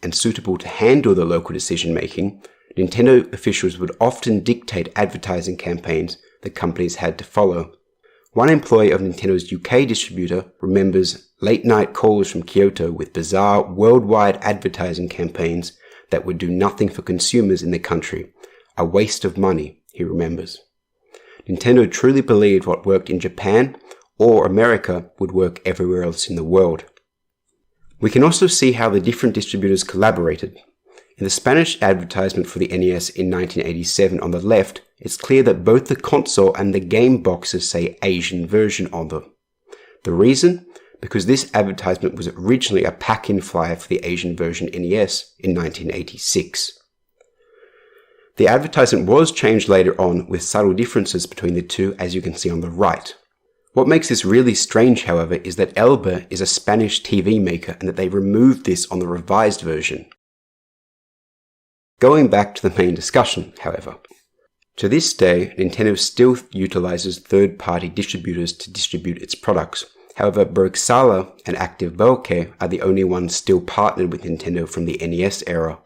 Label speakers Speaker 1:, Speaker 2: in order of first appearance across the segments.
Speaker 1: and suitable to handle the local decision-making, Nintendo officials would often dictate advertising campaigns that companies had to follow. One employee of Nintendo's UK distributor remembers late-night calls from Kyoto with bizarre worldwide advertising campaigns that would do nothing for consumers in the country. A waste of money, he remembers. Nintendo truly believed what worked in Japan or America would work everywhere else in the world. We can also see how the different distributors collaborated. In the Spanish advertisement for the NES in 1987 on the left, it's clear that both the console and the game boxes say Asian version on them. The reason? Because this advertisement was originally a pack-in flyer for the Asian version NES in 1986. The advertisement was changed later on with subtle differences between the two, as you can see on the right. What makes this really strange, however, is that Elba is a Spanish TV maker and that they removed this on the revised version. Going back to the main discussion, however. To this day, Nintendo still utilizes third-party distributors to distribute its products. However, Bergsala and Active Bokeh are the only ones still partnered with Nintendo from the NES era.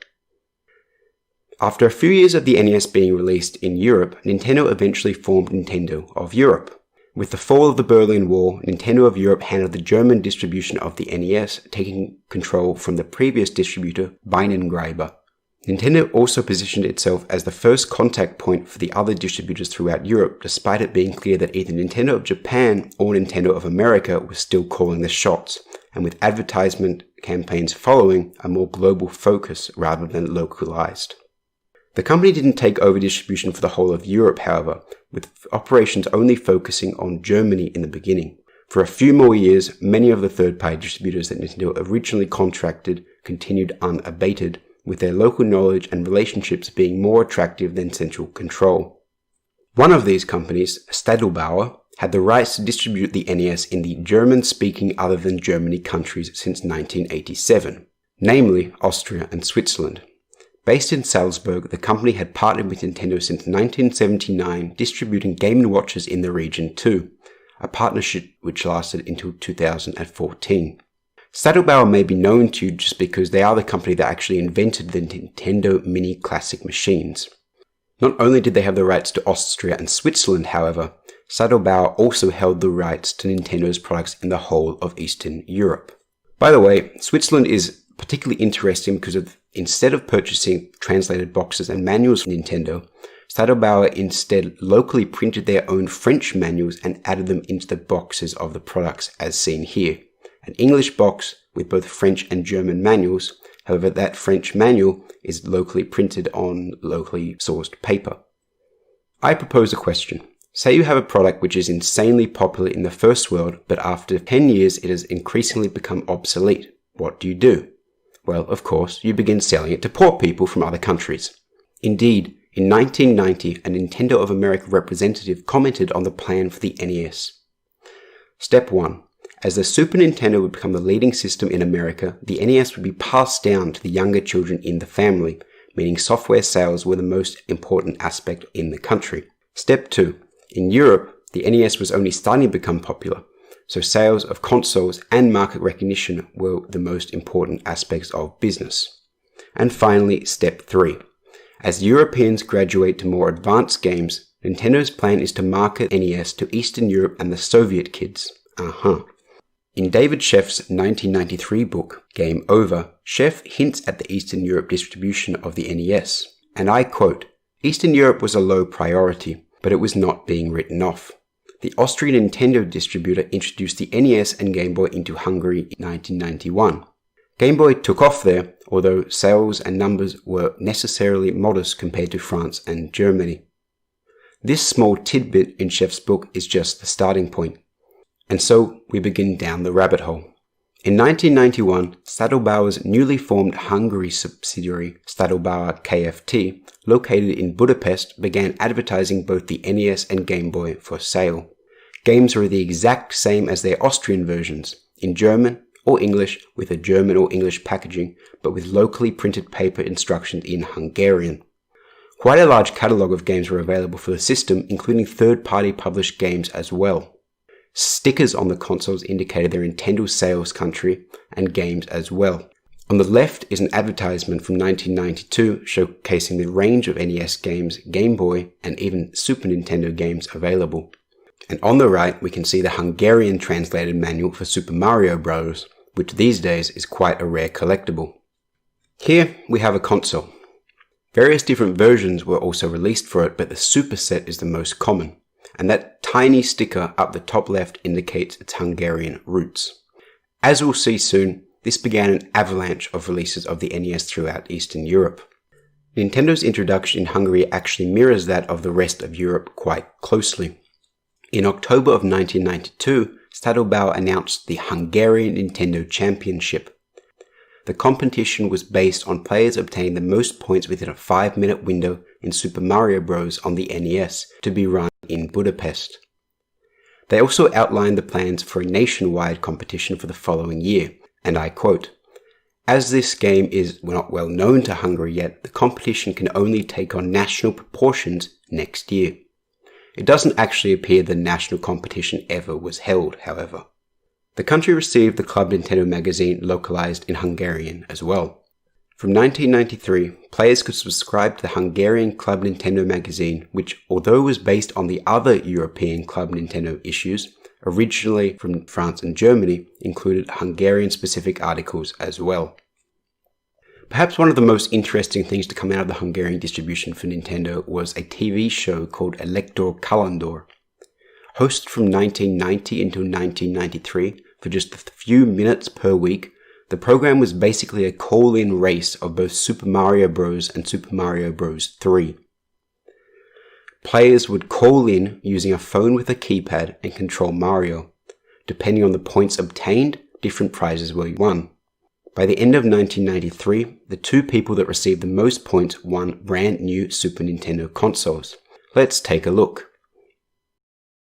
Speaker 1: After a few years of the NES being released in Europe, Nintendo eventually formed Nintendo of Europe. With the fall of the Berlin Wall, Nintendo of Europe handled the German distribution of the NES, taking control from the previous distributor, Beinengreiber. Nintendo also positioned itself as the first contact point for the other distributors throughout Europe, despite it being clear that either Nintendo of Japan or Nintendo of America was still calling the shots, and with advertisement campaigns following a more global focus rather than localized. The company didn't take over distribution for the whole of Europe, however, with operations only focusing on Germany in the beginning. For a few more years, many of the third-party distributors that Nintendo originally contracted continued unabated, with their local knowledge and relationships being more attractive than central control. One of these companies, Stadelbauer, had the rights to distribute the NES in the German-speaking other than Germany countries since 1987, namely Austria and Switzerland. Based in Salzburg, the company had partnered with Nintendo since 1979, distributing Game & Watches in the region too, a partnership which lasted until 2014. Stadelbauer may be known to you just because they are the company that actually invented the Nintendo Mini Classic machines. Not only did they have the rights to Austria and Switzerland, however, Stadelbauer also held the rights to Nintendo's products in the whole of Eastern Europe. By the way, Switzerland is particularly interesting because instead of purchasing translated boxes and manuals from Nintendo, Stadelbauer instead locally printed their own French manuals and added them into the boxes of the products as seen here. An English box with both French and German manuals, however that French manual is locally printed on locally sourced paper. I propose a question. Say you have a product which is insanely popular in the first world, but after 10 years it has increasingly become obsolete. What do? Well, of course, you begin selling it to poor people from other countries. Indeed, in 1990, a Nintendo of America representative commented on the plan for the NES. Step 1. As the Super Nintendo would become the leading system in America, the NES would be passed down to the younger children in the family, meaning software sales were the most important aspect in the country. Step 2. In Europe, the NES was only starting to become popular, so sales of consoles and market recognition were the most important aspects of business. And finally, Step 3. As Europeans graduate to more advanced games, Nintendo's plan is to market NES to Eastern Europe and the Soviet kids. In David Sheff's 1993 book, Game Over, Sheff hints at the Eastern Europe distribution of the NES, and I quote, "Eastern Europe was a low priority, but it was not being written off. The Austrian Nintendo distributor introduced the NES and Game Boy into Hungary in 1991. Game Boy took off there, although sales and numbers were necessarily modest compared to France and Germany." This small tidbit in Sheff's book is just the starting point. And so we begin down the rabbit hole. In 1991, Stadelbauer's newly formed Hungary subsidiary, Stadelbauer Kft., located in Budapest, began advertising both the NES and Game Boy for sale. Games were the exact same as their Austrian versions, in German or English with a German or English packaging, but with locally printed paper instructions in Hungarian. Quite a large catalogue of games were available for the system, including third-party published games as well. Stickers on the consoles indicated their Nintendo sales country and games as well. On the left is an advertisement from 1992 showcasing the range of NES games, Game Boy, and even Super Nintendo games available. And on the right, we can see the Hungarian translated manual for Super Mario Bros., which these days is quite a rare collectible. Here we have a console. Various different versions were also released for it, but the Super Set is the most common, and that tiny sticker up the top left indicates its Hungarian roots. As we'll see soon, this began an avalanche of releases of the NES throughout Eastern Europe. Nintendo's introduction in Hungary actually mirrors that of the rest of Europe quite closely. In October of 1992, Stadobau announced the Hungarian Nintendo Championship. The competition was based on players obtaining the most points within a 5-minute window in Super Mario Bros. On the NES to be run in Budapest. They also outlined the plans for a nationwide competition for the following year, and I quote, "As this game is not well known to Hungary yet, the competition can only take on national proportions next year." It doesn't actually appear the national competition ever was held, however. The country received the Club Nintendo magazine localized in Hungarian as well. From 1993, players could subscribe to the Hungarian Club Nintendo magazine, which, although was based on the other European Club Nintendo issues, originally from France and Germany, included Hungarian-specific articles as well. Perhaps one of the most interesting things to come out of the Hungarian distribution for Nintendo was a TV show called Elector Kalandor. Hosted from 1990 until 1993, for just a few minutes per week, the program was basically a call-in race of both Super Mario Bros. And Super Mario Bros. 3. Players would call in using a phone with a keypad and control Mario. Depending on the points obtained, different prizes were won. By the end of 1993, the two people that received the most points won brand new Super Nintendo consoles. Let's take a look.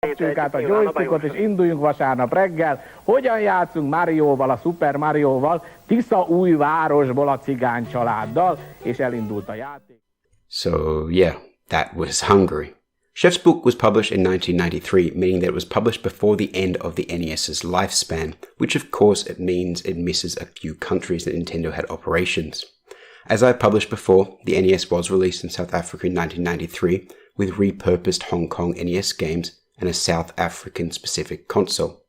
Speaker 2: Át a joystickot és induljunk vasárnap reggel. Hogyan játszunk Marióval, a Super Marióval, Tisza új városból a cigány családdal, és elindult a játék.
Speaker 1: So yeah, that was Hungary. Chef's Book was published in 1993, meaning that it was published before the end of the NES's lifespan, which of course it means it misses a few countries that Nintendo had operations. As I published before, the NES was released in South Africa in 1993, with repurposed Hong Kong NES games and a South African specific console.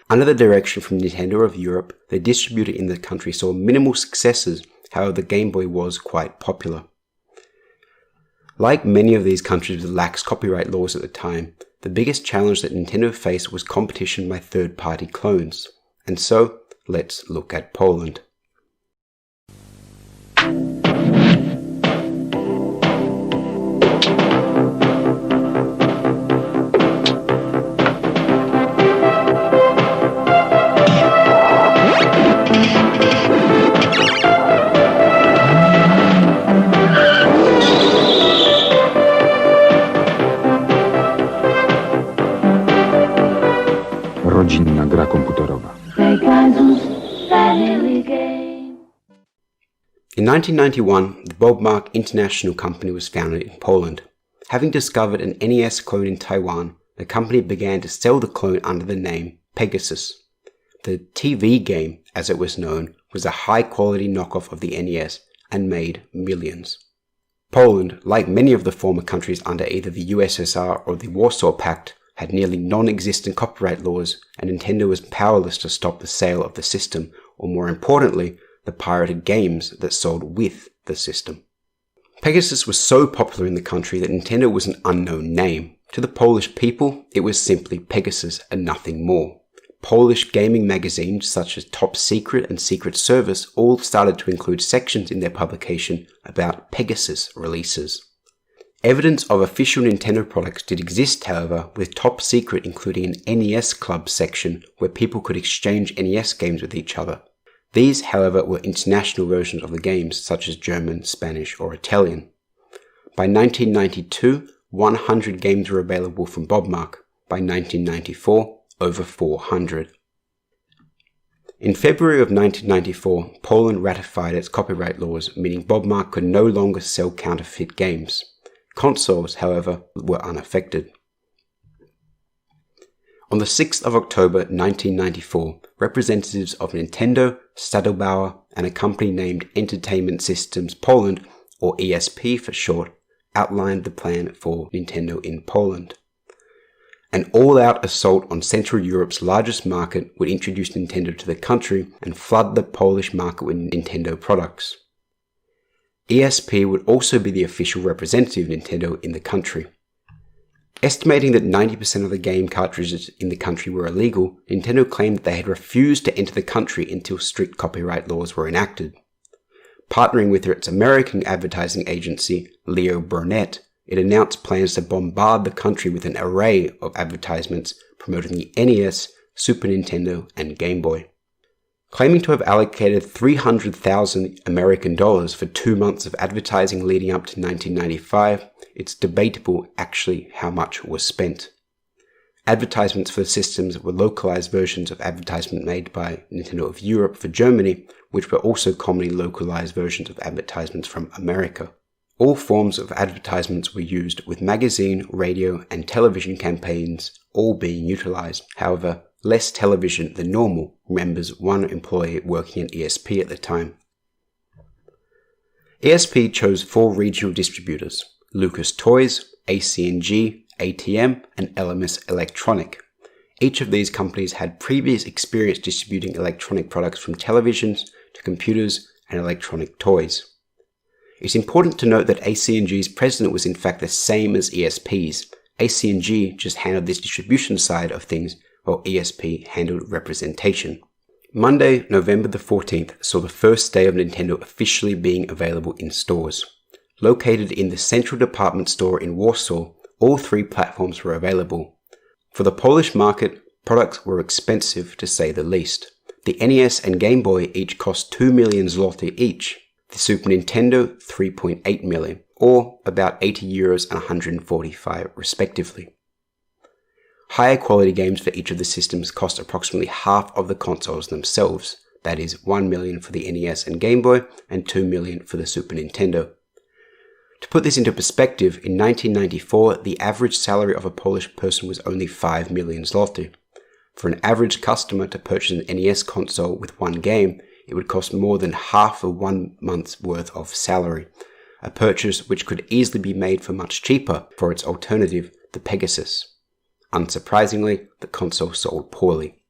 Speaker 1: Under the direction from Nintendo of Europe, the distributor in the country saw minimal successes, however the Game Boy was quite popular. Like many of these countries with lax copyright laws at the time, the biggest challenge that Nintendo faced was competition by third-party clones. And so, let's look at Poland.
Speaker 3: Rodzinna gra komputerowa.
Speaker 1: In 1991, the Bobmark International Company was founded in Poland. Having discovered an NES clone in Taiwan, the company began to sell the clone under the name Pegasus. The TV game, as it was known, was a high-quality knockoff of the NES and made millions. Poland, like many of the former countries under either the USSR or the Warsaw Pact, had nearly non-existent copyright laws, and Nintendo was powerless to stop the sale of the system, or more importantly, the pirated games that sold with the system. Pegasus was so popular in the country that Nintendo was an unknown name. To the Polish people, it was simply Pegasus and nothing more. Polish gaming magazines such as Top Secret and Secret Service all started to include sections in their publication about Pegasus releases. Evidence of official Nintendo products did exist, however, with Top Secret including an NES Club section where people could exchange NES games with each other. These, however, were international versions of the games, such as German, Spanish, or Italian. By 1992, 100 games were available from Bobmark. By 1994, over 400. In February of 1994, Poland ratified its copyright laws, meaning Bobmark could no longer sell counterfeit games. Consoles, however, were unaffected. On the 6th of October 1994, representatives of Nintendo, Stadelbauer, and a company named Entertainment Systems Poland, or ESP for short, outlined the plan for Nintendo in Poland. An all-out assault on Central Europe's largest market would introduce Nintendo to the country and flood the Polish market with Nintendo products. ESP would also be the official representative of Nintendo in the country. Estimating that 90% of the game cartridges in the country were illegal, Nintendo claimed that they had refused to enter the country until strict copyright laws were enacted. Partnering with its American advertising agency, Leo Burnett, it announced plans to bombard the country with an array of advertisements promoting the NES, Super Nintendo, and Game Boy. Claiming to have allocated $300,000 American dollars for 2 months of advertising leading up to 1995, it's debatable actually how much was spent. Advertisements for the systems were localized versions of advertisement made by Nintendo of Europe for Germany, which were also commonly localized versions of advertisements from America. All forms of advertisements were used, with magazine, radio, and television campaigns all being utilized. However, less television than normal, remembers one employee working at ESP at the time. ESP chose 4 regional distributors: Lucas Toys, ACNG, ATM, and LMS Electronic. Each of these companies had previous experience distributing electronic products from televisions to computers and electronic toys. It's important to note that ACNG's president was in fact the same as ESP's. ACNG just handled this distribution side of things, while ESP handled representation. Monday, November the 14th saw the first day of Nintendo officially being available in stores. Located in the central department store in Warsaw, all 3 platforms were available. For the Polish market, products were expensive to say the least. The NES and Game Boy each cost 2 million zloty each, the Super Nintendo 3.8 million, or about €80 and 145 respectively. Higher quality games for each of the systems cost approximately half of the consoles themselves, that is 1 million for the NES and Game Boy and 2 million for the Super Nintendo. To put this into perspective, in 1994, the average salary of a Polish person was only 5 million zloty. For an average customer to purchase an NES console with one game, it would cost more than half of 1 month's worth of salary, a purchase which could easily be made for much cheaper for its alternative, the Pegasus. Unsurprisingly, the console sold poorly.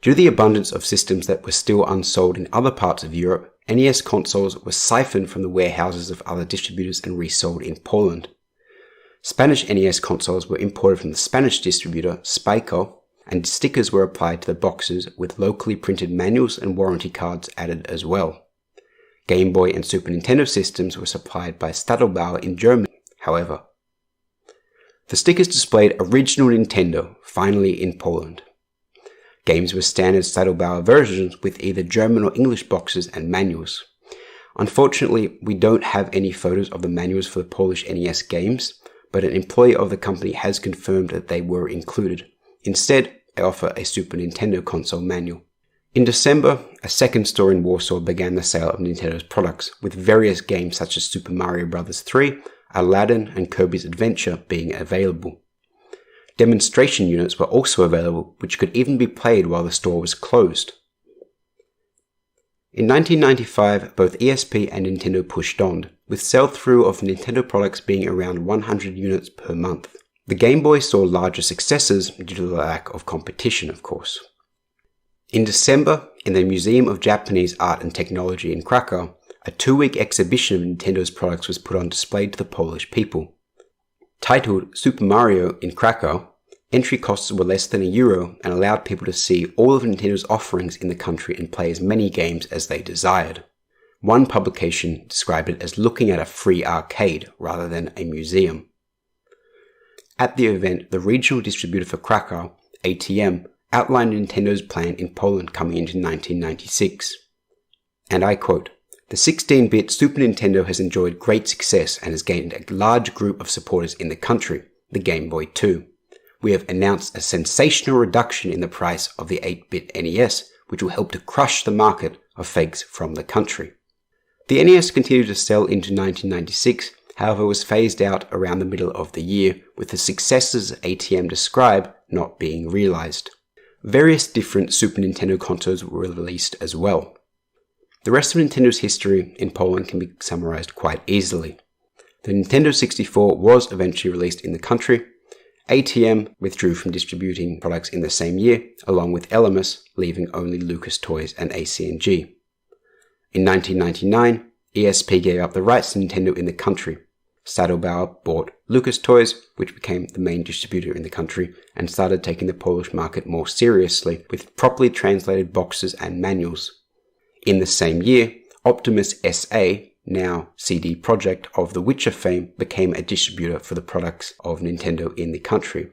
Speaker 1: Due to the abundance of systems that were still unsold in other parts of Europe, NES consoles were siphoned from the warehouses of other distributors and resold in Poland. Spanish NES consoles were imported from the Spanish distributor Spyco, and stickers were applied to the boxes with locally printed manuals and warranty cards added as well. Game Boy and Super Nintendo systems were supplied by Stadelbauer in Germany, however. The stickers displayed Original Nintendo, finally in Poland. Games were standard Stadelbauer versions with either German or English boxes and manuals. Unfortunately, we don't have any photos of the manuals for the Polish NES games, but an employee of the company has confirmed that they were included. Instead, they offer a Super Nintendo console manual. In December, a second store in Warsaw began the sale of Nintendo's products, with various games such as Super Mario Bros. 3, Aladdin, and Kirby's Adventure being available. Demonstration units were also available, which could even be played while the store was closed. In 1995, both ESP and Nintendo pushed on, with sell-through of Nintendo products being around 100 units per month. The Game Boy saw larger successes due to the lack of competition, of course. In December, in the Museum of Japanese Art and Technology in Krakow, a 2-week exhibition of Nintendo's products was put on display to the Polish people. Titled Super Mario in Krakow, entry costs were less than €1 and allowed people to see all of Nintendo's offerings in the country and play as many games as they desired. One publication described it as looking at a free arcade rather than a museum. At the event, the regional distributor for Krakow, ATM, outlined Nintendo's plan in Poland coming into 1996. And I quote, "The 16-bit Super Nintendo has enjoyed great success and has gained a large group of supporters in the country, the Game Boy too. We have announced a sensational reduction in the price of the 8-bit NES, which will help to crush the market of fakes from the country." The NES continued to sell into 1996, however was phased out around the middle of the year, with the successes ATM describe not being realized. Various different Super Nintendo consoles were released as well. The rest of Nintendo's history in Poland can be summarized quite easily. The Nintendo 64 was eventually released in the country. ATM withdrew from distributing products in the same year, along with Elemus, leaving only Lucas Toys and ACNG. In 1999, ESP gave up the rights to Nintendo in the country. Saddlebauer bought Lucas Toys, which became the main distributor in the country, and started taking the Polish market more seriously with properly translated boxes and manuals. In the same year, Optimus SA, now CD Projekt of The Witcher fame, became a distributor for the products of Nintendo in the country,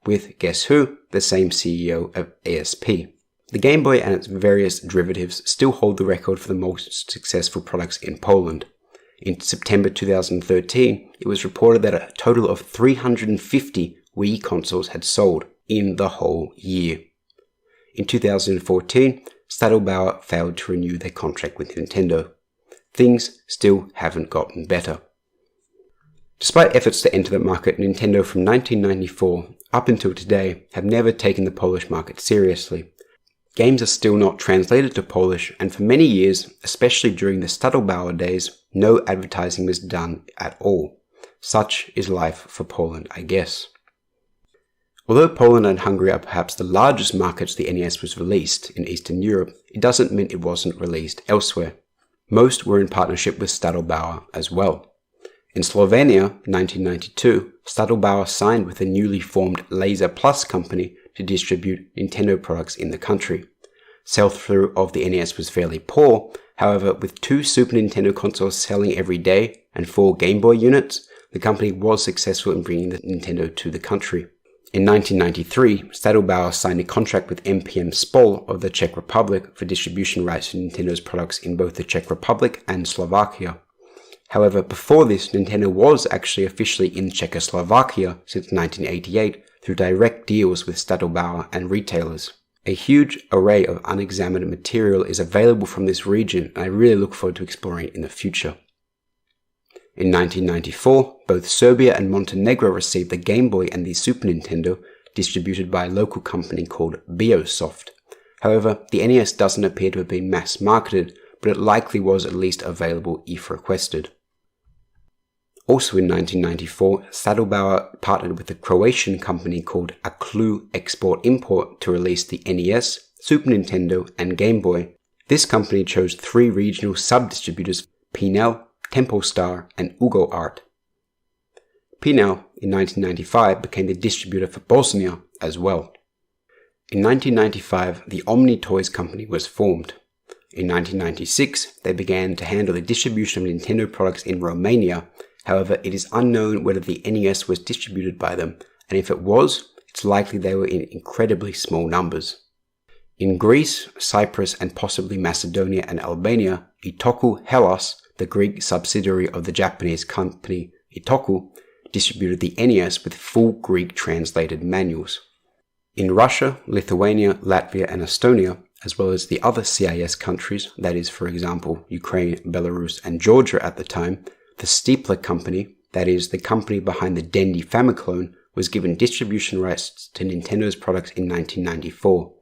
Speaker 1: with, guess who, the same CEO of ESP. The Game Boy and its various derivatives still hold the record for the most successful products in Poland. In September 2013, it was reported that a total of 350 Wii consoles had sold in the whole year. In 2014, Saddlebauer failed to renew their contract with Nintendo. Things still haven't gotten better. Despite efforts to enter the market, Nintendo from 1994 up until today have never taken the Polish market seriously. Games are still not translated to Polish, and for many years, especially during the Saddlebauer days, no advertising was done at all. Such is life for Poland, I guess. Although Poland and Hungary are perhaps the largest markets the NES was released in Eastern Europe, it doesn't mean it wasn't released elsewhere. Most were in partnership with Saddlebauer as well. In Slovenia, 1992, Saddlebauer signed with the newly formed Laser Plus company to distribute Nintendo products in the country. Sell-through of the NES was fairly poor, however, with 2 Super Nintendo consoles selling every day and 4 Game Boy units, the company was successful in bringing the Nintendo to the country. In 1993, Saddlebauer signed a contract with MPM Spol of the Czech Republic for distribution rights to Nintendo's products in both the Czech Republic and Slovakia. However, before this, Nintendo was actually officially in Czechoslovakia since 1988 through direct deals with Saddlebauer and retailers. A huge array of unexamined material is available from this region, and I really look forward to exploring it in the future. In 1994, both Serbia and Montenegro received the Game Boy and the Super Nintendo, distributed by a local company called Biosoft. However, the NES doesn't appear to have been mass marketed, but it likely was at least available if requested. Also in 1994, Saddlebauer partnered with a Croatian company called Aclu Export Import to release the NES, Super Nintendo, and Game Boy. This company chose 3 regional sub-distributors, Pinel, Tempostar, and Ugo Art. Pinel, in 1995, became the distributor for Bosnia as well. In 1995, the Omni Toys company was formed. In 1996, they began to handle the distribution of Nintendo products in Romania. However, it is unknown whether the NES was distributed by them, and if it was, it's likely they were in incredibly small numbers. In Greece, Cyprus, and possibly Macedonia and Albania, Itoku Hellas, the Greek subsidiary of the Japanese company Itoku, distributed the NES with full Greek translated manuals. In Russia, Lithuania, Latvia, and Estonia, as well as the other CIS countries, that is, for example, Ukraine, Belarus, and Georgia at the time, the Steepler company, that is, the company behind the Dendy Famiclone, was given distribution rights to Nintendo's products in 1994.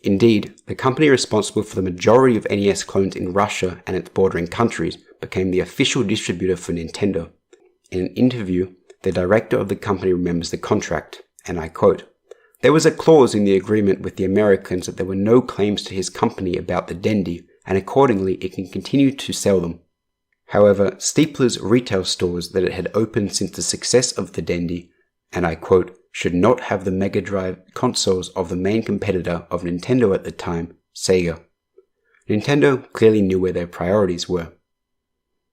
Speaker 1: Indeed, the company responsible for the majority of NES clones in Russia and its bordering countries became the official distributor for Nintendo. In an interview, the director of the company remembers the contract, and I quote, "There was a clause in the agreement with the Americans that there were no claims to his company about the Dendy, and accordingly it can continue to sell them. However, Steepler's retail stores that it had opened since the success of the Dendy, and I quote, should not have the Mega Drive consoles of the main competitor of Nintendo at the time, Sega. Nintendo clearly knew where their priorities were.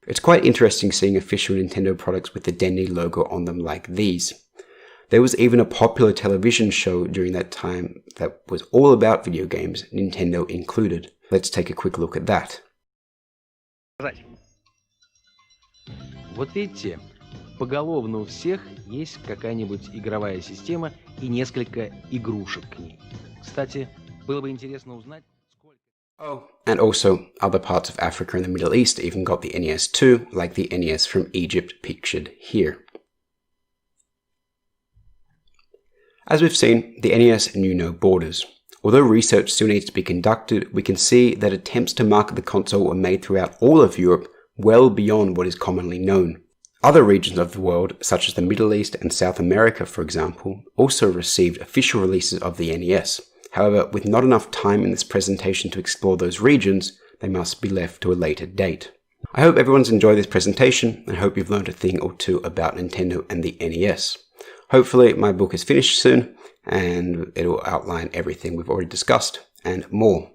Speaker 1: It's quite interesting seeing official Nintendo products with the Dendy logo on them like these. There was even a popular television show during that time that was all about video games, Nintendo included. Let's take a quick look at that.
Speaker 4: Вот видите, поголовно у всех есть какая-нибудь игровая система и несколько игрушек к ней. Кстати, было бы интересно узнать, сколько...
Speaker 1: Oh, and also other parts of Africa and the Middle East even got the NES too, like the NES from Egypt pictured here. As we've seen, the NES knew no borders. Although research still needs to be conducted, we can see that attempts to market the console were made throughout all of Europe, well beyond what is commonly known. Other regions of the world, such as the Middle East and South America for example, also received official releases of the NES. However, with not enough time in this presentation to explore those regions, they must be left to a later date. I hope everyone's enjoyed this presentation and hope you've learned a thing or two about Nintendo and the NES. Hopefully my book is finished soon and it'll outline everything we've already discussed and more.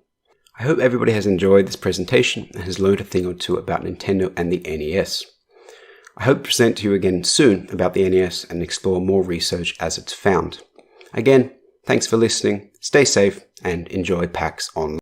Speaker 1: I hope everybody has enjoyed this presentation and has learned a thing or two about Nintendo and the NES. I hope to present to you again soon about the NES and explore more research as it's found. Again, thanks for listening, stay safe, and enjoy PAX Online.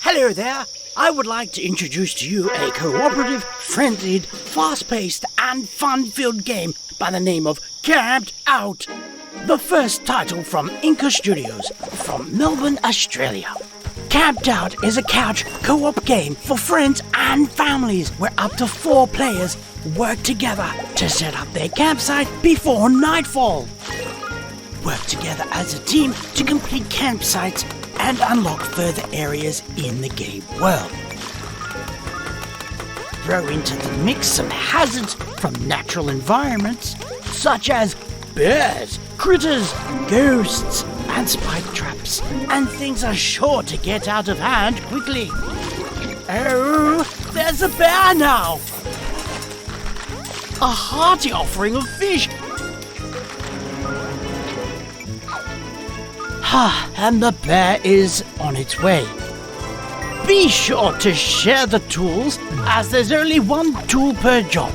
Speaker 5: Hello there! I would like to introduce to you a cooperative, friendly, fast-paced and fun-filled game by the name of Camped Out. The first title from Inca Studios from Melbourne, Australia. Camped Out is a couch co-op game for friends and families where up to 4 players work together to set up their campsite before nightfall. Work together as a team to complete campsites and unlock further areas in the game world. Throw into the mix some hazards from natural environments such as bears, critters, ghosts, and spike traps, and things are sure to get out of hand quickly. Oh, there's a bear now! A hearty offering of fish! And the bear is on its way. Be sure to share the tools, as there's only 1 tool per job.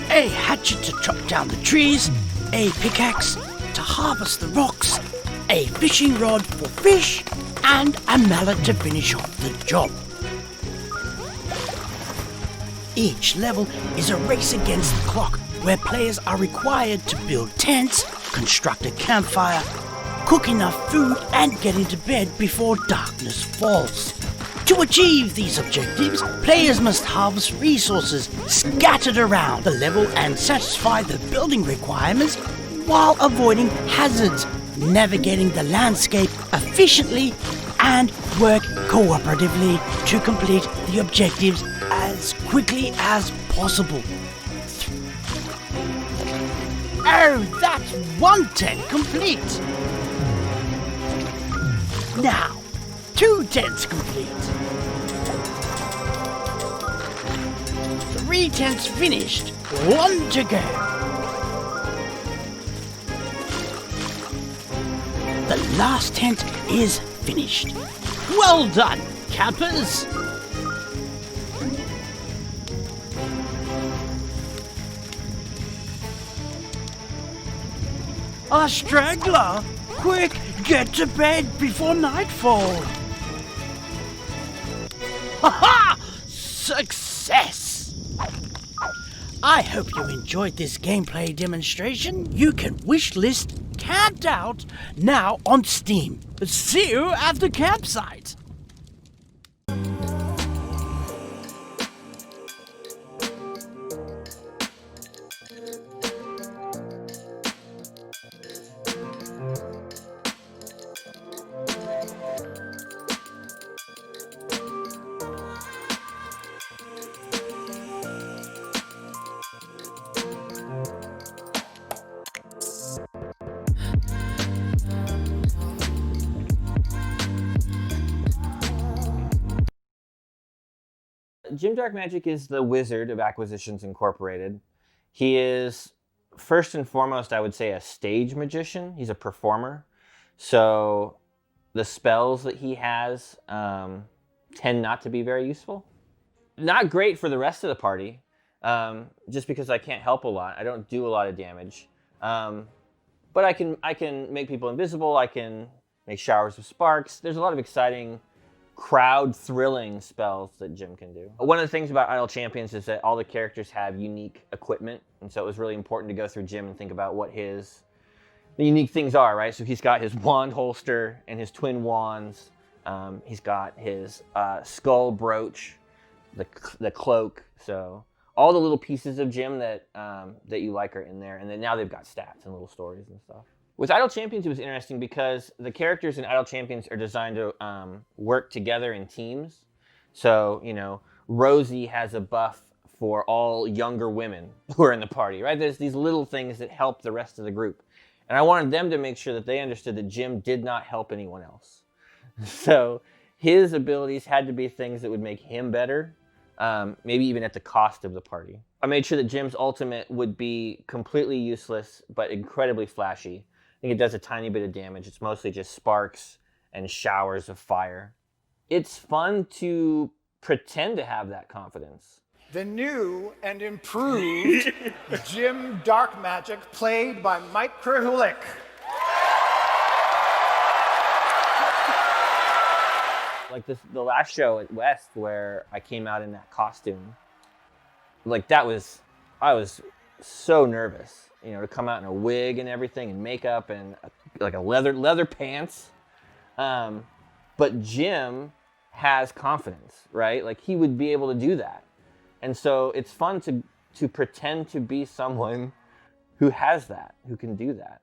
Speaker 5: A hatchet to chop down the trees, a pickaxe to harvest the rocks, a fishing rod for fish, and a mallet to finish off the job. Each level is a race against the clock, where players are required to build tents, construct a campfire, cook enough food, and get into bed before darkness falls. To achieve these objectives, players must harvest resources scattered around the level and satisfy the building requirements while avoiding hazards, navigating the landscape efficiently, and work cooperatively to complete the objectives as quickly as possible. Oh, that's one tent complete! Now, 2 tents complete. 3 tents finished, 1 to go. The last tent is finished. Well done, campers! A straggler! Quick, get to bed before nightfall! Ha-ha! Success! I hope you enjoyed this gameplay demonstration. You can wishlist Camped Out now on Steam. See you at the campsite!
Speaker 6: Jim Darkmagic is the wizard of Acquisitions Incorporated. He is, first and foremost, I would say, a stage magician. He's a performer. So the spells that he has tend not to be very useful. Not great for the rest of the party, just because I can't help a lot. I don't do a lot of damage. But I can make people invisible. I can make showers of sparks. There's a lot of exciting crowd-thrilling spells that Jim can do. One of the things about Idle Champions is that all the characters have unique equipment, and so it was really important to go through Jim and think about what the unique things are, right? So he's got his wand holster and his twin wands. He's got his skull brooch, the cloak. So all the little pieces of Jim that you like are in there, and then now they've got stats and little stories and stuff. With Idle Champions, it was interesting because the characters in Idle Champions are designed to work together in teams. So, you know, Rosie has a buff for all younger women who are in the party, right? There's these little things that help the rest of the group. And I wanted them to make sure that they understood that Jim did not help anyone else. So his abilities had to be things that would make him better, maybe even at the cost of the party. I made sure that Jim's ultimate would be completely useless, but incredibly flashy. I think it does a tiny bit of damage. It's mostly just sparks and showers of fire. It's fun to pretend to have that confidence.
Speaker 7: The new and improved Jim Darkmagic, played by Mike Krahulik.
Speaker 6: Like the last show at West where I came out in that costume, like I was so nervous, you know, to come out in a wig and everything and makeup and like a leather pants. But Jim has confidence, right? Like he would be able to do that. And so it's fun to pretend to be someone who has that, who can do that.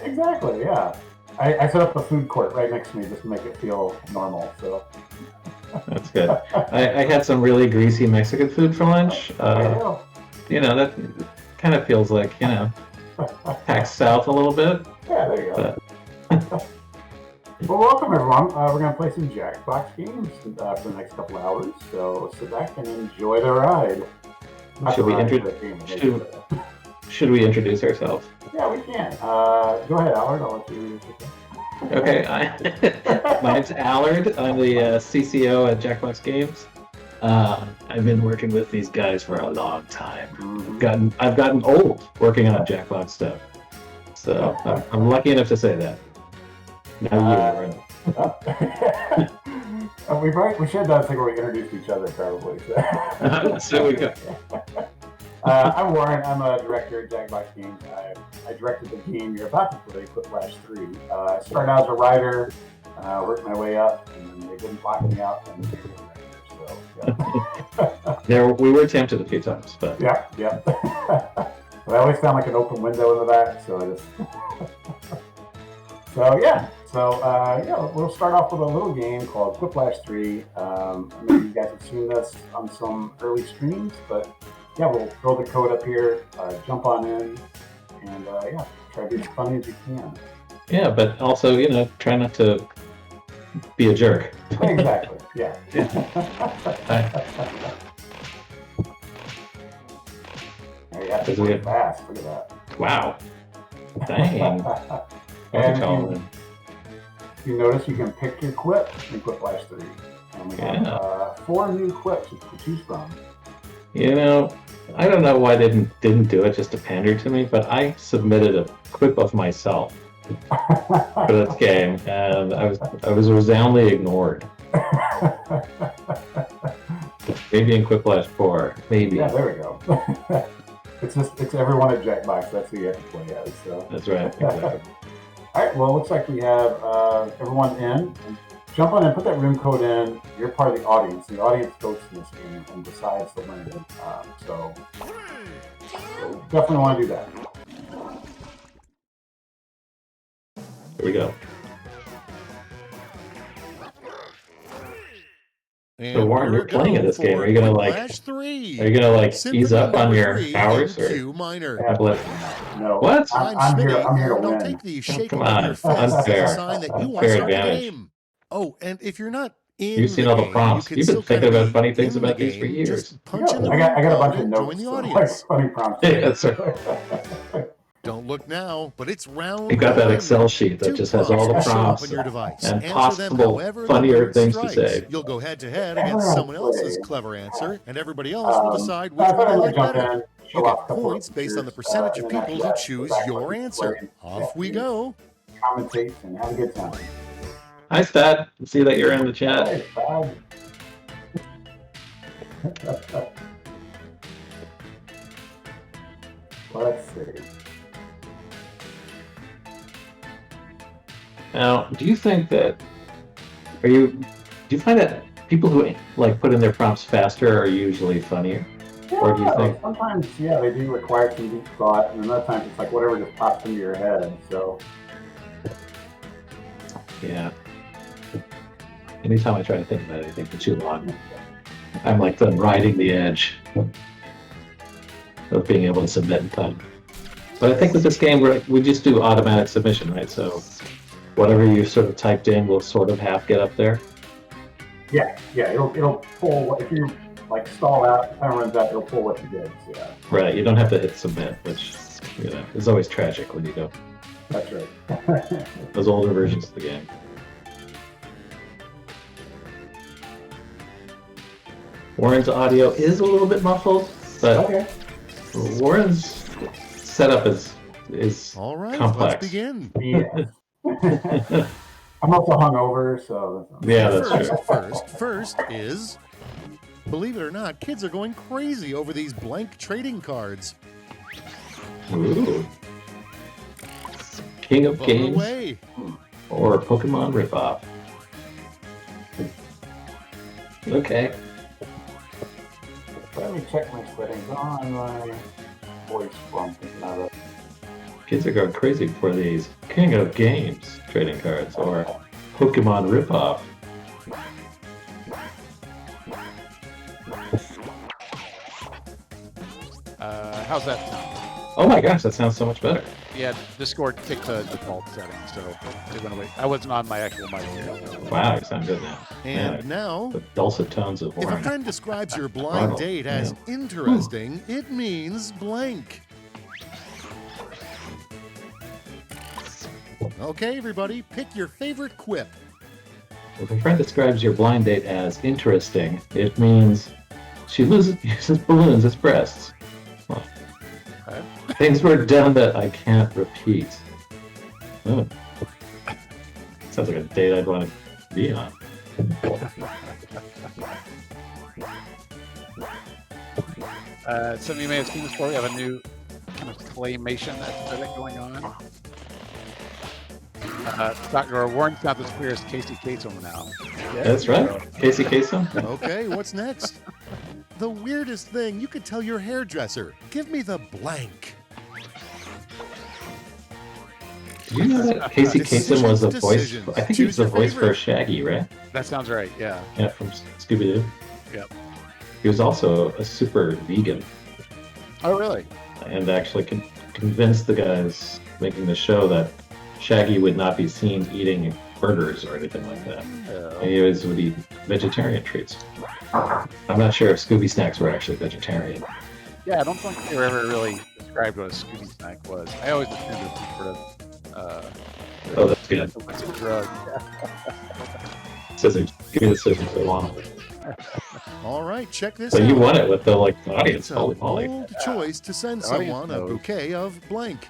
Speaker 8: Exactly, yeah. I set up a food court right next to me just to make it feel normal. So
Speaker 9: That's good. I had some really greasy Mexican food for lunch.
Speaker 8: there you go.
Speaker 9: That kind of feels like, PAX South a little bit.
Speaker 8: Yeah, there you go. Well, welcome everyone. We're going to play some Jackbox games for the next couple hours. So sit back and enjoy the ride.
Speaker 9: Should we introduce ourselves?
Speaker 8: Yeah, we can. Go ahead, Allard. I'll let you introduce yourself.
Speaker 9: Okay, my name's Allard. I'm the CCO at Jackbox Games. I've been working with these guys for a long time. I've gotten old working on Jackbox stuff, so I'm lucky enough to say that. Now
Speaker 8: we should have done something where we introduced each other, probably.
Speaker 9: So we go.
Speaker 8: I'm Warren. I'm a director at Jackbox Games. I directed the game you're about to play, Quiplash 3. I started out as a writer, worked my way up, and then they didn't lock me out, and they were
Speaker 9: Yeah, we were tempted a few times, but
Speaker 8: yeah. But I always found like an open window in the back, so I just we'll start off with a little game called Quiplash 3. Maybe you guys have seen this on some early streams, but yeah, we'll throw the code up here, jump on in, and try to be as funny as you can.
Speaker 9: Yeah, but also, try not to be a jerk.
Speaker 8: Exactly, yeah. There you have to go fast, look at that.
Speaker 9: Wow. Dang.
Speaker 8: And you notice you can pick your quip in Quiplash 3. And we have 4 new quips to choose from.
Speaker 9: I don't know why they didn't do it just to pander to me, but I submitted a quip of myself for this game, and I was resoundingly ignored. Maybe in Quiplash 4, maybe.
Speaker 8: Yeah, there we go. It's everyone at Jackbox. That's who you have to play as. So.
Speaker 9: That's right. Exactly.
Speaker 8: All right. Well, it looks like we have everyone in. Jump on and put that room code in. You're part of the audience. The audience votes in this game and decides the winner. So definitely want to do that.
Speaker 9: Here we go. So Warren, you're playing in this game. Are you gonna ease up on your hours or tablet?
Speaker 8: No.
Speaker 9: What?
Speaker 8: I'm here to win.
Speaker 10: Take the shake
Speaker 9: Come
Speaker 10: on
Speaker 9: on,
Speaker 10: your face as
Speaker 9: unfair.
Speaker 10: a sign that you want to start the
Speaker 9: advantage.
Speaker 10: game. Oh, and if you're not in
Speaker 9: You've seen
Speaker 10: the
Speaker 9: all the
Speaker 10: game,
Speaker 9: prompts.
Speaker 10: you
Speaker 9: You've
Speaker 10: can
Speaker 9: been
Speaker 10: still
Speaker 9: thinking
Speaker 10: kinda
Speaker 9: about funny
Speaker 10: be
Speaker 9: things
Speaker 10: in the
Speaker 9: about these for
Speaker 10: game.
Speaker 9: years.
Speaker 10: Just punch in the
Speaker 8: I got a bunch of
Speaker 10: and
Speaker 8: notes.
Speaker 10: join the
Speaker 8: So,
Speaker 10: audience.
Speaker 8: funny prompts.
Speaker 9: Yeah, that's right.
Speaker 10: Don't look now, but it's round.
Speaker 9: You've got that
Speaker 10: one.
Speaker 9: Excel sheet that
Speaker 10: 2
Speaker 9: just has all the
Speaker 10: will show up
Speaker 9: prompts
Speaker 10: on your device.
Speaker 9: and
Speaker 10: Answer
Speaker 9: possible
Speaker 10: them however the
Speaker 9: funnier
Speaker 10: word
Speaker 9: things to
Speaker 10: strikes.
Speaker 9: say.
Speaker 10: You'll go head to head against someone else's clever answer, and everybody else will decide which
Speaker 8: I
Speaker 10: one they
Speaker 8: thought
Speaker 10: like
Speaker 8: jump
Speaker 10: better.
Speaker 8: in,
Speaker 10: You
Speaker 8: show off a
Speaker 10: get
Speaker 8: couple
Speaker 10: points
Speaker 8: of
Speaker 10: based on the
Speaker 8: features,
Speaker 10: percentage of
Speaker 8: and then
Speaker 10: people who
Speaker 8: after that,
Speaker 10: choose
Speaker 8: go back
Speaker 10: your
Speaker 8: to
Speaker 10: answer.
Speaker 8: play,
Speaker 10: Off we go.
Speaker 8: Commentate and have a good time.
Speaker 9: Hi, Stat. See that you're in the chat.
Speaker 8: Hey, Bob. Let's see.
Speaker 9: Now, do you find that people who put in their prompts faster are usually funnier? Or do you think
Speaker 8: sometimes, they do require some deep thought, and other times it's like whatever just pops into your head. So,
Speaker 9: yeah. Anytime I try to think about anything for too long, I'm like them riding the edge of being able to submit in time. But I think with this game, we just do automatic submission, right? So whatever you sort of typed in will sort of half get up there.
Speaker 8: Yeah, it'll pull if you stall out, time runs out, it'll pull what you did. So, yeah.
Speaker 9: Right. You don't have to hit submit, which is always tragic when you don't.
Speaker 8: That's right.
Speaker 9: Those older versions of the game. Warren's audio is a little bit muffled, but Warren's setup is
Speaker 10: All right,
Speaker 9: complex.
Speaker 10: let's begin.
Speaker 8: Yeah. I'm also hungover, so
Speaker 9: yeah, that's true.
Speaker 10: First is, believe it or not, kids are going crazy over these blank trading cards.
Speaker 9: Ooh. King of
Speaker 10: Vote
Speaker 9: Games
Speaker 10: away.
Speaker 9: or Pokemon ripoff. Okay.
Speaker 8: let me check my settings on my voice while I'm thinking of it.
Speaker 9: Kids are going crazy for these King of Games trading cards or Pokemon ripoff.
Speaker 11: How's that sound?
Speaker 9: Oh my gosh, that sounds so much better.
Speaker 11: Yeah, Discord picked the default setting, so it went away. I wasn't on my actual mic here.
Speaker 9: Wow, you sound good now.
Speaker 10: And
Speaker 9: Man,
Speaker 10: now,
Speaker 9: the dulcet tones of
Speaker 10: if a
Speaker 9: Warren.
Speaker 10: friend describes your blind date as interesting, it means blank. Okay, everybody, pick your favorite quip.
Speaker 9: If a friend describes your blind date as interesting, it means she uses balloons as breasts. Well, things were done that I can't repeat. Oh. Sounds like a date I'd want to be on.
Speaker 11: Some of you may have seen this before. We have a new kind of claymation aesthetic going on. Warren's not as clear as Casey Kasem now.
Speaker 9: Yeah, that's right. Casey Kasem.
Speaker 10: Okay, what's next? The weirdest thing you could tell your hairdresser. Give me the blank.
Speaker 9: Do you know that Casey Kasem was the voice? I think he was the voice for Shaggy, right?
Speaker 11: That sounds right, yeah.
Speaker 9: Yeah, from Scooby-Doo.
Speaker 11: Yep.
Speaker 9: He was also a super vegan.
Speaker 11: Oh, really?
Speaker 9: And actually convinced the guys making the show that Shaggy would not be seen eating burgers or anything like that.
Speaker 11: Oh.
Speaker 9: And he always would eat vegetarian treats. I'm not sure if Scooby Snacks were actually vegetarian.
Speaker 11: Yeah, I don't think they were ever really described what a Scooby Snack was. I always assumed it was sort of
Speaker 9: oh, that's good.
Speaker 11: a drug.
Speaker 9: Scissors. Give me the scissors. I want them.
Speaker 10: All right, check this
Speaker 9: So
Speaker 10: out.
Speaker 9: you won it with the audience.
Speaker 10: It's a
Speaker 9: Holy moly.
Speaker 10: bold choice to send
Speaker 11: The audience
Speaker 10: someone a
Speaker 11: knows.
Speaker 10: bouquet of blank.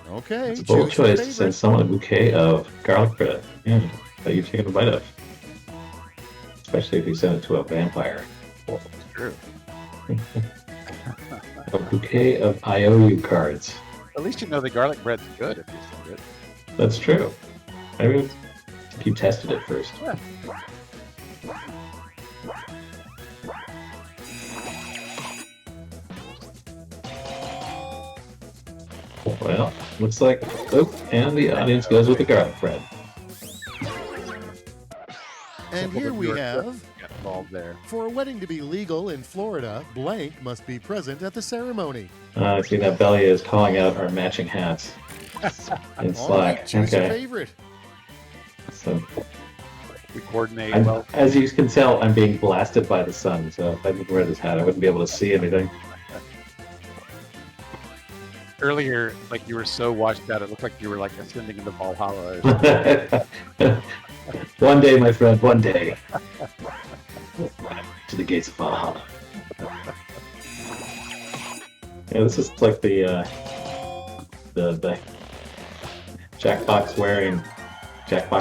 Speaker 10: Okay,
Speaker 9: It's a bold
Speaker 10: choose your
Speaker 9: choice to
Speaker 10: favorite.
Speaker 9: send someone a bouquet of garlic bread that you've taken a bite of. Especially if you send it to a vampire.
Speaker 11: True.
Speaker 9: A bouquet of IOU cards.
Speaker 11: At least you know the garlic bread's good if you send it.
Speaker 9: That's true. I mean, you tested it first.
Speaker 11: Yeah.
Speaker 9: Well, looks like, oh, and the audience goes with the garlic bread.
Speaker 10: And here we have,
Speaker 11: Got involved there.
Speaker 10: for a wedding to be legal in Florida, blank must be present at the ceremony.
Speaker 9: I see that Belly is calling out our matching hats in
Speaker 10: All
Speaker 9: Slack.
Speaker 10: right, choose your
Speaker 9: Okay.
Speaker 10: favorite.
Speaker 9: So,
Speaker 11: We coordinate well.
Speaker 9: as you can tell, I'm being blasted by the sun, so if I didn't wear this hat, I wouldn't be able to see anything.
Speaker 11: Earlier, like you were so washed out, it looked like you were like ascending into Valhalla. Or something.
Speaker 9: One day, my friend, one day. To the gates of Valhalla. Yeah, this is like the Jackbox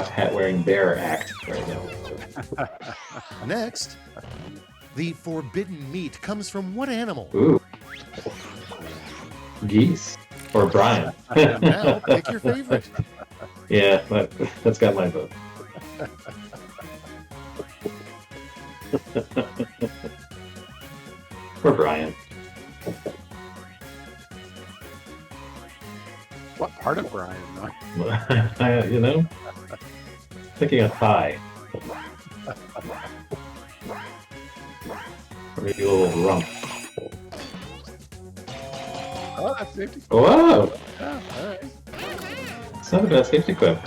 Speaker 9: hat wearing bear act right now.
Speaker 10: Next, the forbidden meat comes from what animal?
Speaker 9: Ooh. Geese. Or Brian.
Speaker 10: And now, pick your favorite.
Speaker 9: Yeah, that's got my vote. Or Brian.
Speaker 11: What part of Brian?
Speaker 9: You know? Thinking a thigh. Or maybe a little rump.
Speaker 11: Oh, that's safety.
Speaker 9: Whoa!
Speaker 11: Yeah, all right.
Speaker 9: It's not a bad safety quip.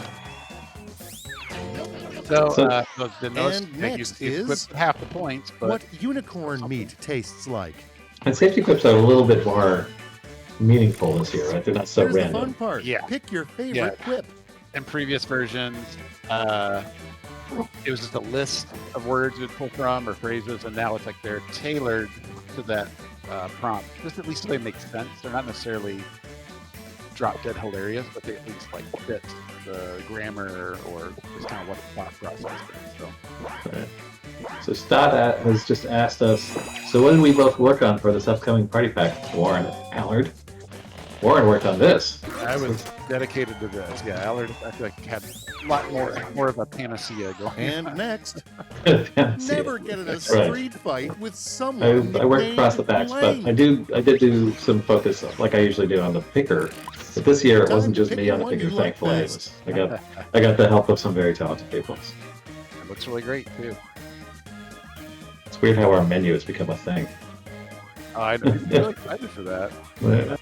Speaker 11: So,
Speaker 9: So-
Speaker 11: the nose
Speaker 10: And
Speaker 11: that
Speaker 10: next
Speaker 11: you
Speaker 10: is
Speaker 11: equipped half the points, but
Speaker 10: What unicorn meat tastes like?
Speaker 9: And safety quips are a little bit more meaningful this year, right? They're not so
Speaker 10: Here's the
Speaker 9: random.
Speaker 10: fun part.
Speaker 11: Yeah.
Speaker 10: Pick your favorite
Speaker 11: Yeah.
Speaker 10: quip.
Speaker 11: in previous versions, it was just a list of words you'd pull from or phrases, and now it's like they're tailored to that prompt. Just at least so they make sense. They're not necessarily drop dead hilarious, but they at least like fit the grammar or just kind of what the thought process is. So.
Speaker 9: Right. So Stott has just asked us, so what did we both work on for this upcoming party pack, Warren Allard? Warren worked on this.
Speaker 11: I was dedicated to this. Yeah, Allard, I feel like had a lot more of a panacea going.
Speaker 10: And next,
Speaker 9: Panacea.
Speaker 10: never get in a
Speaker 9: That's right.
Speaker 10: street fight with someone.
Speaker 9: I worked across the PAX, but I did do some focus like I usually do on the picker. But this year it wasn't just me on the picker, thankfully. I got the help of some very talented people.
Speaker 11: It looks really great too.
Speaker 9: It's weird how our menu has become a thing.
Speaker 11: Oh, I'm really excited for that.
Speaker 9: Yeah.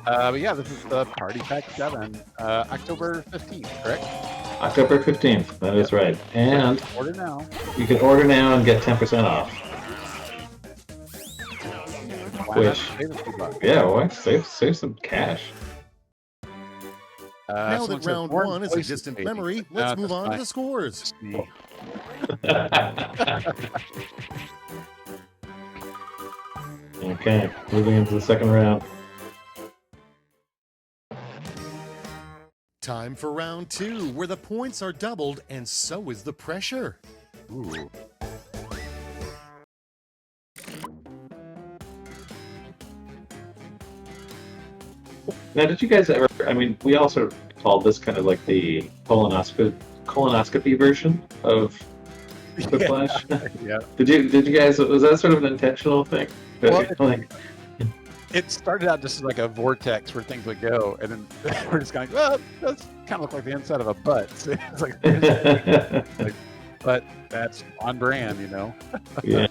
Speaker 11: But yeah, this is the Party Pack 7, October 15th, correct?
Speaker 9: October 15th, that is right. And
Speaker 11: Order now.
Speaker 9: you can order now and get 10% off.
Speaker 11: Why not
Speaker 9: Which,
Speaker 11: save a few bucks?
Speaker 9: yeah, well, save some cash.
Speaker 10: Now
Speaker 11: someone
Speaker 10: that
Speaker 11: said,
Speaker 10: round
Speaker 11: "Warren
Speaker 10: one is a
Speaker 11: Voice
Speaker 10: distant
Speaker 11: baby."
Speaker 10: memory, let's move
Speaker 11: that's
Speaker 10: on to
Speaker 11: fine.
Speaker 10: the scores.
Speaker 11: Me.
Speaker 9: Okay, moving into the second round.
Speaker 10: Time for round two, where the points are doubled and so is the pressure.
Speaker 11: Ooh.
Speaker 9: Now, did you guys ever? I mean, we all sort of called this kind of like the colonoscopy version of Whiplash.
Speaker 11: Yeah.
Speaker 9: Did you guys? Was that sort of an intentional thing?
Speaker 11: Well,
Speaker 9: Like,
Speaker 11: It started out just as like a vortex where things would go, and then we're just going, well, that's kind of look like the inside of a butt. So it's like, but that's on brand, you know?
Speaker 9: yeah.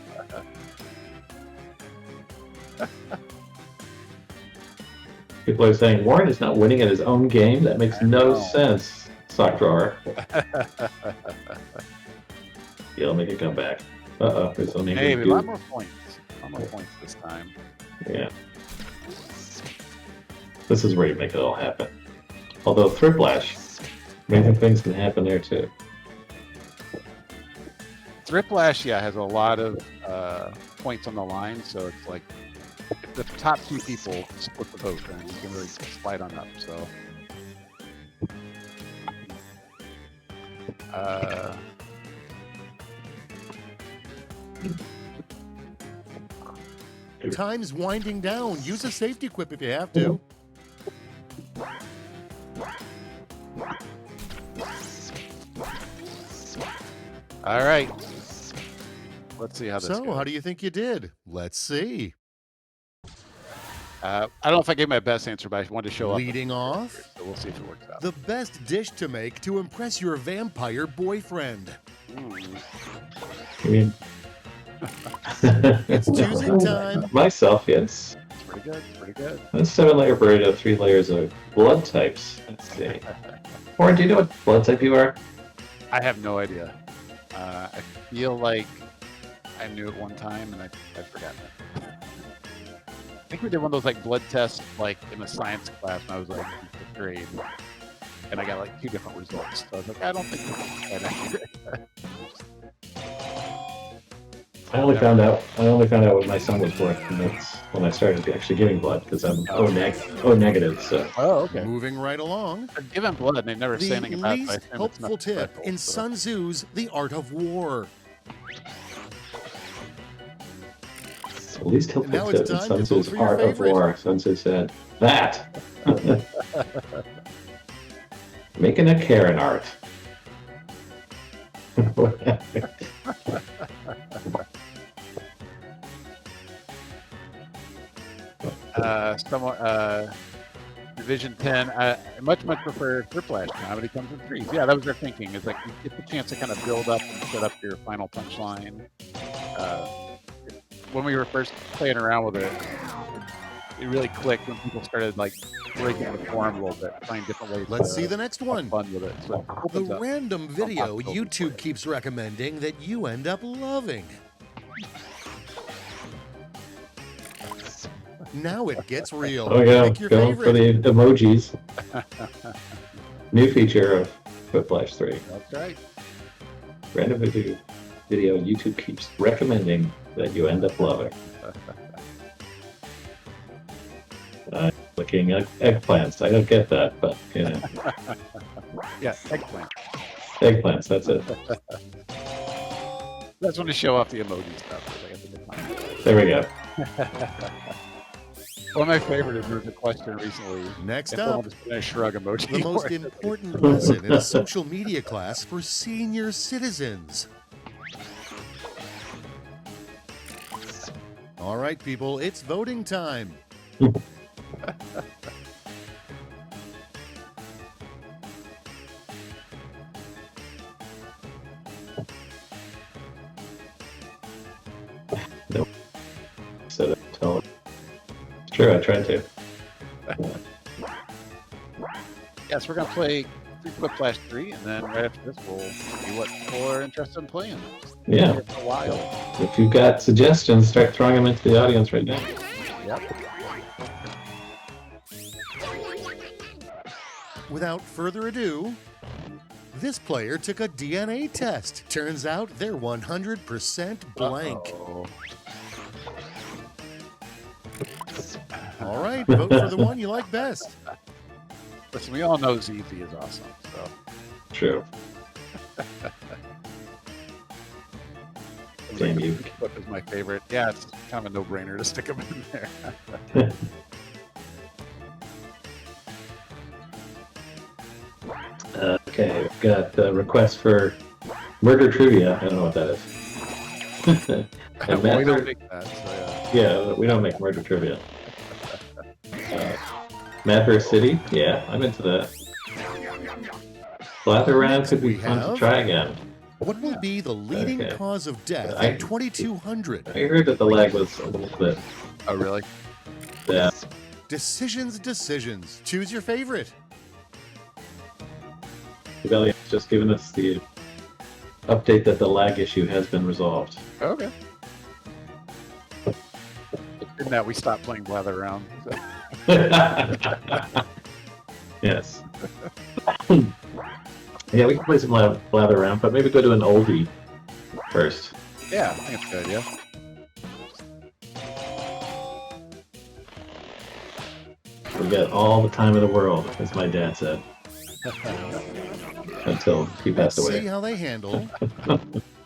Speaker 9: People are saying Warren is not winning at his own game. That makes no sense. Sock drawer. He'll make a comeback. Uh-oh, there's only
Speaker 11: Maybe a lot more points. A lot more points this time.
Speaker 9: Yeah. This is where you make it all happen. Although Thriplash, amazing things can happen there too.
Speaker 11: Thriplash, yeah, has a lot of points on the line, so it's like if the top two people split the vote, then you can really slide on up. So,
Speaker 10: Time's winding down. Use a safety quip if you have to.
Speaker 11: all right. Let's see how this
Speaker 10: So,
Speaker 11: goes.
Speaker 10: how do you think you did? Let's see.
Speaker 11: I don't know if I gave my best answer, but I wanted to show
Speaker 10: Leading
Speaker 11: up.
Speaker 10: off,
Speaker 11: So we'll see if it works out.
Speaker 10: the best dish to make to impress your vampire boyfriend.
Speaker 9: I mean,
Speaker 10: It's choosing time.
Speaker 9: myself, yes.
Speaker 11: Pretty good. Pretty good.
Speaker 9: A 7-layer burrito, 3 layers of blood types. Let's see. Warren, do you know what blood type you are?
Speaker 11: I have no idea. I feel like I knew it one time and I've forgotten it. I think we did one of those like blood tests like in a science class when I was like in 5th grade, and I got like 2 different results. So I was like, I don't think this is that accurate.
Speaker 9: I only found out when my son was born, and that's when I started actually giving blood because I'm O negative. So.
Speaker 11: Oh, okay.
Speaker 10: Moving right along.
Speaker 11: They're giving blood and they never say
Speaker 10: The
Speaker 11: anything about it.
Speaker 10: least
Speaker 11: so I assume it's
Speaker 10: helpful
Speaker 11: nothing
Speaker 10: tip
Speaker 11: special,
Speaker 10: in
Speaker 11: so.
Speaker 10: Sun Tzu's The Art of War.
Speaker 9: The least helpful
Speaker 10: Now it's
Speaker 9: tip in
Speaker 10: time
Speaker 9: Sun
Speaker 10: to vote
Speaker 9: Tzu's
Speaker 10: for your
Speaker 9: Art of
Speaker 10: favorite.
Speaker 9: War. Sun Tzu said, that! Making a Karen art.
Speaker 11: Division 10, I much prefer Thriplash now, but it comes in 3s. Yeah, that was their thinking. Is like you get the chance to kind of build up and set up your final punchline. When we were first playing around with it, it really clicked when people started like breaking the form a little bit, trying different ways.
Speaker 10: Let's
Speaker 11: to
Speaker 10: see the next
Speaker 11: have
Speaker 10: one.
Speaker 11: fun with it. So it
Speaker 10: The
Speaker 11: opens up
Speaker 10: random
Speaker 11: some
Speaker 10: video
Speaker 11: possibilities for
Speaker 10: YouTube
Speaker 11: it.
Speaker 10: keeps recommending that you end up loving. Now it gets real.
Speaker 9: Oh yeah,
Speaker 10: Pick your
Speaker 9: going for
Speaker 10: favorite.
Speaker 9: the emojis. New feature of Whiplash 3.
Speaker 11: That's right.
Speaker 9: Random video YouTube keeps recommending that you end up loving. Clicking eggplants. I don't get that, but you know.
Speaker 11: Yeah, eggplant.
Speaker 9: Eggplants, that's it.
Speaker 11: That's when to show off the emoji stuff. I think it's a good time.
Speaker 9: There we go.
Speaker 11: One of my favorite is there was a question recently.
Speaker 10: Next
Speaker 11: and
Speaker 10: up,
Speaker 11: someone just put a shrug emoji.
Speaker 10: the most
Speaker 11: for it.
Speaker 10: important lesson in a social media class for senior citizens. All right, people, it's voting time.
Speaker 9: Nope. So tell Sure, I tried to.
Speaker 11: Yes, we're gonna play 3 Quick/3, and then right after this, we'll see what people are interested in playing.
Speaker 9: Yeah.
Speaker 11: For a while.
Speaker 9: If you've got suggestions, start throwing them into the audience right now.
Speaker 11: Yep.
Speaker 10: Without further ado, this player took a DNA test. Turns out they're 100% blank. All right, vote for the one you like best.
Speaker 11: Listen, we all know ZZ is awesome, so.
Speaker 9: True. Damn you.
Speaker 11: Flip is my favorite. Yeah, it's kind of a no-brainer to stick them in there.
Speaker 9: Okay, we've got the request for murder trivia. I don't know what that is. And
Speaker 11: Well, we
Speaker 9: Matter-
Speaker 11: don't make that, so
Speaker 9: Yeah, we don't make murder trivia. Matter City? Yeah, I'm into that. Blather round could be fun to try again.
Speaker 10: What will be the leading
Speaker 9: Okay.
Speaker 10: cause of death
Speaker 9: I-
Speaker 10: in 2200?
Speaker 9: I heard that the lag was a little bit.
Speaker 11: Oh, really?
Speaker 9: Yeah.
Speaker 10: Decisions. Choose your favorite.
Speaker 9: Rebellion's just given us the update that the lag issue has been resolved.
Speaker 11: Okay. In that we stopped playing Blather Around.
Speaker 9: Yes. Yeah, we can play some blather around, but maybe go to an oldie first.
Speaker 11: Yeah, I think it's a good idea.
Speaker 9: We got all the time in the world, as my dad said. Until he passed
Speaker 10: Let's see
Speaker 9: away.
Speaker 10: how they handle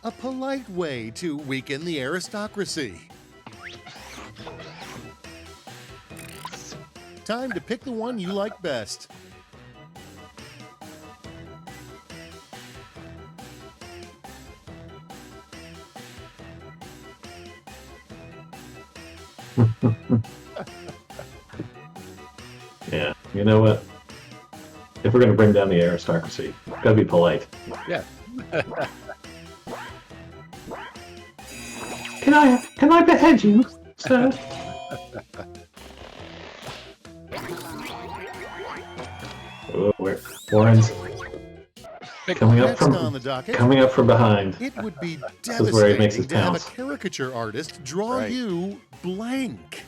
Speaker 10: a polite way to weaken the aristocracy. Time to pick the one you like best.
Speaker 9: Yeah, you know what? If we're gonna bring down the aristocracy, gotta be polite.
Speaker 11: Yeah.
Speaker 9: Can I behead you, sir? Oh, Warren's coming up
Speaker 10: Next on the
Speaker 9: from
Speaker 10: docket,
Speaker 9: behind.
Speaker 10: it would be
Speaker 9: This is where he makes
Speaker 10: devastating
Speaker 9: his
Speaker 10: to have a
Speaker 9: pounce.
Speaker 10: caricature artist draw
Speaker 11: Right.
Speaker 10: you blank.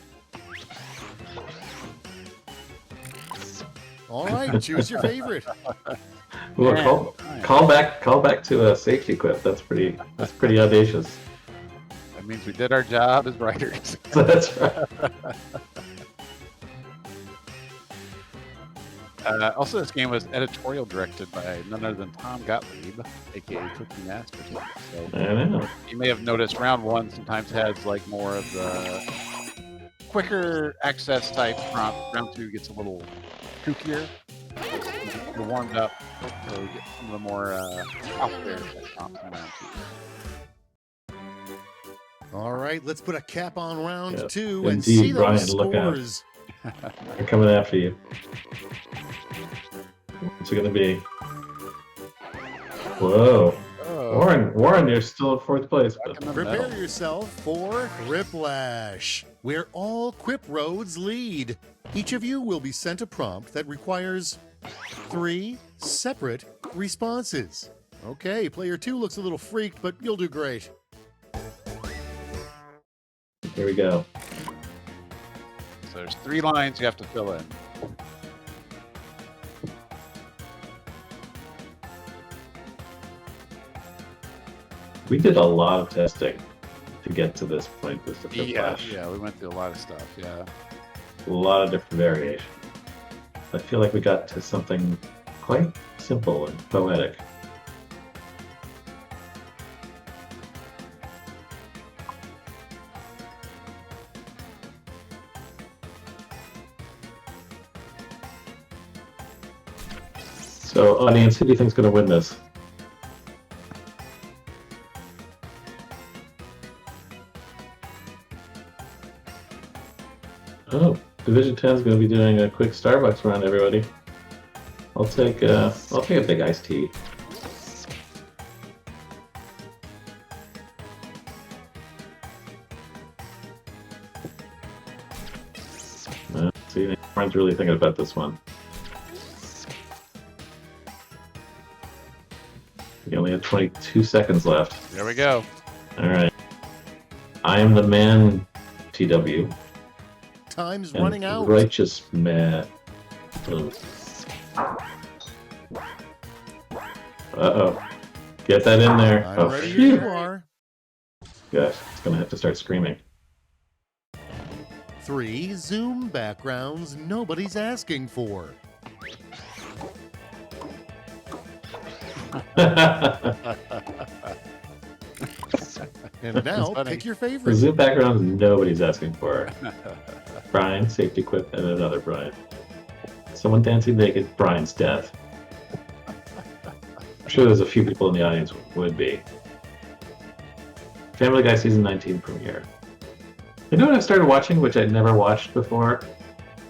Speaker 10: All right, choose your favorite.
Speaker 9: Well,
Speaker 11: Yeah.
Speaker 9: call back to a safety quip. That's pretty audacious.
Speaker 11: That means we did our job as writers.
Speaker 9: That's right.
Speaker 11: Also, this game was editorial directed by none other than Tom Gottlieb, aka Cookie Master. So
Speaker 9: I know.
Speaker 11: you may have noticed round one sometimes has like more of the quicker access type prompt. Round two gets a little kookier. You're warmed up, so we get some of the more out there prompts in round two.
Speaker 10: All right, let's put a cap on round
Speaker 9: Yeah.
Speaker 10: two and
Speaker 9: Indeed,
Speaker 10: see
Speaker 9: Brian,
Speaker 10: those
Speaker 9: look out.
Speaker 10: scores.
Speaker 9: They're coming after you. What's it gonna be? Whoa.
Speaker 11: Oh,
Speaker 9: Warren, you're still in fourth place. But
Speaker 10: Prepare yourself for Quiplash, where all Quip roads lead. Each of you will be sent a prompt that requires 3 separate responses. Okay, player 2 looks a little freaked, but you'll do great.
Speaker 9: here we go.
Speaker 11: so there's 3 lines you have to fill in.
Speaker 9: We did a lot of testing to get to this point with the Quiplash.
Speaker 11: Yeah, we went through a lot of stuff. Yeah.
Speaker 9: A lot of different variations. I feel like we got to something quite simple and poetic. So, audience, who do you think's going to win this? Oh, Division 10 is going to be doing a quick Starbucks run, everybody. I'll take a big iced tea. See, everyone's really thinking about this one. You only have 22 seconds left.
Speaker 11: There we go.
Speaker 9: All right. I am the man, TW.
Speaker 10: Time's
Speaker 9: and
Speaker 10: running out.
Speaker 9: Righteous man. Uh-oh. Get that in there.
Speaker 10: I'm ready if you are.
Speaker 9: Gosh, it's gonna have to start screaming.
Speaker 10: 3 Zoom backgrounds nobody's asking for. And now, pick your
Speaker 9: The
Speaker 10: favorite.
Speaker 9: Zoom backgrounds nobody's asking for. Brian, safety quip, and another Brian. Someone dancing naked, Brian's death. I'm sure there's a few people in the audience who would be. Family Guy Season 19 premiere. You know what I've started watching, which I'd never watched before?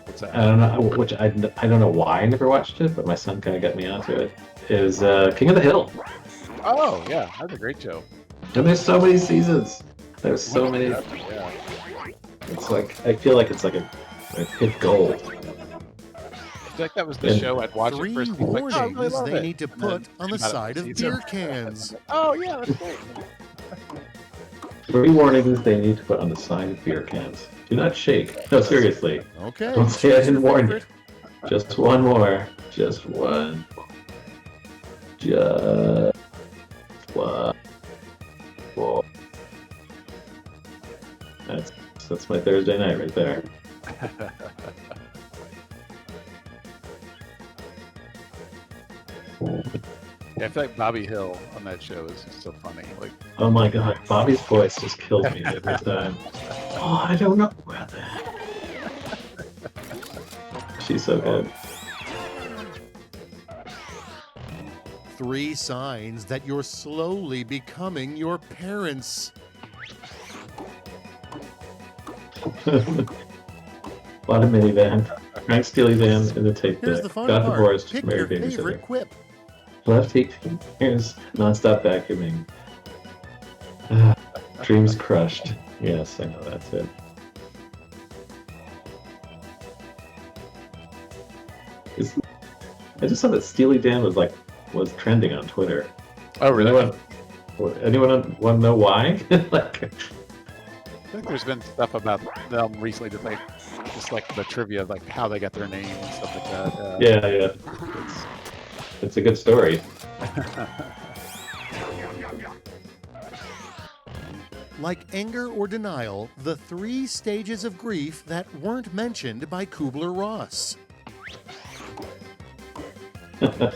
Speaker 11: What's that?
Speaker 9: I don't know, which I don't know why I never watched it, but my son kind of got me onto it. Is King of the Hill.
Speaker 11: Oh, yeah. That's a great show.
Speaker 9: And there's so many seasons. There's so many.
Speaker 11: Yeah.
Speaker 9: It's like, I feel like it's like a hit gold.
Speaker 11: I feel like that was the show I'd watch it
Speaker 10: 3
Speaker 11: first. And be like, oh, I really
Speaker 10: warnings
Speaker 11: love
Speaker 10: they
Speaker 11: it.
Speaker 10: need to
Speaker 11: And then
Speaker 10: put on the
Speaker 11: came out
Speaker 10: side of
Speaker 11: season.
Speaker 10: beer cans.
Speaker 11: Oh, yeah, that's great.
Speaker 9: 3 warnings they need to put on the side of beer cans. Do not shake. No, seriously.
Speaker 10: Okay.
Speaker 9: Don't say I
Speaker 10: choose
Speaker 9: didn't
Speaker 10: your
Speaker 9: warn you.
Speaker 10: favorite.
Speaker 9: Just one more. Just one. Just one. Whoa. That's my Thursday night right there.
Speaker 11: Yeah, I feel like Bobby Hill on that show is just so funny. Like,
Speaker 9: Oh my god, Bobby's voice just kills me every time. Oh, I don't know about that. She's so good.
Speaker 10: 3 signs that you're slowly becoming your parents.
Speaker 9: A lot of minivan. Frank Steely Dan in the tape
Speaker 10: Here's
Speaker 9: deck.
Speaker 10: the fun
Speaker 9: Got
Speaker 10: part.
Speaker 9: divorced,
Speaker 10: Pick
Speaker 9: married
Speaker 10: your favorite
Speaker 9: babysitter.
Speaker 10: quip.
Speaker 9: Left here's non-stop vacuuming. Dreams crushed. Yes, I know that's it. I just saw that Steely Dan was trending on Twitter.
Speaker 11: oh, really?
Speaker 9: Anyone want to know why? Like,
Speaker 11: I think there's been stuff about them recently that just like the trivia of like how they got their name and stuff like that.
Speaker 9: yeah. It's a good story.
Speaker 10: Like anger or denial, the 3 stages of grief that weren't mentioned by Kubler-Ross. Okay,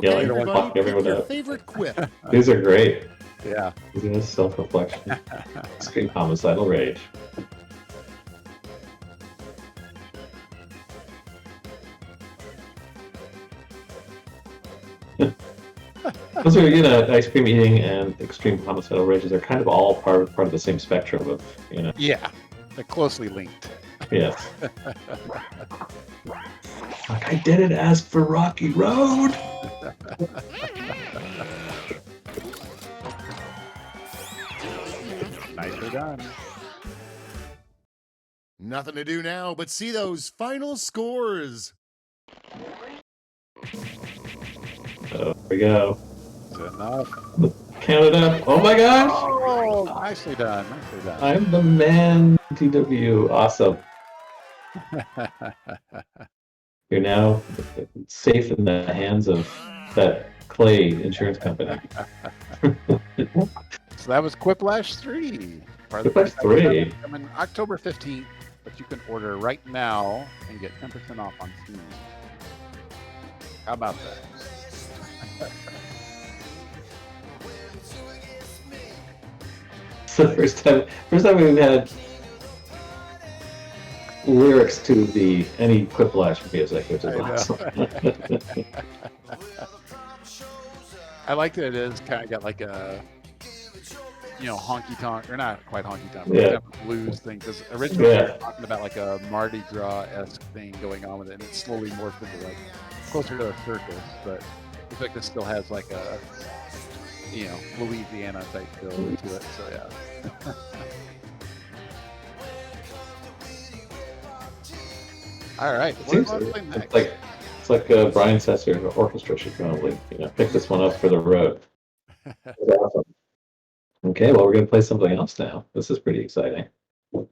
Speaker 9: Yeah,
Speaker 10: everybody,
Speaker 9: fuck
Speaker 10: pick
Speaker 9: everyone
Speaker 10: your
Speaker 9: up.
Speaker 10: favorite quip.
Speaker 9: These are great.
Speaker 11: Yeah.
Speaker 9: These are self-reflection. Extreme homicidal rage. Those are, ice cream eating and extreme homicidal rages are kind of all part of the same spectrum of,
Speaker 11: Yeah. They're closely linked.
Speaker 9: Yes. Like, I didn't ask for Rocky Road.
Speaker 11: Nicely done.
Speaker 10: Nothing to do now but see those final scores.
Speaker 9: There we go.
Speaker 11: Is it enough?
Speaker 9: Count it up. Oh my gosh!
Speaker 11: Oh, nicely done. Nicely done.
Speaker 9: I'm the man, TW. Awesome. You're now safe in the hands of that Clay insurance company.
Speaker 11: So that was Quiplash 3.
Speaker 9: Quiplash 3.
Speaker 11: Coming October 15th, but you can order right now and get 10% off on Steam. How about that?
Speaker 9: It's the first time we've had lyrics to any Quiplash music, which is awesome.
Speaker 11: I like that it is kind of got like a, honky tonk, or not quite honky tonk, but kind of a blues thing. Because originally we were talking about like a Mardi Gras-esque thing going on with it, and it slowly morphed into like closer to a circus. But I feel like this still has like a, Louisiana type feel to it. So yeah. All right.
Speaker 9: It's like Brian Setzer orchestra should probably pick this one up for the road. That's awesome. Okay, well we're gonna play something else now. This is pretty exciting.
Speaker 11: What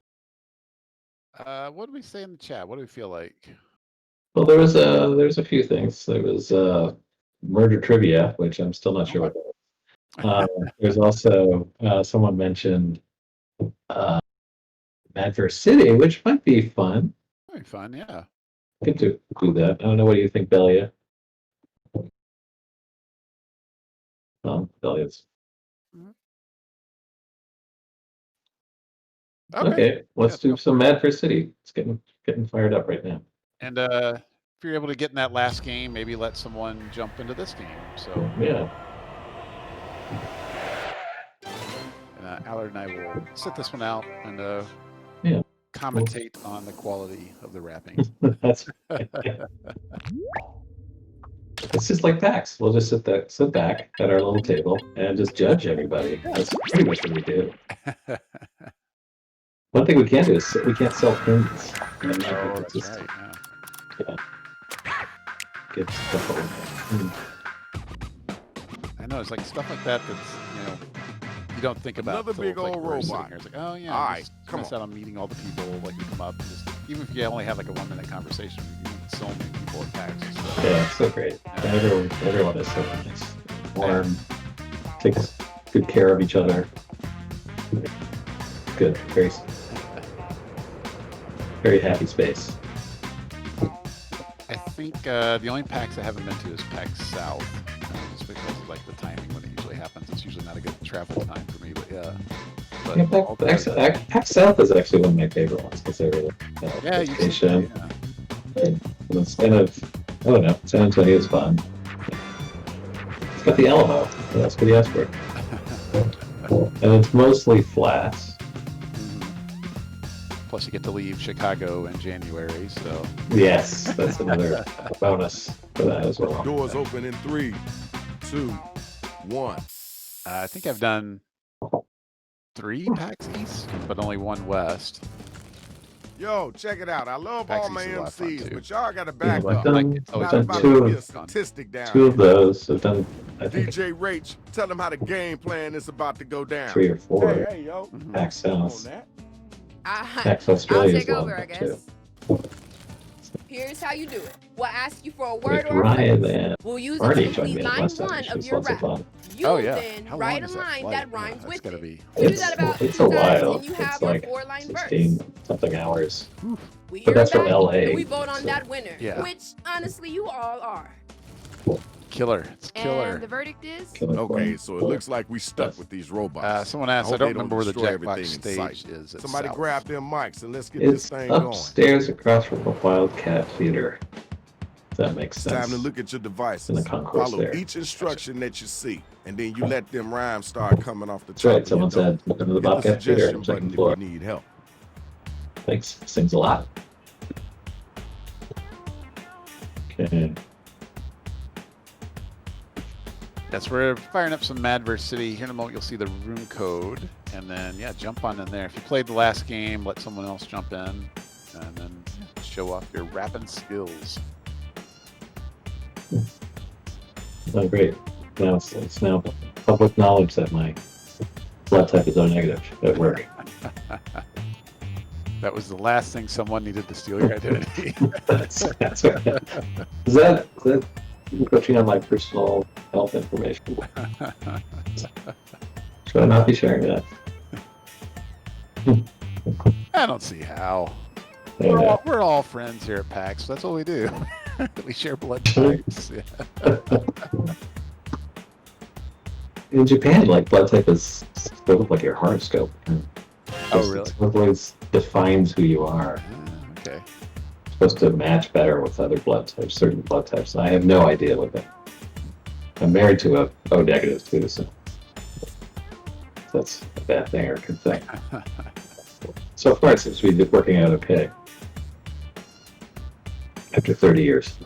Speaker 11: do we say in the chat? What do we feel like?
Speaker 9: Well, there's a few things. There was murder trivia, which I'm still not sure what that is. There's also someone mentioned Madverse City, which might be fun.
Speaker 11: Might be fun, yeah.
Speaker 9: Good to do that. I don't know. What do you think, Belia? Belia's. Okay, let's do some Madverse City. It's getting fired up right now.
Speaker 11: And if you're able to get in that last game, maybe let someone jump into this game. So
Speaker 9: yeah.
Speaker 11: And Allard and I will sit this one out and commentate on the quality of the wrapping.
Speaker 9: That's it's just like PAX. We'll just sit back at our little table and just judge everybody. That's pretty much what we do. One thing we can't do is we can't sell pins.
Speaker 11: That's right.
Speaker 9: Yeah. Get stuff over.
Speaker 11: I know it's like stuff like that that's you don't think about.
Speaker 12: Another big old robot.
Speaker 11: It's like, oh yeah,
Speaker 12: all right,
Speaker 11: come out on meeting all the people. Like you come up, and just even if you only have like a 1 minute conversation, you meet so many people at PAX.
Speaker 9: Yeah, it's so great. Yeah. Everyone is so nice, warm, takes good care of each other. Good, very happy space.
Speaker 11: I think the only PAX I haven't been to is PAX South, just because of like the timing when it usually happens. It's usually not a good travel time for me, but yeah. But
Speaker 9: PAX South is actually one of my favorite ones because they're really vacation. And instead of I don't know, San Antonio is fun. It's got the Alamo. What else could you ask for? And it's mostly flat.
Speaker 11: Plus, you get to leave Chicago in January, so.
Speaker 9: Yes, that's another bonus for that as well.
Speaker 12: Doors open in 3, 2, 1.
Speaker 11: I think I've done 3 PAX East, but only 1 West.
Speaker 12: Yo, check it out. I love all my MCs, but y'all got to back
Speaker 9: I've
Speaker 12: up.
Speaker 9: done,
Speaker 12: It's not
Speaker 9: I've done
Speaker 12: about
Speaker 9: two,
Speaker 12: to be a statistic down
Speaker 9: two of
Speaker 12: here.
Speaker 9: those. I've done, I think,
Speaker 12: DJ Rach, tell them how the game plan is about to go down.
Speaker 9: 3 or 4.
Speaker 12: Hey, yo.
Speaker 9: PAX South. PAX
Speaker 13: I'll
Speaker 9: Australia is
Speaker 13: take
Speaker 9: one
Speaker 13: over, I
Speaker 9: of them,
Speaker 13: guess.
Speaker 9: too.
Speaker 13: Here's how you do it. We'll ask you for a word
Speaker 9: With
Speaker 13: or a
Speaker 9: Ryan
Speaker 13: phrase.
Speaker 9: and
Speaker 13: We'll use
Speaker 9: Arnie
Speaker 13: it to
Speaker 9: joined
Speaker 13: complete
Speaker 9: me
Speaker 13: line
Speaker 9: last time,
Speaker 13: 1
Speaker 9: which
Speaker 13: of
Speaker 9: was
Speaker 13: your
Speaker 9: lots of
Speaker 13: rap.
Speaker 9: fun.
Speaker 13: You then write a line that rhymes with it. You do
Speaker 9: It's,
Speaker 13: that about
Speaker 9: it's
Speaker 13: 2
Speaker 9: a
Speaker 13: times
Speaker 9: while.
Speaker 13: and you have
Speaker 9: It's
Speaker 13: your
Speaker 9: like
Speaker 13: 4-line verse.
Speaker 9: 16-something hours.
Speaker 13: We
Speaker 9: But
Speaker 13: hear
Speaker 9: that's
Speaker 13: back
Speaker 9: from LA.
Speaker 13: and we vote on
Speaker 9: so-
Speaker 13: that winner,
Speaker 11: Yeah.
Speaker 13: which honestly you all are.
Speaker 11: Killer. It's killer.
Speaker 13: And the verdict is
Speaker 12: Okay, so it looks like we stuck with these robots.
Speaker 11: Someone asked, I
Speaker 12: hope
Speaker 11: don't
Speaker 12: they
Speaker 11: remember where the
Speaker 12: destroy
Speaker 11: Jackbox
Speaker 12: everything in
Speaker 11: stage
Speaker 12: sight.
Speaker 11: is at
Speaker 12: Somebody
Speaker 11: South.
Speaker 12: grab them mics and let's get
Speaker 9: It's
Speaker 12: this thing going.
Speaker 9: upstairs across from the Wildcat Theater. If that makes
Speaker 12: It's
Speaker 9: sense.
Speaker 12: time to look at your
Speaker 9: In
Speaker 12: devices.
Speaker 9: the concourse
Speaker 12: Follow
Speaker 9: there.
Speaker 12: each instruction that you see, and then you let them rhymes start coming off the
Speaker 9: That's
Speaker 12: top
Speaker 9: right.
Speaker 12: of
Speaker 9: Someone
Speaker 12: your dome.
Speaker 9: said, look into the
Speaker 12: Hit the
Speaker 9: Bobcat Theater
Speaker 12: suggestion
Speaker 9: on the second
Speaker 12: button if
Speaker 9: floor.
Speaker 12: you need help.
Speaker 9: Thanks. Sings a lot. Okay.
Speaker 11: That's where we're firing up some Madverse City. Here in a moment, you'll see the room code. And then, yeah, jump on in there. If you played the last game, let someone else jump in. And then show off your rapping skills.
Speaker 9: Oh, great. Now it's now public knowledge that my blood type is O negative at work.
Speaker 11: That was the last thing someone needed to steal your identity.
Speaker 9: That's right. Is that encroaching on my personal health information? Should I not be sharing that?
Speaker 11: I don't see how.
Speaker 9: Yeah.
Speaker 11: We're all friends here at PAX. That's what we do. We share blood types. Yeah.
Speaker 9: In Japan, like blood type is sort of like your horoscope.
Speaker 11: Oh, really?
Speaker 9: It always defines who you are.
Speaker 11: Okay.
Speaker 9: Supposed to match better with other blood types, certain blood types. I have no idea what that. I'm married to a O negative too, so that's a bad thing or a good thing. So far, it seems to be working out okay. After 30 years.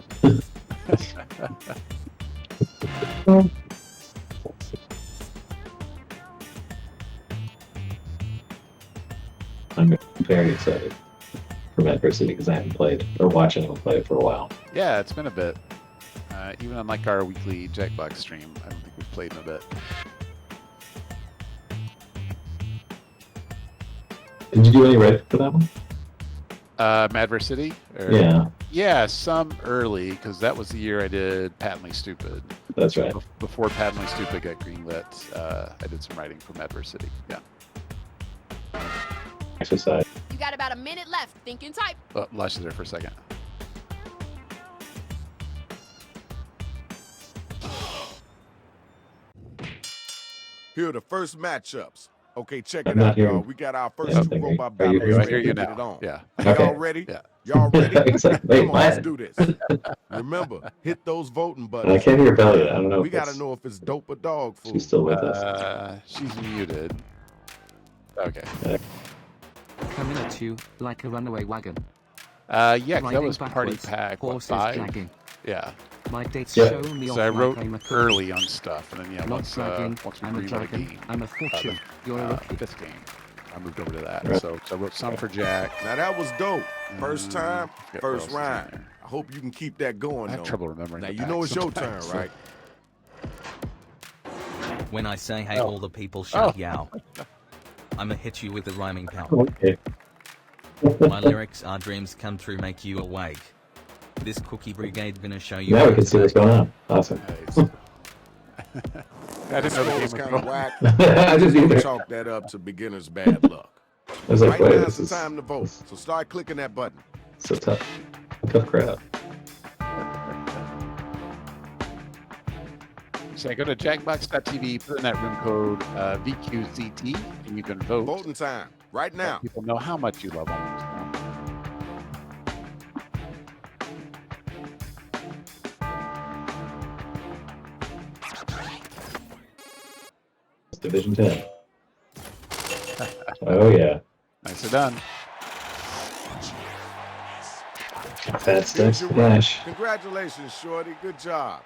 Speaker 9: I'm very excited for Adversity because I haven't played or watched anyone play it for a while.
Speaker 11: Yeah, it's been a bit. Even on like our weekly Jackbox stream, I don't think we've played in a bit.
Speaker 9: Did you do any writing for that one?
Speaker 11: Madversity?
Speaker 9: Yeah.
Speaker 11: Yeah, some early, because that was the year I did Patently Stupid.
Speaker 9: That's right.
Speaker 11: Before Patently Stupid got greenlit, I did some writing for Madversity. Yeah.
Speaker 9: Exercise.
Speaker 13: You got about a minute left. Think and type.
Speaker 11: Oh, lost you there for a second.
Speaker 12: Here are the first matchups. Okay, check it out, y'all. We got our first two robot
Speaker 9: Are you
Speaker 12: battles.
Speaker 11: I hear you now.
Speaker 12: Yeah.
Speaker 9: Okay.
Speaker 12: Y'all ready?
Speaker 11: Yeah.
Speaker 12: Y'all ready?
Speaker 9: Exactly.
Speaker 12: Come on, let's do this. Remember, hit those voting buttons.
Speaker 9: I can't hear Belly. I don't know.
Speaker 12: We gotta know if it's dope or dog food.
Speaker 9: She's still with us.
Speaker 11: She's muted. Okay.
Speaker 14: Coming at you like a runaway wagon.
Speaker 11: Yeah, 'cause that
Speaker 14: Riding
Speaker 11: was Party
Speaker 14: backwards,
Speaker 11: Pack, what,
Speaker 14: horses
Speaker 11: 5?
Speaker 14: dragging.
Speaker 11: Yeah.
Speaker 14: My dates
Speaker 9: Yeah.
Speaker 14: show me off
Speaker 11: So I
Speaker 14: like
Speaker 11: wrote
Speaker 14: I'm a
Speaker 11: early on stuff, and then
Speaker 14: Not
Speaker 11: once
Speaker 14: dragging,
Speaker 11: we
Speaker 14: I'm a
Speaker 11: rewrote
Speaker 14: dragon,
Speaker 11: the game,
Speaker 14: I'm a fortune, you're a rookie.
Speaker 11: 5th game, I moved over to that.
Speaker 9: Right.
Speaker 11: So I wrote some for Jack.
Speaker 12: Now that was dope. First time,
Speaker 11: Forget what
Speaker 12: first
Speaker 11: else is in
Speaker 12: round.
Speaker 11: there.
Speaker 12: I hope you can keep that going,
Speaker 11: I have
Speaker 12: though.
Speaker 11: trouble remembering.
Speaker 12: Now
Speaker 11: the
Speaker 12: you know
Speaker 11: packs
Speaker 12: it's your turn,
Speaker 11: sometimes,
Speaker 12: right?
Speaker 15: When I say hey, all the people shout yow. I'ma hit you with a rhyming power.
Speaker 9: Okay.
Speaker 15: My lyrics are dreams come true, make you awake. This cookie brigade gonna show you.
Speaker 9: Now
Speaker 15: how
Speaker 9: we can
Speaker 15: to
Speaker 9: see what's
Speaker 15: bake.
Speaker 9: going on. Awesome.
Speaker 11: I didn't know the game
Speaker 12: was
Speaker 11: was
Speaker 12: kind of
Speaker 11: going.
Speaker 12: whack.
Speaker 9: I didn't
Speaker 12: Just
Speaker 9: either.
Speaker 12: chalk that up to beginner's bad luck.
Speaker 9: I was like,
Speaker 12: Right
Speaker 9: wait,
Speaker 12: now
Speaker 9: this
Speaker 12: it's
Speaker 9: is
Speaker 12: the time to vote. So start clicking that button.
Speaker 9: so tough. Tough crowd.
Speaker 11: So go to jackbox.tv, put in that room code VQCT, and you can vote.
Speaker 12: Voting time. Right now.
Speaker 11: Let people know how much you love them.
Speaker 9: Division 10. Oh yeah.
Speaker 11: Nicely done.
Speaker 9: Fat Stacks
Speaker 12: Here's your
Speaker 9: Flash.
Speaker 12: winner. Congratulations, Shorty. Good job.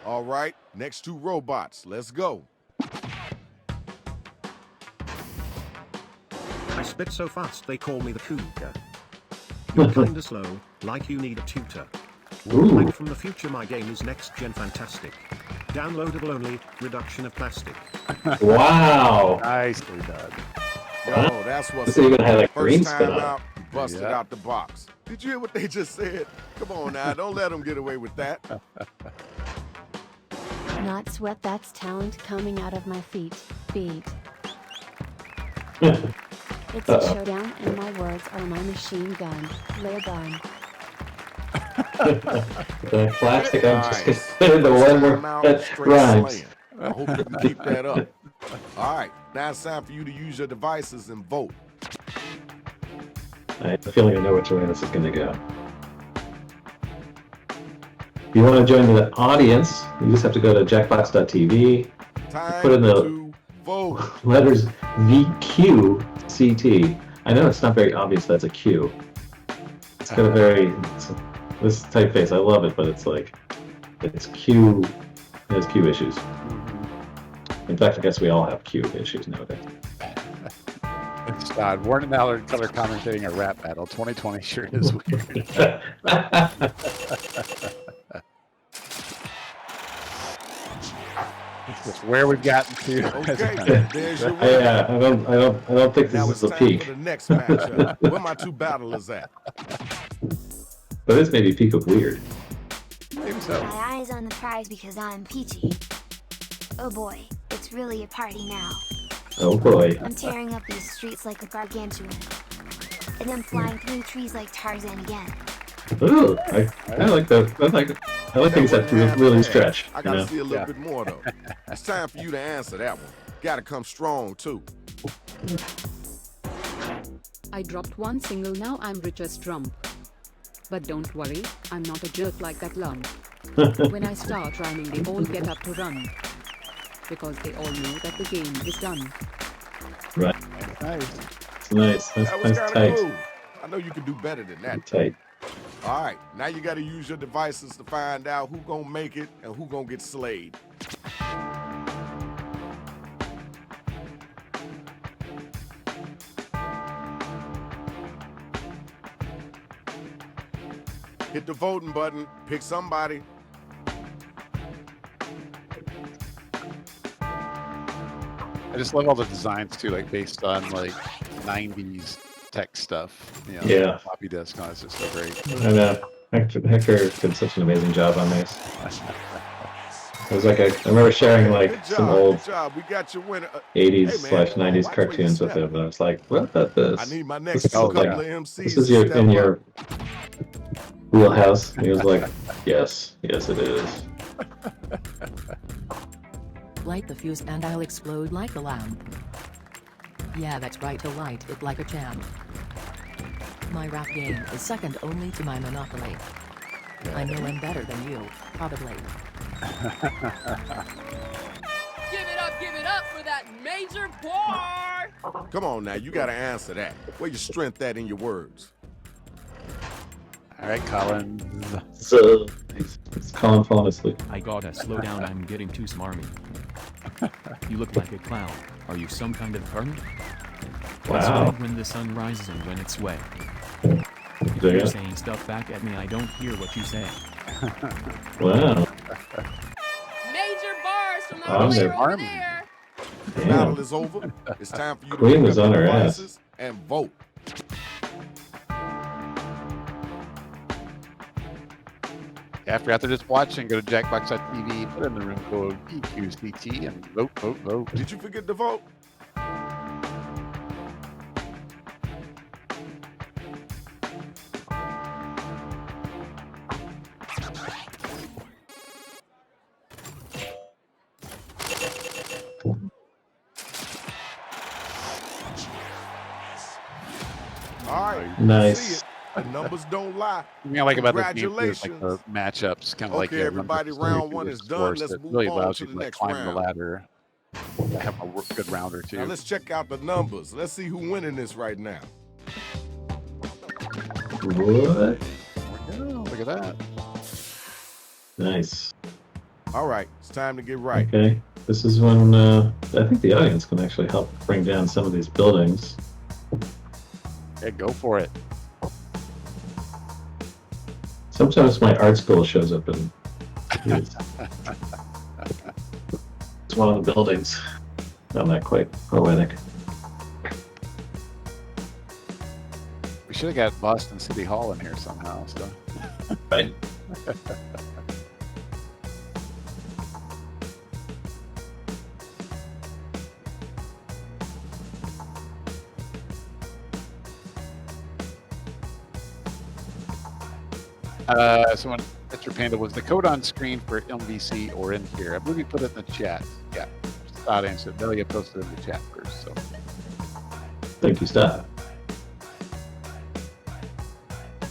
Speaker 12: All right, next two robots. Let's go.
Speaker 16: I spit so fast they call me the cougar. You're kinda slow, like you need a tutor.
Speaker 9: Ooh.
Speaker 16: Like from the future, my game is next gen fantastic. Downloadable only, reduction of plastic.
Speaker 9: Wow.
Speaker 11: Nicely done.
Speaker 12: Yo, that's what's
Speaker 9: This even had a
Speaker 12: First
Speaker 9: green
Speaker 12: time
Speaker 9: spin on it.
Speaker 12: out, you busted
Speaker 11: Yeah.
Speaker 12: out the box. Did you hear what they just said? Come on now, don't let them get away with that.
Speaker 17: Not sweat, that's talent coming out of my feet. It's a showdown and my words are my machine gun. Lay gun.
Speaker 9: The plastic, I'm just
Speaker 12: Nice.
Speaker 9: considered the one
Speaker 12: Time
Speaker 9: more
Speaker 12: out,
Speaker 9: that
Speaker 12: straight
Speaker 9: rhymes.
Speaker 12: slaying. I hope you can keep that up. All right, now it's time for you to use your devices and vote.
Speaker 9: I have a feeling I know which way this is going to go. If you want to join the audience, you just have to go to jackbox.tv,
Speaker 12: Time
Speaker 9: put in the
Speaker 12: to vote.
Speaker 9: letters VQCT. I know it's not very obvious that's a Q. It's got a very, this typeface, I love it, but it's like, it's Q, it has Q issues. In fact, I guess we all have Q issues nowadays.
Speaker 11: It's odd. Warren and Allard color commentating a rap battle. 2020 sure is weird. That's where we've gotten to.
Speaker 12: Okay, there's your winner.
Speaker 9: Yeah, I don't think
Speaker 12: Now
Speaker 9: this
Speaker 12: it's
Speaker 9: is the
Speaker 12: time
Speaker 9: peak.
Speaker 12: for the next matchup. Where my two battlers at?
Speaker 9: But this may be peak of weird.
Speaker 11: Maybe so.
Speaker 18: My eyes on the prize because I'm peachy. Oh boy, it's really a party now.
Speaker 9: Oh boy.
Speaker 18: I'm tearing up these streets like a gargantuan. And I'm flying through trees like Tarzan again.
Speaker 9: Ooh, I like that. I like things that really stretch.
Speaker 12: I
Speaker 9: You
Speaker 12: gotta
Speaker 9: know?
Speaker 12: see a little bit more though. It's time for you to answer that one. Gotta come strong too.
Speaker 19: I dropped one single, now I'm rich as Trump. But don't worry, I'm not a jerk like that lump. When I start rhyming, they all get up to run. Because they all know that the game is done.
Speaker 9: Right.
Speaker 11: Nice.
Speaker 9: It's nice. That's,
Speaker 12: That was
Speaker 9: that's
Speaker 12: kind
Speaker 9: tight.
Speaker 12: of cool. I know you can do better than that.
Speaker 9: Tight.
Speaker 12: All right, now you got to use your devices to find out who gonna make it and who gonna get slayed. Hit the voting button, pick somebody.
Speaker 11: I just love all the designs too, like based on like 90s tech stuff. You know,
Speaker 9: Yeah.
Speaker 11: floppy disk and all that's just so great.
Speaker 9: I know. Hector did such an amazing job on these. It was like I remember sharing like
Speaker 12: Good
Speaker 9: some
Speaker 12: job,
Speaker 9: old
Speaker 12: good job. We got your winner.
Speaker 9: 80s/90s cartoons with him, and I was like, "What about this?
Speaker 12: I need my
Speaker 9: This
Speaker 12: next
Speaker 9: is
Speaker 12: couple
Speaker 9: like,
Speaker 12: of MCs
Speaker 9: this is
Speaker 12: to
Speaker 9: your
Speaker 12: step
Speaker 9: in
Speaker 12: up.
Speaker 9: your wheelhouse." And he was like, "Yes, yes, it is."
Speaker 20: Light the fuse and I'll explode like a lamp. Yeah, that's right, to light it like a champ. My rap game is second only to my Monopoly. I know I'm better than you, probably.
Speaker 13: Give it up for that major bar!
Speaker 12: Come on now, you gotta answer that. Where your strength at in your words?
Speaker 11: All right, Colin.
Speaker 9: So it's Colin falling asleep.
Speaker 21: I gotta slow down, I'm getting too smarmy. You look like a clown. Are you some kind of hermit? It's
Speaker 9: Wow.
Speaker 21: red when the sun rises and when it's wet. If
Speaker 9: Yeah.
Speaker 21: you're saying stuff back at me, I don't hear what you say.
Speaker 9: Wow.
Speaker 13: Major bars from the
Speaker 9: I'm
Speaker 13: player
Speaker 9: there.
Speaker 13: over there.
Speaker 12: The battle is over. It's time for you to
Speaker 9: Queen
Speaker 12: pick
Speaker 9: was
Speaker 12: up
Speaker 9: on
Speaker 12: your
Speaker 9: her ass.
Speaker 12: devices and vote.
Speaker 11: Yeah, if you're out there just watching, go to jackbox.tv, put in the room code EQCT, and vote, vote, vote.
Speaker 12: Did you forget to vote? All right.
Speaker 9: Nice.
Speaker 12: See it. The numbers don't lie.
Speaker 11: The thing I like about this game too is
Speaker 12: Congratulations.
Speaker 11: like the matchups, kind of like
Speaker 12: Okay, everybody, round one is done. Let's
Speaker 11: it
Speaker 12: move
Speaker 11: really
Speaker 12: on
Speaker 11: allows
Speaker 12: to
Speaker 11: you
Speaker 12: the
Speaker 11: to like
Speaker 12: next
Speaker 11: climb the
Speaker 12: round.
Speaker 11: ladder, have a good round or two.
Speaker 12: Now let's check out the numbers. Let's see who's winning this right now.
Speaker 9: What?
Speaker 11: Look at that.
Speaker 9: Nice.
Speaker 12: All right, it's time to get right.
Speaker 9: Okay. This is when I think the audience can actually help bring down some of these buildings.
Speaker 11: Yeah, go for it.
Speaker 9: Sometimes my art school shows up in it's one of the buildings. Not that quite poetic.
Speaker 11: We should have got Boston City Hall in here somehow. So.
Speaker 9: Right.
Speaker 11: So when Mr. Panda, was the code on screen for MVC or in here? I believe you put it in the chat. Yeah. Scott answered. Delia posted in the chat first. So.
Speaker 9: Thank you, Scott.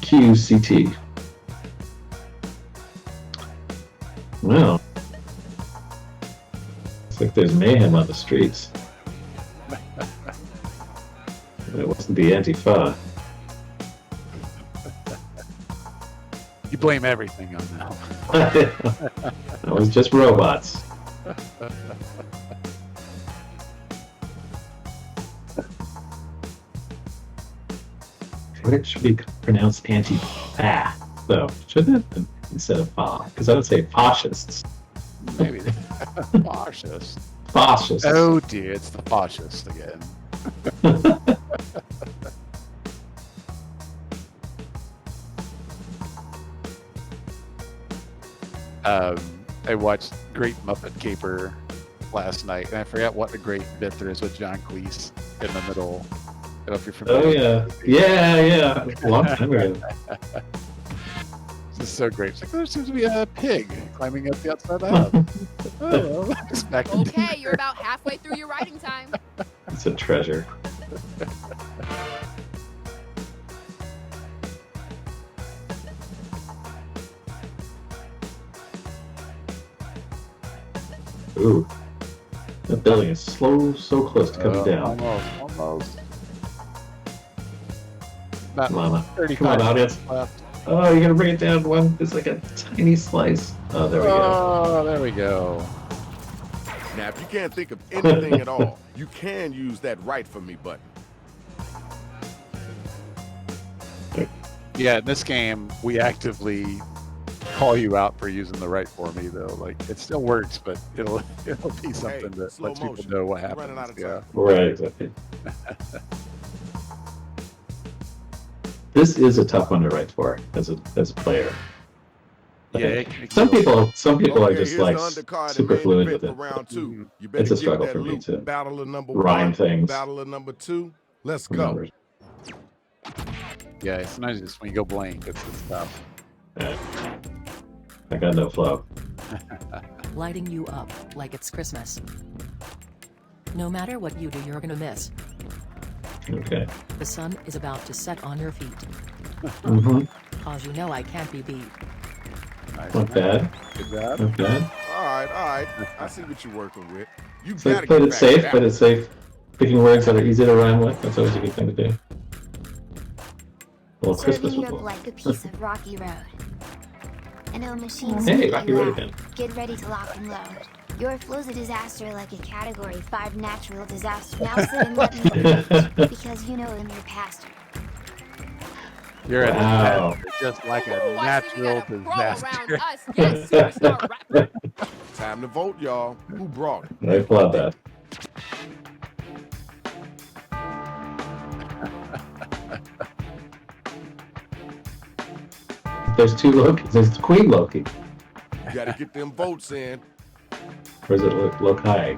Speaker 9: QCT. Well, looks like there's mayhem on the streets. It wasn't the Antifa.
Speaker 11: You blame everything on that.
Speaker 9: It was just robots. It should be pronounced anti-fa, though, shouldn't it? Instead of fa, because I would say fascists.
Speaker 11: Maybe. Fascist.
Speaker 9: Fascists.
Speaker 11: Oh dear, it's the fascist again. I watched Great Muppet Caper last night, and I forgot what a great bit there is with John Cleese in the middle. I don't know if you're familiar.
Speaker 9: Oh yeah. A long time ago.
Speaker 11: This is so great. It's like, there seems to be a pig climbing up the outside of the house. Oh, well, it's back in
Speaker 13: Okay, you're about halfway through your writing time.
Speaker 9: It's a treasure. Ooh. That building is so close to coming down.
Speaker 11: Almost.
Speaker 9: Come on,
Speaker 11: 35
Speaker 9: audience.
Speaker 11: left.
Speaker 9: Oh, you're gonna bring it down one. It's like a tiny slice. Oh, there we go.
Speaker 11: Oh, there we go.
Speaker 12: Now, if you can't think of anything at all, you can use that right for me button.
Speaker 11: Yeah, in this game, we actively call you out for using the right for me, though. Like, it still works, but it'll be something that lets people know what happens. Yeah.
Speaker 9: Right, exactly. This is a tough one to write for as a player.
Speaker 11: Yeah,
Speaker 9: some people are just like super fluid with it.
Speaker 12: Round two. You
Speaker 9: It's a
Speaker 12: give
Speaker 9: struggle
Speaker 12: that
Speaker 9: for me
Speaker 12: loop.
Speaker 9: to
Speaker 12: Battle of number
Speaker 9: rhyme
Speaker 12: one,
Speaker 9: things.
Speaker 12: Battle of number two. Let's go.
Speaker 11: Yeah, sometimes just when you go blank, it's tough.
Speaker 9: I got no flow.
Speaker 20: Lighting you up like it's Christmas. No matter what you do, you're gonna miss.
Speaker 9: Okay.
Speaker 20: The sun is about to set on your feet. Cause you know I can't be beat.
Speaker 9: Not bad.
Speaker 11: Good job.
Speaker 9: Not bad.
Speaker 12: All right. I see what you're working with. You
Speaker 9: So
Speaker 12: gotta
Speaker 9: play
Speaker 12: get
Speaker 9: it
Speaker 12: back
Speaker 9: safe,
Speaker 12: to
Speaker 9: but
Speaker 12: that.
Speaker 9: it's safe. Picking words that are easy to rhyme with. That's always a good thing to do. Well, Christmas
Speaker 18: Serving
Speaker 9: was
Speaker 18: you up like a piece of rocky road. I know machines
Speaker 9: Hey,
Speaker 18: can
Speaker 9: Rocky
Speaker 18: you
Speaker 9: Road
Speaker 18: out.
Speaker 9: again.
Speaker 18: Get ready to lock and load. Your flow's a disaster like a Category 5 natural disaster. Now sit and let me read, because you know I'm your pastor.
Speaker 11: You're a
Speaker 9: Wow.
Speaker 11: disaster, just like a natural disaster.
Speaker 13: Yes, superstar rapper.
Speaker 12: Time to vote, y'all. Who brought it?
Speaker 9: I applaud that. There's two Lokis. There's Queen Loki.
Speaker 12: You gotta get them votes in.
Speaker 9: Or is it Loki?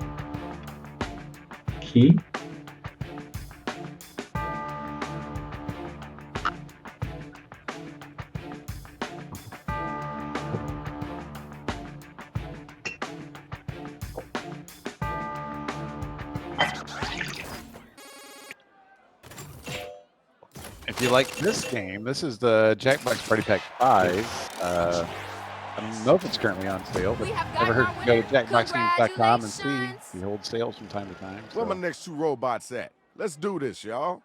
Speaker 9: Key?
Speaker 11: If you like this game, this is the Jackbox Party Pack 5. I don't know if it's currently on sale, but ever heard you go to jackboxgames.com and see he holds sales from time to time.
Speaker 12: Where my next two robots at? Let's do this, y'all.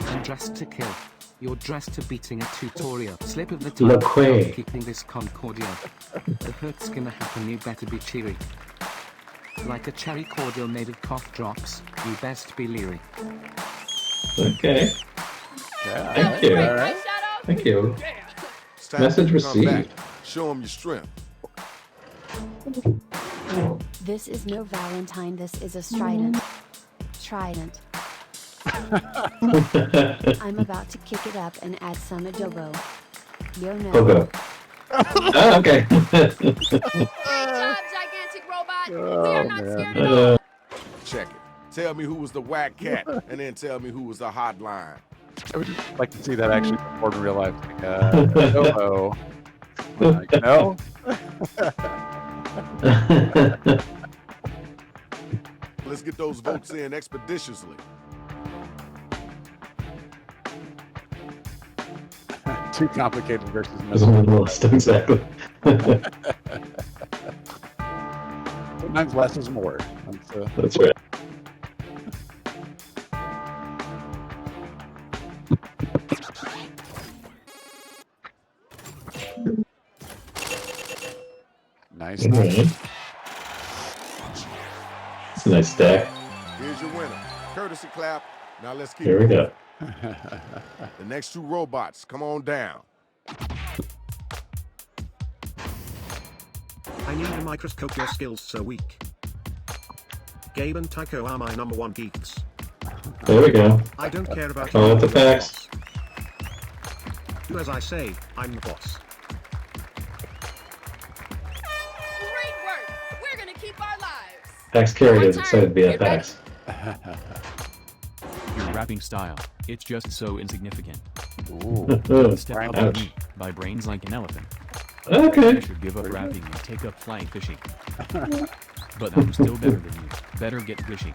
Speaker 14: I'm dressed to kill. You're dressed to beating a tutorial. Slip of the
Speaker 9: Le
Speaker 14: tongue.
Speaker 9: Quay.
Speaker 14: I'm keeping this concordial. The hurt's gonna happen, you better be cheery. Like a cherry cordial made of cough drops, you best be leery.
Speaker 9: Okay.
Speaker 11: Yeah,
Speaker 9: Thank you.
Speaker 11: all right.
Speaker 9: Thank you.
Speaker 12: It's time
Speaker 9: Message
Speaker 12: for you to come
Speaker 9: received.
Speaker 12: back. Show them your strength.
Speaker 17: This is no Valentine, this is a strident. Trident. I'm about to kick it up and add some adobo. Yo no.
Speaker 9: Pogo. Oh, okay.
Speaker 13: Great job, gigantic robot. We are not scared at all.
Speaker 12: Check it. Tell me who was the whack cat, and then tell me who was the hotline.
Speaker 11: I would just like to see that actually performed in real life. Hello. No?
Speaker 12: Let's get those votes in expeditiously.
Speaker 11: Too complicated versus
Speaker 9: There's one list, exactly.
Speaker 11: Sometimes less is more.
Speaker 9: That's right.
Speaker 11: Nice.
Speaker 9: All right. It's a nice stack.
Speaker 12: Here's your winner. Courtesy clap. Now let's keep
Speaker 9: Here we
Speaker 12: moving.
Speaker 9: go.
Speaker 12: The next two robots, come on down.
Speaker 16: I need a microscope, your skills so weak. Gabe and Tycho are my number one geeks.
Speaker 9: There we go.
Speaker 16: I don't care about
Speaker 9: Call
Speaker 16: you.
Speaker 9: out the PAX.
Speaker 16: Do as I say, I'm the boss.
Speaker 13: Great work. We're gonna keep our lives.
Speaker 9: PAX carried is excited to be at PAX.
Speaker 21: Your rapping style, it's just so insignificant.
Speaker 9: Ooh.
Speaker 21: Step up
Speaker 9: Ouch.
Speaker 21: to me, my brain's like an elephant.
Speaker 9: Okay.
Speaker 21: I should give up rapping and take up fly fishing. But I'm still better than you. Better get fishy.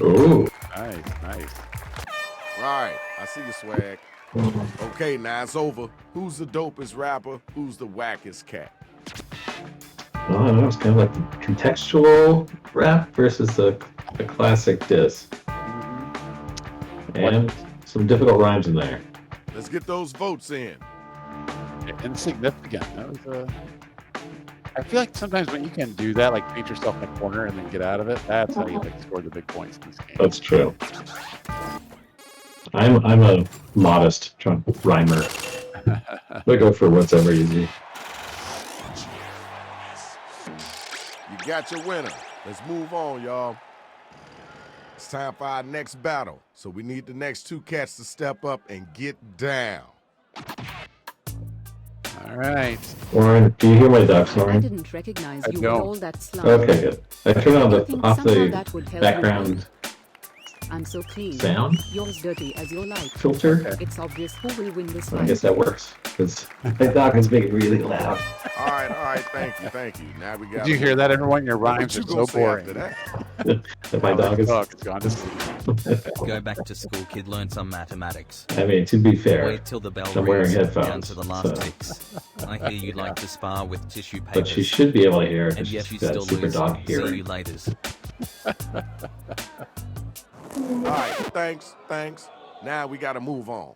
Speaker 9: Ooh.
Speaker 11: Nice.
Speaker 12: Right, I see your swag. Okay, now it's over. Who's the dopest rapper? Who's the wackest cat?
Speaker 9: Well, I don't know. It's kind of like the contextual rap versus a classic diss. And some difficult rhymes in there.
Speaker 12: Let's get those votes in.
Speaker 11: Insignificant. That was I feel like sometimes when you can do that, like paint yourself in a corner and then get out of it, that's how you like score the big points in this game.
Speaker 9: That's true. I'm a modest rhymer. I go for whatever easy.
Speaker 12: You got your winner. Let's move on, y'all. It's time for our next battle. So we need the next two cats to step up and get down.
Speaker 11: All right.
Speaker 9: Warren, do you hear my dog
Speaker 19: I
Speaker 9: snoring?
Speaker 19: didn't recognize
Speaker 11: I
Speaker 19: you
Speaker 11: don't.
Speaker 19: with all that slime.
Speaker 9: Okay, good. I turned on
Speaker 19: I think
Speaker 9: off
Speaker 19: somehow that would
Speaker 9: the
Speaker 19: help
Speaker 9: background
Speaker 19: I'm so clean.
Speaker 9: sound
Speaker 19: You're as dirty as your life.
Speaker 9: filter.
Speaker 19: It's obvious who will win this
Speaker 9: I
Speaker 19: fight.
Speaker 9: guess that works because my dog is being really loud.
Speaker 12: All right, thank you. Now we got.
Speaker 11: Did you hear that, everyone? Your rhymes are so boring.
Speaker 9: That my dog is.
Speaker 11: It's gone to sleep.
Speaker 15: Go back to school, kid. Learn some mathematics.
Speaker 9: I mean, to be fair,
Speaker 15: Wait till the bell
Speaker 9: I'm wearing
Speaker 15: rings down
Speaker 9: headphones,
Speaker 15: to the last
Speaker 9: so-
Speaker 15: ticks. I hear you like to spar with tissue papers.
Speaker 9: but she should be able to hear.
Speaker 15: And
Speaker 9: Because
Speaker 15: yet
Speaker 9: she's
Speaker 15: you
Speaker 9: got
Speaker 15: still
Speaker 9: super
Speaker 15: lose.
Speaker 9: dog
Speaker 15: See you
Speaker 9: hearing.
Speaker 15: later.
Speaker 12: All right, thanks. Now we got to move on.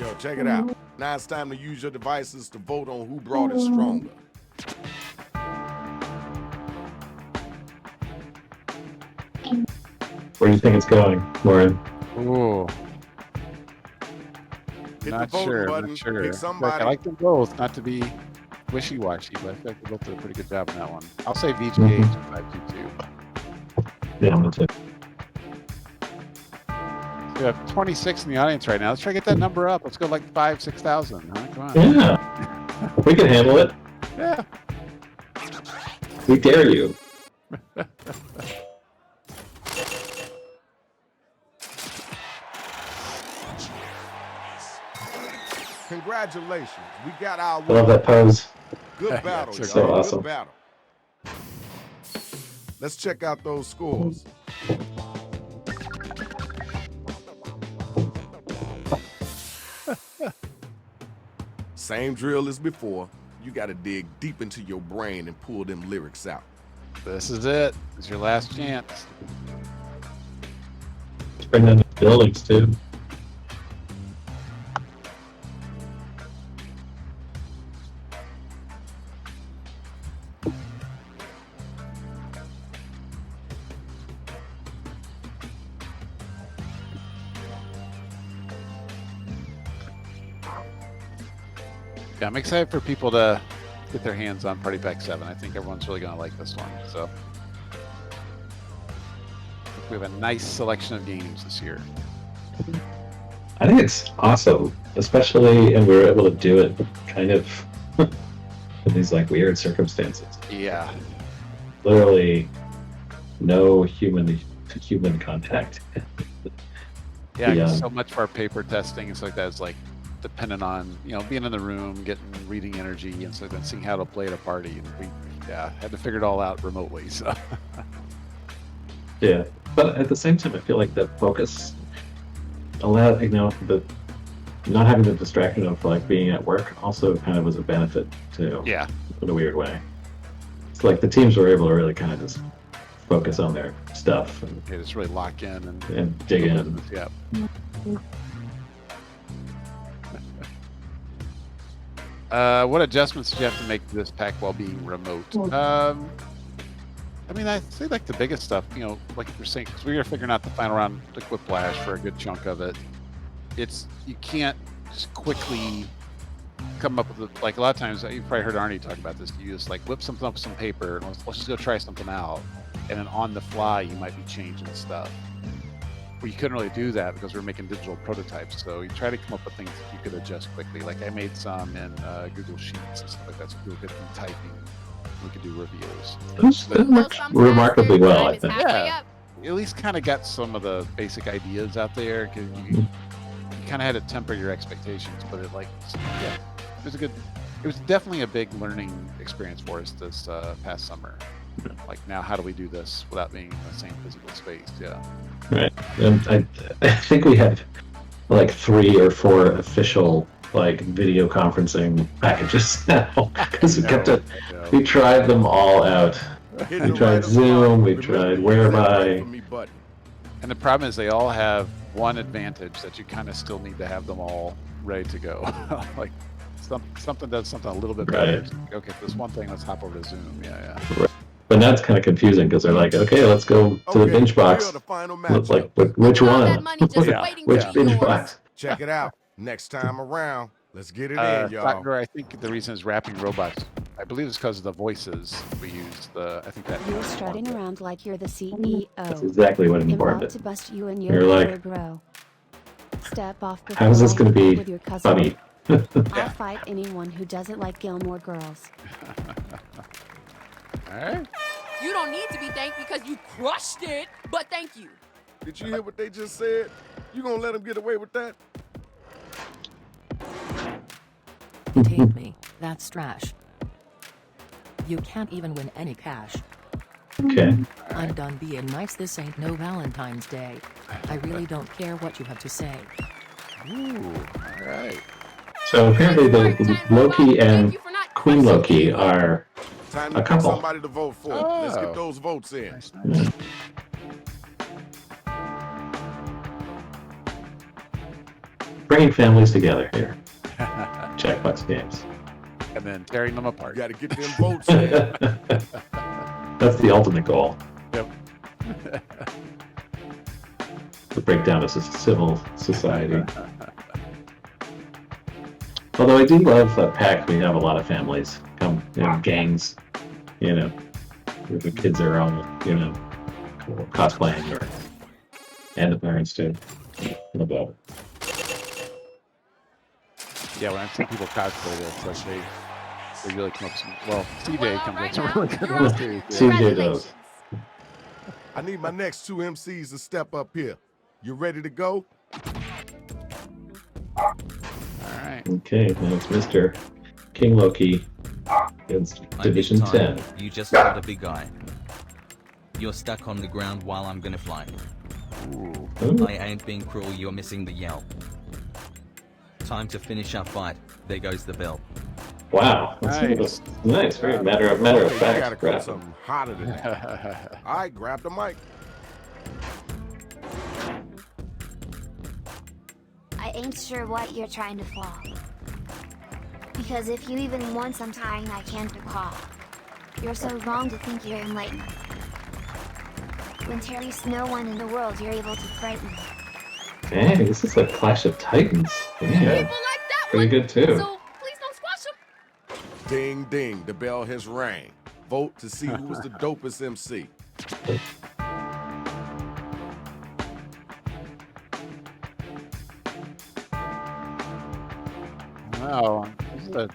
Speaker 12: Yo, check it out. Now it's time to use your devices to vote on who brought it stronger.
Speaker 9: Where do you think it's going, Lauren?
Speaker 11: Ooh.
Speaker 12: Hit
Speaker 11: Not
Speaker 12: the voting
Speaker 11: sure.
Speaker 12: button.
Speaker 11: Not sure.
Speaker 12: Pick somebody.
Speaker 11: I like them both, not to be wishy-washy, but I feel like they both did a pretty good job on that one. I'll say VGH 522.
Speaker 9: Yeah, I'm gonna take.
Speaker 11: We have 26 in the audience right now. Let's try to get that number up. Let's go like 5,000, 6,000. Huh? Come on.
Speaker 9: Yeah, we can handle it.
Speaker 11: Yeah.
Speaker 9: We dare you.
Speaker 12: Congratulations. We got our
Speaker 9: I love that pose.
Speaker 12: Good battle, y'all.
Speaker 9: So awesome.
Speaker 12: Good battle. Let's check out those scores. Same drill as before. You got to dig deep into your brain and pull them lyrics out.
Speaker 11: This is it. It's your last chance.
Speaker 9: Let's bring in the buildings too.
Speaker 11: Yeah, I'm excited for people to get their hands on Party Pack 7. I think everyone's really going to like this one. So we have a nice selection of games this year.
Speaker 9: I think it's awesome, especially, and we were able to do it kind of in these like weird circumstances.
Speaker 11: Yeah.
Speaker 9: Literally, no human-to-human contact.
Speaker 11: Yeah, 'cause
Speaker 9: Yeah.
Speaker 11: so much of our paper testing and stuff like that is like dependent on, you know, being in the room, reading energy, and so then seeing how to play at a party. And we had to figure it all out remotely. So
Speaker 9: Yeah, but at the same time, I feel like the focus allowed, the not having the distraction of like being at work also kind of was a benefit too.
Speaker 11: Yeah.
Speaker 9: In a weird way. It's like the teams were able to really kind of just focus on their stuff and
Speaker 11: just really lock in
Speaker 9: and dig in.
Speaker 11: Yeah. What adjustments did you have to make to this pack while being remote? I mean, I say like the biggest stuff, you know, like you're saying, because we were figuring out the final round, like Whiplash for a good chunk of it. You can't just quickly come up with like a lot of times. You've probably heard Arnie talk about this. You just like whip something up with some paper and let's just go try something out, and then on the fly you might be changing stuff. We couldn't really do that because we're making digital prototypes. So you try to come up with things that you could adjust quickly. Like I made some in Google Sheets and stuff like that, so people could be typing. We could do reviews.
Speaker 9: That worked remarkably well, I think.
Speaker 11: Yeah, at least kind of got some of the basic ideas out there because you kind of had to temper your expectations. But it was definitely a big learning experience for us this past summer. Like now, how do we do this without being in the same physical space? Yeah.
Speaker 9: Right, and I think we had like 3 or 4 official like video conferencing packages now because we tried them all out. We tried Zoom, we tried Whereby.
Speaker 11: And the problem is they all have one advantage that you kind of still need to have them all ready to go. Like something does something a little bit better.
Speaker 9: Right.
Speaker 11: Okay, this one thing, let's hop over to Zoom. Yeah.
Speaker 9: Right. But now it's kind of confusing because they're like, okay, let's go to the binge box. It's like, which one? Which binge box?
Speaker 12: Check it out. Next time around, let's get it in, y'all.
Speaker 11: Doctor, I think the reason is wrapping robots. I believe it's because of the voices we use. I think that.
Speaker 17: You're strutting around like you're the CEO.
Speaker 9: That's exactly what informed
Speaker 17: about
Speaker 9: it.
Speaker 17: to bust you and
Speaker 9: You're
Speaker 17: your
Speaker 9: like,
Speaker 17: bro. Step off the
Speaker 9: how is this going to be
Speaker 17: with your cousin.
Speaker 9: funny?
Speaker 17: I'll fight anyone who doesn't like Gilmore Girls.
Speaker 11: All right.
Speaker 13: You don't need to be thanked because you crushed it, but thank you.
Speaker 12: Did you hear what they just said? You gonna let them get away with that?
Speaker 20: Take me. That's trash. You can't even win any cash.
Speaker 9: Okay.
Speaker 20: I'm done being nice. This ain't no Valentine's Day. I really don't care what you have to say.
Speaker 11: Ooh, all right.
Speaker 9: So apparently the Loki and Queen Loki are
Speaker 12: Time
Speaker 9: a
Speaker 12: to pick
Speaker 9: couple.
Speaker 12: somebody to vote for. Let's get those votes in.
Speaker 9: Bringing families together here. Jackbox Games.
Speaker 11: And then tearing them apart.
Speaker 12: You got to get them votes in.
Speaker 9: That's the ultimate goal.
Speaker 11: Yep.
Speaker 9: To break down a civil society. Although I do love PAX, we have a lot of families come in gangs, where the kids are all, cosplaying, and the parents too. About it.
Speaker 11: Yeah, when I see people cosplay this, like they really come up with some. Well, CJ comes up with some really good ones too.
Speaker 9: CJ does.
Speaker 12: I need my next two MCs to step up here. You ready to go?
Speaker 11: All right.
Speaker 9: Okay, then it's Mr. King Loki against Division 10.
Speaker 15: You just got a big guy. You're stuck on the ground while I'm gonna fly.
Speaker 9: Ooh.
Speaker 15: I ain't being cruel, you're missing the yell. Time to finish our fight. There goes the bell.
Speaker 9: Wow, that's nice. Very matter of fact.
Speaker 12: You gotta cook something hotter than that. All right, grab the mic.
Speaker 18: I ain't sure what you're trying to flog. Because if you even want some tying, I can't recall. You're so wrong to think you're enlightened. When Terry's no one in the world you're able to frighten.
Speaker 9: Dang, this is like Clash of Titans. Yeah. Pretty good too.
Speaker 13: So please don't squash them.
Speaker 12: Ding, ding, the bell has rang. Vote to see who was the dopest MC.
Speaker 11: Wow, this is a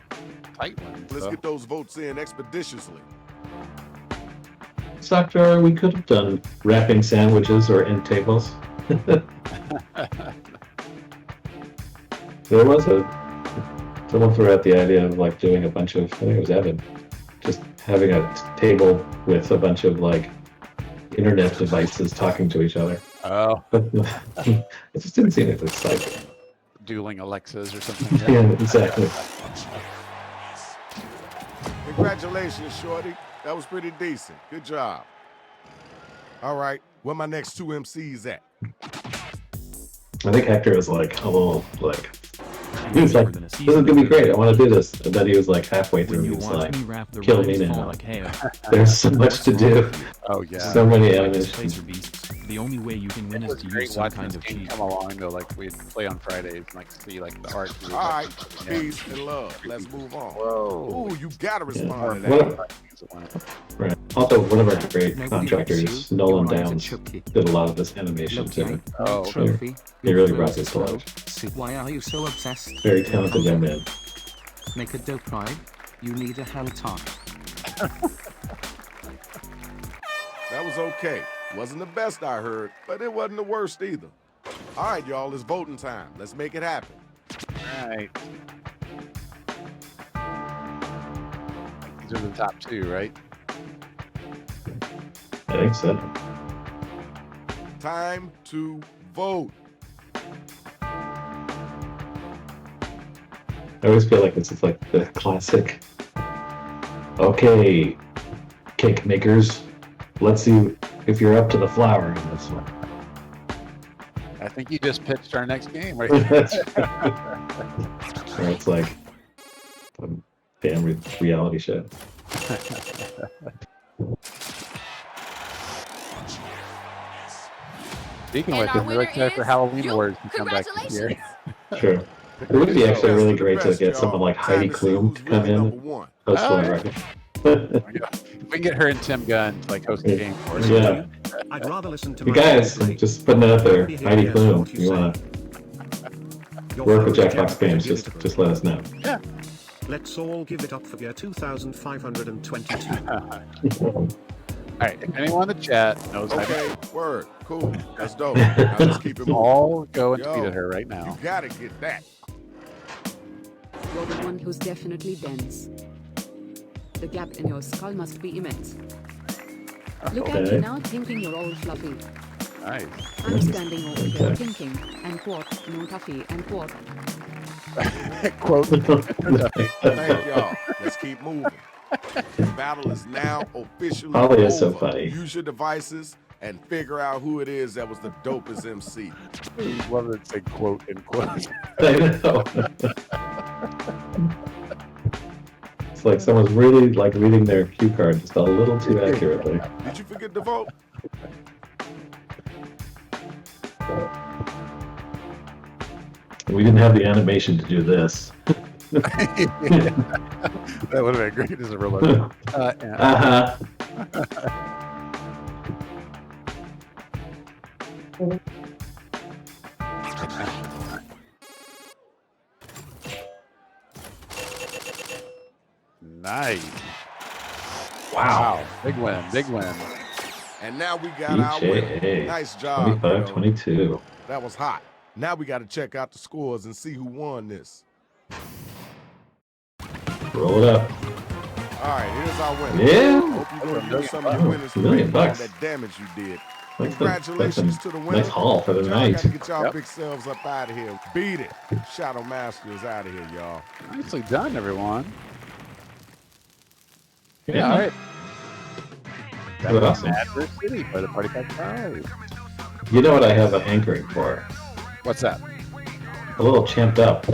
Speaker 11: tight one.
Speaker 12: Let's get those votes in expeditiously.
Speaker 9: Doctor, we could have done wrapping sandwiches or end tables. There was someone threw out the idea of like doing a bunch of, I think it was Evan, just having a table with a bunch of like internet devices talking to each other.
Speaker 11: Oh.
Speaker 9: It just didn't seem like it's like
Speaker 11: Dueling Alexas or something.
Speaker 9: Yeah, exactly.
Speaker 12: Congratulations, Shorty. That was pretty decent. Good job. All right, where my next two MCs at?
Speaker 9: I think Hector was like a little like, he was like, this is gonna be great, I want to do this. And then he was like halfway through, he was like, kill me now. There's so much to do.
Speaker 11: Oh yeah.
Speaker 9: So many animations.
Speaker 21: The only way you can win is to use some kind of cheat.
Speaker 11: Come along though, like we play on Fridays and like see like the art.
Speaker 12: All right, peace and love. Let's move on.
Speaker 11: Whoa.
Speaker 12: Ooh, you gotta respond to
Speaker 9: that. Right. Also, one of our great contractors, Nolan Downs, did a lot of this animation too.
Speaker 11: Oh,
Speaker 9: he really brought this to life.
Speaker 14: Why are you so obsessed?
Speaker 9: Very talented young man.
Speaker 14: Make a dope ride. You need a hand tie.
Speaker 12: That was okay. Wasn't the best I heard, but it wasn't the worst either. All right, y'all, it's voting time. Let's make it happen.
Speaker 11: All right. These are the top two, right?
Speaker 9: I think so.
Speaker 12: Time to vote.
Speaker 9: I always feel like this is like the classic. Okay, cake makers, let's see if you're up to the flower in this one.
Speaker 11: I think you just pitched our next game, right?
Speaker 9: Or it's like a damn reality show.
Speaker 11: Speaking of which, I'm really excited for Halloween Awards to come back this year.
Speaker 9: Sure. It would be actually really great to get someone like Heidi Klum to come in and host one, right?
Speaker 11: If we can get her and Tim Gunn like host the game for us.
Speaker 9: Yeah.
Speaker 16: I'd rather listen to
Speaker 9: You guys, just putting it out there. Heidi Klum, if you want to work with Jackbox Games, just let us know.
Speaker 11: Yeah.
Speaker 16: Let's all give it up for year 2522.
Speaker 11: Alright, if anyone in the chat knows how
Speaker 12: Okay,
Speaker 11: to
Speaker 12: word, cool. That's dope. Now let's keep it moving.
Speaker 11: all go and
Speaker 12: Yo,
Speaker 11: tweet at her right now.
Speaker 12: You gotta get that.
Speaker 19: You're the one who's definitely dense. The gap in your skull must be immense. Look at you now thinking you're all fluffy.
Speaker 11: Nice.
Speaker 19: I'm standing over here thinking, and quote, no toughy, and quote.
Speaker 11: Quote.
Speaker 12: Thank y'all. Let's keep moving. The battle is now officially
Speaker 9: Holly
Speaker 12: over.
Speaker 9: is so funny.
Speaker 12: Use your devices and figure out who it is that was the dopest MC.
Speaker 11: I love it say quote and quote.
Speaker 9: I know. It's like someone's really like reading their cue card just a little too accurately.
Speaker 12: Did you forget to vote?
Speaker 9: We didn't have the animation to do this.
Speaker 11: That would have been great as a robot.
Speaker 9: Uh-huh.
Speaker 11: Nice.
Speaker 9: Wow.
Speaker 11: Big win, big win.
Speaker 12: And now we got our winner. Nice job.
Speaker 9: 25-22.
Speaker 12: That was hot. Now we got to check out the scores and see who won this.
Speaker 9: Roll it up.
Speaker 12: All right, here's our winner.
Speaker 9: Yeah.
Speaker 12: Hope you're going to use some of your winners to
Speaker 9: $1 million
Speaker 12: bring all
Speaker 9: bucks.
Speaker 12: that damage you did.
Speaker 9: That's
Speaker 12: Congratulations
Speaker 9: a
Speaker 12: to the winner.
Speaker 9: nice haul for the
Speaker 12: Y'all
Speaker 9: night.
Speaker 12: got to get y'all big selves up out of here. Beat it. Shadow Master is out of here, y'all.
Speaker 11: Nicely done, everyone.
Speaker 9: Yeah.
Speaker 11: All right.
Speaker 9: That was awesome.
Speaker 11: Adverse City by the Party Pack 5.
Speaker 9: You know what I have a hankering for?
Speaker 11: What's that?
Speaker 9: A little champed up.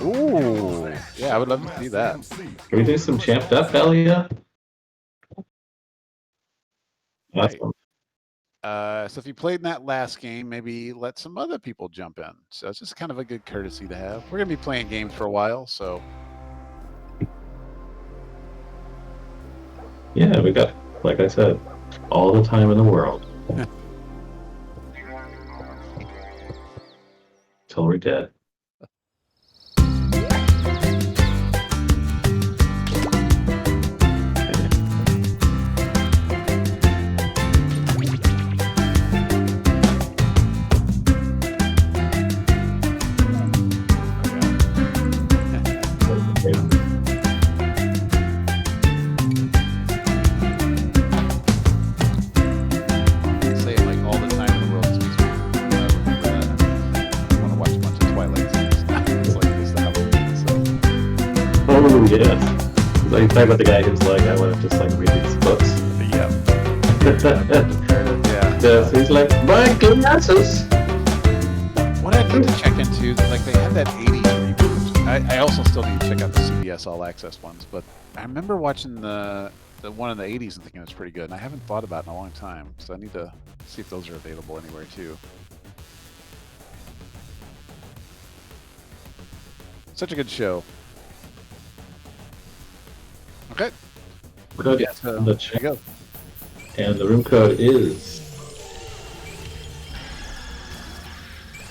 Speaker 11: Ooh. Yeah, I would love to see that.
Speaker 9: Can we do some champed up, hell yeah? Awesome.
Speaker 11: So if you played in that last game, maybe let some other people jump in. So it's just kind of a good courtesy to have. We're going to be playing games for a while, so.
Speaker 9: Yeah, we got, like I said, all the time in the world. Till we're dead.
Speaker 11: Say like all the time in the world. I want to watch a bunch of Twilight scenes. It's like this Halloween, so.
Speaker 9: Oh, yes. So you talk about the guy who's like, I want to just like read these books.
Speaker 11: Yeah.
Speaker 9: Yes, he's like, my glasses.
Speaker 11: What I need to check into, like they had that 80s reboot. I also still need to check out the CBS All Access ones, but I remember watching the one in the 80s and thinking it was pretty good, and I haven't thought about it in a long time, so I need to see if those are available anywhere too. Such a good show. Okay.
Speaker 9: Good.
Speaker 11: Yeah, so
Speaker 9: Let's
Speaker 11: there you go.
Speaker 9: And the room code is.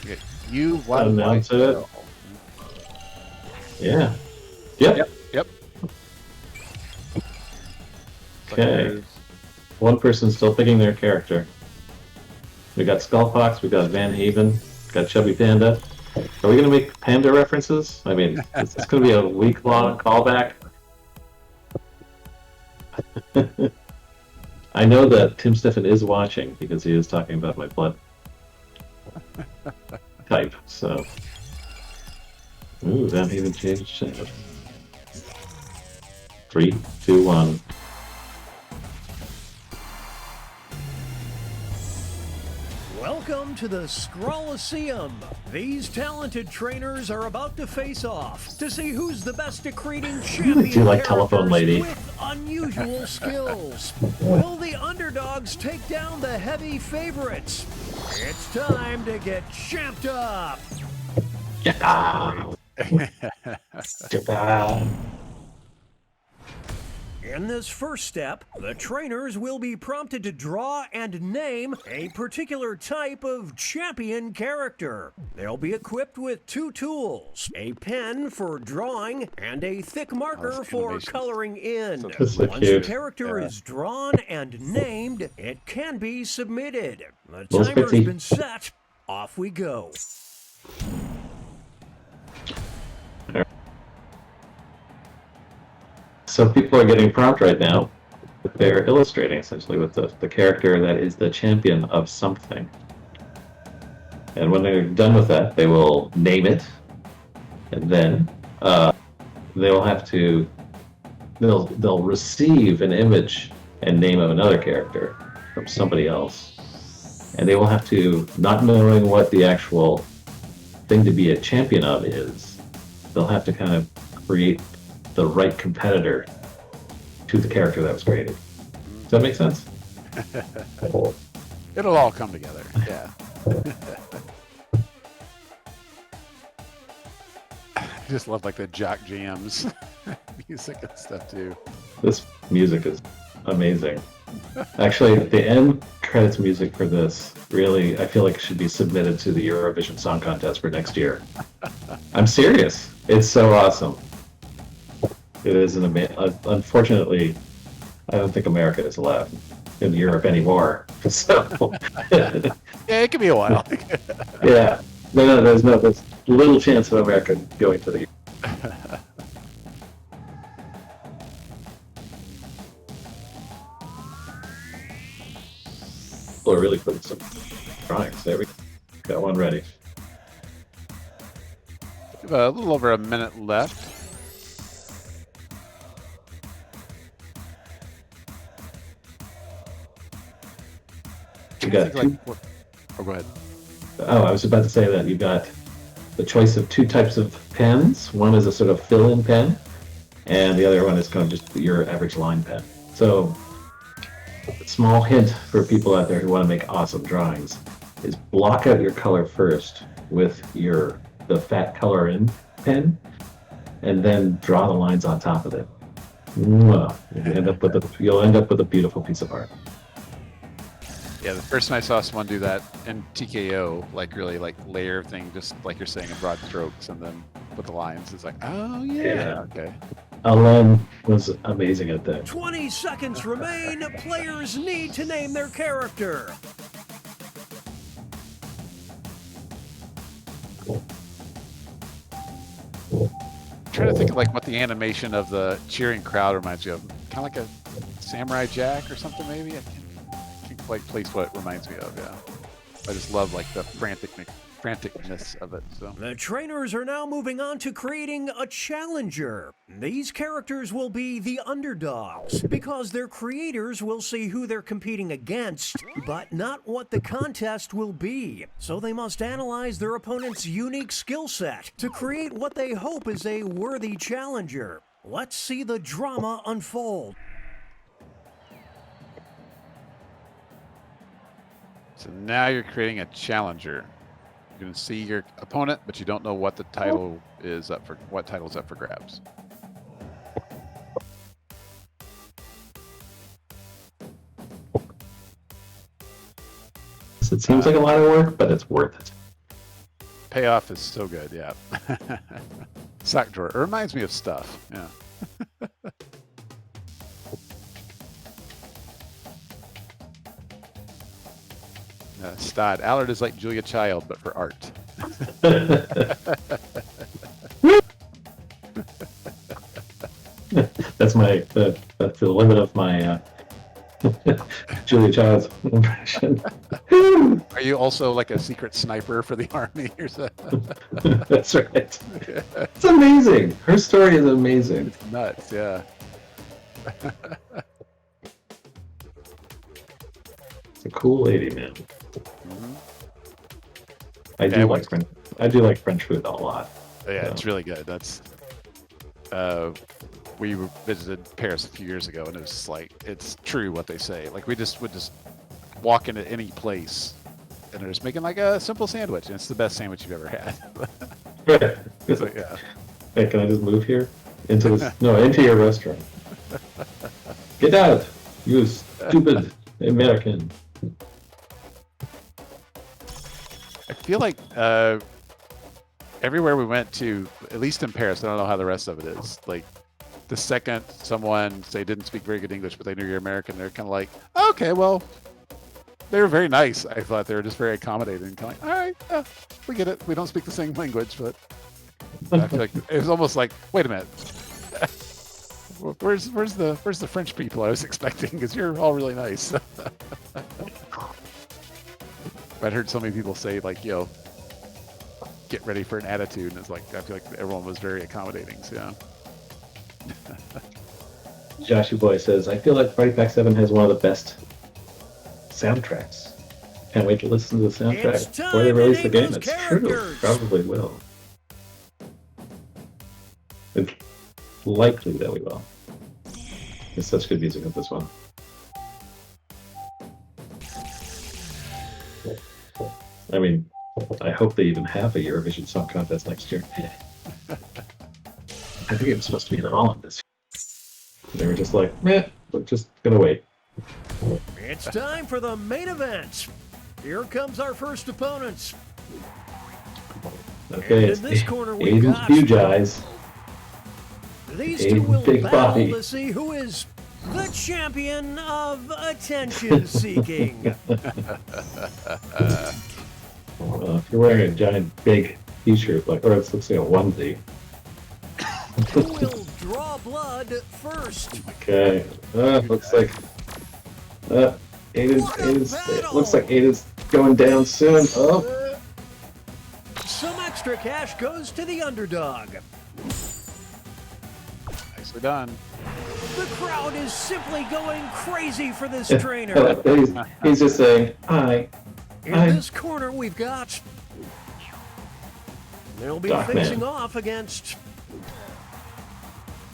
Speaker 11: Okay. You
Speaker 9: Announce it. Yeah. Yep.
Speaker 11: Yep.
Speaker 9: Okay. One person's still picking their character. We got Skullfox, we got Van Haven, got Chubby Panda. Are we going to make Panda references? I mean, it's going to be a week-long callback. I know that Tim Stiffen is watching because he is talking about my blood type, so. Ooh, that even changed sound. 3, 2, 1.
Speaker 2: Welcome to the Scrolliseum. These talented trainers are about to face off to see who's the best at creating champion
Speaker 9: Do you like Telephone Lady?
Speaker 2: with unusual skills. Will the underdogs take down the heavy favorites? It's time to get champed up. In this first step, the trainers will be prompted to draw and name a particular type of champion character. They'll be equipped with 2 tools, a pen for drawing and a thick marker for coloring in.
Speaker 9: That's so
Speaker 2: Once
Speaker 9: cute.
Speaker 2: the character is drawn and named, it can be submitted. The
Speaker 9: Little
Speaker 2: timer's
Speaker 9: Spitzy.
Speaker 2: been set. Off we go.
Speaker 9: So people are getting prompt right now. They're illustrating essentially with the character that is the champion of something. And when they're done with that, they will name it, and then they'll have to they'll receive an image and name of another character from somebody else, and they will have to, not knowing what the actual thing to be a champion of is, they'll have to kind of create the right competitor to the character that was created. Does that make sense?
Speaker 11: It'll all come together. Yeah. I just love like the jock jams music and stuff too.
Speaker 9: This music is amazing. Actually, the end credits music for this really, I feel like it should be submitted to the Eurovision Song Contest for next year. I'm serious. It's so awesome. It is an amazing. Unfortunately, I don't think America is allowed in Europe anymore. So
Speaker 11: Yeah, it could be a while.
Speaker 9: yeah, there's little chance of America going to the. People are really putting some drawings. There we go. Got one ready.
Speaker 11: We have a little over a minute left.
Speaker 9: You got two.
Speaker 11: Oh, go ahead.
Speaker 9: Oh, I was about to say that you got the choice of 2 types of pens. One is a sort of fill-in pen, and the other one is kind of just your average line pen. So, a small hint for people out there who want to make awesome drawings is block out your color first with the fat color in pen, and then draw the lines on top of it. Mwah. You'll end up with a beautiful piece of art.
Speaker 11: Yeah, the first time I saw someone do that in TKO, like really like layer thing, just like you're saying in broad strokes, and then with the lines, it's like, oh yeah. Okay.
Speaker 9: Alain was amazing at that.
Speaker 2: 20 seconds remain. Players need to name their character.
Speaker 11: I'm trying to think of like what the animation of the cheering crowd reminds you of. Kind of like a Samurai Jack or something, maybe. I can't quite place what it reminds me of. Yeah, I just love like the franticness of it. So
Speaker 2: The trainers are now moving on to creating a challenger. These characters will be the underdogs because their creators will see who they're competing against, but not what the contest will be. So they must analyze their opponent's unique skill set to create what they hope is a worthy challenger. Let's see the drama unfold.
Speaker 11: So now you're creating a challenger. You're going to see your opponent, but you don't know what the title is up for. What title's up for grabs?
Speaker 9: It seems like a lot of work, but it's worth it.
Speaker 11: Payoff is so good, yeah. Sock drawer. It reminds me of stuff. Yeah. Stod. Allard is like Julia Child, but for art.
Speaker 9: That's the limit of my Julia Child's impression.
Speaker 11: Are you also like a secret sniper for the army or something?
Speaker 9: That's right. It's amazing. Her story is amazing.
Speaker 11: It's nuts, yeah.
Speaker 9: It's a cool lady, man.
Speaker 11: Mm-hmm.
Speaker 9: I do like French food a lot.
Speaker 11: Yeah,
Speaker 9: so.
Speaker 11: It's really good. That's we visited Paris a few years ago, and it was just like, it's true what they say. Like, we just would just walk into any place, and they're just making like a simple sandwich, and it's the best sandwich you've ever had. It's like, yeah.
Speaker 9: Hey, can I just move here into this? No, into your restaurant. Get out, you stupid American.
Speaker 11: I feel like everywhere we went to, at least in Paris, I don't know how the rest of it is. Like, the second someone, say, didn't speak very good English, but they knew you're American, they're kind of like, okay, well, they were very nice. I thought they were just very accommodating. Kind of like, all right, yeah, we get it. We don't speak the same language, but I feel like it was almost like, wait a minute, where's the French people I was expecting? Because you're all really nice. I'd heard so many people say, like, yo, get ready for an attitude, and it's like, I feel like everyone was very accommodating. So yeah.
Speaker 9: Joshy Boy says, I feel like Party Pack 7 has one of the best soundtracks. Can't wait to listen to the soundtrack before they release the game. It's true. Probably will. It's likely that we will. There's such good music with this one. I mean, I hope they even have a Eurovision Song Contest next year. I think it was supposed to be in Holland this year. They were just like, meh, we're just gonna wait.
Speaker 2: It's time for the main event. Here comes our first opponents.
Speaker 9: Okay,
Speaker 2: and
Speaker 9: it's
Speaker 2: in this corner we
Speaker 9: Aiden's
Speaker 2: got
Speaker 9: huge eyes.
Speaker 2: These two will
Speaker 9: big
Speaker 2: battle
Speaker 9: body.
Speaker 2: to see who is the champion of attention seeking.
Speaker 9: Well, if you're wearing a giant big t-shirt, like, or it looks like a onesie.
Speaker 2: Who will draw blood first?
Speaker 9: Okay, looks like Aiden's looks like Aiden's going down soon. Oh,
Speaker 2: Some extra cash goes to the underdog.
Speaker 11: Nicely done.
Speaker 2: The crowd is simply going crazy for this trainer.
Speaker 9: he's just saying, hi.
Speaker 2: In this corner, we've got. They'll be
Speaker 9: Dark
Speaker 2: facing
Speaker 9: Man.
Speaker 2: off against.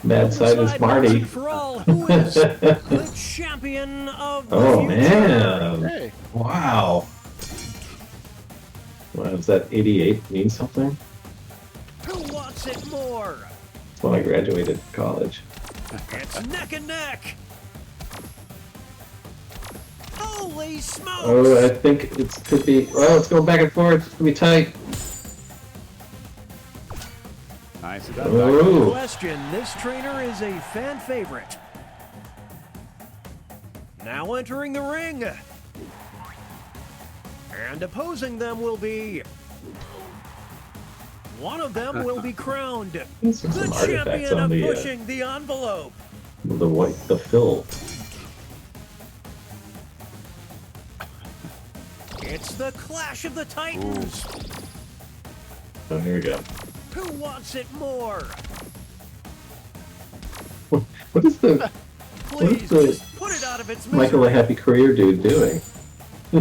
Speaker 9: Mad Side is Marty.
Speaker 2: For all, who is the champion of the
Speaker 9: Oh
Speaker 2: future?
Speaker 9: man!
Speaker 11: Hey.
Speaker 9: Wow. Wow, does that 88 mean something?
Speaker 2: Who wants it more?
Speaker 9: That's when I graduated college.
Speaker 2: It's neck and neck. Holy smokes!
Speaker 9: Oh, I think it could be. Well, it's going back and forth. It's gonna be tight.
Speaker 11: Nice done.
Speaker 9: Oh.
Speaker 2: Question: this trainer is a fan favorite. Now entering the ring, and opposing them will be. One of them will be crowned the
Speaker 9: Some artifacts
Speaker 2: champion
Speaker 9: on
Speaker 2: of
Speaker 9: the,
Speaker 2: pushing the envelope.
Speaker 9: The fill.
Speaker 2: It's the Clash of the Titans.
Speaker 9: Oh, here we go.
Speaker 2: Who wants it more?
Speaker 9: What is the
Speaker 2: Please,
Speaker 9: the
Speaker 2: just put it out of its misery.
Speaker 9: Michael a Happy Career dude doing?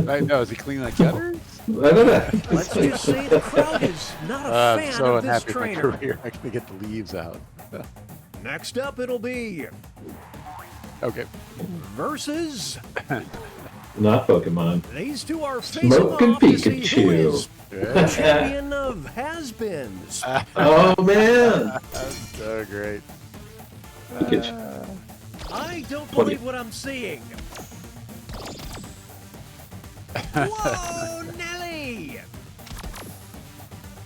Speaker 11: I know. Is he cleaning the gutters?
Speaker 9: I don't know.
Speaker 2: Let's just say the crowd is not a
Speaker 11: I'm
Speaker 2: fan
Speaker 11: so
Speaker 2: of this
Speaker 11: unhappy with my
Speaker 2: trainer.
Speaker 11: career. I can get the leaves out.
Speaker 2: Next up, it'll be
Speaker 11: Okay.
Speaker 2: versus.
Speaker 9: Not Pokemon.
Speaker 2: These two are facing
Speaker 9: Smoking
Speaker 2: off to see who
Speaker 9: Pikachu.
Speaker 2: is the champion of has-beens.
Speaker 9: Oh man!
Speaker 11: That's so great.
Speaker 9: Pikachu.
Speaker 2: I don't believe what I'm seeing. Whoa, Nelly!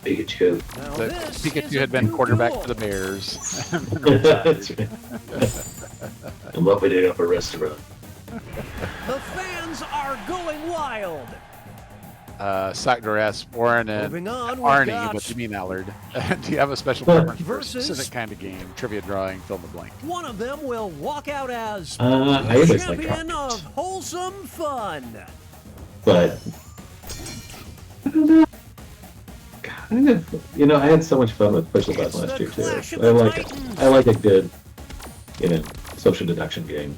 Speaker 9: Pikachu.
Speaker 2: Now
Speaker 11: So
Speaker 2: this
Speaker 11: Pikachu
Speaker 2: is
Speaker 11: had
Speaker 2: a
Speaker 11: been
Speaker 2: new
Speaker 11: quarterback
Speaker 2: duel.
Speaker 11: for the Bears.
Speaker 9: That's right. I'm opening up a restaurant.
Speaker 2: The fans are going wild.
Speaker 11: Sakdor asks Warren and
Speaker 2: Moving on, we've
Speaker 11: Arnie,
Speaker 2: got-
Speaker 11: what do you mean, Allard? Do you have a special preference for a
Speaker 2: Versus-
Speaker 11: specific kind of game? Trivia drawing, fill in the blank.
Speaker 2: One of them will walk out as
Speaker 9: I always like
Speaker 2: champion
Speaker 9: Rocket.
Speaker 2: of wholesome fun.
Speaker 9: But Kind of, I had so much fun with Push the Button last year too. I like a good, social deduction game.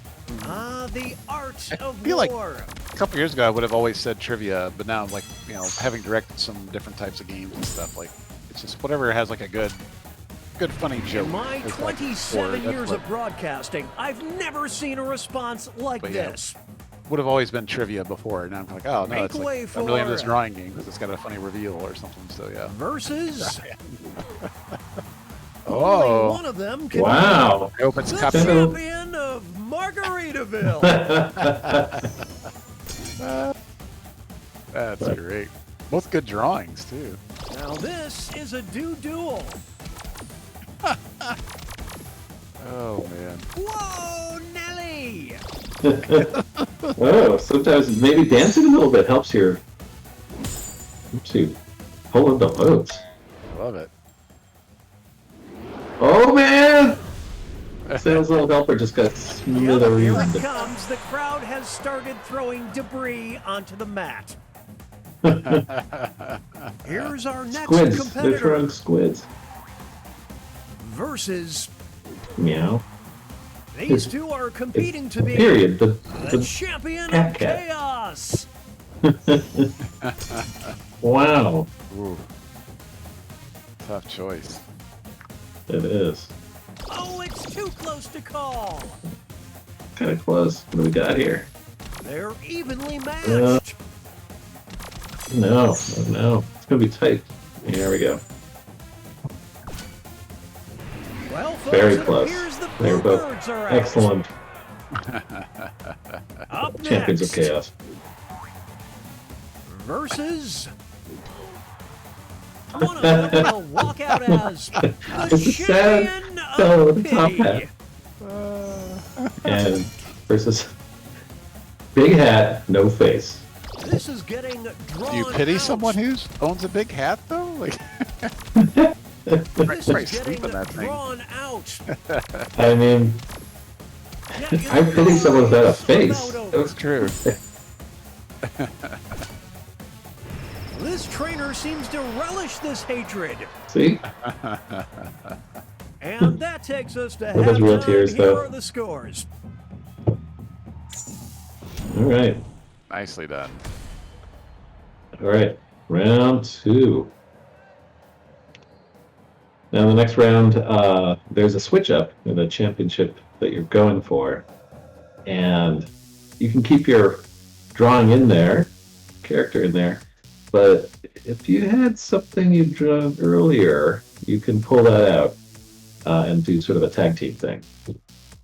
Speaker 2: The art of
Speaker 11: feel like
Speaker 2: war.
Speaker 11: a couple years ago I would have always said trivia, but now like having directed some different types of games and stuff, like it's just whatever has like a good funny joke.
Speaker 2: In my 27 years of broadcasting, I've never seen a response like this.
Speaker 11: Would have always been trivia before, and now I'm like, oh no, it's like, I'm really into this drawing game because it's got a funny reveal or something. So yeah.
Speaker 2: Versus.
Speaker 11: Oh,
Speaker 2: one of them can
Speaker 9: wow!
Speaker 11: I hope it's
Speaker 2: the
Speaker 11: copyright.
Speaker 2: champion of Margaritaville.
Speaker 11: That's great. Both good drawings too.
Speaker 2: Now this is a duel.
Speaker 11: Oh man.
Speaker 2: Whoa, Nelly!
Speaker 9: Whoa, sometimes maybe dancing a little bit helps you hold the loads.
Speaker 11: Love it.
Speaker 9: Oh man! Sam's little helper just got
Speaker 2: Here it
Speaker 9: smithereens.
Speaker 2: comes. The crowd has started throwing debris onto the mat. Here's our next
Speaker 9: Squids. They're
Speaker 2: competitor
Speaker 9: throwing squids.
Speaker 2: versus.
Speaker 9: Meow.
Speaker 2: These two are competing to be
Speaker 9: Period.
Speaker 2: the champion of
Speaker 9: cat.
Speaker 2: chaos.
Speaker 9: Wow.
Speaker 11: Ooh. Tough choice.
Speaker 9: It is.
Speaker 2: Oh, it's too close to call.
Speaker 9: Kind of close. What do we got here?
Speaker 2: They're evenly matched.
Speaker 9: No. It's gonna be tight. Here we go.
Speaker 2: Well, folks,
Speaker 9: Very
Speaker 2: it
Speaker 9: close.
Speaker 2: appears the
Speaker 9: They were both
Speaker 2: Bluebirds are out.
Speaker 9: excellent
Speaker 2: Up
Speaker 9: champions
Speaker 2: next,
Speaker 9: of chaos.
Speaker 2: versus one of them will walk out as the
Speaker 9: It's a sad
Speaker 2: champion
Speaker 9: fellow
Speaker 2: of
Speaker 9: with a top
Speaker 2: pity.
Speaker 9: hat. And versus big hat, no face.
Speaker 2: This is getting drawn
Speaker 11: Do you pity
Speaker 2: out.
Speaker 11: someone who owns a big hat though? Like,
Speaker 2: This
Speaker 11: probably
Speaker 2: is
Speaker 11: sleep
Speaker 2: getting
Speaker 11: in that thing.
Speaker 2: drawn out.
Speaker 9: I mean, I pity someone without a face.
Speaker 11: That's true.
Speaker 2: This trainer seems to relish this hatred.
Speaker 9: See?
Speaker 2: And that takes us to
Speaker 9: Well, those real
Speaker 2: halftime.
Speaker 9: tears,
Speaker 2: Here
Speaker 9: though.
Speaker 2: are the scores.
Speaker 9: All right.
Speaker 11: Nicely done.
Speaker 9: All right. Round 2. Now, the next round, there's a switch up in the championship that you're going for. And you can keep your drawing in there, character in there. But if you had something you drawn earlier, you can pull that out and do sort of a tag team thing,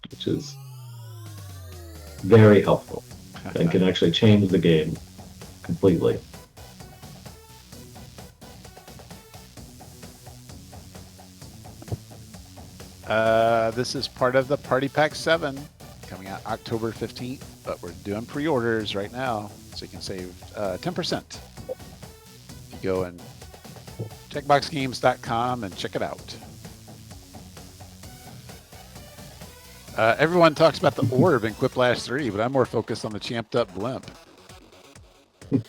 Speaker 9: which is very helpful and can actually change the game completely.
Speaker 11: This is part of the Party Pack 7 coming out October 15th, but we're doing pre-orders right now, so you can save 10%. If you go and jackboxgames.com and check it out. Everyone talks about the orb in Quiplash 3, but I'm more focused on the champed up blimp. I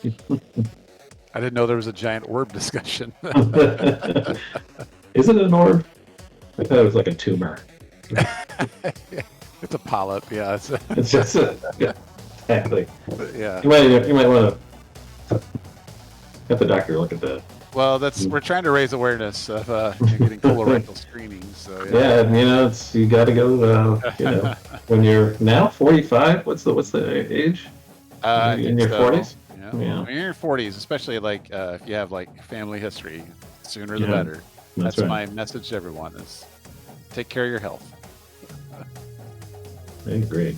Speaker 11: didn't know there was a giant orb discussion.
Speaker 9: Is it an orb? I thought it was like a tumor.
Speaker 11: It's a polyp, yeah.
Speaker 9: It's just yeah, exactly.
Speaker 11: Yeah.
Speaker 9: You might want to have the doctor look at that.
Speaker 11: Well, we're trying to raise awareness of getting colorectal screenings. So
Speaker 9: Yeah, you got to go. When you're now 45. What's the age? In your 40s.
Speaker 11: Yeah.
Speaker 9: Yeah.
Speaker 11: When you're in your 40s, especially like if you have like family history, sooner the
Speaker 9: Yeah,
Speaker 11: better.
Speaker 9: that's
Speaker 11: That's
Speaker 9: right.
Speaker 11: my message to everyone: is take care of your health.
Speaker 9: I agree.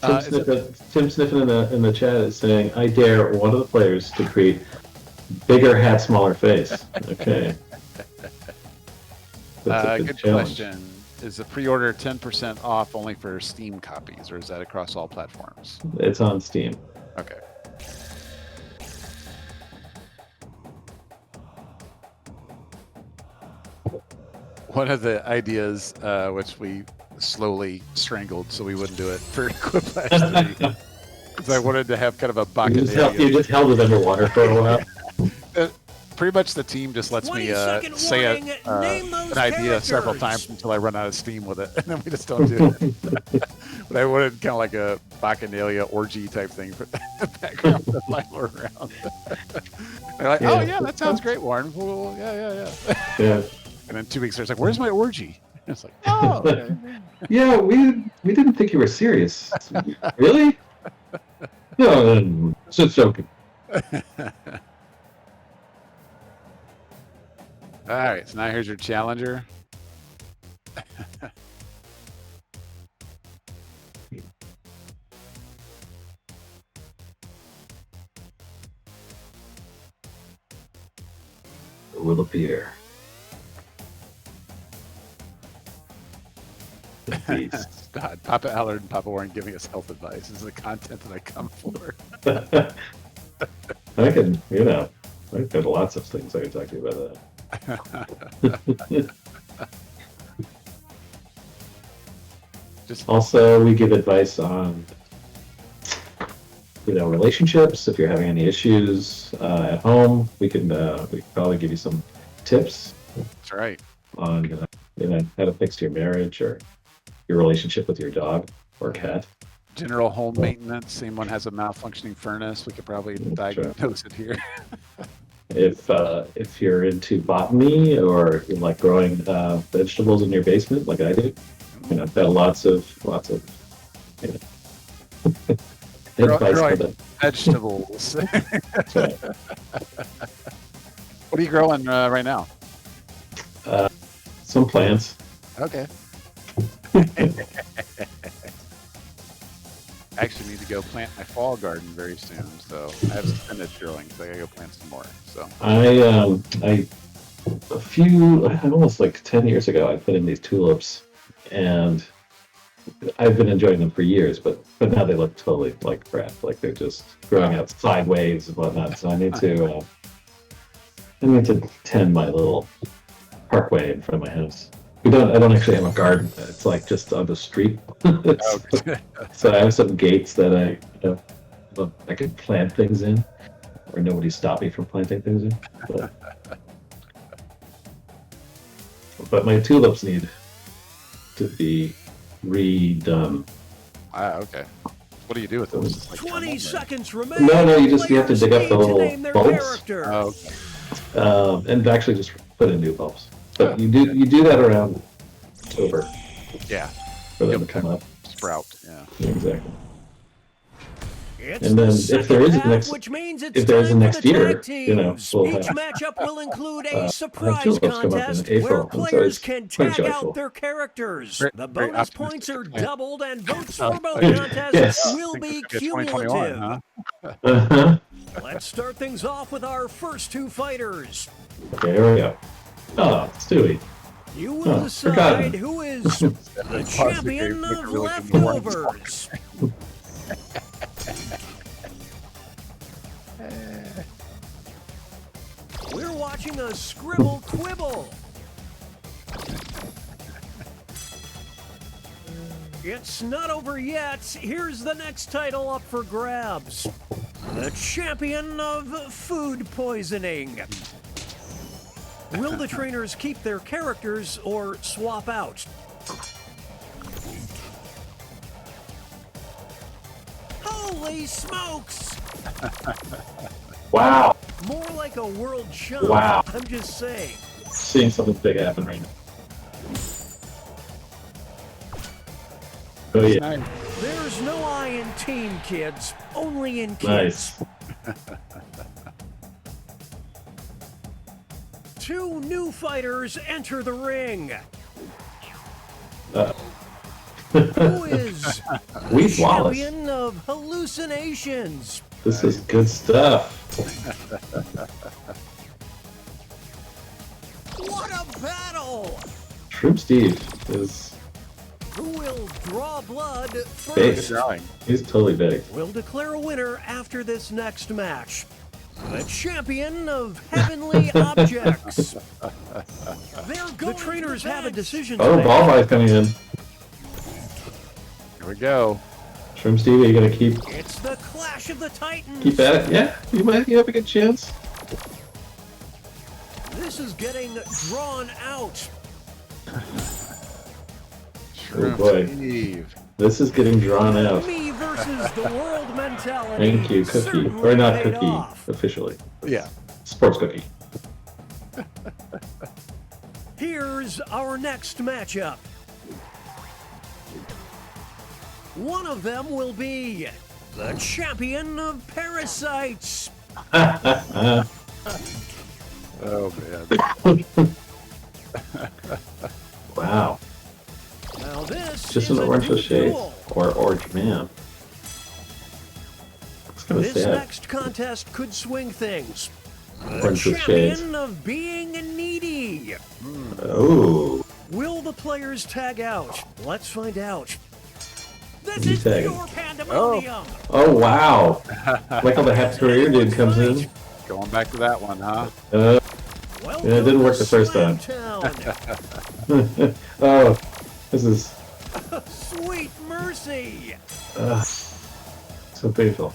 Speaker 11: Is
Speaker 9: Tim Sniffin in the chat is saying, "I dare one of the players to create bigger hat, smaller face." Okay. That's a
Speaker 11: Good
Speaker 9: challenge.
Speaker 11: question. Is the pre-order 10% off only for Steam copies, or is that across all platforms?
Speaker 9: It's on Steam.
Speaker 11: Okay. One of the ideas, which we slowly strangled so we wouldn't do it for Quiplash 3, Because I wanted to have kind of a
Speaker 9: You
Speaker 11: bacchanalia.
Speaker 9: you just held it underwater for a while.
Speaker 11: Pretty much the team just lets me say an idea several times until I run out of steam with it, and then we just don't do it. But I wanted kind of like a bacchanalia orgy type thing for the background to fly around. They're like, oh yeah, that sounds great, Warren. Well, yeah. And then 2 weeks later, it's like, where's my orgy? It's like, oh, okay.
Speaker 9: Yeah, we didn't think you were serious. Really? No, just joking.
Speaker 11: All right, so now here's your challenger.
Speaker 9: It will appear.
Speaker 11: God, Papa Allard and Papa Warren giving us health advice. This is the content that I come for.
Speaker 9: I can, I've got lots of things I can talk to you about that. Also, we give advice on, relationships. If you're having any issues at home, we can probably give you some tips.
Speaker 11: That's right.
Speaker 9: On how to fix your marriage or your relationship with your dog or cat.
Speaker 11: General home maintenance. Anyone has a malfunctioning furnace, we could probably diagnose it here.
Speaker 9: If you're into botany or you like growing vegetables in your basement, like I do, I've got lots of advice for them.
Speaker 11: Vegetables.
Speaker 9: That's right.
Speaker 11: What are you growing right now?
Speaker 9: Some plants.
Speaker 11: Okay. I actually need to go plant my fall garden very soon, so I have spinach growing, so I gotta go plant some more. So almost like 10 years ago, I put in these tulips, and I've been enjoying them for years, but now they look totally like crap, like they're just growing out sideways and whatnot. So I need to tend my little parkway in front of my house. I don't actually have a garden. It's like just on the street. So I have some gates that I can plant things in, where nobody stopped me from planting things in. But my tulips need to be redone. Okay. What do you do with them?
Speaker 2: 20 seconds remaining.
Speaker 9: No, you have to dig up the little bulbs. And actually just put in new bulbs. But you do that around October.
Speaker 11: Yeah.
Speaker 9: For them to come up.
Speaker 11: Sprout. Yeah.
Speaker 9: Exactly.
Speaker 2: It's
Speaker 9: and then
Speaker 2: the
Speaker 9: if there is a
Speaker 2: half,
Speaker 9: next,
Speaker 2: which means it's
Speaker 9: if there is a
Speaker 2: time for
Speaker 9: next
Speaker 2: the
Speaker 9: year,
Speaker 2: tag teams.
Speaker 9: we'll
Speaker 2: Each
Speaker 9: have
Speaker 2: matchup will include a surprise
Speaker 9: tulips come up in
Speaker 2: contest
Speaker 9: April,
Speaker 2: where
Speaker 9: and so
Speaker 2: players
Speaker 9: it's
Speaker 2: can
Speaker 9: quite
Speaker 2: tag
Speaker 9: joyful.
Speaker 2: out their characters. The
Speaker 11: Very
Speaker 2: bonus points are doubled, and votes for both contests will be cumulative. Let's start things off with our first two fighters.
Speaker 9: Okay, here we go. Oh, Stewie.
Speaker 2: You will decide who is the champion of leftovers. We're watching a scribble quibble. It's not over yet. Here's the next title up for grabs. The champion of food poisoning. Will the trainers keep their characters or swap out? Holy smokes!
Speaker 9: Wow.
Speaker 2: More like a world chump.
Speaker 9: Wow.
Speaker 2: I'm just saying.
Speaker 9: Seeing something big happen right now. Oh yeah.
Speaker 2: There's no I in teen, kids. Only in kids.
Speaker 9: Nice.
Speaker 2: Two new fighters enter the ring. Who is
Speaker 9: We
Speaker 2: the
Speaker 9: flawless.
Speaker 2: champion of hallucinations?
Speaker 9: This is good stuff.
Speaker 2: What a battle!
Speaker 9: Shrimp Steve is
Speaker 2: Who will draw blood
Speaker 9: big.
Speaker 2: first?
Speaker 9: He's totally big.
Speaker 2: We'll declare a winner after this next match. The champion of heavenly objects. The trainers have a decision to
Speaker 9: Oh,
Speaker 2: make.
Speaker 9: ball fight coming in.
Speaker 11: Here we go.
Speaker 9: Shrimp Steve, are you gonna keep?
Speaker 2: It's the Clash of the Titans.
Speaker 9: Keep at it. Yeah, you have a good chance.
Speaker 2: This is getting drawn out.
Speaker 9: Oh boy. This is getting drawn out.
Speaker 2: Me versus the world mentality.
Speaker 9: Thank you, Cookie. Or not Cookie, officially.
Speaker 11: Yeah.
Speaker 9: Sports Cookie.
Speaker 2: Here's our next matchup. One of them will be the champion of parasites.
Speaker 11: Oh, man.
Speaker 9: Wow.
Speaker 2: Now this
Speaker 9: Just
Speaker 2: is
Speaker 9: an
Speaker 2: a
Speaker 9: orange
Speaker 2: new
Speaker 9: with shades.
Speaker 2: duel.
Speaker 9: Or orange man. It's kind of
Speaker 2: This
Speaker 9: sad.
Speaker 2: next contest could swing things. The
Speaker 9: Orange with shades.
Speaker 2: champion of being needy.
Speaker 9: Oh.
Speaker 2: Will the players tag out? Let's find out. This
Speaker 9: You
Speaker 2: is
Speaker 9: tag.
Speaker 2: pure pandemonium.
Speaker 9: Oh, wow. Like how the Happy Career dude comes in.
Speaker 11: Going back to that one, huh?
Speaker 9: Yeah, it didn't work the first time. Oh, this is
Speaker 2: Sweet mercy.
Speaker 9: so painful.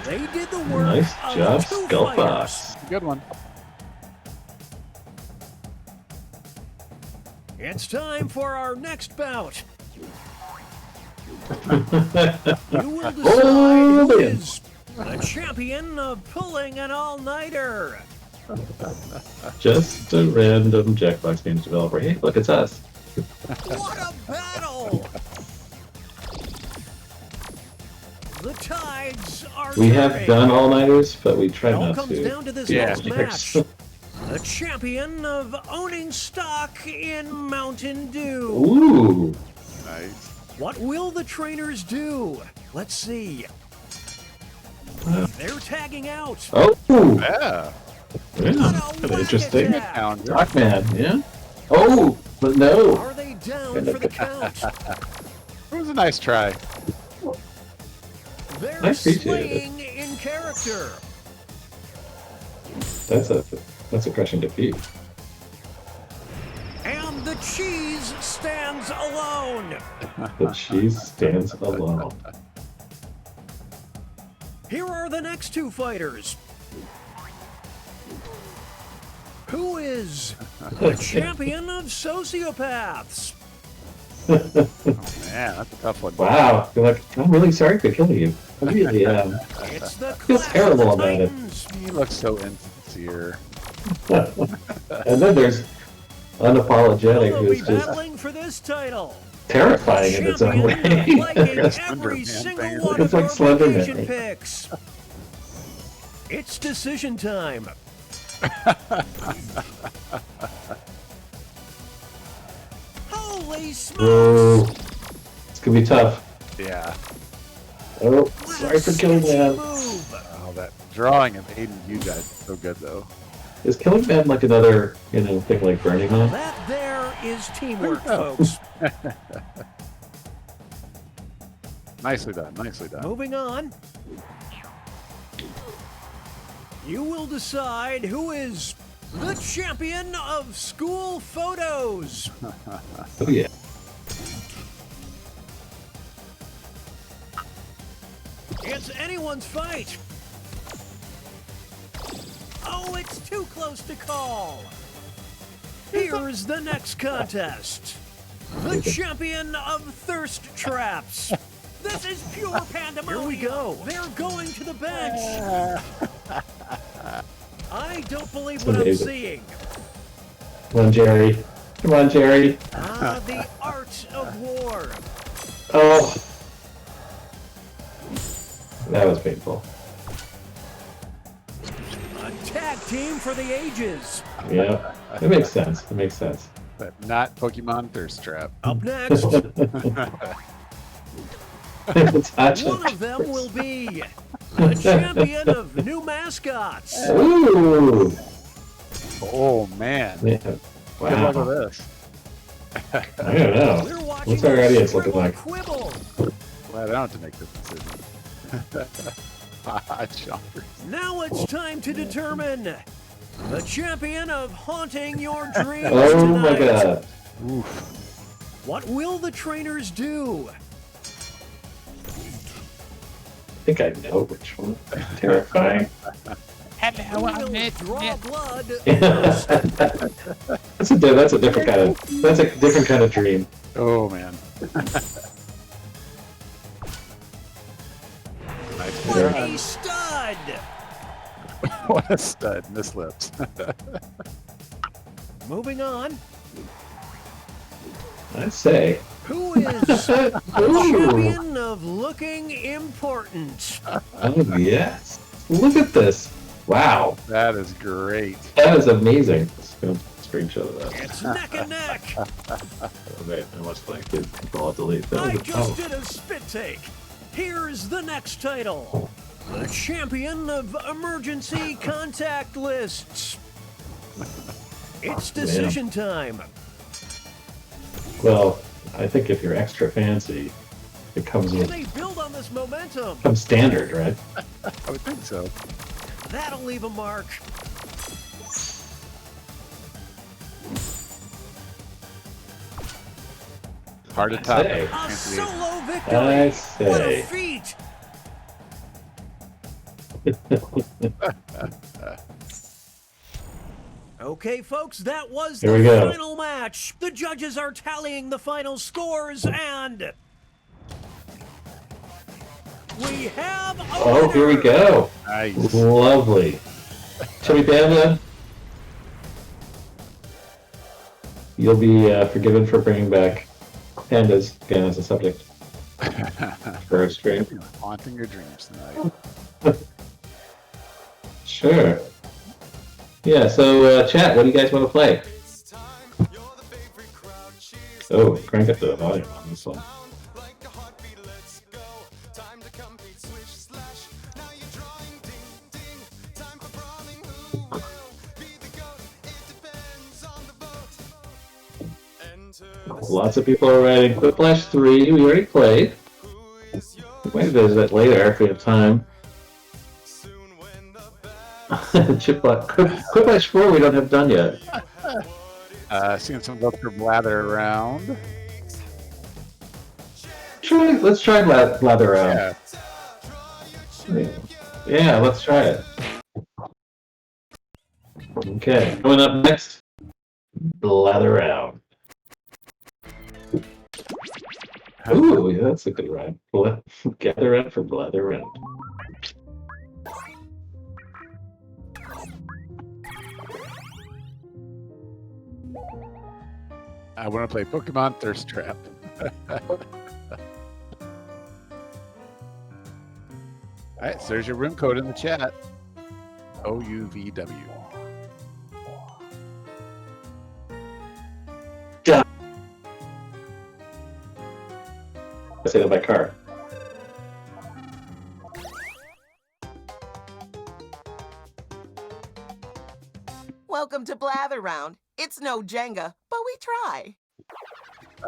Speaker 2: They did the work
Speaker 9: Nice
Speaker 2: of
Speaker 9: job,
Speaker 2: two
Speaker 9: Skull
Speaker 2: fighters.
Speaker 9: Fox.
Speaker 11: Good one.
Speaker 2: It's time for our next bout. You will decide
Speaker 9: Oh,
Speaker 2: who
Speaker 9: man.
Speaker 2: is the champion of pulling an all-nighter.
Speaker 9: Just a random Jackbox Games developer. Hey, look, it's us.
Speaker 2: What a battle! The tides are
Speaker 9: We have
Speaker 2: turning.
Speaker 9: done all-nighters, but we try
Speaker 2: It all
Speaker 9: not
Speaker 2: comes
Speaker 9: to.
Speaker 2: down to this
Speaker 11: Yeah.
Speaker 2: next match. The champion of owning stock in Mountain Dew.
Speaker 9: Ooh.
Speaker 11: Nice.
Speaker 2: What will the trainers do? Let's see. They're tagging out.
Speaker 9: Oh.
Speaker 11: Yeah.
Speaker 9: Yeah. Kind of interesting.
Speaker 2: attack.
Speaker 9: Darkman, yeah. Oh, but no.
Speaker 2: Are they down for the count?
Speaker 11: It was a nice try.
Speaker 2: They're
Speaker 9: I appreciate it.
Speaker 2: slaying in character.
Speaker 9: That's a crushing defeat.
Speaker 2: And the cheese stands alone.
Speaker 9: The cheese stands alone.
Speaker 2: Here are the next two fighters. Who is the champion of sociopaths?
Speaker 11: Man, that's a tough one.
Speaker 9: Wow. You're like, I'm really sorry for killing you. I really am.
Speaker 2: It's the
Speaker 9: I feel
Speaker 2: Clash
Speaker 9: terrible
Speaker 2: of the
Speaker 9: about it.
Speaker 2: Titans.
Speaker 11: He looks so insincere.
Speaker 9: And then there's unapologetic,
Speaker 2: Will be
Speaker 9: who's just
Speaker 2: battling for this title.
Speaker 9: terrifying in its own way.
Speaker 2: Champion liking
Speaker 11: Slenderman,
Speaker 2: every single
Speaker 11: basically.
Speaker 2: one
Speaker 9: It's
Speaker 2: of
Speaker 9: like
Speaker 2: your
Speaker 9: Slenderman.
Speaker 2: vacation picks. It's decision time. Holy smokes!
Speaker 9: Oh, it's gonna be tough.
Speaker 11: Yeah.
Speaker 9: Oh, sorry for killing man.
Speaker 2: Move.
Speaker 11: Oh, that drawing of Aiden, you guys, so good though.
Speaker 9: Is killing man like another, thing like Burning Man?
Speaker 2: That there is teamwork, folks.
Speaker 11: Nicely done, nicely done.
Speaker 2: Moving on. You will decide who is the champion of school photos.
Speaker 9: Oh yeah.
Speaker 2: It's anyone's fight. Oh, it's too close to call. Here's the next contest. The champion of thirst traps. This is pure pandemonium. Here we go. They're going to the bench. I don't believe what I'm
Speaker 9: Amazing.
Speaker 2: seeing.
Speaker 9: Come on, Jerry. Come on, Jerry.
Speaker 2: Ah, the art of war.
Speaker 9: Oh. That was painful.
Speaker 2: A tag team for the ages.
Speaker 9: Yeah. It makes sense. It makes sense.
Speaker 11: But not Pokemon Thirst Trap.
Speaker 2: Up next,
Speaker 9: Touch
Speaker 2: one of them will be the champion of new mascots.
Speaker 9: Ooh.
Speaker 11: Oh man.
Speaker 9: Yeah.
Speaker 11: Good
Speaker 9: Wow.
Speaker 11: luck with this.
Speaker 9: I don't know.
Speaker 2: We're watching
Speaker 9: What's our
Speaker 2: a
Speaker 9: audience looking
Speaker 2: scribble
Speaker 9: like?
Speaker 2: Quibble.
Speaker 11: Glad I don't have to make this decision. Chompers.
Speaker 2: Now it's time to determine the champion of haunting your dreams
Speaker 9: Oh
Speaker 2: tonight.
Speaker 9: my god.
Speaker 11: Oof.
Speaker 2: What will the trainers do?
Speaker 9: think I know which one. Terrifying.
Speaker 11: Hello, I'm Nick.
Speaker 2: Draw blood.
Speaker 9: That's a different kind of dream.
Speaker 11: Oh man.
Speaker 2: What a stud!
Speaker 11: What a stud. Mislips.
Speaker 2: Moving on.
Speaker 9: I say.
Speaker 2: Who is the champion of looking important?
Speaker 9: Oh yes. Look at this. Wow.
Speaker 11: That is great.
Speaker 9: That is amazing. Let's go screenshot of that.
Speaker 2: It's neck and neck.
Speaker 9: Oh, wait, I must like it. Control delete.
Speaker 2: I just did a spit take. Here's the next title. The champion of emergency contact lists. It's decision time.
Speaker 9: Well, I think if you're extra fancy, it comes
Speaker 2: Can
Speaker 9: with
Speaker 2: they build on this momentum?
Speaker 9: some standard, right?
Speaker 11: I would think so.
Speaker 2: That'll leave a mark.
Speaker 11: Hard to top.
Speaker 2: A solo victory.
Speaker 9: I
Speaker 2: What a
Speaker 9: say.
Speaker 2: feat. Okay, folks, that was
Speaker 9: Here
Speaker 2: the
Speaker 9: we go.
Speaker 2: final match. The judges are tallying the final scores, and we have a
Speaker 9: Oh, here we
Speaker 2: winner.
Speaker 9: go.
Speaker 11: Nice.
Speaker 9: Lovely. Shall we ban then? You'll be forgiven for bringing back pandas again as a subject for our stream.
Speaker 11: Haunting your dreams tonight.
Speaker 9: Sure. Yeah, so chat, what do you guys want to play? Oh, crank up the volume on this one. Lots of people are writing Quiplash 3, we already played. We might visit later if we have time. Quiplash 4 we don't have done yet.
Speaker 11: Seeing some votes for Blather around.
Speaker 9: Let's try Blather around. Yeah, let's try it. Okay, coming up next, Blather around. Ooh, yeah, that's a good rhyme. Gather round for Blather round.
Speaker 11: I want to play Pokemon Thirst Trap. Alright, so there's your room code in the chat. OUVW.
Speaker 9: I say that by car.
Speaker 3: Welcome to Blather Round. It's no Jenga, but we try.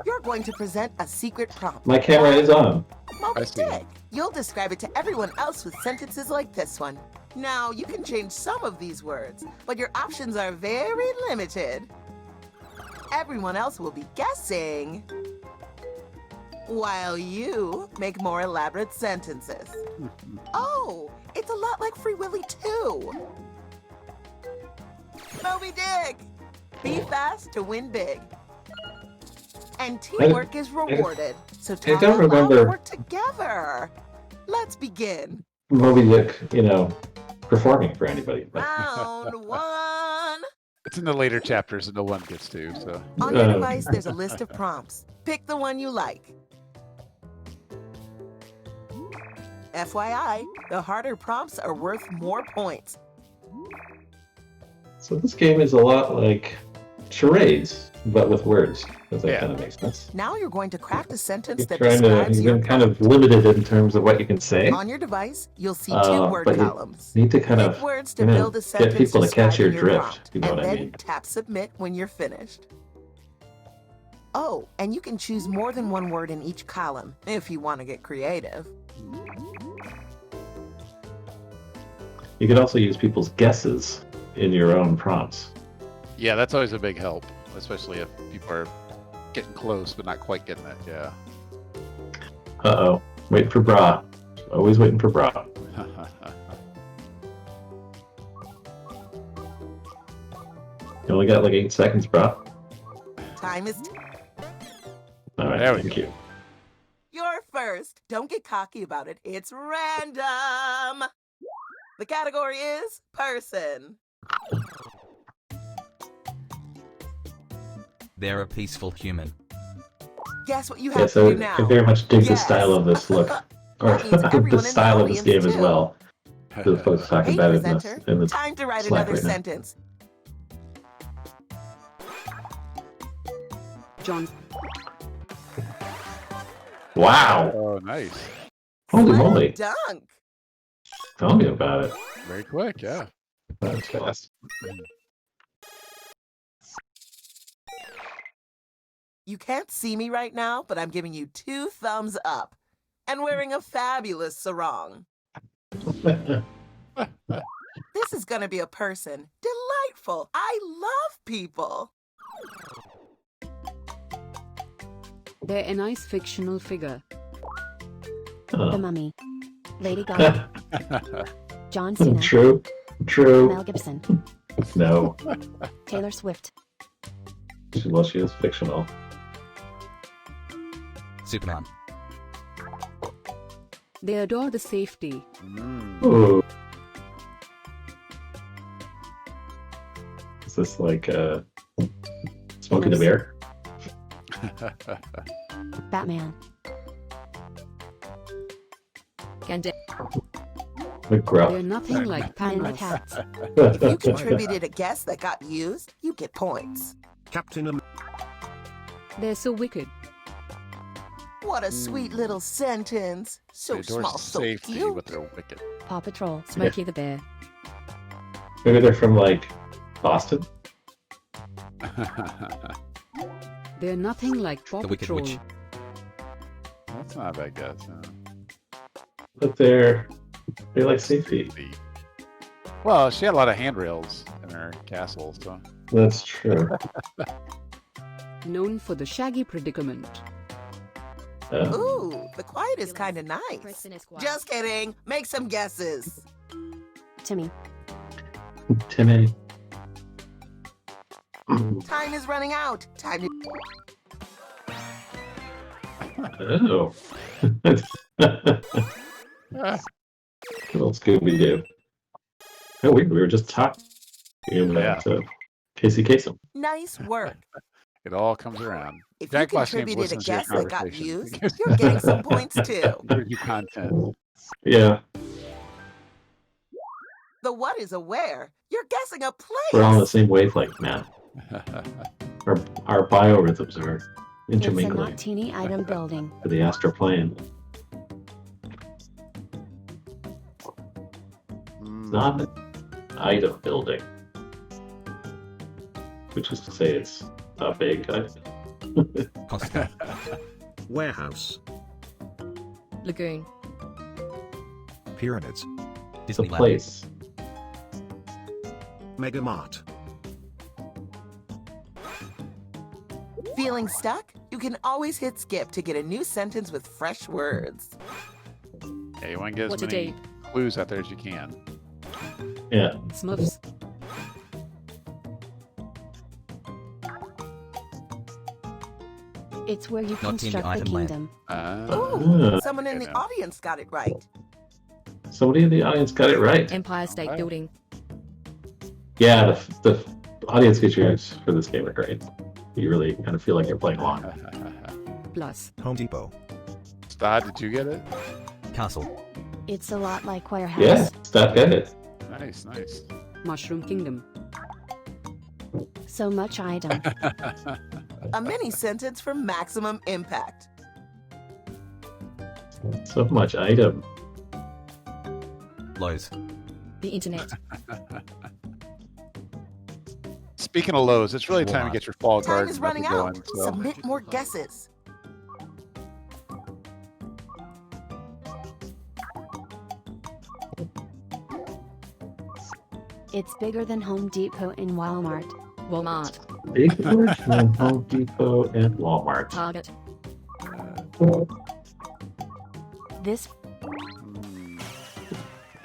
Speaker 3: You're going to present a secret prompt.
Speaker 9: My camera is on.
Speaker 3: Moby Dick. You'll describe it to everyone else with sentences like this one. Now, you can change some of these words, but your options are very limited. Everyone else will be guessing, while you make more elaborate sentences. Oh, it's a lot like Free Willy 2. Moby Dick! Be fast to win big. And teamwork is rewarded. So talk
Speaker 9: don't
Speaker 3: out loud
Speaker 9: remember-
Speaker 3: and work together. Let's begin.
Speaker 9: Moby Dick, performing for anybody.
Speaker 3: Round one.
Speaker 11: It's in the later chapters that no one gets to, so.
Speaker 3: On your device, there's a list of prompts. Pick the one you like. FYI, the harder prompts are worth more points.
Speaker 9: So this game is a lot like charades, but with words. Does that kind of make sense?
Speaker 3: Now you're going to craft a sentence that
Speaker 9: You've
Speaker 3: describes your
Speaker 9: been kind of limited in terms of what you can say.
Speaker 3: On your device, you'll see two word
Speaker 9: but
Speaker 3: columns.
Speaker 9: You need to kind
Speaker 3: Pick
Speaker 9: of
Speaker 3: words to build a sentence
Speaker 9: get people to catch your
Speaker 3: describing
Speaker 9: drift.
Speaker 3: prompt,
Speaker 9: You know
Speaker 3: and
Speaker 9: what I
Speaker 3: then
Speaker 9: mean?
Speaker 3: tap submit when you're finished. Oh, and you can choose more than one word in each column if you want to get creative.
Speaker 9: You could also use people's guesses in your own prompts.
Speaker 11: Yeah, that's always a big help, especially if people are getting close but not quite getting it. Yeah.
Speaker 9: Uh-oh. Wait for Bra. Always waiting for bra. You only got like 8 seconds, bro.
Speaker 3: Time is.
Speaker 9: Alright,
Speaker 11: There we
Speaker 9: thank
Speaker 11: go.
Speaker 9: you.
Speaker 3: You're first. Don't get cocky about it. It's random. The category is person.
Speaker 15: They're a peaceful human.
Speaker 3: Guess what you
Speaker 9: Yeah,
Speaker 3: have
Speaker 9: so
Speaker 3: to do now.
Speaker 9: I very much dig the
Speaker 3: Yes.
Speaker 9: style of this look. Or
Speaker 3: That means everyone
Speaker 9: the
Speaker 3: in the
Speaker 9: style of this
Speaker 3: audience,
Speaker 9: game as
Speaker 3: too.
Speaker 9: well. The folks talking
Speaker 3: Hey,
Speaker 9: about it in
Speaker 3: presenter.
Speaker 9: the
Speaker 3: Time to write
Speaker 9: Slack
Speaker 3: another
Speaker 9: right now.
Speaker 3: sentence.
Speaker 19: John.
Speaker 9: Wow!
Speaker 11: Oh, nice.
Speaker 9: Holy
Speaker 3: Slam
Speaker 9: moly!
Speaker 3: dunk.
Speaker 9: Tell me about it.
Speaker 11: Very quick, yeah.
Speaker 9: That's fast.
Speaker 3: You can't see me right now, but I'm giving you 2 thumbs up. And wearing a fabulous sarong. This is gonna be a person. Delightful. I love people.
Speaker 19: They're a nice fictional figure.
Speaker 17: The Mummy. Lady Gaga. John Cena.
Speaker 9: True.
Speaker 17: Mel Gibson.
Speaker 9: No.
Speaker 17: Taylor Swift.
Speaker 9: Well, she is fictional.
Speaker 15: Superman.
Speaker 19: They adore the safety.
Speaker 9: Ooh. Is this like Smokey the Bear?
Speaker 17: Batman.
Speaker 19: Gandhi.
Speaker 9: McGruff.
Speaker 19: They're nothing like
Speaker 17: Ninja
Speaker 19: Panos.
Speaker 17: Cats.
Speaker 3: If you contributed a guess that got used, you get points.
Speaker 16: Captain
Speaker 19: They're so wicked.
Speaker 3: What a sweet little sentence. So
Speaker 11: They adore
Speaker 3: small, so
Speaker 11: safety,
Speaker 3: cute.
Speaker 11: but they're wicked.
Speaker 17: Paw Patrol.
Speaker 19: Smokey the Bear.
Speaker 9: Maybe they're from like Boston.
Speaker 19: They're nothing like Paw
Speaker 15: The Wicked
Speaker 19: Patrol.
Speaker 15: Witch.
Speaker 11: That's not a bad guess.
Speaker 9: But they're like safety.
Speaker 11: Well, she had a lot of handrails in her castle, so.
Speaker 9: That's true.
Speaker 19: Known for the shaggy predicament.
Speaker 3: Ooh, the quiet is kind of nice. Just kidding. Make some guesses.
Speaker 17: Timmy.
Speaker 9: Timmy.
Speaker 3: Time is running out. Time to.
Speaker 9: Oh. Little Scooby-Doo. Oh, we were just talking about Casey Kasem.
Speaker 3: Nice work.
Speaker 11: It all comes around.
Speaker 3: If you
Speaker 11: Jackbox
Speaker 3: contributed a
Speaker 11: listens to your
Speaker 3: guess that got
Speaker 11: conversation.
Speaker 3: used, you're getting some points too.
Speaker 11: Gives you content.
Speaker 9: Yeah,
Speaker 3: The what is a where? You're guessing a place.
Speaker 9: we're all on the same wavelength, man. Our biorhythms are
Speaker 17: It's a
Speaker 9: intermingling
Speaker 17: not teeny item building.
Speaker 9: for the astral plane. Not an item building. Which is to say it's a big item.
Speaker 16: Warehouse.
Speaker 19: Lagoon.
Speaker 16: Pyramids.
Speaker 9: It's a place.
Speaker 16: Megamart.
Speaker 3: Feeling stuck? You can always hit skip to get a new sentence with fresh words.
Speaker 11: Yeah, you want to get
Speaker 19: What
Speaker 11: as
Speaker 19: a
Speaker 11: many
Speaker 19: day.
Speaker 11: clues out there as you can.
Speaker 9: Yeah.
Speaker 19: Smurfs.
Speaker 17: It's where you
Speaker 15: Not teeny
Speaker 17: construct the
Speaker 15: item land.
Speaker 17: kingdom.
Speaker 3: Ooh, someone in the audience got it right.
Speaker 9: Somebody in the audience got it right.
Speaker 19: Empire State Building.
Speaker 9: Yeah, the audience features for this game are great. You really kind of feel like you're playing along.
Speaker 19: Plus.
Speaker 16: Home Depot.
Speaker 11: Stod, did you get it?
Speaker 15: Castle.
Speaker 17: It's a lot like Warehouse.
Speaker 9: Yeah, stop get it.
Speaker 11: Nice, nice.
Speaker 19: Mushroom Kingdom.
Speaker 17: So much item.
Speaker 3: A mini sentence for maximum impact.
Speaker 9: So much item.
Speaker 15: Lowe's.
Speaker 19: The Internet.
Speaker 11: Speaking of Lowe's, it's really time to get your fall
Speaker 3: Time
Speaker 11: garden
Speaker 3: is
Speaker 11: up
Speaker 3: running
Speaker 11: and
Speaker 3: out.
Speaker 11: going. So.
Speaker 3: Submit more guesses.
Speaker 17: It's bigger than Home Depot and Walmart.
Speaker 19: Walmart.
Speaker 9: Bigger than Home Depot and Walmart.
Speaker 19: Target.
Speaker 17: This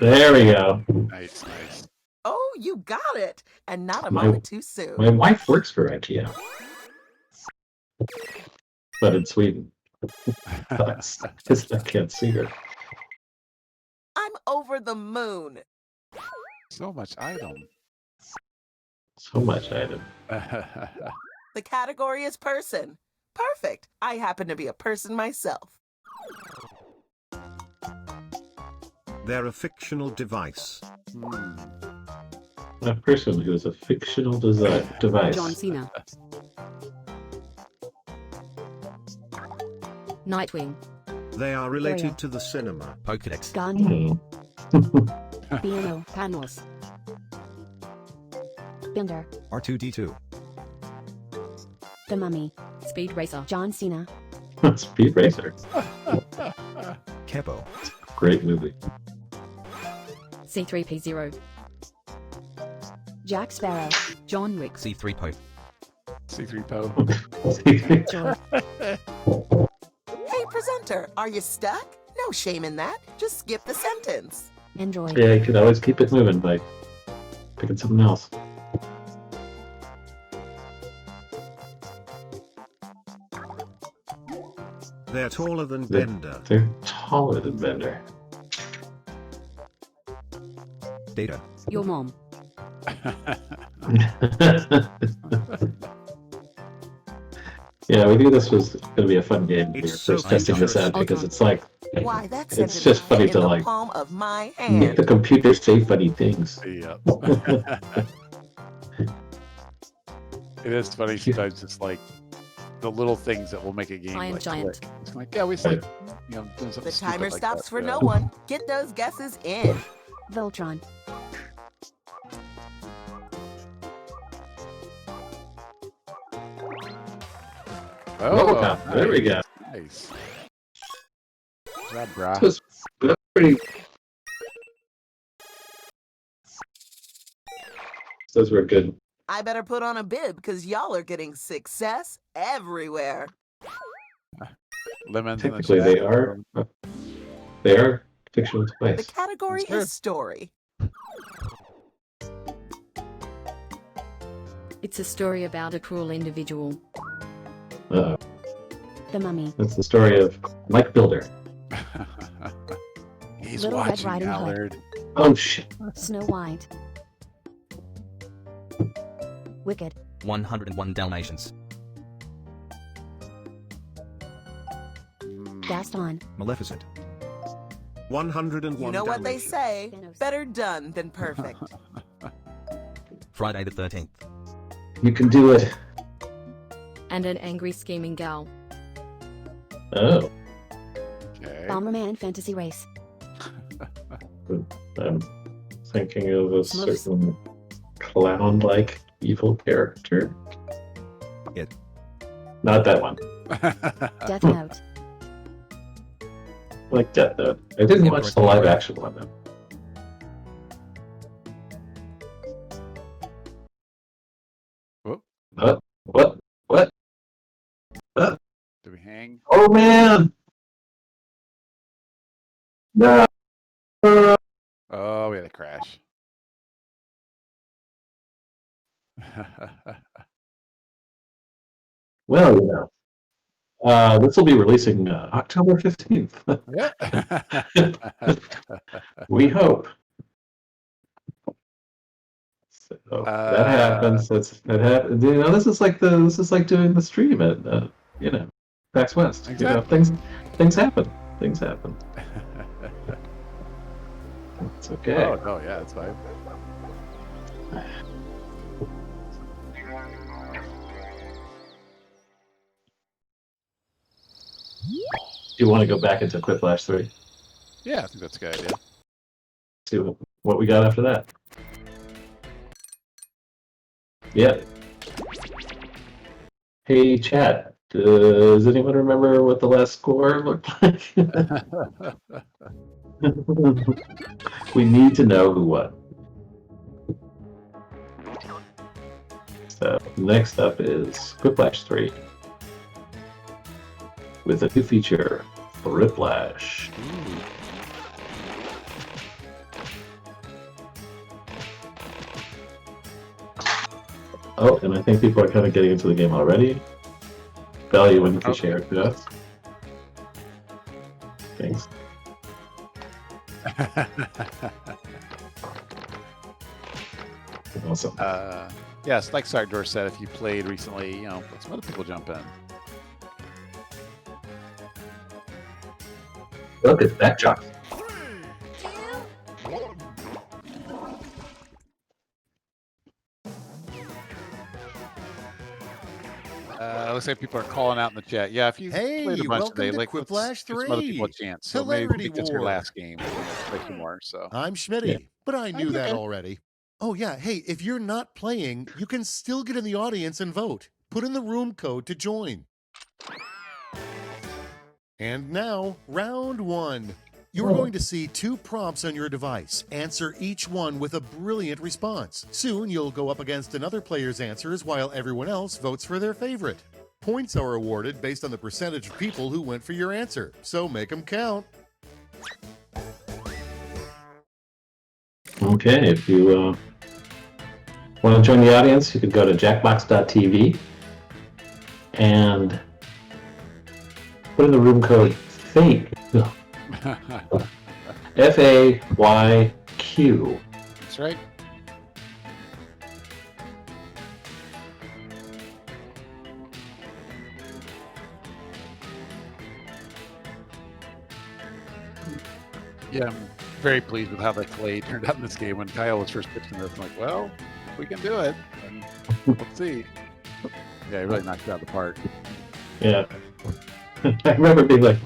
Speaker 9: There we go.
Speaker 11: Nice.
Speaker 3: Oh, you got it! And not a
Speaker 9: My-
Speaker 3: moment too soon.
Speaker 9: My wife works for IKEA, but in Sweden. Because I can't see her.
Speaker 3: I'm over the moon.
Speaker 11: So much item.
Speaker 9: So much item.
Speaker 3: The category is person. Perfect. I happen to be a person myself.
Speaker 16: They're a fictional device.
Speaker 9: A person who is a fictional device.
Speaker 19: John Cena.
Speaker 17: Nightwing.
Speaker 16: They are related to the cinema.
Speaker 15: Pokedex.
Speaker 17: Gandhi.
Speaker 9: Hmm.
Speaker 17: BMO. Panos. Bender.
Speaker 16: R2D2.
Speaker 17: The Mummy.
Speaker 19: Speed Racer.
Speaker 17: John Cena.
Speaker 9: Speed Racer.
Speaker 16: Kepo.
Speaker 9: Great movie.
Speaker 19: C3P0.
Speaker 17: Jack Sparrow.
Speaker 19: John Wick.
Speaker 15: C3PO.
Speaker 11: C3PO.
Speaker 17: Joy.
Speaker 3: Hey, presenter, are you stuck? No shame in that. Just skip the sentence.
Speaker 17: Android.
Speaker 9: Yeah, you could always keep it moving by picking something else.
Speaker 16: They're taller than Bender.
Speaker 9: They're taller than Bender.
Speaker 16: Data.
Speaker 19: Your mom.
Speaker 9: Yeah, we knew this was going to be a fun game. We were
Speaker 16: It's so
Speaker 9: first testing this out because it's like,
Speaker 3: Why, that
Speaker 9: it's
Speaker 3: sentence
Speaker 9: just funny
Speaker 3: in
Speaker 9: to
Speaker 3: the
Speaker 9: like
Speaker 3: palm of my
Speaker 9: make
Speaker 3: hand.
Speaker 9: the computer say funny things.
Speaker 11: Yeah. It is funny sometimes. It's like the little things that will make a game
Speaker 19: Iron
Speaker 11: like
Speaker 19: Giant.
Speaker 11: click. It's like, yeah, we said, doing something
Speaker 3: The
Speaker 11: stupid
Speaker 3: timer
Speaker 11: like
Speaker 3: stops
Speaker 11: that,
Speaker 3: for
Speaker 11: yeah.
Speaker 3: no one. Get those guesses in.
Speaker 17: Voltron.
Speaker 11: Oh,
Speaker 9: RoboCop. There we go.
Speaker 11: Nice. Good job, brah.
Speaker 9: That's pretty. Those were good.
Speaker 3: I better put on a bib because y'all are getting success everywhere.
Speaker 11: Lemons in the
Speaker 9: Technically,
Speaker 11: chat.
Speaker 9: they are fictional
Speaker 3: The
Speaker 9: device.
Speaker 3: category is story.
Speaker 19: It's a story about a cruel individual.
Speaker 9: Uh,
Speaker 17: The Mummy.
Speaker 9: that's the story of Mike Builder.
Speaker 11: He's
Speaker 17: Little Red
Speaker 11: watching,
Speaker 17: Riding Hood.
Speaker 11: Allard.
Speaker 9: Oh shit!
Speaker 17: Snow White. Wicked.
Speaker 15: 101 Dalmatians.
Speaker 17: Gaston.
Speaker 16: Maleficent. 101
Speaker 3: You know what they
Speaker 16: Dalmatians.
Speaker 3: say, better done than perfect.
Speaker 15: Friday the 13th.
Speaker 9: You can do it.
Speaker 19: And an angry scheming gal.
Speaker 9: Oh,
Speaker 11: Okay.
Speaker 17: Bomberman Fantasy Race.
Speaker 9: I'm thinking of a
Speaker 17: Smurfs.
Speaker 9: certain clown-like evil character.
Speaker 16: It.
Speaker 9: Not that one.
Speaker 17: Death Note.
Speaker 9: Like Death Note. I didn't watch the live-action one though.
Speaker 11: Whoop.
Speaker 9: What?
Speaker 11: Do we hang?
Speaker 9: Oh man! No.
Speaker 11: Oh, we had a crash.
Speaker 9: Well, you know, this will be releasing October 15th. We hope. So that happens. That happens. You know, this is like doing the stream at you know, PAX West. You know, things happen. Things happen. It's okay.
Speaker 11: Oh no, yeah, that's fine.
Speaker 9: Do you want to go back into Quiplash 3?
Speaker 11: Yeah, I think that's a good idea.
Speaker 9: See what we got after that. Yeah. Hey, chat. Does anyone remember what the last score looked like? We need to know who won. So, next up is Quiplash 3. With a new feature, Riplash. Oh, and I think people are kind of getting into the game already. Value wouldn't you share it to us? Thanks. Awesome.
Speaker 11: Yes, like Sardor said, if you played recently, let some other people jump in.
Speaker 9: Look at that job.
Speaker 11: Looks like people are calling out in the chat. Yeah, if you played a bunch
Speaker 10: welcome
Speaker 11: today,
Speaker 10: to
Speaker 11: like let's
Speaker 10: Quiplash
Speaker 11: give some other
Speaker 10: 3.
Speaker 11: people a chance. So
Speaker 10: Hilarity
Speaker 11: maybe it's your
Speaker 10: War.
Speaker 11: last game. Play some more. So
Speaker 10: I'm Schmitty, but I knew that already. Oh yeah, hey, if you're not playing, you can still get in the audience and vote. Put in the room code to join. And now, round 1. You're going to see 2 prompts on your device. Answer each one with a brilliant response. Soon, you'll go up against another player's answers while everyone else votes for their favorite. Points are awarded based on the percentage of people who went for your answer, so make them count.
Speaker 9: Okay, if you want to join the audience, you could go to jackbox.tv and put in the room code FAYQ. FAYQ.
Speaker 11: That's right. Yeah, I'm very pleased with how the clay turned out in this game. When Kyle was first pitching this, I'm like, well, we can do it. And let's see. Yeah, he really knocked it out of the park.
Speaker 9: Yeah. I remember being like,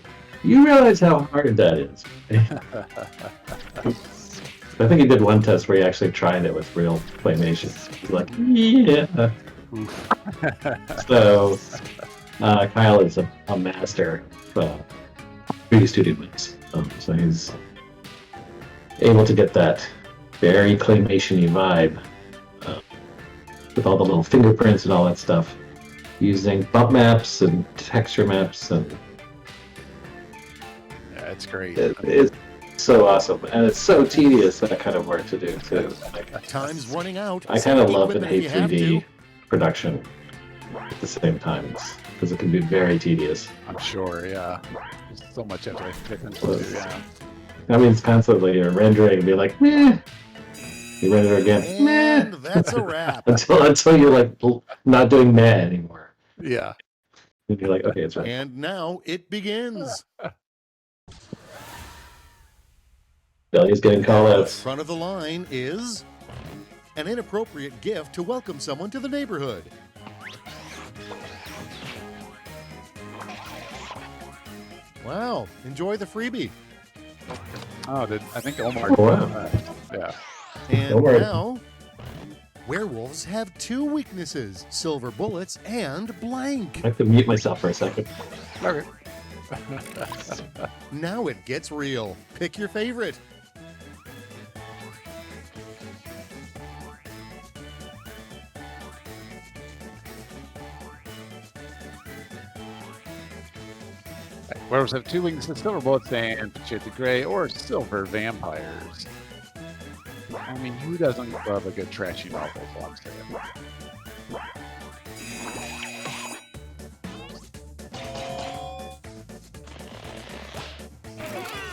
Speaker 9: you realize how hard that is. I think he did one test where he actually tried it with real claymation. He's like, yeah. So, Kyle is a master of 3D Studio Max. So he's able to get that very claymation-y vibe with all the little fingerprints and all that stuff, using bump maps and texture maps, and
Speaker 11: yeah, it's great.
Speaker 9: It's so awesome, and it's so tedious, that kind of work to do too.
Speaker 10: Time's running out.
Speaker 9: I kind of love and
Speaker 10: Equipment if
Speaker 9: hate
Speaker 10: you have
Speaker 9: 3D
Speaker 10: to.
Speaker 9: production at the same time, because it can be very tedious.
Speaker 11: I'm sure, yeah. There's so much you have to pay attention to, yeah.
Speaker 9: I mean, it's constantly you're rendering and be like, meh. You render again,
Speaker 10: And
Speaker 9: meh.
Speaker 10: that's a wrap.
Speaker 9: until you're like not doing meh anymore.
Speaker 11: Yeah.
Speaker 9: And you're like, okay, it's right.
Speaker 10: And now it begins.
Speaker 9: Billy's getting called
Speaker 10: At the
Speaker 9: out.
Speaker 10: front of the line is an inappropriate gift to welcome someone to the neighborhood. Wow, enjoy the freebie.
Speaker 11: Oh, I think Omar.
Speaker 9: Oh, wow.
Speaker 11: Yeah.
Speaker 10: And
Speaker 9: Don't worry.
Speaker 10: now, werewolves have 2 weaknesses, silver bullets and blank.
Speaker 9: I have to mute myself for a second.
Speaker 11: Okay.
Speaker 10: Now it gets real. Pick your favorite.
Speaker 11: Werewolves have 2 weaknesses, silver bullets and the gray, or silver vampires. I mean, who doesn't love a good trashy novel? Is what I'm saying.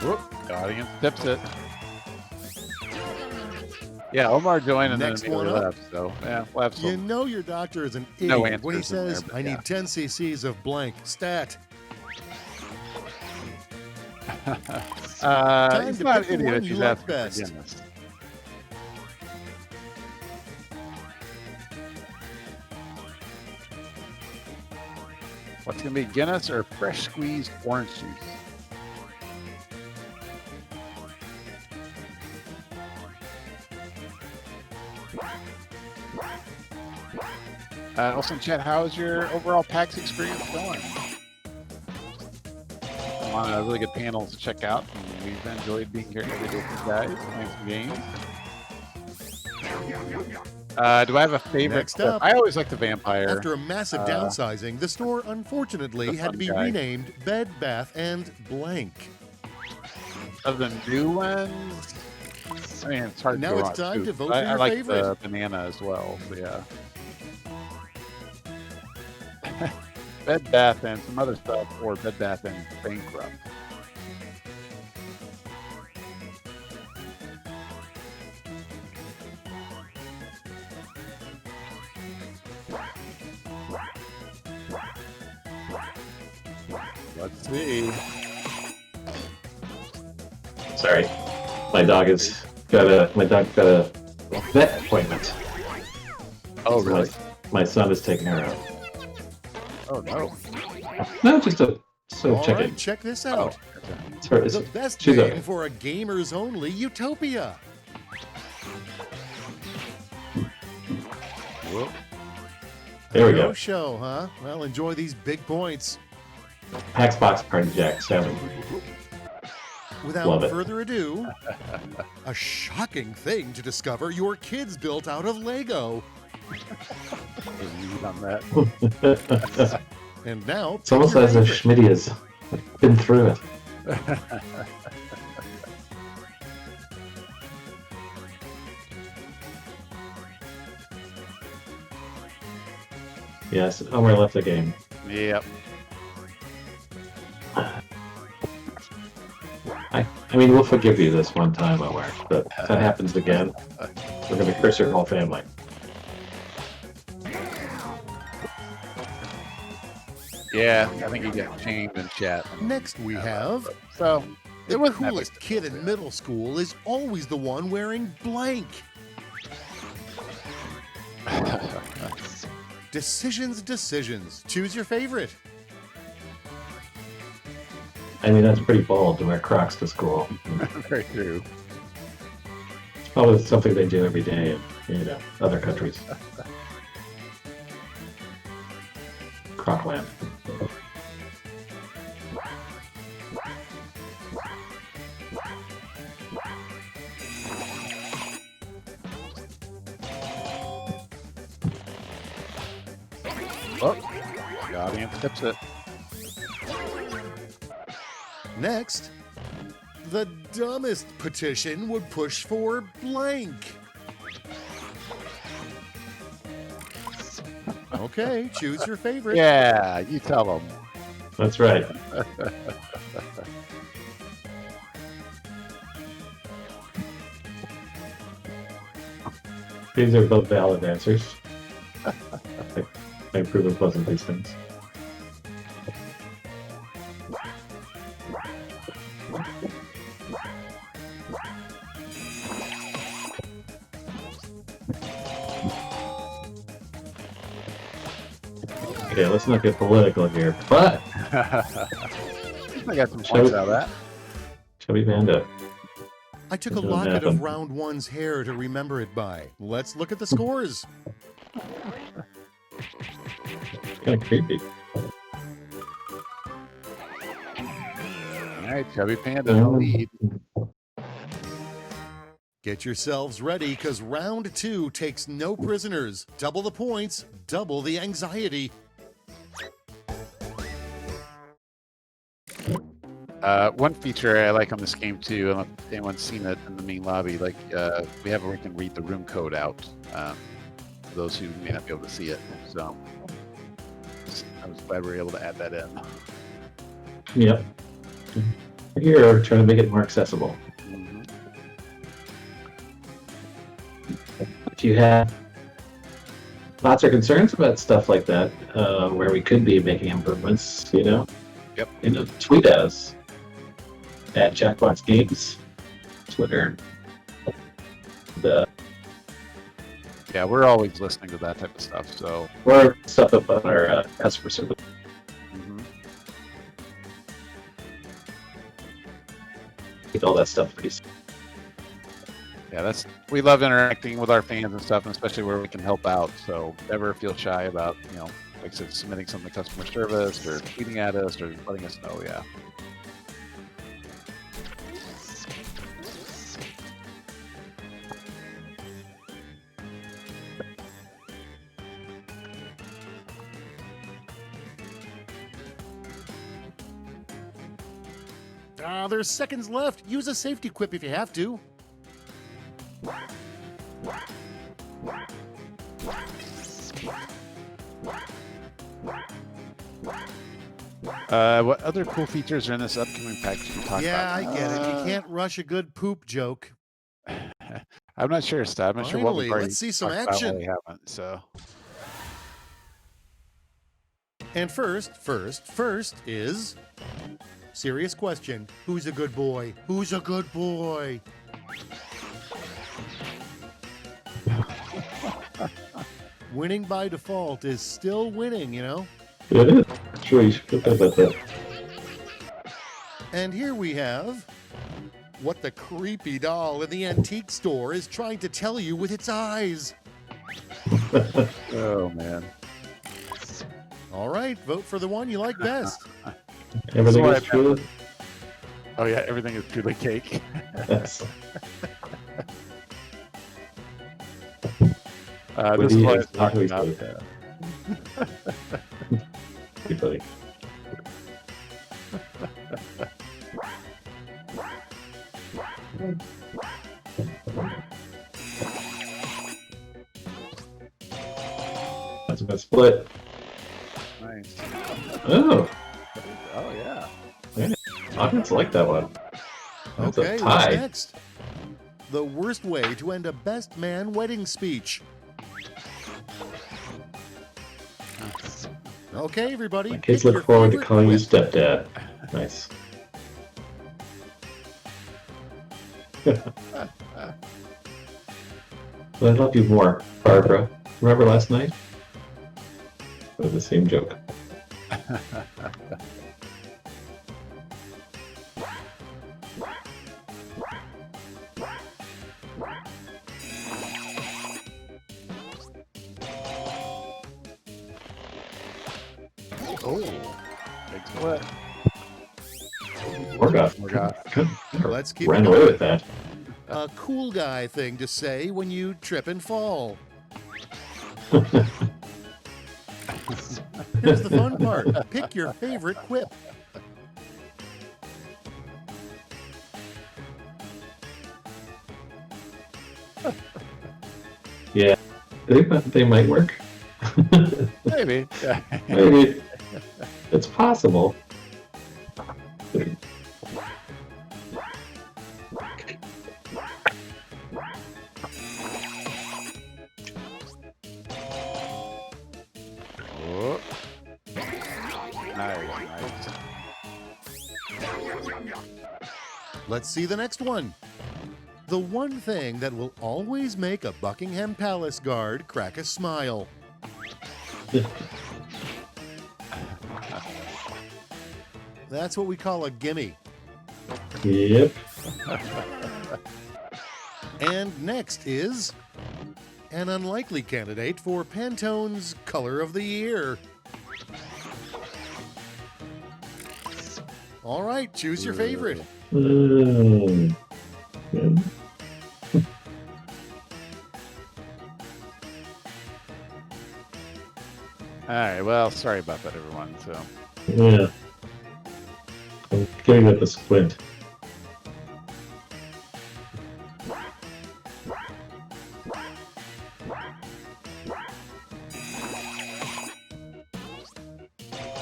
Speaker 11: Whoop, the audience tips it. Yeah, Omar joined and
Speaker 10: Next
Speaker 11: then immediately
Speaker 10: one up.
Speaker 11: left, so yeah, we'll have
Speaker 10: You
Speaker 11: some.
Speaker 10: know your doctor is an idiot
Speaker 11: No
Speaker 10: when he
Speaker 11: answers in
Speaker 10: says,
Speaker 11: there, but
Speaker 10: I
Speaker 11: yeah.
Speaker 10: need 10 cc's of blank stat.
Speaker 11: He's
Speaker 10: to
Speaker 11: not
Speaker 10: pick
Speaker 11: an
Speaker 10: the one
Speaker 11: idiot,
Speaker 10: you
Speaker 11: she's
Speaker 10: like
Speaker 11: asking
Speaker 10: best.
Speaker 11: forgiveness. What's gonna be, Guinness or fresh squeezed orange juice? Also in chat, how's your overall PAX experience going? I'm on a really good panel to check out, and we've enjoyed being here every day with you guys, playing some games. Do I have a favorite?
Speaker 10: Next up,
Speaker 11: I always like the vampire.
Speaker 10: After a massive downsizing, the store unfortunately
Speaker 11: the
Speaker 10: had to be
Speaker 11: fun guy.
Speaker 10: renamed Bed, Bath, and Blank.
Speaker 11: Of the new ones, I mean, it's hard
Speaker 10: Now
Speaker 11: to go
Speaker 10: it's
Speaker 11: wrong
Speaker 10: time
Speaker 11: with
Speaker 10: to
Speaker 11: food.
Speaker 10: vote for
Speaker 11: I
Speaker 10: your
Speaker 11: like
Speaker 10: favorite.
Speaker 11: the banana as well, so yeah. Bed Bath and some other stuff, or Bed Bath and Bankrupt. Let's see.
Speaker 9: Sorry, my dog's got a vet appointment.
Speaker 11: Oh,
Speaker 9: So
Speaker 11: really?
Speaker 9: My son is taking her out.
Speaker 11: Oh no.
Speaker 9: No, just a
Speaker 10: All
Speaker 9: check
Speaker 10: right,
Speaker 9: in.
Speaker 10: check this out.
Speaker 9: It's her,
Speaker 10: The best
Speaker 9: she's
Speaker 10: game
Speaker 9: a,
Speaker 10: for a gamers-only utopia.
Speaker 11: Whoop.
Speaker 9: There we
Speaker 10: No
Speaker 9: go.
Speaker 10: show, huh? Well, enjoy these big points.
Speaker 9: PAX Box Party Jack 7.
Speaker 10: Without
Speaker 9: Love it.
Speaker 10: further ado, a shocking thing to discover your kids built out of Lego.
Speaker 11: On that.
Speaker 10: And now,
Speaker 9: It's almost
Speaker 10: pick your
Speaker 9: as if
Speaker 10: favorite.
Speaker 9: Schmitty has been through it. Yes, Omar left the game.
Speaker 11: Yep.
Speaker 9: I mean, we'll forgive you this one time, Omar, but if that happens again, we're going to curse your whole family.
Speaker 11: Yeah, I think he got changed in chat.
Speaker 10: Next we have...
Speaker 11: So,
Speaker 10: the
Speaker 11: wasn't that
Speaker 10: coolest kid in middle school is always the one wearing blank. Decisions. Choose your favorite.
Speaker 9: I mean, that's pretty bold to wear Crocs to school.
Speaker 11: Very true.
Speaker 9: It's probably something they do every day in, other countries. Crocland.
Speaker 11: Oh, the audience tips it.
Speaker 10: Next, the dumbest petition would push for blank. Okay, choose your favorite.
Speaker 11: Yeah, you tell them.
Speaker 9: That's right. These are both valid answers. I approve of both of these things. Okay, let's not get political here, but
Speaker 11: I got some points out of that.
Speaker 9: Chubby Panda.
Speaker 10: I took a
Speaker 9: Doesn't
Speaker 10: locket
Speaker 9: happen.
Speaker 10: of round one's hair to remember it by. Let's look at the scores.
Speaker 9: Kind of creepy.
Speaker 11: All right, Chubby Panda in the lead.
Speaker 10: Get yourselves ready, because round two takes no prisoners. Double the points, double the anxiety.
Speaker 11: One feature I like on this game too, I don't know if anyone's seen it in the main lobby, like we have where we can read the room code out for those who may not be able to see it. So I was glad we were able to add that in.
Speaker 9: Yep. Here, trying to make it more accessible. If you have thoughts or concerns about stuff like that, where we could be making improvements,
Speaker 11: Yep.
Speaker 9: Tweet at us at Jackbox Games, Twitter.
Speaker 11: Yeah, we're always listening to that type of stuff. So
Speaker 9: Or stuff up on our customer service. Get all that stuff, please.
Speaker 11: yeah, we love interacting with our fans and stuff, and especially where we can help out. So never feel shy about like I said, submitting something to customer service or tweeting at us or letting us know. Yeah.
Speaker 10: There's seconds left. Use a safety quip if you have to.
Speaker 11: What other cool features are in this upcoming package you talk
Speaker 10: Yeah,
Speaker 11: about?
Speaker 10: I get it. You can't rush a good poop joke.
Speaker 11: I'm not sure, Stab. I'm not sure what we've
Speaker 10: Finally,
Speaker 11: already
Speaker 10: let's see some
Speaker 11: talked about,
Speaker 10: action.
Speaker 11: what we haven't, so.
Speaker 10: And first is serious question. Who's a good boy? Who's a good boy? Winning by default is still winning, you know?
Speaker 9: It is. Sure, you should put about that.
Speaker 10: And here we have what the creepy doll in the antique store is trying to tell you with its eyes.
Speaker 11: Oh, man.
Speaker 10: All right, vote for the one you like best.
Speaker 9: Everything is true.
Speaker 11: Oh, yeah, everything is truly cake.
Speaker 9: Yes.
Speaker 11: This is what I was talking about.
Speaker 9: Pretty funny. That's a good split.
Speaker 11: Nice.
Speaker 9: Oh.
Speaker 11: Oh, yeah.
Speaker 9: Audience like that one. That's
Speaker 10: Okay,
Speaker 9: a
Speaker 10: what's
Speaker 9: tie.
Speaker 10: next? The worst way to end a best man wedding speech. Okay, everybody.
Speaker 9: My kids
Speaker 10: pick your
Speaker 9: look forward to
Speaker 10: favorite
Speaker 9: calling you
Speaker 10: quip.
Speaker 9: stepdad. Nice. But I love you more, Barbara. Remember last night? It was the same joke.
Speaker 11: Oh, big split.
Speaker 9: Morgoth. Good.
Speaker 10: Let's keep
Speaker 9: Ran
Speaker 10: it
Speaker 9: away
Speaker 10: going.
Speaker 9: with that.
Speaker 10: A cool guy thing to say when you trip and fall. Here's the fun part. Pick your favorite quip.
Speaker 9: Yeah. I think that they might work.
Speaker 11: Maybe.
Speaker 9: Maybe. It's possible.
Speaker 11: Oh. Nice.
Speaker 10: Let's see the next one. The one thing that will always make a Buckingham Palace guard crack a smile. That's what we call a gimme.
Speaker 9: Yep.
Speaker 10: And next is an unlikely candidate for Pantone's Color of the Year. All right, choose your favorite.
Speaker 11: Alright, well, sorry about that, everyone. So.
Speaker 9: Yeah. I'm getting with the squint.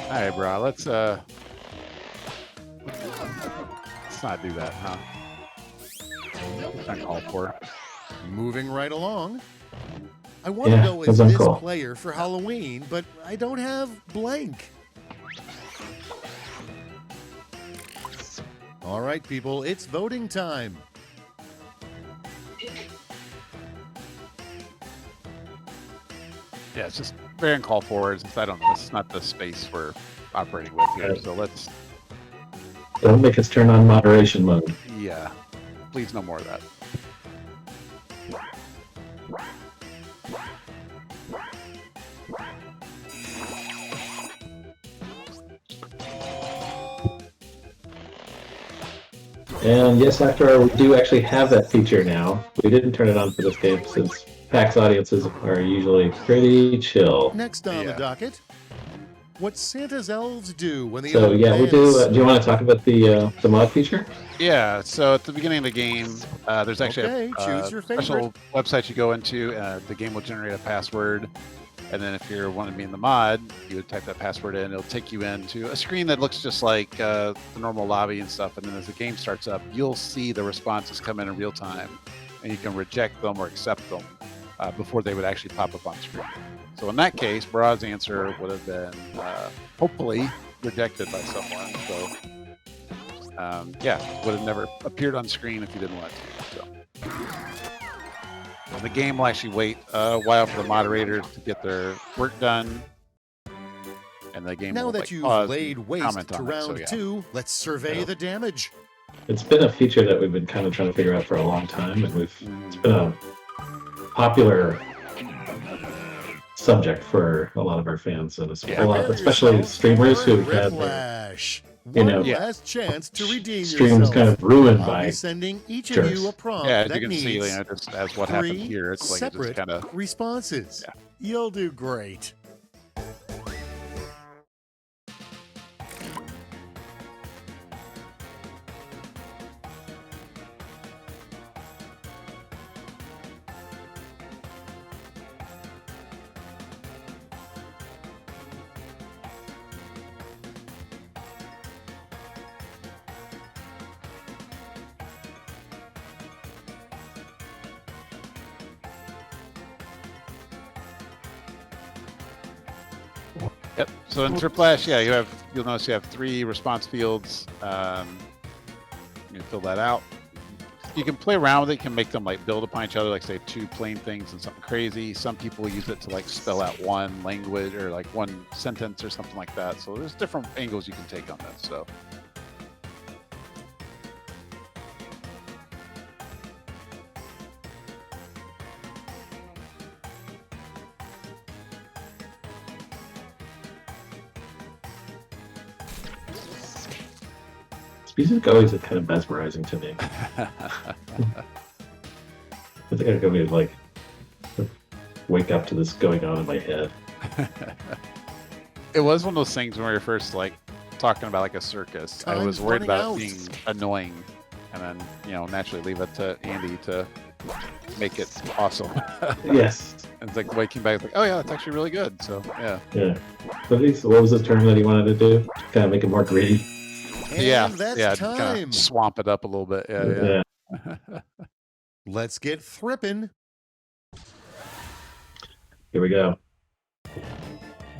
Speaker 11: Alright, bro, let's not do that, huh? It's not called for.
Speaker 10: Moving right along. I want
Speaker 9: Yeah,
Speaker 10: to go as
Speaker 9: that's
Speaker 10: this
Speaker 9: uncool.
Speaker 10: player for Halloween, but I don't have blank. All right, people, it's voting time.
Speaker 11: Yeah, it's just very uncalled for. Since I don't know, it's not the space we're operating with here. So let's,
Speaker 9: Don't make us turn on moderation mode.
Speaker 11: yeah, please no more of that.
Speaker 9: And yes, after all, we do actually have that feature now. We didn't turn it on for this game since PAX audiences are usually pretty chill.
Speaker 10: Next on the docket, what Santa's elves do when the
Speaker 9: So
Speaker 10: old
Speaker 9: yeah, we
Speaker 10: man
Speaker 9: do. Do you want to talk about the mod feature?
Speaker 11: Yeah, so at the beginning of the game, there's actually
Speaker 10: Okay,
Speaker 11: a
Speaker 10: choose your
Speaker 11: special website you go into. The game will generate a password. And then if you're wanting to be in the mod, you would type that password in. It'll take you into a screen that looks just like the normal lobby and stuff. And then as the game starts up, you'll see the responses come in real time, and you can reject them or accept them before they would actually pop up on screen. So in that case, Brad's answer would have been hopefully rejected by someone. So yeah, would have never appeared on screen if you didn't want to. So. The game will actually wait a while for the moderators to get their work done, and the game
Speaker 10: Now
Speaker 11: will,
Speaker 10: that
Speaker 11: like,
Speaker 10: you've
Speaker 11: pause
Speaker 10: laid
Speaker 11: and
Speaker 10: waste
Speaker 11: comment
Speaker 10: to
Speaker 11: on it,
Speaker 10: round
Speaker 11: so, yeah.
Speaker 10: 2, let's survey the damage.
Speaker 9: It's been a feature that we've been kind of trying to figure out for a long time, and it's been a popular subject for a lot of our fans, and especially streamers who've had their,
Speaker 10: last chance to redeem
Speaker 9: streams
Speaker 10: yourself.
Speaker 9: kind of ruined
Speaker 10: I'll
Speaker 9: by
Speaker 10: be sending each
Speaker 9: jerks.
Speaker 10: of you a prompt
Speaker 11: Yeah, as
Speaker 10: that
Speaker 11: you can see,
Speaker 10: needs
Speaker 11: just as what happened
Speaker 10: 3
Speaker 11: here, it's like it
Speaker 10: separate
Speaker 11: just kind of
Speaker 10: responses. You'll do great.
Speaker 11: Yep. So in Triplash, yeah, you'll notice you have 3 response fields. You fill that out. You can play around with it. You can make them like build upon each other, like say 2 plain things and something crazy. Some people use it to like spell out one language or like one sentence or something like that. So there's different angles you can take on this. So.
Speaker 9: music always is kind of mesmerizing to me. I think I'm going to like wake up to this going on in my head.
Speaker 11: It was one of those things when we were first like talking about like a circus. I was worried about it being annoying, and then naturally leave it to Andy to make it awesome.
Speaker 9: Yes.
Speaker 11: And it's like waking back, like, oh yeah, that's actually really good. So yeah.
Speaker 9: Yeah. What was the term that he wanted to do? Kind of make it more gritty.
Speaker 11: Yeah.
Speaker 10: That's
Speaker 11: yeah.
Speaker 10: time.
Speaker 11: Kind of swamp it up a little bit. Yeah.
Speaker 10: Let's get thrippin'.
Speaker 9: Here we go.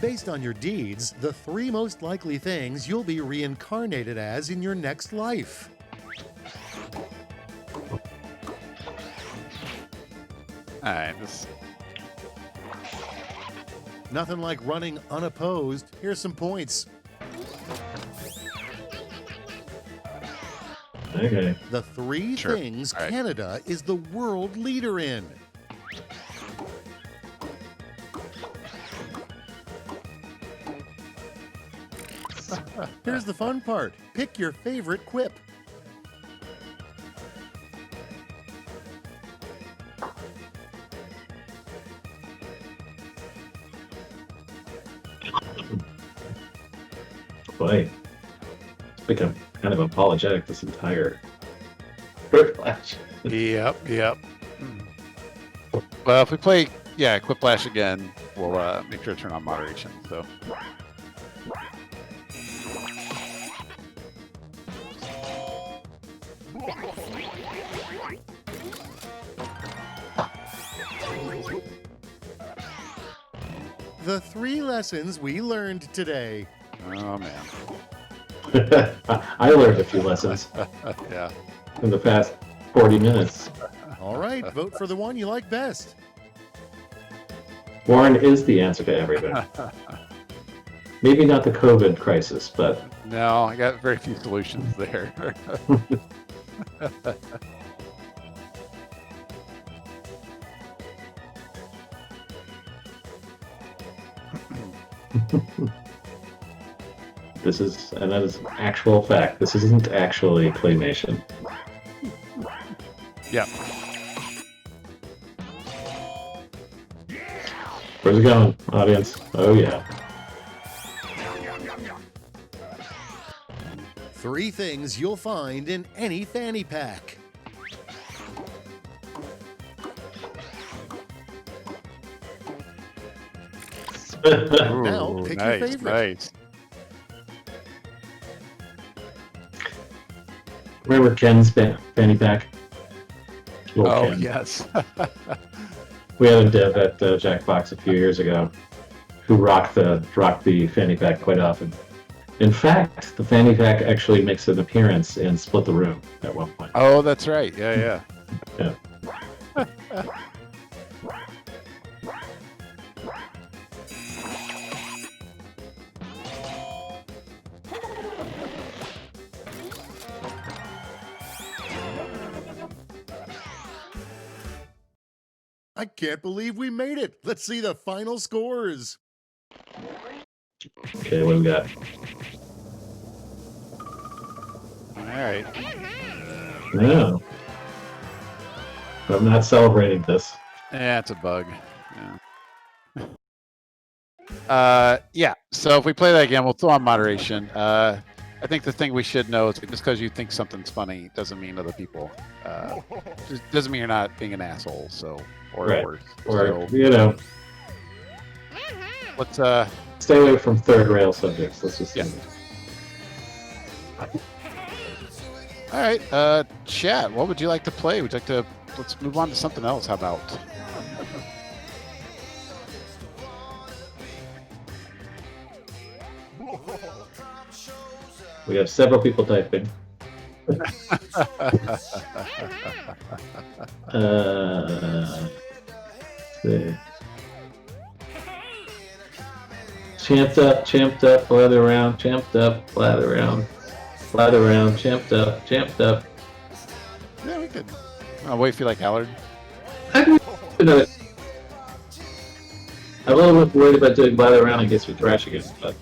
Speaker 10: Based on your deeds, the 3 most likely things you'll be reincarnated as in your next life.
Speaker 11: Alright, this...
Speaker 10: Nothing like running unopposed. Here's some points.
Speaker 9: Okay.
Speaker 10: The 3 things Canada is the world leader in. Here's the fun part. Pick your favorite quip.
Speaker 9: Boy, it's become kind of apologetic this entire Quiplash.
Speaker 11: Yep. Well, if we play, Quiplash again, we'll make sure to turn on moderation. So.
Speaker 10: The 3 lessons we learned today.
Speaker 11: Oh man.
Speaker 9: I learned a few lessons.
Speaker 11: Yeah.
Speaker 9: In the past 40 minutes.
Speaker 10: All right, vote for the one you like best.
Speaker 9: Warren is the answer to everything. Maybe not the COVID crisis, but...
Speaker 11: No, I got very few solutions there.
Speaker 9: That is actual fact. This isn't actually claymation.
Speaker 11: Yeah.
Speaker 9: Where's it going, audience? Oh yeah.
Speaker 10: 3 things you'll find in any fanny pack.
Speaker 12: Now pick your
Speaker 11: Nice,
Speaker 12: favorite.
Speaker 11: nice.
Speaker 9: Remember Ken's fanny pack? Little
Speaker 11: Oh,
Speaker 9: Ken.
Speaker 11: yes.
Speaker 9: We had a dev at Jackbox a few years ago who rocked the fanny pack quite often. In fact, the fanny pack actually makes an appearance in Split the Room at one point.
Speaker 11: Oh, that's right. Yeah.
Speaker 9: Yeah.
Speaker 10: I can't believe we made it. Let's see the final scores.
Speaker 9: Okay, what do we got?
Speaker 11: All right.
Speaker 9: No. I'm not celebrating this.
Speaker 11: Yeah, it's a bug. Yeah. So if we play that again, we'll throw on moderation. I think the thing we should know is just because you think something's funny doesn't mean other people. Just doesn't mean you're not being an asshole. So or
Speaker 9: Right.
Speaker 11: worse.
Speaker 9: Or,
Speaker 11: So, let's
Speaker 9: stay away from third rail subjects. Let's just
Speaker 11: yeah. All right, chat. What would you like to play? Would you like to? Let's move on to something else. How about?
Speaker 9: We have several people typing. See. Champed up, blather around, champed up, blather around, champed up.
Speaker 11: Yeah, we could. What if you like Allard?
Speaker 9: I'm a little bit worried about doing blather around in case we crash again, but.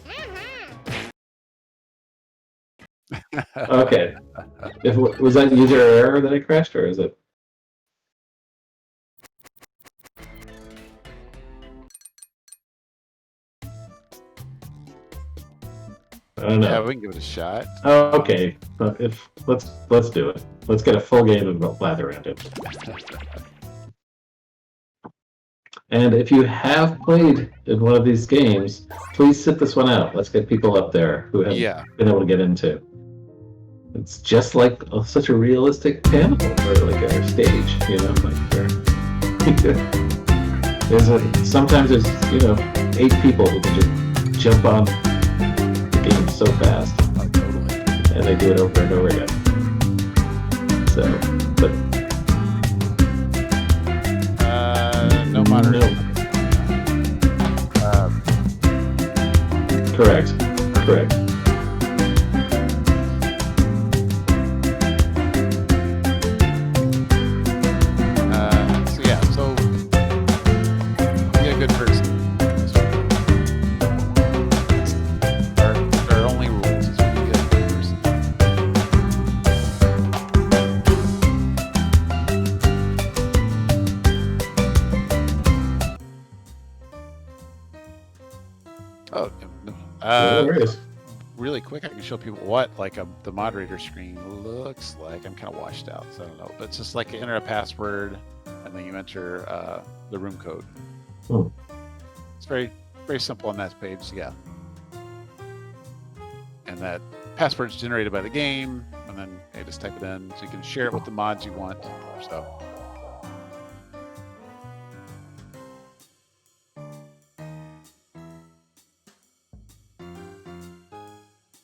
Speaker 9: Okay. Was that user error that I crashed, or is it? I don't know.
Speaker 11: Yeah, we can give it a shot.
Speaker 9: Oh, okay. Let's do it. Let's get a full game of blather around it. And if you have played in one of these games, please sit this one out. Let's get people up there who have been able to get into. It's just like such a realistic panel or like a stage, you know, like sometimes there's 8 people who can just jump on the game so fast.
Speaker 11: Oh, totally.
Speaker 9: And they do it over and over again. So, but
Speaker 11: no moderation.
Speaker 9: Correct.
Speaker 11: So be a good person. Our only rules is be a good person. Really quick, I can show people what the moderator screen looks like. I'm kind of washed out, so I don't know. But it's just like you enter a password, and then you enter the room code. It's very, very simple on that page. Yeah, and that password is generated by the game, and then you just type it in, so you can share it with the mods you want. So.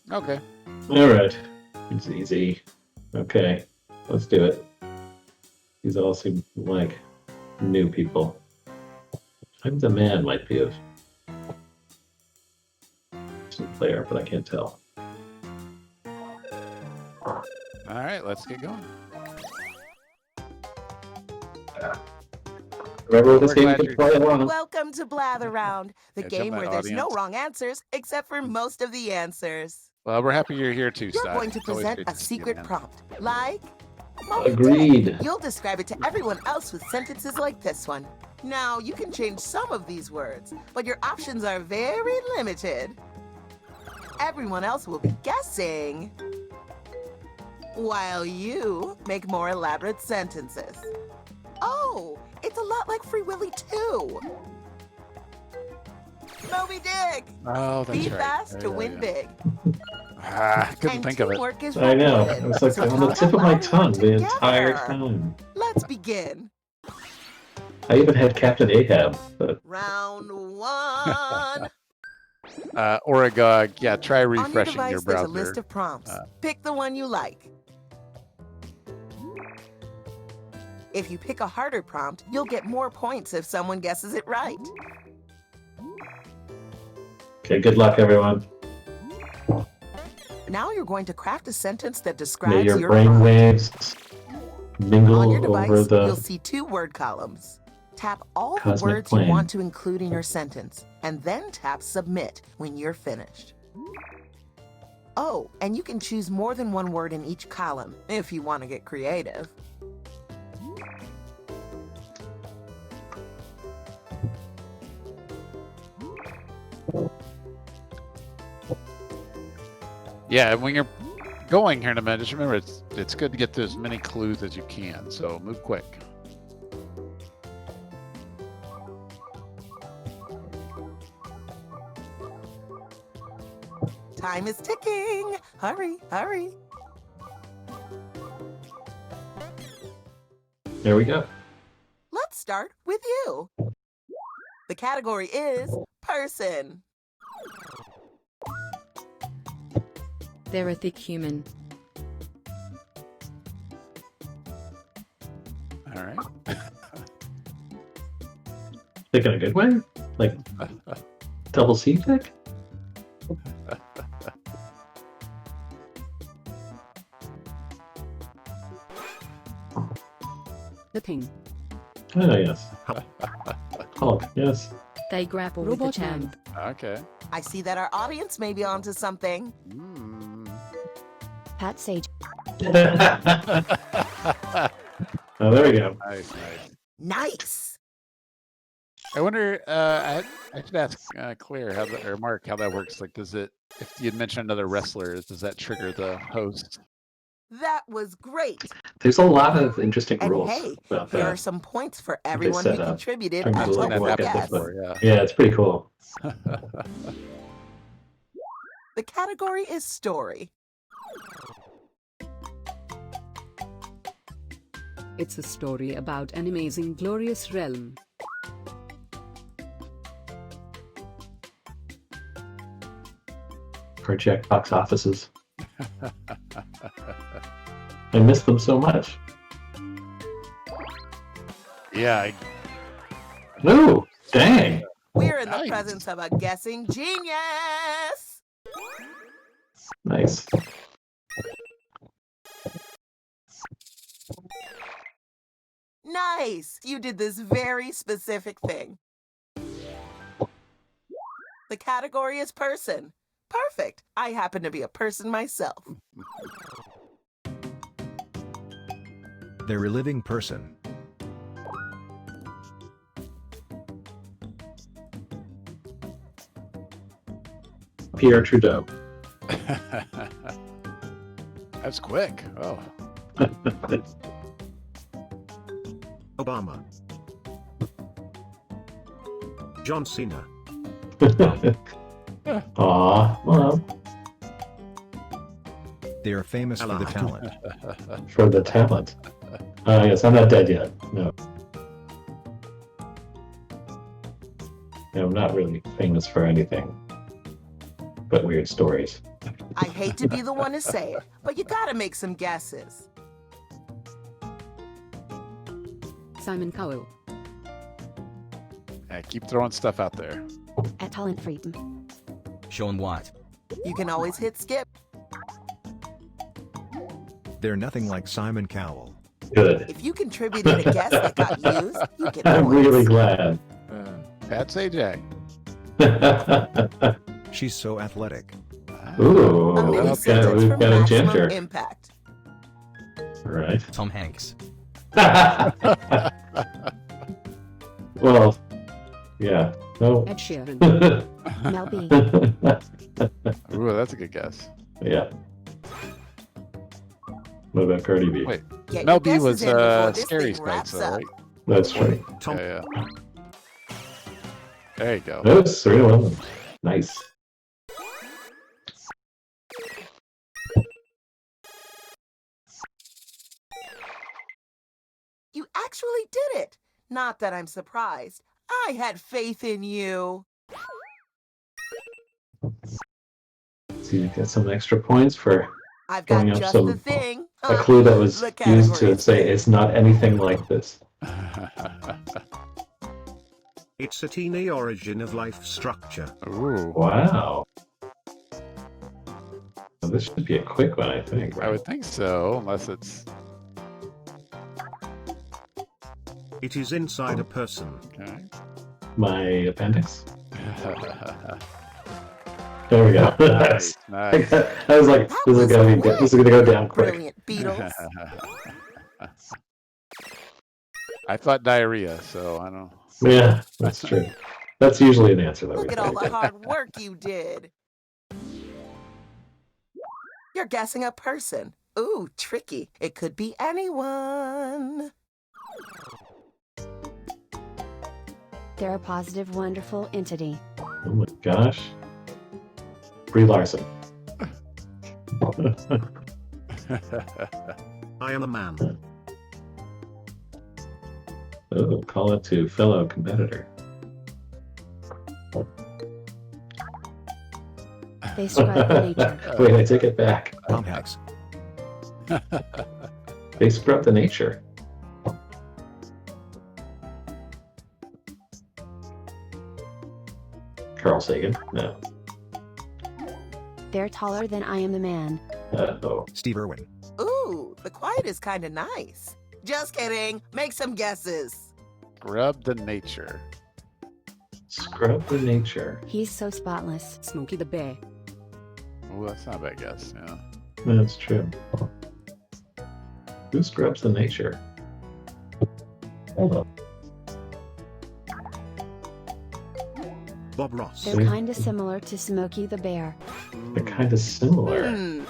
Speaker 11: Okay.
Speaker 9: All right. It's easy. Okay. Let's do it. These all seem like new people. I think the man might be a player, but I can't tell.
Speaker 11: All right, let's get going.
Speaker 9: Remember this game you can play along.
Speaker 3: Welcome to Blather Round, the game where there's no wrong answers except for most of the answers.
Speaker 11: Well, we're happy you're here too,
Speaker 3: You're
Speaker 11: Sty.
Speaker 3: going to present a secret prompt, like...
Speaker 9: Agreed.
Speaker 3: You'll describe it to everyone else with sentences like this one. Now, you can change some of these words, but your options are very limited. Everyone else will be guessing, while you make more elaborate sentences. Oh, it's a lot like Free Willy too. Moby Dick!
Speaker 11: Oh, that's
Speaker 3: Be
Speaker 11: right.
Speaker 3: fast to win big.
Speaker 11: I couldn't think of it.
Speaker 3: Teamwork is
Speaker 9: I know.
Speaker 3: rewarded,
Speaker 9: It was like
Speaker 3: so
Speaker 9: on the
Speaker 3: count
Speaker 9: tip of
Speaker 3: out
Speaker 9: my
Speaker 3: loud and
Speaker 9: tongue
Speaker 3: work
Speaker 9: the entire
Speaker 3: together.
Speaker 9: time.
Speaker 3: Let's begin.
Speaker 9: I even had Captain Ahab. But...
Speaker 3: Round 1.
Speaker 11: Oragog, yeah, try
Speaker 3: On your
Speaker 11: refreshing
Speaker 3: device,
Speaker 11: your
Speaker 3: there's
Speaker 11: browser.
Speaker 3: a list of prompts. Pick the one you like. If you pick a harder prompt, you'll get more points if someone guesses it right.
Speaker 9: Okay, good luck, everyone.
Speaker 3: Now you're going to craft a sentence that
Speaker 9: May
Speaker 3: describes
Speaker 9: your
Speaker 3: your
Speaker 9: brain
Speaker 3: prompt.
Speaker 9: waves mingle
Speaker 3: On your
Speaker 9: over
Speaker 3: device,
Speaker 9: the
Speaker 3: you'll see 2 word columns. Tap all the
Speaker 9: cosmic
Speaker 3: words
Speaker 9: plane.
Speaker 3: you want to include in your sentence, and then tap Submit when you're finished. Oh, and you can choose more than one word in each column, if you want to get creative.
Speaker 11: Yeah, and when you're going here in a minute, just remember it's good to get through as many clues as you can. So move quick.
Speaker 3: Time is ticking. Hurry, hurry.
Speaker 9: There we go.
Speaker 3: Let's start with you. The category is person.
Speaker 4: They're a thick human.
Speaker 11: All right.
Speaker 9: Thick in a good way? Like double C thick?
Speaker 19: The thing.
Speaker 9: Oh, yes. Hulk, yes.
Speaker 4: They grapple with the champ.
Speaker 11: Okay.
Speaker 3: I see that our audience may be onto something.
Speaker 17: Pat Sage.
Speaker 9: Oh, there we go.
Speaker 11: Nice, nice.
Speaker 3: Nice.
Speaker 11: I wonder. I should ask Claire or Mark how that works. Like, does it? If you'd mention another wrestler, does that trigger the host?
Speaker 3: That was great.
Speaker 9: There's a lot of interesting
Speaker 3: And
Speaker 9: rules
Speaker 3: hey,
Speaker 9: about
Speaker 3: here
Speaker 9: that.
Speaker 3: are some points for
Speaker 9: they
Speaker 3: everyone who
Speaker 9: set up.
Speaker 3: contributed
Speaker 9: Terms
Speaker 3: a
Speaker 9: of, like,
Speaker 3: helpful
Speaker 9: what
Speaker 3: guess.
Speaker 9: gets before, yeah, it's pretty cool.
Speaker 3: The category is story.
Speaker 19: It's a story about an amazing, glorious realm.
Speaker 9: For Jackbox offices. I miss them so much.
Speaker 11: Yeah.
Speaker 9: Ooh, dang.
Speaker 3: We're in the presence of a guessing genius.
Speaker 9: Nice.
Speaker 3: Nice. You did this very specific thing. The category is person. Perfect. I happen to be a person myself.
Speaker 16: They're a living person.
Speaker 9: Pierre Trudeau.
Speaker 11: That's quick. Oh.
Speaker 16: Obama. John Cena.
Speaker 9: Aw, well,
Speaker 16: They are famous for the talent.
Speaker 9: for the talent. Yes, I'm not dead yet. No. No, I'm not really famous for anything but weird stories.
Speaker 3: I hate to be the one to say it, but you gotta make some guesses.
Speaker 19: Simon Cowell.
Speaker 11: Yeah, keep throwing stuff out there.
Speaker 17: At Talent Freedom.
Speaker 15: Sean White.
Speaker 3: You can always hit skip.
Speaker 16: They're nothing like Simon Cowell.
Speaker 9: Good.
Speaker 3: If you contributed a guess that got used, you get
Speaker 9: I'm
Speaker 3: points.
Speaker 9: really glad.
Speaker 11: Pat Sajak.
Speaker 16: She's so athletic.
Speaker 9: Ooh,
Speaker 3: A mini
Speaker 9: okay,
Speaker 3: sentence
Speaker 9: we've
Speaker 3: for
Speaker 9: got a
Speaker 3: maximum
Speaker 9: ginger.
Speaker 3: impact.
Speaker 9: Right.
Speaker 15: Tom Hanks.
Speaker 9: Well, yeah. No.
Speaker 19: Ed Sheeran.
Speaker 17: Mel B.
Speaker 11: Ooh, that's a good guess.
Speaker 9: Yeah. What about Cardi B?
Speaker 11: Wait,
Speaker 3: Get
Speaker 11: Mel
Speaker 3: your
Speaker 11: B
Speaker 3: guesses
Speaker 11: was
Speaker 3: in before this
Speaker 11: Scary
Speaker 3: thing wraps
Speaker 11: Spice, though,
Speaker 3: up.
Speaker 11: right?
Speaker 9: That's right.
Speaker 11: Yeah, yeah. There you go.
Speaker 9: That's 3 to 1. Nice.
Speaker 3: You actually did it. Not that I'm surprised. I had faith in you.
Speaker 9: So you get some extra points for
Speaker 3: I've got
Speaker 9: throwing up
Speaker 3: just
Speaker 9: some
Speaker 3: the thing.
Speaker 9: a clue that was
Speaker 3: The
Speaker 9: used
Speaker 3: category
Speaker 9: to say it's not anything like this.
Speaker 16: It's a teeny origin of life structure.
Speaker 11: Ooh.
Speaker 9: Wow. Well, this should be a quick one, I think.
Speaker 11: I would think so, unless it's.
Speaker 16: It is inside a person.
Speaker 11: Okay.
Speaker 9: My appendix. There we go.
Speaker 11: Nice, nice.
Speaker 9: I was like, this is gonna go down quick.
Speaker 3: Brilliant, Beatles.
Speaker 11: I thought diarrhea, so I don't.
Speaker 9: Yeah, that's true. That's usually an answer that
Speaker 3: Look
Speaker 9: we
Speaker 3: at all
Speaker 9: get.
Speaker 3: the hard work you did. You're guessing a person. Ooh, tricky. It could be anyone.
Speaker 17: They're a positive, wonderful entity.
Speaker 9: Oh my gosh. Brie Larson.
Speaker 16: I am a man.
Speaker 9: Oh, call it to fellow competitor.
Speaker 17: They scrub the nature.
Speaker 9: Wait, I take it back.
Speaker 16: Thumbhacks.
Speaker 9: They scrub the nature. Carl Sagan? No.
Speaker 17: They're taller than I am the man.
Speaker 9: Oh.
Speaker 16: Steve Irwin.
Speaker 3: Ooh, the quiet is kind of nice. Just kidding. Make some guesses.
Speaker 11: Scrub the nature.
Speaker 9: Scrub the nature.
Speaker 17: He's so spotless.
Speaker 19: Smokey the Bear.
Speaker 11: Oh, that's not a bad guess. Yeah.
Speaker 9: That's true. Who scrubs the nature? Hold up.
Speaker 16: Bob Ross.
Speaker 17: They're kind of similar to Smokey the Bear.
Speaker 9: They're kind of similar.
Speaker 3: Hmm.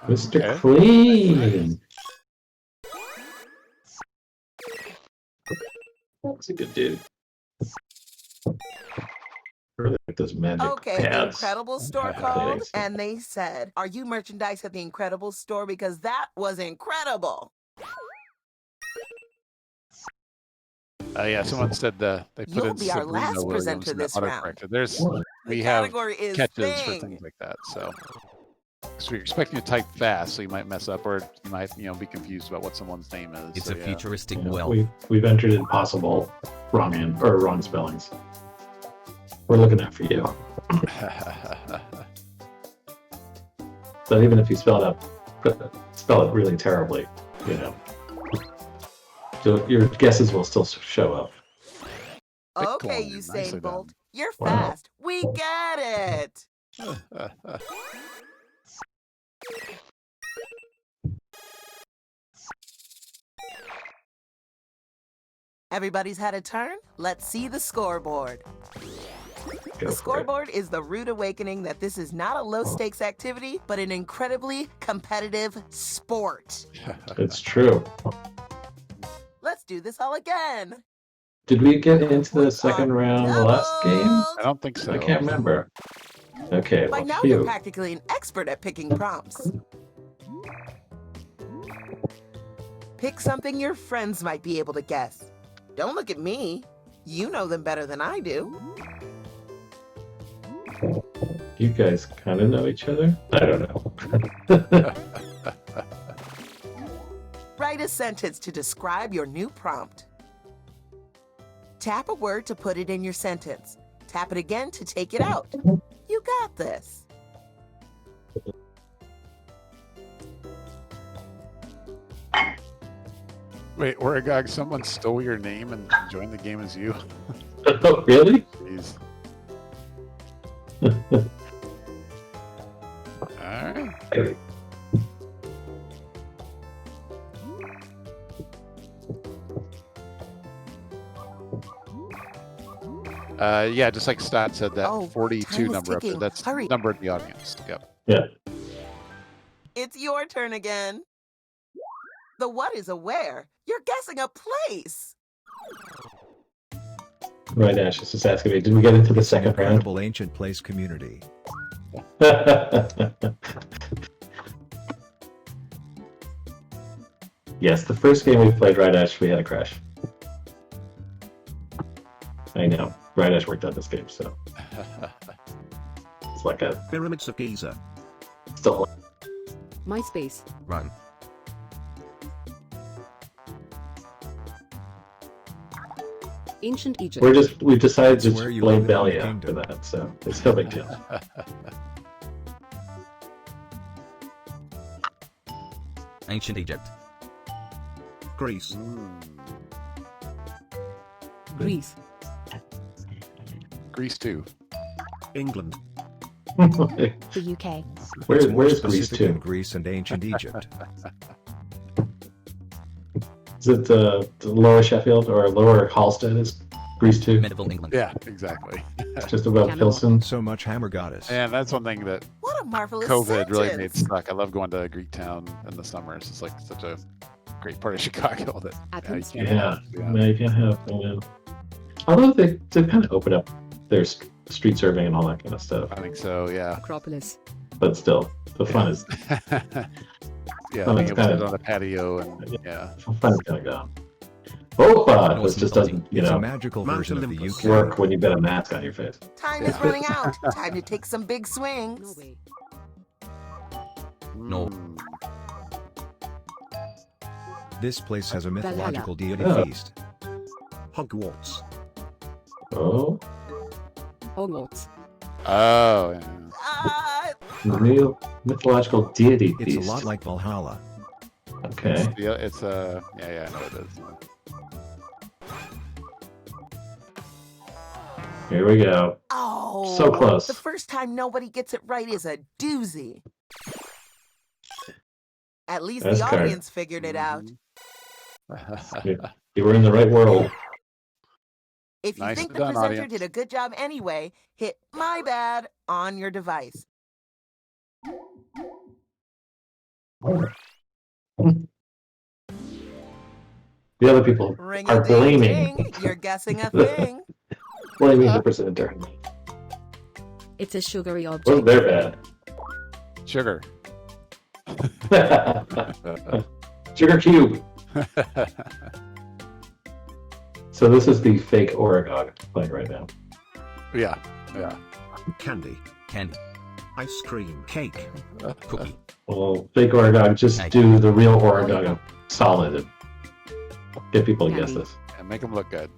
Speaker 9: Mr.
Speaker 11: Okay.
Speaker 9: Clean. That's a good dude. Really like those magic
Speaker 3: Okay, the
Speaker 9: pads.
Speaker 3: Incredible store called, and they said, "Are you merchandise at the Incredible store? Because that was incredible."
Speaker 11: Yeah, someone said they put
Speaker 3: You'll
Speaker 11: in
Speaker 3: be our
Speaker 11: Sabrina
Speaker 3: last
Speaker 11: Williams
Speaker 3: presenter
Speaker 11: in the
Speaker 3: this round.
Speaker 11: autocorrector. There's
Speaker 3: The
Speaker 11: we have
Speaker 3: category is
Speaker 11: catches for
Speaker 3: thing.
Speaker 11: things like that. So you're expecting to type fast, so you might mess up, or you might be confused about what someone's name is.
Speaker 15: It's
Speaker 11: so,
Speaker 15: a
Speaker 11: yeah.
Speaker 15: futuristic
Speaker 9: Yeah,
Speaker 15: well.
Speaker 9: we've entered impossible wrong spellings. We're looking out for you. So even if you spell it really terribly, so your guesses will still show up.
Speaker 3: Okay,
Speaker 11: Bitcoin,
Speaker 3: Usain
Speaker 11: nicely done.
Speaker 3: Bolt, you're
Speaker 9: Wow.
Speaker 3: fast. We get it. Everybody's had a turn. Let's see the scoreboard. The scoreboard is the rude awakening that this is not a low-stakes activity, but an incredibly competitive sport.
Speaker 9: It's true.
Speaker 3: Let's do this all again.
Speaker 9: Did we get into the second round the last game?
Speaker 11: I don't think so.
Speaker 9: I can't remember. Okay,
Speaker 3: By
Speaker 9: well,
Speaker 3: now, you're
Speaker 9: phew.
Speaker 3: practically an expert at picking prompts. Pick something your friends might be able to guess. Don't look at me. You know them better than I do.
Speaker 9: You guys kind of know each other? I don't know.
Speaker 3: Write a sentence to describe your new prompt. Tap a word to put it in your sentence. Tap it again to take it out. You got this.
Speaker 11: Wait, Oragog, someone stole your name and joined the game as you?
Speaker 9: Oh, really?
Speaker 11: Jeez. Alright. Yeah, just like Stott said, that
Speaker 3: Oh,
Speaker 11: 42
Speaker 3: time is
Speaker 11: number up there.
Speaker 3: ticking.
Speaker 11: That's
Speaker 3: Hurry.
Speaker 11: the number of the audience. Yep.
Speaker 9: Yeah.
Speaker 3: It's your turn again. The what is a where. You're guessing a place.
Speaker 9: Right, Ash is just asking me, did we get into the second round?
Speaker 1: Incredible ancient place community.
Speaker 9: Yes, the first game we played Right Ash, we had a crash. I know. Right Ash worked on this game, so. It's like a.
Speaker 1: Pyramids of Giza.
Speaker 9: Still.
Speaker 19: MySpace.
Speaker 1: Run.
Speaker 19: Ancient Egypt.
Speaker 9: We've decided to
Speaker 1: That's where you
Speaker 9: blame
Speaker 1: live in the
Speaker 9: Belly
Speaker 1: kingdom.
Speaker 9: for that, so it's no big deal.
Speaker 15: Ancient Egypt.
Speaker 1: Greece.
Speaker 19: Greece.
Speaker 11: Greece 2.
Speaker 1: England.
Speaker 17: The UK.
Speaker 9: Where's
Speaker 1: It's more
Speaker 9: Greece
Speaker 1: specific
Speaker 9: too?
Speaker 1: than Greece and ancient Egypt.
Speaker 9: Is it the Lower Sheffield or Lower Halstead is Greece 2?
Speaker 15: Medieval England.
Speaker 11: Yeah, exactly.
Speaker 9: Just above Pilsen.
Speaker 1: So much hammer goddess.
Speaker 11: And that's one thing that
Speaker 3: What a marvelous
Speaker 11: COVID really
Speaker 3: sentence.
Speaker 11: made suck. I love going to Greek Town in the summers. It's like such a great part of Chicago that
Speaker 19: Athens.
Speaker 11: you can't
Speaker 9: Yeah,
Speaker 11: have.
Speaker 9: no, you can't have. Although they kind of open up their street serving and all that kind of stuff.
Speaker 11: I think so, yeah.
Speaker 19: Acropolis.
Speaker 9: But still, the fun is
Speaker 11: Yeah,
Speaker 9: fun
Speaker 11: being
Speaker 9: is
Speaker 11: able to
Speaker 9: kind
Speaker 11: sit
Speaker 9: of
Speaker 11: on a patio and yeah.
Speaker 9: fun is kind of gone. Bopa
Speaker 15: Norse
Speaker 9: just
Speaker 15: mythology.
Speaker 9: doesn't, you
Speaker 1: It's a
Speaker 9: know,
Speaker 1: magical
Speaker 16: Mount
Speaker 1: version of the
Speaker 16: Olympus.
Speaker 1: UK.
Speaker 9: work when you've got a mask on your face.
Speaker 3: Time is running out. Time to take some big swings.
Speaker 19: Norway.
Speaker 15: No.
Speaker 11: Mm.
Speaker 1: This place has a mythological deity
Speaker 9: Oh.
Speaker 1: feast.
Speaker 16: Hogwarts.
Speaker 9: Oh,
Speaker 19: Hogwarts.
Speaker 11: Oh, yeah.
Speaker 3: Ah,
Speaker 9: real mythological deity
Speaker 1: It's
Speaker 9: feast.
Speaker 1: a lot like Valhalla.
Speaker 9: Okay.
Speaker 11: It's yeah, I know it is.
Speaker 9: Here we go.
Speaker 3: oh,
Speaker 9: So close.
Speaker 3: The first time nobody gets it right is a doozy. At least
Speaker 9: That's
Speaker 3: the
Speaker 9: correct.
Speaker 3: audience figured it out.
Speaker 9: You were in the right world.
Speaker 3: If you
Speaker 11: Nicely
Speaker 3: think the
Speaker 11: done,
Speaker 3: presenter
Speaker 11: audience.
Speaker 3: did a good job anyway, hit my bad on your device.
Speaker 9: The other people
Speaker 3: Ring
Speaker 9: are
Speaker 3: a ding
Speaker 9: blaming,
Speaker 3: ding, you're guessing a thing.
Speaker 9: blaming the presenter.
Speaker 4: It's a sugary object.
Speaker 9: Wasn't their bad.
Speaker 11: Sugar.
Speaker 9: Sugar cube. So this is the fake Oregon playing right now.
Speaker 11: Yeah, yeah.
Speaker 16: Candy.
Speaker 15: Candy.
Speaker 16: Ice cream. Cake.
Speaker 15: Cookie.
Speaker 9: Well, fake Oregon, just do the real Oregon solid and get people to guess this.
Speaker 11: And make them look good.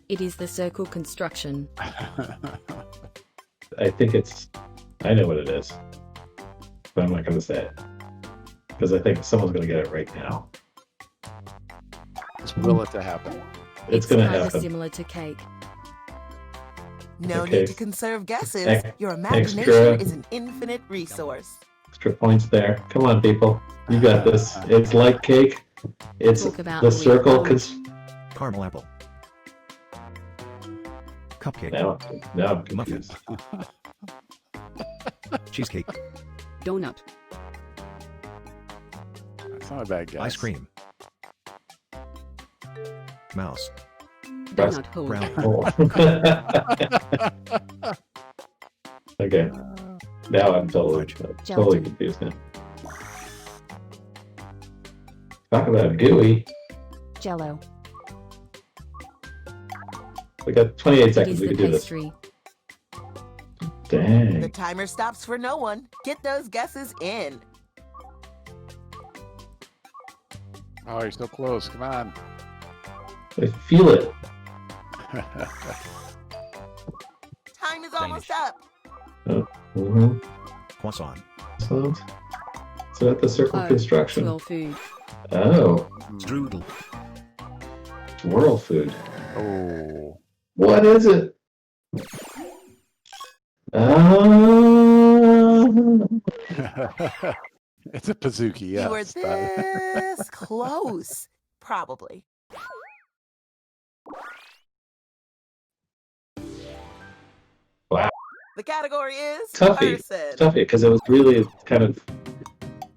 Speaker 4: It is the circle construction.
Speaker 9: I think I know what it is, but I'm not going to say it because I think someone's going to get it right now.
Speaker 11: Just will it to happen.
Speaker 9: It's going to
Speaker 4: kinda
Speaker 9: happen.
Speaker 4: similar to cake.
Speaker 3: No
Speaker 9: Okay.
Speaker 3: need to conserve guesses.
Speaker 9: Ex-
Speaker 3: Your imagination
Speaker 9: extra-
Speaker 3: is an infinite resource.
Speaker 9: Extra points there. Come on, people. You got this. It's like cake. It's
Speaker 4: Talk about
Speaker 9: the
Speaker 4: sweet
Speaker 9: circle.
Speaker 4: corn.
Speaker 1: Caramel apple. Cupcake.
Speaker 9: Now I'm
Speaker 1: Muffin.
Speaker 9: confused.
Speaker 1: Cheesecake.
Speaker 19: Donut.
Speaker 11: That's not a bad guess.
Speaker 1: Ice cream. Mouse.
Speaker 19: Donut hole.
Speaker 1: Brown.
Speaker 9: Oh. Okay. Now I'm totally
Speaker 17: Gelatin.
Speaker 9: confused now. Talk about gooey.
Speaker 17: Jello.
Speaker 9: We got 28
Speaker 4: It
Speaker 9: seconds.
Speaker 4: is
Speaker 9: We
Speaker 4: the
Speaker 9: can do this.
Speaker 4: pastry.
Speaker 3: The
Speaker 9: Dang.
Speaker 3: timer stops for no one. Get those guesses in.
Speaker 11: Oh, you're so close. Come on.
Speaker 9: I feel it.
Speaker 3: Time is almost up.
Speaker 9: Mm-hmm.
Speaker 1: Croissant.
Speaker 9: So at the circle construction.
Speaker 4: Swirl food.
Speaker 9: Oh,
Speaker 16: Strudel.
Speaker 9: it's world food.
Speaker 11: Oh.
Speaker 9: What is it?
Speaker 11: It's a Pizookie, yeah.
Speaker 3: You were this close. Probably.
Speaker 9: Wow.
Speaker 3: The category is
Speaker 9: Tuffy.
Speaker 3: person.
Speaker 9: Tuffy, because it was really kind of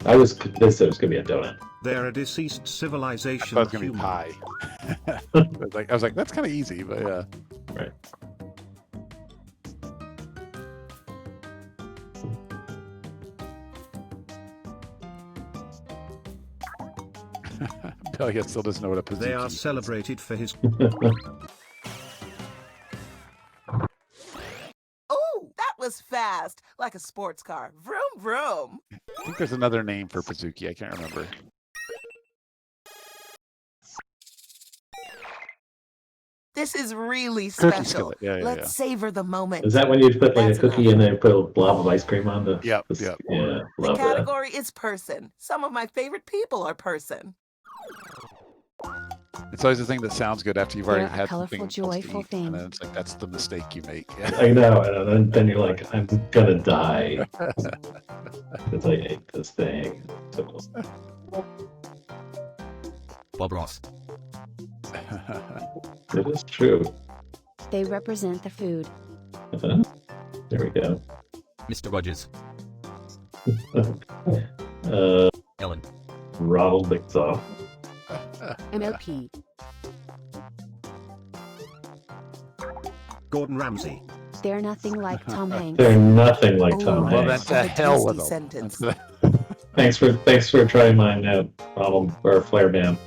Speaker 9: I was convinced it was going to be a donut.
Speaker 16: They're a deceased
Speaker 11: I
Speaker 16: civilization.
Speaker 11: thought it was gonna be pie. I was like, that's kind of easy, but yeah.
Speaker 9: Right.
Speaker 11: Belliot still doesn't know what a Pizookie
Speaker 16: They are
Speaker 11: is.
Speaker 16: celebrated for his.
Speaker 3: Oh, that was fast, like a sports car. Vroom, vroom.
Speaker 11: I think there's another name for Pizookie. I can't remember.
Speaker 3: This is really
Speaker 11: Cookie
Speaker 3: special.
Speaker 11: skillet. Yeah, yeah,
Speaker 3: Let's
Speaker 11: yeah.
Speaker 3: savor the moment.
Speaker 9: Is that when you put like
Speaker 3: That's
Speaker 9: a cookie
Speaker 3: enough.
Speaker 9: and then put a blob of ice cream on the?
Speaker 11: Yep,
Speaker 9: the-
Speaker 11: yep.
Speaker 9: Yeah,
Speaker 3: The
Speaker 9: love that.
Speaker 3: category is person. Some of my favorite people are person.
Speaker 11: It's always the thing that sounds good after you've already
Speaker 17: They're a
Speaker 11: had
Speaker 17: colorful,
Speaker 11: something else to
Speaker 17: joyful
Speaker 11: eat,
Speaker 17: thing.
Speaker 11: and then it's like that's the mistake you make. Yeah.
Speaker 9: I know, and then you're like, I'm gonna die because I ate this thing. So,
Speaker 15: Bob Ross.
Speaker 9: it is true.
Speaker 17: They represent the food.
Speaker 9: There we go.
Speaker 15: Mr. Rogers. Ellen.
Speaker 9: Ronald McDowell.
Speaker 19: MLP.
Speaker 16: Gordon Ramsay.
Speaker 17: They're nothing like Tom Hanks.
Speaker 9: They're nothing like Tom
Speaker 11: Well,
Speaker 9: Hanks.
Speaker 11: then to hell with
Speaker 3: Tasty
Speaker 11: them.
Speaker 3: sentence.
Speaker 9: Thanks for trying mine out, Ronald or Flair Man.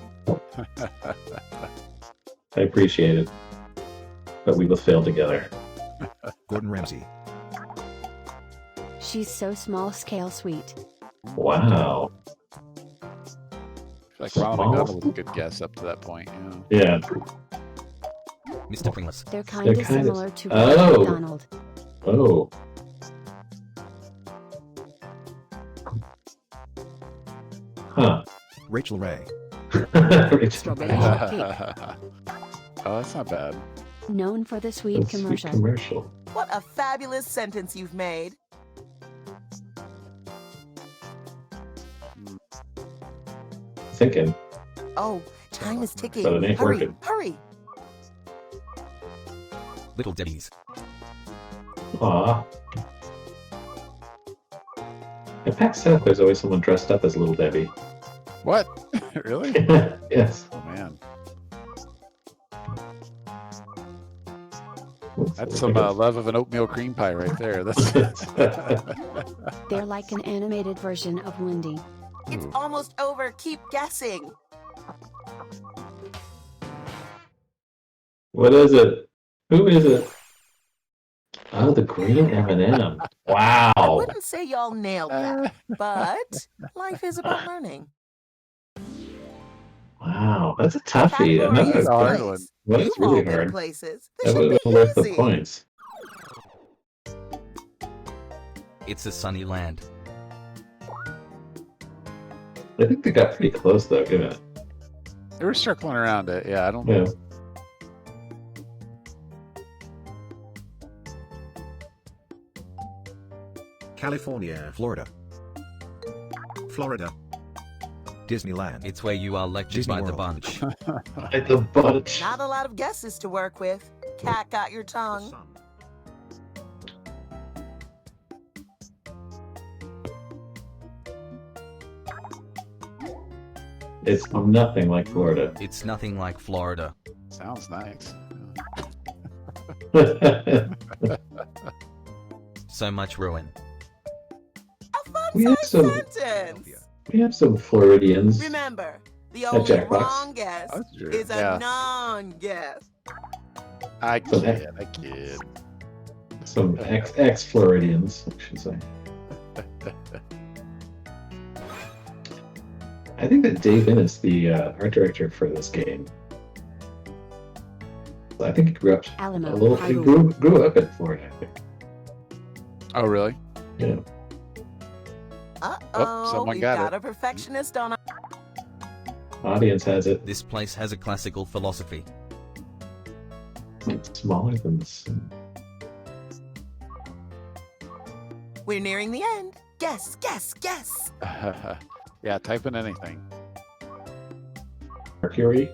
Speaker 9: I appreciate it, but we will fail together.
Speaker 1: Gordon Ramsay.
Speaker 17: She's so small scale sweet.
Speaker 9: Wow.
Speaker 11: Like Ronald McDonald was a good guess up to that point.
Speaker 9: Yeah.
Speaker 15: Mr. Pringles.
Speaker 17: They're kind of similar to
Speaker 9: Oh.
Speaker 17: McDonald.
Speaker 9: Oh. Huh.
Speaker 1: Rachel Ray.
Speaker 19: Strawberry shortcake.
Speaker 11: Oh, that's not bad.
Speaker 17: Known for the sweet commercial.
Speaker 9: Commercial.
Speaker 3: What a fabulous sentence you've made.
Speaker 9: Thinking.
Speaker 3: Oh, time is ticking.
Speaker 9: But it ain't
Speaker 3: Hurry,
Speaker 9: working.
Speaker 3: hurry.
Speaker 15: Little Debbie's.
Speaker 9: Aw. At PAX South, there's always someone dressed up as Little Debbie.
Speaker 11: What? Really?
Speaker 9: Yes.
Speaker 11: Oh man. That's some love of an oatmeal cream pie right there. That's
Speaker 17: They're like an animated version of Wendy.
Speaker 3: It's almost over. Keep guessing.
Speaker 9: What is it? Who is it? Oh, the green M&M.
Speaker 3: I
Speaker 9: Wow.
Speaker 3: wouldn't say y'all nailed that, but life is about learning.
Speaker 9: Wow, that's a toughie.
Speaker 3: Category
Speaker 9: That
Speaker 3: is
Speaker 9: is
Speaker 11: hard
Speaker 3: place.
Speaker 11: one.
Speaker 9: That is
Speaker 3: You've all
Speaker 9: really
Speaker 3: been
Speaker 9: hard.
Speaker 3: places.
Speaker 9: That
Speaker 3: This
Speaker 9: would
Speaker 3: should
Speaker 9: have
Speaker 3: be
Speaker 9: worth the
Speaker 3: easy.
Speaker 9: points.
Speaker 15: It's a sunny land.
Speaker 9: I think they got pretty close though, given it.
Speaker 11: They were circling around it. Yeah, I don't
Speaker 9: Yeah.
Speaker 11: know.
Speaker 16: California.
Speaker 1: Florida.
Speaker 16: Florida.
Speaker 1: Disneyland.
Speaker 15: It's where you are lectured
Speaker 1: Disney
Speaker 15: by the
Speaker 1: World.
Speaker 15: bunch.
Speaker 9: At the bunch.
Speaker 3: Not a lot of guesses to work with. Cat got your tongue.
Speaker 9: It's nothing like Florida.
Speaker 15: It's nothing like Florida.
Speaker 11: Sounds nice.
Speaker 15: So much ruin.
Speaker 3: A fun
Speaker 9: We have
Speaker 3: size
Speaker 9: some-
Speaker 3: sentence.
Speaker 9: We have some Floridians.
Speaker 3: Remember, the
Speaker 9: At
Speaker 3: only
Speaker 9: Jackbox.
Speaker 3: wrong guess
Speaker 11: That's true.
Speaker 3: is a
Speaker 11: Yeah.
Speaker 3: non-guess.
Speaker 11: I
Speaker 9: So
Speaker 11: kid. I kid.
Speaker 9: Some ex-Floridians, I should say. I think that Dave Innes, the art director for this game, I think he grew up
Speaker 17: Alamo.
Speaker 9: a little. He
Speaker 17: Hyrule.
Speaker 9: grew up in Florida. I think.
Speaker 11: Oh, really?
Speaker 9: Yeah.
Speaker 3: Uh-oh,
Speaker 11: someone
Speaker 3: we've
Speaker 11: got
Speaker 3: got
Speaker 11: it.
Speaker 3: a perfectionist on our...
Speaker 9: Audience has it.
Speaker 15: This place has a classical philosophy.
Speaker 9: It's smaller than the sun.
Speaker 3: We're nearing the end. Guess, guess, guess.
Speaker 11: Yeah, type in anything.
Speaker 9: Mercury,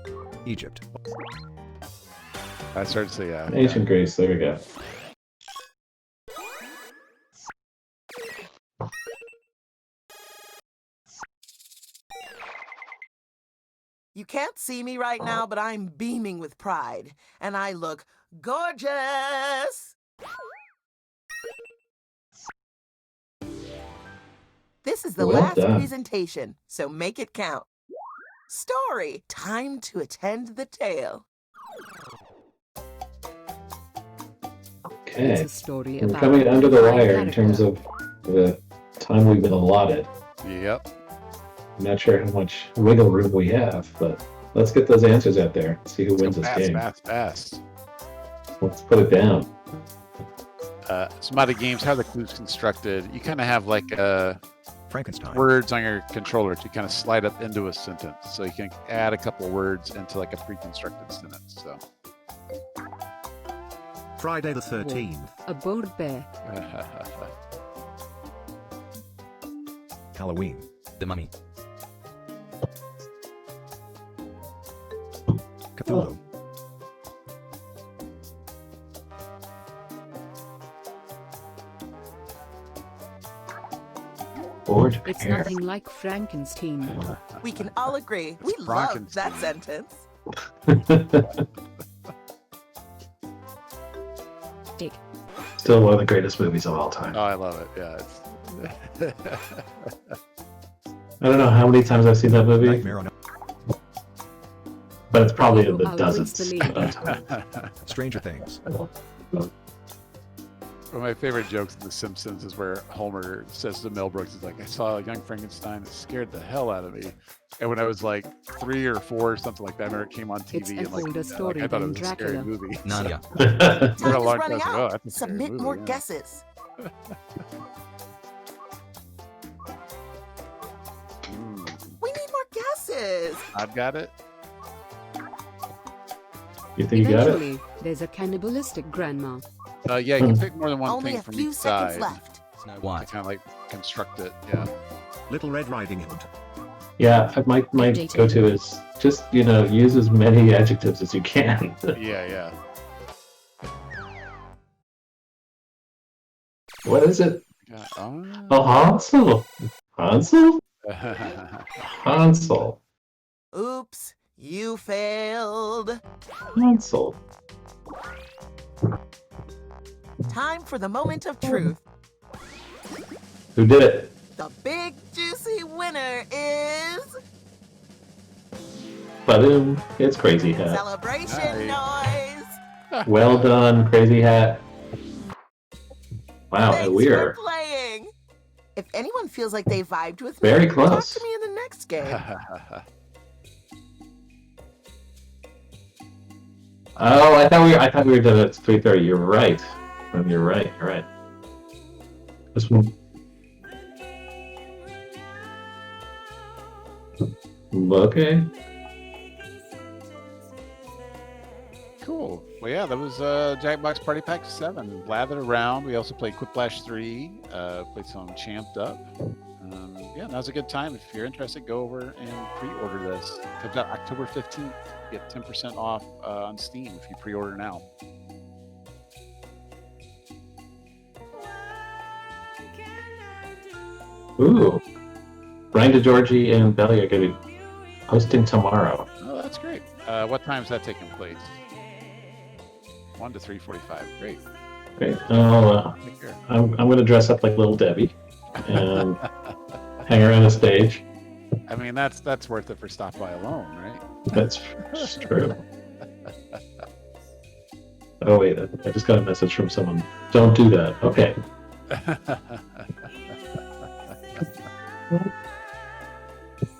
Speaker 1: Egypt.
Speaker 11: I started to say yeah.
Speaker 9: ancient Greece. There we go.
Speaker 3: You can't see me right now, but I'm beaming with pride, and I look gorgeous! This is the
Speaker 9: Well
Speaker 3: last
Speaker 9: done.
Speaker 3: presentation, so make it count. Story, time to attend the tale.
Speaker 9: Okay.
Speaker 19: It's a story
Speaker 9: We're
Speaker 19: about
Speaker 9: coming under the
Speaker 19: my
Speaker 9: wire in terms of the time we've been allotted.
Speaker 11: Yep.
Speaker 9: I'm not sure how much wiggle room we have, but let's get those answers out there. See who wins this game.
Speaker 11: Fast.
Speaker 9: Let's put it down.
Speaker 11: Some other games, how the clues constructed, you kind of have like
Speaker 1: Frankenstein.
Speaker 11: words on your controller to kind of slide up into a sentence. So you can add a couple words into like a pre-constructed sentence. So
Speaker 16: Friday the 13th.
Speaker 19: A bored bear.
Speaker 1: Halloween.
Speaker 15: The Mummy.
Speaker 1: Cthulhu.
Speaker 9: Bored
Speaker 19: It's
Speaker 9: bear.
Speaker 19: nothing like Frankenstein.
Speaker 3: We can all agree, we love that sentence.
Speaker 19: Dick.
Speaker 9: Still one of the greatest movies of all time.
Speaker 11: Oh, I love it. Yeah.
Speaker 9: I don't know how many times I've seen that movie,
Speaker 1: Nightmare on
Speaker 9: but it's probably in the
Speaker 19: I'll
Speaker 9: dozens
Speaker 19: rinse the
Speaker 9: of times.
Speaker 1: Stranger Things.
Speaker 11: One of my favorite jokes in The Simpsons is where Homer says to Mel Brooks, he's like, I saw a young Frankenstein that scared the hell out of me. And when I was like 3 or 4 or something like that, I remember it came on TV
Speaker 19: It's a
Speaker 11: and like,
Speaker 19: older story
Speaker 11: I thought it
Speaker 19: than
Speaker 11: was a scary
Speaker 19: Dracula.
Speaker 11: movie.
Speaker 15: Nadia.
Speaker 11: For a
Speaker 3: Time is
Speaker 11: long
Speaker 3: running
Speaker 11: time,
Speaker 3: out.
Speaker 11: that's a scary
Speaker 3: Submit
Speaker 11: movie,
Speaker 3: more
Speaker 11: yeah.
Speaker 3: guesses. We need more guesses.
Speaker 11: I've got it.
Speaker 9: You think you got it?
Speaker 19: Eventually, there's a cannibalistic grandma.
Speaker 11: Yeah, you can pick more than one
Speaker 3: Only
Speaker 11: thing
Speaker 3: a
Speaker 11: from
Speaker 3: few
Speaker 11: each
Speaker 3: seconds
Speaker 11: side.
Speaker 3: left.
Speaker 15: Snow
Speaker 11: To
Speaker 15: White.
Speaker 11: kind of like construct it. Yeah.
Speaker 16: Little Red Riding Hood.
Speaker 9: Yeah, my go-to is just, use as many adjectives as you can.
Speaker 11: Yeah.
Speaker 9: What is it?
Speaker 11: Yeah.
Speaker 9: Oh, Hansel. Hansel? Hansel.
Speaker 3: Oops, you failed.
Speaker 9: Hansel.
Speaker 3: Time for the moment of truth.
Speaker 9: Who did it?
Speaker 3: The big juicy winner is
Speaker 9: Ba-doom. It's Crazy Hat.
Speaker 3: celebration noise.
Speaker 9: Well done, Crazy Hat. Wow, and we
Speaker 3: Thanks
Speaker 9: are
Speaker 3: for playing. If anyone feels like they vibed with me,
Speaker 9: very
Speaker 3: talk
Speaker 9: close.
Speaker 3: to me in the next game.
Speaker 9: Oh, I thought we were done at 3:30. You're right. You're right. This one. Okay.
Speaker 11: Cool. Well, yeah, that was Jackbox Party Pack 7. Lathered around. We also played Quiplash 3. Played some Champed Up. Yeah, now's a good time. If you're interested, go over and pre-order this. It comes out October 15th. Get 10% off on Steam if you pre-order now.
Speaker 9: Ooh. Brian DeGiorgi and Belly are going to be hosting tomorrow.
Speaker 11: Oh, that's great. What time is that taking place? 1 to 3:45. Great.
Speaker 9: Great.
Speaker 11: Take care.
Speaker 9: I'm going to dress up like Little Debbie and hang around the stage.
Speaker 11: I mean, that's worth it for stop by alone, right?
Speaker 9: That's true. Oh wait, I just got a message from someone. Don't do that. Okay.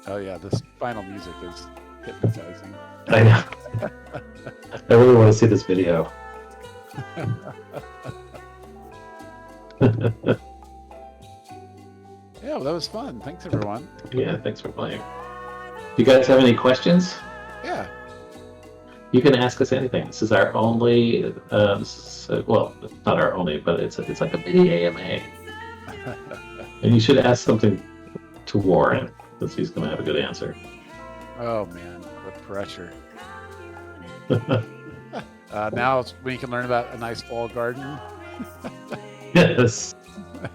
Speaker 11: Oh yeah, this final music is hypnotizing.
Speaker 9: I know. I really want to see this video.
Speaker 11: Yeah, well, that was fun. Thanks everyone.
Speaker 9: Yeah, thanks for playing. You guys have any questions?
Speaker 11: Yeah.
Speaker 9: You can ask us anything. This is our only, well, not our only, but it's like a mini AMA. And you should ask something to Warren, because he's going to have a good answer.
Speaker 11: Oh man, what pressure. Now it's when you can learn about a nice fall garden.
Speaker 9: Yes.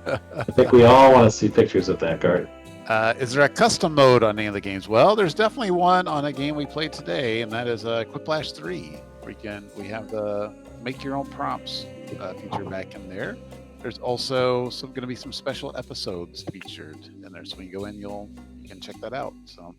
Speaker 9: I think we all want to see pictures of that garden.
Speaker 11: Is there a custom mode on any of the games? Well, there's definitely one on a game we played today, and that is Quiplash 3. We have the make your own prompts feature back in there. There's also going to be some special episodes featured in there, so when you go in, you can check that out. So,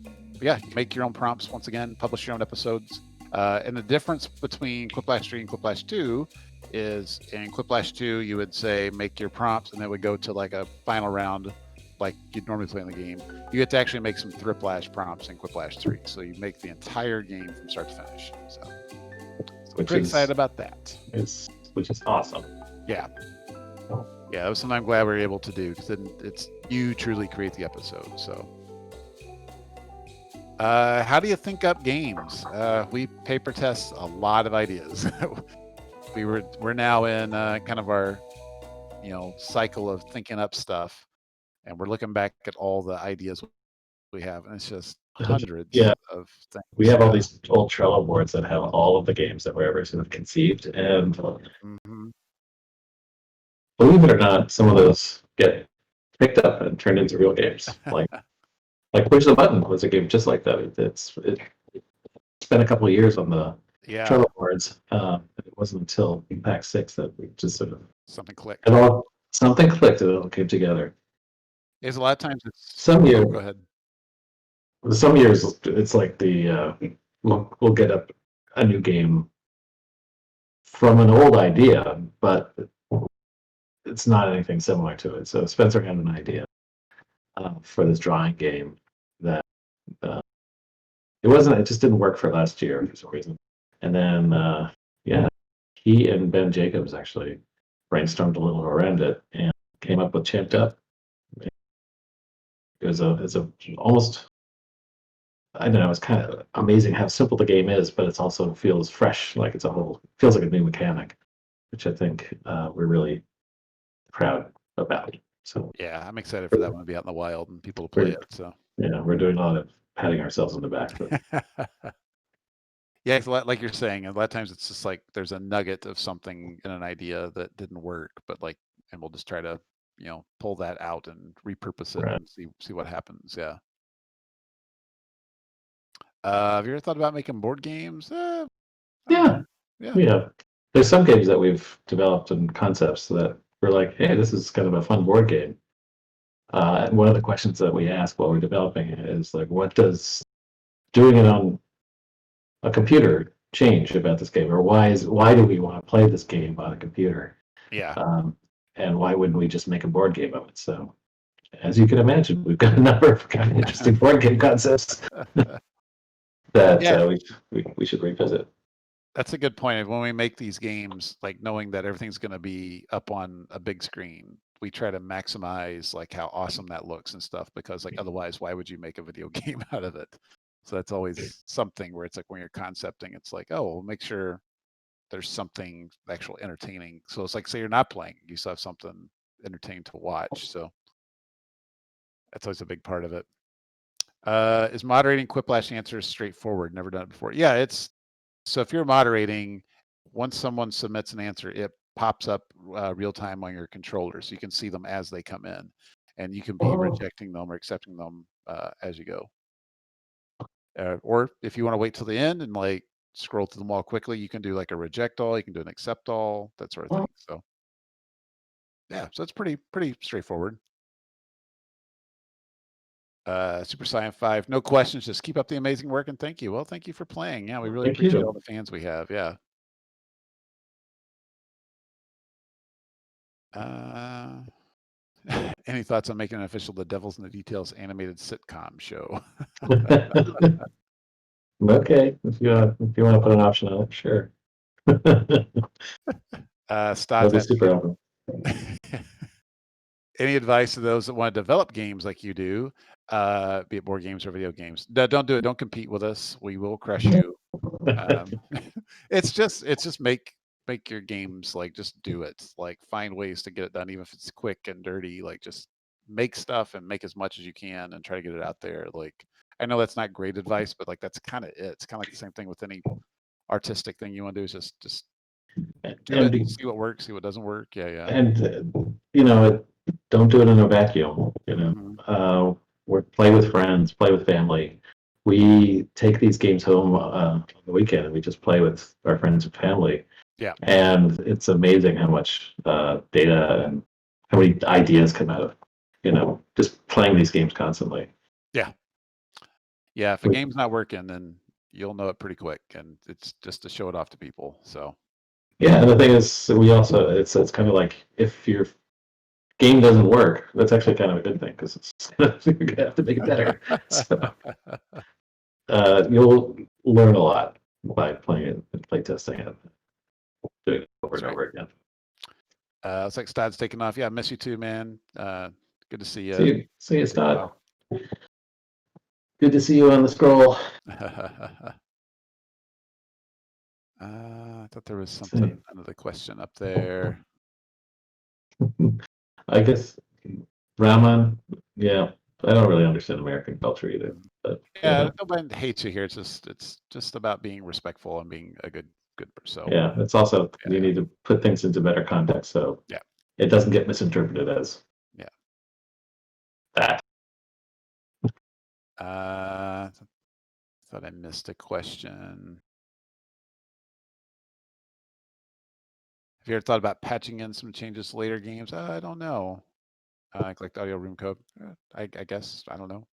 Speaker 11: but yeah, make your own prompts once again, publish your own episodes. And the difference between Quiplash 3 and Quiplash 2 is in Quiplash 2, you would say make your prompts, and then would go to like a final round like you'd normally play in the game. You get to actually make some Thriplash prompts in Quiplash 3. So you make the entire game from start to finish. So pretty excited about that.
Speaker 9: Which is awesome.
Speaker 11: Yeah. Yeah, that was something I'm glad we were able to do, because then you truly create the episode. So how do you think up games? We paper test a lot of ideas. We're now in kind of our cycle of thinking up stuff. And we're looking back at all the ideas we have, and it's just hundreds of things.
Speaker 9: We have all these old Trello boards that have all of the games that were ever sort of conceived, and believe it or not, some of those get picked up and turned into real games. Like Push the Button was a game just like that. It's been a couple of years on the Trello boards. It wasn't until PAX 6 that we just sort of
Speaker 11: something clicked.
Speaker 9: Something clicked, and it all came together.
Speaker 11: Is a lot of times
Speaker 9: some years.
Speaker 11: Go ahead.
Speaker 9: Some years it's like we'll get a new game from an old idea, but it's not anything similar to it. So Spencer had an idea for this drawing game that it just didn't work for last year for some reason. And then he and Ben Jacobs actually brainstormed a little around it and came up with Champed Up. It's almost, I don't know, it's kind of amazing how simple the game is, but it also feels fresh, like feels like a new mechanic, which I think we're really proud about. So
Speaker 11: yeah, I'm excited for that one to be out in the wild and people to play it. So
Speaker 9: yeah, we're doing a lot of patting ourselves on the back.
Speaker 11: Yeah, it's like you're saying, a lot of times it's just like there's a nugget of something in an idea that didn't work, but and we'll just try to pull that out and repurpose it and see what happens. Yeah. Have you ever thought about making board games?
Speaker 9: Yeah. There's some games that we've developed and concepts that we're like, hey, this is kind of a fun board game. And one of the questions that we ask while we're developing it is like, what does doing it on a computer change about this game, or why do we want to play this game on a computer?
Speaker 11: Yeah.
Speaker 9: And why wouldn't we just make a board game of it? So, as you can imagine, we've got a number of kind of interesting board game concepts that we should revisit.
Speaker 11: That's a good point. When we make these games, like knowing that everything's going to be up on a big screen, we try to maximize like how awesome that looks and stuff, because like otherwise, why would you make a video game out of it? So that's always something where it's like when you're concepting, it's like, oh, we'll make sure there's something actual entertaining. So it's like, say you're not playing, you still have something entertaining to watch. So that's always a big part of it. Is moderating Quiplash answers straightforward? Never done it before. Yeah, so if you're moderating, once someone submits an answer, it pops up real time on your controller, so you can see them as they come in, and you can be rejecting them or accepting them as you go. Or if you want to wait till the end and like scroll through them all quickly, you can do like a reject all, you can do an accept all, that sort of thing. So yeah, so it's pretty straightforward. Super Saiyan 5, no questions, just keep up the amazing work and thank you. Well, thank you for playing. Yeah, we really appreciate all the fans we have. Yeah. Any thoughts on making an official The Devil's in the Details animated sitcom show?
Speaker 9: Okay, if you want to put an option on it, sure. Super open.
Speaker 11: Any advice to those that want to develop games like you do, be it board games or video games? No, don't do it. Don't compete with us. We will crush you. It's just make your games, like just do it. Like find ways to get it done, even if it's quick and dirty. Like just make stuff and make as much as you can and try to get it out there. Like I know that's not great advice, but like that's kind of it. It's kind of like the same thing with any artistic thing you want to do. Is just do it, see what works, see what doesn't work. Yeah.
Speaker 9: And don't do it in a vacuum. We're play with friends, play with family. We take these games home on the weekend and we just play with our friends and family.
Speaker 11: Yeah.
Speaker 9: And it's amazing how much data and how many ideas come out of, just playing these games constantly.
Speaker 11: Yeah. Yeah. If a game's not working, then you'll know it pretty quick, and it's just to show it off to people. So.
Speaker 9: Yeah, and the thing is, we also it's kind of like if your game doesn't work, that's actually kind of a good thing because you're gonna have to make it better. So, you'll learn a lot by playing it and play testing it, doing it over and over again.
Speaker 11: Looks like Stod's taking off. Yeah, I miss you too, man. Good to see you.
Speaker 9: See you, Stod. Good to see you on the scroll.
Speaker 11: I thought there was something another question up there.
Speaker 9: I guess Raman. Yeah, I don't really understand American culture either. But,
Speaker 11: yeah, nobody hates you here. It's just about being respectful and being a good person. So,
Speaker 9: yeah, it's also you need to put things into better context so it doesn't get misinterpreted as that.
Speaker 11: Thought I missed a question. Have you ever thought about patching in some changes to later games? I don't know. I clicked audio room code. I guess I don't know.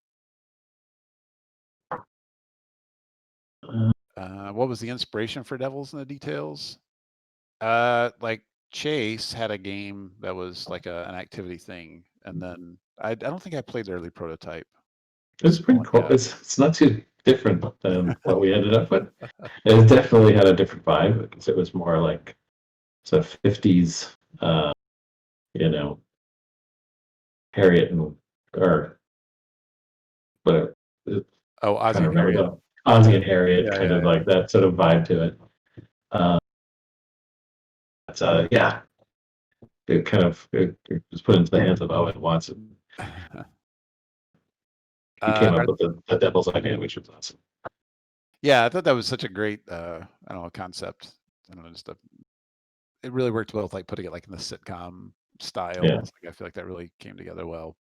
Speaker 11: What was the inspiration for Devils in the Details? Like Chase had a game that was like an activity thing, and then I don't think I played the early prototype.
Speaker 9: It's pretty cool. It's not too different than what we ended up with. It definitely had a different vibe because it was more like sort of 50s, Harriet or whatever.
Speaker 11: Oh, Ozzy and Harriet.
Speaker 9: Ozzy and Harriet, kind of like that sort of vibe to it. It kind of it was put into the hands of Owen Watson. He came up with the Devil's idea, which was awesome.
Speaker 11: Yeah, I thought that was such a great, concept. I don't know, it really worked well with like putting it like in the sitcom style.
Speaker 9: Yeah.
Speaker 11: Like, I feel like that really came together well.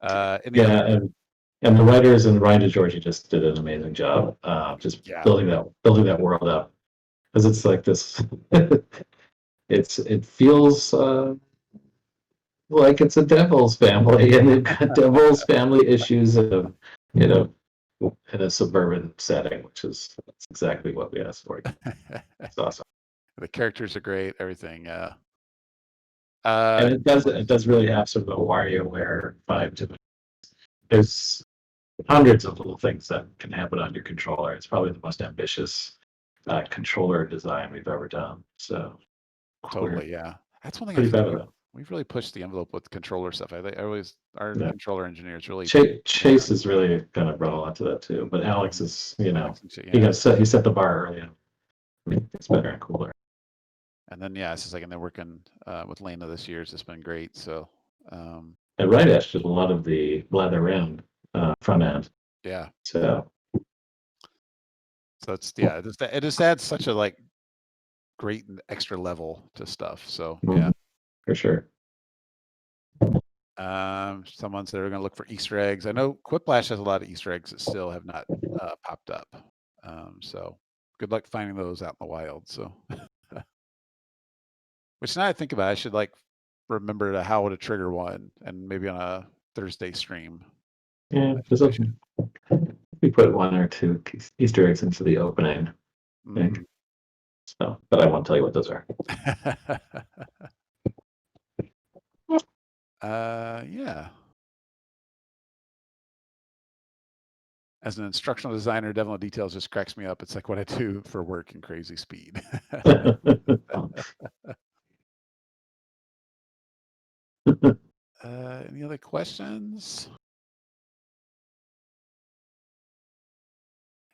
Speaker 9: And the writers and Ryan DeGiorgi just did an amazing job, building that world up, because it's like this. It feels like it's a Devil's family, and they've got Devil's family issues, in a suburban setting, which is that's exactly what we asked for. It's awesome.
Speaker 11: The characters are great. Everything.
Speaker 9: And it does really have sort of a WarioWare vibe to it. There's hundreds of little things that can happen on your controller. It's probably the most ambitious controller design we've ever done. So
Speaker 11: totally, yeah. That's one thing.
Speaker 9: Pretty proud of that.
Speaker 11: We've really pushed the envelope with controller stuff. I think our controller engineers really.
Speaker 9: Chase is really kind of brought a lot to that too. But Alex is, he set the bar early. I mean, it's better and cooler.
Speaker 11: And then it's just like, and they're working with Lena this year. It's just been great. So.
Speaker 9: And Right Ash did a lot of the leather end front end.
Speaker 11: Yeah.
Speaker 9: So
Speaker 11: it's it just adds such a great extra level to stuff. So
Speaker 9: for sure.
Speaker 11: Someone said they're going to look for Easter eggs. I know Quiplash has a lot of Easter eggs that still have not popped up. So good luck finding those out in the wild. So, which now I think about, I should remember how to trigger one, and maybe on a Thursday stream.
Speaker 9: Yeah, we put one or two Easter eggs into the opening. So, but I won't tell you what those are.
Speaker 11: Yeah. As an instructional designer, Devil in the Details just cracks me up. It's like what I do for work in crazy speed. Any other questions?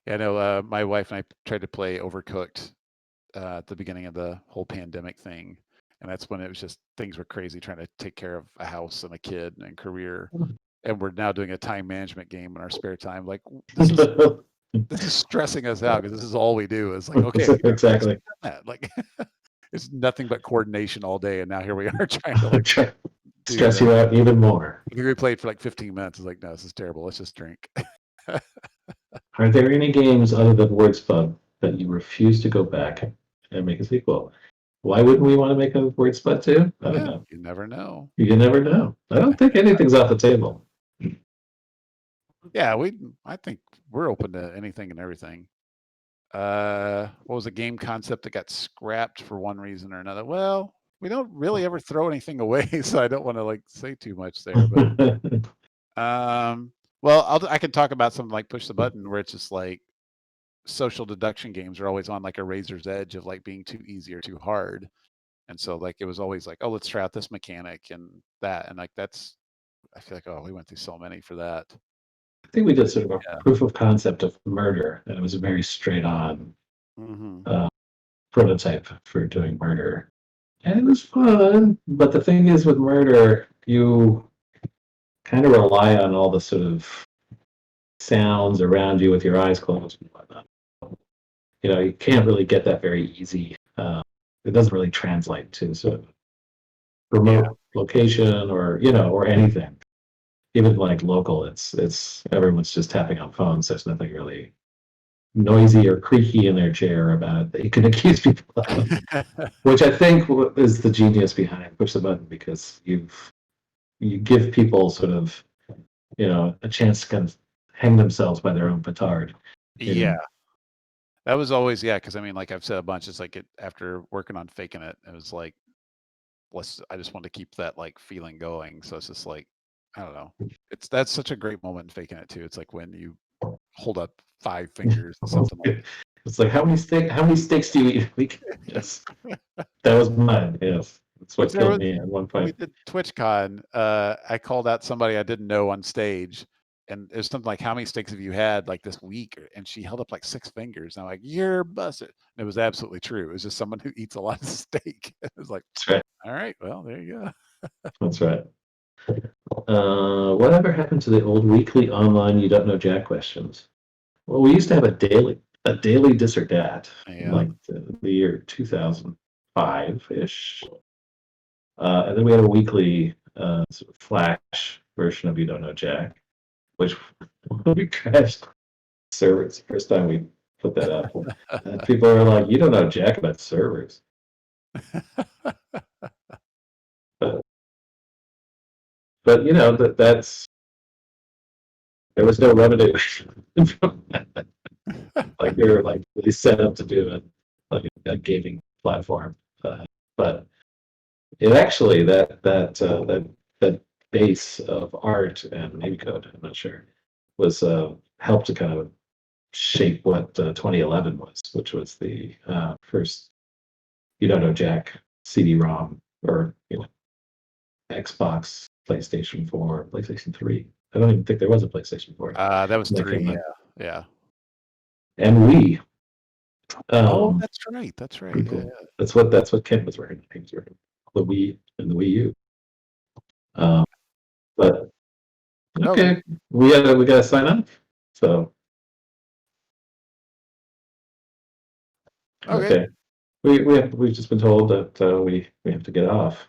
Speaker 11: Yeah, I know my wife and I tried to play Overcooked at the beginning of the whole pandemic thing. And that's when it was just things were crazy trying to take care of a house and a kid and career. And we're now doing a time management game in our spare time. Like this is stressing us out because this is all we do. Is like, okay,
Speaker 9: exactly.
Speaker 11: Like it's nothing but coordination all day, and now here we are trying to
Speaker 9: stress you out even more.
Speaker 11: If you replayed for like 15 minutes, it's like, no, this is terrible. Let's just drink.
Speaker 9: Are there any games other than WordSpud that you refuse to go back and make a sequel? Why wouldn't we want to make a WordSpud too? I don't know.
Speaker 11: You never know.
Speaker 9: You never know. I don't think anything's off the table.
Speaker 11: Yeah, I think we're open to anything and everything. What was a game concept that got scrapped for one reason or another? Well, we don't really ever throw anything away, so I don't want to like say too much there. But well, I can talk about something like Push the Button, where it's just like social deduction games are always on like a razor's edge of like being too easy or too hard, and so like it was always like, oh, let's try out this mechanic and that, and like that's, I feel like, oh, we went through so many for that.
Speaker 9: I think we did sort of a proof of concept of Murder, and it was a very straight on prototype for doing Murder. And it was fun, but the thing is with Murder, you kind of rely on all the sort of sounds around you with your eyes closed and whatnot. You know, you can't really get that very easy. It doesn't really translate to sort of remote location or, you know, or anything. Even like local, it's everyone's just tapping on phones. There's nothing really noisy or creaky in their chair about it that you can accuse people of, which I think is the genius behind Push the Button, because you give people sort of, you know, a chance to kind of hang themselves by their own petard.
Speaker 11: Yeah, that was always because I mean, like I've said a bunch. It's like after working on Faking It, it was like, I just want to keep that like feeling going. So it's just like, I don't know. That's such a great moment in Faking It too. It's like when you hold up 5 fingers or something like that.
Speaker 9: It's like, how many steaks do you eat a week? Yes, that was mine. Yes, that's what killed me at one point.
Speaker 11: We did TwitchCon. I called out somebody I didn't know on stage, and it was something like, how many steaks have you had like this week? And she held up like 6 fingers. And I'm like, you're busted. And it was absolutely true. It was just someone who eats a lot of steak. It was like,
Speaker 9: that's right.
Speaker 11: All right, well, there you go.
Speaker 9: That's right. Whatever happened to the old weekly online You Don't Know Jack questions? Well, we used to have a daily this or dat, like the year 2005-ish. And then we had a weekly sort of flash version of You Don't Know Jack, which we crashed servers the first time we put that up. And people were like, you don't know jack about servers. But you know, that's there was no revenue from that. Like we were like really set up to do a gaming platform, but it actually that base of art and maybe code, I'm not sure, was helped to kind of shape what 2011 was, which was the first You Don't Know Jack CD-ROM, or you know, Xbox, PlayStation 4, PlayStation 3. I don't even think there was a PlayStation 4.
Speaker 11: That was 3. Yeah.
Speaker 9: And Wii.
Speaker 11: Oh, that's right. That's right.
Speaker 9: Cool.
Speaker 11: Yeah.
Speaker 9: That's what Ken was working. He was working the Wii and the Wii U. But okay, we gotta sign up. So okay. We've just been told that we have to get off.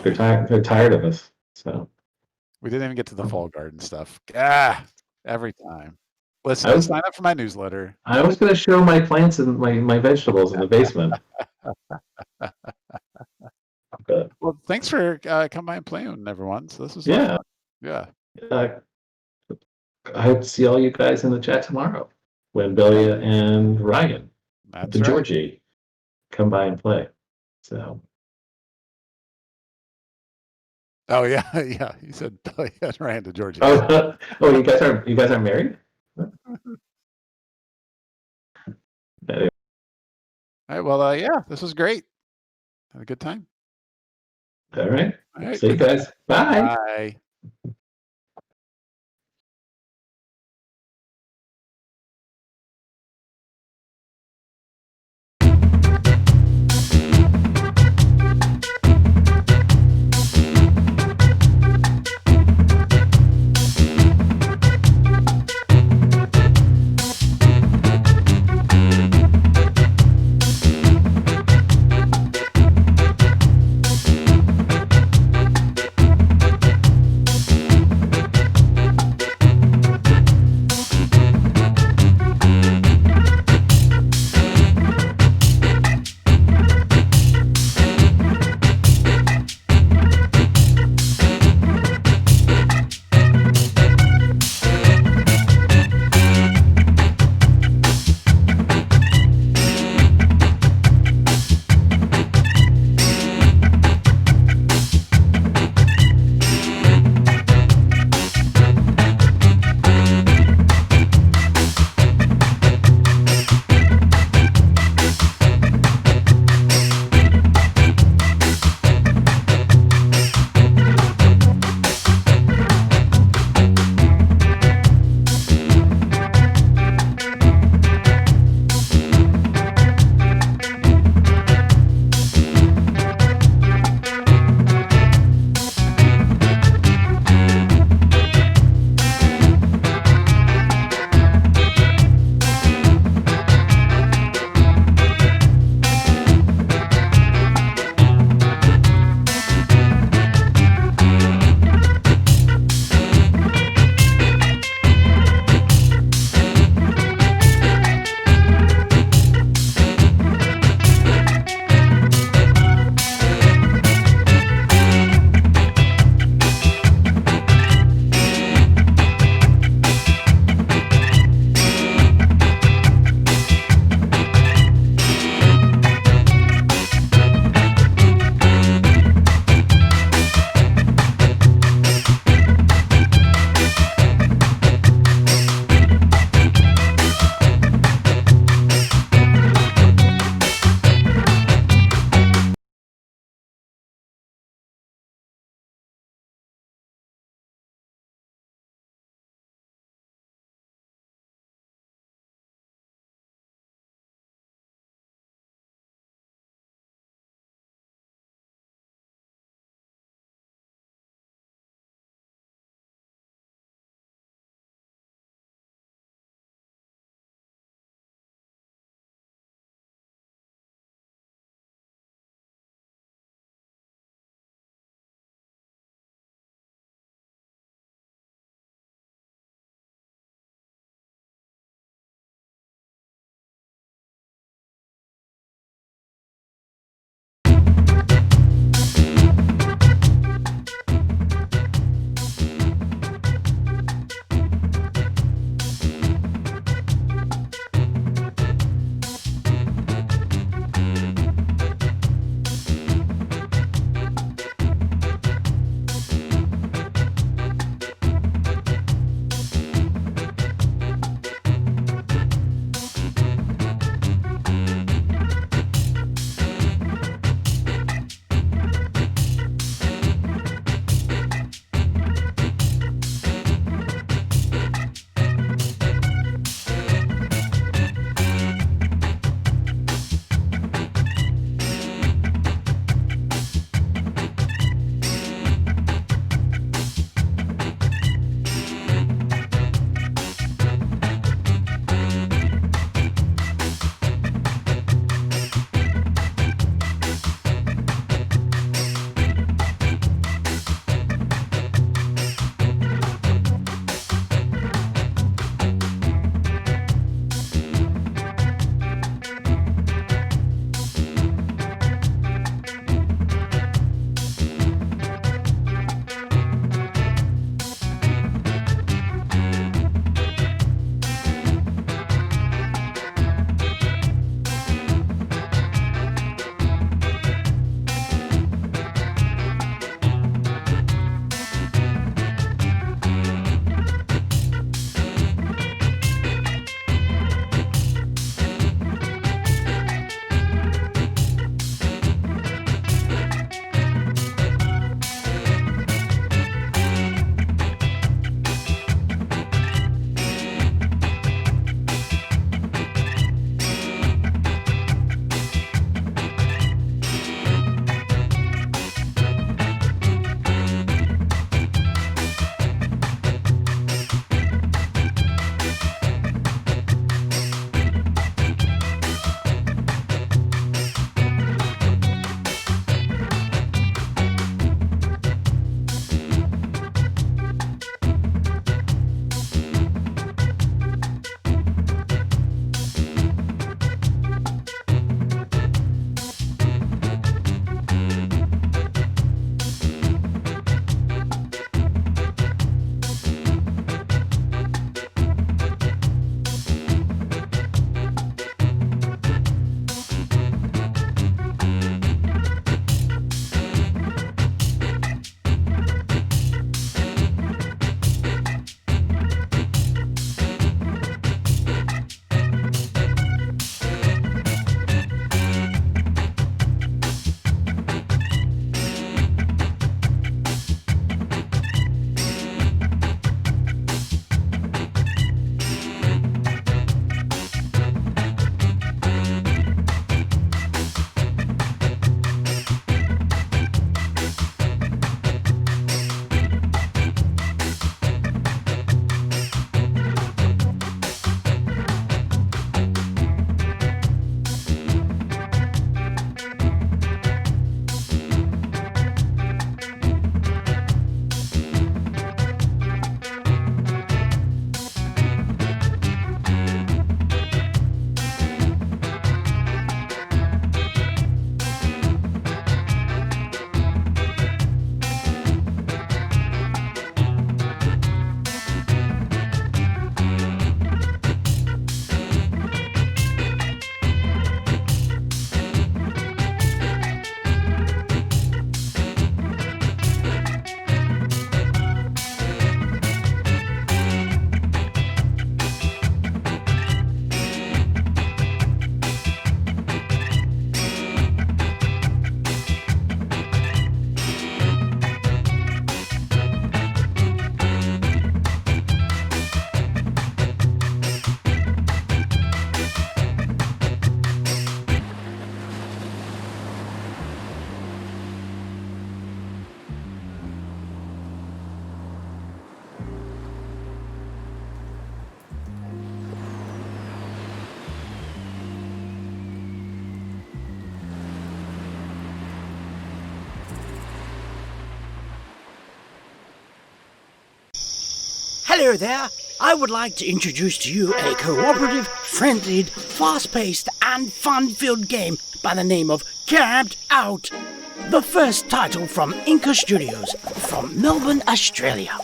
Speaker 9: They're tired of us. So
Speaker 11: we didn't even get to the Fall Garden stuff. Every time. Listen, sign up for my newsletter.
Speaker 9: I was going to show my plants and my vegetables in the basement.
Speaker 11: Well, thanks for coming by and playing, everyone. So this was fun. Yeah.
Speaker 9: I hope to see all you guys in the chat tomorrow when Billy and Ryan, Georgie, come by and play. So.
Speaker 11: Oh yeah, yeah. He said Ryan to Georgie.
Speaker 9: Oh, you guys are married?
Speaker 11: Anyway. All right. Well, yeah, this was great. Had a good time.
Speaker 9: All right. See you guys. Bye.
Speaker 11: Bye.
Speaker 5: Hello there. I would like to introduce to you a cooperative, friendly, fast-paced and fun-filled game by the name of Camped Out. The first title from Inca Studios from Melbourne, Australia.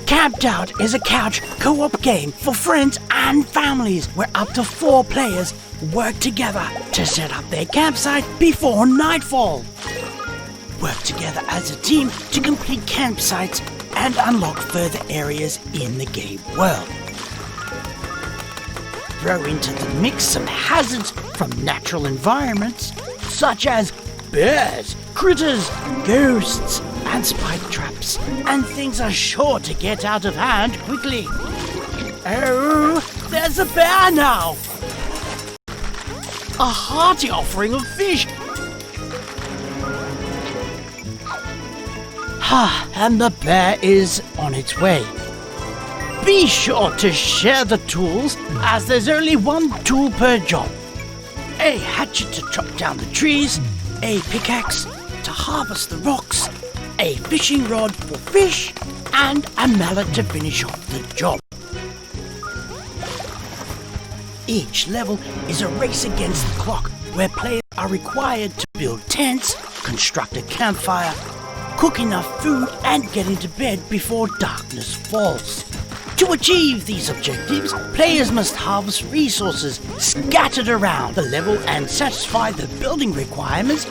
Speaker 5: Camped Out is a couch co-op game for friends and families where up to 4 players work together to set up their campsite before nightfall. Work together as a team to complete campsites and unlock further areas in the game world. Throw into the mix some hazards from natural environments such as bears, critters, ghosts, and spike traps, and things are sure to get out of hand quickly. Oh, there's a bear now! A hearty offering of fish! And the bear is on its way. Be sure to share the tools, as there's only 1 tool per job. A hatchet to chop down the trees, a pickaxe to harvest the rocks, a fishing rod for fish, and a mallet to finish off the job. Each level is a race against the clock, where players are required to build tents, construct a campfire, cook enough food, and get into bed before darkness falls. To achieve these objectives, players must harvest resources scattered around the level and satisfy the building requirements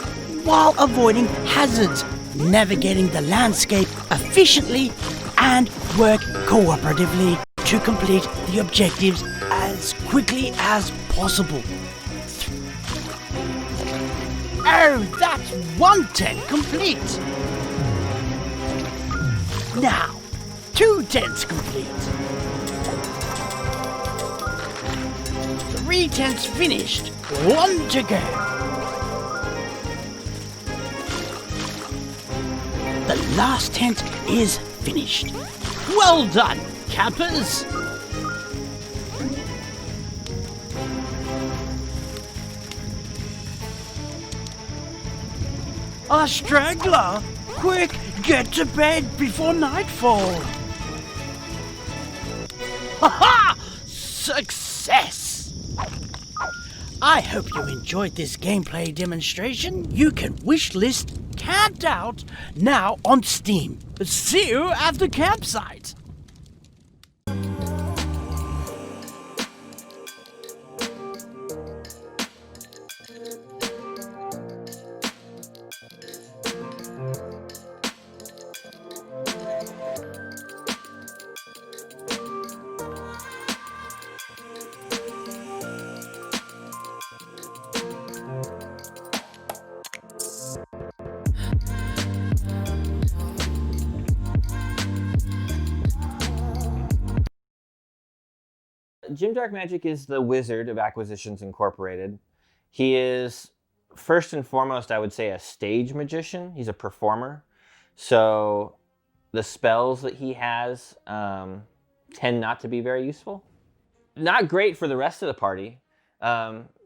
Speaker 5: while avoiding hazards, navigating the landscape efficiently, and work cooperatively to complete the objectives as quickly as possible. Oh, that's 1 tent complete! Now, 2 tents complete. 3 tents finished, 1 to go. The last tent is finished. Well done, campers! A straggler! Quick, get to bed before nightfall! Ha-ha! Success! I hope you enjoyed this gameplay demonstration. You can wishlist Camped Out now on Steam. See you at the campsite!
Speaker 6: Jim Darkmagic is the wizard of Acquisitions Incorporated. He is, first and foremost, I would say, a stage magician. He's a performer. So the spells that he has tend not to be very useful. Not great for the rest of the party,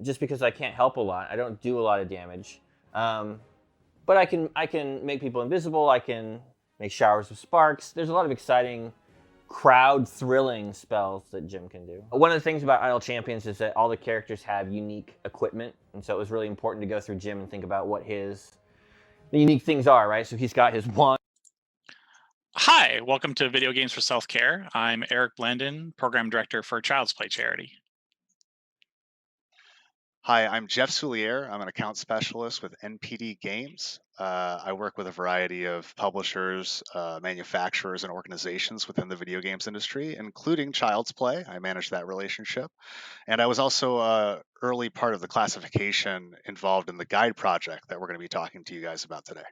Speaker 6: just because I can't help a lot. I don't do a lot of damage. But I can make people invisible. I can make showers of sparks. There's a lot of exciting crowd-thrilling spells that Jim can do. One of the things about Idle Champions is that all the characters have unique equipment, and so it was really important to go through Jim and think about what the unique things are, right? So he's got his wand.
Speaker 22: Hi, welcome to Video Games for Self-Care. I'm Eric Blandon, Program Director for Child's Play Charity.
Speaker 23: Hi, I'm Jeff Soulier. I'm an account specialist with NPD Games. I work with a variety of publishers, manufacturers, and organizations within the video games industry, including Child's Play. I manage that relationship. And I was also an early part of the classification involved in the guide project that we're going to be talking to you guys about today.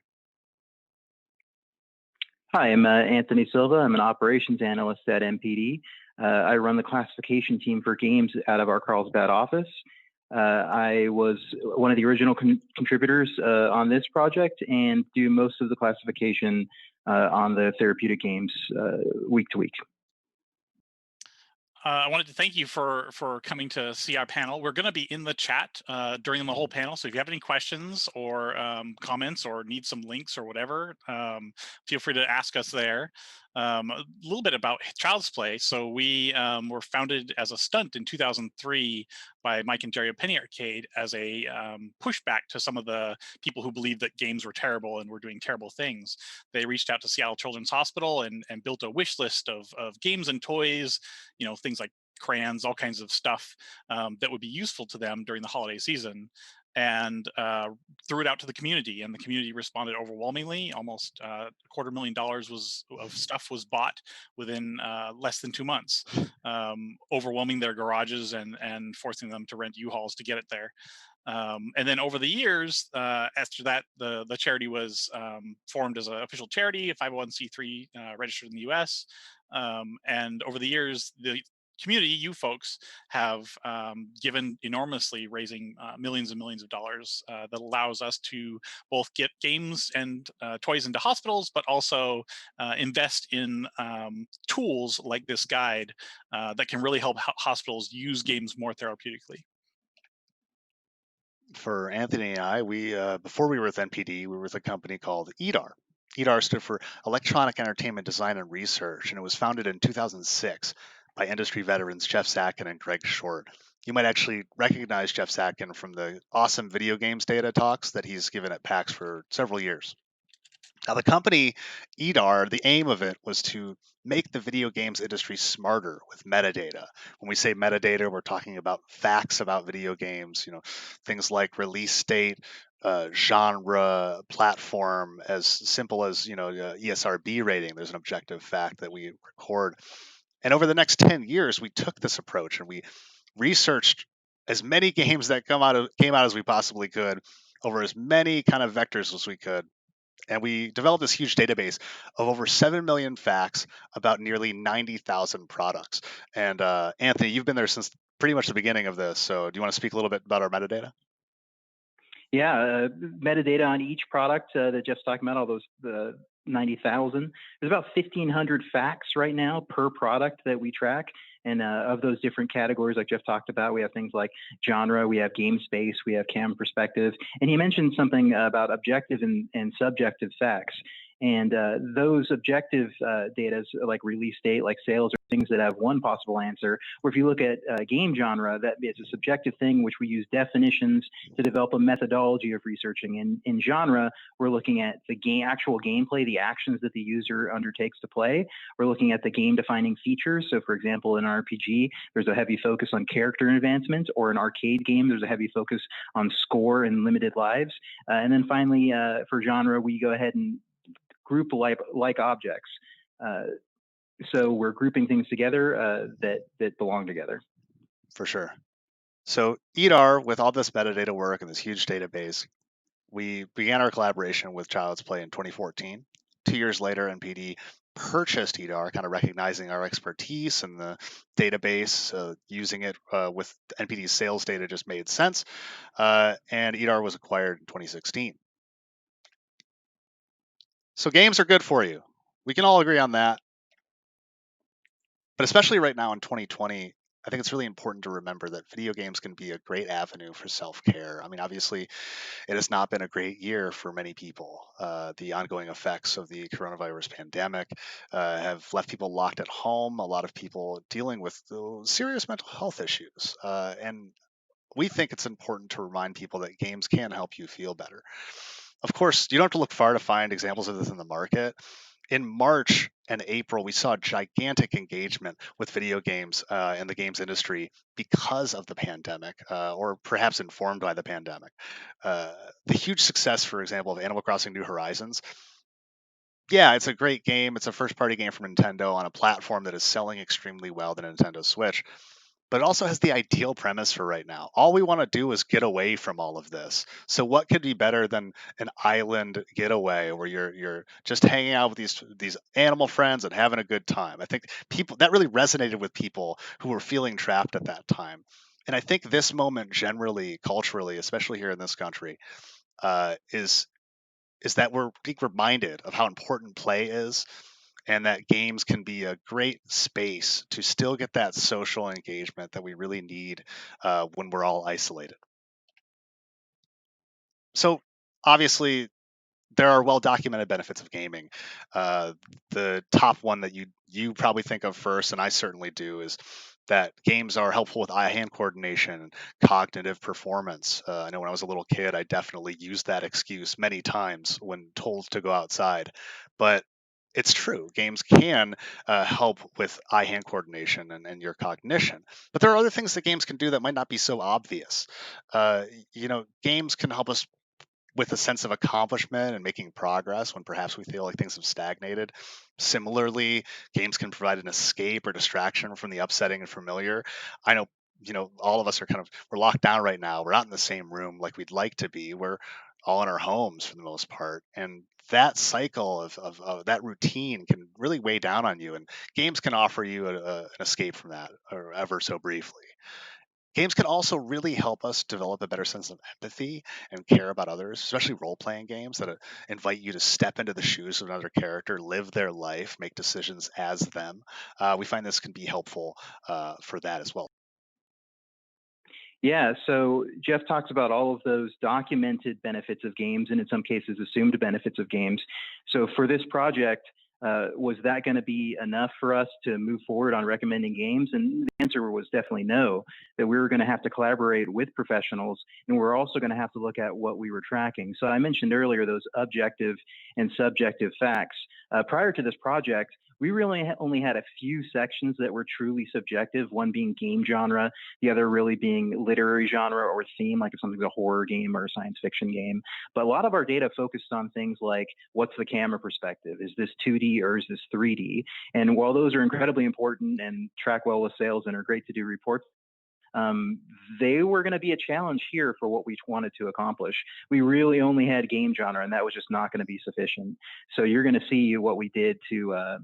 Speaker 24: Hi, I'm Anthony Silva. I'm an operations analyst at NPD. I run the classification team for games out of our Carlsbad office. I was one of the original contributors on this project and do most of the classification on the therapeutic games week to week.
Speaker 22: I wanted to thank you for coming to see our panel. We're going to be in the chat during the whole panel, so if you have any questions or comments or need some links or whatever, feel free to ask us there. A little bit about Child's Play. So we were founded as a stunt in 2003 by Mike and Jerry of Penny Arcade as a pushback to some of the people who believed that games were terrible and were doing terrible things. They reached out to Seattle Children's Hospital and built a wish list of games and toys, things like crayons, all kinds of stuff that would be useful to them during the holiday season, and threw it out to the community, and the community responded overwhelmingly. Almost $250,000 of stuff was bought within less than 2 months, overwhelming their garages and forcing them to rent U-Hauls to get it there. And then over the years, after that, the charity was formed as an official charity, a 501c3 registered in the U.S. And over the years, the community, you folks, have given enormously, raising millions and millions of dollars that allows us to both get games and toys into hospitals, but also invest in tools like this guide that can really help hospitals use games more therapeutically.
Speaker 23: For Anthony and I, we before we were with NPD, we were with a company called EDAR. EDAR stood for Electronic Entertainment Design and Research, and it was founded in 2006 by industry veterans Jeff Satkin and Greg Short. You might actually recognize Jeff Satkin from the awesome video games data talks that he's given at PAX for several years. Now, the company EDAR, the aim of it was to make the video games industry smarter with metadata. When we say metadata, we're talking about facts about video games, things like release date, genre, platform, as simple as, ESRB rating. There's an objective fact that we record. And over the next 10 years, we took this approach and we researched as many games that came out as we possibly could over as many kind of vectors as we could. And we developed this huge database of over 7 million facts about nearly 90,000 products. And Anthony, you've been there since pretty much the beginning of this. So do you want to speak a little bit about our metadata?
Speaker 24: Yeah, metadata on each product that Jeff's talking about, all those the 90,000. There's about 1,500 facts right now per product that we track. And of those different categories, like Jeff talked about, we have things like genre, we have game space, we have cam perspective. And he mentioned something about objective and subjective facts. And those objective data, like release date, like sales, are things that have one possible answer. Or if you look at game genre, that is a subjective thing, which we use definitions to develop a methodology of researching. In genre, we're looking at the actual gameplay, the actions that the user undertakes to play. We're looking at the game-defining features. So, for example, in an RPG, there's a heavy focus on character advancement, or an arcade game, there's a heavy focus on score and limited lives. And then finally, for genre, we go ahead and group like objects. So we're grouping things together that belong together.
Speaker 23: For sure. So EDAR, with all this metadata work and this huge database, we began our collaboration with Child's Play in 2014. 2 years later, NPD purchased EDAR, kind of recognizing our expertise in the database. Using it with NPD's sales data just made sense. And EDAR was acquired in 2016. So games are good for you. We can all agree on that. But especially right now in 2020, I think it's really important to remember that video games can be a great avenue for self-care. I mean, obviously, it has not been a great year for many people. The ongoing effects of the coronavirus pandemic have left people locked at home, a lot of people dealing with serious mental health issues. And we think it's important to remind people that games can help you feel better. Of course, you don't have to look far to find examples of this in the market. In March and April, we saw gigantic engagement with video games and the games industry because of the pandemic, or perhaps informed by the pandemic. The huge success, for example, of Animal Crossing New Horizons. Yeah, it's a great game. It's a first-party game from Nintendo on a platform that is selling extremely well, the Nintendo Switch. But it also has the ideal premise for right now. All we want to do is get away from all of this. So what could be better than an island getaway where you're just hanging out with these animal friends and having a good time? I think people that really resonated with people who were feeling trapped at that time. And I think this moment generally, culturally, especially here in this country, is that we're being reminded of how important play is, and that games can be a great space to still get that social engagement that we really need when we're all isolated. So obviously, there are well-documented benefits of gaming. The top one that you probably think of first, and I certainly do, is that games are helpful with eye-hand coordination and cognitive performance. I know when I was a little kid, I definitely used that excuse many times when told to go outside. But it's true. Games can help with eye-hand coordination and your cognition. But there are other things that games can do that might not be so obvious. Games can help us with a sense of accomplishment and making progress when perhaps we feel like things have stagnated. Similarly, games can provide an escape or distraction from the upsetting and familiar. I know, all of us are we're locked down right now. We're not in the same room like we'd like to be. We're all in our homes for the most part. And that cycle of that routine can really weigh down on you. And games can offer you an escape from that, or ever so briefly. Games can also really help us develop a better sense of empathy and care about others, especially role playing games that invite you to step into the shoes of another character, live their life, make decisions as them. We find this can be helpful for that as well.
Speaker 24: Yeah, so Jeff talks about all of those documented benefits of games and in some cases assumed benefits of games. So for this project, was that going to be enough for us to move forward on recommending games? And the answer was definitely no, that we were going to have to collaborate with professionals, and we're also going to have to look at what we were tracking. So I mentioned earlier those objective and subjective facts. Prior to this project, we really only had a few sections that were truly subjective, one being game genre, the other really being literary genre or theme, like if something's a horror game or a science fiction game. But a lot of our data focused on things like, what's the camera perspective? Is this 2D or is this 3D? And while those are incredibly important and track well with sales and are great to do reports, they were going to be a challenge here for what we wanted to accomplish. We really only had game genre, and that was just not going to be sufficient. So you're going to see what we did to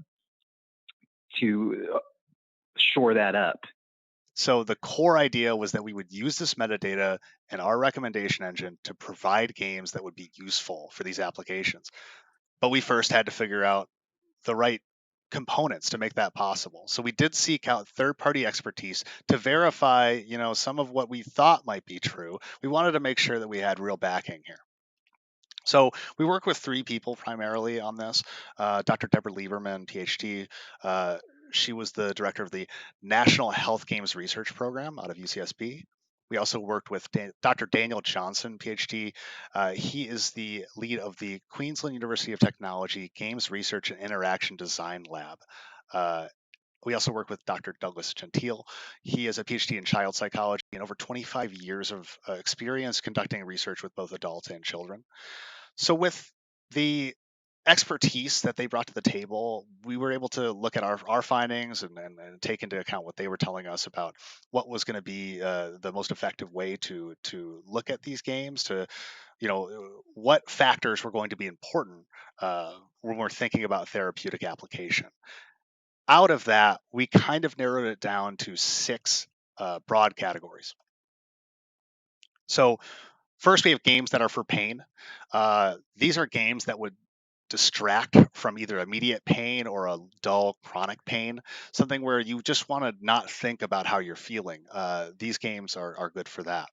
Speaker 24: shore that up.
Speaker 23: So the core idea was that we would use this metadata in our recommendation engine to provide games that would be useful for these applications. But we first had to figure out the right components to make that possible. So we did seek out third-party expertise to verify, some of what we thought might be true. We wanted to make sure that we had real backing here. So we work with 3 people primarily on this. Dr. Deborah Lieberman, PhD. She was the director of the National Health Games Research Program out of UCSB. We also worked with Dr. Daniel Johnson, PhD. He is the lead of the Queensland University of Technology Games Research and Interaction Design Lab. We also work with Dr. Douglas Gentile. He is a PhD in child psychology and over 25 years of experience conducting research with both adults and children. So with the expertise that they brought to the table, we were able to look at our findings and take into account what they were telling us about what was going to be the most effective way to look at these games, to what factors were going to be important when we're thinking about therapeutic application. Out of that, we kind of narrowed it down to 6 broad categories. So first, we have games that are for pain. These are games that would distract from either immediate pain or a dull chronic pain, something where you just want to not think about how you're feeling. These games are good for that.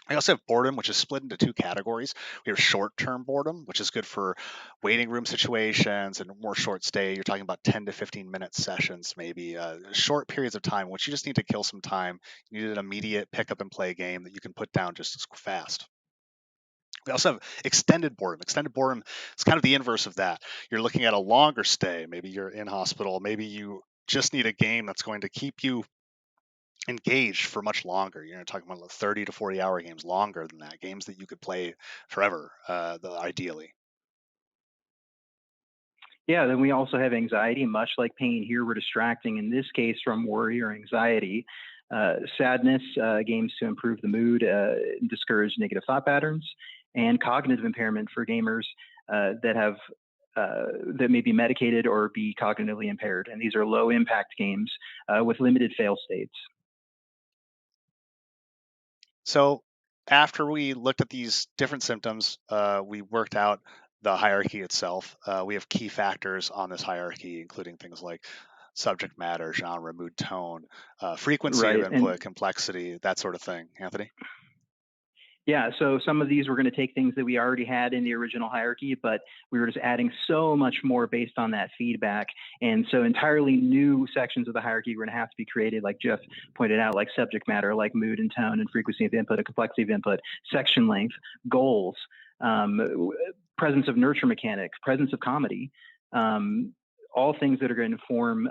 Speaker 23: I also have boredom, which is split into 2 categories. We have short-term boredom, which is good for waiting room situations and more short stay. You're talking about 10 to 15-minute sessions, maybe short periods of time, which you just need to kill some time. You need an immediate pick-up-and-play game that you can put down just as fast. We also have extended boredom. Extended boredom is kind of the inverse of that. You're looking at a longer stay. Maybe you're in hospital. Maybe you just need a game that's going to keep you engaged for much longer. You're talking about 30 to 40-hour games, longer than that, games that you could play forever, ideally.
Speaker 24: Yeah, then we also have anxiety, much like pain. Here we're distracting, in this case, from worry or anxiety. Sadness, games to improve the mood, discourage negative thought patterns, and cognitive impairment for gamers that may be medicated or be cognitively impaired. And these are low impact games with limited fail states.
Speaker 23: So after we looked at these different symptoms, we worked out the hierarchy itself. We have key factors on this hierarchy, including things like subject matter, genre, mood, tone, frequency of input, complexity, that sort of thing. Anthony?
Speaker 24: Yeah, so some of these we're going to take things that we already had in the original hierarchy, but we were just adding so much more based on that feedback. And so entirely new sections of the hierarchy were going to have to be created, like Jeff pointed out, like subject matter, like mood and tone and frequency of input, and complexity of input, section length, goals, presence of nurture mechanics, presence of comedy, all things that are going to inform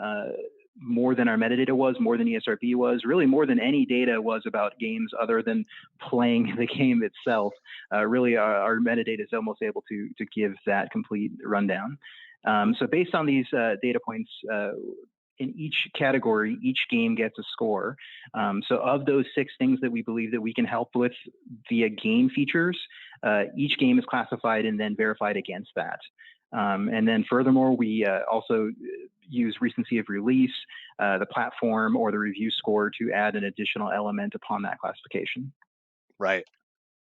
Speaker 24: more than our metadata was, more than ESRB was, really more than any data was about games other than playing the game itself. Really, our metadata is almost able to give that complete rundown. So based on these data points, in each category, each game gets a score. So of those 6 things that we believe that we can help with via game features, each game is classified and then verified against that. And then furthermore, we also use recency of release, the platform, or the review score to add an additional element upon that classification.
Speaker 23: Right.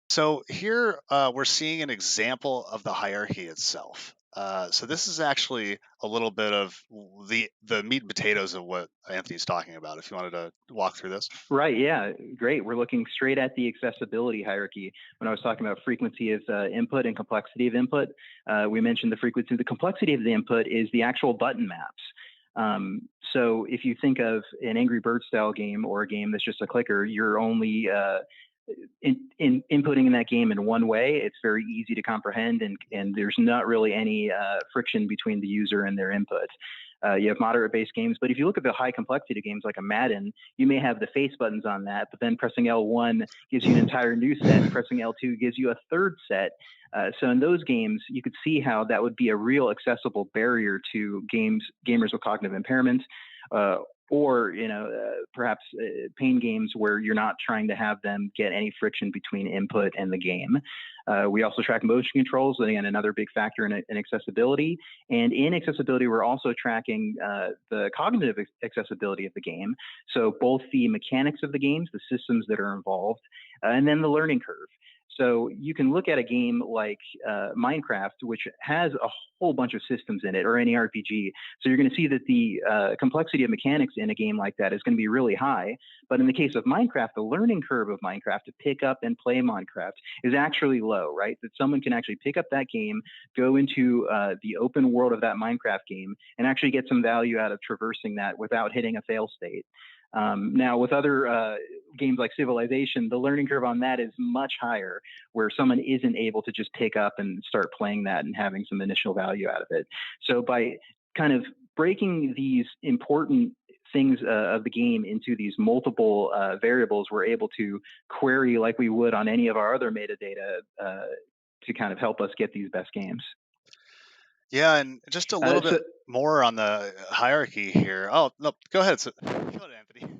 Speaker 23: So here we're seeing an example of the hierarchy itself. So this is actually a little bit of the meat and potatoes of what Anthony's talking about. If you wanted to walk through this.
Speaker 24: Right. Yeah. Great. We're looking straight at the accessibility hierarchy. When I was talking about frequency of input and complexity of input, we mentioned the frequency. The complexity of the input is the actual button maps. So if you think of an Angry Bird style game or a game that's just a clicker, you're only inputting in that game in one way. It's very easy to comprehend, and there's not really any friction between the user and their input. You have moderate based games, but if you look at the high complexity games like a Madden, you may have the face buttons on that, but then pressing L1 gives you an entire new set, and pressing L2 gives you a third set. So in those games, you could see how that would be a real accessible barrier to gamers with cognitive impairment, or perhaps pain games where you're not trying to have them get any friction between input and the game. We also track motion controls, again, another big factor in accessibility. And in accessibility, we're also tracking the cognitive accessibility of the game. So both the mechanics of the games, the systems that are involved, and then the learning curve. So you can look at a game like Minecraft, which has a whole bunch of systems in it, or any RPG. So you're going to see that the complexity of mechanics in a game like that is going to be really high. But in the case of Minecraft, the learning curve of Minecraft to pick up and play Minecraft is actually low, right? That someone can actually pick up that game, go into the open world of that Minecraft game, and actually get some value out of traversing that without hitting a fail state. Now, with other games like Civilization, the learning curve on that is much higher, where someone isn't able to just pick up and start playing that and having some initial value out of it. So by kind of breaking these important things of the game into these multiple variables, we're able to query like we would on any of our other metadata to kind of help us get these best games.
Speaker 23: Yeah, and just a little bit more on the hierarchy here. Oh, no, go ahead. Go ahead, Anthony.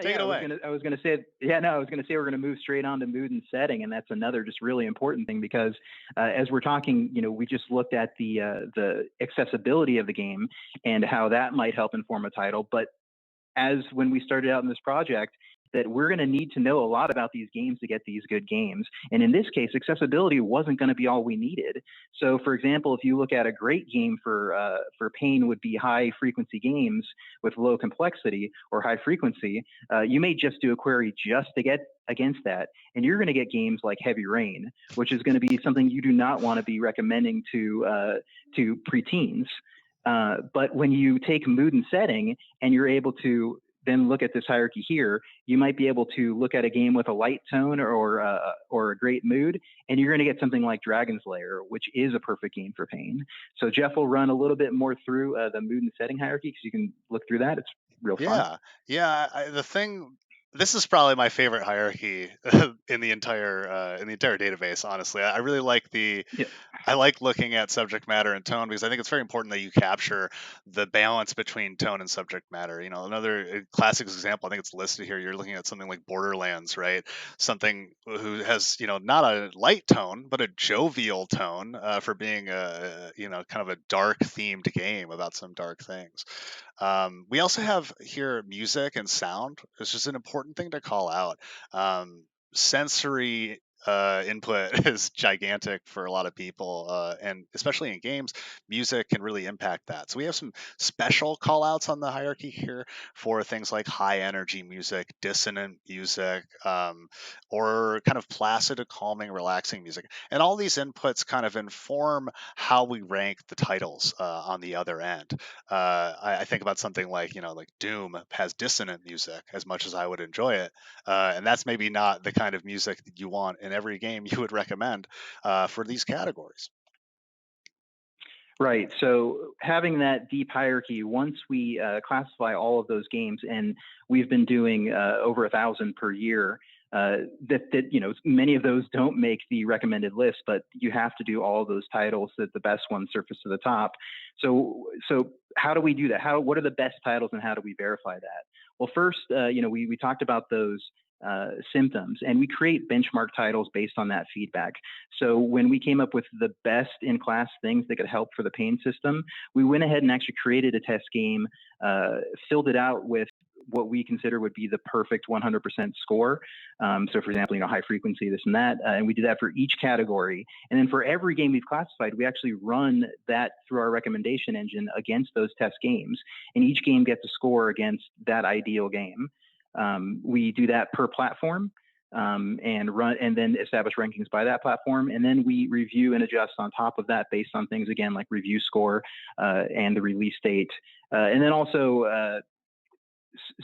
Speaker 23: Take it away.
Speaker 24: I was going to say we're going to move straight on to mood and setting, and that's another just really important thing because as we're talking, we just looked at the accessibility of the game and how that might help inform a title. But as when we started out in this project, that we're going to need to know a lot about these games to get these good games. And in this case, accessibility wasn't going to be all we needed. So for example, if you look at a great game for pain would be high frequency games with low complexity or high frequency, you may just do a query just to get against that. And you're going to get games like Heavy Rain, which is going to be something you do not want to be recommending to preteens. But when you take mood and setting and you're able to then look at this hierarchy here, you might be able to look at a game with a light tone or a great mood, and you're going to get something like Dragon's Lair, which is a perfect game for pain. So Jeff will run a little bit more through the mood and setting hierarchy because you can look through that. It's real fun.
Speaker 23: Yeah. This is probably my favorite hierarchy in the entire database. Honestly, I really like I like looking at subject matter and tone because I think it's very important that you capture the balance between tone and subject matter. Another classic example, I think it's listed here. You're looking at something like Borderlands, right? Something who has not a light tone but a jovial tone for being a kind of a dark themed game about some dark things. We also have here music and sound. It's just an important thing to call out. Sensory input is gigantic for a lot of people, and especially in games, music can really impact that. So we have some special call outs on the hierarchy here for things like high energy music, dissonant music, or kind of placid, calming, relaxing music. And all these inputs kind of inform how we rank the titles on the other end. I think about something like, like Doom has dissonant music as much as I would enjoy it. And that's maybe not the kind of music that you want in every game you would recommend for these categories.
Speaker 24: Right. So having that deep hierarchy, once we classify all of those games, and we've been doing over 1,000 per year, many of those don't make the recommended list, but you have to do all of those titles that the best ones surface to the top. So how do we do that? What are the best titles, and how do we verify that? Well, first, we talked about those symptoms, and we create benchmark titles based on that feedback. So when we came up with the best in class things that could help for the pain system, we went ahead and actually created a test game, filled it out with what we consider would be the perfect 100% score. So for example, high frequency, this and that, and we did that for each category. And then for every game we've classified, we actually run that through our recommendation engine against those test games, and each game gets a score against that ideal game. We do that per platform, and then establish rankings by that platform, and then we review and adjust on top of that based on things again like review score and the release date, and then also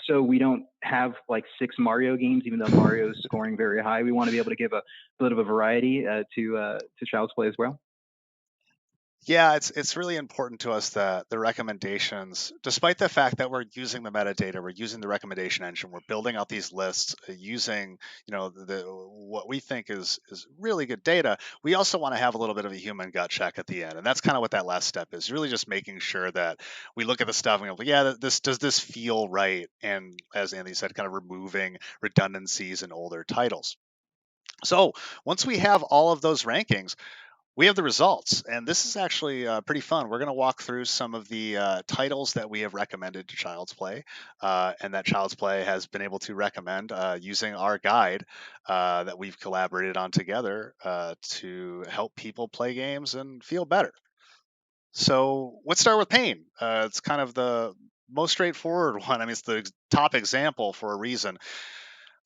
Speaker 24: so we don't have like 6 Mario games, even though Mario is scoring very high. We want to be able to give a bit of a variety to Child's Play as well.
Speaker 23: Yeah, it's really important to us that the recommendations, despite the fact that we're using the metadata, we're using the recommendation engine, we're building out these lists using what we think is really good data. We also want to have a little bit of a human gut check at the end, and that's kind of what that last step is. Really, just making sure that we look at the stuff and go, yeah, does this feel right? And as Anthony said, kind of removing redundancies in older titles. So once we have all of those rankings, we have the results, and this is actually pretty fun. We're going to walk through some of the titles that we have recommended to Child's Play, and that Child's Play has been able to recommend using our guide that we've collaborated on together to help people play games and feel better. So let's start with Pain. It's kind of the most straightforward one. I mean, it's the top example for a reason.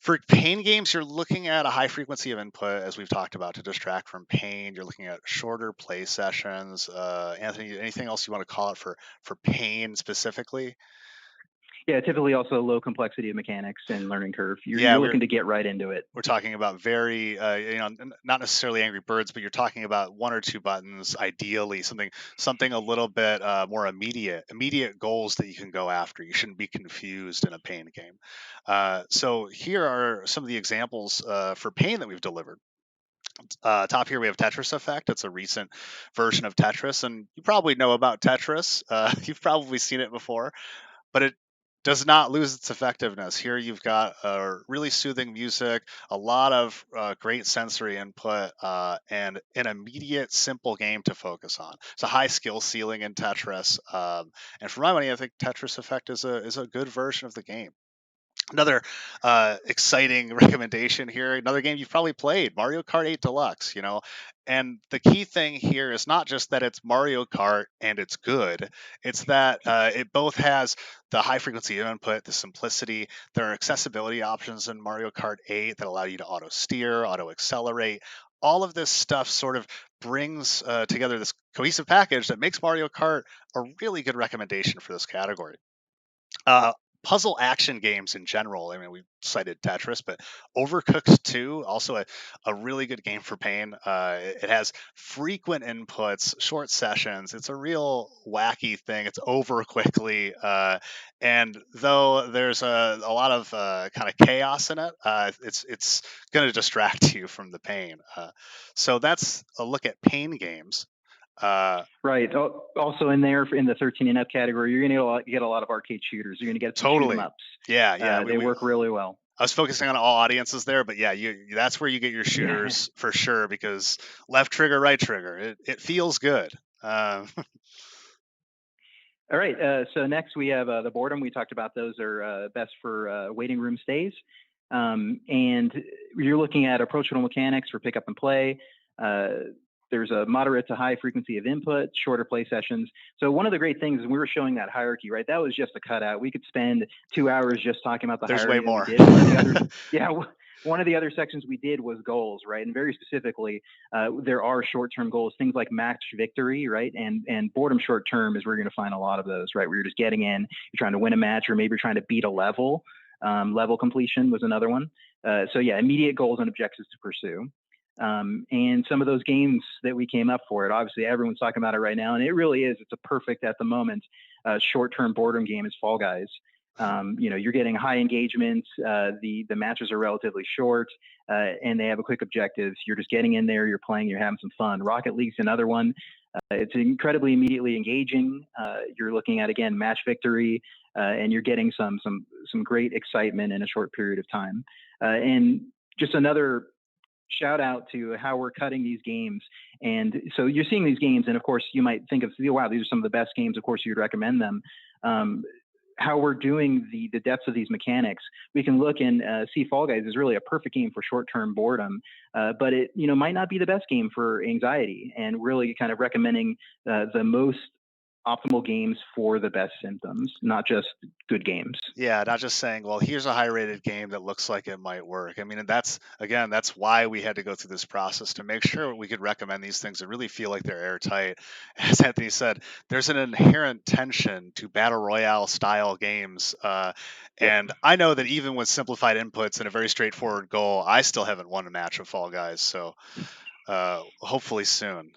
Speaker 23: For pain games, you're looking at a high frequency of input, as we've talked about, to distract from pain. You're looking at shorter play sessions. Anthony, anything else you want to call it for pain specifically?
Speaker 24: Yeah, typically also low complexity of mechanics and learning curve. You're
Speaker 23: Yeah,
Speaker 24: looking to get right into it.
Speaker 23: We're talking about very, not necessarily Angry Birds, but you're talking about 1 or 2 buttons, ideally something a little bit more immediate goals that you can go after. You shouldn't be confused in a pain game. So here are some of the examples for pain that we've delivered. Top here we have Tetris Effect. It's a recent version of Tetris, and you probably know about Tetris. You've probably seen it before, but it does not lose its effectiveness. Here you've got really soothing music, a lot of great sensory input, and an immediate, simple game to focus on. It's a high skill ceiling in Tetris, and for my money, I think Tetris Effect is a good version of the game. Another exciting recommendation here, another game you've probably played, Mario Kart 8 Deluxe, and the key thing here is not just that it's Mario Kart and it's good, it's that it both has the high frequency of input, the simplicity. There are accessibility options in Mario Kart 8 that allow you to auto steer, auto accelerate. All of this stuff sort of brings together this cohesive package that makes Mario Kart a really good recommendation for this category. Puzzle action games in general. I mean, we cited Tetris, but Overcooked 2, also a really good game for pain. It has frequent inputs, short sessions. It's a real wacky thing. It's over quickly. And though there's a lot of kind of chaos in it, it's going to distract you from the pain. So that's a look at pain games.
Speaker 24: Right. Also in there, in the 13 and up category, you're going to get a lot of arcade shooters. You're going to get some shoot 'em ups.
Speaker 23: Yeah.
Speaker 24: They work really well.
Speaker 23: I was focusing on all audiences there, but yeah, that's where you get your shooters for sure, because left trigger, right trigger, it feels good.
Speaker 24: All right. So next we have the boredom. We talked about those are best for waiting room stays. And you're looking at approachable mechanics for pick up and play. There's a moderate to high frequency of input, shorter play sessions. So one of the great things is we were showing that hierarchy, right? That was just a cutout. We could spend 2 hours just talking about the
Speaker 23: There's
Speaker 24: hierarchy.
Speaker 23: way more.
Speaker 24: One of the other sections we did was goals, right? And very specifically, there are short-term goals, things like match victory, right? And boredom short-term is where you're going to find a lot of those, right? Where you're just getting in, you're trying to win a match, or maybe you're trying to beat a level. Level completion was another one. So yeah, immediate goals and objectives to pursue. And some of those games that we came up for it, obviously everyone's talking about it right now, and it really is. It's a perfect at the moment short-term boredom game is Fall Guys. You're getting high engagement. The matches are relatively short, and they have a quick objective. You're just getting in there, you're playing, you're having some fun. Rocket League's another one. It's incredibly immediately engaging. You're looking at, again, match victory, and you're getting some great excitement in a short period of time. And just another shout out to how we're cutting these games. And so you're seeing these games, and of course you might think of, wow, these are some of the best games. Of course you'd recommend them. How we're doing the depths of these mechanics, we can look and see Fall Guys is really a perfect game for short-term boredom, but it might not be the best game for anxiety, and really kind of recommending the most optimal games for the best symptoms, not just good games.
Speaker 23: Yeah, not just saying, well, here's a high rated game that looks like it might work. I mean, and that's why we had to go through this process to make sure we could recommend these things that really feel like they're airtight. As Anthony said, there's an inherent tension to battle royale style games. And I know that even with simplified inputs and a very straightforward goal, I still haven't won a match of Fall Guys. So hopefully soon.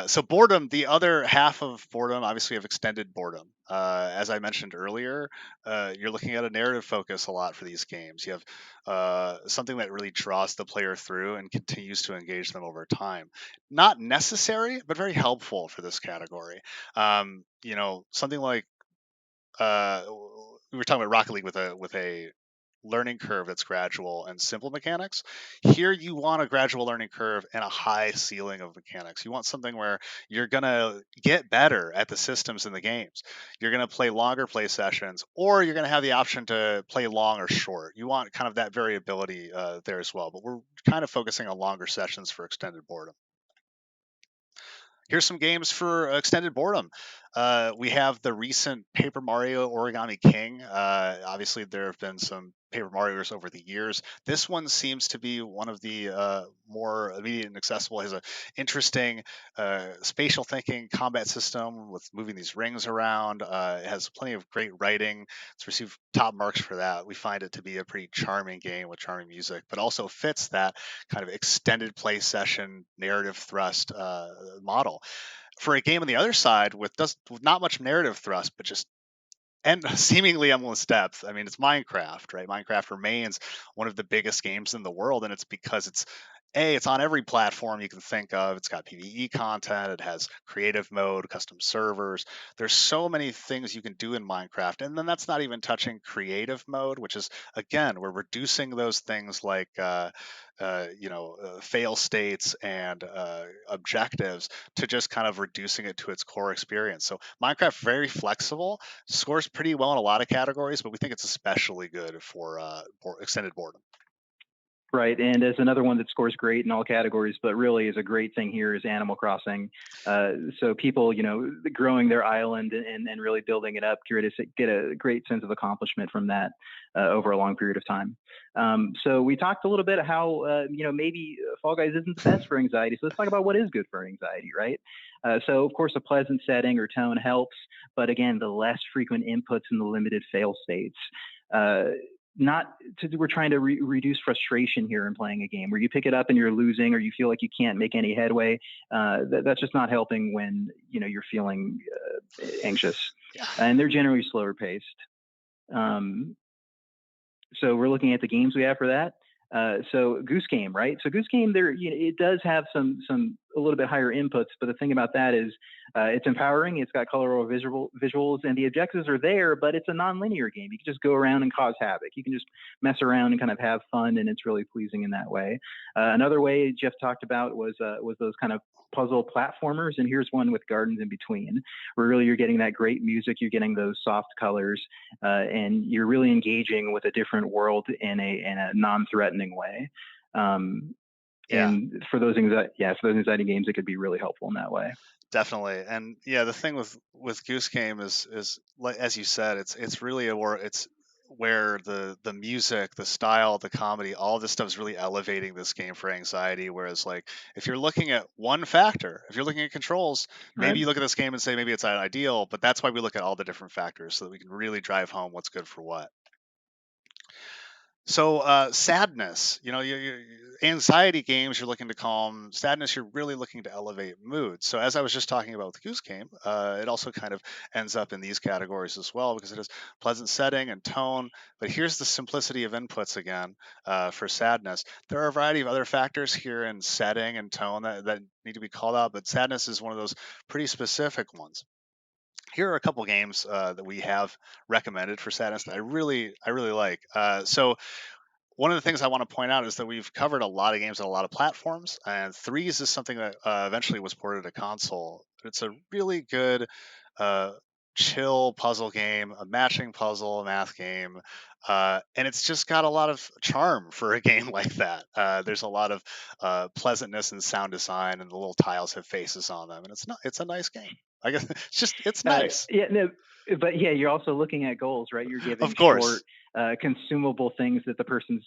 Speaker 23: So boredom, the other half of boredom, obviously we have extended boredom. As I mentioned earlier, you're looking at a narrative focus a lot for these games. You have something that really draws the player through and continues to engage them over time. Not necessary, but very helpful for this category. Something like we were talking about Rocket League with a learning curve that's gradual and simple mechanics. Here you want a gradual learning curve and a high ceiling of mechanics. You want something where you're going to get better at the systems in the games. You're going to play longer play sessions, or you're going to have the option to play long or short. You want kind of that variability there as well, but we're kind of focusing on longer sessions for extended boredom. Here's some games for extended boredom. We have the recent Paper Mario Origami King. Obviously, there have been some Paper Marios over the years. This one seems to be one of the more immediate and accessible. It has an interesting spatial thinking combat system with moving these rings around. It has plenty of great writing. It's received top marks for that. We find it to be a pretty charming game with charming music, but also fits that kind of extended play session narrative thrust model. For a game on the other side with not much narrative thrust, but just and seemingly endless depth. I mean, it's Minecraft, right? Minecraft remains one of the biggest games in the world, and it's because it's on every platform you can think of. It's got PvE content. It has creative mode, custom servers. There's so many things you can do in Minecraft, and then that's not even touching creative mode, which is, again, we're reducing those things like fail states and objectives to just kind of reducing it to its core experience. So Minecraft, very flexible, scores pretty well in a lot of categories, but we think it's especially good for extended boredom.
Speaker 24: Right, and as another one that scores great in all categories, but really is a great thing here is Animal Crossing. So people, growing their island and really building it up, get a great sense of accomplishment from that over a long period of time. So we talked a little bit how, maybe Fall Guys isn't the best for anxiety. So let's talk about what is good for anxiety, right? So of course, a pleasant setting or tone helps, but again, the less frequent inputs and the limited fail states. We're trying to reduce frustration here in playing a game where you pick it up and you're losing, or you feel like you can't make any headway. That's just not helping when you're feeling anxious, and they're generally slower paced. So we're looking at the games we have for that. So Goose Game, right? So Goose Game, it does have some a little bit higher inputs. But the thing about that is it's empowering. It's got colorful visuals, and the objectives are there, but it's a non-linear game. You can just go around and cause havoc. You can just mess around and kind of have fun, and it's really pleasing in that way. Another way Jeff talked about was those kind of puzzle platformers, and here's one with gardens in between, where really you're getting that great music, you're getting those soft colors, and you're really engaging with a different world in a non-threatening way. And for those anxiety games, it could be really helpful in that way.
Speaker 23: Definitely. And yeah, the thing with Goose Game is like as you said, it's really it's where the music, the style, the comedy, all this stuff is really elevating this game for anxiety. Whereas like if you're looking at one factor, if you're looking at controls, maybe you look at this game and say maybe it's not ideal, but that's why we look at all the different factors so that we can really drive home what's good for what. So sadness, your anxiety games, you're looking to calm. Sadness, you're really looking to elevate mood. So as I was just talking about with the Goose Game, it also kind of ends up in these categories as well because it has pleasant setting and tone. But here's the simplicity of inputs again for sadness. There are a variety of other factors here in setting and tone that need to be called out, but sadness is one of those pretty specific ones. Here are a couple games that we have recommended for sadness that I really like. So one of the things I want to point out is that we've covered a lot of games on a lot of platforms, and Threes is something that eventually was ported to console. It's a really good, uh, chill puzzle game, a matching puzzle, math game, and it's just got a lot of charm for a game like that. There's a lot of pleasantness in sound design, and the little tiles have faces on them, and it's a nice game. I guess it's nice.
Speaker 24: Yeah, no, but yeah, you're also looking at goals, right? You're giving
Speaker 23: Of course.
Speaker 24: short, consumable things that the person's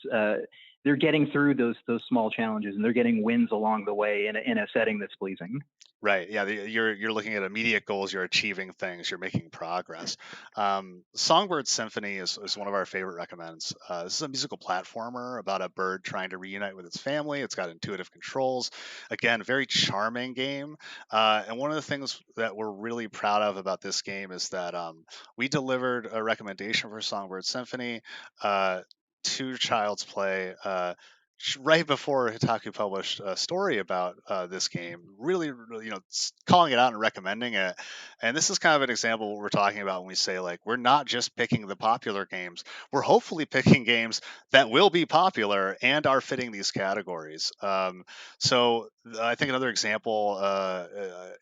Speaker 24: they're getting through those small challenges, and they're getting wins along the way in a setting that's pleasing.
Speaker 23: Right. Yeah. You're looking at immediate goals. You're achieving things. You're making progress. Songbird Symphony is one of our favorite recommends. This is a musical platformer about a bird trying to reunite with its family. It's got intuitive controls. Again, very charming game. And one of the things that we're really proud of about this game is that we delivered a recommendation for Songbird Symphony to Child's Play. Right before Hitaku published a story about this game, really, calling it out and recommending it. And this is kind of an example of what we're talking about when we say, like, we're not just picking the popular games. We're hopefully picking games that will be popular and are fitting these categories. So I think another example,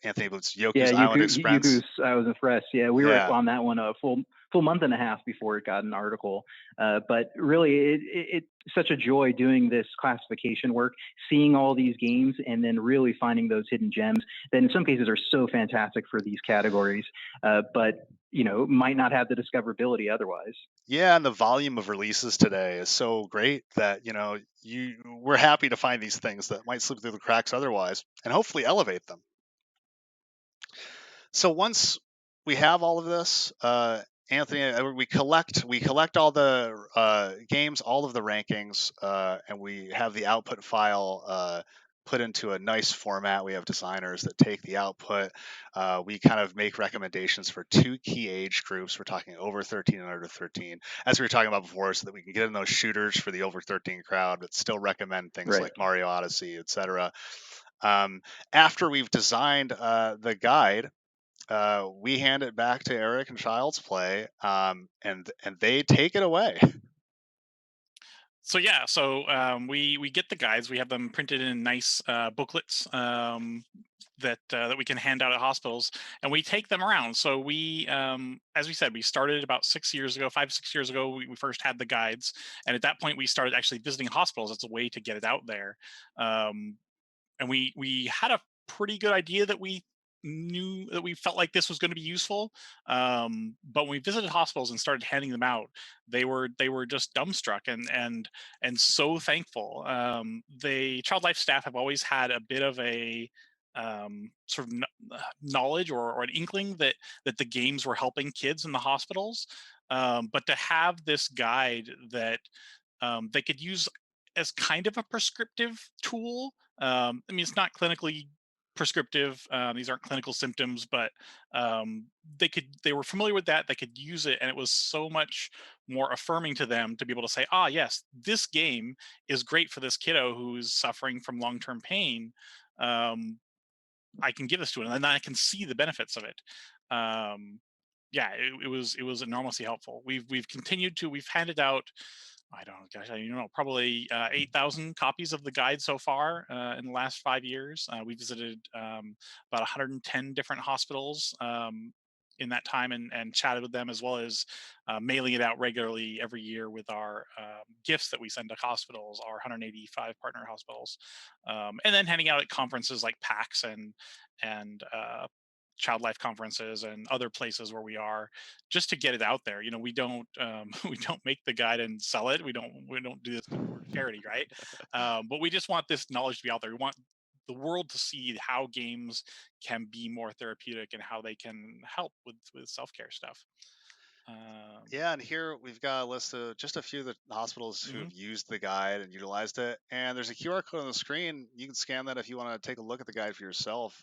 Speaker 23: Anthony Booth's Yoku's Island Express.
Speaker 24: Goose, I was impressed. Yeah, we were
Speaker 23: Yeah.
Speaker 24: on that one a full month and a half before it got an article. But really, it's such a joy doing this classification work, seeing all these games, and then really finding those hidden gems that in some cases are so fantastic for these categories, but might not have the discoverability otherwise.
Speaker 23: Yeah, and the volume of releases today is so great that we're happy to find these things that might slip through the cracks otherwise, and hopefully elevate them. So once we have all of this, Anthony, we collect all the games, all of the rankings, and we have the output file put into a nice format. We have designers that take the output. We kind of make recommendations for two key age groups. We're talking over 13 and under 13, as we were talking about before, so that we can get in those shooters for the over 13 crowd, but still recommend things
Speaker 24: Right.
Speaker 23: like Mario Odyssey, etc. After we've designed the guide, we hand it back to Eric and Child's Play, and they take it away.
Speaker 22: So yeah, we get the guides. We have them printed in nice booklets that we can hand out at hospitals, and we take them around. So we, as we said, we started about 6 years ago, 5 6 years ago. We first had the guides, and at that point, we started actually visiting hospitals as a way to get it out there. And we had a pretty good idea that we felt like this was going to be useful, but when we visited hospitals and started handing them out, they were just dumbstruck and so thankful. The child life staff have always had a bit of a sort of knowledge or an inkling that the games were helping kids in the hospitals, but to have this guide that they could use as kind of a prescriptive tool. I mean, it's not clinically prescriptive. These aren't clinical symptoms, but they were familiar with that. They could use it, and it was so much more affirming to them to be able to say, "Ah, yes, this game is great for this kiddo who's suffering from long-term pain." I can give this to it, and then I can see the benefits of it. Yeah, it was enormously helpful. We've continued to we've handed out, I don't know, gosh, I don't know, probably 8,000 copies of the guide so far in the last 5 years. We visited about 110 different hospitals in that time, and chatted with them, as well as mailing it out regularly every year with our gifts that we send to hospitals, our 185 partner hospitals, and then handing out at conferences like PAX and child life conferences and other places where we are, just to get it out there. We don't we don't make the guide and sell it. We don't do this for charity, right? But we just want this knowledge to be out there. We want the world to see how games can be more therapeutic and how they can help with self-care stuff.
Speaker 23: Yeah, and here we've got a list of just a few of the hospitals who have used the guide and utilized it. And there's a QR code on the screen. You can scan that if you want to take a look at the guide for yourself.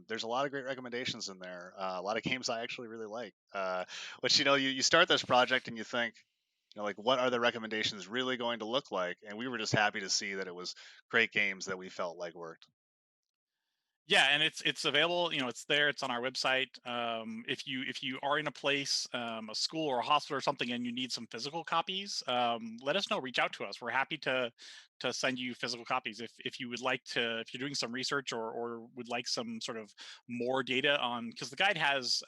Speaker 23: There's a lot of great recommendations in there. A lot of games I actually really like. Which, you start this project and you think, like, what are the recommendations really going to look like? And we were just happy to see that it was great games that we felt like worked.
Speaker 22: Yeah, and it's available. It's there. It's on our website. If you are in a place, a school or a hospital or something, and you need some physical copies, let us know. Reach out to us. We're happy to send you physical copies. If you would like to, if you're doing some research or would like some sort of more data on, because the guide has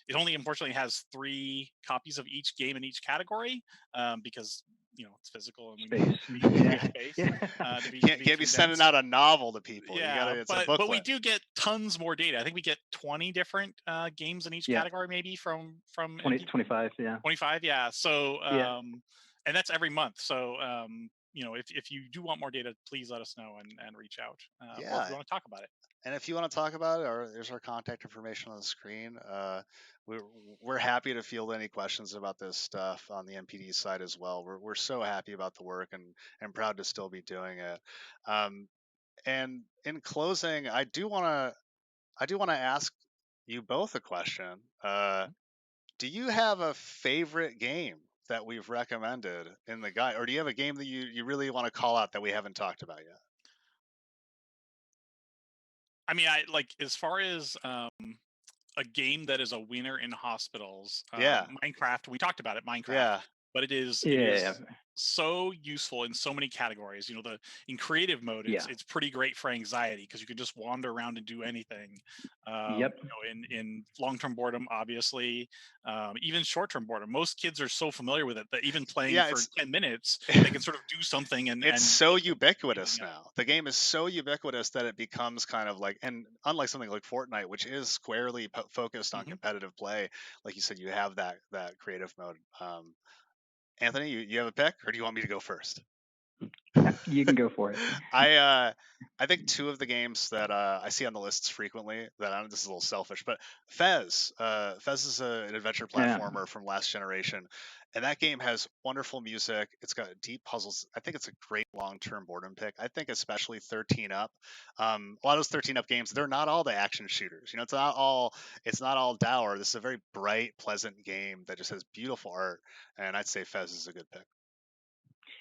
Speaker 22: it only unfortunately has 3 copies of each game in each category, because it's physical and we need space.
Speaker 23: Can't be sending out a novel to people.
Speaker 22: Yeah,
Speaker 23: It's a
Speaker 22: but we
Speaker 23: booklet.
Speaker 22: do get tons more data. I think we get 20 different games in each category, maybe from
Speaker 24: 25, yeah.
Speaker 22: 25, yeah. So
Speaker 24: Yeah.
Speaker 22: and that's every month. So if you do want more data, please let us know and reach out. Or if you want to talk about it.
Speaker 23: And if you want to talk about it, there's our contact information on the screen. We're happy to field any questions about this stuff on the MPD side as well. We're so happy about the work and proud to still be doing it. And in closing, I do want to ask you both a question. Do you have a favorite game that we've recommended in the guide, or do you have a game that you really want to call out that we haven't talked about yet?
Speaker 22: I mean, I like, as far as a game that is a winner in hospitals. Minecraft. We talked about it, Minecraft.
Speaker 23: Yeah.
Speaker 22: But it is so useful in so many categories. In creative mode, it's pretty great for anxiety, because you can just wander around and do anything. In long-term boredom, obviously, even short-term boredom. Most kids are so familiar with it that even playing for 10 minutes, they can sort of do something.
Speaker 23: It's so ubiquitous now. The game is so ubiquitous that it becomes kind of like, and unlike something like Fortnite, which is squarely focused on competitive play, like you said, you have that creative mode. Anthony, you have a pick, or do you want me to go first?
Speaker 24: You can go for it.
Speaker 23: I think 2 of the games that I see on the lists frequently, that I know this is a little selfish, but Fez. Fez is an adventure platformer from last generation, and that game has wonderful music. It's got deep puzzles. I think it's a great long-term boredom pick. I think especially 13 Up. A lot of those 13 Up games, they're not all the action shooters. It's not all dour. This is a very bright, pleasant game that just has beautiful art, and I'd say Fez is a good pick.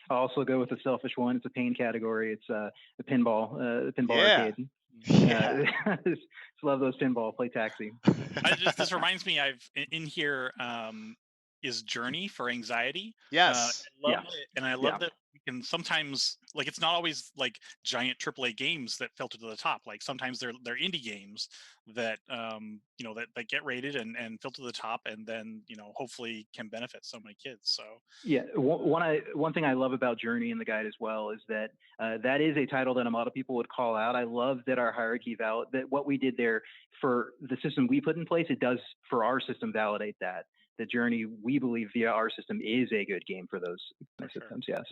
Speaker 24: I'll also go with the selfish one. It's a pain category. It's the pinball arcade. Just love those pinball. Play Taxi.
Speaker 22: This reminds me, I've in here is Journey for anxiety.
Speaker 23: Yes.
Speaker 22: I love it, and I love that we can sometimes, like, it's not always like giant AAA games that filter to the top. Like, sometimes they're indie games that that get rated and filter to the top, and then hopefully can benefit so many kids. So
Speaker 24: yeah, one thing I love about Journey in the guide as well is that that is a title that a lot of people would call out. I love that our hierarchy that what we did there for the system we put in place, it does for our system validate that. The Journey, we believe, via our system is a good game for those systems. Yes.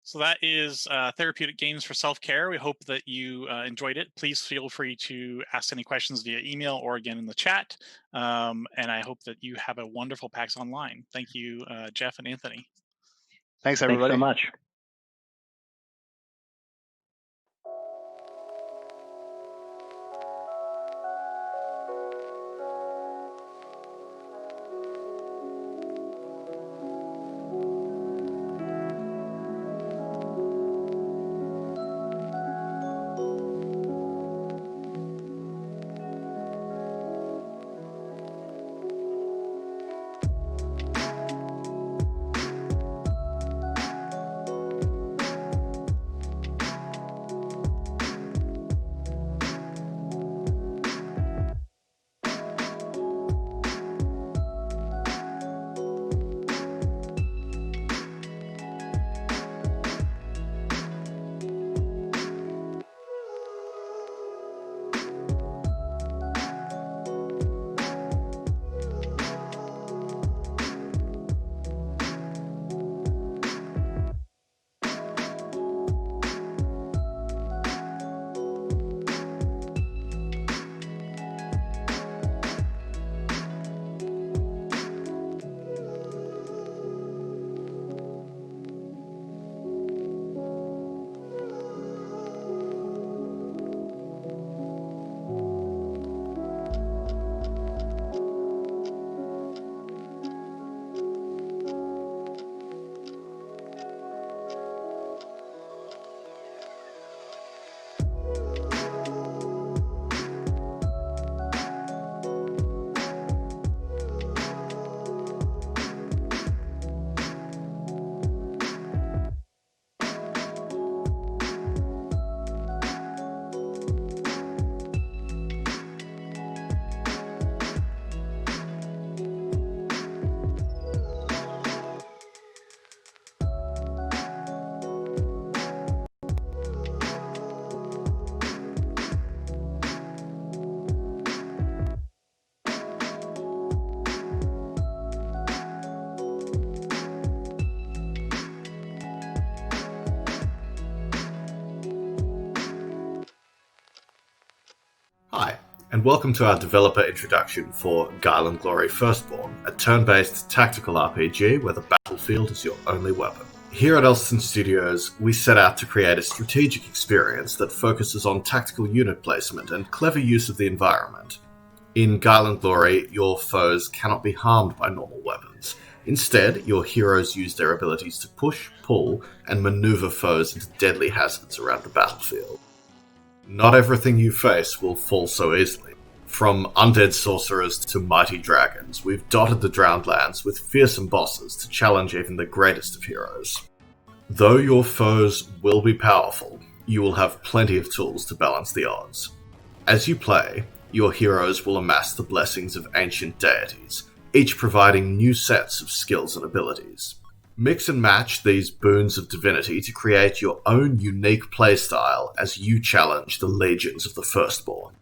Speaker 22: So that is Therapeutic Games for Self-Care. We hope that you enjoyed it. Please feel free to ask any questions via email or again in the chat. And I hope that you have a wonderful PAX Online. Thank you, Jeff and Anthony.
Speaker 23: Thanks, everybody.
Speaker 24: Thanks so much.
Speaker 7: and welcome to our developer introduction for Guile and Glory Firstborn, a turn-based tactical RPG where the battlefield is your only weapon. Here at Elston Studios, we set out to create a strategic experience that focuses on tactical unit placement and clever use of the environment. In Guile and Glory, your foes cannot be harmed by normal weapons. Instead, your heroes use their abilities to push, pull, and maneuver foes into deadly hazards around the battlefield. Not everything you face will fall so easily. From undead sorcerers to mighty dragons, we've dotted the drowned lands with fearsome bosses to challenge even the greatest of heroes. Though your foes will be powerful, you will have plenty of tools to balance the odds. As you play, your heroes will amass the blessings of ancient deities, each providing new sets of skills and abilities. Mix and match these boons of divinity to create your own unique playstyle as you challenge the legions of the Firstborn.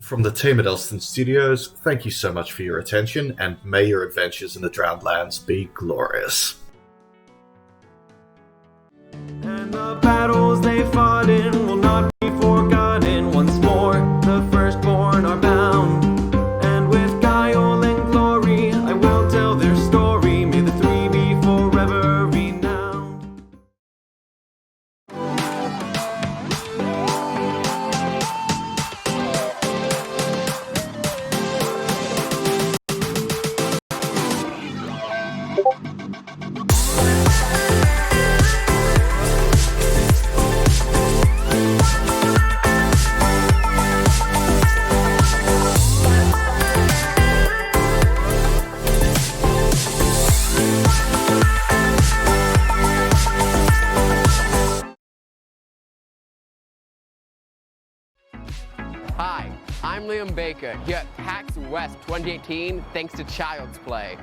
Speaker 7: From the team at Elston Studios, thank you so much for your attention, and may your adventures in the Drowned Lands be glorious.
Speaker 8: And the battles they fought in will not be forgotten. Once more, the Firstborn are bound. And with guile and glory, I will tell their story. May the three be forever renowned.
Speaker 18: Hi, I'm Liam Baker, here at PAX West 2018, thanks to Child's Play.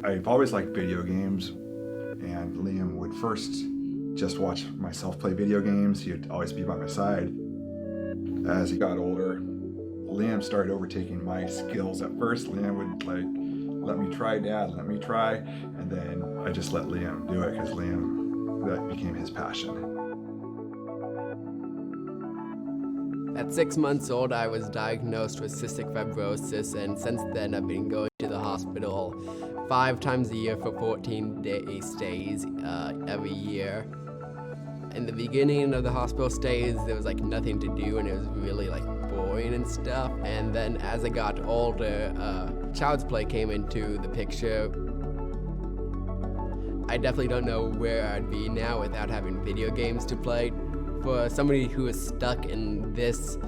Speaker 20: I've always liked video games, and Liam would first just watch myself play video games. He'd always be by my side. As he got older, Liam started overtaking my skills. At first, Liam would let me try, Dad, let me try, and then I just let Liam do it because that became his passion.
Speaker 18: At 6 months old, I was diagnosed with cystic fibrosis, and since then I've been going to the hospital 5 times a year for 14-day stays every year. In the beginning of the hospital stays, there was nothing to do, and it was really boring and stuff. And then as I got older, Child's Play came into the picture. I definitely don't know where I'd be now without having video games to play. For somebody who is stuck in this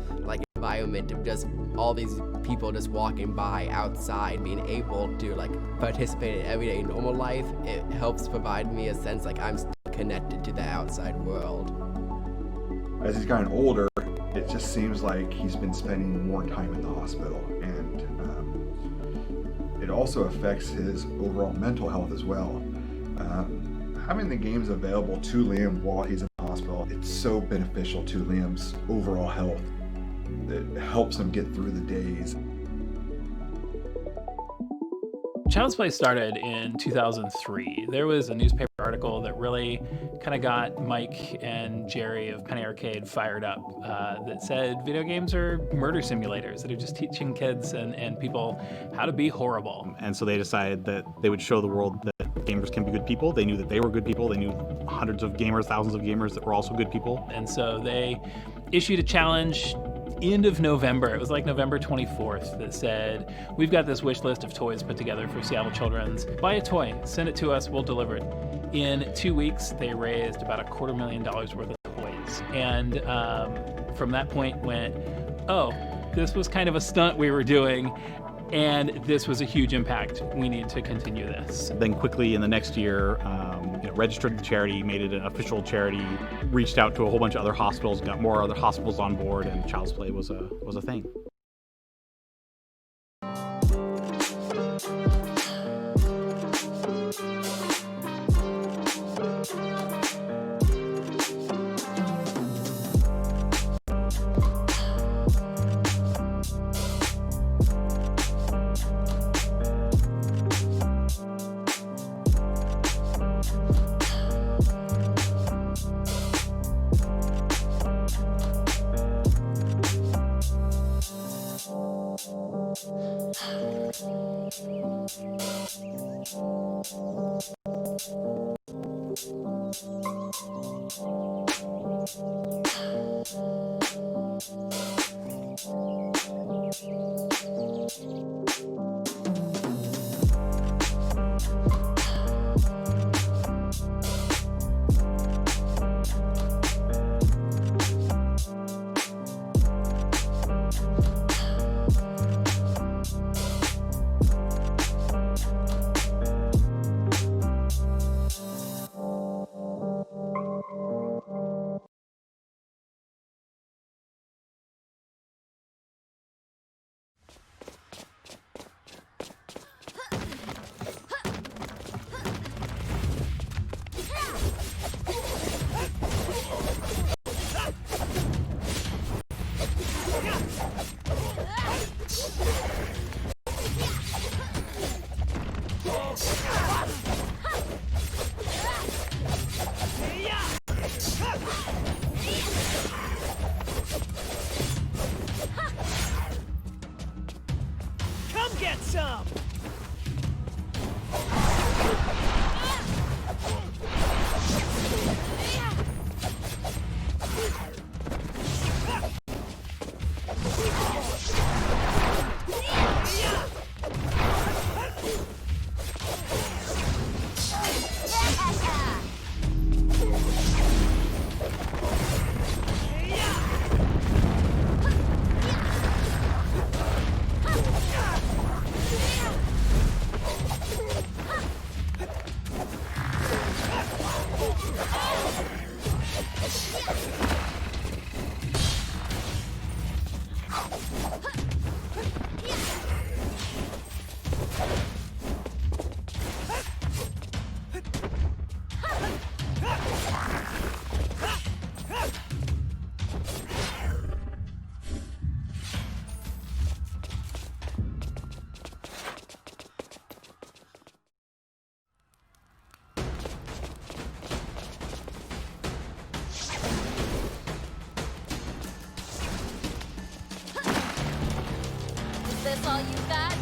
Speaker 18: environment of just all these people just walking by outside, being able to participate in everyday normal life, it helps provide me a sense I'm still connected to the outside world.
Speaker 20: As he's gotten older, it just seems like he's been spending more time in the hospital, and it also affects his overall mental health as well. Having the games available to Liam while he's in the hospital, it's so beneficial to Liam's overall health. It helps him get through the days.
Speaker 25: Child's Play started in 2003. There was a newspaper article that really kind of got Mike and Jerry of Penny Arcade fired up that said video games are murder simulators that are just teaching kids and people how to be horrible.
Speaker 26: And so they decided that they would show the world that gamers can be good people. They knew that they were good people. They knew hundreds of gamers, thousands of gamers that were also good people.
Speaker 25: And so they issued a challenge end of November. It was November 24th that said, we've got this wish list of toys put together for Seattle Children's. Buy a toy, send it to us, we'll deliver it. In 2 weeks, they raised about $250,000 worth of toys. And from that point went, oh, this was kind of a stunt we were doing, and this was a huge impact. We need to continue this.
Speaker 26: Then quickly in the next year, registered the charity, made it an official charity, reached out to a whole bunch of other hospitals, got more other hospitals on board, and Child's Play was a thing.
Speaker 2: Come get some!
Speaker 10: Is this all you got?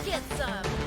Speaker 10: Get some!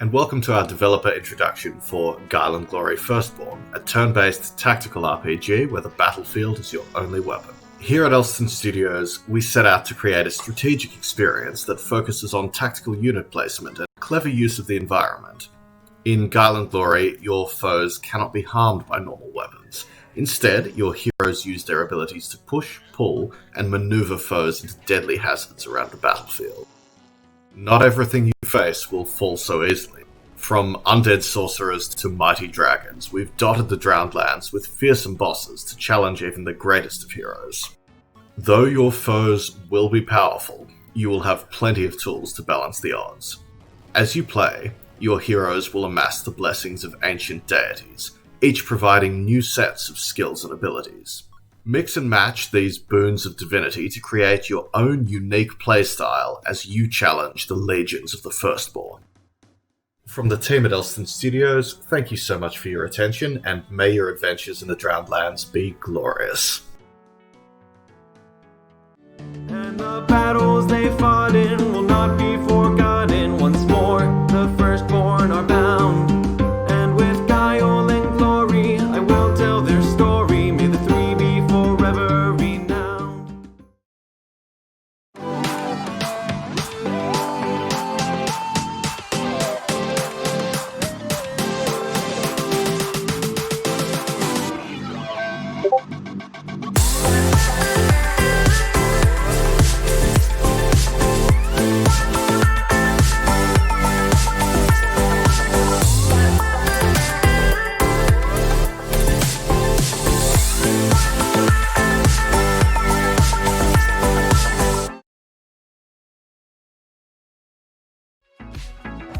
Speaker 7: and welcome to our developer introduction for Guile and Glory Firstborn, a turn-based tactical RPG where the battlefield is your only weapon. Here at Elston Studios, we set out to create a strategic experience that focuses on tactical unit placement and clever use of the environment. In Guile and Glory, your foes cannot be harmed by normal weapons. Instead, your heroes use their abilities to push, pull, and maneuver foes into deadly hazards around the battlefield. Not everything you face will fall so easily. From undead sorcerers to mighty dragons, we've dotted the drowned lands with fearsome bosses to challenge even the greatest of heroes. Though your foes will be powerful, you will have plenty of tools to balance the odds. As you play, your heroes will amass the blessings of ancient deities, each providing new sets of skills and abilities. Mix and match these boons of divinity to create your own unique playstyle as you challenge the legions of the Firstborn. From the team at Elston Studios, thank you so much for your attention, and may your adventures in the Drowned Lands be glorious.
Speaker 8: And the battles they fought in will not be forgotten. Once more, the firstborn are bound. And with guile and glory, I will tell their story. May the three be forever renowned.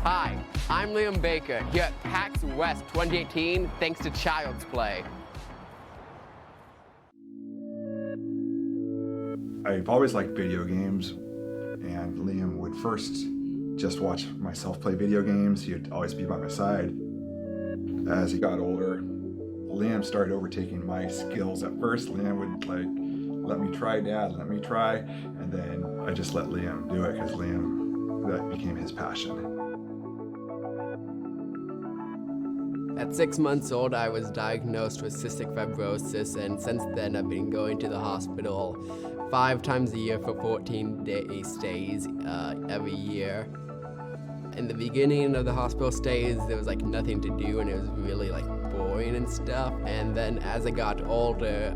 Speaker 18: Hi, I'm Liam Baker, here at PAX West 2018, thanks to Child's Play.
Speaker 20: I've always liked video games, and Liam would first just watch myself play video games. He'd always be by my side. As he got older, Liam started overtaking my skills. At first, Liam would let me try, Dad, let me try, and then I just let Liam do it because that became his passion.
Speaker 18: At 6 months old, I was diagnosed with cystic fibrosis, and since then I've been going to the hospital 5 times a year for 14-day stays every year. In the beginning of the hospital stays, there was nothing to do, and it was really boring and stuff. And then as I got older,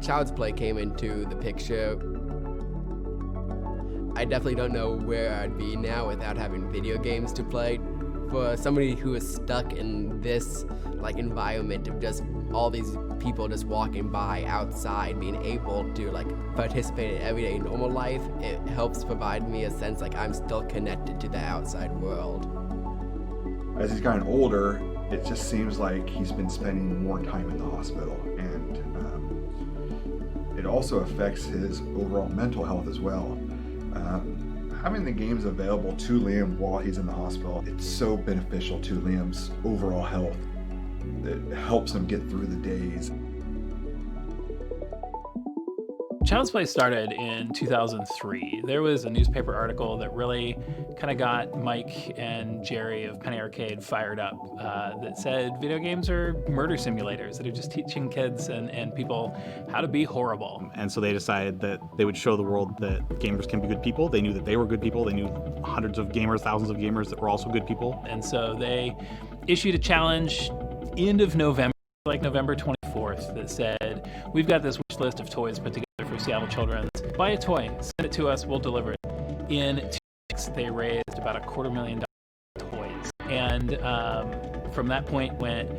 Speaker 18: Child's Play came into the picture. I definitely don't know where I'd be now without having video games to play. For somebody who is stuck in this environment of just all these people just walking by outside, being able to participate in everyday normal life, it helps provide me a sense I'm still connected to the outside world.
Speaker 20: As he's gotten older, it just seems like he's been spending more time in the hospital, and it also affects his overall mental health as well. Having the games available to Liam while he's in the hospital, it's so beneficial to Liam's overall health. It helps him get through the days.
Speaker 25: Child's Play started in 2003. There was a newspaper article that really kind of got Mike and Jerry of Penny Arcade fired up that said video games are murder simulators that are just teaching kids and people how to be horrible.
Speaker 26: And so they decided that they would show the world that gamers can be good people. They knew that they were good people. They knew hundreds of gamers, thousands of gamers that were also good people.
Speaker 25: And so they issued a challenge end of November, November 24th, that said, we've got this wish list of toys put together for Seattle Children's. Buy a toy, send it to us, we'll deliver it. In 2 weeks, they raised about $250,000 toys. And from that point went,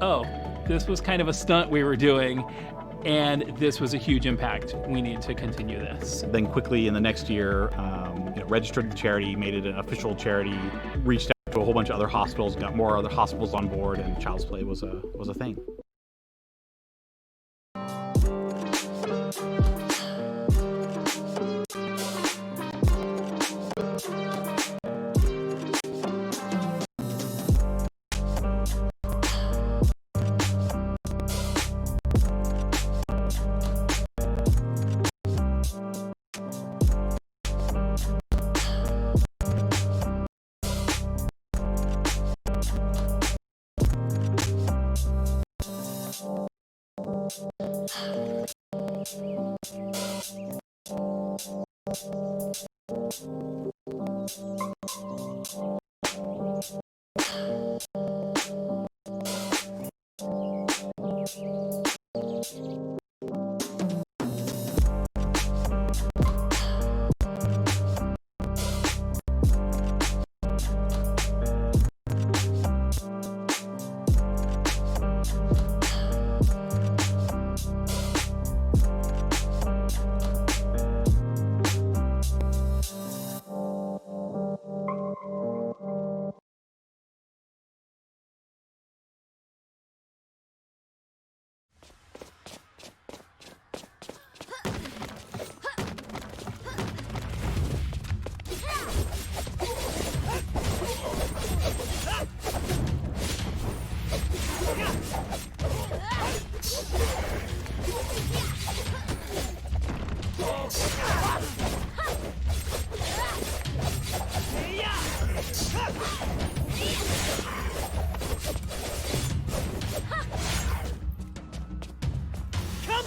Speaker 25: oh, this was kind of a stunt we were doing, and this was a huge impact. We need to continue this.
Speaker 26: Then quickly in the next year, registered the charity, made it an official charity, reached out to a whole bunch of other hospitals, got more other hospitals on board, and Child's Play was a thing.
Speaker 2: Come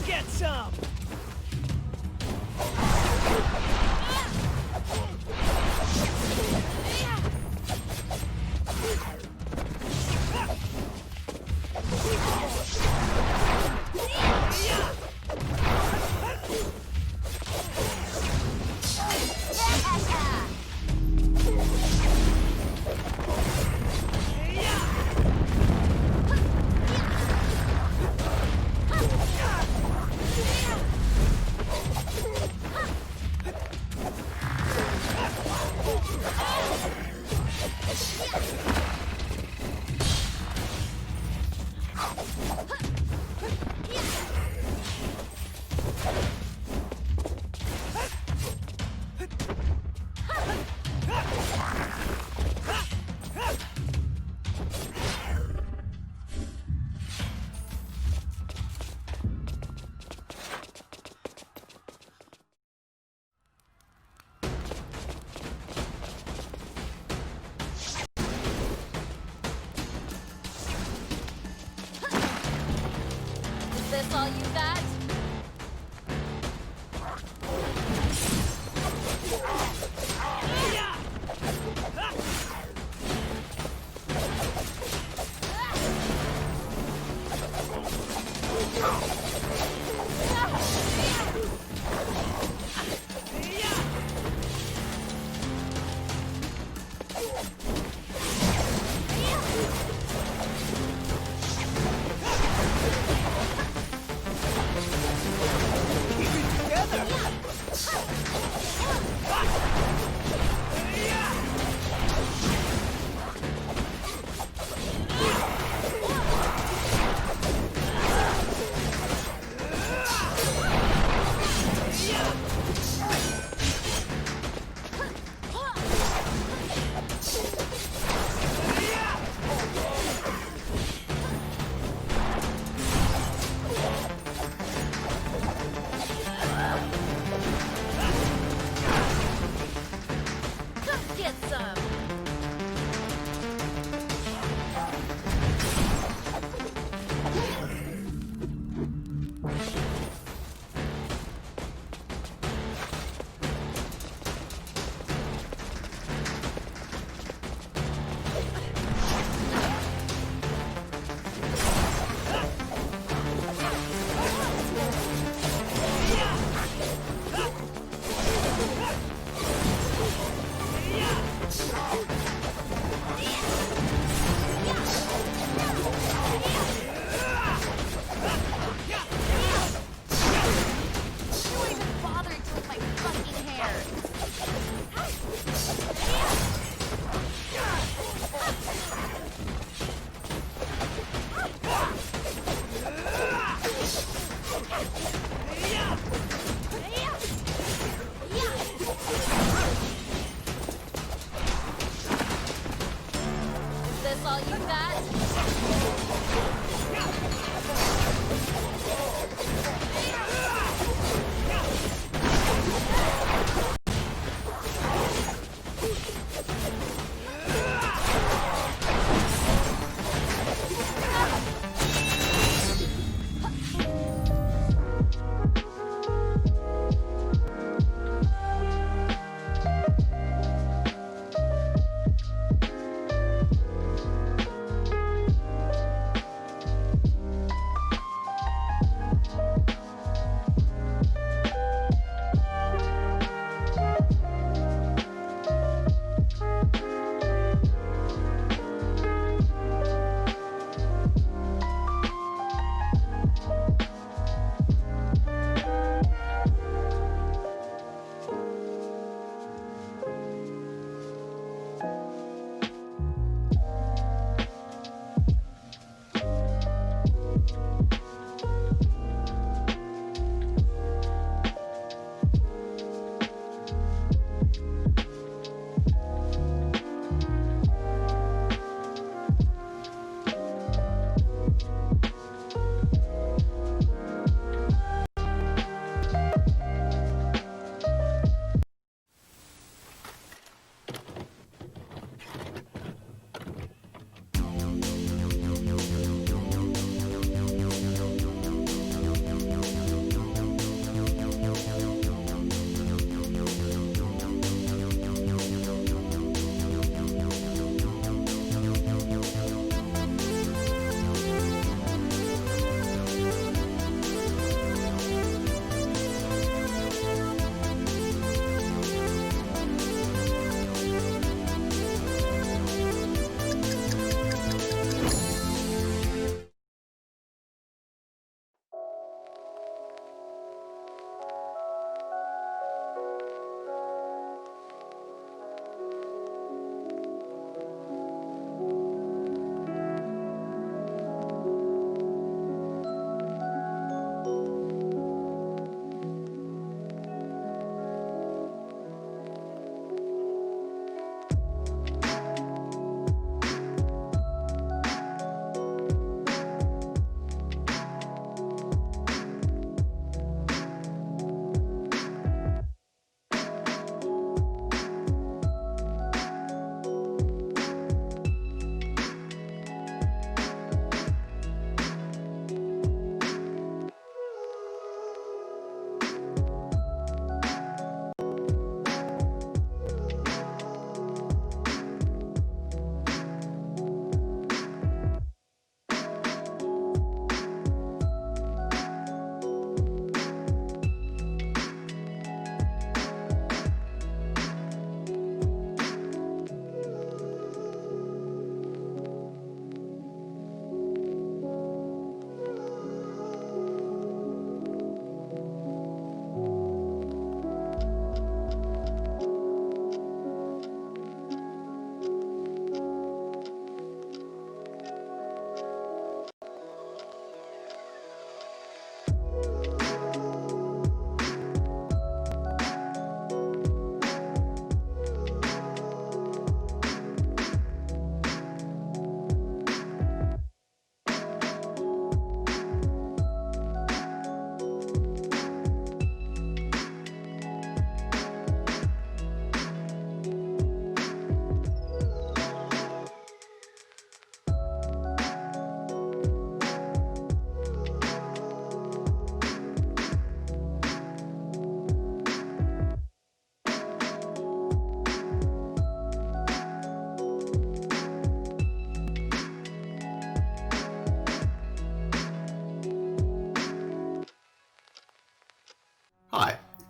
Speaker 2: get some!
Speaker 10: Is this all you got?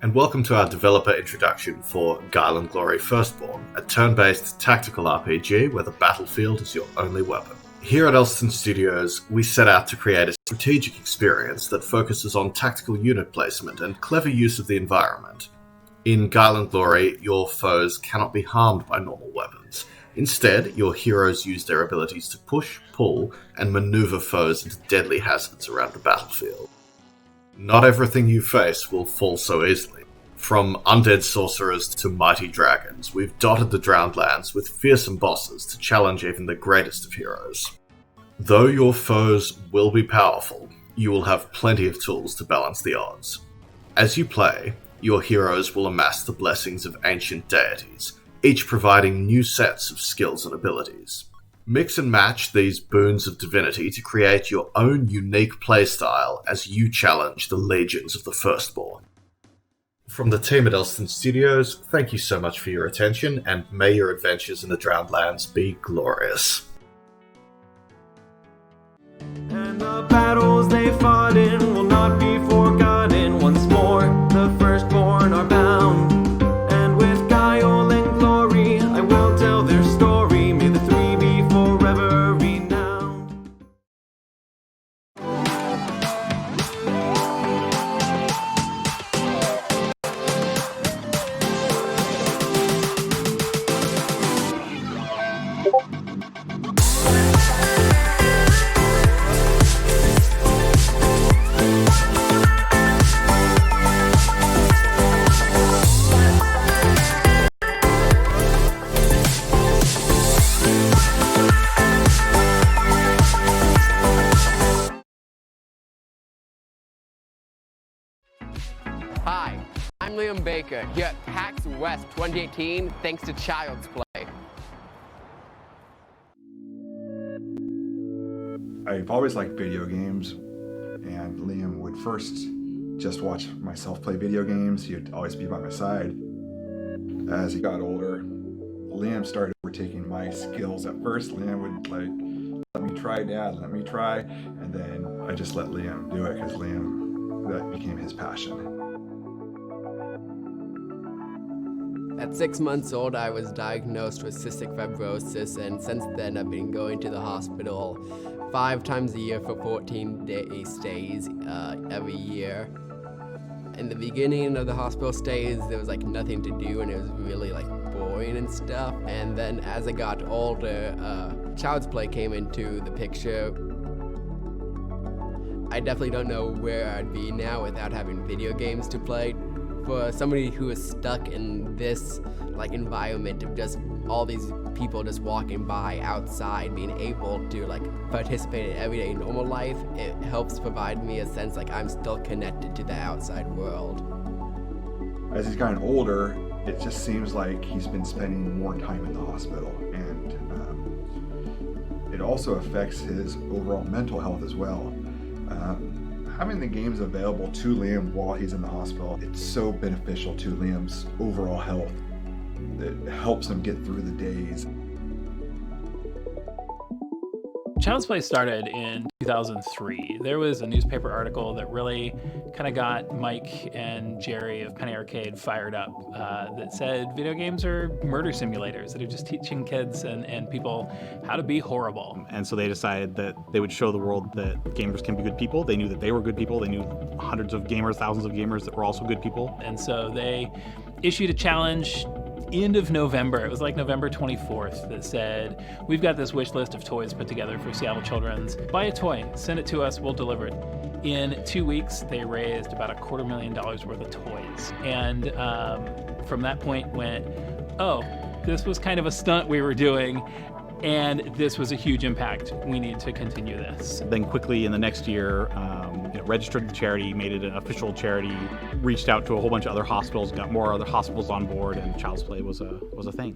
Speaker 7: and welcome to our developer introduction for Guile and Glory Firstborn, a turn-based tactical RPG where the battlefield is your only weapon. Here at Elston Studios, we set out to create a strategic experience that focuses on tactical unit placement and clever use of the environment. In Guile and Glory, your foes cannot be harmed by normal weapons. Instead, your heroes use their abilities to push, pull, and maneuver foes into deadly hazards around the battlefield. Not everything you face will fall so easily. From undead sorcerers to mighty dragons, we've dotted the drowned lands with fearsome bosses to challenge even the greatest of heroes. Though your foes will be powerful, you will have plenty of tools to balance the odds. As you play, your heroes will amass the blessings of ancient deities, each providing new sets of skills and abilities. Mix and match these boons of divinity to create your own unique playstyle as you challenge the legions of the Firstborn. From the team at Elston Studios, thank you so much for your attention, and may your adventures in the Drowned Lands be glorious.
Speaker 8: And the battles they fought in will not be forgotten. Once more, the Firstborn are bound. And with guile and glory, I will tell their story. May the three be forever renowned.
Speaker 18: Hi, I'm Liam Baker here at PAX West 2018 thanks to Child's Play.
Speaker 20: I've always liked video games, and Liam would first just watch myself play video games. He'd always be by my side. As he got older, Liam started overtaking my skills. At first, Liam would let me try, Dad, let me try, and then I just let Liam do it because that became his passion.
Speaker 18: At 6 months old, I was diagnosed with cystic fibrosis, and since then I've been going to the hospital 5 times a year for 14-day stays every year. In the beginning of the hospital stays, there was nothing to do, and it was really boring and stuff. And then as I got older, Child's Play came into the picture. I definitely don't know where I'd be now without having video games to play. For somebody who is stuck in this environment of just all these people just walking by outside, being able to participate in everyday normal life, it helps provide me a sense I'm still connected to the outside world.
Speaker 20: As he's gotten older, it just seems like he's been spending more time in the hospital, and it also affects his overall mental health as well. Having the games available to Liam while he's in the hospital, it's so beneficial to Liam's overall health. It helps him get through the days.
Speaker 25: Child's Play started in 2003. There was a newspaper article that really kind of got Mike and Jerry of Penny Arcade fired up that said video games are murder simulators that are just teaching kids and people how to be horrible.
Speaker 26: And so they decided that they would show the world that gamers can be good people. They knew that they were good people. They knew hundreds of gamers, thousands of gamers that were also good people.
Speaker 25: And so they issued a challenge end of November. It was November 24th that said, we've got this wish list of toys put together for Seattle Children's. Buy a toy, send it to us, we'll deliver it. In 2 weeks, they raised about $250,000 worth of toys. And from that point went, oh, this was kind of a stunt we were doing, and this was a huge impact. We need to continue this.
Speaker 26: Then quickly in the next year, registered the charity, made it an official charity, reached out to a whole bunch of other hospitals, got more other hospitals on board, and Child's Play was a thing.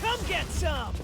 Speaker 2: Come get some!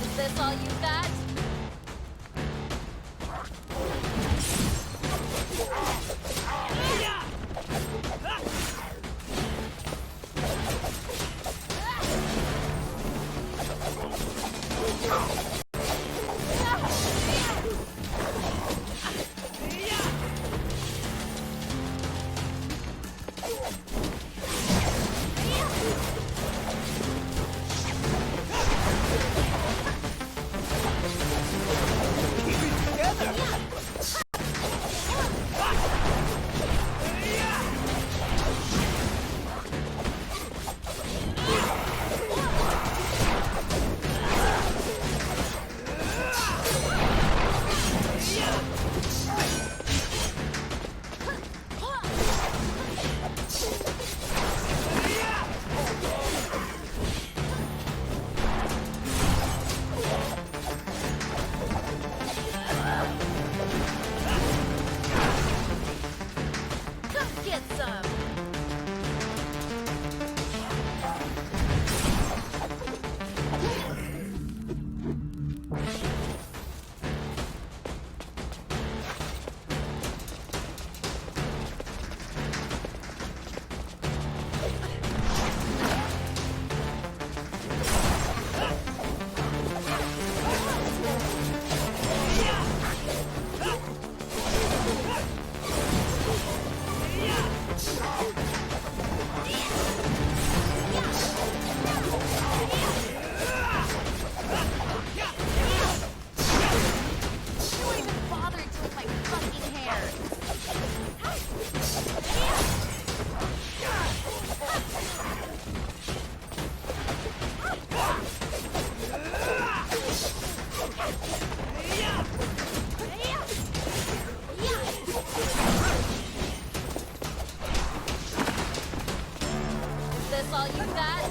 Speaker 10: Is this all you got? Come get some! Who even bothered to with my fucking hair? Is this all you got?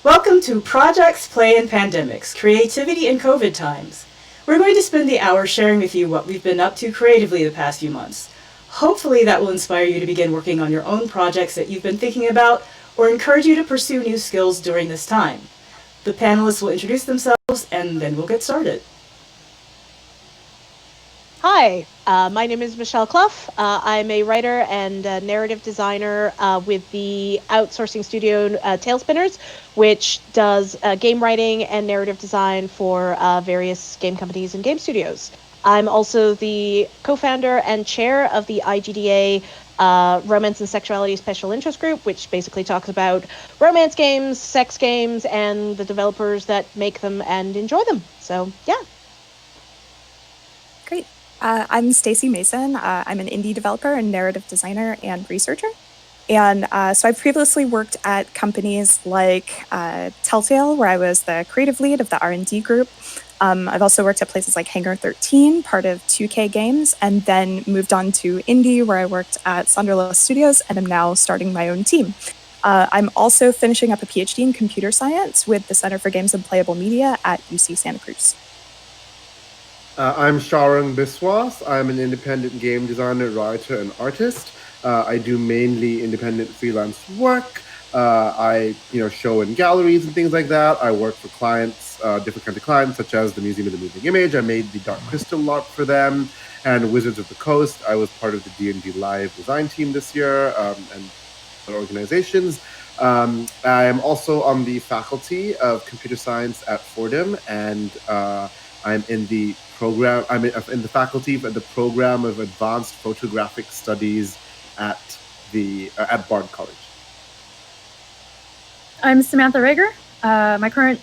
Speaker 4: Welcome to Projects, Play, and Pandemics, Creativity in COVID Times. We're going to spend the hour sharing with you what we've been up to creatively the past few months. Hopefully that will inspire you to begin working on your own projects that you've been thinking about, or encourage you to pursue new skills during this time. The panelists will introduce themselves, and then we'll get started.
Speaker 12: Hi, my name is Michelle Clough. I'm a writer and narrative designer with the outsourcing studio Tailspinners, which does game writing and narrative design for various game companies and game studios. I'm also the co-founder and chair of the IGDA Romance and Sexuality Special Interest Group, which basically talks about romance games, sex games, and the developers that make them and enjoy them. So, yeah.
Speaker 13: Great. I'm Stacey Mason. I'm an indie developer and narrative designer and researcher. And so I've previously worked at companies like Telltale, where I was the creative lead of the R&D group. I've also worked at places like Hangar 13, part of 2K Games, and then moved on to indie, where I worked at Sonderlust Studios, and am now starting my own team. I'm also finishing up a PhD in computer science with the Center for Games and Playable Media at UC Santa Cruz.
Speaker 14: I'm Sharang Biswas. I'm an independent game designer, writer, and artist. I do mainly independent freelance work. I show in galleries and things like that. I work for clients, different kinds of clients, such as the Museum of the Moving Image. I made the Dark Crystal art for them, and Wizards of the Coast. I was part of the D&D Live design team this year, and other organizations. I am also on the faculty of computer science at Fordham, and I'm in the program. I'm in the faculty of the program of advanced photographic studies at Bard College.
Speaker 17: I'm Samantha Rager. My current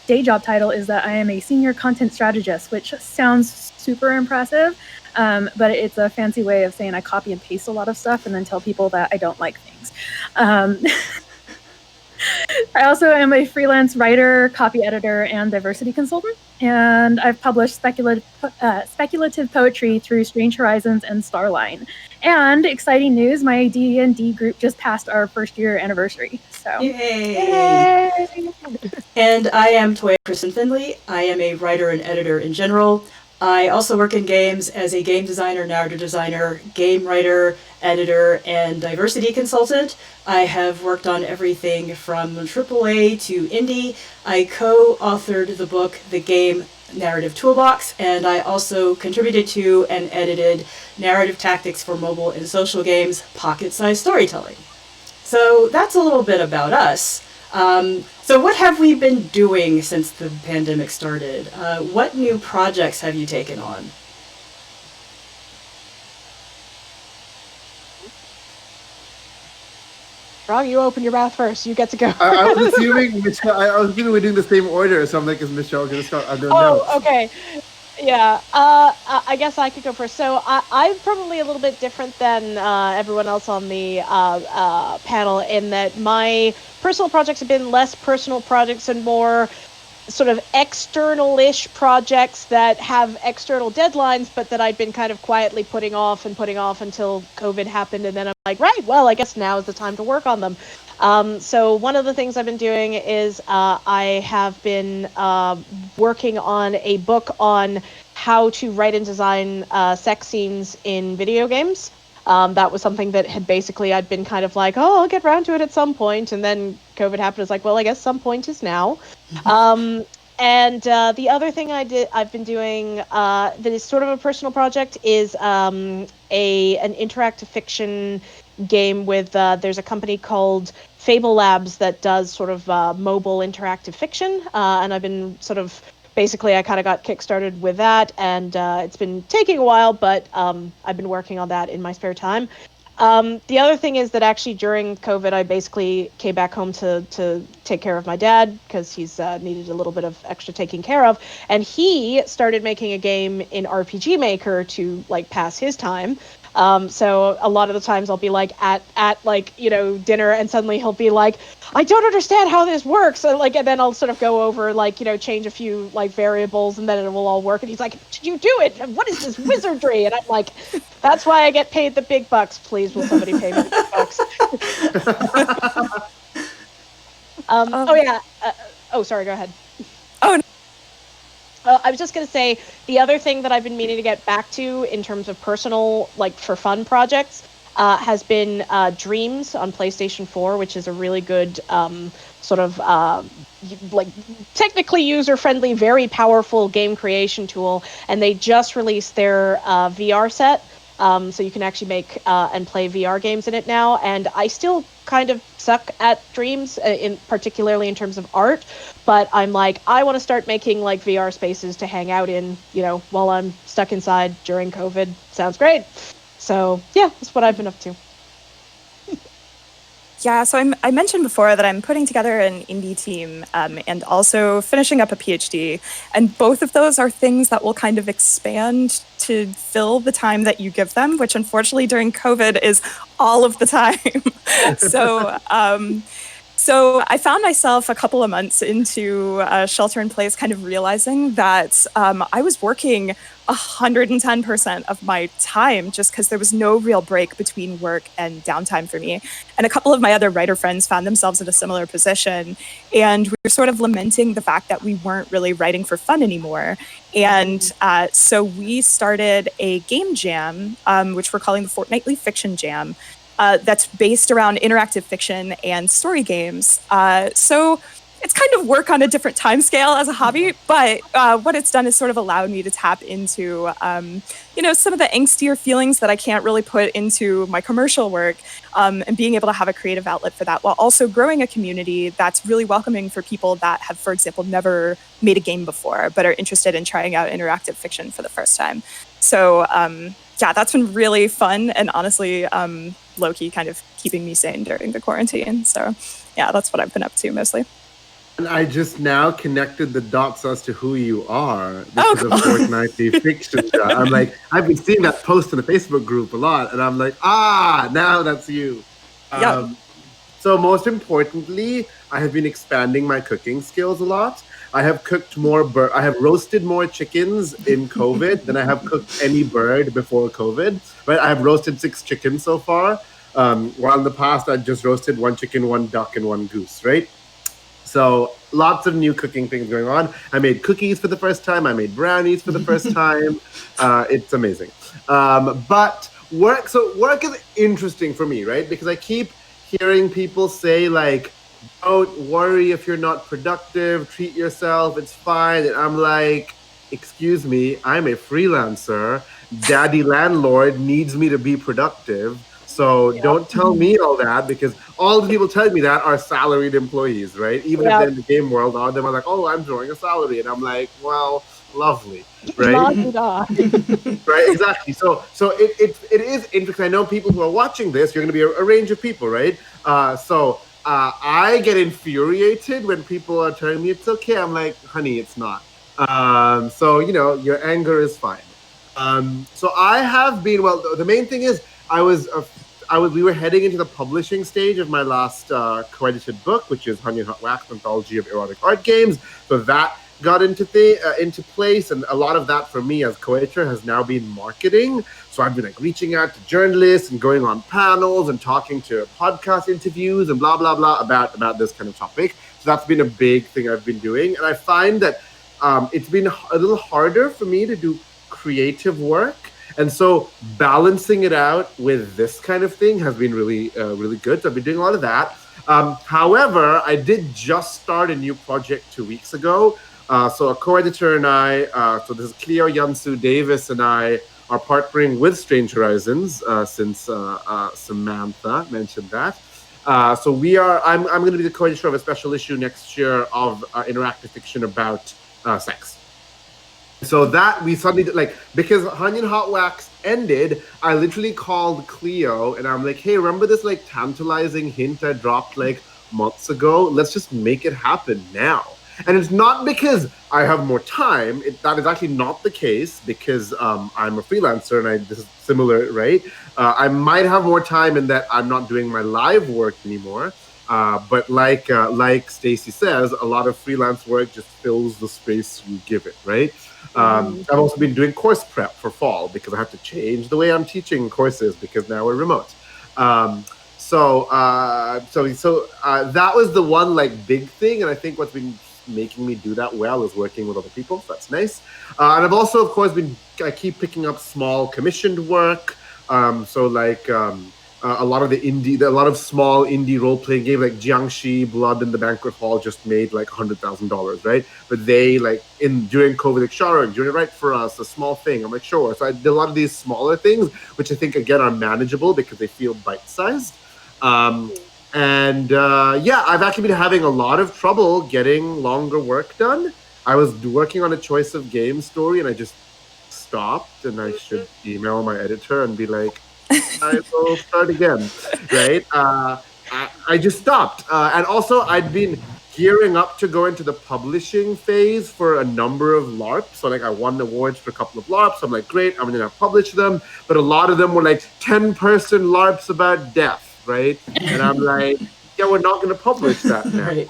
Speaker 17: day job title is that I am a senior content strategist, which sounds super impressive, but it's a fancy way of saying I copy and paste a lot of stuff and then tell people that I don't like things. I also am a freelance writer, copy editor, and diversity consultant, and I've published speculative poetry through Strange Horizons and Starline. And exciting news, my D&D group just passed our first year anniversary. So,
Speaker 4: Yay! And I am Toya Kristen Finley. I am a writer and editor in general. I also work in games as a game designer, narrative designer, game writer, editor, and diversity consultant. I have worked on everything from AAA to indie. I co-authored the book, The Game Narrative Toolbox, and I also contributed to and edited Narrative Tactics for Mobile and Social Games, Pocket-Sized Storytelling. So that's a little bit about us. So what have we been doing since the pandemic started? What new projects have you taken on?
Speaker 12: Wrong, you open your mouth first. You get to go.
Speaker 14: I was assuming we're doing the same order, so I'm like, is Michelle going to start? I don't know.
Speaker 12: Oh, okay. Yeah, I guess I could go first. So I'm probably a little bit different than everyone else on the panel in that my personal projects have been less personal projects and more sort of external-ish projects that have external deadlines, but that I'd been kind of quietly putting off until COVID happened, and then I'm like, right, well, I guess now is the time to work on them. So one of the things I've been doing is I have been working on a book on how to write and design sex scenes in video games. That was something that had basically I'd been kind of like, oh, I'll get around to it at some point, and then COVID happened. It's like, well, I guess some point is now. And the other thing I've been doing that is sort of a personal project is an interactive fiction game with there's a company called Fable Labs that does sort of mobile interactive fiction, and I've been sort of basically I kind of got kickstarted with that, and it's been taking a while, but I've been working on that in my spare time. The other thing is that actually during COVID, I basically came back home to take care of my dad because he's needed a little bit of extra taking care of, and he started making a game in RPG Maker to like pass his time. So a lot of the times I'll be like at like, you know, dinner, and suddenly he'll be like, I don't understand how this works. And like, and then I'll sort of go over like, you know, change a few like variables, and then it will all work. And he's like, did you do it? What is this wizardry? And I'm like, that's why I get paid the big bucks. Please, will somebody pay me the big bucks? Oh yeah, Oh, sorry. Go ahead.
Speaker 13: Oh, no.
Speaker 12: I was just going to say the other thing that I've been meaning to get back to in terms of personal, like for fun projects, has been Dreams on PlayStation 4, which is a really good sort of like technically user-friendly, very powerful game creation tool. And they just released their VR set. So you can actually make and play VR games in it now. And I still kind of suck at Dreams, particularly in terms of art. But I'm like, I want to start making like VR spaces to hang out in, while I'm stuck inside during COVID. Sounds great. So yeah, that's what I've been up to.
Speaker 13: Yeah, so I mentioned before that I'm putting together an indie team and also finishing up a PhD. And both of those are things that will kind of expand to fill the time that you give them, which unfortunately during COVID is all of the time. So I found myself a couple of months into shelter in place kind of realizing that I was working 110% of my time just because there was no real break between work and downtime for me. And a couple of my other writer friends found themselves in a similar position. And we were sort of lamenting the fact that we weren't really writing for fun anymore. And so we started a game jam, which we're calling the Fortnightly Fiction Jam. That's based around interactive fiction and story games. So it's kind of work on a different time scale as a hobby, but what it's done is sort of allowed me to tap into, some of the angstier feelings that I can't really put into my commercial work, and being able to have a creative outlet for that while also growing a community that's really welcoming for people that have, for example, never made a game before, but are interested in trying out interactive fiction for the first time. So yeah, that's been really fun and honestly, low-key kind of keeping me sane during the quarantine. So yeah, that's what I've been up to mostly.
Speaker 14: And I just now connected the dots as to who you are because of Fortnightly Fiction. I'm like, I've been seeing that post in the Facebook group a lot, and I'm like, now that's you. So most importantly, I have been expanding my cooking skills a lot. I have cooked more I have roasted more chickens in COVID than I have cooked any bird before COVID. Right? I have roasted 6 chickens so far. While in the past I just roasted 1 chicken, 1 duck, and 1 goose. Right? So lots of new cooking things going on. I made cookies for the first time. I made brownies for the first time. It's amazing. But work is interesting for me, right? Because I keep hearing people say like, don't worry if you're not productive, treat yourself, it's fine. And I'm like, excuse me, I'm a freelancer. Daddy landlord needs me to be productive. So don't tell me all that, because all the people telling me that are salaried employees, right? Even if they're in the game world, all of them are like, oh, I'm drawing a salary. And I'm like, well, lovely, right? Right, exactly. So it is interesting. I know people who are watching this, you're going to be a range of people, right? I get infuriated when people are telling me it's okay. I'm like, honey, it's not. So, your anger is fine. So I have been, the main thing is we were heading into the publishing stage of my last co-edited book, which is Honey and Hot Wax, Anthology of Erotic Art Games. So that got into place, and a lot of that for me as co-editor has now been marketing. So I've been reaching out to journalists and going on panels and talking to podcast interviews and blah blah blah about this kind of topic. So that's been a big thing I've been doing, and I find that it's been a little harder for me to do creative work, and so balancing it out with this kind of thing has been really really good. So I've been doing a lot of that. However, I did just start a new project 2 weeks ago. So a co-editor and I, so this is Cleo Yansu Davis and I are partnering with Strange Horizons since Samantha mentioned that. So I'm going to be the co-editor of a special issue next year of interactive fiction about sex. So that we suddenly because Honey and Hot Wax ended, I literally called Cleo and I'm like, hey, remember this tantalizing hint I dropped months ago? Let's just make it happen now. And it's not because I have more time. That is actually not the case, because I'm a freelancer and this is similar, right? I might have more time in that I'm not doing my live work anymore. But like Stacy says, a lot of freelance work just fills the space you give it, right? I've also been doing course prep for fall because I have to change the way I'm teaching courses because now we're remote. So that was the one big thing, and I think what's been making me do that well is working with other people. So that's nice. And I've also, of course, I keep picking up small commissioned work. So like a lot of small indie role-playing games like Jiangxi, Blood in the Banquet Hall just made like $100,000, right? But they during COVID, like, sure, do you want to write for us a small thing? I'm like, sure. So I did a lot of these smaller things, which I think again are manageable because they feel bite-sized. I've actually been having a lot of trouble getting longer work done. I was working on a choice of game story and I just stopped, and I should email my editor and be like, I will start again, right? I just stopped. And also I'd been gearing up to go into the publishing phase for a number of LARPs. So like I won awards for a couple of LARPs. I'm like, great, I'm gonna publish them. But a lot of them were like 10-person LARPs about death, right? And I'm like, yeah, we're not gonna publish that now.
Speaker 4: Right.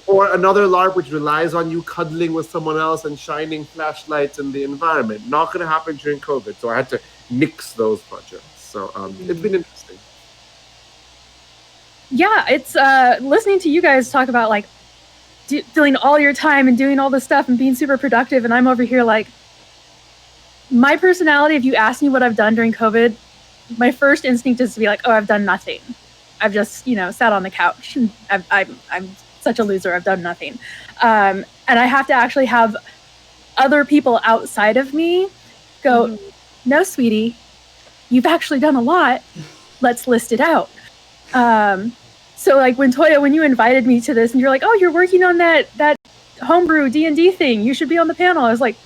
Speaker 14: Or another LARP which relies on you cuddling with someone else and shining flashlights in the environment. Not gonna happen during COVID. So I had to nix those projects. So it's been interesting.
Speaker 17: Yeah, it's listening to you guys talk about like filling all your time and doing all this stuff and being super productive, and I'm over here like, my personality, if you ask me what I've done during COVID, my first instinct is to be like, oh, I've done nothing. I've just, sat on the couch. I'm such a loser. I've done nothing. And I have to actually have other people outside of me go, no, sweetie, you've actually done a lot. Let's list it out. So like when Toya, when you invited me to this and you're like, oh, you're working on that homebrew D&D thing, you should be on the panel. I was like,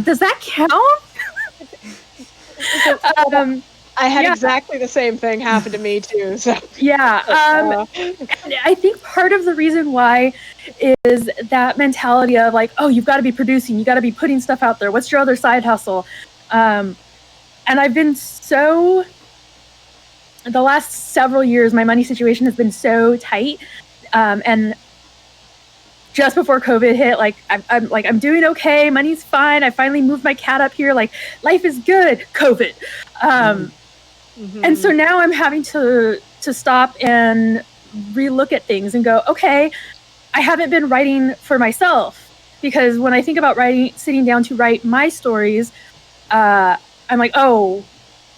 Speaker 17: does that count?
Speaker 12: I had exactly the same thing happen to me too. So
Speaker 17: yeah, I think part of the reason why is that mentality of like, oh, you've got to be producing, you got to be putting stuff out there. What's your other side hustle? And I've been the last several years, my money situation has been so tight, and just before COVID hit, like I'm doing okay, money's fine. I finally moved my cat up here, like life is good. COVID. And so now I'm having to stop and relook at things and go, okay, I haven't been writing for myself, because when I think about sitting down to write my stories, I'm like, oh,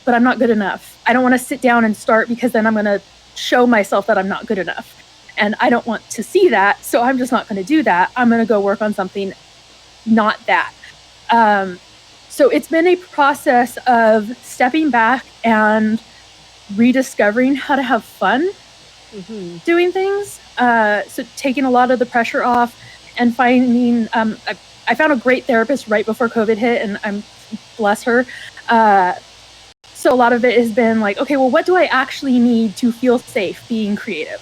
Speaker 17: but I'm not good enough. I don't want to sit down and start because then I'm going to show myself that I'm not good enough. And I don't want to see that. So I'm just not going to do that. I'm going to go work on something not that. So it's been a process of stepping back and rediscovering how to have fun doing things. So taking a lot of the pressure off and finding, I found a great therapist right before COVID hit, and I'm bless her. So a lot of it has been like, okay, well, what do I actually need to feel safe being creative?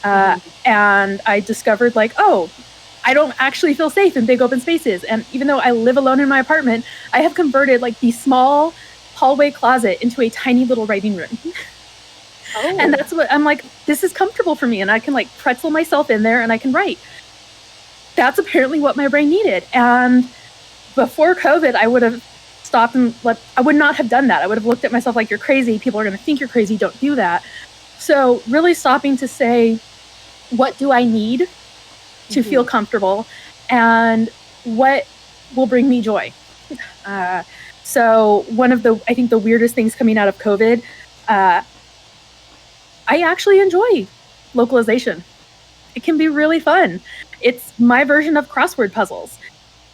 Speaker 17: And I discovered like, oh, I don't actually feel safe in big open spaces. And even though I live alone in my apartment, I have converted like the small hallway closet into a tiny little writing room. Oh. And that's what I'm like, this is comfortable for me. And I can like pretzel myself in there and I can write. That's apparently what my brain needed. And before COVID, I would have stopped and I would not have done that. I would have looked at myself like, you're crazy. People are going to think you're crazy. Don't do that. So really stopping to say, what do I need to feel comfortable, and what will bring me joy? So one of I think the weirdest things coming out of COVID, I actually enjoy localization. It can be really fun. It's my version of crossword puzzles.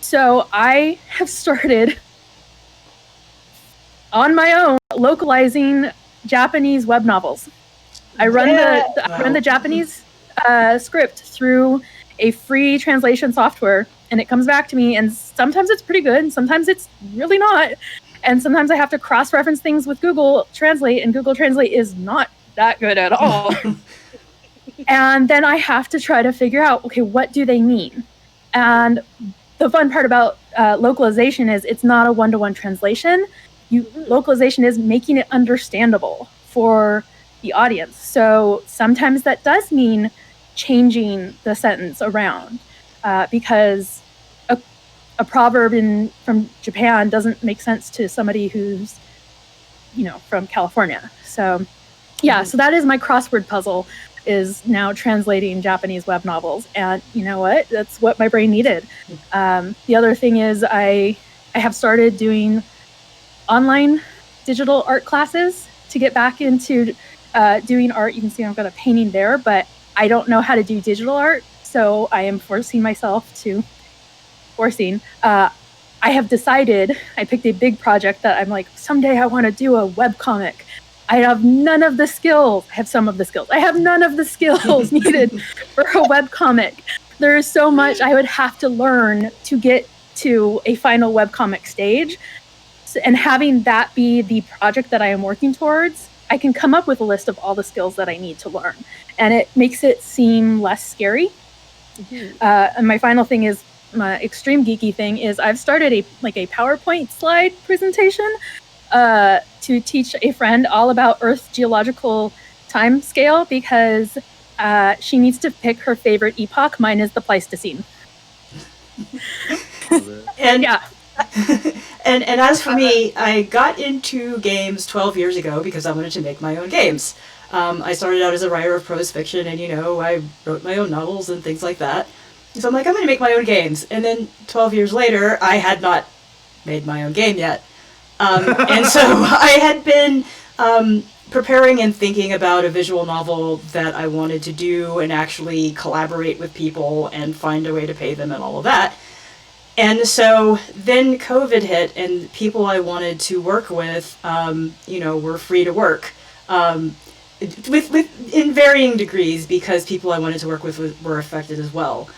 Speaker 17: So I have started on my own localizing Japanese web novels. I run the Japanese script through a free translation software, and it comes back to me, and sometimes it's pretty good and sometimes it's really not, and sometimes I have to cross-reference things with Google Translate, and Google Translate is not that good at all. And then I have to try to figure out, okay, what do they mean? And the fun part about localization is it's not a one-to-one translation. Localization is making it understandable for the audience. So sometimes that does mean changing the sentence around, because a proverb from Japan doesn't make sense to somebody who's, from California. So yeah, so that is my crossword puzzle. is now translating Japanese web novels. And you know what? That's what my brain needed. The other thing is I have started doing online digital art classes to get back into doing art. You can see I've got a painting there, but I don't know how to do digital art. So I am forcing myself to, I have decided, I picked a big project that I'm like, someday I want to do a webcomic. I have none of the skills. I have some of the skills. I have none of the skills needed for a webcomic. There is so much I would have to learn to get to a final webcomic stage. And having that be the project that I am working towards, I can come up with a list of all the skills that I need to learn. And it makes it seem less scary. And my final thing is, my extreme geeky thing is I've started a PowerPoint slide presentation to teach a friend all about Earth's geological time scale because she needs to pick her favorite epoch. Mine is the Pleistocene.
Speaker 4: And yeah. and as for me, I got into games 12 years ago because I wanted to make my own games. I started out as a writer of prose fiction, and I wrote my own novels and things like that. So I'm like, I'm going to make my own games. And then 12 years later, I had not made my own game yet. And so I had been preparing and thinking about a visual novel that I wanted to do and actually collaborate with people and find a way to pay them and all of that. And so then COVID hit, and people I wanted to work with, were free to work. In varying degrees, because people I wanted to work with were affected as well.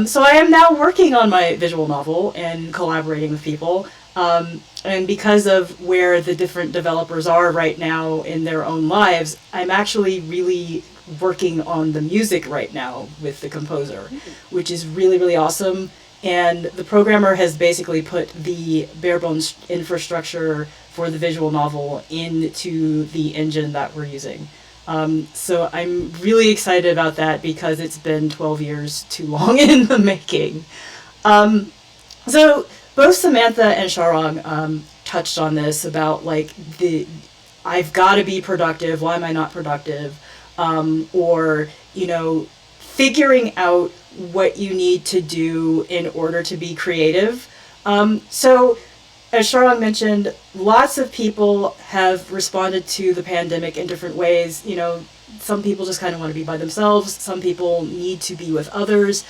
Speaker 4: So I am now working on my visual novel and collaborating with people. And because of where the different developers are right now in their own lives, I'm actually really working on the music right now with the composer, which is really, really awesome. And the programmer has basically put the bare bones infrastructure for the visual novel into the engine that we're using. So I'm really excited about that because it's been 12 years too long in the making. So both Samantha and Sharang touched on this about I've got to be productive. Why am I not productive? Or figuring out what you need to do in order to be creative. So as Sharang mentioned, lots of people have responded to the pandemic in different ways. Some people just kind of want to be by themselves. Some people need to be with others.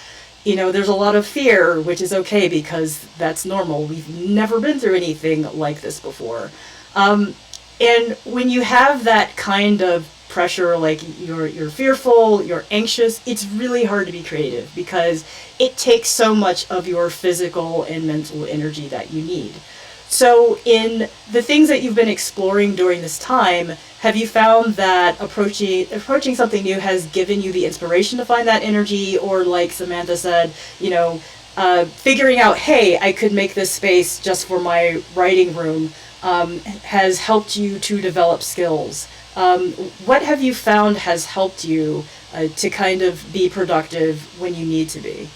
Speaker 4: There's a lot of fear, which is okay because that's normal. We've never been through anything like this before. And when you have that kind of pressure, like you're fearful, you're anxious, it's really hard to be creative because it takes so much of your physical and mental energy that you need. So in the things that you've been exploring during this time, have you found that approaching something new has given you the inspiration to find that energy, or like Samantha said, figuring out, hey, I could make this space just for my writing room, has helped you to develop skills? What have you found has helped you to kind of be productive when you need to be?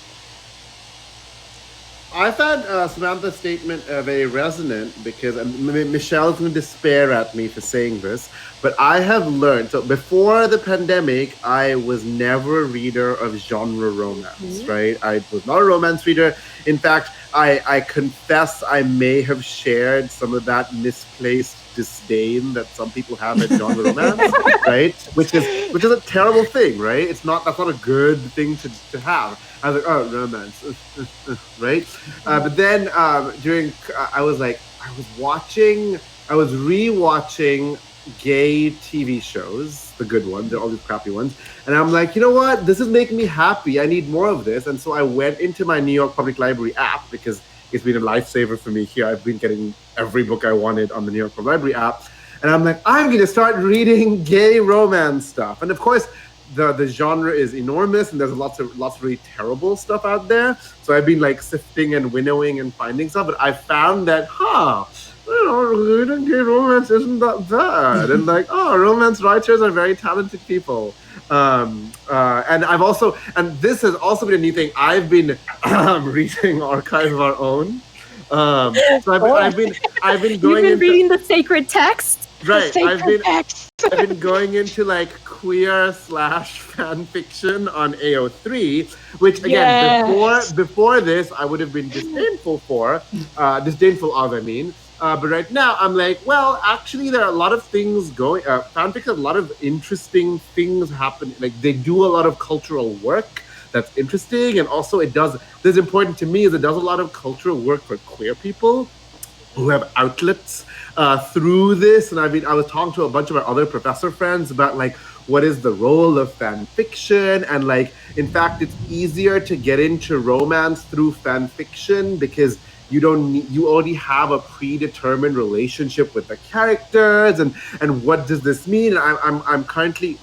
Speaker 14: I found Samantha's statement very resonant because Michelle's going to despair at me for saying this, but I have learned, so before the pandemic, I was never a reader of genre romance, right? I was not a romance reader. In fact, I confess I may have shared some of that misplaced disdain that some people have at genre romance, right? Which is a terrible thing, right? That's not a good thing to have. I was like, oh, romance, right? But then I was rewatching gay TV shows, the good ones, they're all these crappy ones. And I'm like, you know what? This is making me happy. I need more of this. And so I went into my New York Public Library app because it's been a lifesaver for me here. I've been getting every book I wanted on the New York Public Library app. And I'm like, I'm going to start reading gay romance stuff. And of course, the genre is enormous and there's lots of really terrible stuff out there. So I've been sifting and winnowing and finding stuff. But I found that, reading gay romance isn't that bad. And romance writers are very talented people. And this has also been a new thing. I've been reading Archive of Our Own. So I've been going.
Speaker 17: You've been reading the sacred text.
Speaker 14: Right.
Speaker 12: sacred text.
Speaker 14: I've been going into like queer/fan fiction on AO3, which again before this I would have been disdainful of. I mean. But right now, I'm like, well, actually, there are a lot of things going. Fanfics have a lot of interesting things happen. Like they do a lot of cultural work that's interesting, and also This important to me is it does a lot of cultural work for queer people who have outlets through this. And I was talking to a bunch of our other professor friends about like what is the role of fan fiction, and like in fact, it's easier to get into romance through fan fiction because you already have a predetermined relationship with the characters, and what does this mean? I'm currently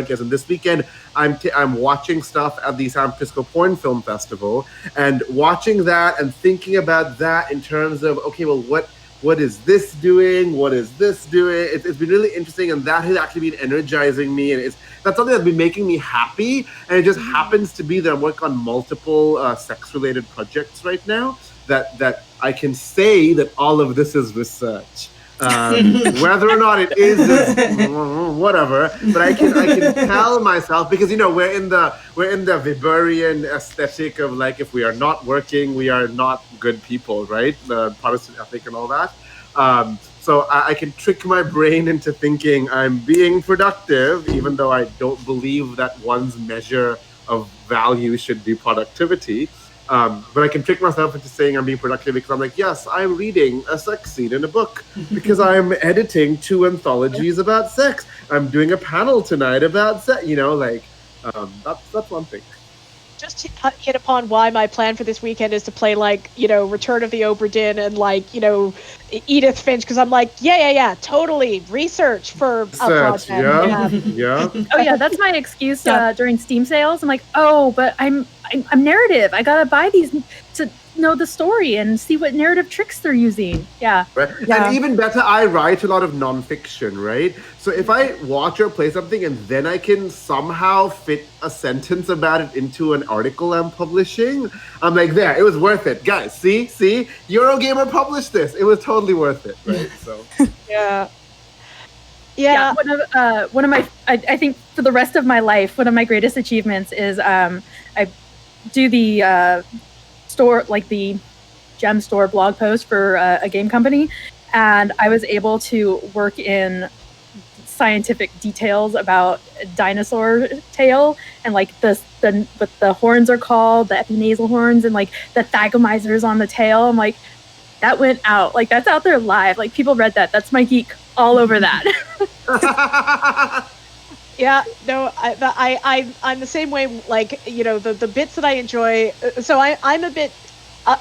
Speaker 14: as in this weekend I'm watching stuff at the San Francisco Porn Film Festival, and watching that and thinking about that in terms of okay, well, what is this doing? What is this doing? It's been really interesting, and that has actually been energizing me, and that's something that's been making me happy. And it just happens to be that I'm working on multiple sex-related projects right now. That I can say that all of this is research. Whether or not it is whatever, but I can tell myself, because we're in the Weberian aesthetic of like, if we are not working, we are not good people, right? The Protestant ethic and all that. So I can trick my brain into thinking I'm being productive, even though I don't believe that one's measure of value should be productivity. But I can trick myself into saying I'm being productive because I'm like, yes, I'm reading a sex scene in a book because I'm editing 2 anthologies about sex. I'm doing a panel tonight about sex. That's one thing.
Speaker 12: Just to hit upon why my plan for this weekend is to play Return of the Obra Dinn and Edith Finch, because I'm like, yeah, totally research for a project.
Speaker 14: Yeah.
Speaker 17: Oh yeah, that's my excuse during Steam sales. I'm like, oh, but I'm narrative. I gotta buy these to know the story and see what narrative tricks they're using. Yeah.
Speaker 14: Right. And even better, I write a lot of nonfiction, right? So if I watch or play something and then I can somehow fit a sentence about it into an article I'm publishing, I'm like, there, it was worth it. Guys, see? Eurogamer published this. It was totally worth it, right? So
Speaker 17: Yeah, one of my I think for the rest of my life, one of my greatest achievements is I do the the gem store blog post for a game company, and I was able to work in scientific details about dinosaur tail and what the horns are called, the epinasal horns, and the thagomizers on the tail. I'm like, that went out, that's out there live. People read that. That's my geek all over that.
Speaker 12: Yeah, no, I'm the same way. The bits that I enjoy. So I'm a bit.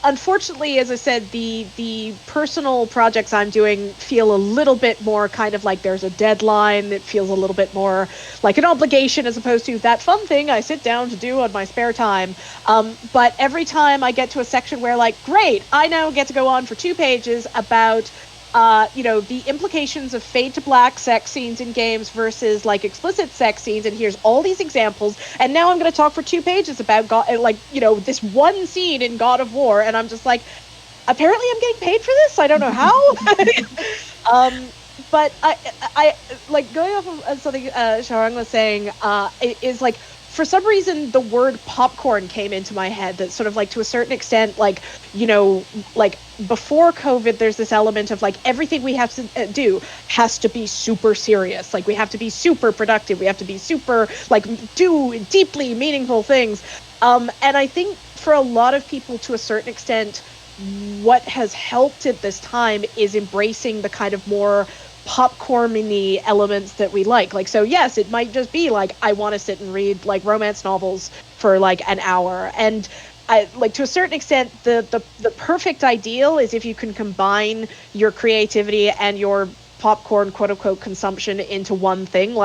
Speaker 12: Unfortunately, as I said, the personal projects I'm doing feel a little bit more kind of like there's a deadline. It feels a little bit more like an obligation as opposed to that fun thing I sit down to do on my spare time. But every time I get to a section where great, I now get to go on for 2 pages about the implications of fade to black sex scenes in games versus explicit sex scenes, and here's all these examples, and now I'm going to talk for 2 pages about this one scene in God of War, and I'm just like, apparently I'm getting paid for this. I don't know how. But I going off of something Sharang was saying, is for some reason the word popcorn came into my head. That sort of to a certain extent, before COVID, there's this element of everything we have to do has to be super serious. We have to be super productive. We have to be super do deeply meaningful things. And I think for a lot of people, to a certain extent, what has helped at this time is embracing the kind of more popcorn-y elements that we like. So yes, it might just be I want to sit and read romance novels for an hour, and I to a certain extent the perfect ideal is if you can combine your creativity and your popcorn quote-unquote consumption into one thing.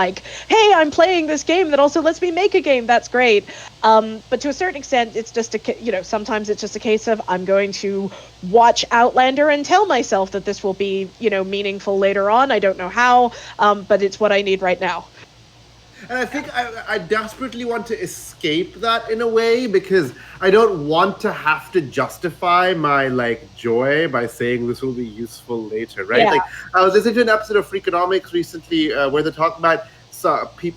Speaker 12: Hey, I'm playing this game that also lets me make a game. That's great. But to a certain extent, it's just sometimes it's just a case of I'm going to watch Outlander and tell myself that this will be meaningful later on. I don't know how, but it's what I need right now.
Speaker 14: And I think I desperately want to escape that in a way, because I don't want to have to justify my like joy by saying this will be useful later, right?
Speaker 12: Yeah.
Speaker 14: Like I was listening to an episode of Freakonomics recently where they talk about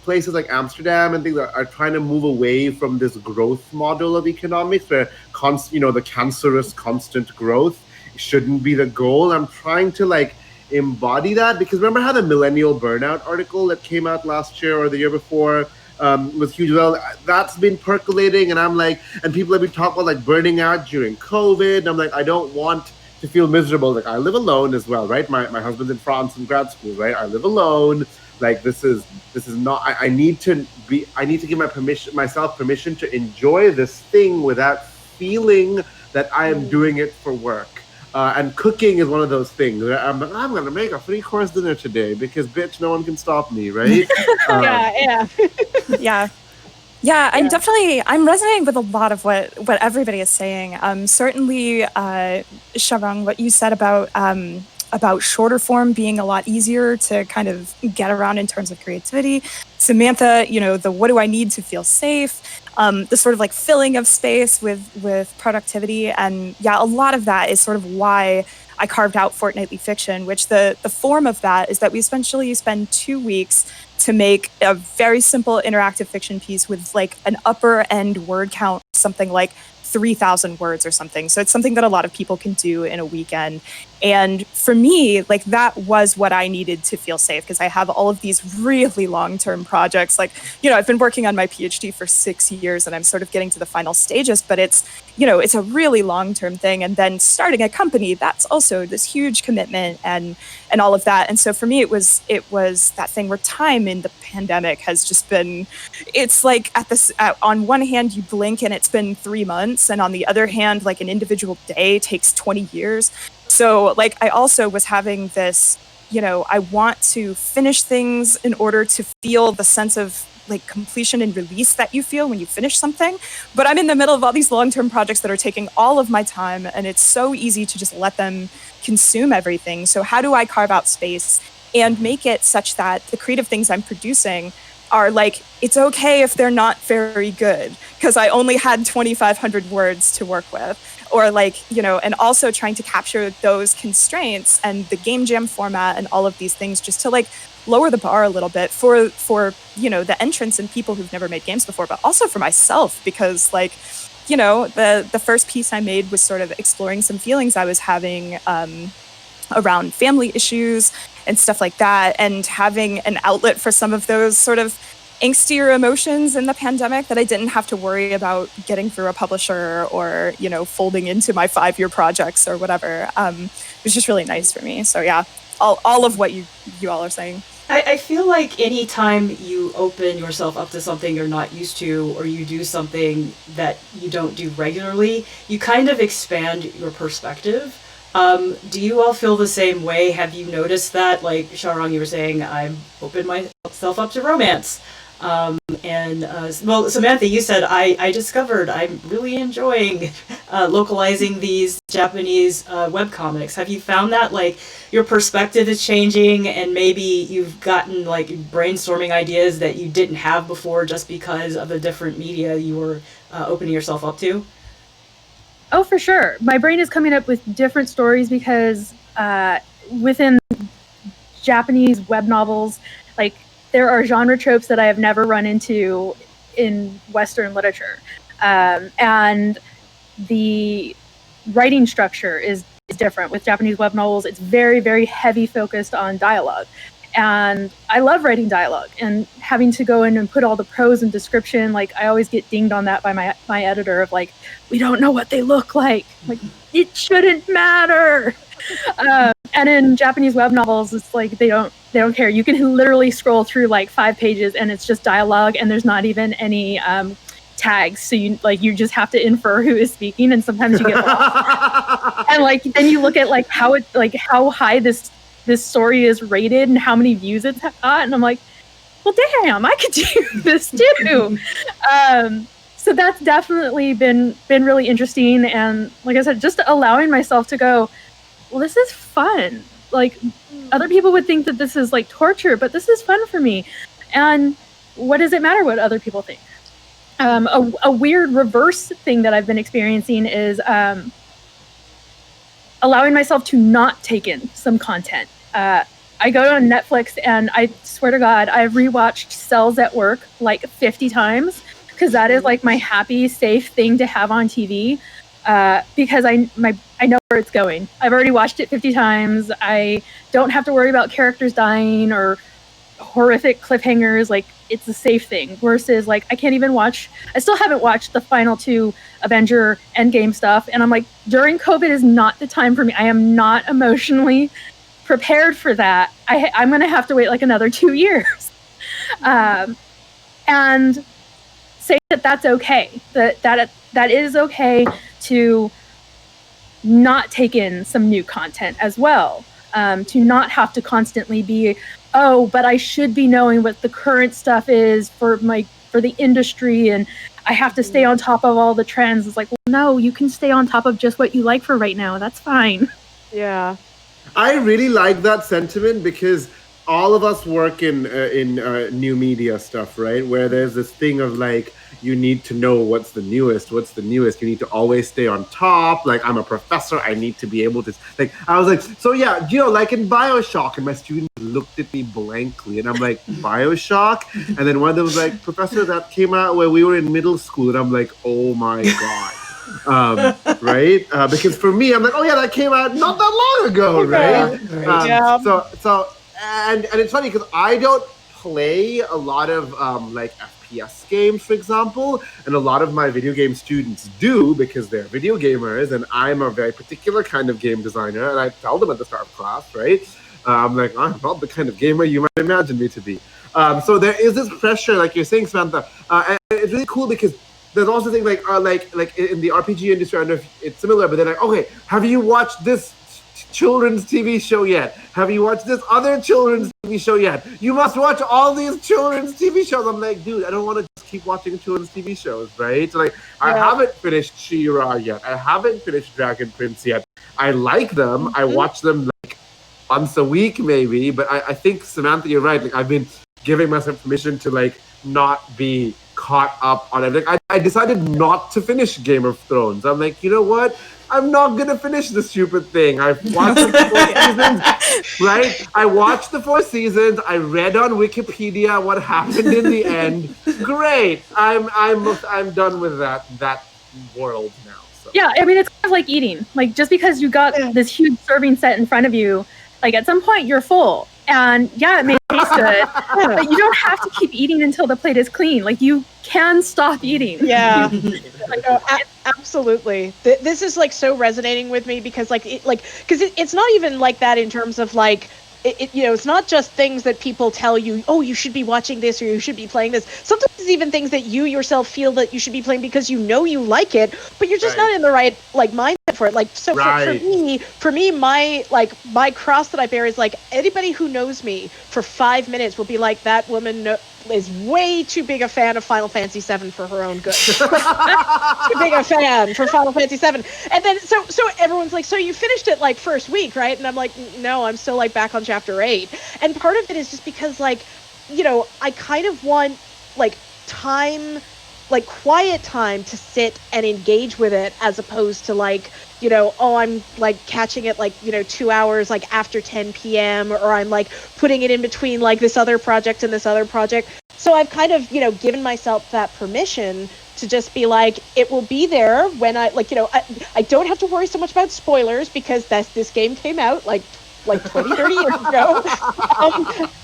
Speaker 14: places like Amsterdam and things are trying to move away from this growth model of economics where the cancerous constant growth shouldn't be the goal. I'm trying to like embody that, because remember how the millennial burnout article that came out last year or the year before was huge? Well, that's been percolating, and I'm like, and people have been talking about like burning out during COVID, and I'm like, I don't want to feel miserable. Like I live alone as well, right? My husband's in France in grad school, right? I live alone. Like this is not. I need to give myself permission to enjoy this thing without feeling that I am doing it for work. And cooking is one of those things. I'm going to make a 3-course dinner today because, bitch, no one can stop me, right?
Speaker 13: Yeah, I'm resonating with a lot of what everybody is saying. Certainly, Sharang, what you said about shorter form being a lot easier to kind of get around in terms of creativity. Samantha, the what do I need to feel safe? The sort of like filling of space with productivity. And yeah, a lot of that is sort of why I carved out Fortnightly Fiction, which the form of that is that we essentially spend 2 weeks to make a very simple interactive fiction piece with like an upper end word count, something like 3,000 words or something. So it's something that a lot of people can do in a weekend. And for me, like that was what I needed to feel safe, because I have all of these really long-term projects. Like, I've been working on my PhD for 6 years and I'm sort of getting to the final stages, but it's a really long-term thing. And then starting a company, that's also this huge commitment and all of that. And so for me, it was that thing where time in the pandemic has just been, it's like on one hand, you blink and it's been 3 months. And on the other hand, like an individual day takes 20 years. So like I also was having this, I want to finish things in order to feel the sense of like completion and release that you feel when you finish something. But I'm in the middle of all these long-term projects that are taking all of my time, and it's so easy to just let them consume everything. So how do I carve out space and make it such that the creative things I'm producing are like, it's okay if they're not very good because I only had 2,500 words to work with, or like, and also trying to capture those constraints and the game jam format and all of these things just to like lower the bar a little bit for the entrants and people who've never made games before, but also for myself, because like, the first piece I made was sort of exploring some feelings I was having around family issues and stuff like that, and having an outlet for some of those sort of angstier emotions in the pandemic that I didn't have to worry about getting through a publisher or, folding into my 5-year projects or whatever. It was just really nice for me. So yeah, all of what you all are saying.
Speaker 4: I feel like anytime you open yourself up to something you're not used to, or you do something that you don't do regularly, you kind of expand your perspective. Do you all feel the same way? Have you noticed that? Like Sharang, you were saying, I've opened myself up to romance. Well, Samantha, you said, I discovered I'm really enjoying localizing these Japanese webcomics. Have you found that like your perspective is changing, and maybe you've gotten like brainstorming ideas that you didn't have before just because of the different media you were opening yourself up to?
Speaker 17: Oh, for sure. My brain is coming up with different stories because within Japanese web novels, like there are genre tropes that I have never run into in Western literature. And the writing structure is different. With Japanese web novels, it's very, very heavy focused on dialogue. And I love writing dialogue, and having to go in and put all the prose and description, like I always get dinged on that by my editor of like, we don't know what they look like. Like, it shouldn't matter. And in Japanese web novels, it's like they don't care. You can literally scroll through like 5 pages and it's just dialogue, and there's not even any tags. So you just have to infer who is speaking, and sometimes you get lost. And like then you look at like how high this story is rated and how many views it's got, and I'm like, well, damn, I could do this too. So that's definitely been really interesting, and like I said, just allowing myself to go, well, this is fun. Like other people would think that this is like torture, but this is fun for me. And what does it matter what other people think? A weird reverse thing that I've been experiencing is allowing myself to not take in some content. I go on Netflix and I swear to God, I've rewatched Cells at Work like 50 times because that is like my happy, safe thing to have on TV because I know where it's going. I've already watched it 50 times. I don't have to worry about characters dying or horrific cliffhangers. Like, it's a safe thing versus like I still haven't watched the final 2 Avenger Endgame stuff, and I'm like, during COVID is not the time for me. I am not emotionally prepared for that. I'm gonna have to wait like another 2 years, and say that that's okay. That is okay to not take in some new content as well. To not have to constantly be, oh, but I should be knowing what the current stuff is for the industry, and I have to stay on top of all the trends. It's like, well, no, you can stay on top of just what you like for right now. That's fine.
Speaker 12: Yeah.
Speaker 14: I really like that sentiment because all of us work in new media stuff, right? Where there's this thing of like, you need to know what's the newest. You need to always stay on top. Like, I'm a professor, I need to be able to, like, I was like, so yeah, like in BioShock, and my students looked at me blankly, and I'm like, BioShock? And then one of them was like, Professor, that came out when we were in middle school, and I'm like, oh my God. Right? Because for me, I'm like, oh yeah, that came out not that long ago, right?
Speaker 12: Yeah.
Speaker 14: So and it's funny because I don't play a lot of like FPS games, for example, and a lot of my video game students do because they're video gamers, and I'm a very particular kind of game designer, and I tell them at the start of class, right? I'm like, I'm not the kind of gamer you might imagine me to be. So there is this pressure, like you're saying, Samantha, and it's really cool because there's also things like in the RPG industry, I don't know if it's similar, but they're like, okay, have you watched this children's TV show yet? Have you watched this other children's TV show yet? You must watch all these children's TV shows. I'm like, dude, I don't want to just keep watching children's TV shows, right? Like, I haven't finished She-Ra yet. I haven't finished Dragon Prince yet. I like them. I watch them like once a week maybe, but I think, Samantha, you're right. Like, I've been giving myself permission to like not be caught up on everything. I decided not to finish Game of Thrones. I'm like, you know what? I'm not gonna finish the stupid thing. I've watched the 4 seasons, right? I watched the 4 seasons. I read on Wikipedia what happened in the end. Great. I'm done with that world now. So.
Speaker 17: Yeah, I mean, it's kind of like eating. Like, just because you got this huge serving set in front of you, like at some point you're full. And yeah, it may taste good, but you don't have to keep eating until the plate is clean. Like, you can stop eating.
Speaker 12: Yeah, absolutely. This is like so resonating with me because it's not even like that in terms of like, it's not just things that people tell you, oh, you should be watching this or you should be playing this. Sometimes it's even things that you yourself feel that you should be playing because you know you like it, but you're just not in the right like mindset for it. Like, so for me, my cross that I bear is like, anybody who knows me for 5 minutes will be like, that woman is way too big a fan of Final Fantasy VII for her own good. Too big a fan for Final Fantasy VII. And then so everyone's like, so you finished it like first week, right? And I'm like, no, I'm still like back on chapter 8. And part of it is just because like, I kind of want like time, like quiet time to sit and engage with it, as opposed to like, oh, I'm like catching it like, 2 hours like after 10 p.m. or I'm like putting it in between like this other project and this other project. So I've kind of, given myself that permission to just be like, it will be there when I like, I don't have to worry so much about spoilers because this game came out like 20, 30 years ago.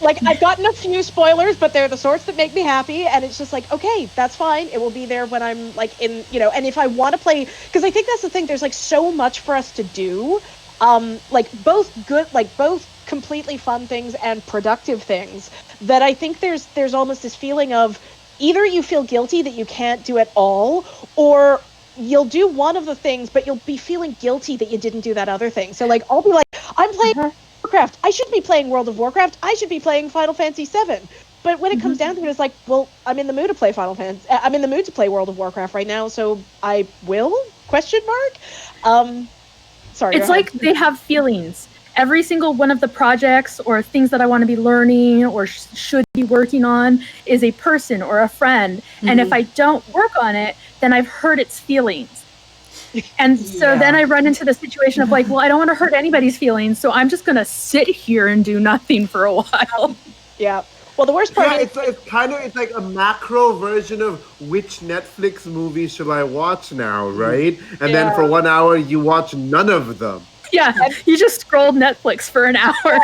Speaker 12: Like, I've gotten a few spoilers, but they're the sorts that make me happy, and it's just like, okay, that's fine. It will be there when I'm like in, and if I want to play, because I think that's the thing, there's like so much for us to do, like both completely fun things and productive things, that I think there's almost this feeling of either you feel guilty that you can't do it all, or you'll do one of the things, but you'll be feeling guilty that you didn't do that other thing. So like, I'll be like, I'm playing Warcraft. I shouldn't be playing World of Warcraft. I should be playing Final Fantasy VII. But when it comes down to it, it's like, well, I'm in the mood to play I'm in the mood to play World of Warcraft right now, so I will? ? Sorry.
Speaker 17: It's like they have feelings, every single one of the projects or things that I want to be learning or should be working on is a person or a friend. And if I don't work on it, then I've hurt its feelings. And so then I run into the situation of like, well, I don't want to hurt anybody's feelings, so I'm just going to sit here and do nothing for a while.
Speaker 12: Yeah. Well, the worst part
Speaker 14: is it's like a macro version of which Netflix movie should I watch now, right? And then for 1 hour you watch none of them.
Speaker 17: Yeah, you just scrolled Netflix for an hour.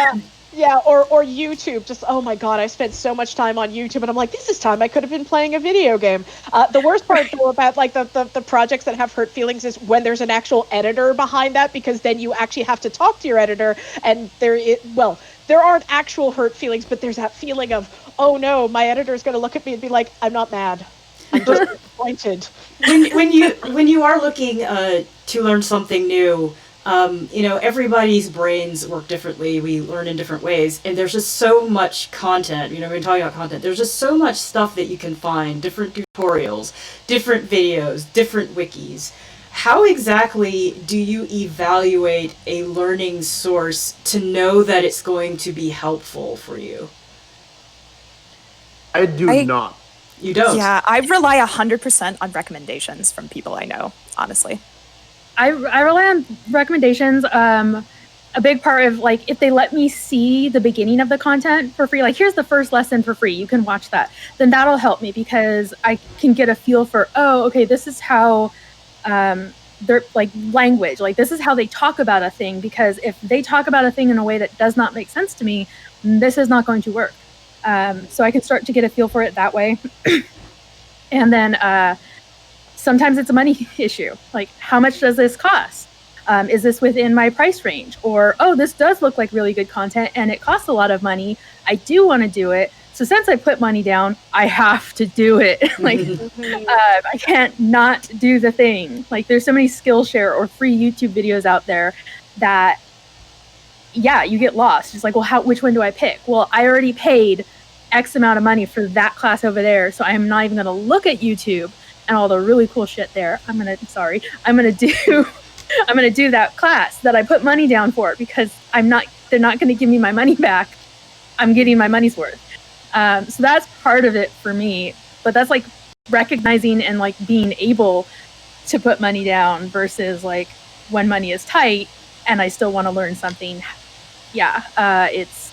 Speaker 12: Yeah, or YouTube. Just, oh my God, I spent so much time on YouTube, and I'm like, this is time I could have been playing a video game. The worst part, though, about like the projects that have hurt feelings is when there's an actual editor behind that, because then you actually have to talk to your editor, and there aren't actual hurt feelings, but there's that feeling of, oh no, my editor's going to look at me and be like, I'm not mad. I'm just disappointed.
Speaker 4: When you are looking to learn something new, everybody's brains work differently. We learn in different ways, and there's just so much content. We've been talking about content. There's just so much stuff that you can find, different tutorials, different videos, different wikis. How exactly do you evaluate a learning source to know that it's going to be helpful for you?
Speaker 14: I do not.
Speaker 4: You don't?
Speaker 13: Yeah, I rely 100% on recommendations from people I know, honestly.
Speaker 17: I rely on recommendations. A big part of like, if they let me see the beginning of the content for free, like here's the first lesson for free, you can watch that, then that'll help me because I can get a feel for, oh, okay, this is how they're like language, like this is how they talk about a thing, because if they talk about a thing in a way that does not make sense to me, this is not going to work. So I can start to get a feel for it that way. And then sometimes it's a money issue. Like, how much does this cost? Is this within my price range? Or, oh, this does look like really good content and it costs a lot of money. I do want to do it. So since I put money down, I have to do it. Like, I can't not do the thing. Like, there's so many Skillshare or free YouTube videos out there that, yeah, you get lost. It's like, well, which one do I pick? Well, I already paid X amount of money for that class over there, so I'm not even going to look at YouTube and all the really cool shit there. I'm gonna do that class that I put money down for because they're not going to give me my money back. I'm getting my money's worth. So that's part of it for me, but that's like recognizing and like being able to put money down versus like when money is tight and I still want to learn something. Yeah, it's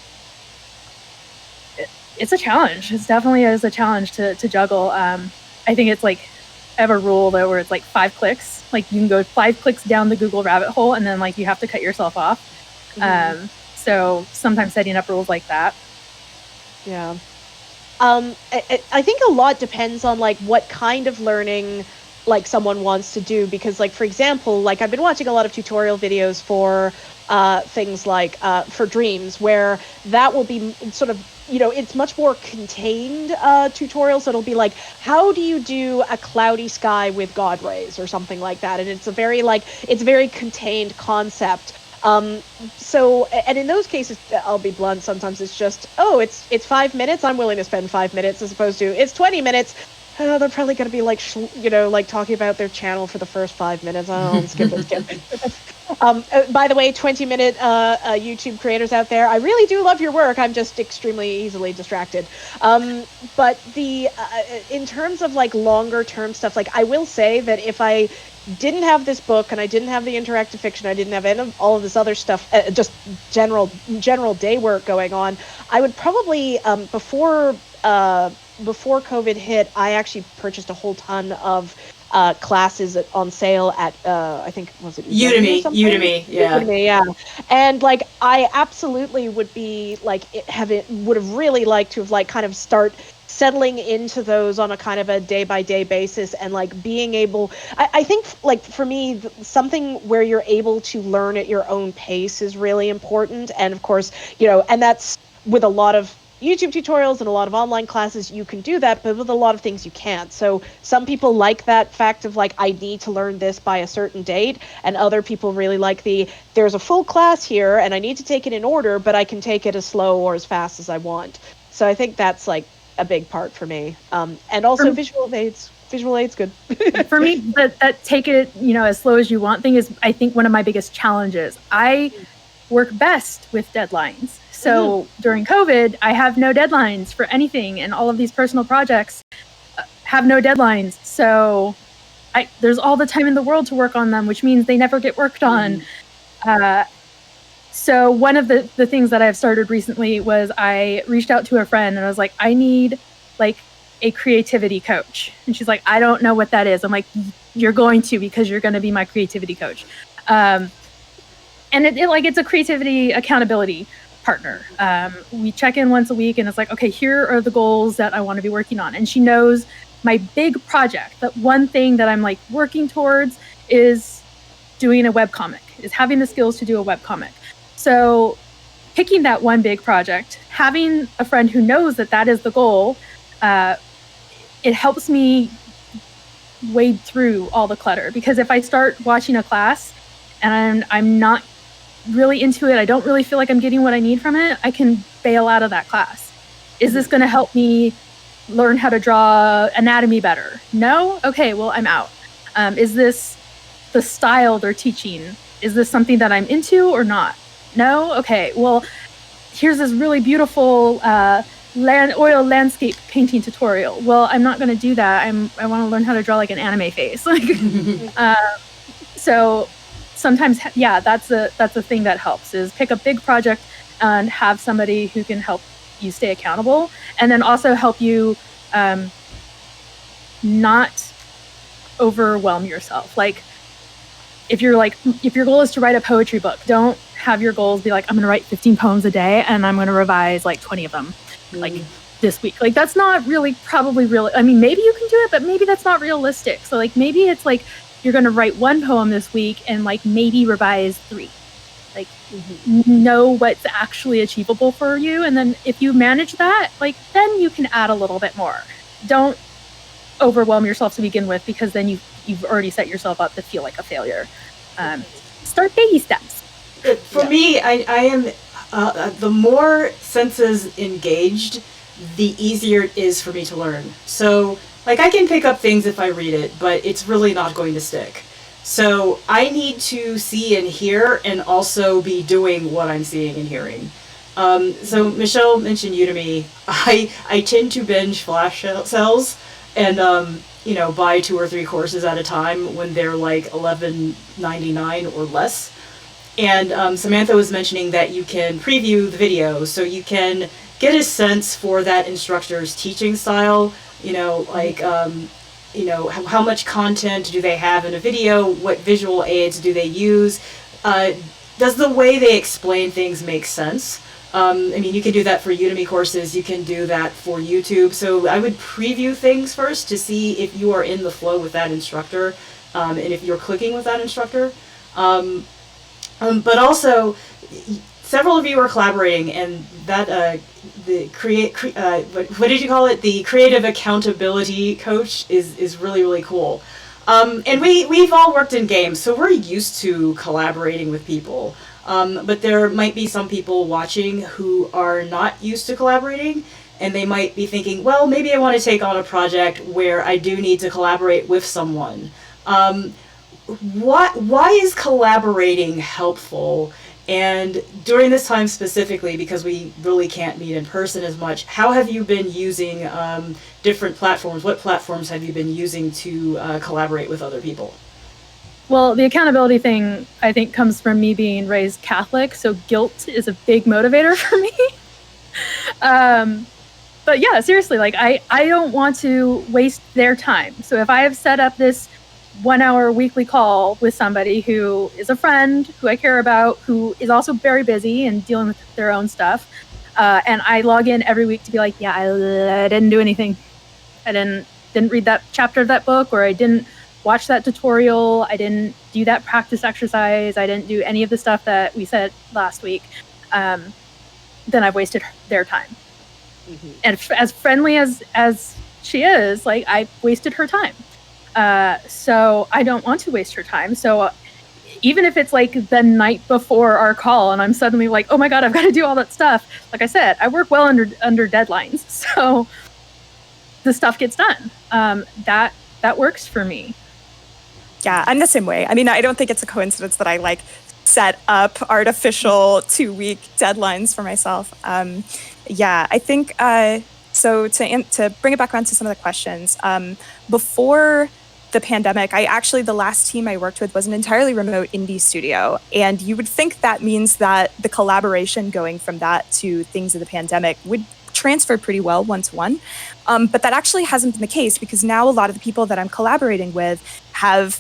Speaker 17: a challenge. It's definitely is a challenge to juggle. I think it's like, I have a rule though where it's like 5 clicks. Like you can go 5 clicks down the Google rabbit hole and then like you have to cut yourself off. So sometimes setting up rules like that.
Speaker 12: Yeah. I think a lot depends on like what kind of learning like someone wants to do, because like for example, like I've been watching a lot of tutorial videos for things like for Dreams, where that will be sort of, it's much more contained tutorial. So it'll be like, how do you do a cloudy sky with God rays or something like that? And it's a very contained concept. So, and in those cases, I'll be blunt, sometimes it's just, oh, it's 5 minutes. I'm willing to spend 5 minutes as opposed to it's 20 minutes. Oh, they're probably going to be like, like talking about their channel for the first 5 minutes. Oh, skip it. By the way, 20-minute YouTube creators out there, I really do love your work. I'm just extremely easily distracted. But in terms of like longer term stuff, like I will say that if I didn't have this book and I didn't have the interactive fiction, I didn't have any of all of this other stuff, just general day work going on, I would probably before COVID hit, I actually purchased a whole ton of classes on sale at I think, was it
Speaker 4: Udemy? Yeah.
Speaker 12: Udemy, yeah. And like I absolutely would be like would have really liked to have like kind of start settling into those on a kind of a day-by-day basis, and like being able, I think like for me, something where you're able to learn at your own pace is really important. And of course, and that's with a lot of YouTube tutorials and a lot of online classes, you can do that, but with a lot of things you can't. So some people like that fact of like, I need to learn this by a certain date, and other people really like there's a full class here and I need to take it in order, but I can take it as slow or as fast as I want. So I think that's like a big part for me. And also visual aids good.
Speaker 17: For me, that take it, as slow as you want thing is, I think, one of my biggest challenges. I work best with deadlines. So during COVID, I have no deadlines for anything, and all of these personal projects have no deadlines. So there's all the time in the world to work on them, which means they never get worked on. So one of the things that I've started recently was I reached out to a friend and I was like, I need like a creativity coach. And she's like, I don't know what that is. I'm like, you're going to, because you're going to be my creativity coach. And it's a creativity accountability partner. We check in once a week and it's like, okay, here are the goals that I want to be working on. And she knows my big project, that one thing that I'm like working towards is doing a webcomic, is having the skills to do a webcomic. So picking that one big project, having a friend who knows that that is the goal, it helps me wade through all the clutter. Because if I start watching a class and I'm not really into it, I don't really feel like I'm getting what I need from it, I can bail out of that class. Is this going to help me learn how to draw anatomy better? No? Okay, well, I'm out. Is this the style they're teaching? Is this something that I'm into or not? No? Okay, well, here's this really beautiful oil landscape painting tutorial. Well, I'm not going to do that. I want to learn how to draw like an anime face. So sometimes, yeah, that's a thing that helps, is pick a big project and have somebody who can help you stay accountable, and then also help you not overwhelm yourself. Like if your goal is to write a poetry book, don't have your goals be like, I'm going to write 15 poems a day and I'm going to revise like 20 of them like this week. Like that's not really probably real. I mean, maybe you can do it, but maybe that's not realistic. So like maybe it's like you're going to write one poem this week and like maybe revise 3. Like know what's actually achievable for you, and then if you manage that, like then you can add a little bit more. Don't overwhelm yourself to begin with, because then you've already set yourself up to feel like a failure. Start baby steps.
Speaker 4: For me, I am the more senses engaged, the easier it is for me to learn. So like I can pick up things if I read it, but it's really not going to stick. So I need to see and hear and also be doing what I'm seeing and hearing. So Michelle mentioned Udemy. I tend to binge flash sales and buy 2 or 3 courses at a time when they're like $11.99 or less. And Samantha was mentioning that you can preview the video, so you can get a sense for that instructor's teaching style. How much content do they have in a video? What visual aids do they use? Does the way they explain things make sense? You can do that for Udemy courses. You can do that for YouTube. So I would preview things first to see if you are in the flow with that instructor, and if you're clicking with that instructor. But also, several of you are collaborating, and that what did you call it? The creative accountability coach is really, really cool. And we've all worked in games, so we're used to collaborating with people. But there might be some people watching who are not used to collaborating, and they might be thinking, well, maybe I want to take on a project where I do need to collaborate with someone. Why is collaborating helpful? And during this time specifically, because we really can't meet in person as much, how have you been using different platforms? What platforms have you been using to collaborate with other people?
Speaker 17: Well, the accountability thing, I think, comes from me being raised Catholic, so guilt is a big motivator for me. But yeah, seriously, like I don't want to waste their time. So if I have set up this 1-hour weekly call with somebody who is a friend, who I care about, who is also very busy and dealing with their own stuff, and I log in every week to be like, yeah, I didn't do anything. I didn't read that chapter of that book, or I didn't watch that tutorial, I didn't do that practice exercise, I didn't do any of the stuff that we said last week, then I've wasted their time. And as friendly as she is, like, I've wasted her time. So I don't want to waste her time. So even if it's like the night before our call and I'm suddenly like, oh my God, I've got to do all that stuff. Like I said, I work well under deadlines. So the stuff gets done. That works for me.
Speaker 13: Yeah, I'm the same way. I mean, I don't think it's a coincidence that I like set up artificial 2-week deadlines for myself. Yeah, I think so. To bring it back around to some of the questions, before the pandemic, the last team I worked with was an entirely remote indie studio. And you would think that means that the collaboration going from that to things of the pandemic would transfer pretty well one-to-one. But that actually hasn't been the case, because now a lot of the people that I'm collaborating with have,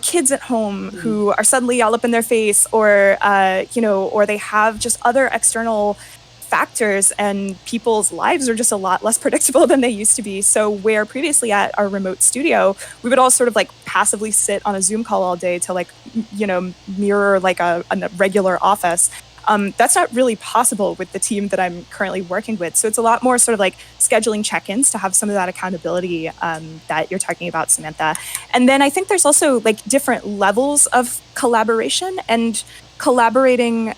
Speaker 13: kids at home who are suddenly all up in their face, or, or they have just other external factors, and people's lives are just a lot less predictable than they used to be. So where previously at our remote studio, we would all sort of like passively sit on a Zoom call all day to mirror like a regular office. That's not really possible with the team that I'm currently working with. So it's a lot more sort of like scheduling check-ins to have some of that accountability that you're talking about, Samantha. And then I think there's also like different levels of collaboration and collaborating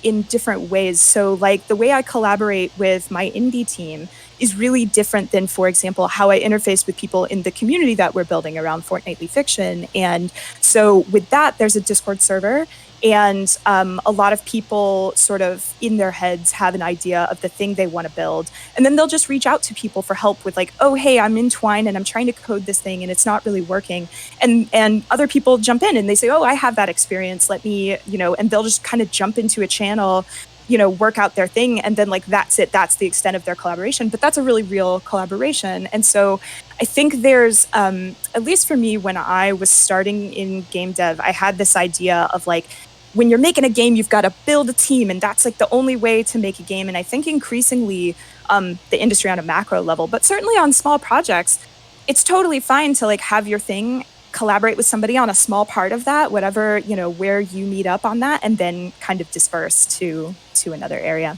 Speaker 13: in different ways. So like the way I collaborate with my indie team is really different than, for example, how I interface with people in the community that we're building around Fortnightly Fiction. And so with that, there's a Discord server, and a lot of people sort of in their heads have an idea of the thing they want to build. And then they'll just reach out to people for help with like, oh, hey, I'm in Twine and I'm trying to code this thing and it's not really working. And other people jump in and they say, oh, I have that experience. Let me, and they'll just kind of jump into a channel, work out their thing. And then like, that's it. That's the extent of their collaboration. But that's a really real collaboration. And so I think there's, at least for me, when I was starting in game dev, I had this idea of like, when you're making a game, you've got to build a team, and that's like the only way to make a game. And I think increasingly the industry on a macro level, but certainly on small projects, it's totally fine to like have your thing, collaborate with somebody on a small part of that, whatever, where you meet up on that, and then kind of disperse to another area.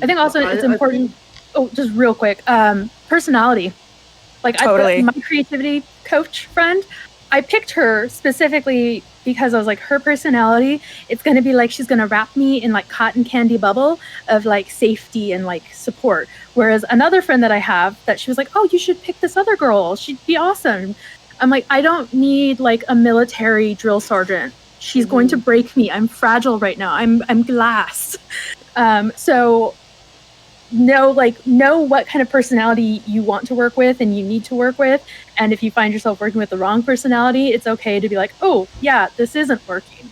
Speaker 17: I think also it's important. Just real quick, personality. Like
Speaker 13: totally.
Speaker 17: My creativity coach friend, I picked her specifically because I was like, her personality, it's going to be like, she's going to wrap me in like cotton candy bubble of like safety and like support. Whereas another friend that I have, that she was like, oh, you should pick this other girl. She'd be awesome. I'm like, I don't need like a military drill sergeant. She's going to break me. I'm fragile right now. I'm glass. So know what kind of personality you want to work with and you need to work with. And if you find yourself working with the wrong personality, it's okay to be like, oh yeah, this isn't working.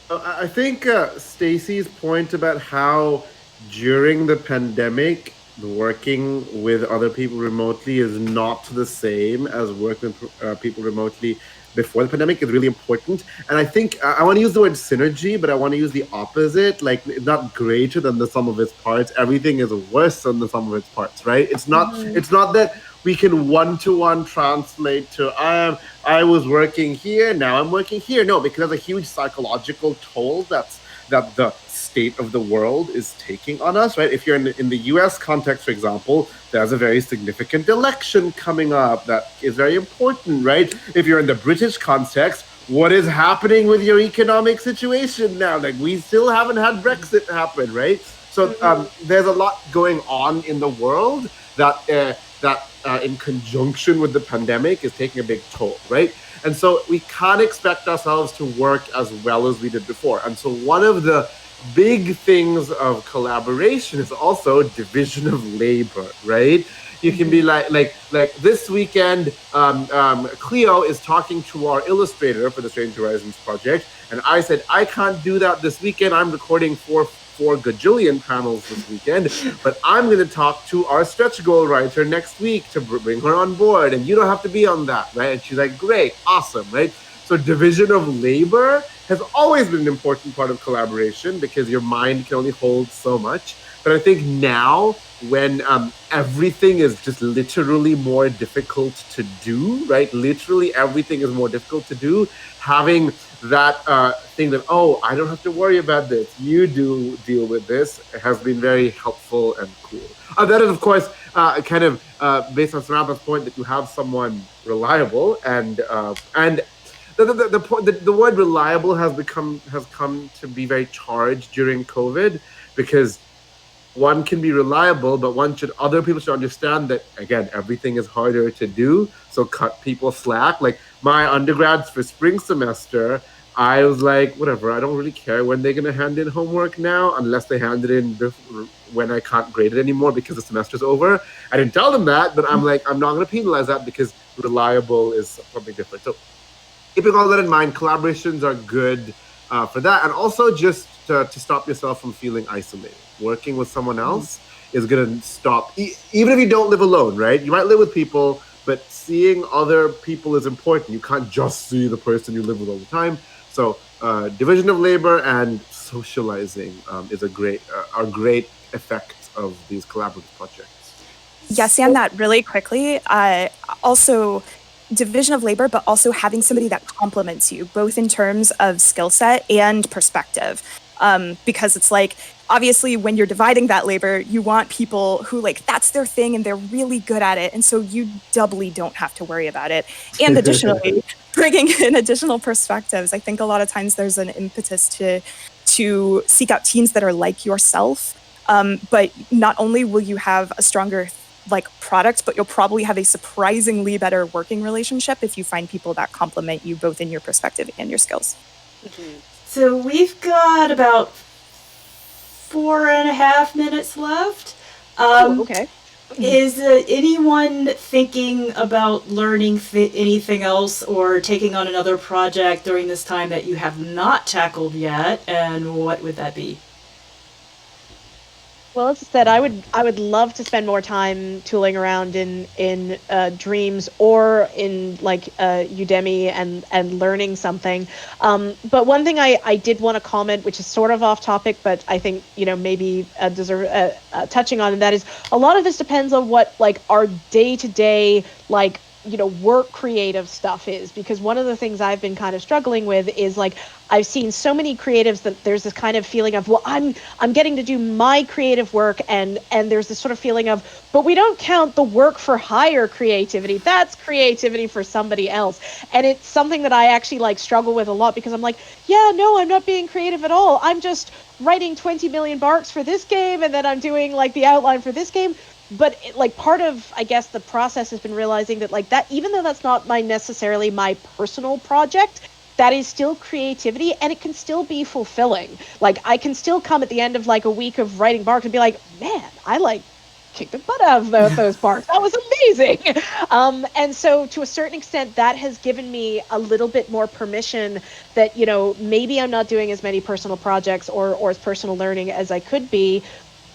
Speaker 14: I think Stacy's point about how during the pandemic, working with other people remotely is not the same as working with people remotely before the pandemic is really important. And I think I want to use the word synergy, but I want to use the opposite, like not greater than the sum of its parts. Everything is worse than the sum of its parts, right? It's not that we can one-to-one translate to I was working here, now I'm working here. No, because there's a huge psychological toll that the state of the world is taking on us, right? If you're in the US context, for example, there's a very significant election coming up that is very important, right? If you're in the British context, what is happening with your economic situation now? Like, we still haven't had Brexit happen, right? So there's a lot going on in the world that in conjunction with the pandemic is taking a big toll, right? And so we can't expect ourselves to work as well as we did before. And so one of the big things of collaboration is also division of labor, right? You can be like this weekend, Cleo is talking to our illustrator for the Strange Horizons project, and I said, I can't do that this weekend. I'm recording four gajillion panels this weekend, but I'm going to talk to our stretch goal writer next week to bring her on board, and you don't have to be on that, right? And she's like, great, awesome, right? So division of labor has always been an important part of collaboration because your mind can only hold so much. But I think now, when everything is just literally more difficult to do, right? Literally everything is more difficult to do. Having that thing that, oh, I don't have to worry about this, you do deal with this, has been very helpful and cool. That is, of course, kind of based on Samantha's point that you have someone reliable, and the word reliable has come to be very charged during COVID, because one can be reliable, but other people should understand that, again, everything is harder to do, so cut people slack. Like my undergrads for spring semester, I was like, whatever, I don't really care when they're going to hand in homework now, unless they hand it in when I can't grade it anymore because the semester's over. I didn't tell them that, but I'm like, I'm not going to penalize that because reliable is something different. So keeping all that in mind, collaborations are good for that. And also just to stop yourself from feeling isolated. Working with someone else is going to stop, even if you don't live alone, right? You might live with people, but seeing other people is important. You can't just see the person you live with all the time. So division of labor and socializing is are great effects of these collaborative projects.
Speaker 13: Yes, and that really quickly. Also, division of labor, but also having somebody that complements you, both in terms of skill set and perspective. Because it's like, obviously, when you're dividing that labor, you want people who, like, that's their thing and they're really good at it. And so you doubly don't have to worry about it. And additionally, bringing in additional perspectives. I think a lot of times there's an impetus to seek out teams that are like yourself. But not only will you have a stronger product, but you'll probably have a surprisingly better working relationship if you find people that complement you both in your perspective and your skills.
Speaker 4: So we've got about 4.5 minutes left.
Speaker 12: Okay.
Speaker 4: Is anyone thinking about learning anything else or taking on another project during this time that you have not tackled yet? And what would that be?
Speaker 12: Well, as I said, I would love to spend more time tooling around in Dreams or in Udemy and learning something. But one thing I did want to comment, which is sort of off topic, but I think maybe deserve touching on, and that is a lot of this depends on what our day-to-day work creative stuff is, because one of the things I've been kind of struggling with is I've seen so many creatives that there's this kind of feeling of, well, I'm getting to do my creative work, and there's this sort of feeling of, but we don't count the work for hire creativity. That's creativity for somebody else. And it's something that I actually struggle with a lot, because I'm like, yeah, no, I'm not being creative at all. I'm just writing 20 million barks for this game, and then I'm doing the outline for this game. But part of, I guess, the process has been realizing that that, even though that's not necessarily my personal project, that is still creativity, and it can still be fulfilling. I can still come at the end of a week of writing barks and be like, man, I kicked the butt out of those barks. That was amazing. And so to a certain extent, that has given me a little bit more permission that, maybe I'm not doing as many personal projects or as personal learning as I could be.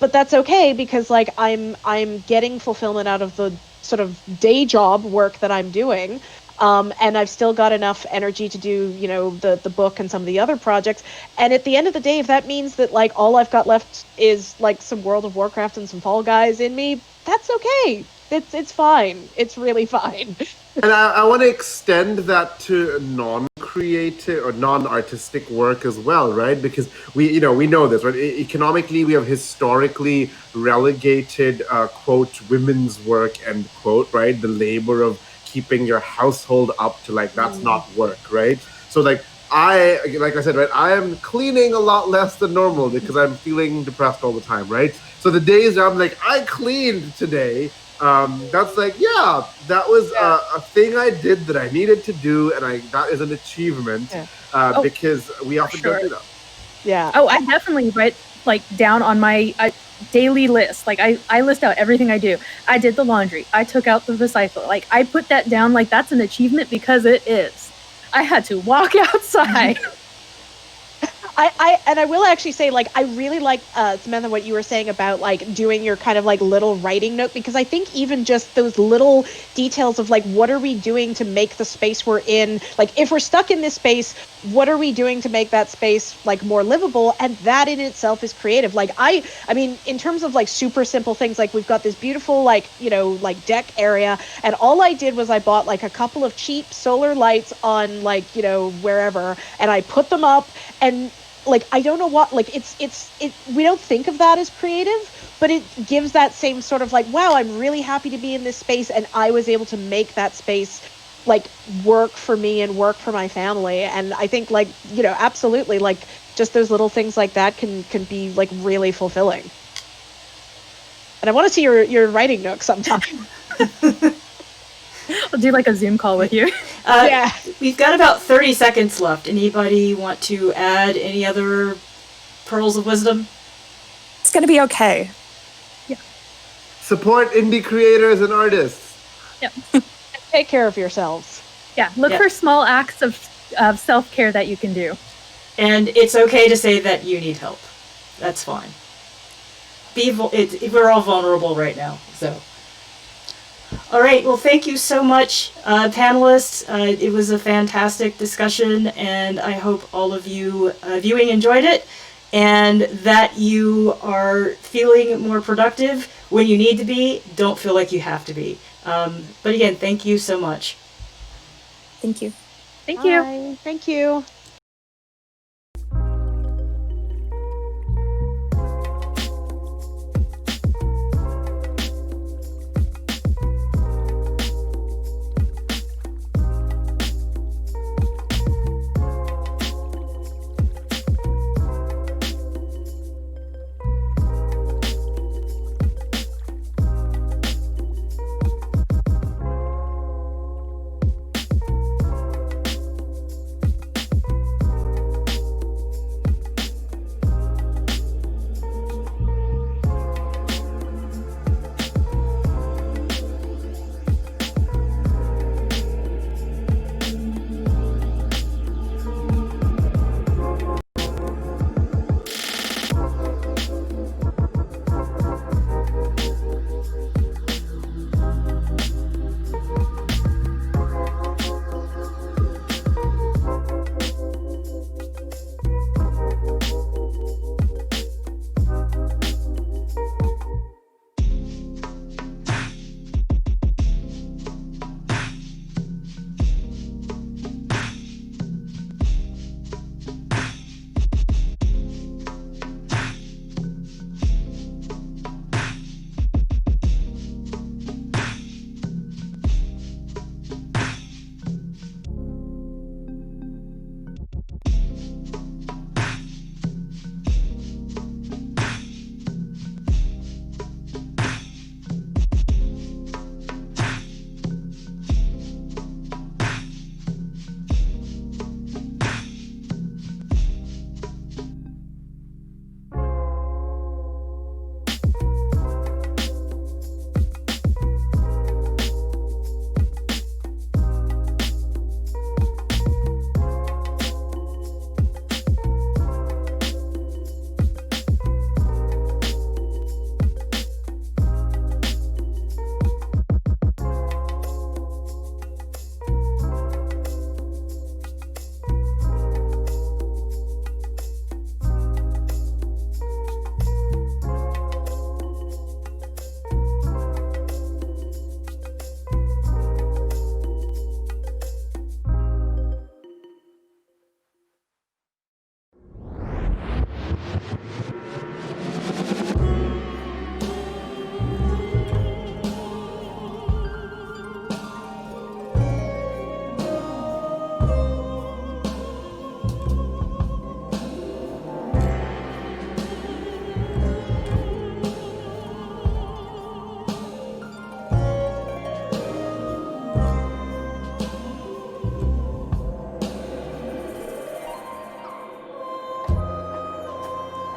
Speaker 12: But that's okay, because I'm getting fulfillment out of the sort of day job work that I'm doing, and I've still got enough energy to do the book and some of the other projects. And at the end of the day, if that means that all I've got left is some World of Warcraft and some Fall Guys in me, that's okay. It's fine. It's really fine.
Speaker 14: And I want to extend that to non-creative or non-artistic work as well, right? Because we know this, right? Economically, we have historically relegated, quote, women's work, end quote, right? The labor of keeping your household up to that's not work, right? So like I said, right, I am cleaning a lot less than normal because I'm feeling depressed all the time, right? So the days I'm I cleaned today, that's that was a thing I did that I needed to do, and that is an achievement because we often don't do that.
Speaker 12: Yeah.
Speaker 17: Oh, I definitely write down on my daily list. I list out everything I do. I did the laundry. I took out the recycle. I put that down that's an achievement, because it is. I had to walk outside.
Speaker 12: I will actually say, I really like, Samantha, what you were saying about, doing your kind of, little writing note, because I think even just those little details of, what are we doing to make the space we're in, if we're stuck in this space, what are we doing to make that space, more livable? And that in itself is creative. I mean, in terms of, super simple things, we've got this beautiful, deck area, and all I did was I bought, a couple of cheap solar lights on, wherever, and I put them up, and I don't know what, we don't think of that as creative, but it gives that same sort of wow, I'm really happy to be in this space, and I was able to make that space work for me and work for my family. And I think absolutely, just those little things like that can be really fulfilling. And I want to see your writing nook sometime.
Speaker 17: I'll do like a Zoom call with you.
Speaker 12: Yeah.
Speaker 4: We've got about 30 seconds left. Anybody want to add any other pearls of wisdom?
Speaker 13: It's going to be okay.
Speaker 14: Support indie creators and artists.
Speaker 17: Yep.
Speaker 12: Take care of yourselves.
Speaker 17: Yeah, look for small acts of self-care that you can do.
Speaker 4: And it's okay to say that you need help. That's fine. We're all vulnerable right now, so. All right, well, thank you so much, panelists. It was a fantastic discussion, and I hope all of you viewing enjoyed it, and that you are feeling more productive when you need to be. Don't feel like you have to be. But again, thank you so much.
Speaker 13: Thank you.
Speaker 17: Thank you.
Speaker 12: Bye. Thank you.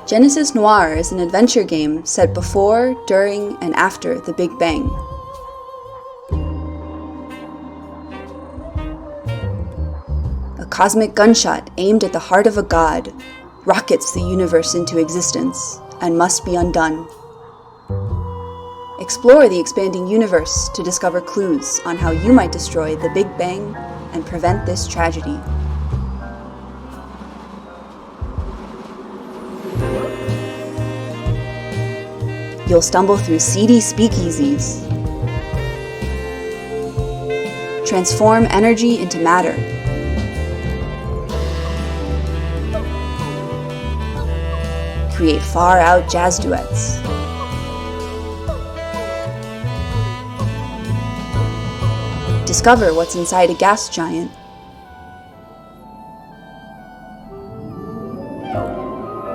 Speaker 1: Genesis Noir is an adventure game set before, during, and after the Big Bang. A cosmic gunshot aimed at the heart of a god rockets the universe into existence and must be undone. Explore the expanding universe to discover clues on how you might destroy the Big Bang and prevent this tragedy. You'll stumble through seedy speakeasies, transform energy into matter, create far-out jazz duets, discover what's inside a gas giant,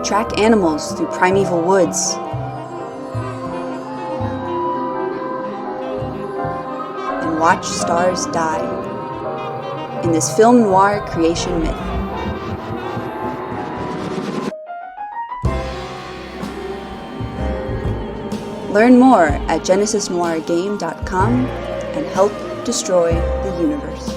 Speaker 1: track animals through primeval woods, watch stars die in this film noir creation myth. Learn more at genesisnoirgame.com and help destroy the universe.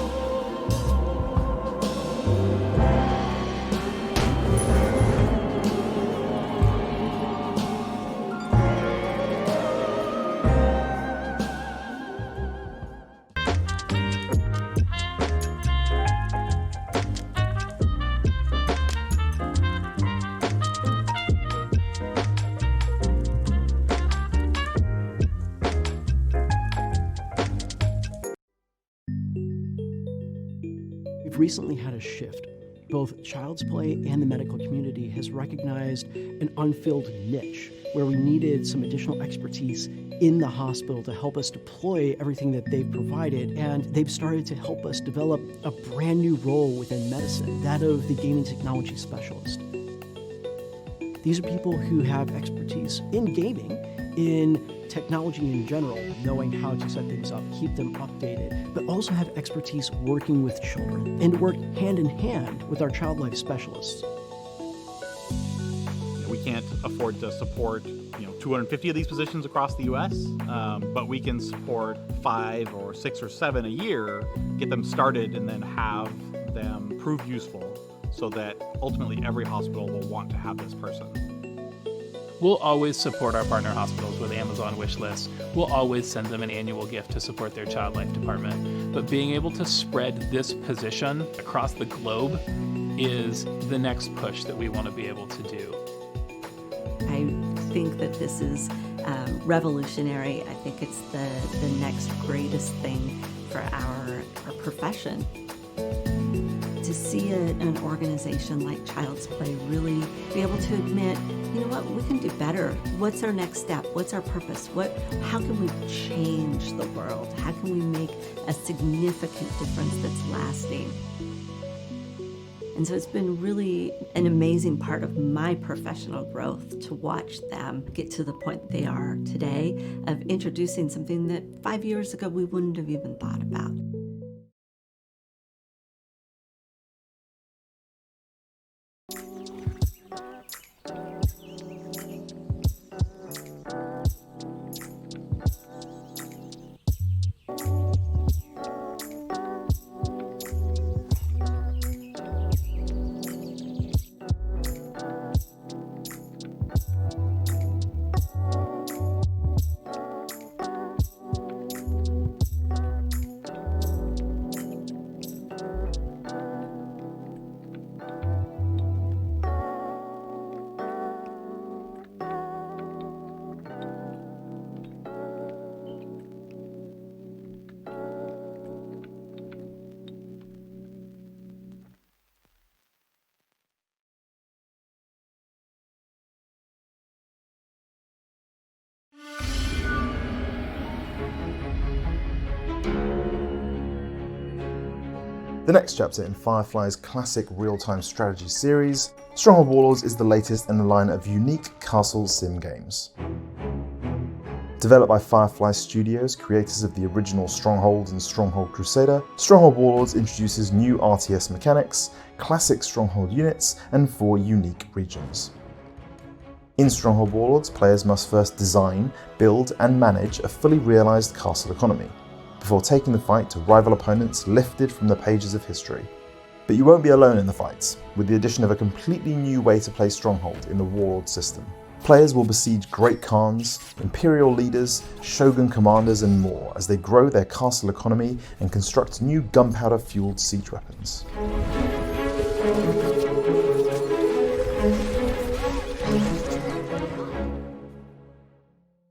Speaker 3: We've recently had a shift. Both Child's Play and the medical community has recognized an unfilled niche where we needed some additional expertise in the hospital to help us deploy everything that they've provided, and they've started to help us develop a brand new role within medicine, that of the gaming technology specialist. These are people who have expertise in gaming, in technology in general, knowing how to set things up, keep them updated, but also have expertise working with children and work hand in hand with our child life specialists.
Speaker 26: We can't afford to support 250 of these positions across the U.S., but we can support 5 or 6 or 7 a year, get them started, and then have them prove useful so that ultimately every hospital will want to have this person.
Speaker 25: We'll always support our partner hospitals with Amazon wish lists. We'll always send them an annual gift to support their child life department. But being able to spread this position across the globe is the next push that we want to be able to do.
Speaker 9: I think that this is revolutionary. I think it's the next greatest thing for our profession. To see an organization like Child's Play really be able to admit, you know what, we can do better. What's our next step? What's our purpose? How can we change the world? How can we make a significant difference that's lasting? And so it's been really an amazing part of my professional growth to watch them get to the point they are today of introducing something that 5 years ago we wouldn't have even thought about.
Speaker 15: The next chapter in Firefly's classic real-time strategy series, Stronghold Warlords is the latest in a line of unique castle sim games. Developed by Firefly Studios, creators of the original Stronghold and Stronghold Crusader, Stronghold Warlords introduces new RTS mechanics, classic Stronghold units, and 4 unique regions. In Stronghold Warlords, players must first design, build, and manage a fully realised castle economy, before taking the fight to rival opponents lifted from the pages of history. But you won't be alone in the fights, with the addition of a completely new way to play Stronghold in the Warlord system. Players will besiege Great Khans, Imperial leaders, Shogun commanders, and more as they grow their castle economy and construct new gunpowder-fueled siege weapons.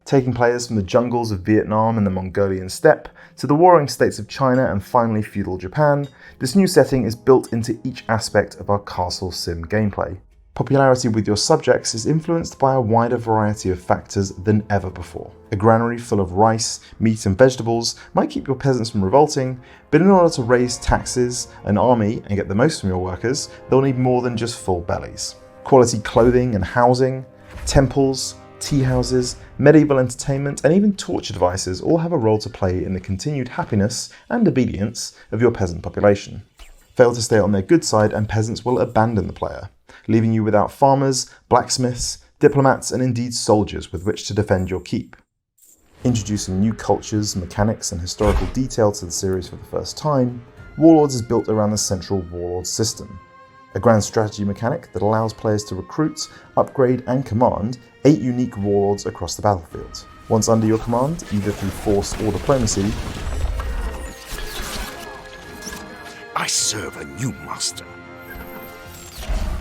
Speaker 15: Taking players from the jungles of Vietnam and the Mongolian steppe to the warring states of China and finally feudal Japan, this new setting is built into each aspect of our castle sim gameplay. Popularity with your subjects is influenced by a wider variety of factors than ever before. A granary full of rice, meat and vegetables might keep your peasants from revolting, but in order to raise taxes, an army, and get the most from your workers, they'll need more than just full bellies. Quality clothing and housing, temples, tea houses, medieval entertainment, and even torture devices all have a role to play in the continued happiness and obedience of your peasant population. Fail to stay on their good side and peasants will abandon the player, leaving you without farmers, blacksmiths, diplomats, and indeed soldiers with which to defend your keep. Introducing new cultures, mechanics, and historical detail to the series for the first time, Warlords is built around the central Warlords system, a grand strategy mechanic that allows players to recruit, upgrade, and command 8 unique warlords across the battlefield. Once under your command, either through force or diplomacy,
Speaker 5: I serve a new master.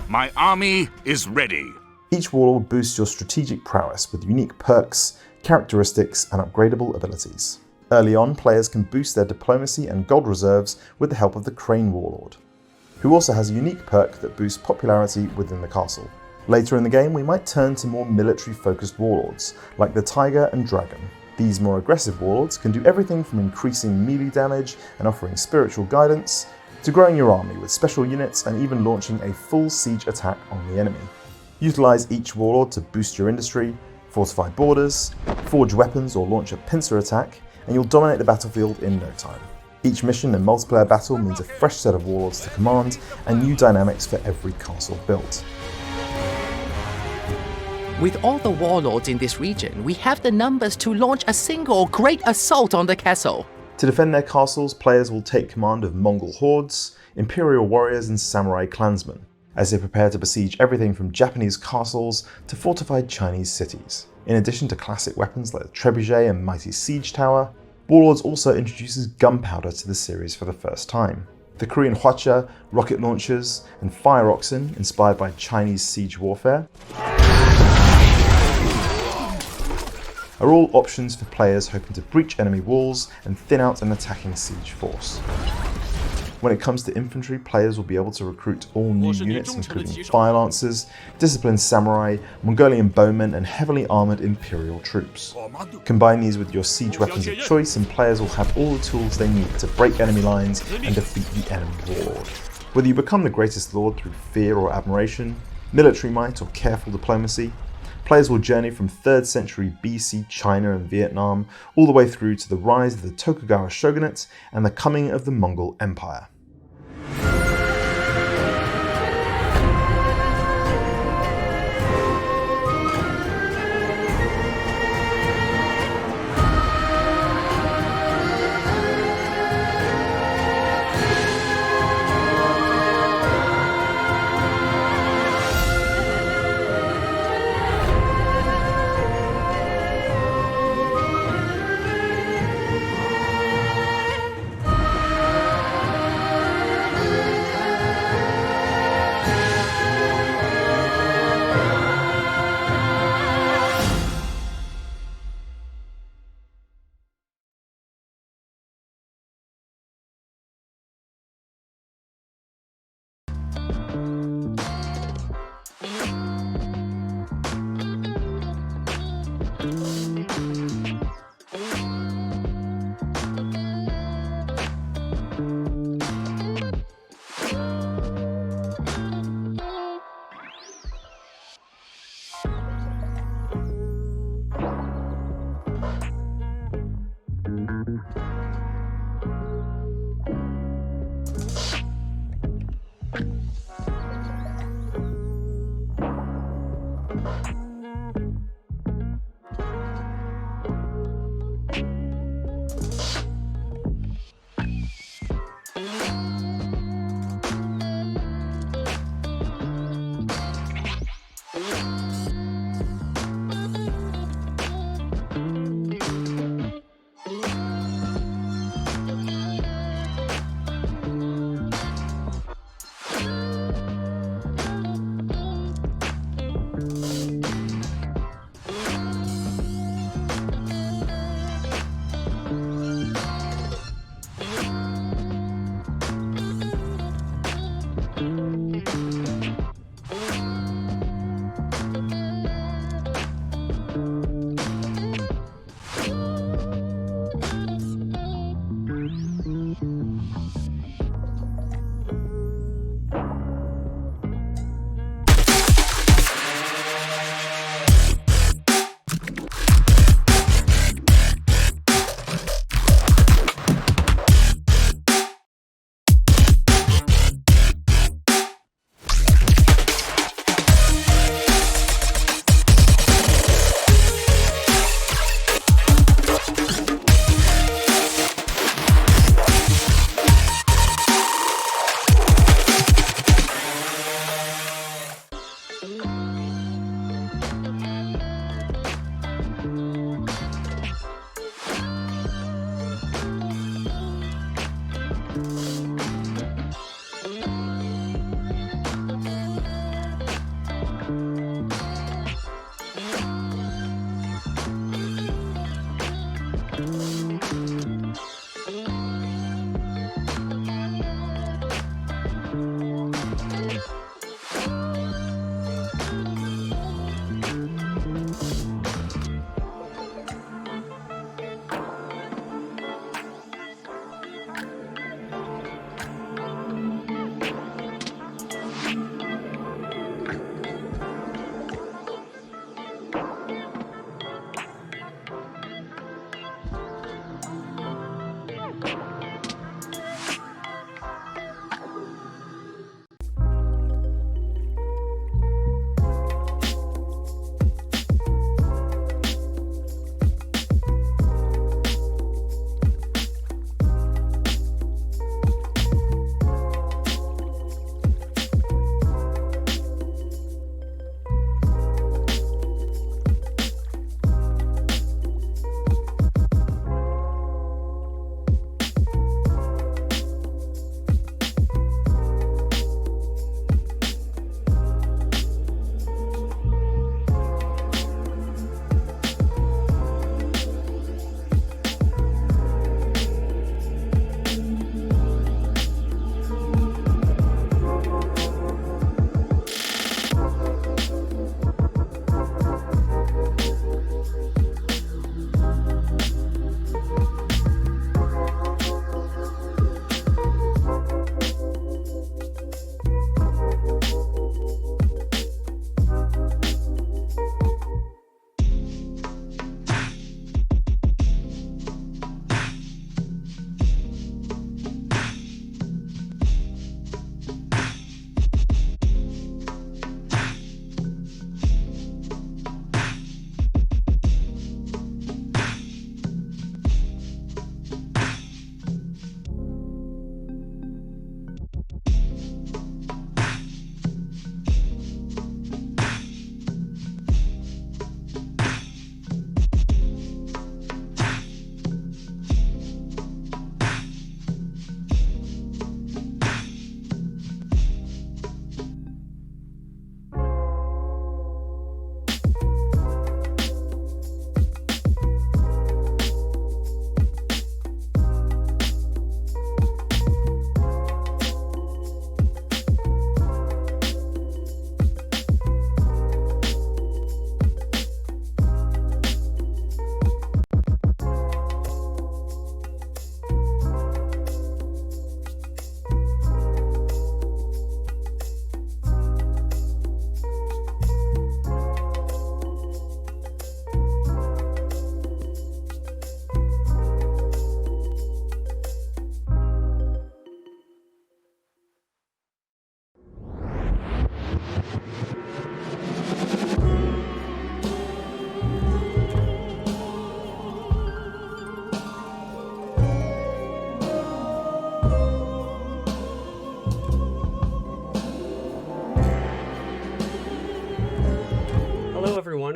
Speaker 5: My army is ready.
Speaker 15: Each warlord boosts your strategic prowess with unique perks, characteristics, and upgradable abilities. Early on, players can boost their diplomacy and gold reserves with the help of the Crane Warlord, who also has a unique perk that boosts popularity within the castle. Later in the game, we might turn to more military-focused warlords, like the Tiger and Dragon. These more aggressive warlords can do everything from increasing melee damage and offering spiritual guidance, to growing your army with special units and even launching a full siege attack on the enemy. Utilize each warlord to boost your industry, fortify borders, forge weapons or launch a pincer attack, and you'll dominate the battlefield in no time. Each mission and multiplayer battle means a fresh set of warlords to command and new dynamics for every castle built.
Speaker 6: With all the warlords in this region, we have the numbers to launch a single great assault on the castle.
Speaker 15: To defend their castles, players will take command of Mongol hordes, Imperial warriors, and samurai clansmen, as they prepare to besiege everything from Japanese castles to fortified Chinese cities. In addition to classic weapons like the Trebuchet and Mighty Siege Tower, Warlords also introduces gunpowder to the series for the first time. The Korean Hwacha, rocket launchers, and fire oxen, inspired by Chinese siege warfare, are all options for players hoping to breach enemy walls and thin out an attacking siege force. When it comes to infantry, players will be able to recruit all new units including fire lancers, disciplined samurai, Mongolian bowmen, and heavily armoured imperial troops. Combine these with your siege weapons of choice and players will have all the tools they need to break enemy lines and defeat the enemy warlord. Whether you become the greatest lord through fear or admiration, military might or careful diplomacy, players will journey from 3rd century BC China and Vietnam all the way through to the rise of the Tokugawa shogunate and the coming of the Mongol Empire.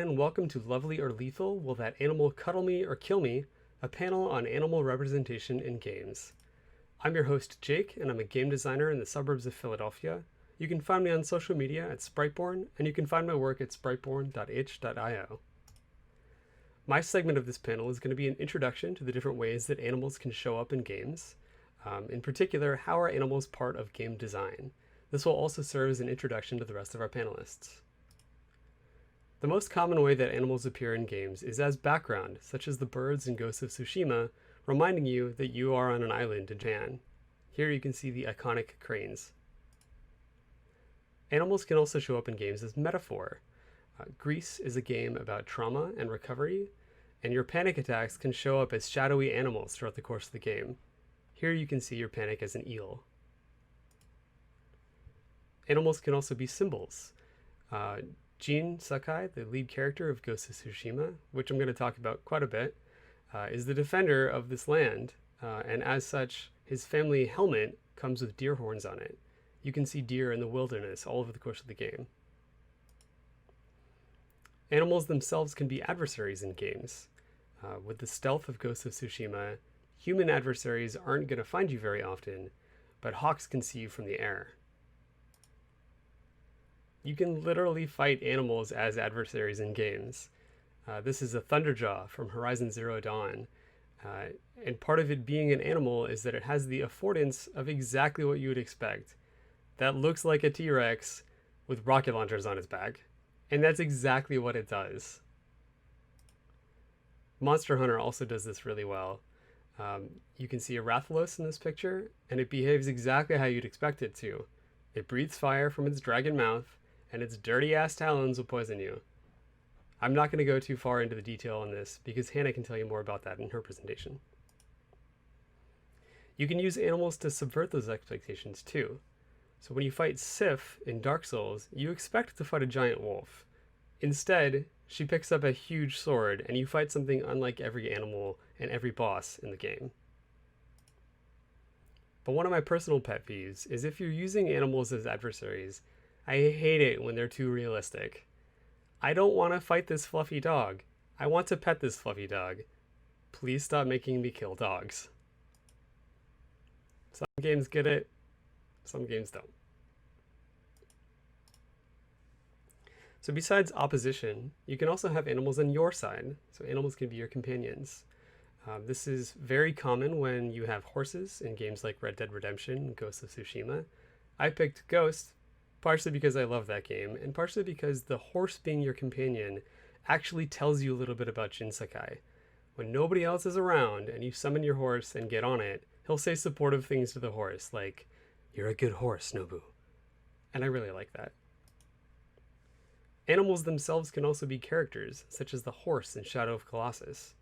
Speaker 11: and welcome to Lovely or Lethal, Will That Animal Cuddle Me or Kill Me? A panel on animal representation in games. I'm your host, Jake, and I'm a game designer in the suburbs of Philadelphia. You can find me on social media at Spriteborn, and you can find my work at spriteborn.itch.io. My segment of this panel is going to be an introduction to the different ways that animals can show up in games. In particular, how are animals part of game design? This will also serve as an introduction to the rest of our panelists. The most common way that animals appear in games is as background, such as the birds in Ghost of Tsushima, reminding you that you are on an island in Japan. Here you can see the iconic cranes. Animals can also show up in games as metaphor. Grease is a game about trauma and recovery, and your panic attacks can show up as shadowy animals throughout the course of the game. Here you can see your panic as an eel. Animals can also be symbols. Jin Sakai, the lead character of Ghost of Tsushima, which I'm going to talk about quite a bit, is the defender of this land, and as such, his family helmet comes with deer horns on it. You can see deer in the wilderness all over the course of the game. Animals themselves can be adversaries in games. With the stealth of Ghost of Tsushima, human adversaries aren't going to find you very often, but hawks can see you from the air. You can literally fight animals as adversaries in games. This is a Thunderjaw from Horizon Zero Dawn, and part of it being an animal is that it has the affordance of exactly what you would expect. That looks like a T-Rex with rocket launchers on its back, and that's exactly what it does. Monster Hunter also does this really well. You can see a Rathalos in this picture, and it behaves exactly how you'd expect it to. It breathes fire from its dragon mouth, and its dirty-ass talons will poison you. I'm not going to go too far into the detail on this, because Hannah can tell you more about that in her presentation. You can use animals to subvert those expectations too. So when you fight Sif in Dark Souls, you expect to fight a giant wolf. Instead, she picks up a huge sword, and you fight something unlike every animal and every boss in the game. But one of my personal pet peeves is if you're using animals as adversaries, I hate it when they're too realistic. I don't want to fight this fluffy dog. I want to pet this fluffy dog. Please stop making me kill dogs. Some games get it, some games don't. So besides opposition, you can also have animals on your side. So animals can be your companions. This is very common when you have horses in games like Red Dead Redemption and Ghost of Tsushima. I picked Ghost partially because I love that game, and partially because the horse being your companion actually tells you a little bit about Jin Sakai. When nobody else is around and you summon your horse and get on it, he'll say supportive things to the horse, like, "You're a good horse, Nobu." And I really like that. Animals themselves can also be characters, such as the horse in Shadow of Colossus.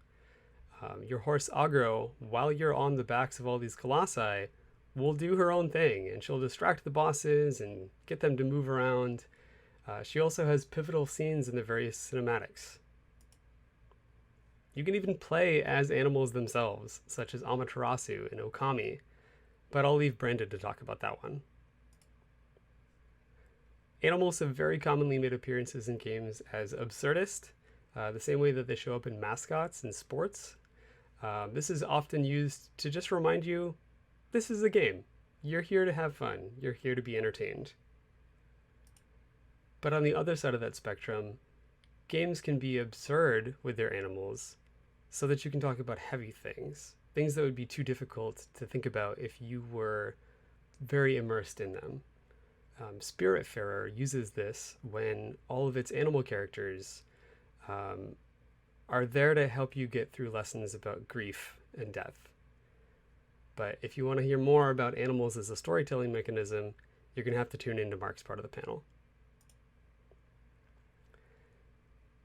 Speaker 11: Your horse Agro, while you're on the backs of all these colossi, will do her own thing, and she'll distract the bosses and get them to move around. She also has pivotal scenes in the various cinematics. You can even play as animals themselves, such as Amaterasu and Okami, but I'll leave Brandon to talk about that one. Animals have very commonly made appearances in games as absurdist, the same way that they show up in mascots in sports. This is often used to just remind you, this is a game. You're here to have fun. You're here to be entertained. But on the other side of that spectrum, games can be absurd with their animals so that you can talk about heavy things, things that would be too difficult to think about if you were very immersed in them. Spiritfarer uses this when all of its animal characters are there to help you get through lessons about grief and death. But if you want to hear more about animals as a storytelling mechanism, you're going to have to tune into Mark's part of the panel.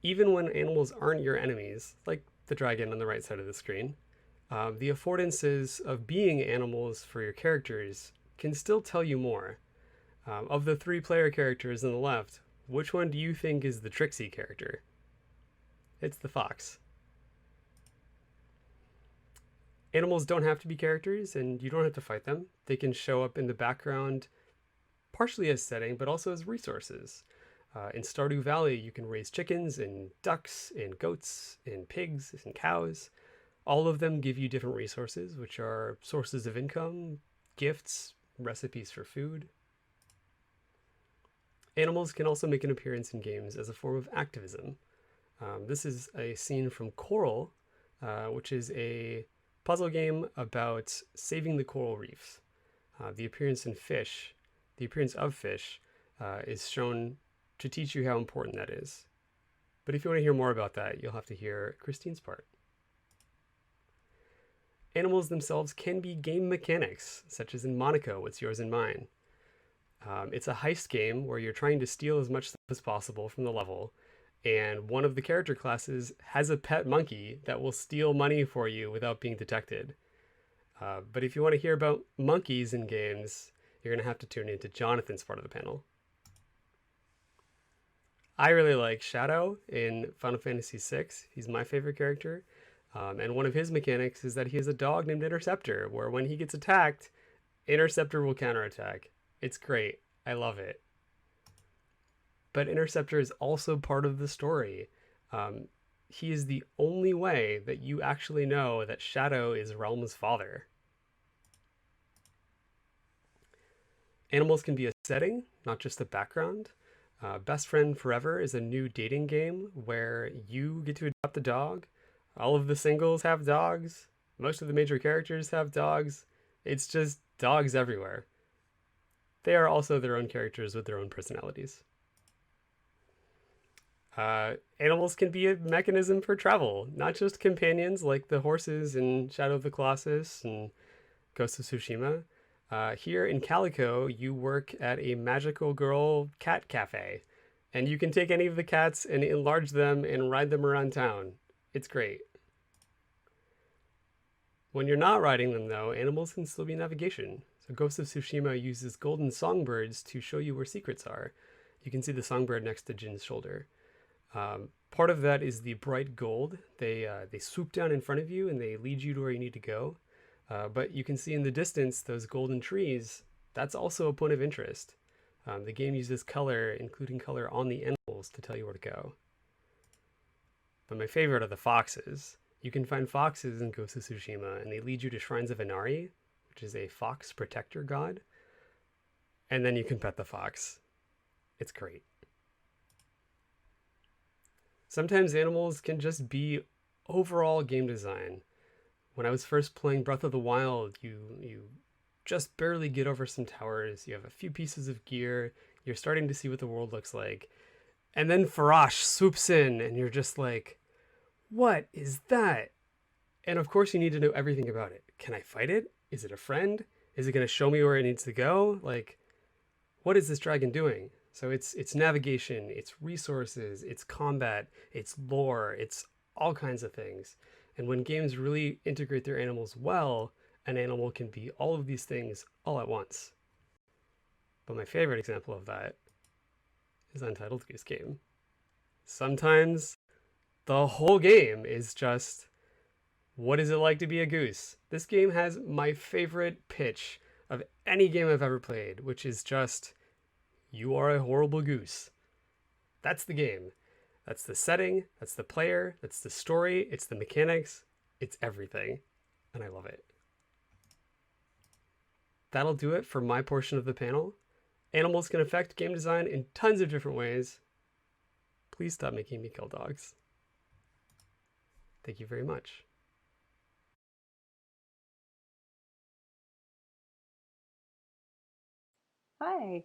Speaker 11: Even when animals aren't your enemies, like the dragon on the right side of the screen, the affordances of being animals for your characters can still tell you more. Of the 3 player characters on the left, which one do you think is the Trixie character? It's the fox. Animals don't have to be characters, and you don't have to fight them. They can show up in the background, partially as setting, but also as resources. In Stardew Valley, you can raise chickens and ducks and goats and pigs and cows. All of them give you different resources, which are sources of income, gifts, recipes for food. Animals can also make an appearance in games as a form of activism. This is a scene from Coral, which is a puzzle game about saving the coral reefs. The appearance of fish is shown to teach you how important that is. But if you want to hear more about that, you'll have to hear Christine's part. Animals themselves can be game mechanics, such as in Monaco, What's Yours and Mine. It's a heist game where you're trying to steal as much stuff as possible from the level, and one of the character classes has a pet monkey that will steal money for you without being detected. But if you want to hear about monkeys in games, you're going to have to tune into Jonathan's part of the panel. I really like Shadow in Final Fantasy VI. He's my favorite character. And one of his mechanics is that he has a dog named Interceptor, where when he gets attacked, Interceptor will counterattack. It's great. I love it. But Interceptor is also part of the story. He is the only way that you actually know that Shadow is Realm's father. Animals can be a setting, not just a background. Best Friend Forever is a new dating game where you get to adopt a dog. All of the singles have dogs. Most of the major characters have dogs. It's just dogs everywhere. They are also their own characters with their own personalities. Animals can be a mechanism for travel, not just companions like the horses in Shadow of the Colossus and Ghost of Tsushima. Here in Calico, you work at a magical girl cat cafe, and you can take any of the cats and enlarge them and ride them around town. It's great. When you're not riding them, though, animals can still be navigation. So Ghost of Tsushima uses golden songbirds to show you where secrets are. You can see the songbird next to Jin's shoulder. Part of that is the bright gold. They swoop down in front of you and they lead you to where you need to go. But you can see in the distance those golden trees. That's also a point of interest. The game uses color, including color on the animals, to tell you where to go. But my favorite are the foxes. You can find foxes in Ghost of Tsushima, and they lead you to Shrines of Inari, which is a fox protector god. And then you can pet the fox. It's great. Sometimes animals can just be overall game design. When I was first playing Breath of the Wild, you just barely get over some towers, you have a few pieces of gear, you're starting to see what the world looks like, and then Farash swoops in, and you're just like, what is that? And of course you need to know everything about it. Can I fight it? Is it a friend? Is it going to show me where it needs to go? Like, what is this dragon doing? So it's navigation, it's resources, it's combat, it's lore, it's all kinds of things. And when games really integrate their animals well, an animal can be all of these things all at once. But my favorite example of that is Untitled Goose Game. Sometimes the whole game is just, what is it like to be a goose? This game has my favorite pitch of any game I've ever played, which is just, you are a horrible goose. That's the game. That's the setting, that's the player, that's the story, it's the mechanics, it's everything. And I love it. That'll do it for my portion of the panel. Animals can affect game design in tons of different ways. Please stop making me kill dogs. Thank you very much.
Speaker 16: Hi,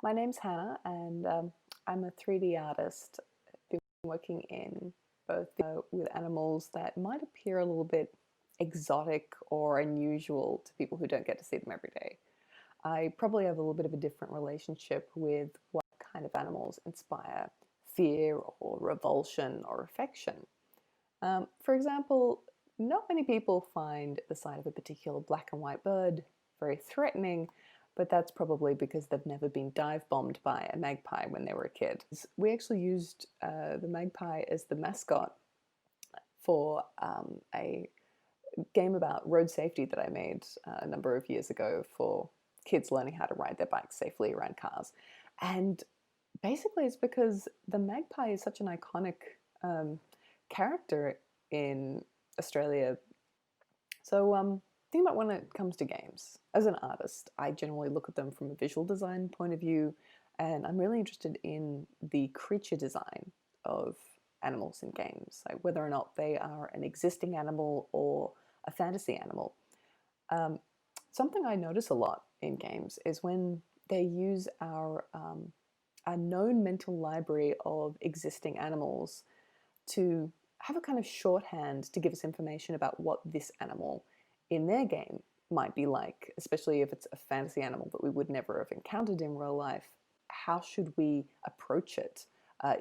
Speaker 16: my name's Hannah, and I'm a 3D artist. I've been working in both with animals that might appear a little bit exotic or unusual to people who don't get to see them every day. I probably have a little bit of a different relationship with what kind of animals inspire fear or revulsion or affection. For example, not many people find the sight of a particular black and white bird very threatening, but that's probably because they've never been dive bombed by a magpie when they were a kid. We actually used the magpie as the mascot for a game about road safety that I made a number of years ago for kids learning how to ride their bikes safely around cars. And Basically, it's because the magpie is such an iconic character in Australia. So, think about when it comes to games. As an artist, I generally look at them from a visual design point of view, and I'm really interested in the creature design of animals in games, like whether or not they are an existing animal or a fantasy animal. Something I notice a lot in games is when they use our known mental library of existing animals to have a kind of shorthand to give us information about what this animal in their game might be like, especially if it's a fantasy animal that we would never have encountered in real life. How should we approach it?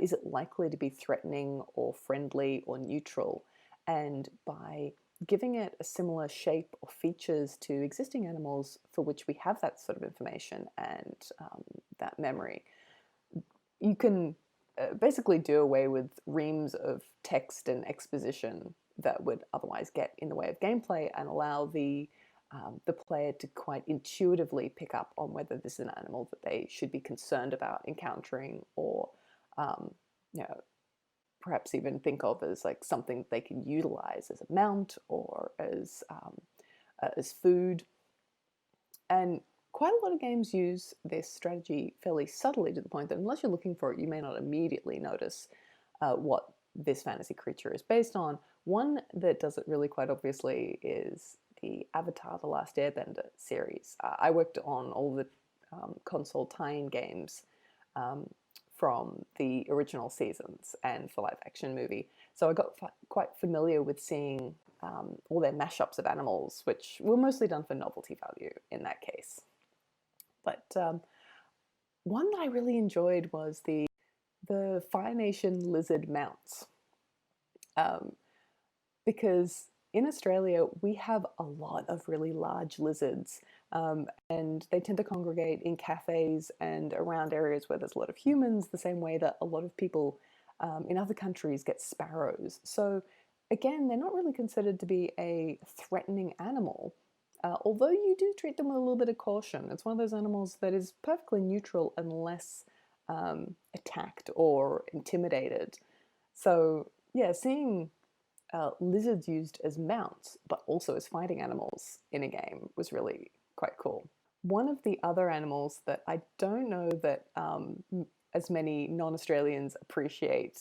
Speaker 16: Is it likely to be threatening or friendly or neutral? And by giving it a similar shape or features to existing animals for which we have that sort of information and that memory, you can basically do away with reams of text and exposition that would otherwise get in the way of gameplay and allow the player to quite intuitively pick up on whether this is an animal that they should be concerned about encountering, or perhaps even think of as like something they can utilize as a mount or as food. And quite a lot of games use this strategy fairly subtly, to the point that unless you're looking for it, you may not immediately notice what this fantasy creature is based on. One that does it really quite obviously is the Avatar: The Last Airbender series. I worked on all the console tie-in games from the original seasons and the live-action movie, so I got quite familiar with seeing all their mashups of animals, which were mostly done for novelty value in that case. But one that I really enjoyed was the Fire Nation lizard mounts, because in Australia we have a lot of really large lizards, and they tend to congregate in cafes and around areas where there's a lot of humans, the same way that a lot of people in other countries get sparrows. So again, they're not really considered to be a threatening animal, although you do treat them with a little bit of caution. It's one of those animals that is perfectly neutral unless attacked or intimidated. So yeah, seeing lizards used as mounts, but also as fighting animals in a game was really quite cool. One of the other animals that I don't know that as many non-Australians appreciate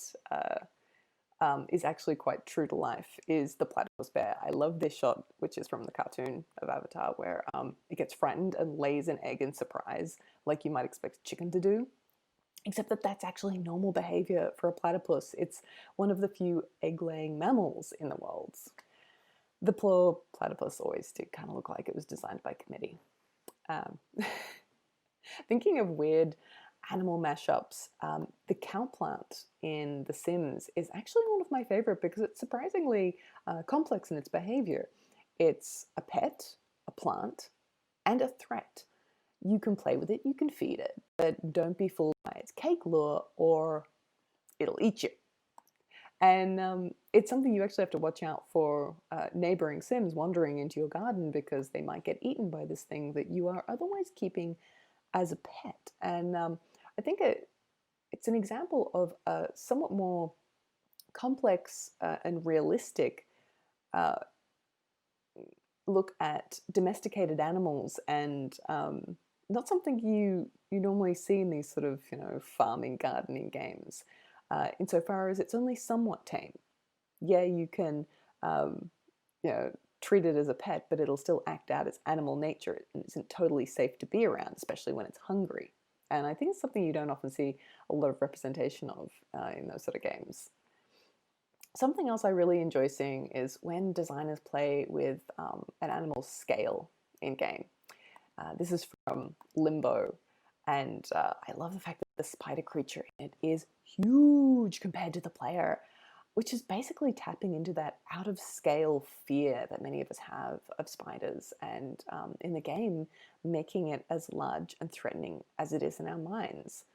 Speaker 16: is actually quite true to life is the platypus bear. I love this shot, which is from the cartoon of Avatar, where it gets frightened and lays an egg in surprise, like you might expect a chicken to do. Except that that's actually normal behavior for a platypus. It's one of the few egg-laying mammals in the world. The poor platypus always did kind of look like it was designed by committee. Thinking of weird animal mashups, the cow plant in The Sims is actually one of my favorite because it's surprisingly complex in its behavior. It's a pet, a plant, and a threat. You can play with it, you can feed it, but don't be fooled by its cake lure or it'll eat you. And it's something you actually have to watch out for neighboring Sims wandering into your garden, because they might get eaten by this thing that you are otherwise keeping as a pet. And I think it's an example of a somewhat more complex and realistic look at domesticated animals, and not something you normally see in these sort of farming, gardening games, insofar as it's only somewhat tame. Yeah, you can treat it as a pet, but it'll still act out its animal nature. It isn't totally safe to be around, especially when it's hungry. And I think it's something you don't often see a lot of representation of in those sort of games. Something else I really enjoy seeing is when designers play with an animal's scale in game. This is from Limbo, and I love the fact that the spider creature in it is huge compared to the player, which is basically tapping into that out-of-scale fear that many of us have of spiders, and in the game, making it as large and threatening as it is in our minds.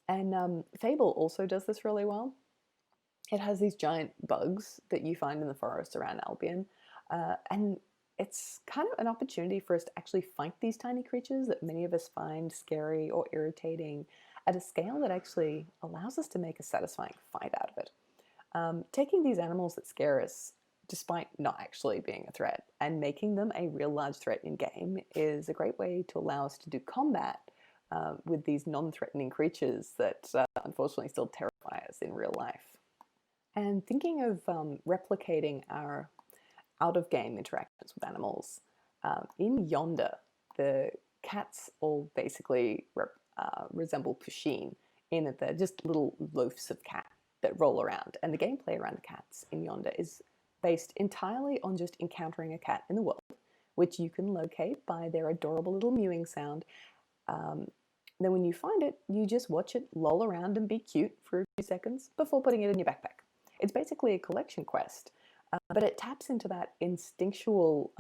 Speaker 16: And Fable also does this really well. It has these giant bugs that you find in the forest around Albion, and it's kind of an opportunity for us to actually fight these tiny creatures that many of us find scary or irritating, at a scale that actually allows us to make a satisfying fight out of it. Taking these animals that scare us, despite not actually being a threat, and making them a real large threat in game is a great way to allow us to do combat with these non-threatening creatures that unfortunately still terrify us in real life. And thinking of replicating our out-of-game interactions with animals, in Yonder, the cats all basically resemble Pusheen in that they're just little loafs of cat that roll around. And the gameplay around the cats in Yonder is based entirely on just encountering a cat in the world, which you can locate by their adorable little mewing sound. Then when you find it, you just watch it loll around and be cute for a few seconds before putting it in your backpack. It's basically a collection quest, but it taps into that instinctual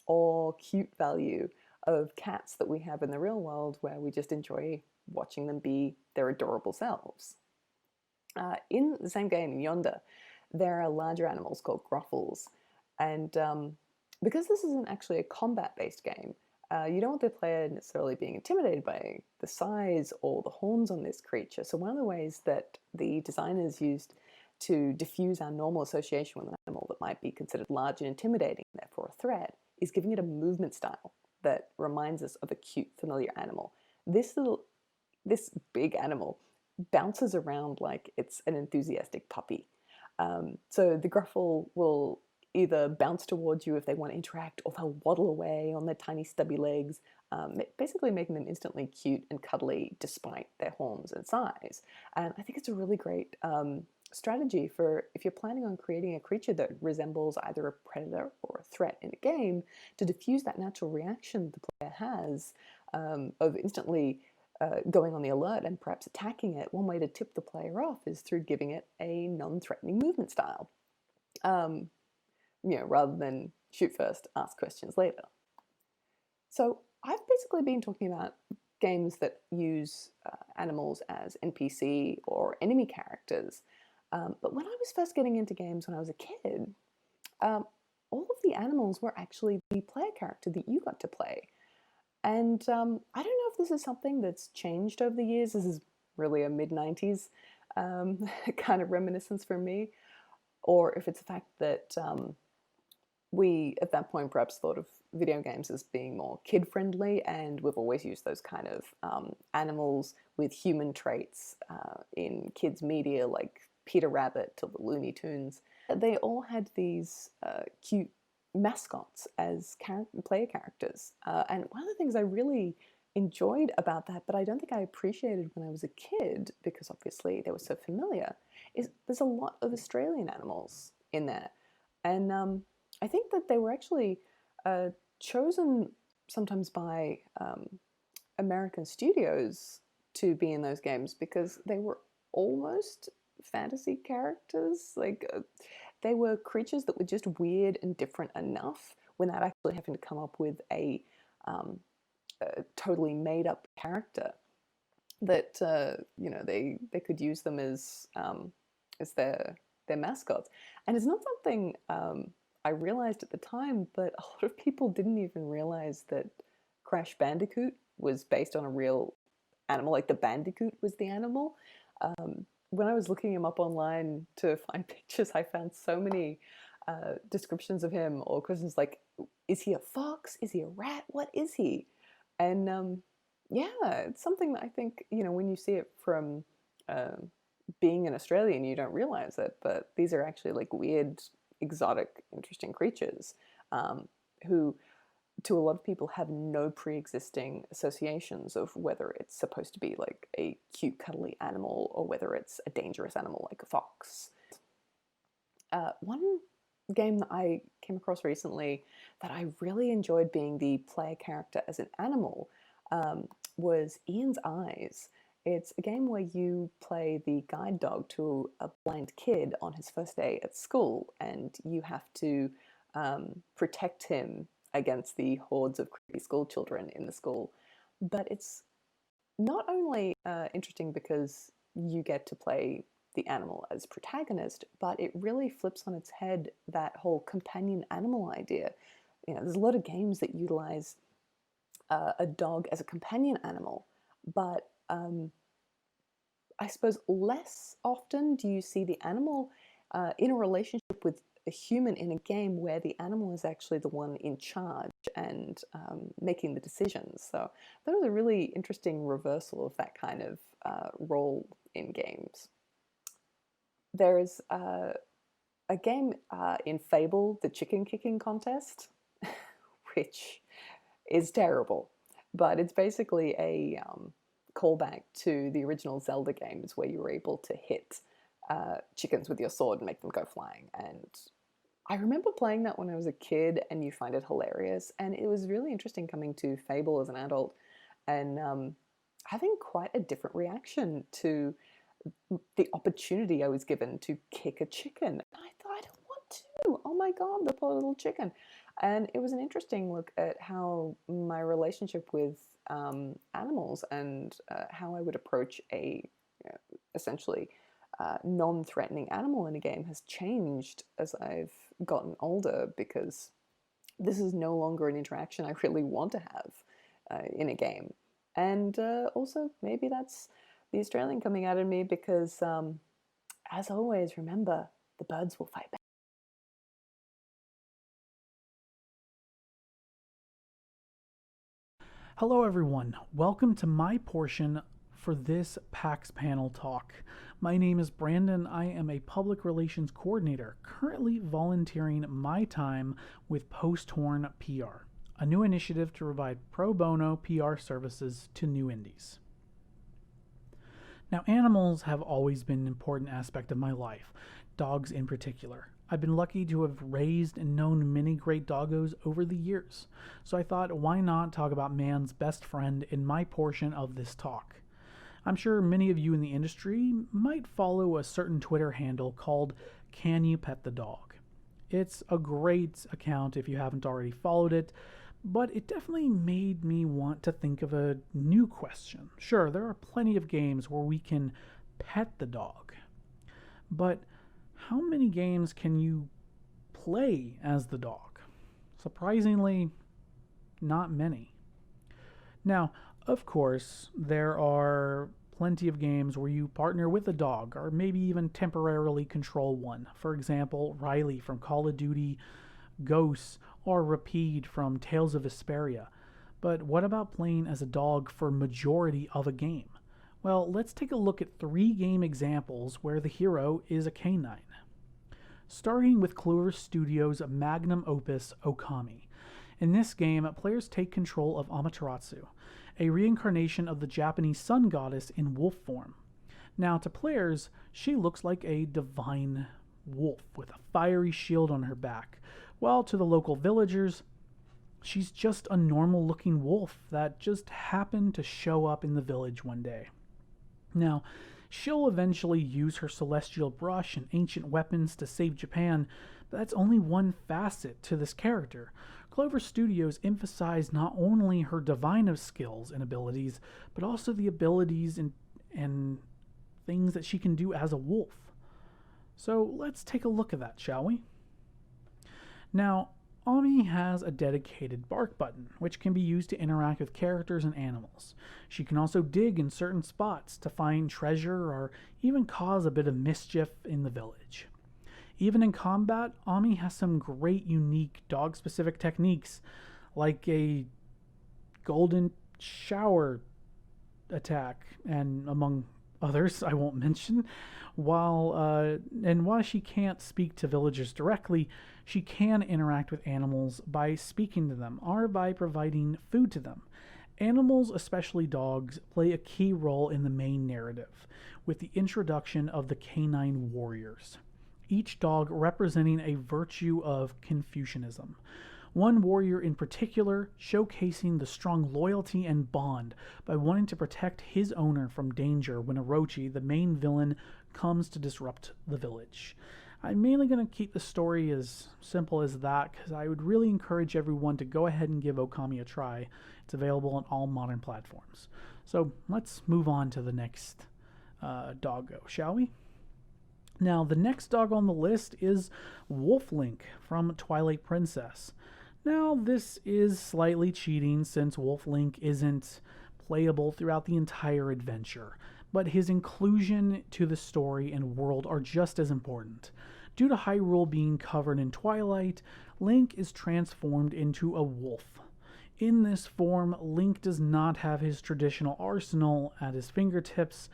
Speaker 16: or cute value of cats that we have in the real world, where we just enjoy watching them be their adorable selves. In the same game, Yonder, there are larger animals called Gruffles, and because this isn't actually a combat-based game, you don't want the player necessarily being intimidated by the size or the horns on this creature. So one of the ways that the designers used to diffuse our normal association with an animal that might be considered large and intimidating, therefore a threat, is giving it a movement style that reminds us of a cute, familiar animal. This big animal bounces around like it's an enthusiastic puppy. So the Gruffle will either bounce towards you if they want to interact, or they'll waddle away on their tiny stubby legs, basically making them instantly cute and cuddly despite their horns and size. And I think it's a really great strategy for if you're planning on creating a creature that resembles either a predator or a threat in a game, to diffuse that natural reaction the player has of instantly going on the alert and perhaps attacking it. One way to tip the player off is through giving it a non-threatening movement style. Rather than shoot first, ask questions later. So I've basically been talking about games that use animals as NPC or enemy characters. But when I was first getting into games when I was a kid, all of the animals were actually the player character that you got to play. And I don't know if this is something that's changed over the years. This is really a mid-90s kind of reminiscence for me. Or if it's a fact that we, at that point, perhaps thought of video games as being more kid-friendly, and we've always used those kind of animals with human traits in kids' media, like Peter Rabbit to the Looney Tunes. They all had these cute mascots as player characters. And one of the things I really enjoyed about that, but I don't think I appreciated when I was a kid, because obviously they were so familiar, is there's a lot of Australian animals in there. And I think that they were actually chosen sometimes by American studios to be in those games because they were almost fantasy characters. Like they were creatures that were just weird and different enough without actually having to come up with a totally made up character that they could use them as their mascots. And it's not something I realized at the time, but a lot of people didn't even realize that Crash Bandicoot was based on a real animal, like the Bandicoot was the animal. When I was looking him up online to find pictures, I found so many descriptions of him, or questions like, is he a fox? Is he a rat? What is he? And yeah, it's something that I think, when you see it from being an Australian, you don't realize it, but these are actually like weird, exotic, interesting creatures who, to a lot of people, have no pre-existing associations of whether it's supposed to be like a cute, cuddly animal or whether it's a dangerous animal like a fox. One game that I came across recently that I really enjoyed being the player character as an animal was Ian's Eyes. It's a game where you play the guide dog to a blind kid on his first day at school, and you have to protect him against the hordes of creepy school children in the school. But it's not only interesting because you get to play the animal as protagonist, but it really flips on its head that whole companion animal idea. There's a lot of games that utilize a dog as a companion animal, but I suppose less often do you see the animal in a relationship with a human in a game where the animal is actually the one in charge and making the decisions. So that was a really interesting reversal of that kind of role in games. There is a game in Fable, the chicken kicking contest, which is terrible, but it's basically a callback to the original Zelda games where you were able to hit chickens with your sword and make them go flying. And I remember playing that when I was a kid, and you find it hilarious. And it was really interesting coming to Fable as an adult and having quite a different reaction to the opportunity I was given to kick a chicken. I thought, I don't want to. Oh my God, the poor little chicken. And it was an interesting look at how my relationship with animals and how I would approach a essentially non-threatening animal in a game has changed as I've gotten older, because this is no longer an interaction I really want to have in a game. And also, maybe that's the Australian coming out of me, because as always, remember, the birds will fight back.
Speaker 7: Hello everyone, welcome to my portion for this PAX panel talk. My name is Brandon. I am a public relations coordinator, currently volunteering my time with Posthorn PR, a new initiative to provide pro bono PR services to new indies. Now, animals have always been an important aspect of my life, dogs in particular. I've been lucky to have raised and known many great doggos over the years, so I thought, why not talk about man's best friend in my portion of this talk? I'm sure many of you in the industry might follow a certain Twitter handle called Can You Pet the Dog? It's a great account if you haven't already followed it, but it definitely made me want to think of a new question. Sure, there are plenty of games where we can pet the dog, but how many games can you play as the dog? Surprisingly, not many. Now, of course, there are plenty of games where you partner with a dog, or maybe even temporarily control one. For example, Riley from Call of Duty Ghosts, or Rapide from Tales of Vesperia. But what about playing as a dog for majority of a game? Well, let's take a look at 3 game examples where the hero is a canine. Starting with Clover Studios' magnum opus, Okami. In this game, players take control of Amaterasu, a reincarnation of the Japanese sun goddess in wolf form. Now, to players, she looks like a divine wolf with a fiery shield on her back, while to the local villagers, she's just a normal-looking wolf that just happened to show up in the village one day. Now, she'll eventually use her celestial brush and ancient weapons to save Japan, but that's only one facet to this character. Clover Studios emphasized not only her divine skills and abilities, but also the abilities and things that she can do as a wolf. So let's take a look at that, shall we? Now, Ami has a dedicated bark button, which can be used to interact with characters and animals. She can also dig in certain spots to find treasure or even cause a bit of mischief in the village. Even in combat, Ami has some great unique dog-specific techniques, like a golden shower attack, and among others I won't mention. While she can't speak to villagers directly, she can interact with animals by speaking to them or by providing food to them. Animals, especially dogs, play a key role in the main narrative, with the introduction of the canine warriors, each dog representing a virtue of Confucianism. One warrior in particular showcasing the strong loyalty and bond by wanting to protect his owner from danger when Orochi, the main villain, comes to disrupt the village. I'm mainly going to keep the story as simple as that, because I would really encourage everyone to go ahead and give Okami a try. It's available on all modern platforms. So let's move on to the next doggo, shall we? Now, the next dog on the list is Wolflink from Twilight Princess. Now, this is slightly cheating since Wolflink isn't playable throughout the entire adventure, but his inclusion to the story and world are just as important. Due to Hyrule being covered in twilight, Link is transformed into a wolf. In this form, Link does not have his traditional arsenal at his fingertips,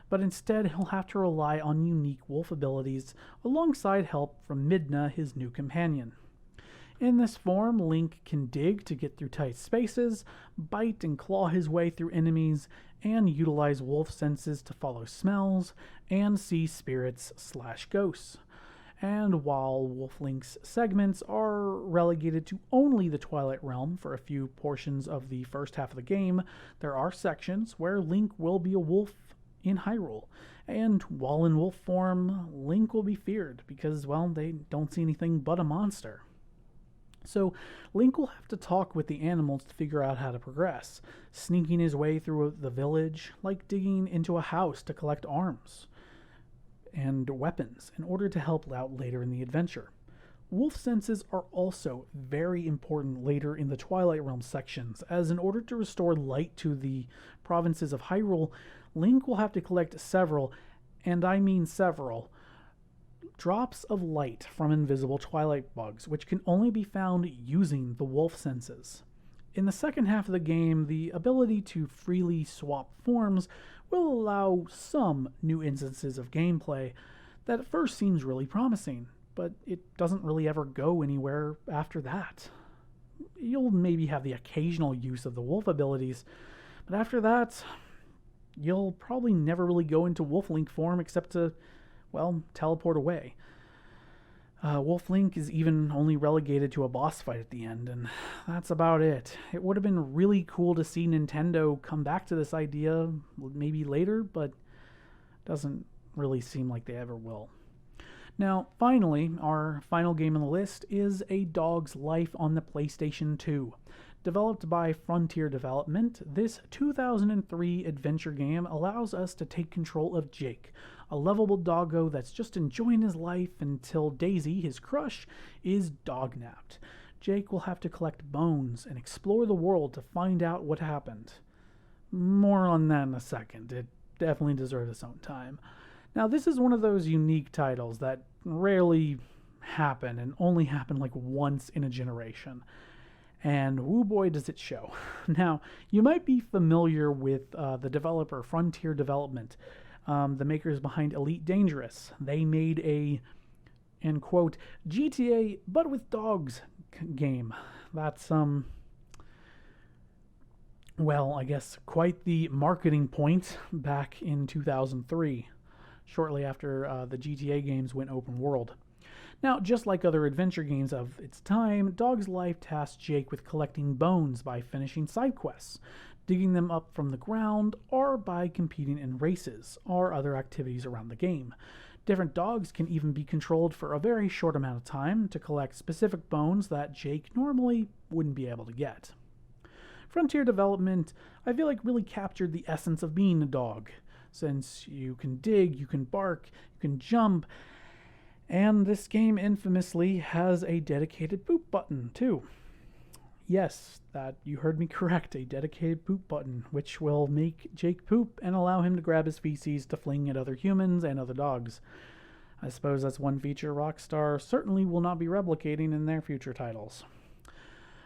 Speaker 7: but instead he'll have to rely on unique wolf abilities alongside help from Midna, his new companion. In this form, Link can dig to get through tight spaces, bite and claw his way through enemies, and utilize wolf senses to follow smells and see spirits/ghosts. And while Wolf Link's segments are relegated to only the Twilight Realm for a few portions of the first half of the game, there are sections where Link will be a wolf in Hyrule. And while in wolf form, Link will be feared because, well, they don't see anything but a monster. So Link will have to talk with the animals to figure out how to progress, sneaking his way through the village, like digging into a house to collect arms and weapons in order to help out later in the adventure. Wolf senses are also very important later in the Twilight Realm sections, as in order to restore light to the provinces of Hyrule, Link will have to collect several, and I mean several, drops of light from invisible twilight bugs, which can only be found using the wolf senses. In the second half of the game, the ability to freely swap forms will allow some new instances of gameplay that at first seems really promising, but it doesn't really ever go anywhere after that. You'll maybe have the occasional use of the wolf abilities, but after that, you'll probably never really go into Wolf Link form except to, well, teleport away. Wolf Link is even only relegated to a boss fight at the end, and that's about it. It would have been really cool to see Nintendo come back to this idea maybe later, but doesn't really seem like they ever will. Now, finally, our final game on the list is A Dog's Life on the PlayStation 2. Developed by Frontier Development, this 2003 adventure game allows us to take control of Jake, a lovable doggo that's just enjoying his life until Daisy, his crush, is dog-napped. Jake will have to collect bones and explore the world to find out what happened. More on that in a second. It definitely deserves its own time. Now, this is one of those unique titles that rarely happen and only happen like once in a generation. And woo boy does it show. Now, you might be familiar with the developer Frontier Development, the makers behind Elite Dangerous. They made a, end quote, GTA but with dogs game. That's, well, I guess quite the marketing point back in 2003, shortly after the GTA games went open world. Now, just like other adventure games of its time, Dog's Life tasks Jake with collecting bones by finishing side quests, digging them up from the ground, or by competing in races or other activities around the game. Different dogs can even be controlled for a very short amount of time to collect specific bones that Jake normally wouldn't be able to get. Frontier Development, I feel like, really captured the essence of being a dog, since you can dig, you can bark, you can jump, and this game infamously has a dedicated poop button, too. Yes, that you heard me correct, a dedicated poop button, which will make Jake poop and allow him to grab his feces to fling at other humans and other dogs. I suppose that's one feature Rockstar certainly will not be replicating in their future titles.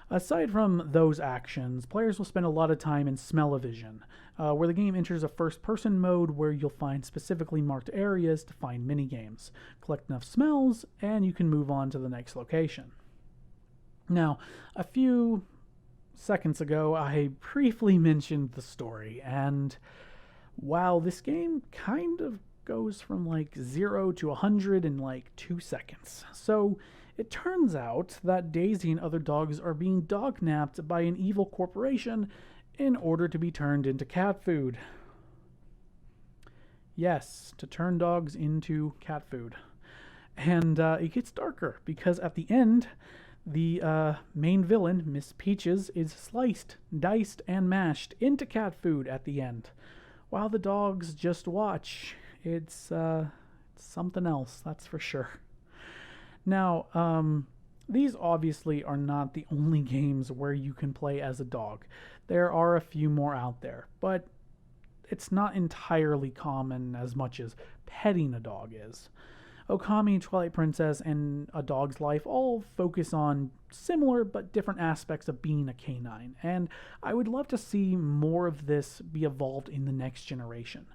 Speaker 7: Aside from those actions, players will spend a lot of time in Smell-O-Vision, where the game enters a first-person mode where you'll find specifically marked areas to find minigames. Collect enough smells, and you can move on to the next location. Now, a few seconds ago, I briefly mentioned the story, and wow, this game kind of goes from like 0 to 100 in like 2 seconds. So, it turns out that Daisy and other dogs are being dog-napped by an evil corporation in order to be turned into cat food. Yes, to turn dogs into cat food. And it gets darker, because at the end, the main villain, Miss Peaches, is sliced, diced, and mashed into cat food at the end. While the dogs just watch. It's something else, that's for sure. Now, These obviously are not the only games where you can play as a dog. There are a few more out there, but it's not entirely common as much as petting a dog is. Okami, Twilight Princess, and A Dog's Life all focus on similar but different aspects of being a canine, and I would love to see more of this be evolved in the next generation.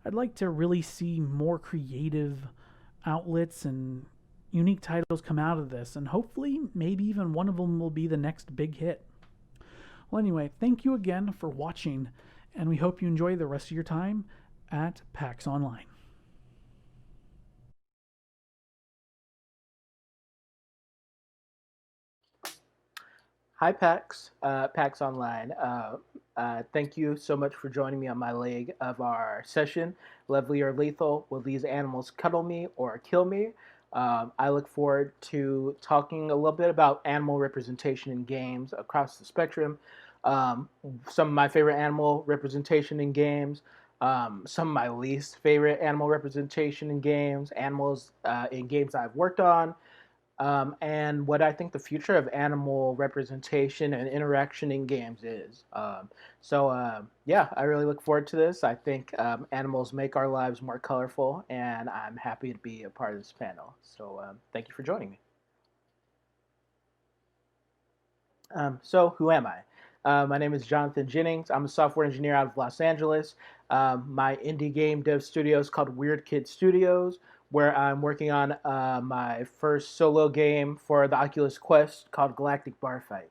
Speaker 7: I'd like to really see more creative outlets and unique titles come out of this, and hopefully, maybe even one of them will be the next big hit. Well, anyway, thank you again for watching, and we hope you enjoy the rest of your time at PAX Online.
Speaker 8: Hi, PAX, PAX Online. Thank you so much for joining me on my leg of our session, Lovely or Lethal, Will These Animals Cuddle Me or Kill Me? I look forward to talking a little bit about animal representation in games across the spectrum, some of my favorite animal representation in games, some of my least favorite animal representation in games, animals in games I've worked on, and what I think the future of animal representation and interaction in games is. Yeah, I really look forward to this. I think animals make our lives more colorful, and I'm happy to be a part of this panel. So thank you for joining me. So who am I? My name is Jonathan Jennings. I'm a software engineer out of Los Angeles. My indie game dev studio is called Weird Kid Studios, where I'm working on my first solo game for the Oculus Quest called Galactic Bar Fight.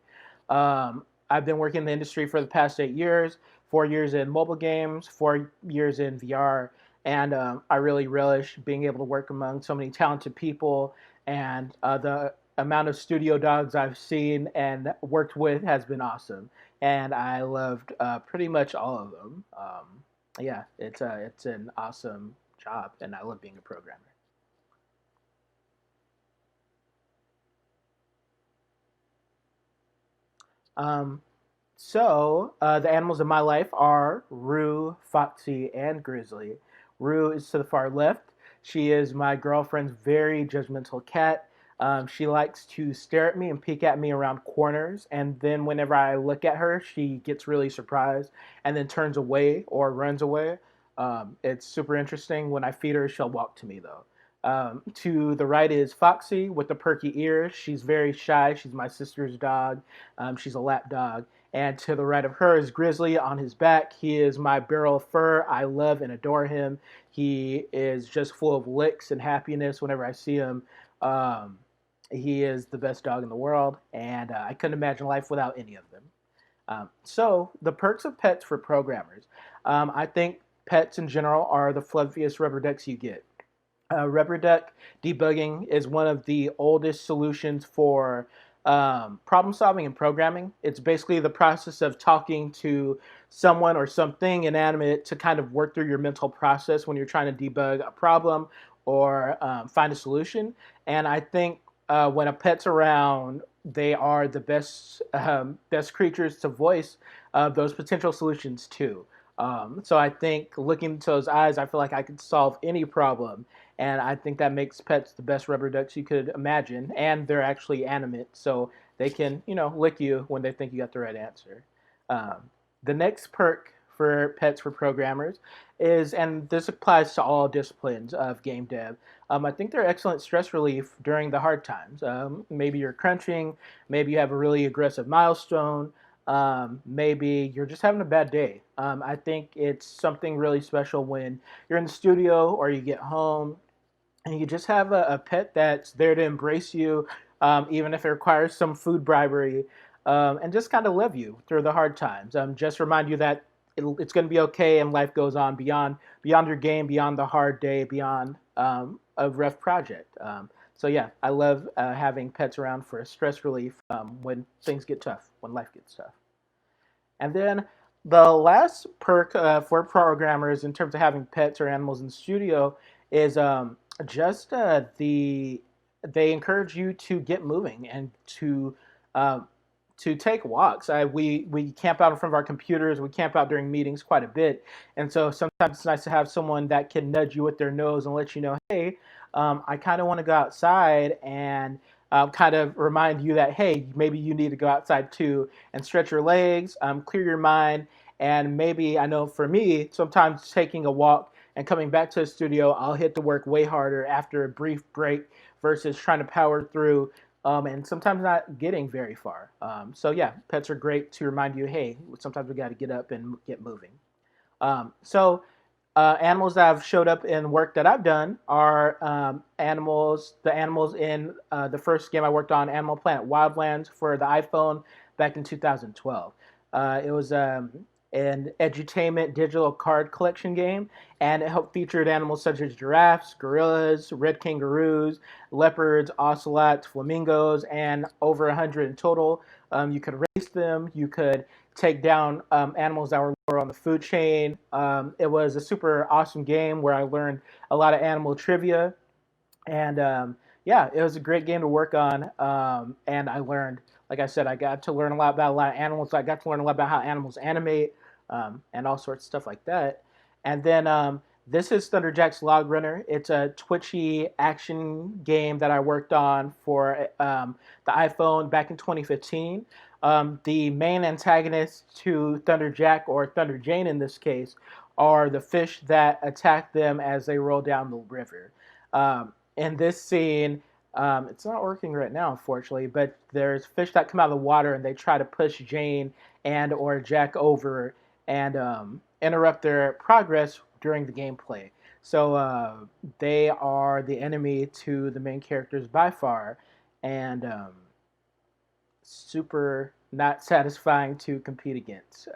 Speaker 8: I've been working in the industry for the past 8 years, 4 years in mobile games, 4 years in VR, and I really relish being able to work among so many talented people, and the amount of studio dogs I've seen and worked with has been awesome, and I loved pretty much all of them. Yeah, it's an awesome job, and I love being a programmer. The animals in my life are Rue, Foxy, and Grizzly. Rue is to the far left. She is my girlfriend's very judgmental cat. She likes to stare at me and peek at me around corners, and then whenever I look at her, she gets really surprised and then turns away or runs away. It's super interesting. When I feed her, she'll walk to me though. To the right is Foxy with the perky ears. She's very shy. She's my sister's dog. She's a lap dog. And to the right of her is Grizzly on his back. He is my barrel of fur. I love and adore him. He is just full of licks and happiness whenever I see him. Um, he is the best dog in the world, and I couldn't imagine life without any of them. The perks of pets for programmers. I think pets in general are the fluffiest rubber ducks you get. Rubber duck debugging is one of the oldest solutions for problem solving and programming. It's basically the process of talking to someone or something inanimate to kind of work through your mental process when you're trying to debug a problem or find a solution. And I think when a pet's around, they are the best creatures to voice those potential solutions too. So I think looking into those eyes, I feel like I could solve any problem, and I think that makes pets the best rubber ducks you could imagine. And they're actually animate, so they can, lick you when they think you got the right answer. The next perk for pets for programmers is, and this applies to all disciplines of game dev, I think they're excellent stress relief during the hard times. Maybe you're crunching, maybe you have a really aggressive milestone, maybe you're just having a bad day. I think it's something really special when you're in the studio or you get home and you just have a pet that's there to embrace you, even if it requires some food bribery, and just kind of love you through the hard times. Just remind you that it's going to be okay and life goes on beyond your game, beyond the hard day, beyond a rough project. Yeah, I love having pets around for stress relief when things get tough, when life gets tough. And then the last perk for programmers in terms of having pets or animals in the studio is just they encourage you to get moving and to take walks. We camp out in front of our computers. We camp out during meetings quite a bit, and so sometimes it's nice to have someone that can nudge you with their nose and let you know, hey, I kind of want to go outside and kind of remind you that, hey, maybe you need to go outside too and stretch your legs, clear your mind. And maybe, I know for me, sometimes taking a walk and coming back to the studio, I'll hit the work way harder after a brief break versus trying to power through and sometimes not getting very far. So yeah, pets are great to remind you, hey, sometimes we got to get up and get moving. Animals that have showed up in work that I've done are the animals in the first game I worked on, Animal Planet Wildlands, for the iPhone back in 2012. It was an edutainment digital card collection game, and it featured animals such as giraffes, gorillas, red kangaroos, leopards, ocelots, flamingos, and over 100 in total. You could race them, you could take down animals that were lower on the food chain. It was a super awesome game where I learned a lot of animal trivia. And yeah, it was a great game to work on. And I learned, like I said, I got to learn a lot about a lot of animals. I got to learn a lot about how animals animate and all sorts of stuff like that. And then this is Thunderjack's Log Runner. It's a twitchy action game that I worked on for the iPhone back in 2015. The main antagonists to Thunderjack, or Thunder Jane in this case, are the fish that attack them as they roll down the river. In this scene, it's not working right now, unfortunately, but there's fish that come out of the water and they try to push Jane and or Jack over and interrupt their progress during the gameplay. So they are the enemy to the main characters by far, and super not satisfying to compete against.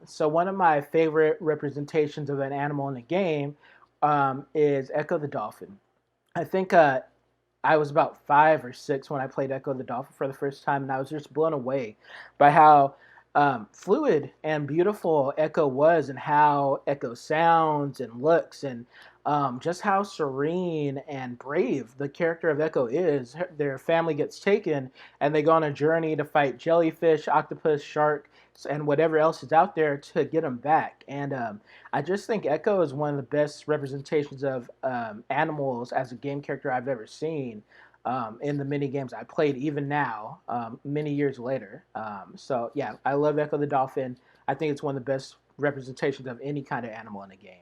Speaker 8: So one of my favorite representations of an animal in a game is Echo the Dolphin. I think I was about 5 or 6 when I played Echo the Dolphin for the first time, and I was just blown away by how fluid and beautiful Echo was, and how Echo sounds and looks, and just how serene and brave the character of Echo is. Their family gets taken, and they go on a journey to fight jellyfish, octopus, shark, and whatever else is out there to get them back. And I just think Echo is one of the best representations of animals as a game character I've ever seen in the mini games I played, even now, many years later. So yeah, I love Echo the Dolphin. I think it's one of the best representations of any kind of animal in a game.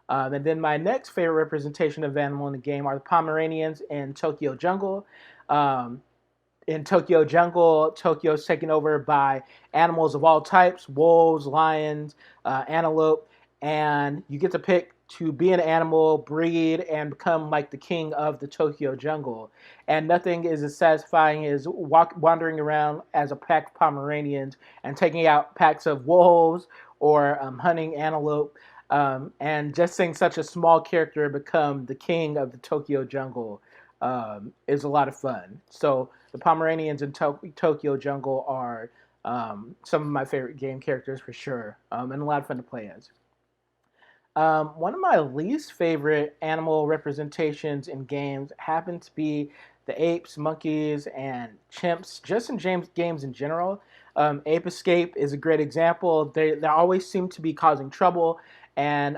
Speaker 8: And then my next favorite representation of animal in the game are the Pomeranians in Tokyo Jungle. In Tokyo Jungle, Tokyo's taken over by animals of all types: wolves, lions, antelope, and you get to pick to be an animal, breed, and become like the king of the Tokyo Jungle. And nothing is as satisfying as wandering around as a pack of Pomeranians and taking out packs of wolves or hunting antelope. And just seeing such a small character become the king of the Tokyo Jungle is a lot of fun. So the Pomeranians in Tokyo Jungle are some of my favorite game characters for sure, and a lot of fun to play as. One of my least favorite animal representations in games happen to be the apes, monkeys, and chimps, just in games in general. Ape Escape is a great example. They always seem to be causing trouble and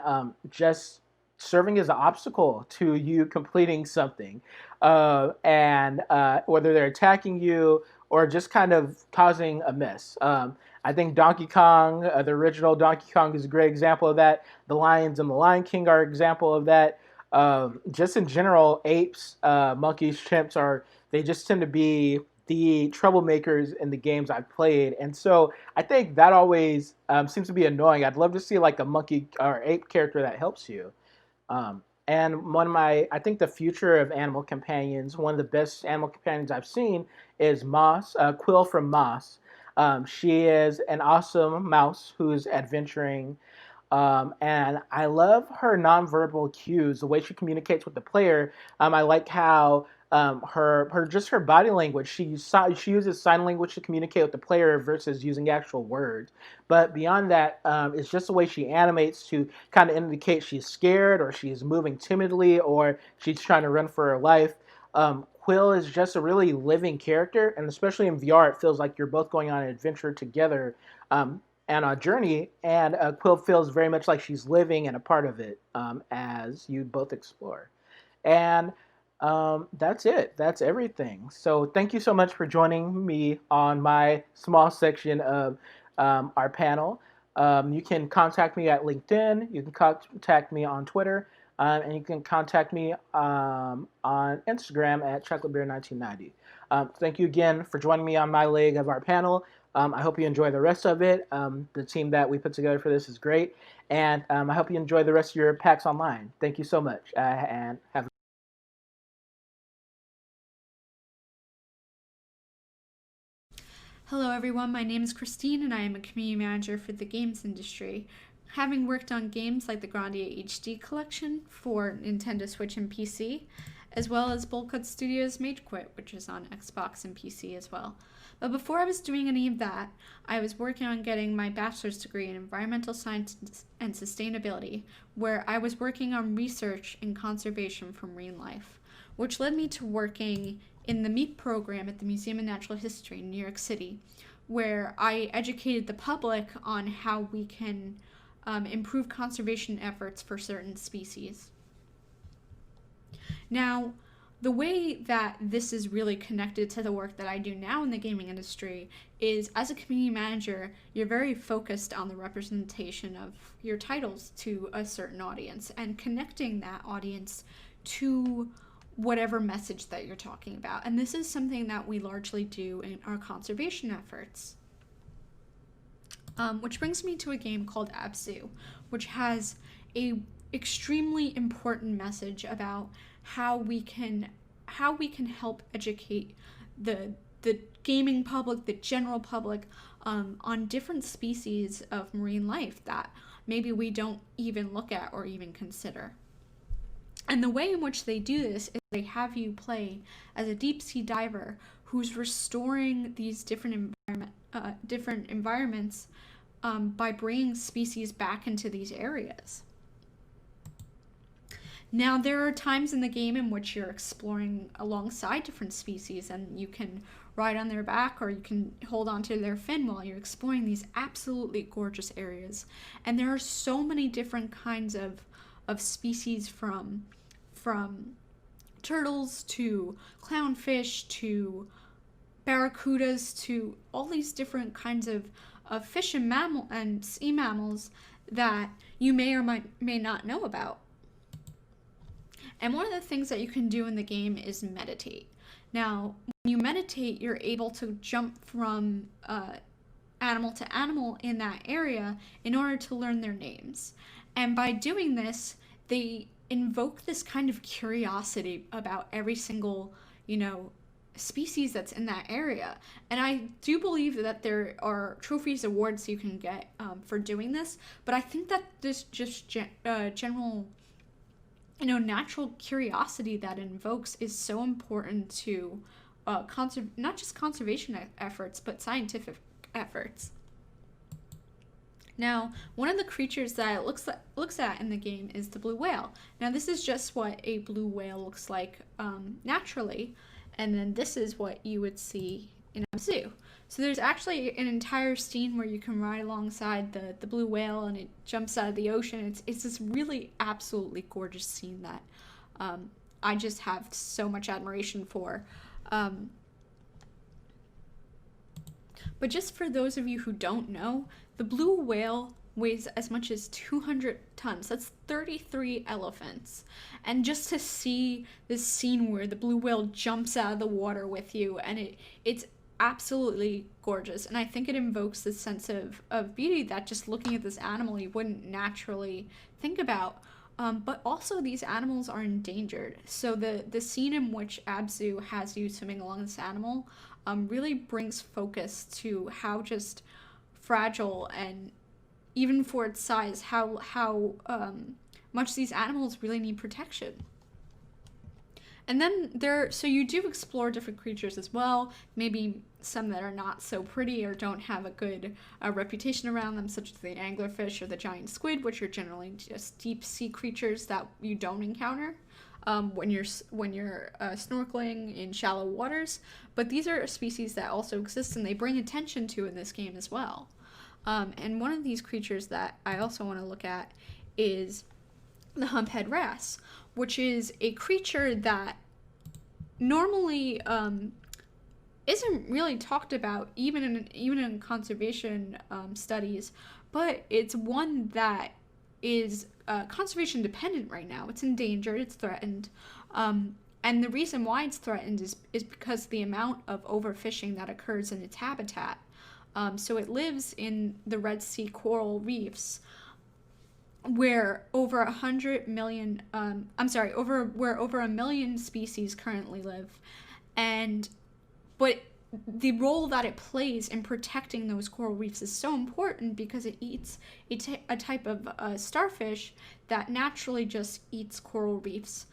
Speaker 8: just serving as an obstacle to you completing something. And whether they're attacking you or just kind of causing a mess. I think Donkey Kong, the original Donkey Kong, is a great example of that. The lions and the Lion King are an example of that. Just in general, apes, monkeys, chimps they just tend to be the troublemakers in the games I've played. And so I think that always seems to be annoying. I'd love to see like a monkey or ape character that helps you. And I think the future of animal companions, one of the best animal companions I've seen is Moss, Quill from Moss. She is an awesome mouse who's adventuring. And I love her nonverbal cues, the way she communicates with the player. I like how her body language. She uses sign language to communicate with the player versus using actual words. But beyond that, it's just the way she animates to kind of indicate she's scared, or she's moving timidly, or she's trying to run for her life. Quill is just a really living character, and especially in VR, it feels like you're both going on an adventure together and a journey, and Quill feels very much like she's living and a part of it as you both explore. And That's it. That's everything. So thank you so much for joining me on my small section of our panel. You can contact me at LinkedIn. You can contact me on Twitter. And you can contact me on Instagram at chocolatebeer1990. Thank you again for joining me on my leg of our panel. I hope you enjoy the rest of it. The team that we put together for this is great. And I hope you enjoy the rest of your PAX Online. Thank you so much. And have a
Speaker 18: Hello everyone, my name is Christine and I am a community manager for the games industry. Having worked on games like the Grandia HD collection for Nintendo Switch and PC, as well as Bullcut Studios Mage Quit, which is on Xbox and PC as well. But before I was doing any of that, I was working on getting my bachelor's degree in environmental science and sustainability, where I was working on research and conservation for marine life, which led me to working in the MEEP program at the Museum of Natural History in New York City, where I educated the public on how we can improve conservation efforts for certain species. Now, the way that this is really connected to the work that I do now in the gaming industry is, as a community manager, you're very focused on the representation of your titles to a certain audience and connecting that audience to whatever message that you're talking about. And this is something that we largely do in our conservation efforts. Which brings me to a game called Abzu, which has a extremely important message about how we can help educate the gaming public, the general public, on different species of marine life that maybe we don't even look at or even consider. And the way in which they do this is they have you play as a deep sea diver who's restoring these different environments by bringing species back into these areas. Now, there are times in the game in which you're exploring alongside different species, and you can ride on their back or you can hold onto their fin while you're exploring these absolutely gorgeous areas. And there are so many different kinds of species, from turtles to clownfish to barracudas to all these different kinds of fish and sea mammals that you may or may not know about. And one of the things that you can do in the game is meditate. Now, when you meditate, you're able to jump from animal to animal in that area in order to learn their names. And by doing this, they invoke this kind of curiosity about every single, species that's in that area. And I do believe that there are trophies, awards you can get for doing this, but I think that this just general natural curiosity that invokes is so important to not just conservation efforts, but scientific efforts. Now, one of the creatures that it looks at in the game is the blue whale. Now, this is just what a blue whale looks like naturally, and then this is what you would see in a zoo. So there's actually an entire scene where you can ride alongside the blue whale and it jumps out of the ocean. It's this really absolutely gorgeous scene that I just have so much admiration for. But just for those of you who don't know, the blue whale weighs as much as 200 tons. That's 33 elephants. And just to see this scene where the blue whale jumps out of the water with you, and it's absolutely gorgeous. And I think it invokes this sense of beauty that just looking at this animal you wouldn't naturally think about. But also these animals are endangered. So the scene in which Abzu has you swimming along this animal really brings focus to how just fragile, and even for its size, how much these animals really need protection. And then so you do explore different creatures as well, maybe some that are not so pretty or don't have a good reputation around them, such as the anglerfish or the giant squid, which are generally just deep sea creatures that you don't encounter when you're snorkeling in shallow waters. But these are species that also exist and they bring attention to in this game as well. And one of these creatures that I also want to look at is the humphead wrasse, which is a creature that normally isn't really talked about even in conservation studies, but it's one that is conservation dependent right now. It's endangered, it's threatened, and the reason why it's threatened is because the amount of overfishing that occurs in its habitat. So it lives in the Red Sea coral reefs, where over 100 million, over 1 million species currently live, but the role that it plays in protecting those coral reefs is so important because it eats a type of starfish that naturally just eats coral reefs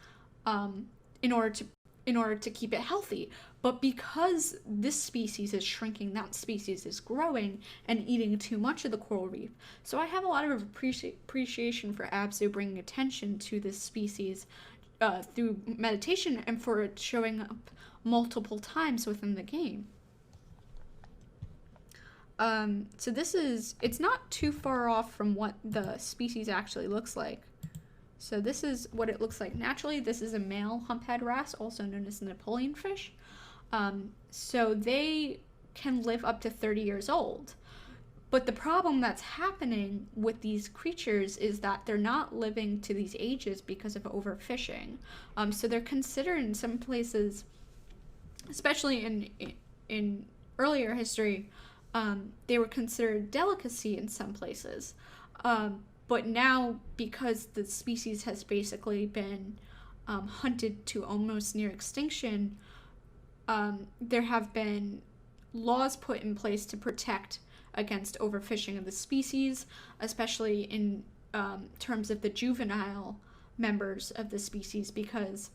Speaker 18: in order to keep it healthy. But because this species is shrinking, that species is growing and eating too much of the coral reef. So I have a lot of appreciation for Abzu bringing attention to this species through meditation and for it showing up multiple times within the game. So it's not too far off from what the species actually looks like. So this is what it looks like naturally. This is a male humphead wrasse, also known as the Napoleon fish. So they can live up to 30 years old. But the problem that's happening with these creatures is that they're not living to these ages because of overfishing. So they're considered in some places, especially in earlier history, they were considered delicacy in some places. But now, because the species has basically been hunted to almost near extinction, there have been laws put in place to protect against overfishing of the species, especially in terms of the juvenile members of the species, because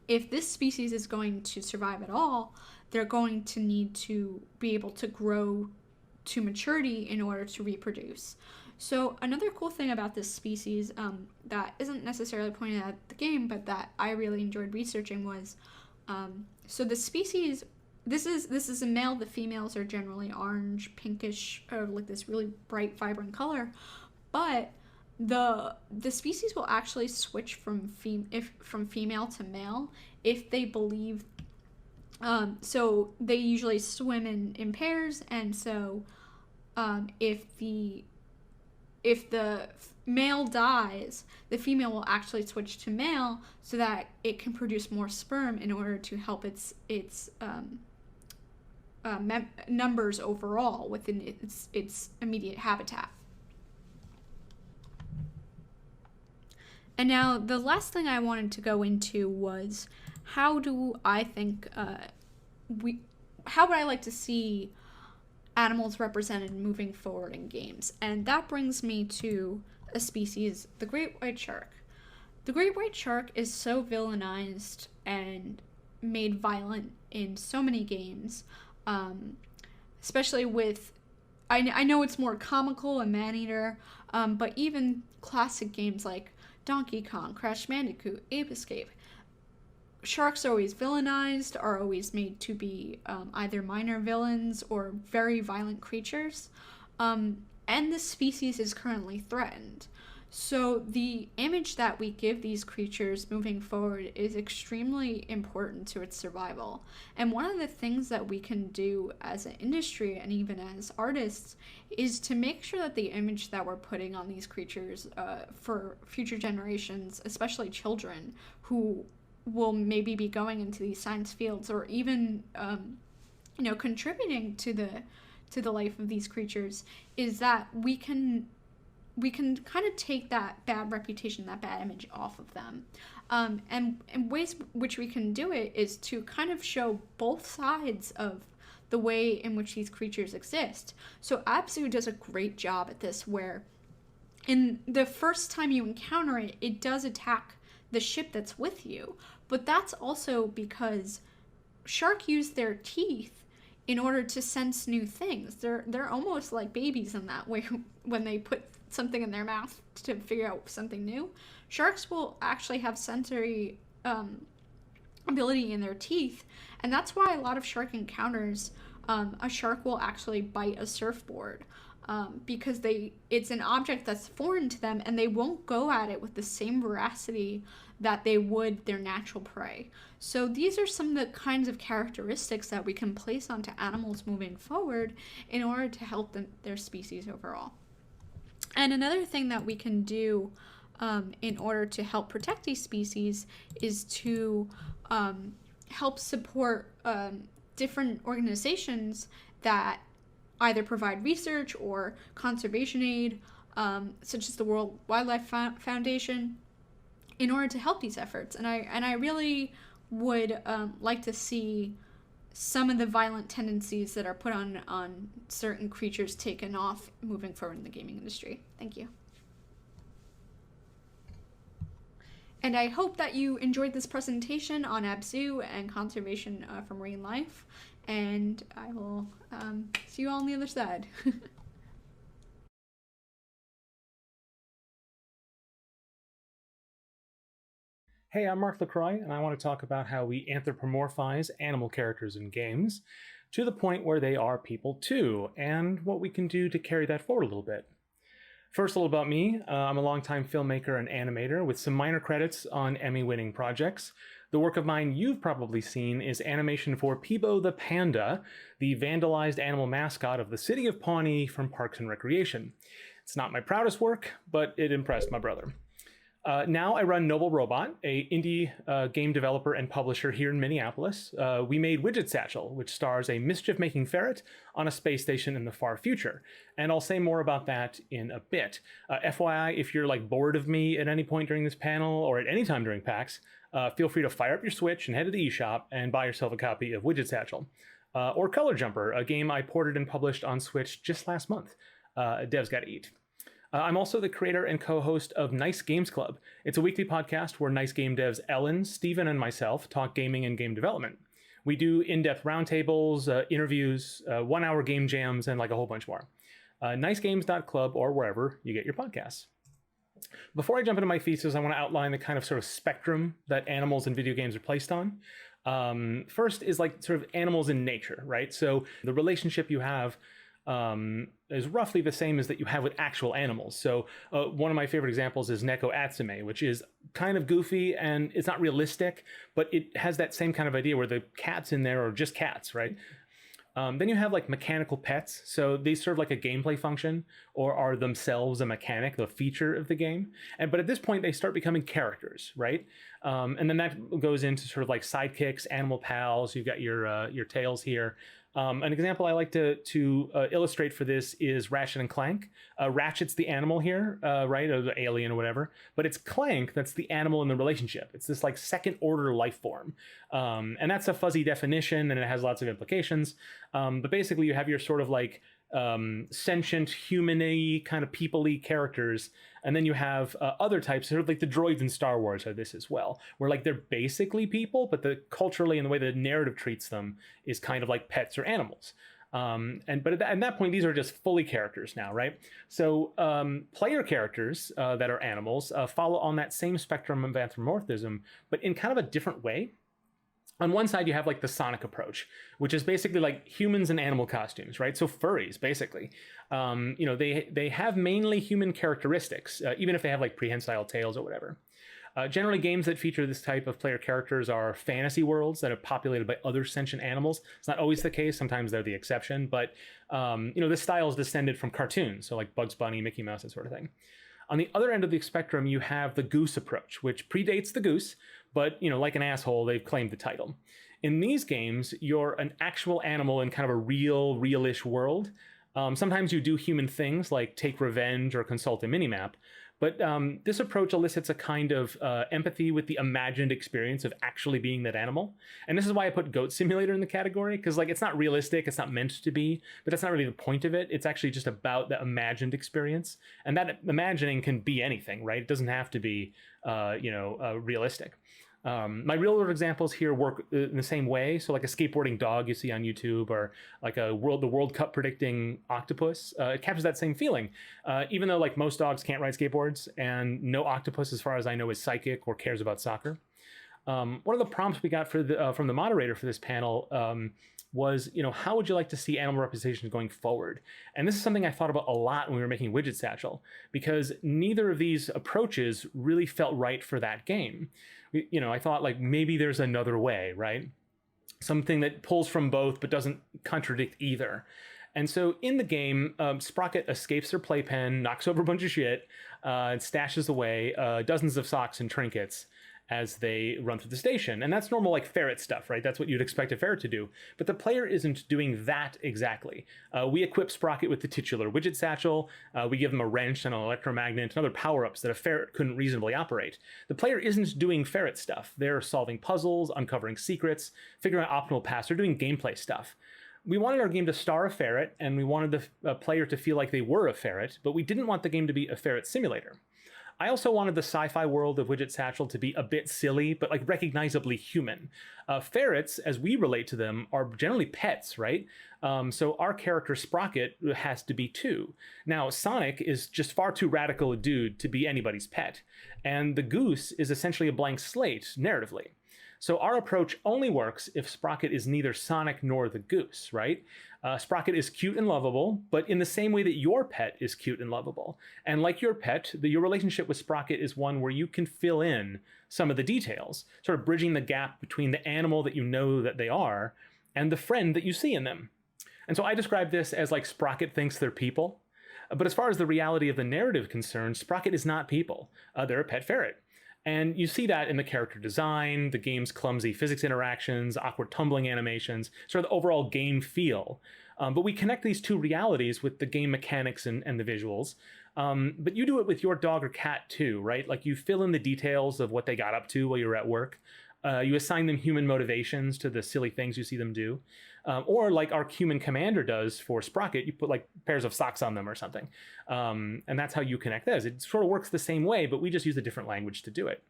Speaker 18: if this species is going to survive at all, they're going to need to be able to grow to maturity in order to reproduce. So another cool thing about this species that isn't necessarily pointed out at the game, but that I really enjoyed researching was, so the species, this is a male. The females are generally orange, pinkish, or like this really bright, vibrant color, but the species will actually switch from female to male if they believe. So they usually swim in pairs, and so if the male dies, the female will actually switch to male so that it can produce more sperm in order to help its numbers overall within its immediate habitat. And now the last thing I wanted to go into was how do I think how would I like to see animals represented moving forward in games? And that brings me to a species, the great white shark. The great white shark is so villainized and made violent in so many games, especially with, I know it's more comical and Maneater, but even classic games like Donkey Kong, Crash Bandicoot, Ape Escape, sharks are always villainized, are always made to be either minor villains or very violent creatures, and this species is currently threatened. So the image that we give these creatures moving forward is extremely important to its survival. And one of the things that we can do as an industry and even as artists is to make sure that the image that we're putting on these creatures for future generations, especially children who will maybe be going into these science fields or even contributing to the life of these creatures, is that we can kind of take that bad reputation, that bad image off of them. And ways which we can do it is to kind of show both sides of the way in which these creatures exist. So Abzu does a great job at this, where in the first time you encounter it, it does attack the ship that's with you. But that's also because shark use their teeth in order to sense new things. They're almost like babies in that way. When they put something in their mouth to figure out something new, sharks will actually have sensory ability in their teeth, and that's why a lot of shark encounters, a shark will actually bite a surfboard. because it's an object that's foreign to them, and they won't go at it with the same veracity that they would their natural prey. So these are some of the kinds of characteristics that we can place onto animals moving forward in order to help their species overall. And another thing that we can do in order to help protect these species is to help support different organizations that either provide research or conservation aid, such as the World Wildlife Foundation, in order to help these efforts. And I really would like to see some of the violent tendencies that are put on certain creatures taken off moving forward in the gaming industry. Thank you. And I hope that you enjoyed this presentation on ABZOO and conservation for marine life. And I will see you all on the other side.
Speaker 19: Hey, I'm Mark LaCroix, and I want to talk about how we anthropomorphize animal characters in games to the point where they are people too, and what we can do to carry that forward a little bit. First, a little about me. I'm a longtime filmmaker and animator with some minor credits on Emmy-winning projects. The work of mine you've probably seen is animation for Peebo the Panda, the vandalized animal mascot of the city of Pawnee from Parks and Recreation. It's not my proudest work, but it impressed my brother. Now I run Noble Robot, a indie game developer and publisher here in Minneapolis. We made Widget Satchel, which stars a mischief-making ferret on a space station in the far future. And I'll say more about that in a bit. FYI, if you're like bored of me at any point during this panel or at any time during PAX, feel free to fire up your Switch and head to the eShop and buy yourself a copy of Widget Satchel. Or Color Jumper, a game I ported and published on Switch just last month. Devs gotta eat. I'm also the creator and co-host of Nice Games Club. It's a weekly podcast where Nice Game devs Ellen, Steven, and myself talk gaming and game development. We do in-depth roundtables, interviews, one-hour game jams, and like a whole bunch more. Nicegames.club or wherever you get your podcasts. Before I jump into my thesis, I want to outline the kind of sort of spectrum that animals in video games are placed on. First is like sort of animals in nature, right? So the relationship you have is roughly the same as that you have with actual animals. So one of my favorite examples is Neko Atsume, which is kind of goofy and it's not realistic, but it has that same kind of idea where the cats in there are just cats, right? Then you have like mechanical pets. So they serve like a gameplay function or are themselves a mechanic, the feature of the game. But at this point, they start becoming characters, right? And then that goes into sort of like sidekicks, animal pals. You've got your tails here. An example I like to illustrate for this is Ratchet and Clank. Ratchet's the animal here, right, or the alien or whatever, but it's Clank that's the animal in the relationship. It's this like second order life form. And that's a fuzzy definition and it has lots of implications. But basically you have your sort of like sentient, human-y, kind of people-y characters. And then you have other types, sort of like the droids in Star Wars are this as well, where like they're basically people, but culturally and the way the narrative treats them is kind of like pets or animals. But at that point, these are just fully characters now, right? So player characters that are animals follow on that same spectrum of anthropomorphism, but in kind of a different way. On one side, you have like the Sonic approach, which is basically like humans in animal costumes, right? So furries, basically. They have mainly human characteristics, even if they have like prehensile tails or whatever. Generally, games that feature this type of player characters are fantasy worlds that are populated by other sentient animals. It's not always the case. Sometimes they're the exception. But, this style is descended from cartoons. So like Bugs Bunny, Mickey Mouse, that sort of thing. On the other end of the spectrum, you have the Goose approach, which predates the Goose, but, like an asshole, they've claimed the title. In these games, you're an actual animal in kind of a real-ish world. Sometimes you do human things like take revenge or consult a minimap, but this approach elicits a kind of empathy with the imagined experience of actually being that animal. And this is why I put Goat Simulator in the category, because like it's not realistic, it's not meant to be, but that's not really the point of it. It's actually just about the imagined experience. And that imagining can be anything, right? It doesn't have to be, realistic. My real world examples here work in the same way. So like a skateboarding dog you see on YouTube, or like the World Cup predicting octopus, it captures that same feeling. Even though like most dogs can't ride skateboards and no octopus, as far as I know, is psychic or cares about soccer. One of the prompts we got from the moderator for this panel was, how would you like to see animal representation going forward? And this is something I thought about a lot when we were making Widget Satchel, because neither of these approaches really felt right for that game. I thought like maybe there's another way, right? Something that pulls from both but doesn't contradict either. And so in the game, Sprocket escapes their playpen, knocks over a bunch of shit, and stashes away dozens of socks and trinkets as they run through the station. And that's normal like ferret stuff, right? That's what you'd expect a ferret to do. But the player isn't doing that exactly. We equip Sprocket with the titular Widget Satchel. We give them a wrench and an electromagnet and other power-ups that a ferret couldn't reasonably operate. The player isn't doing ferret stuff. They're solving puzzles, uncovering secrets, figuring out optimal paths. They're doing gameplay stuff. We wanted our game to star a ferret, and we wanted the player to feel like they were a ferret, but we didn't want the game to be a ferret simulator. I also wanted the sci-fi world of Widget Satchel to be a bit silly, but like recognizably human. Ferrets, as we relate to them, are generally pets, right? So our character Sprocket has to be too. Now, Sonic is just far too radical a dude to be anybody's pet, and the goose is essentially a blank slate narratively. So our approach only works if Sprocket is neither Sonic nor the goose, right? Sprocket is cute and lovable, but in the same way that your pet is cute and lovable. And like your pet, your relationship with Sprocket is one where you can fill in some of the details, sort of bridging the gap between the animal that you know that they are and the friend that you see in them. And so I describe this as like Sprocket thinks they're people. But as far as the reality of the narrative concerns, Sprocket is not people. They're a pet ferret. And you see that in the character design, the game's clumsy physics interactions, awkward tumbling animations, sort of the overall game feel. But we connect these two realities with the game mechanics and the visuals. But you do it with your dog or cat too, right? Like you fill in the details of what they got up to while you were at work. You assign them human motivations to the silly things you see them do. Or like our human commander does for Sprocket, you put like pairs of socks on them or something. And that's how you connect those. It sort of works the same way, but we just use a different language to do it.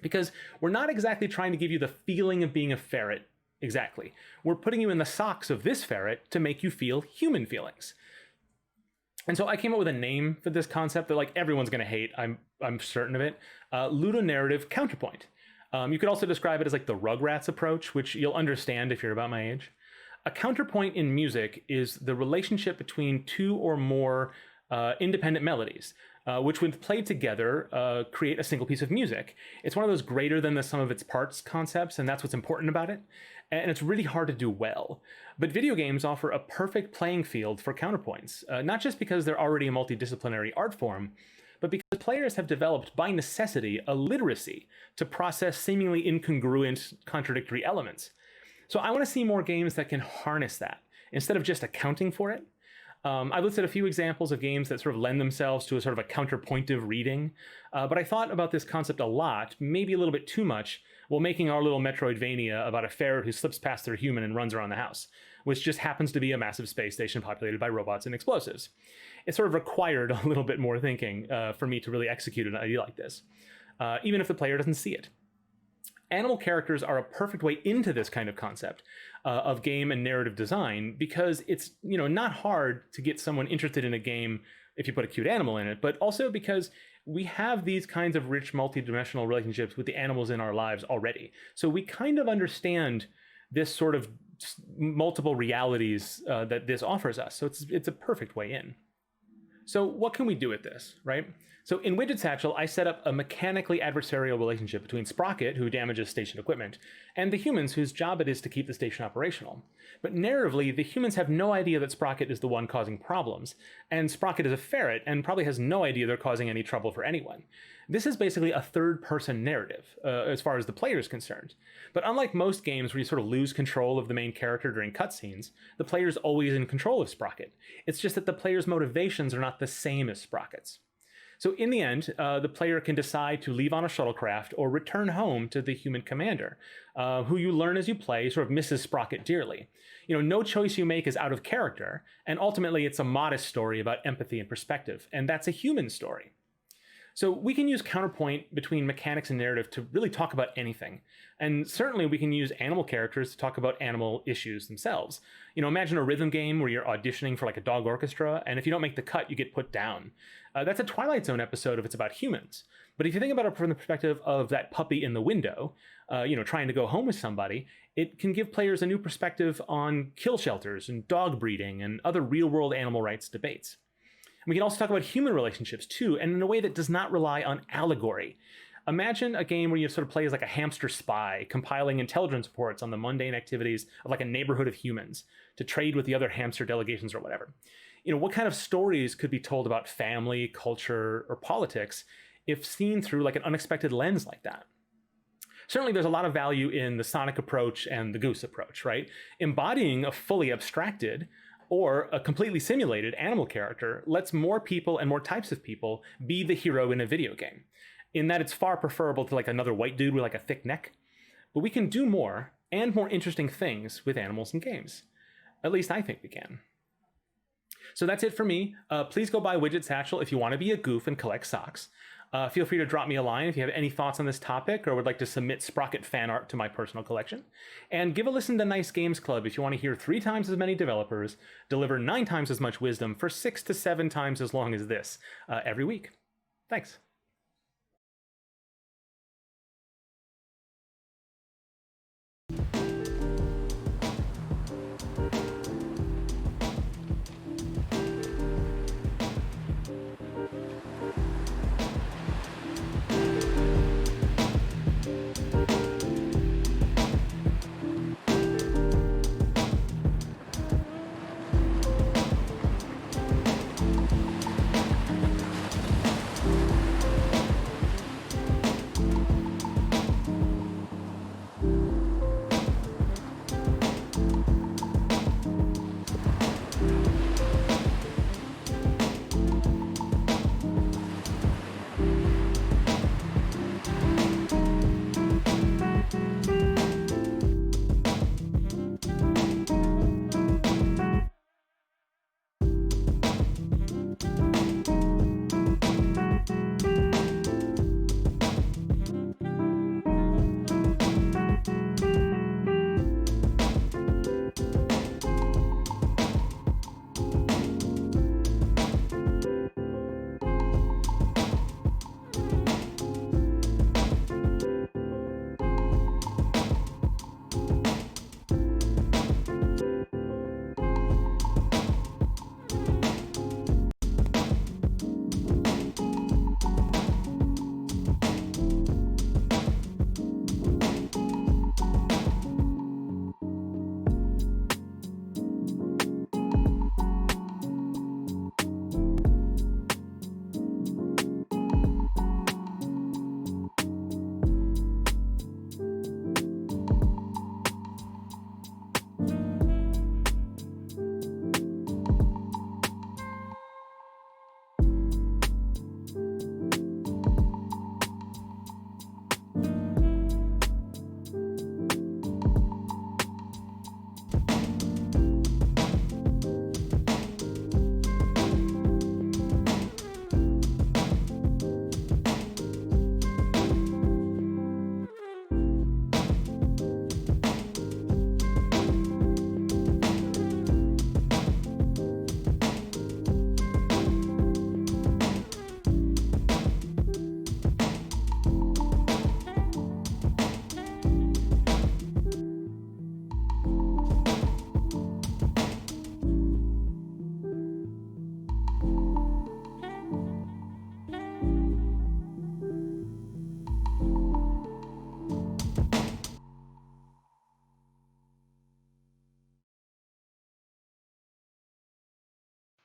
Speaker 19: Because we're not exactly trying to give you the feeling of being a ferret, exactly. We're putting you in the socks of this ferret to make you feel human feelings. And so I came up with a name for this concept that like everyone's gonna hate, I'm certain of it. Ludonarrative counterpoint. You could also describe it as like the Rugrats approach, which you'll understand if you're about my age. A counterpoint in music is the relationship between two or more independent melodies, which when played together create a single piece of music. It's one of those greater than the sum of its parts concepts, and that's what's important about it. And it's really hard to do well. But video games offer a perfect playing field for counterpoints, not just because they're already a multidisciplinary art form, but because players have developed by necessity a literacy to process seemingly incongruent, contradictory elements. So I want to see more games that can harness that instead of just accounting for it. I've listed a few examples of games that sort of lend themselves to a sort of a counterpointive reading, but I thought about this concept a lot, maybe a little bit too much, while making our little Metroidvania about a ferret who slips past their human and runs around the house, which just happens to be a massive space station populated by robots and explosives. It sort of required a little bit more thinking for me to really execute an idea like this, even if the player doesn't see it. Animal characters are a perfect way into this kind of concept of game and narrative design because it's not hard to get someone interested in a game if you put a cute animal in it, but also because we have these kinds of rich multi-dimensional relationships with the animals in our lives already. So we kind of understand this sort of multiple realities that this offers us. So it's a perfect way in. So what can we do with this, right? So in Widget Satchel, I set up a mechanically adversarial relationship between Sprocket, who damages station equipment, and the humans whose job it is to keep the station operational. But narratively, the humans have no idea that Sprocket is the one causing problems, and Sprocket is a ferret and probably has no idea they're causing any trouble for anyone. This is basically a third-person narrative, as far as the player is concerned. But unlike most games where you sort of lose control of the main character during cutscenes, the player is always in control of Sprocket. It's just that the player's motivations are not the same as Sprocket's. So in the end, the player can decide to leave on a shuttlecraft or return home to the human commander, who you learn as you play sort of misses Sprocket dearly. No choice you make is out of character, and ultimately it's a modest story about empathy and perspective, and that's a human story. So we can use counterpoint between mechanics and narrative to really talk about anything. And certainly we can use animal characters to talk about animal issues themselves. Imagine a rhythm game where you're auditioning for like a dog orchestra, and if you don't make the cut, you get put down. That's a Twilight Zone episode if it's about humans. But if you think about it from the perspective of that puppy in the window, trying to go home with somebody, it can give players a new perspective on kill shelters and dog breeding and other real-world animal rights debates. And we can also talk about human relationships too, and in a way that does not rely on allegory. Imagine a game where you sort of play as like a hamster spy, compiling intelligence reports on the mundane activities of like a neighborhood of humans to trade with the other hamster delegations or whatever. What kind of stories could be told about family, culture, or politics if seen through like an unexpected lens like that? Certainly there's a lot of value in the Sonic approach and the Goose approach, right? Embodying a fully abstracted or a completely simulated animal character lets more people and more types of people be the hero in a video game, in that it's far preferable to like another white dude with like a thick neck. But we can do more and more interesting things with animals in games. At least I think we can. So that's it for me. Please go buy Widget Satchel if you want to be a goof and collect socks. Feel free to drop me a line if you have any thoughts on this topic or would like to submit Sprocket fan art to my personal collection. And give a listen to Nice Games Club if you want to hear 3 times as many developers deliver 9 times as much wisdom for 6 to 7 times as long as this every week. Thanks.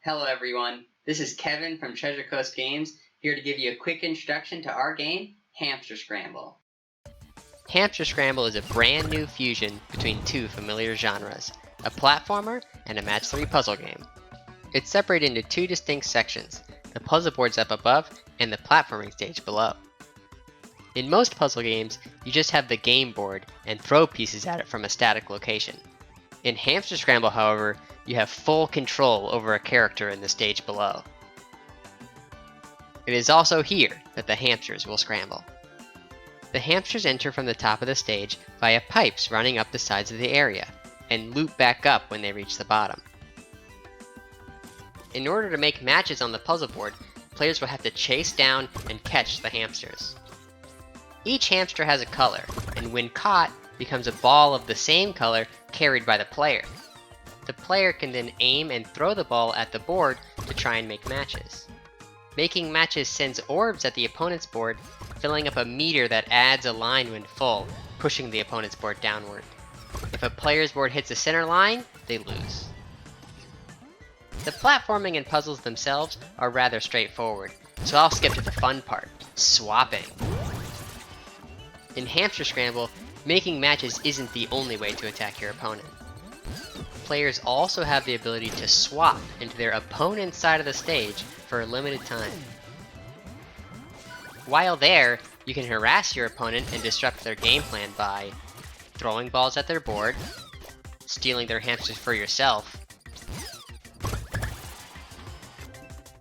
Speaker 2: Hello everyone, this is Kevin from Treasure Coast Games, here to give you a quick introduction to our game, Hamster Scramble.
Speaker 20: Hamster Scramble is a brand new fusion between 2 familiar genres, a platformer and a match 3 puzzle game. It's separated into 2 distinct sections, the puzzle boards up above and the platforming stage below. In most puzzle games, you just have the game board and throw pieces at it from a static location. In Hamster Scramble, however, you have full control over a character in the stage below. It is also here that the hamsters will scramble. The hamsters enter from the top of the stage via pipes running up the sides of the area, and loop back up when they reach the bottom. In order to make matches on the puzzle board, players will have to chase down and catch the hamsters. Each hamster has a color, and when caught, becomes a ball of the same color carried by the player. The player can then aim and throw the ball at the board to try and make matches. Making matches sends orbs at the opponent's board, filling up a meter that adds a line when full, pushing the opponent's board downward. If a player's board hits the center line, they lose. The platforming and puzzles themselves are rather straightforward, so I'll skip to the fun part, swapping. In Hamster Scramble, making matches isn't the only way to attack your opponent. Players also have the ability to swap into their opponent's side of the stage for a limited time. While there, you can harass your opponent and disrupt their game plan by throwing balls at their board, stealing their hamsters for yourself,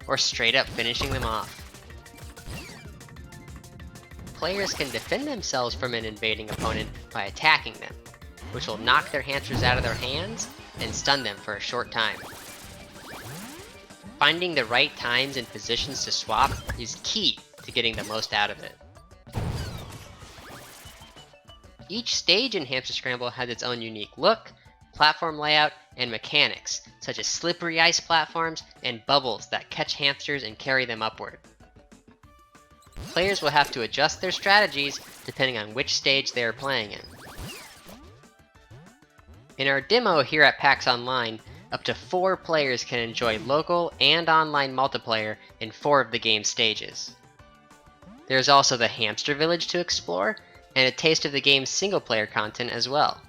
Speaker 20: or straight up finishing them off. Players can defend themselves from an invading opponent by attacking them, which will knock their hamsters out of their hands and stun them for a short time. Finding the right times and positions to swap is key to getting the most out of it. Each stage in Hamster Scramble has its own unique look, platform layout, and mechanics, such as slippery ice platforms and bubbles that catch hamsters and carry them upward. Players will have to adjust their strategies depending on which stage they are playing in. In our demo here at PAX Online, up to 4 players can enjoy local and online multiplayer in 4 of the game's stages. There's also the Hamster Village to explore, and a taste of the game's single-player content as well.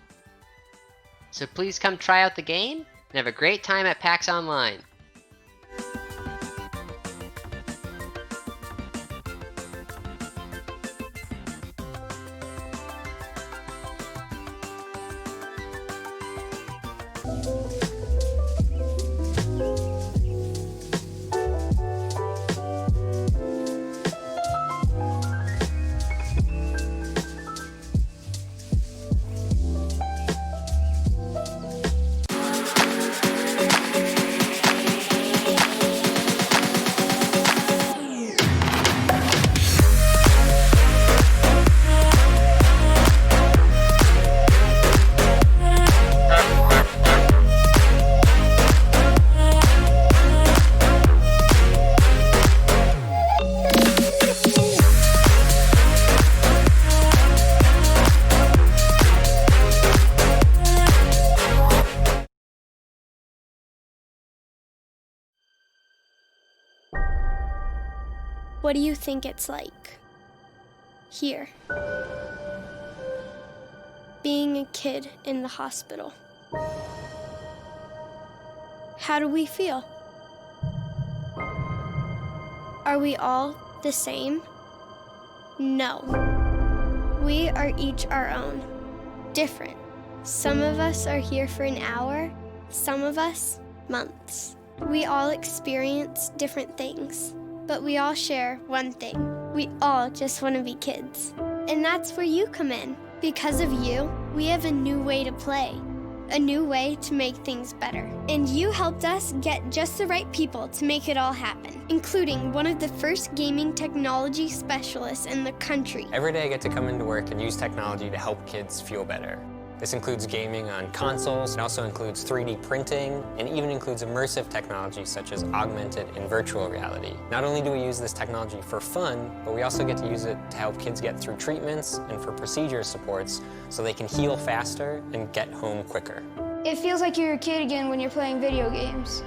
Speaker 20: So please come try out the game, and have a great time at PAX Online!
Speaker 10: What do you think it's like here, being a kid in the hospital? How do we feel? Are we all the same? No. We are each our own, different. Some of us are here for an hour, some of us months. We all experience different things. But we all share one thing. We all just want to be kids. And that's where you come in. Because of you, we have a new way to play. A new way to make things better. And you helped us get just the right people to make it all happen, including one of the first gaming technology specialists in the country.
Speaker 14: Every day I get to come into work and use technology to help kids feel better. This includes gaming on consoles, it also includes 3D printing, and even includes immersive technology such as augmented and virtual reality. Not only do we use this technology for fun, but we also get to use it to help kids get through treatments and for procedure supports so they can heal faster and get home quicker.
Speaker 10: It feels like you're a kid again when you're playing video games.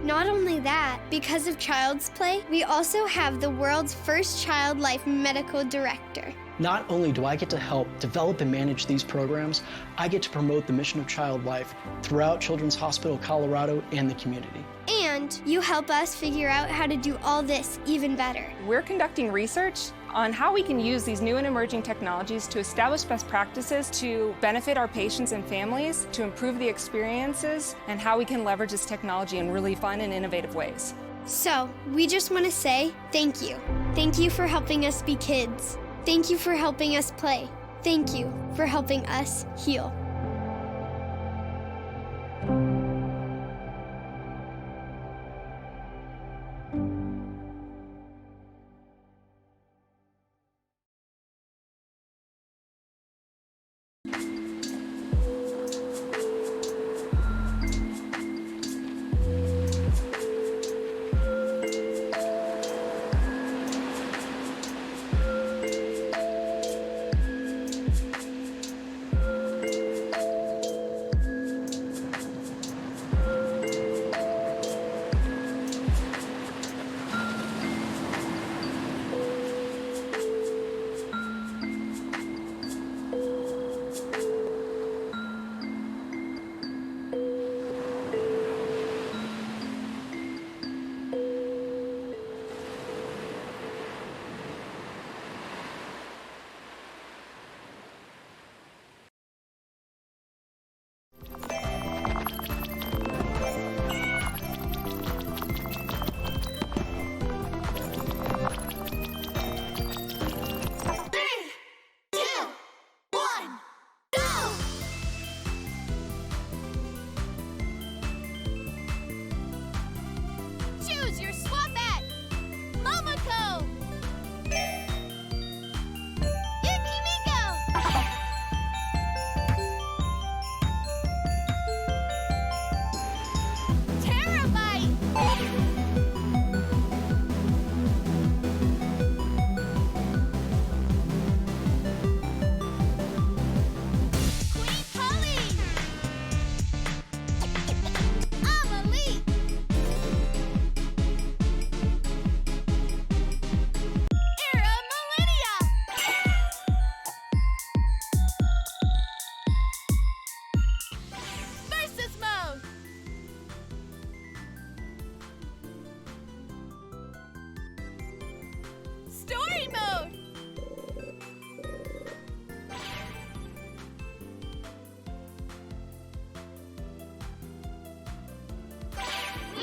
Speaker 10: Not only that, because of Child's Play, we also have the world's first child life medical director.
Speaker 3: Not only do I get to help develop and manage these programs, I get to promote the mission of child life throughout Children's Hospital Colorado and the community.
Speaker 10: And you help us figure out how to do all this even better.
Speaker 21: We're conducting research on how we can use these new and emerging technologies to establish best practices to benefit our patients and families, to improve the experiences, and how we can leverage this technology in really fun and innovative ways.
Speaker 10: So, we just want to say thank you. Thank you for helping us be kids. Thank you for helping us play. Thank you for helping us heal.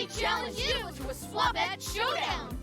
Speaker 4: We challenge you to a Swabette showdown!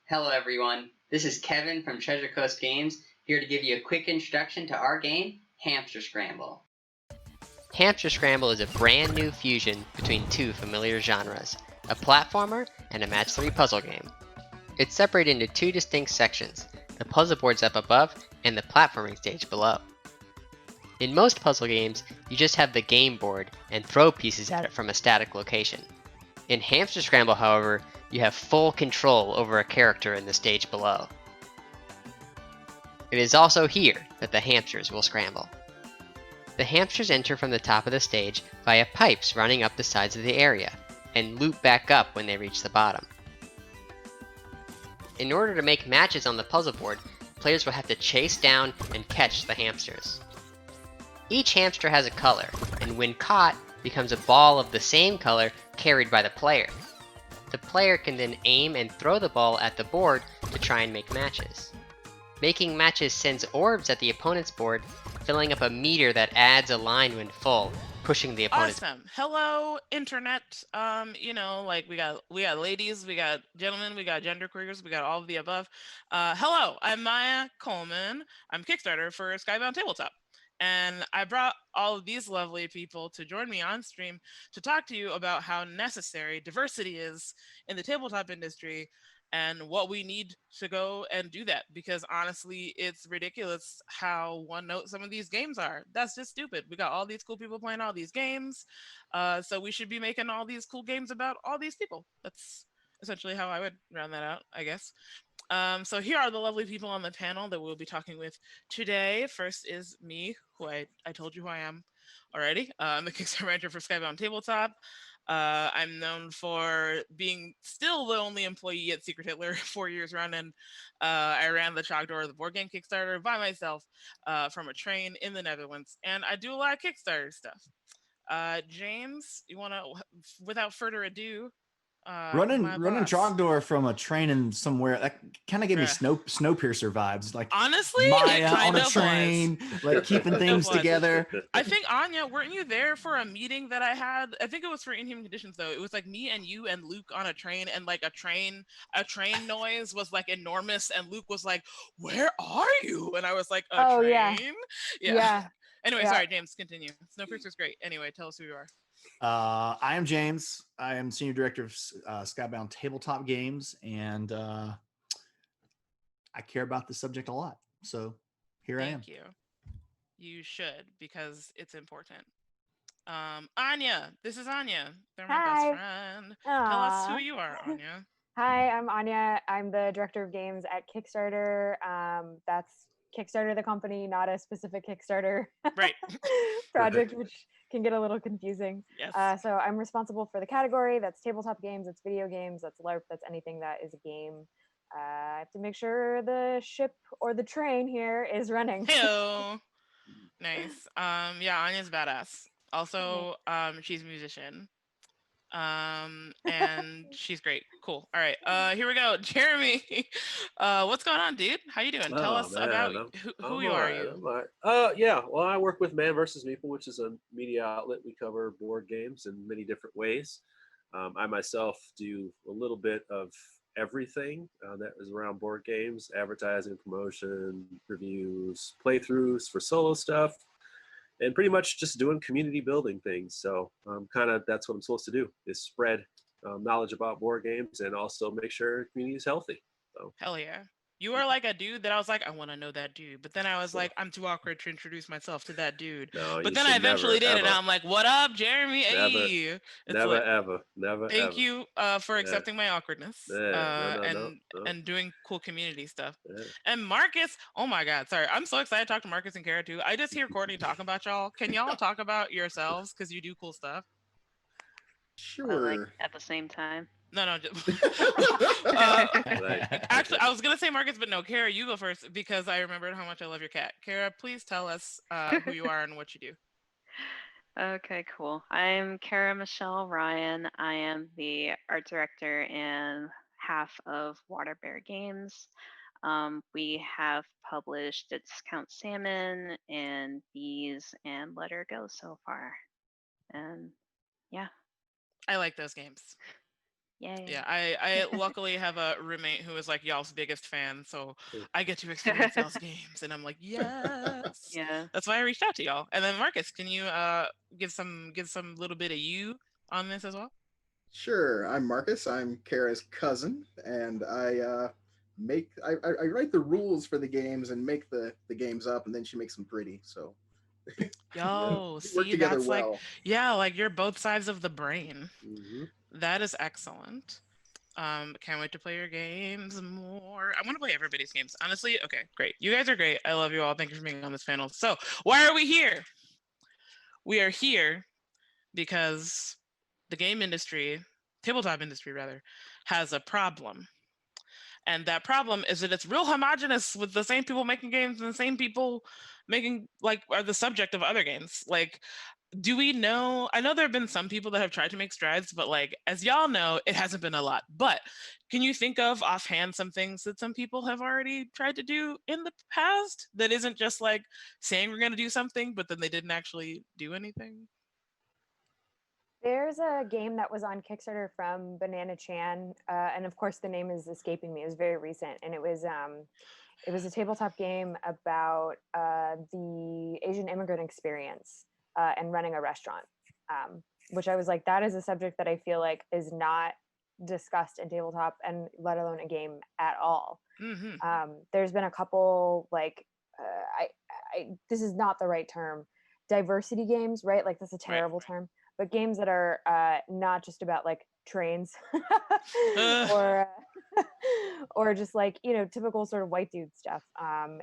Speaker 2: Hello everyone, this is Kevin from Treasure Coast Games, here to give you a quick introduction to our game, Hamster Scramble.
Speaker 20: Hamster Scramble is a brand new fusion between two familiar genres, a platformer and a match 3 puzzle game. It's separated into two distinct sections, the puzzle boards up above and the platforming stage below. In most puzzle games, You just have the game board and throw pieces at it from a static location. In Hamster Scramble, however, you have full control over a character in the stage below. It is also here that the hamsters will scramble. The hamsters enter from the top of the stage via pipes running up the sides of the area, and loop back up when they reach the bottom. In order to make matches on the puzzle board, players will have to chase down and catch the hamsters. Each hamster has a color, and when caught, becomes a ball of the same color carried by the player. The player can then aim and throw the ball at the board to try and make matches. Making matches sends orbs at the opponent's board, filling up a meter that adds a line when full, pushing the opponent's.
Speaker 12: Awesome. Hello, internet. Like we got ladies, we got gentlemen, we got genderqueers, we got all of the above. Hello, I'm Maya Coleman. I'm Kickstarter for Skybound Tabletop. And I brought all of these lovely people to join me on stream to talk to you about how necessary diversity is in the tabletop industry and what we need to go and do that, because honestly, it's ridiculous how one note some of these games are. That's just stupid. We got all these cool people playing all these games, so we should be making all these cool games about all these people. That's essentially how I would round that out, I guess. So here are the lovely people on the panel that we'll be talking with today. First is me, who I told you who I am already. I'm the Kickstarter manager for Skybound Tabletop. I'm known for being still the only employee at Secret Hitler 4 years running. I ran the Trogdor, the board game Kickstarter, by myself from a train in the Netherlands, and I do a lot of Kickstarter stuff. James, you want to, without further ado,
Speaker 13: running Trogdor from a train in somewhere, that kind of gave me Snowpiercer vibes. Like,
Speaker 12: honestly,
Speaker 13: Maya on a train, like keeping things together.
Speaker 12: I think, Anya, weren't you there for a meeting that I had? I think it was for Inhuman Conditions, though. It was like me and you and Luke on a train, and like a train noise was like enormous, and Luke was like, "Where are you?" And I was like, "A train." Yeah. Anyway, sorry, James, continue. Snowpiercer's great. Anyway, tell us who you are.
Speaker 13: I am James. I am Senior Director of Skybound Tabletop Games, and I care about this subject a lot. So here I am.
Speaker 12: Thank you. You should, because it's important. Anya, this is Anya. They're my best friend. Tell us who you are, Anya.
Speaker 17: Hi, I'm Anya. I'm the Director of Games at Kickstarter. That's Kickstarter, the company, not a specific Kickstarter project, which can get a little confusing.
Speaker 12: Yes.
Speaker 17: So I'm responsible for the category. That's tabletop games, that's video games, that's LARP, that's anything that is a game. I have to make sure the ship or the train here is running.
Speaker 12: Hello. Nice. Yeah, Anya's badass. Also, she's a musician. And she's great. Cool. All right. Here we go. Jeremy, what's going on, dude? How you doing? Tell us about who you are.
Speaker 22: Yeah. Well, I work with Man vs. Meeple, which is a media outlet. We cover board games in many different ways. I myself do a little bit of everything that is around board games: advertising, promotion, reviews, playthroughs for solo stuff, and pretty much just doing community building things. So that's what I'm supposed to do, is spread knowledge about board games and also make sure the community is healthy. So.
Speaker 12: Hell yeah. You are like a dude that I was like, I want to know that dude. But then I was like, I'm too awkward to introduce myself to that dude.
Speaker 22: No,
Speaker 12: but then I eventually did, and I'm like, what up, Jeremy? Hey.
Speaker 22: Never.
Speaker 12: Thank you for accepting my awkwardness and doing cool community stuff.
Speaker 22: Yeah.
Speaker 12: And Marcus, oh my God, sorry. I'm so excited to talk to Marcus and Kara too. I just hear Courtney talking about y'all. Can y'all talk about yourselves? Because you do cool stuff.
Speaker 23: Sure. Like at the same time.
Speaker 12: No. Actually, I was gonna say Marcus, but no, Kara, you go first because I remembered how much I love your cat. Kara, please tell us who you are and what you do.
Speaker 23: Okay, cool. I'm Kara Michelle Ryan. I am the art director and half of Water Bear Games. We have published Discount Salmon and Bees and Let Her Go so far. And yeah.
Speaker 12: I like those games.
Speaker 23: Yay.
Speaker 12: Yeah, I luckily have a roommate who is like y'all's biggest fan, so I get to experience y'all's games, and I'm like, yes.
Speaker 23: Yeah.
Speaker 12: That's why I reached out to y'all. And then Marcus, can you give some little bit of you on this as well?
Speaker 24: Sure. I'm Marcus. I'm Kara's cousin, and I write the rules for the games and make the games up, and then she makes them pretty. So
Speaker 12: Yo,
Speaker 24: We work
Speaker 12: see,
Speaker 24: together
Speaker 12: that's like,
Speaker 24: well.
Speaker 12: yeah, like you're both sides of the brain.
Speaker 13: Mm-hmm.
Speaker 12: That is excellent. Can't wait to play your games more. I want to play everybody's games. Honestly, okay, great. You guys are great. I love you all. Thank you for being on this panel. So, why are we here? We are here because the game industry, tabletop industry rather, has a problem. And that problem is that it's real homogenous with the same people making games and the same people making like are the subject of other games. Like, do we know? I know there have been some people that have tried to make strides, but like as y'all know, it hasn't been a lot. But can you think of offhand some things that some people have already tried to do in the past that isn't just like saying we're going to do something, but then they didn't actually do anything?
Speaker 17: There's a game that was on Kickstarter from Banana Chan, and of course the name is escaping me. It was very recent, and it was a tabletop game about the Asian immigrant experience and running a restaurant, which I was like, that is a subject that I feel like is not discussed in tabletop, and let alone a game at all. There's been a couple like this is not the right term, diversity games, right? Like that's a terrible term, but games that are not just about like trains or or just like, you know, typical sort of white dude stuff.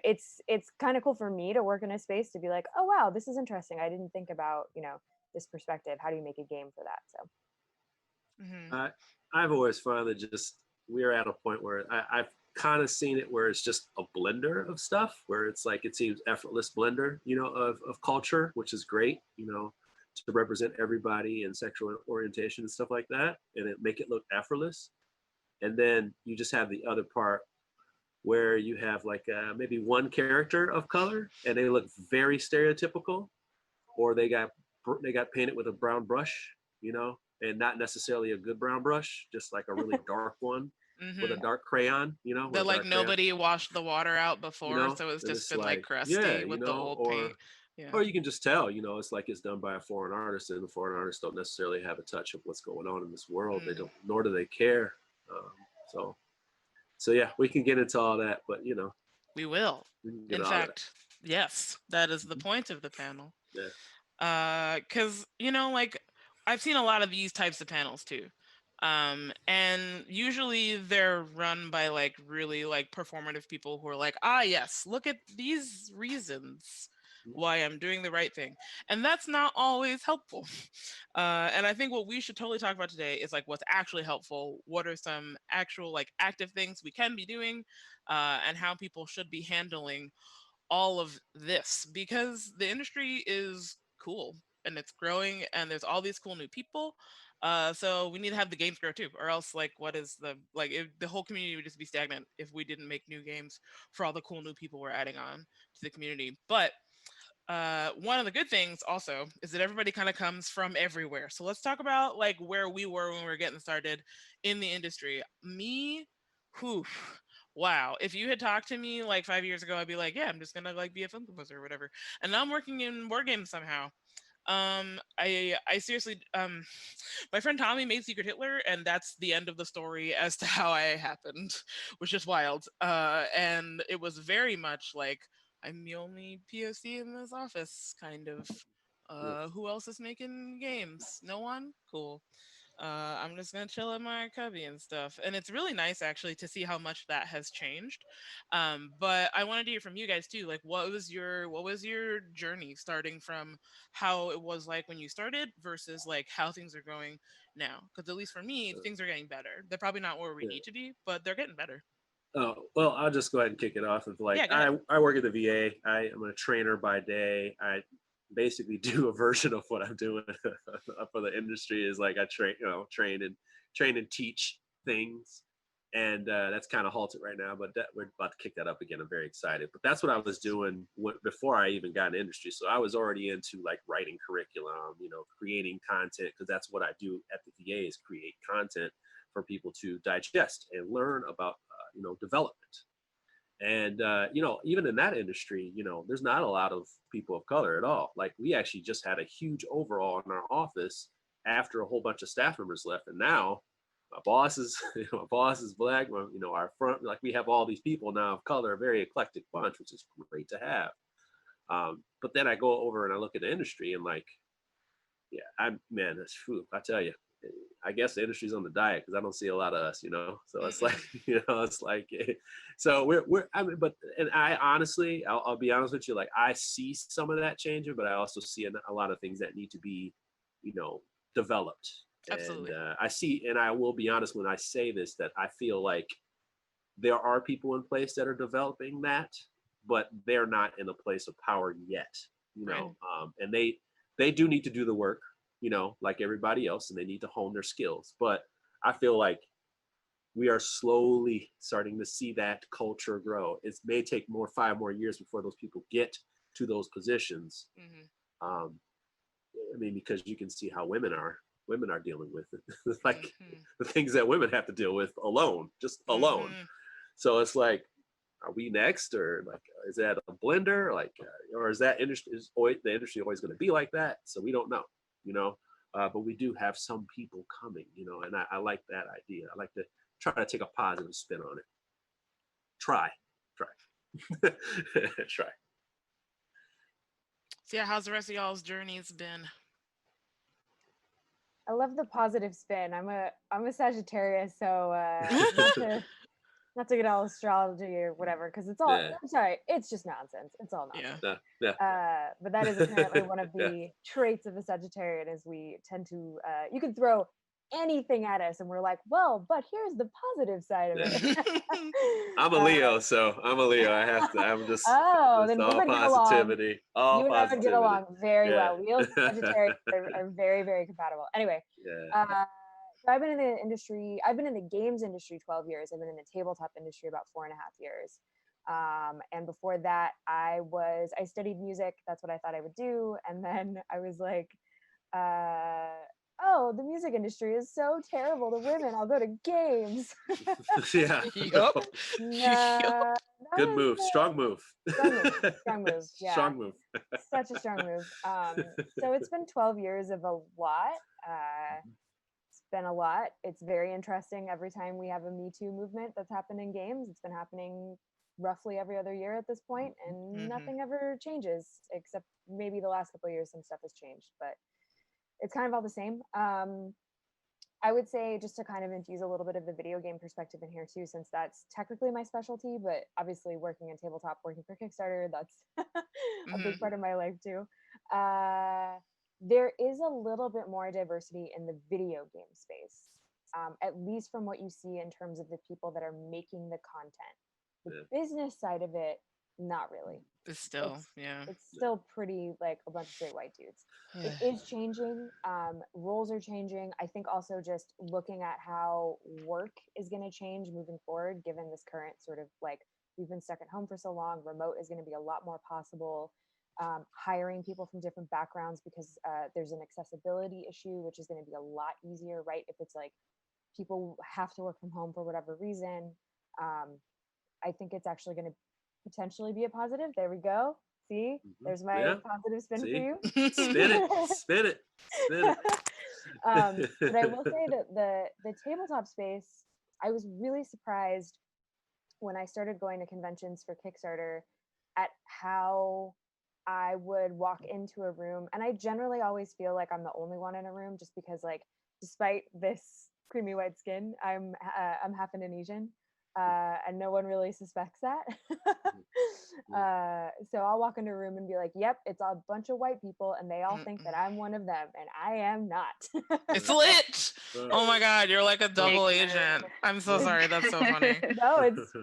Speaker 17: It's kind of cool for me to work in a space to be like, oh wow, this is interesting. I didn't think about, you know, this perspective. How do you make a game for that? So
Speaker 22: I've always found that just we're at a point where I've kind of seen it where it's just a blender of stuff, where it's like it seems effortless blender, you know, of culture, which is great, you know, to represent everybody and sexual orientation and stuff like that, and it make it look effortless. And then you just have the other part where you have like maybe one character of color and they look very stereotypical, or they got painted with a brown brush, you know, and not necessarily a good brown brush, just like a really dark one with a dark crayon, you know.
Speaker 12: That like nobody washed the water out before,
Speaker 22: you know?
Speaker 12: so it's
Speaker 22: And
Speaker 12: just been like crusty
Speaker 22: yeah,
Speaker 12: with
Speaker 22: you
Speaker 12: the
Speaker 22: know,
Speaker 12: old paint. Yeah.
Speaker 22: Or you can just tell, you know, it's like it's done by a foreign artist, and the foreign artists don't necessarily have a touch of what's going on in this world. They don't, nor do they care. So yeah, we can get into all that, but you know,
Speaker 12: we will. In fact, yes, that is the point of the panel.
Speaker 22: Yeah.
Speaker 12: Because you know, like I've seen a lot of these types of panels too. And usually they're run by like really like performative people who are like, yes, look at these reasons why I'm doing the right thing. And that's not always helpful. And I think what we should totally talk about today is like what's actually helpful. What are some actual like active things we can be doing, and how people should be handling all of this, because the industry is cool and it's growing and there's all these cool new people. So we need to have the games grow too, or else like what is the like the whole community would just be stagnant if we didn't make new games for all the cool new people we're adding on to the community. But one of the good things also is that everybody kind of comes from everywhere. So let's talk about like where we were when we were getting started in the industry. Me, whew, wow. If you had talked to me like 5 years ago, I'd be like, yeah, I'm just gonna like be a film composer or whatever. And now I'm working in board games somehow. I seriously, my friend Tommy made Secret Hitler, and that's the end of the story as to how I happened, which is wild. And it was very much like I'm the only POC in this office, kind of. Who else is making games? No one? Cool. I'm just gonna chill in my cubby and stuff, and it's really nice actually to see how much that has changed. But I wanted to hear from you guys too. Like, what was your journey starting from how it was like when you started versus like how things are going now? Because at least for me, things are getting better. They're probably not where we need to be, but they're getting better.
Speaker 22: Oh, well, I'll just go ahead and kick it off. And like, I work at the VA. I am a trainer by day. I basically do a version of what I'm doing for the industry. Is like I train and teach things, and that's kind of halted right now. But we're about to kick that up again. I'm very excited. But that's what I was doing before I even got in industry. So I was already into like writing curriculum, you know, creating content, because that's what I do at the VA is create content for people to digest and learn about development. And even in that industry, there's not a lot of people of color at all. Like we actually just had a huge overhaul in our office after a whole bunch of staff members left, and now my boss is black. Our front, like we have all these people now of color, a very eclectic bunch, which is great to have. But then I go over and I look at the industry and like, yeah, that's food. I tell you, I guess the industry's on the diet because I don't see a lot of us, So it's like, it's like, so I mean, and I honestly, I'll be honest with you, like I see some of that changing, but I also see a lot of things that need to be, developed.
Speaker 12: Absolutely.
Speaker 22: And I see, and I will be honest when I say this, that I feel like there are people in place that are developing that, but they're not in a place of power yet,
Speaker 12: Right.
Speaker 22: And they do need to do the work, like everybody else, and they need to hone their skills. But I feel like we are slowly starting to see that culture grow. It may take 5 more years before those people get to those positions. I mean, because you can see how women are dealing with it. Like the things that women have to deal with alone. So it's like, are we next, or like, is that a blender, like, or is that industry, the industry always going to be like that? So we don't know, but we do have some people coming, and I like that idea. I like to try to take a positive spin on it. Try. Try.
Speaker 12: So yeah, how's the rest of y'all's journeys been?
Speaker 17: I love the positive spin. I'm a Sagittarius, so not to get all astrology or whatever, because it's all, I'm sorry, it's just nonsense. It's all nonsense. But that is apparently one of the traits of a Sagittarian, is we tend to, you can throw anything at us and we're like, well, but here's the positive side of it.
Speaker 22: I'm a Leo, so I have to, I'm just,
Speaker 17: then we
Speaker 22: all
Speaker 17: would
Speaker 22: positivity.
Speaker 17: you and I would get along very well. Leos and Sagittarius are very, very compatible. Anyway, so I've been in the games industry 12 years. I've been in the tabletop industry about 4.5 years. And before that, I studied music. That's what I thought I would do. And then I was like, oh, the music industry is so terrible to women. I'll go to games.
Speaker 22: Good move. Strong move.
Speaker 17: Strong move. Yeah.
Speaker 22: Strong move.
Speaker 17: Such a strong move. So it's been 12 years of a lot. It's been a lot. It's very interesting every time we have a Me Too movement that's happened in games. It's been happening roughly every other year at this point, and nothing ever changes, except maybe the last couple of years some stuff has changed, but it's kind of all the same. I would say, just to kind of infuse a little bit of the video game perspective in here too, since that's technically my specialty, but obviously working in tabletop, working for Kickstarter, that's a big part of my life too. There is a little bit more diversity in the video game space, at least from what you see in terms of the people that are making the content. The business side of it, not really.
Speaker 12: It's still,
Speaker 17: it's still pretty like a bunch of straight white dudes. It is changing. Roles are changing. I think also just looking at how work is going to change moving forward, given this current sort of like, we've been stuck at home for so long, remote is going to be a lot more possible. Hiring people from different backgrounds, because there's an accessibility issue, which is going to be a lot easier, right? If it's like people have to work from home for whatever reason, I think it's actually going to potentially be a positive. There we go. See, there's my positive spin for you.
Speaker 22: Spin it.
Speaker 17: But I will say that the tabletop space, I was really surprised when I started going to conventions for Kickstarter at how I would walk into a room, and I generally always feel like I'm the only one in a room, just because, like, despite this creamy white skin, I'm half Indonesian. And no one really suspects that. So I'll walk into a room and be like, yep, it's a bunch of white people and they all think that I'm one of them, and I am not.
Speaker 12: It's lit. Oh my God, you're like a double agent. I'm so sorry. That's so funny.
Speaker 17: No,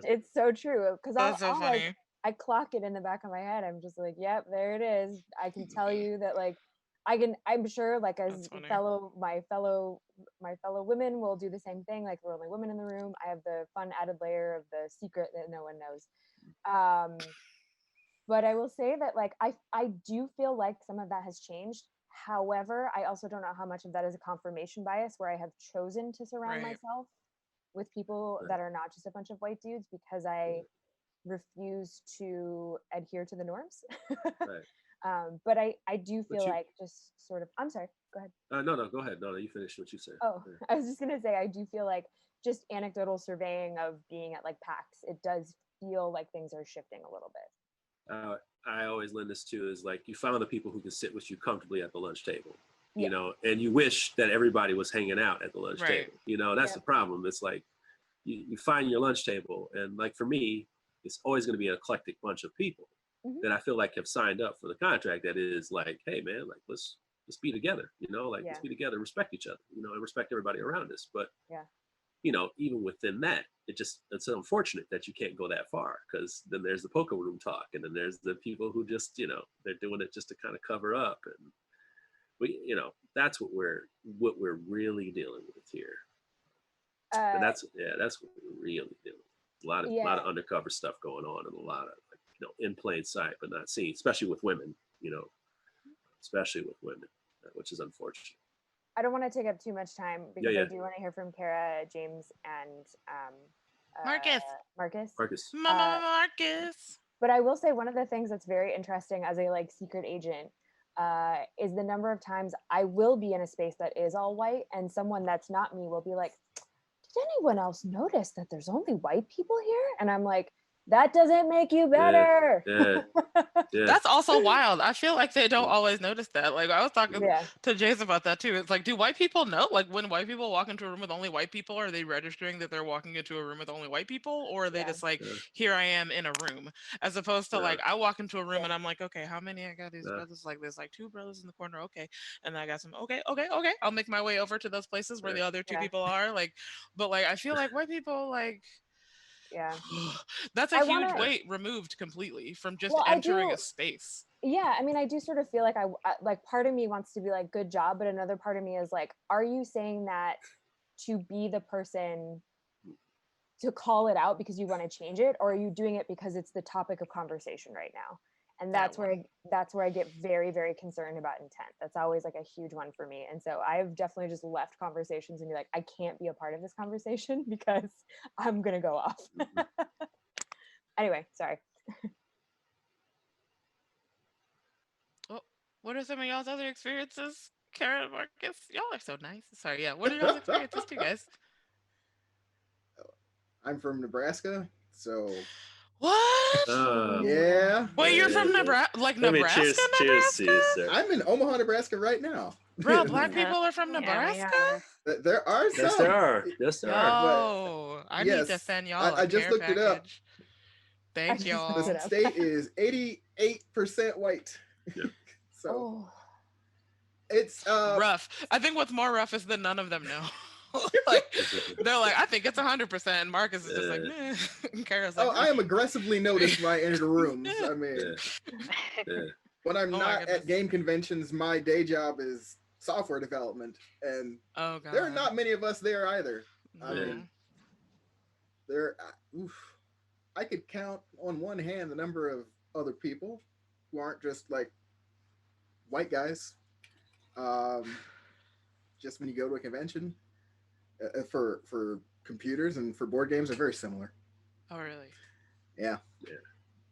Speaker 17: it's so true. Because
Speaker 12: That's so funny.
Speaker 17: Like, I clock it in the back of my head. I'm just like, yep, there it is. I can tell you that, like, I'm sure, like, as my fellow women will do the same thing. Like, we're only women in the room. I have the fun added layer of the secret that no one knows. But I will say that, like, I do feel like some of that has changed. However, I also don't know how much of that is a confirmation bias, where I have chosen to surround myself with people that are not just a bunch of white dudes, because I refuse to adhere to the norms. But I do feel like, just sort of, I'm sorry, go ahead.
Speaker 22: No, go ahead. No, you finish what you said.
Speaker 17: Oh, I was just gonna say, I do feel like, just anecdotal surveying of being at like PAX, it does feel like things are shifting a little bit.
Speaker 22: I always lend this to is like you found the people who can sit with you comfortably at the lunch table,
Speaker 17: Yeah.
Speaker 22: you know, and you wish that everybody was hanging out at the lunch
Speaker 12: Right.
Speaker 22: table. You know, that's
Speaker 17: Yeah.
Speaker 22: the problem. It's like you find your lunch table, and like for me, it's always going to be an eclectic bunch of people
Speaker 17: Mhm.
Speaker 22: that I feel like have signed up for the contract. That is like, hey man, like let's be together. You know, like let's
Speaker 17: Yeah.
Speaker 22: be together, respect each other. You know, and respect everybody around us. But
Speaker 17: Yeah.
Speaker 22: you know, even within that, it's unfortunate that you can't go that far because then there's the poker room talk, and then there's the people who just, you know, they're doing it just to kind of cover up, and we, you know, that's what we're really dealing with here, and that's what we're really dealing with. A lot of undercover stuff going on, and a lot of like, you know, in plain sight but not seen, especially with women, you know, which is unfortunate.
Speaker 17: I don't want to take up too much time because
Speaker 22: Yeah.
Speaker 17: I do want to hear from Kara, James, and
Speaker 12: Marcus.
Speaker 17: Marcus.
Speaker 12: Marcus.
Speaker 17: But I will say one of the things that's very interesting as a like secret agent is the number of times I will be in a space that is all white, and someone that's not me will be like, "Did anyone else notice that there's only white people here?" And I'm like, "That doesn't make you better."
Speaker 22: Yeah.
Speaker 12: That's also wild. I feel like they don't always notice that. Like I was talking
Speaker 17: Yeah.
Speaker 12: to Jason about that too. It's like, do white people know? Like when white people walk into a room with only white people, are they registering that they're walking into a room with only white people, or are they just like, here I am in a room, as opposed to like I walk into a room and I'm like, okay, how many I got these brothers? Like there's like 2 brothers in the corner, okay, and I got some. Okay, I'll make my way over to those places where the other 2 people are. Like, but like I feel like white people like.
Speaker 17: Yeah.
Speaker 12: That's a
Speaker 17: I
Speaker 12: huge
Speaker 17: wanna-
Speaker 12: weight removed completely from just
Speaker 17: Well, I
Speaker 12: entering
Speaker 17: do-
Speaker 12: a space.
Speaker 17: Yeah, I mean, I do sort of feel like like part of me wants to be like, good job, but another part of me is like, are you saying that to be the person to call it out because you want to change it, or are you doing it because it's the topic of conversation right now? And that's where I get very, very concerned about intent. That's always like a huge one for me. And so I've definitely just left conversations and be like, I can't be a part of this conversation because I'm gonna go off. Anyway, sorry.
Speaker 12: What are some of y'all's other experiences, Kara and Marcus? Y'all are so nice. Sorry, yeah. What are y'all's experiences too, guys?
Speaker 24: I'm from Nebraska, so
Speaker 12: What?
Speaker 24: yeah.
Speaker 12: Wait, you're from Nebraska? Like
Speaker 22: Let me
Speaker 12: Nebraska?
Speaker 22: cheers to you, sir.
Speaker 24: I'm in Omaha, Nebraska right now.
Speaker 12: Bro, black people are from Nebraska?
Speaker 24: There are some.
Speaker 22: Yes, there are. Yes, there are.
Speaker 12: Oh, I need to send y'all
Speaker 24: I
Speaker 12: a
Speaker 24: just
Speaker 12: care
Speaker 24: looked it up.
Speaker 12: package. Thank y'all.
Speaker 24: The state is 88% white. So it's
Speaker 12: rough. I think what's more rough is that none of them know. Like they're like, I think it's 100%, and Marcus is just like, meh. And Kara's like,
Speaker 24: I am aggressively noticed when I enter rooms. I mean, when I'm
Speaker 12: Oh my
Speaker 24: not
Speaker 12: goodness.
Speaker 24: at game conventions, my day job is software development, and there are not many of us there either. I mean, I could count on one hand the number of other people who aren't just like white guys. Just when you go to a convention, for computers and for board games are very similar.
Speaker 12: Oh really?
Speaker 24: Yeah.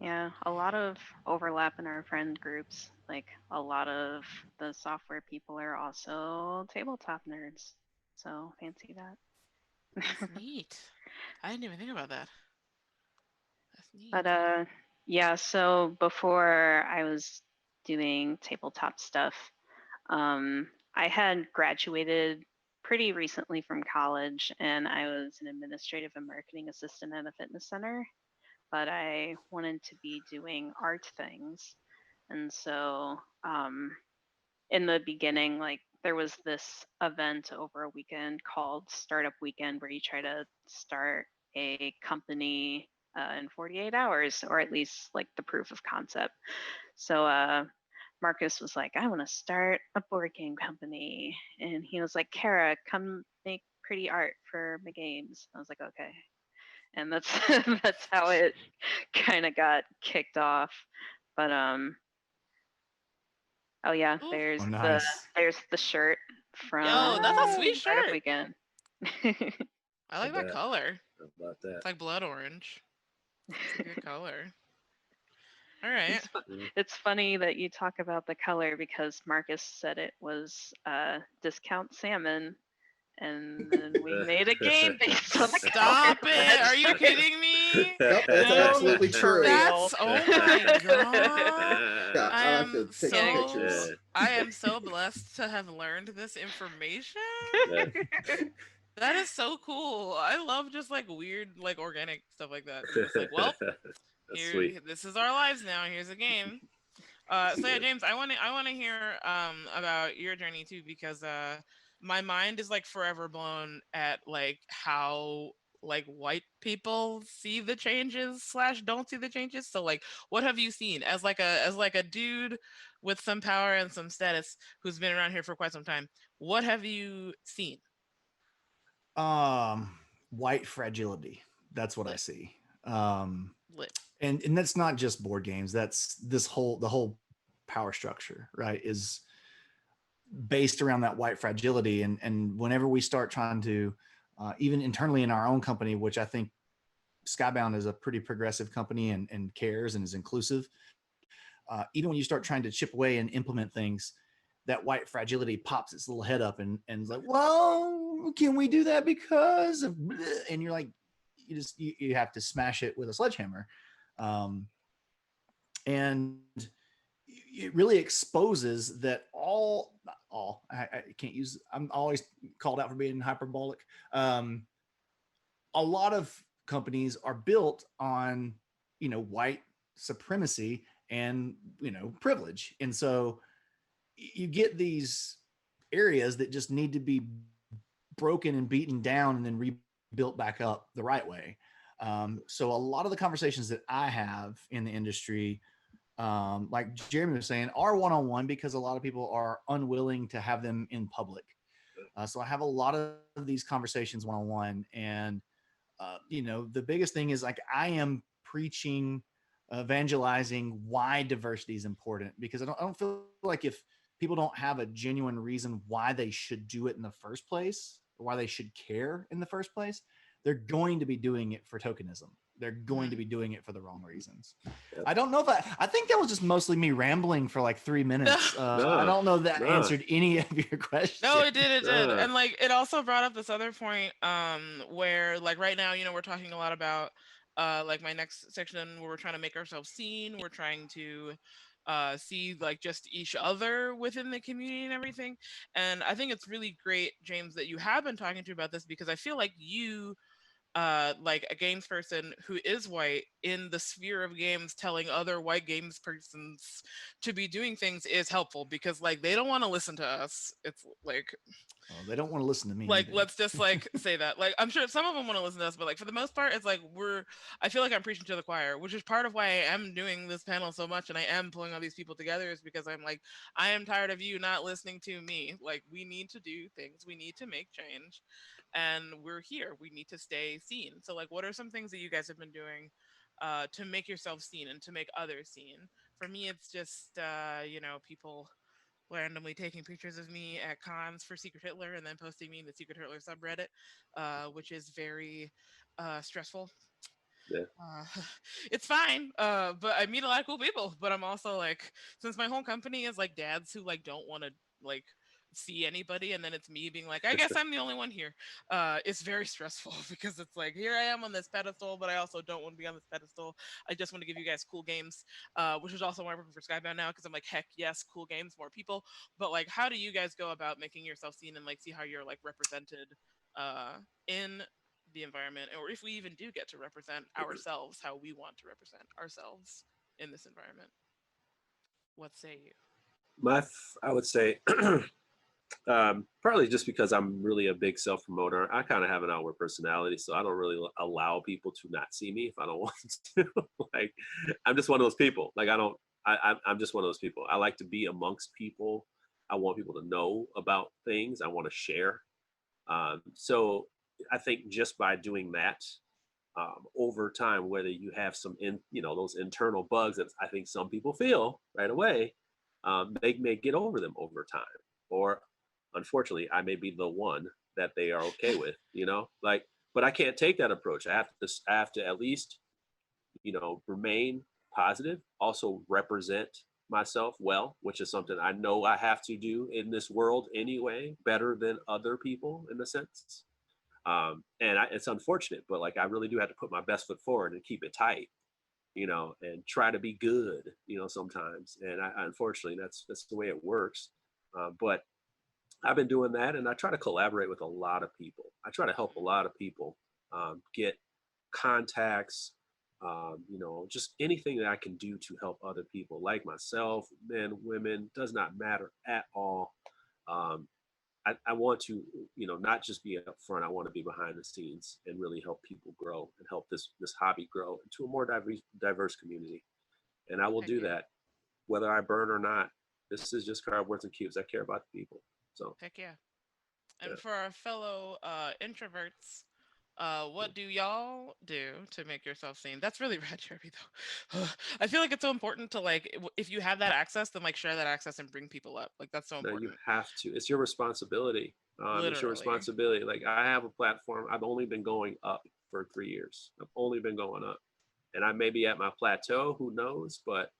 Speaker 23: Yeah, a lot of overlap in our friend groups. Like a lot of the software people are also tabletop nerds. So fancy that.
Speaker 12: That's neat. I didn't even think about that. That's neat.
Speaker 23: But yeah, so before I was doing tabletop stuff, I had graduated pretty recently from college, and I was an administrative and marketing assistant at a fitness center, but I wanted to be doing art things. And so in the beginning, like there was this event over a weekend called Startup Weekend where you try to start a company in 48 hours, or at least like the proof of concept. So Marcus was like, I want to start a board game company. And he was like, Kara, come make pretty art for my games. I was like, okay. And that's that's how it kind of got kicked off. But oh yeah, there's there's the shirt from
Speaker 12: Yo, that's a sweet
Speaker 23: Startup
Speaker 12: shirt.
Speaker 23: Weekend.
Speaker 12: I like that color.
Speaker 22: How about that?
Speaker 12: It's like blood orange. It's a good color. All right.
Speaker 23: It's funny that you talk about the color because Marcus said it was discount salmon, and then we made a game based on the
Speaker 12: Stop it! Are you kidding me?
Speaker 24: Yep, that's absolutely true.
Speaker 12: That's oh my god!
Speaker 24: Yeah,
Speaker 12: I
Speaker 24: I'll have
Speaker 12: am
Speaker 24: to take pictures.
Speaker 12: so I am so blessed to have learned this information. That is so cool. I love just like weird, like organic stuff like that. Just like, well, here,
Speaker 22: sweet.
Speaker 12: this is our lives now. Here's a game. So yeah, James, I want to hear about your journey too, because my mind is like forever blown at like how like white people see the changes slash don't see the changes. So like, what have you seen as like a dude with some power and some status who's been around here for quite some time? What have you seen?
Speaker 13: White fragility. That's what I see.
Speaker 12: Lit.
Speaker 13: And that's not just board games. That's the whole power structure, right? Is based around that white fragility. And whenever we start trying to, even internally in our own company, which I think Skybound is a pretty progressive company and cares and is inclusive. Even when you start trying to chip away and implement things, that white fragility pops its little head up and is like, well, can we do that because of bleh? And you're like, you have to smash it with a sledgehammer. And it really exposes that I can't use, I'm always called out for being hyperbolic. A lot of companies are built on, white supremacy and, privilege. And so you get these areas that just need to be broken and beaten down and then rebuilt back up the right way. So a lot of the conversations that I have in the industry, like Jeremy was saying, are one-on-one because a lot of people are unwilling to have them in public. So I have a lot of these conversations one-on-one, and the biggest thing is like I am preaching, evangelizing why diversity is important, because I don't feel like if people don't have a genuine reason why they should do it in the first place, or why they should care in the first place, they're going to be doing it for tokenism. They're going to be doing it for the wrong reasons. I don't know if I think that was just mostly me rambling for like 3 minutes. I don't know if that answered any of your questions.
Speaker 12: No, it did. And like, it also brought up this other point, where like right now, we're talking a lot about, like my next section where we're trying to make ourselves seen. We're trying to, see like just each other within the community and everything. And I think it's really great, James, that you have been talking to about this, because I feel like you, like a games person who is white in the sphere of games, telling other white games persons to be doing things is helpful, because like they don't want to listen to us. It's like,
Speaker 13: they don't want to listen to me.
Speaker 12: Like,
Speaker 13: either.
Speaker 12: let's just like say that. Like, I'm sure some of them want to listen to us, but like for the most part, it's like I feel like I'm preaching to the choir, which is part of why I am doing this panel so much and I am pulling all these people together, is because I'm like, I am tired of you not listening to me. Like, we need to do things, we need to make change, and we're here. We need to stay seen. So like, what are some things that you guys have been doing to make yourself seen and to make others seen? For me, it's just people randomly taking pictures of me at cons for Secret Hitler and then posting me in the Secret Hitler subreddit, which is very stressful.
Speaker 22: Yeah.
Speaker 12: It's fine, but I meet a lot of cool people. But I'm also like, since my whole company is like dads who like don't want to like see anybody, and then it's me being like, I guess I'm the only one here. It's very stressful because it's like, here I am on this pedestal, but I also don't want to be on this pedestal. I just want to give you guys cool games, which is also why I'm working for Skybound now, because I'm like, heck yes, cool games, more people. But like, how do you guys go about making yourself seen and like see how you're like represented in the environment, or if we even do get to represent ourselves how we want to represent ourselves in this environment? What say you?
Speaker 22: I would say partly just because I'm really a big self-promoter. I kind of have an outward personality, so I don't really allow people to not see me if I don't want to. Like, I'm just one of those people. Like, I'm just one of those people. I like to be amongst people. I want people to know about things. I want to share. So I think just by doing that, over time, whether you have some those internal bugs that I think some people feel right away, they may get over them over time. Or unfortunately, I may be the one that they are okay with, but I can't take that approach. I have to at least, remain positive, also represent myself well, which is something I know I have to do in this world anyway, better than other people in a sense. It's unfortunate, but like I really do have to put my best foot forward and keep it tight, and try to be good, sometimes. And unfortunately, that's the way it works. But I've been doing that, and I try to collaborate with a lot of people. I try to help a lot of people get contacts, just anything that I can do to help other people like myself, men, women, does not matter at all. I want to, not just be up front. I want to be behind the scenes and really help people grow and help this hobby grow into a more diverse community. And I will do that, whether I burn or not. This is just cardboards and cubes. I care about the people. So
Speaker 12: Heck yeah. And for our fellow introverts, what do y'all do to make yourself seen? That's really rad, Jeremy, though. I feel like it's so important to, like, if you have that access, then, like, share that access and bring people up. Like, that's so
Speaker 22: No,
Speaker 12: important.
Speaker 22: you have to. It's your responsibility. It's your responsibility. Like, I have a platform. I've only been going up for 3 years. I've only been going up. And I may be at my plateau, who knows? But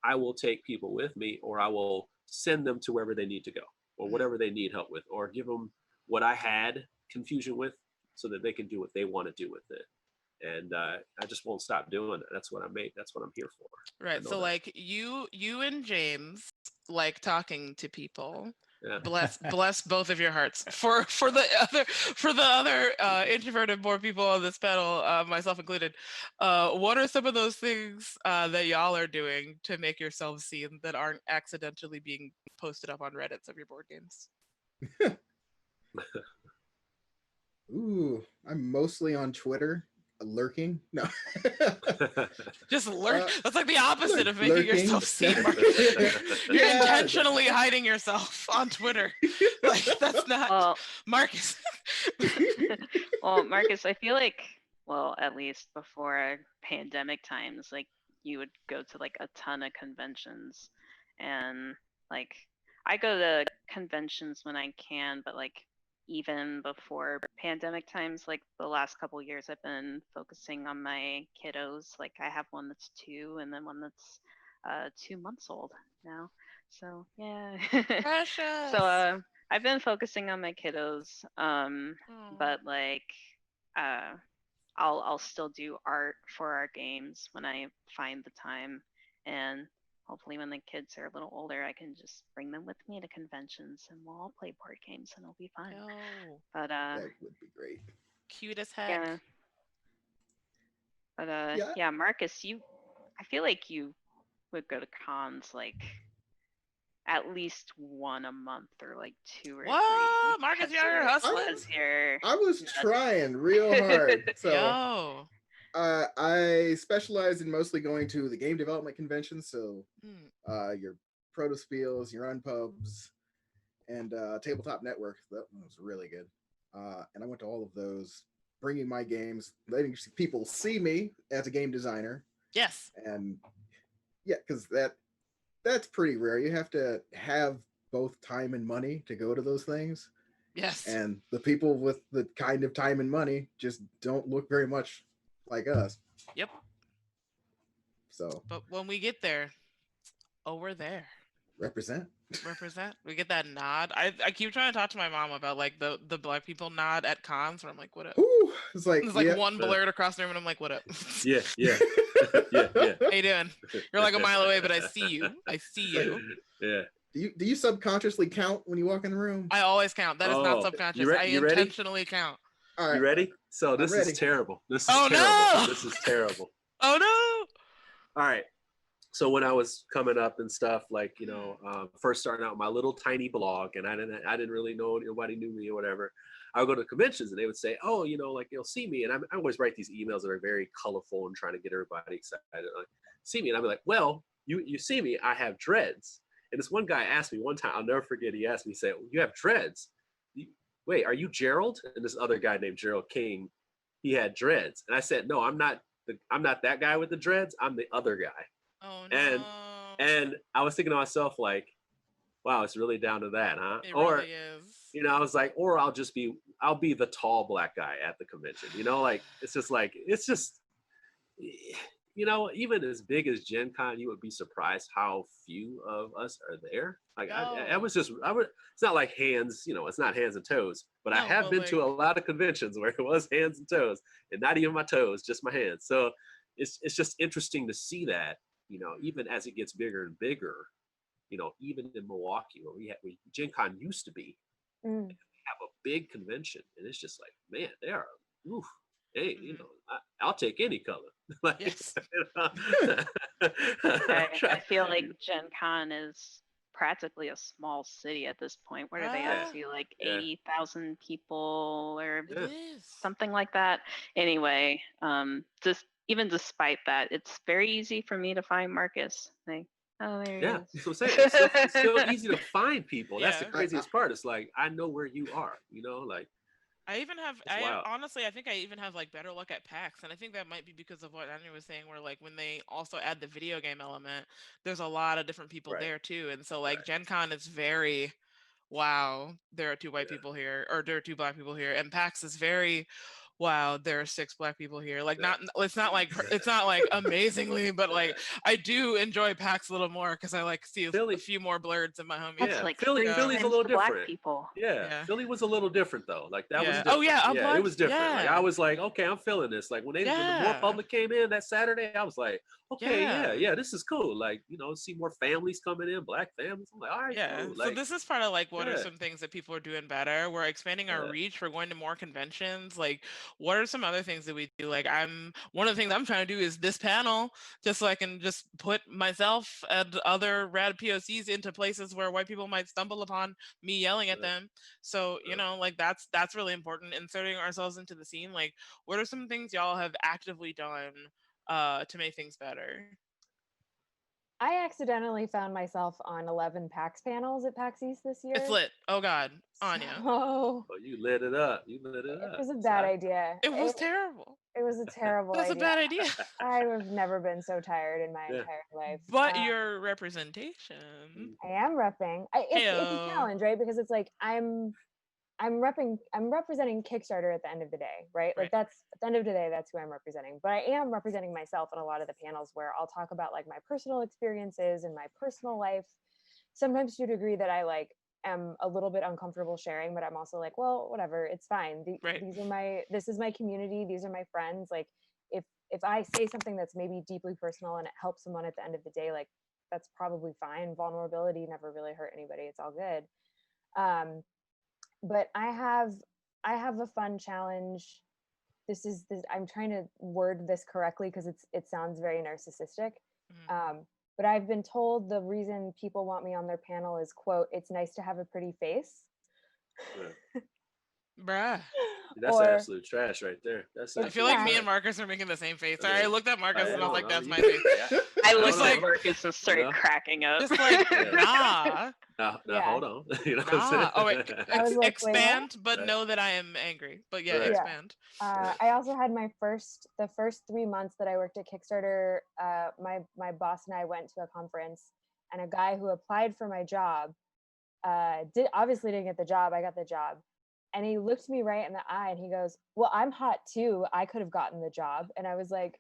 Speaker 22: I will take people with me, or I will send them to wherever they need to go, or whatever they need help with, or give them what I had confusion with so that they can do what they want to do with it. And I just won't stop doing it. That's what I made. That's what I'm here for.
Speaker 12: Right. So, like, you and James like talking to people. Yeah. Bless both of your hearts. For the other introverted more people on this panel, myself included, what are some of those things that y'all are doing to make yourselves seen that aren't accidentally being posted up on Reddits of your board games?
Speaker 24: Ooh, I'm mostly on Twitter, lurking. No,
Speaker 12: just lurk. That's like the opposite of making yourself seen. You're intentionally hiding yourself on Twitter. Like, that's not
Speaker 23: Marcus. Well, Marcus, I feel like, at least before pandemic times, like, you would go to like a ton of conventions, and like I go to conventions when I can, but like even before pandemic times, like the last couple of years, I've been focusing on my kiddos. Like, I have one that's 2 and then one that's 2 months old now. So yeah.
Speaker 12: Precious.
Speaker 23: So I've been focusing on my kiddos. But like I'll still do art for our games when I find the time, and hopefully when the kids are a little older, I can just bring them with me to conventions and we'll all play board games and it'll be fun.
Speaker 12: Oh,
Speaker 23: but
Speaker 24: that would be great.
Speaker 12: Cute as heck.
Speaker 23: Yeah. But yeah, Marcus, I feel like you would go to cons like at least 1 a month or like 2 or 3.
Speaker 12: Marcus, you're hustlers
Speaker 24: here. I was trying real hard. So I specialize in mostly going to the game development conventions. So your Protospiels, your Unpubs, and Tabletop Network. That was really good. And I went to all of those, bringing my games, letting people see me as a game designer.
Speaker 12: Yes.
Speaker 24: And yeah, because that's pretty rare. You have to have both time and money to go to those things.
Speaker 12: Yes.
Speaker 24: And the people with the kind of time and money just don't look very much like us.
Speaker 12: Yep.
Speaker 24: So.
Speaker 12: But when we get there, we're there.
Speaker 24: Represent.
Speaker 12: We get that nod. I keep trying to talk to my mom about like the Black people nod at cons, where I'm like, what up?
Speaker 24: Ooh, it's like
Speaker 12: one blurred across the room, and I'm like, what up?
Speaker 22: Yeah. Yeah.
Speaker 12: How you doing? You're like a mile away, but I see you.
Speaker 24: Yeah. Do you subconsciously count when you walk in the room?
Speaker 12: I always count. That is not subconscious. I intentionally count.
Speaker 24: All right.
Speaker 22: You ready? So this is terrible. This is terrible.
Speaker 12: No!
Speaker 22: This is terrible.
Speaker 12: Oh no!
Speaker 22: All right. So when I was coming up and stuff, like, first starting out my little tiny blog, and I didn't really know, nobody knew me or whatever. I would go to conventions and they would say, oh, like you'll see me. And I always write these emails that are very colorful and trying to get everybody excited. Like, see me. And I'd be like, well, you see me, I have dreads. And this one guy asked me one time, I'll never forget, he asked me, he said, you have dreads? Wait, are you Gerald? And this other guy named Gerald King, he had dreads. And I said, no, I'm not that guy with the dreads. I'm the other guy.
Speaker 12: Oh, no.
Speaker 22: And I was thinking to myself, like, wow, it's really down to that, huh?
Speaker 12: It really is.
Speaker 22: I was like, or I'll be the tall Black guy at the convention, like, it's just, you know, even as big as Gen Con, you would be surprised how few of us are there. Like I was just, it's not like hands, you know, it's not hands and toes, but I
Speaker 12: No,
Speaker 22: have
Speaker 12: but,
Speaker 22: been to a lot of conventions where it was hands and toes, and not even my toes, just my hands. So it's just interesting to see that, you know, even as it gets bigger and bigger, you know, even in Milwaukee where we Gen Con used to be, have a big convention, and it's just like, man, they are, oof, hey, you know, I'll take any color. Like,
Speaker 12: yes.
Speaker 23: I feel like Gen Con is practically a small city at this point. What are they up to? Like 80,000 people or something like that. Anyway, just even despite that, it's very easy for me to find Marcus. Like, oh, there he
Speaker 22: Yeah,
Speaker 23: is.
Speaker 22: that's what I'm saying. It's still easy to find people. That's the craziest part. It's like, I know where you are, you know, like.
Speaker 12: I even have,
Speaker 22: It's wild.
Speaker 12: honestly, I think I even have like better luck at PAX, and I think that might be because of what Andrew was saying, where like when they also add the video game element, there's a lot of different people there too, and so like Gen Con is very, wow, there are 2 white people here, or there are 2 black people here, and PAX is very, wow, there are 6 black people here. Like it's not like amazingly, but like I do enjoy PAX a little more because I like see a few more blurs in my homies.
Speaker 22: Yeah, Philly's a little different.
Speaker 23: People.
Speaker 22: Yeah, Philly was a little different though. Like that was
Speaker 12: Yeah.
Speaker 22: different.
Speaker 12: Oh, yeah,
Speaker 22: Yeah, it was different. Like
Speaker 12: yeah.
Speaker 22: I was like, okay, I'm feeling this. Like when the more public came in that Saturday, I was like, okay, yeah, this is cool. Like, you know, see more families coming in, black families. I'm like, all right,
Speaker 12: Yeah.
Speaker 22: cool.
Speaker 12: So
Speaker 22: Like,
Speaker 12: this is part of like what are some things that people are doing better? We're expanding our reach. We're going to more conventions. Like, what are some other things that we do? Like, one of the things I'm trying to do is this panel, just so I can just put myself and other rad POCs into places where white people might stumble upon me yelling at them. So, you know, like that's really important. Inserting ourselves into the scene. Like, what are some things y'all have actively done to make things better?
Speaker 17: I accidentally found myself on 11 PAX panels at PAX East this year.
Speaker 12: It's lit. Oh God, Anya.
Speaker 17: Oh,
Speaker 22: you lit it up. You lit it up.
Speaker 17: It was a bad idea.
Speaker 12: It was terrible.
Speaker 17: It was a terrible
Speaker 12: That's
Speaker 17: idea.
Speaker 12: a bad idea.
Speaker 17: I've never been so tired in my entire life.
Speaker 12: But your representation.
Speaker 17: I am repping. It's a challenge, right? Because it's like I'm representing Kickstarter at the end of the day, right? Like that's at the end of the day, that's who I'm representing. But I am representing myself in a lot of the panels where I'll talk about like my personal experiences and my personal life. Sometimes to a degree that I like am a little bit uncomfortable sharing, but I'm also like, well, whatever, it's fine. This is my community. These are my friends. Like if I say something that's maybe deeply personal and it helps someone at the end of the day, like that's probably fine. Vulnerability never really hurt anybody. It's all good. But I have a fun challenge. I'm trying to word this correctly because it sounds very narcissistic. But I've been told the reason people want me on their panel is, quote, it's nice to have a pretty face.
Speaker 12: Bruh.
Speaker 22: That's absolute trash right there.
Speaker 12: I feel like me and Marcus are making the same face. Sorry, I looked at Marcus and I was like, that's my
Speaker 22: face.
Speaker 12: face.
Speaker 23: I looked at Marcus and started cracking up.
Speaker 12: Just like, nah.
Speaker 22: Now hold on. You know what I'm saying?
Speaker 12: Oh, wait.
Speaker 17: Like,
Speaker 12: Expand, but know that I am angry. But yeah, expand.
Speaker 17: I also had the first 3 months that I worked at Kickstarter, my boss and I went to a conference, and a guy who applied for my job obviously didn't get the job. I got the job. And he looked me right in the eye and he goes, well, I'm hot too. I could have gotten the job. And I was like,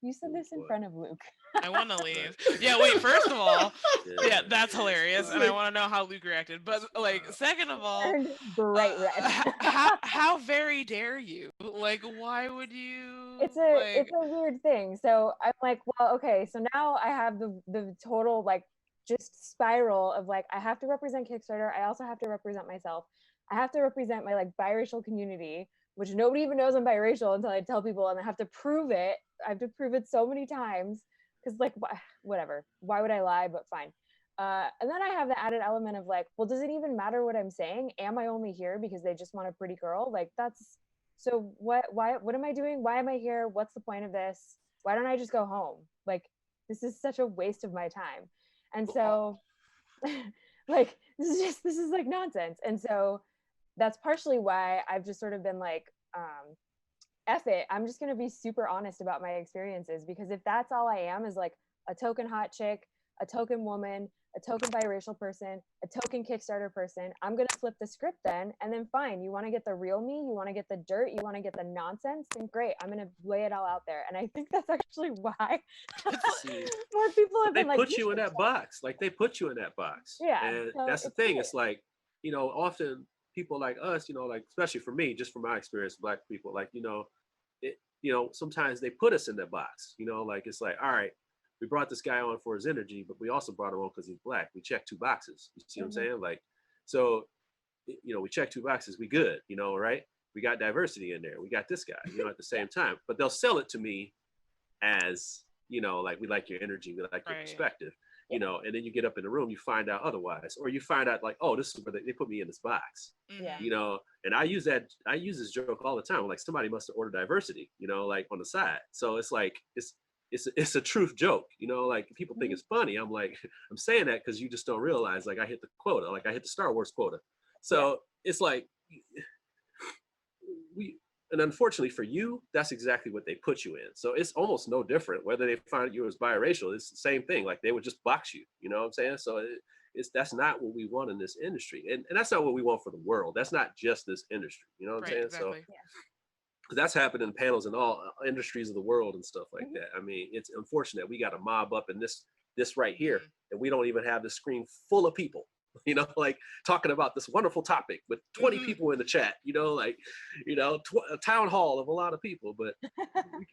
Speaker 17: you said this in front of Luke.
Speaker 12: I want to leave. Yeah, wait, first of all, yeah, that's hilarious. And I want to know how Luke reacted. But like, second of all,
Speaker 17: bright red.
Speaker 12: how very dare you? Like, why would you?
Speaker 17: It's a weird thing. So I'm like, well, okay, so now I have the total like just spiral of like, I have to represent Kickstarter. I also have to represent myself. I have to represent my like biracial community, which nobody even knows I'm biracial until I tell people, and I have to prove it. I have to prove it so many times because like whatever. Why would I lie? But fine. And then I have the added element of like, well, does it even matter what I'm saying? Am I only here because they just want a pretty girl? Like that's so what? Why? What am I doing? Why am I here? What's the point of this? Why don't I just go home? Like this is such a waste of my time. And so, like this is like nonsense. And so. That's partially why I've just sort of been like, F it. I'm just going to be super honest about my experiences, because if that's all I am is like a token hot chick a token woman, a token biracial person, a token Kickstarter person. I'm going to flip the script then, and then fine. You want to get the real me? You want to get the dirt? You want to get the nonsense? Then great. I'm going to lay it all out there. And I think that's actually why more people have
Speaker 22: They
Speaker 17: been like,
Speaker 22: put you in that box. Like they put you in that box.
Speaker 17: Yeah,
Speaker 22: And
Speaker 17: so
Speaker 22: that's the
Speaker 17: it's
Speaker 22: thing.
Speaker 17: great.
Speaker 22: It's like, you know, often people like us, you know, like especially for me, just from my experience, Black people, like, you know, sometimes they put us in that box, you know, like it's like, all right, we brought this guy on for his energy, but we also brought him on because he's Black. We checked 2 boxes. You see what I'm saying? Like, so, you know, we checked 2 boxes. We good, you know, right? We got diversity in there. We got this guy, you know, at the same time, but they'll sell it to me as, you know, like we like your energy, we like your perspective, you know, and then you get up in the room, you find out otherwise, or you find out like, oh, this is where they put me in this box,
Speaker 17: Yeah.
Speaker 22: you know, and I use this joke all the time. Like somebody must have ordered diversity, you know, like on the side. So it's like, it's a truth joke, you know, like people think it's funny. I'm like, I'm saying that because you just don't realize, like I hit the quota, like I hit the Star Wars quota. So it's like, and unfortunately for you, that's exactly what they put you in. So it's almost no different whether they find you as biracial. It's the same thing. Like they would just box you. You know what I'm saying? So that's not what we want in this industry, and that's not what we want for the world. That's not just this industry. You know what I'm saying?
Speaker 12: Exactly.
Speaker 22: So because that's happened in panels in all industries of the world and stuff like that. I mean, it's unfortunate we got a mob up in this right here, and we don't even have the screen full of people. You know, like talking about this wonderful topic with 20 people in the chat, you know, like, you know, a town hall of a lot of people, but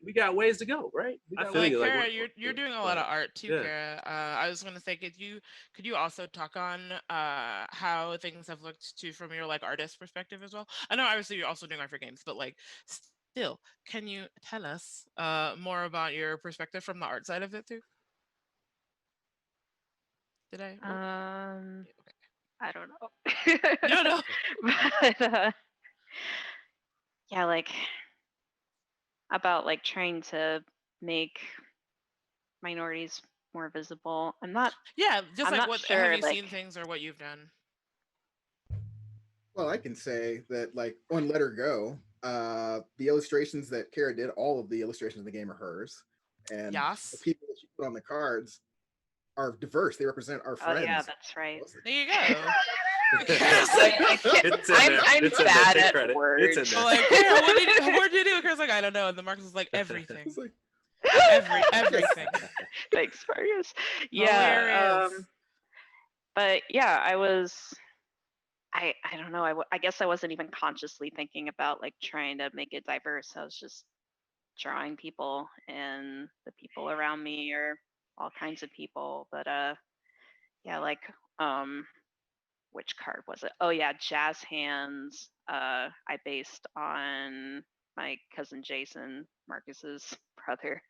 Speaker 22: we got ways to go, right?
Speaker 12: I feel like Kara, you're doing a lot of art too, Kara. I was going to say, could you also talk on how things have looked too from your like artist perspective as well? I know obviously you're also doing art for games, but like still, can you tell us more about your perspective from the art side of it too? Did I?
Speaker 23: I don't know.
Speaker 12: No.
Speaker 23: But yeah, like about like trying to make minorities more visible. I'm not.
Speaker 12: Yeah, just
Speaker 23: I'm
Speaker 12: like
Speaker 23: not
Speaker 12: what
Speaker 23: sure,
Speaker 12: have you
Speaker 23: like,
Speaker 12: seen things or what you've done?
Speaker 24: Well, I can say that, like, on Let Her Go, the illustrations that Kara did, all of the illustrations of the game are hers. And the people that she put on the cards are diverse. They represent our friends.
Speaker 23: Oh yeah, that's right.
Speaker 12: There you go.
Speaker 23: I'm bad at words.
Speaker 12: Like, Kara, what did you do? Kara's like, I don't know. And the Marcus was like, everything. Everything.
Speaker 23: Thanks, Marcus. Yeah. But yeah, I don't know. I guess I wasn't even consciously thinking about like trying to make it diverse. I was just drawing people, and the people around me are all kinds of people. But yeah, like which card was it? Oh yeah, Jazz Hands. I based on my cousin Jason, Marcus's brother.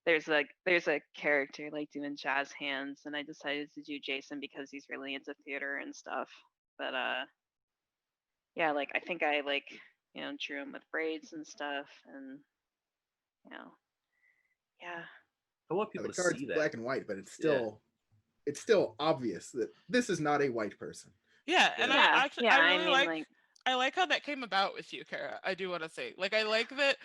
Speaker 23: There's a character like doing jazz hands, and I decided to do Jason because he's really into theater and stuff. But yeah, like I think I like, you know, drew him with braids and stuff, and you know, yeah.
Speaker 22: I want people
Speaker 24: the
Speaker 22: to
Speaker 24: card's
Speaker 22: see that.
Speaker 24: black and white, but it's still obvious that this is not a white person.
Speaker 12: Yeah, and I really
Speaker 23: like
Speaker 12: I like how that came about with you, Kara. I do want to say, like, I like that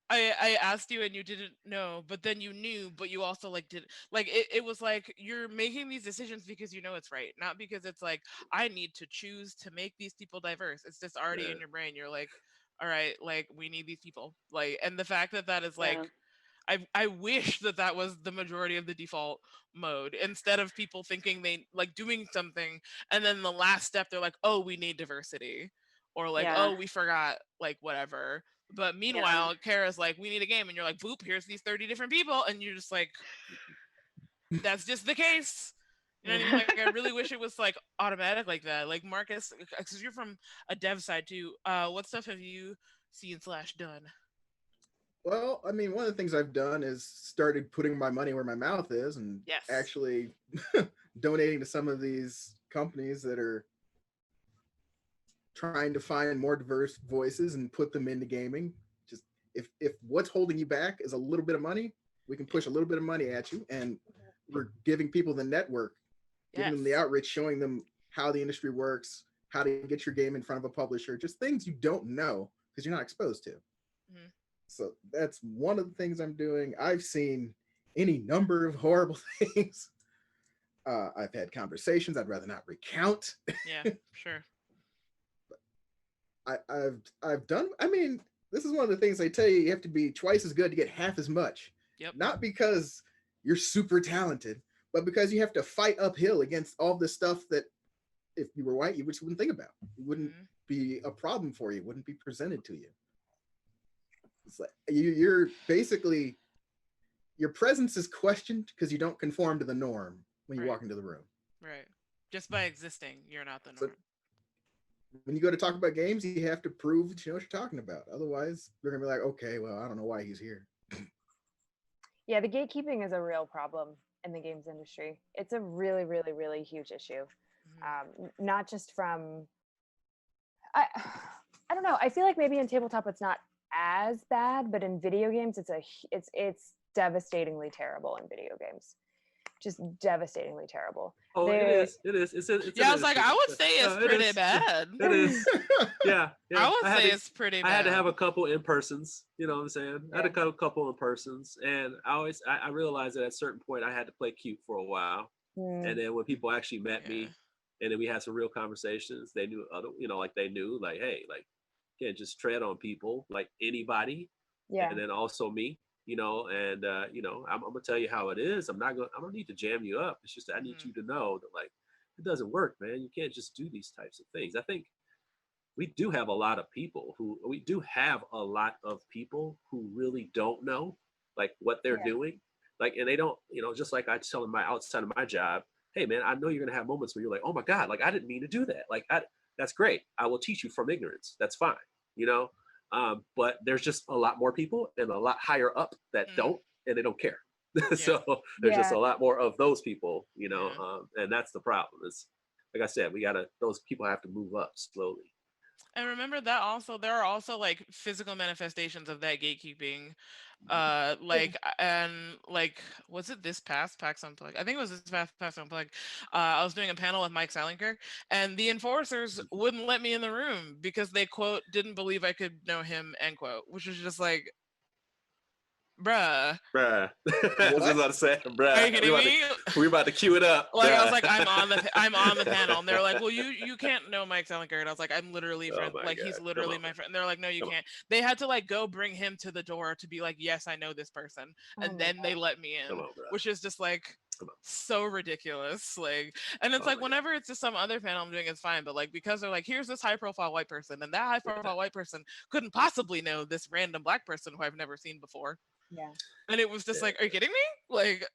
Speaker 12: I asked you and you didn't know, but then you knew, but you also like did like it was like you're making these decisions because you know it's right, not because it's like I need to choose to make these people diverse. It's just already in your brain. You're like, all right, like we need these people, like, and the fact that that is like. I wish that was the majority of the default mode, instead of people thinking they like doing something and then the last step they're like, oh, we need diversity, or like, oh, we forgot, like whatever. But meanwhile, Kara's like, we need a game, and you're like, boop, here's these 30 different people, and you're just like, that's just the case. You know what I mean? Like, I really wish it was like automatic like that. Like Marcus, because you're from a dev side too. What stuff have you seen / done?
Speaker 24: Well, I mean, one of the things I've done is started putting my money where my mouth is, and actually donating to some of these companies that are trying to find more diverse voices and put them into gaming. Just if what's holding you back is a little bit of money, we can push a little bit of money at you, and we're giving people the network, giving them the outreach, showing them how the industry works, how to get your game in front of a publisher, just things you don't know because you're not exposed to. So that's one of the things I'm doing. I've seen any number of horrible things. I've had conversations I'd rather not recount.
Speaker 12: Yeah, sure.
Speaker 24: I've done. I mean, this is one of the things they tell you. You have to be twice as good to get half as much.
Speaker 12: Yep.
Speaker 24: Not because you're super talented, but because you have to fight uphill against all the stuff that, if you were white, you just wouldn't think about. It wouldn't be a problem for you. It wouldn't be presented to you. It's like you're basically, your presence is questioned because you don't conform to the norm when you walk into the room.
Speaker 12: Right. Just by existing, you're not the norm.
Speaker 24: So when you go to talk about games, you have to prove that you know what you're talking about. Otherwise, they're gonna be like, okay, well, I don't know why he's here.
Speaker 17: Yeah, the gatekeeping is a real problem in the games industry. It's a really, really, really huge issue. Not just from, I don't know. I feel like maybe in tabletop it's not as bad, but in video games it's devastatingly terrible in video games. Just devastatingly terrible.
Speaker 22: Oh, it is. It's
Speaker 12: I was like, I would say it's pretty bad.
Speaker 22: It is. Yeah.
Speaker 12: I would say it's pretty bad.
Speaker 22: I had to have a couple in persons. You know what I'm saying? I had a couple in persons, and I realized that at a certain point I had to play cute for a while, and then when people actually met me, and then we had some real conversations, they knew they knew like, hey, like, you can't just tread on people like anybody.
Speaker 17: Yeah.
Speaker 22: And then also me. And I'm gonna tell you how it is. I don't need to jam you up. It's just I need you to know that, like, it doesn't work, man. You can't just do these types of things. I think we do have a lot of people who really don't know like what they're doing. Like, and they don't, just like I tell them outside of my job, hey man, I know you're gonna have moments where you're like, oh my God, like I didn't mean to do that. Like that's great. I will teach you from ignorance. That's fine. But there's just a lot more people and a lot higher up that don't, and they don't care. So there's just a lot more of those people, and that's the problem. It's like I said, those people have to move up slowly.
Speaker 12: And remember that also there are also like physical manifestations of that gatekeeping. Was it this past PAX Unplugged? I think it was this past PAX Unplugged. I was doing a panel with Mike Seilinker, and the enforcers wouldn't let me in the room because they, quote, didn't believe I could know him, end quote, which was just like, bruh.
Speaker 22: I was just about to say, bruh.
Speaker 12: Are you kidding me?
Speaker 22: We're about to cue it up.
Speaker 12: Like,
Speaker 22: bruh.
Speaker 12: I was like, I'm on the panel, and they're like, well, you can't know Mike Seilinker, and I was like, I'm literally friend, like God. He's literally my friend. And they're like, no, you can't. They had to like go bring him to the door to be like, yes, I know this person, and then they let me in, which is just like so ridiculous. Like, and it's like whenever it's just some other panel I'm doing, it's fine, but like because they're like, here's this high profile white person, and that high profile white person couldn't possibly know this random black person who I've never seen before.
Speaker 17: Yeah.
Speaker 12: And it was just like, are you kidding me? Like,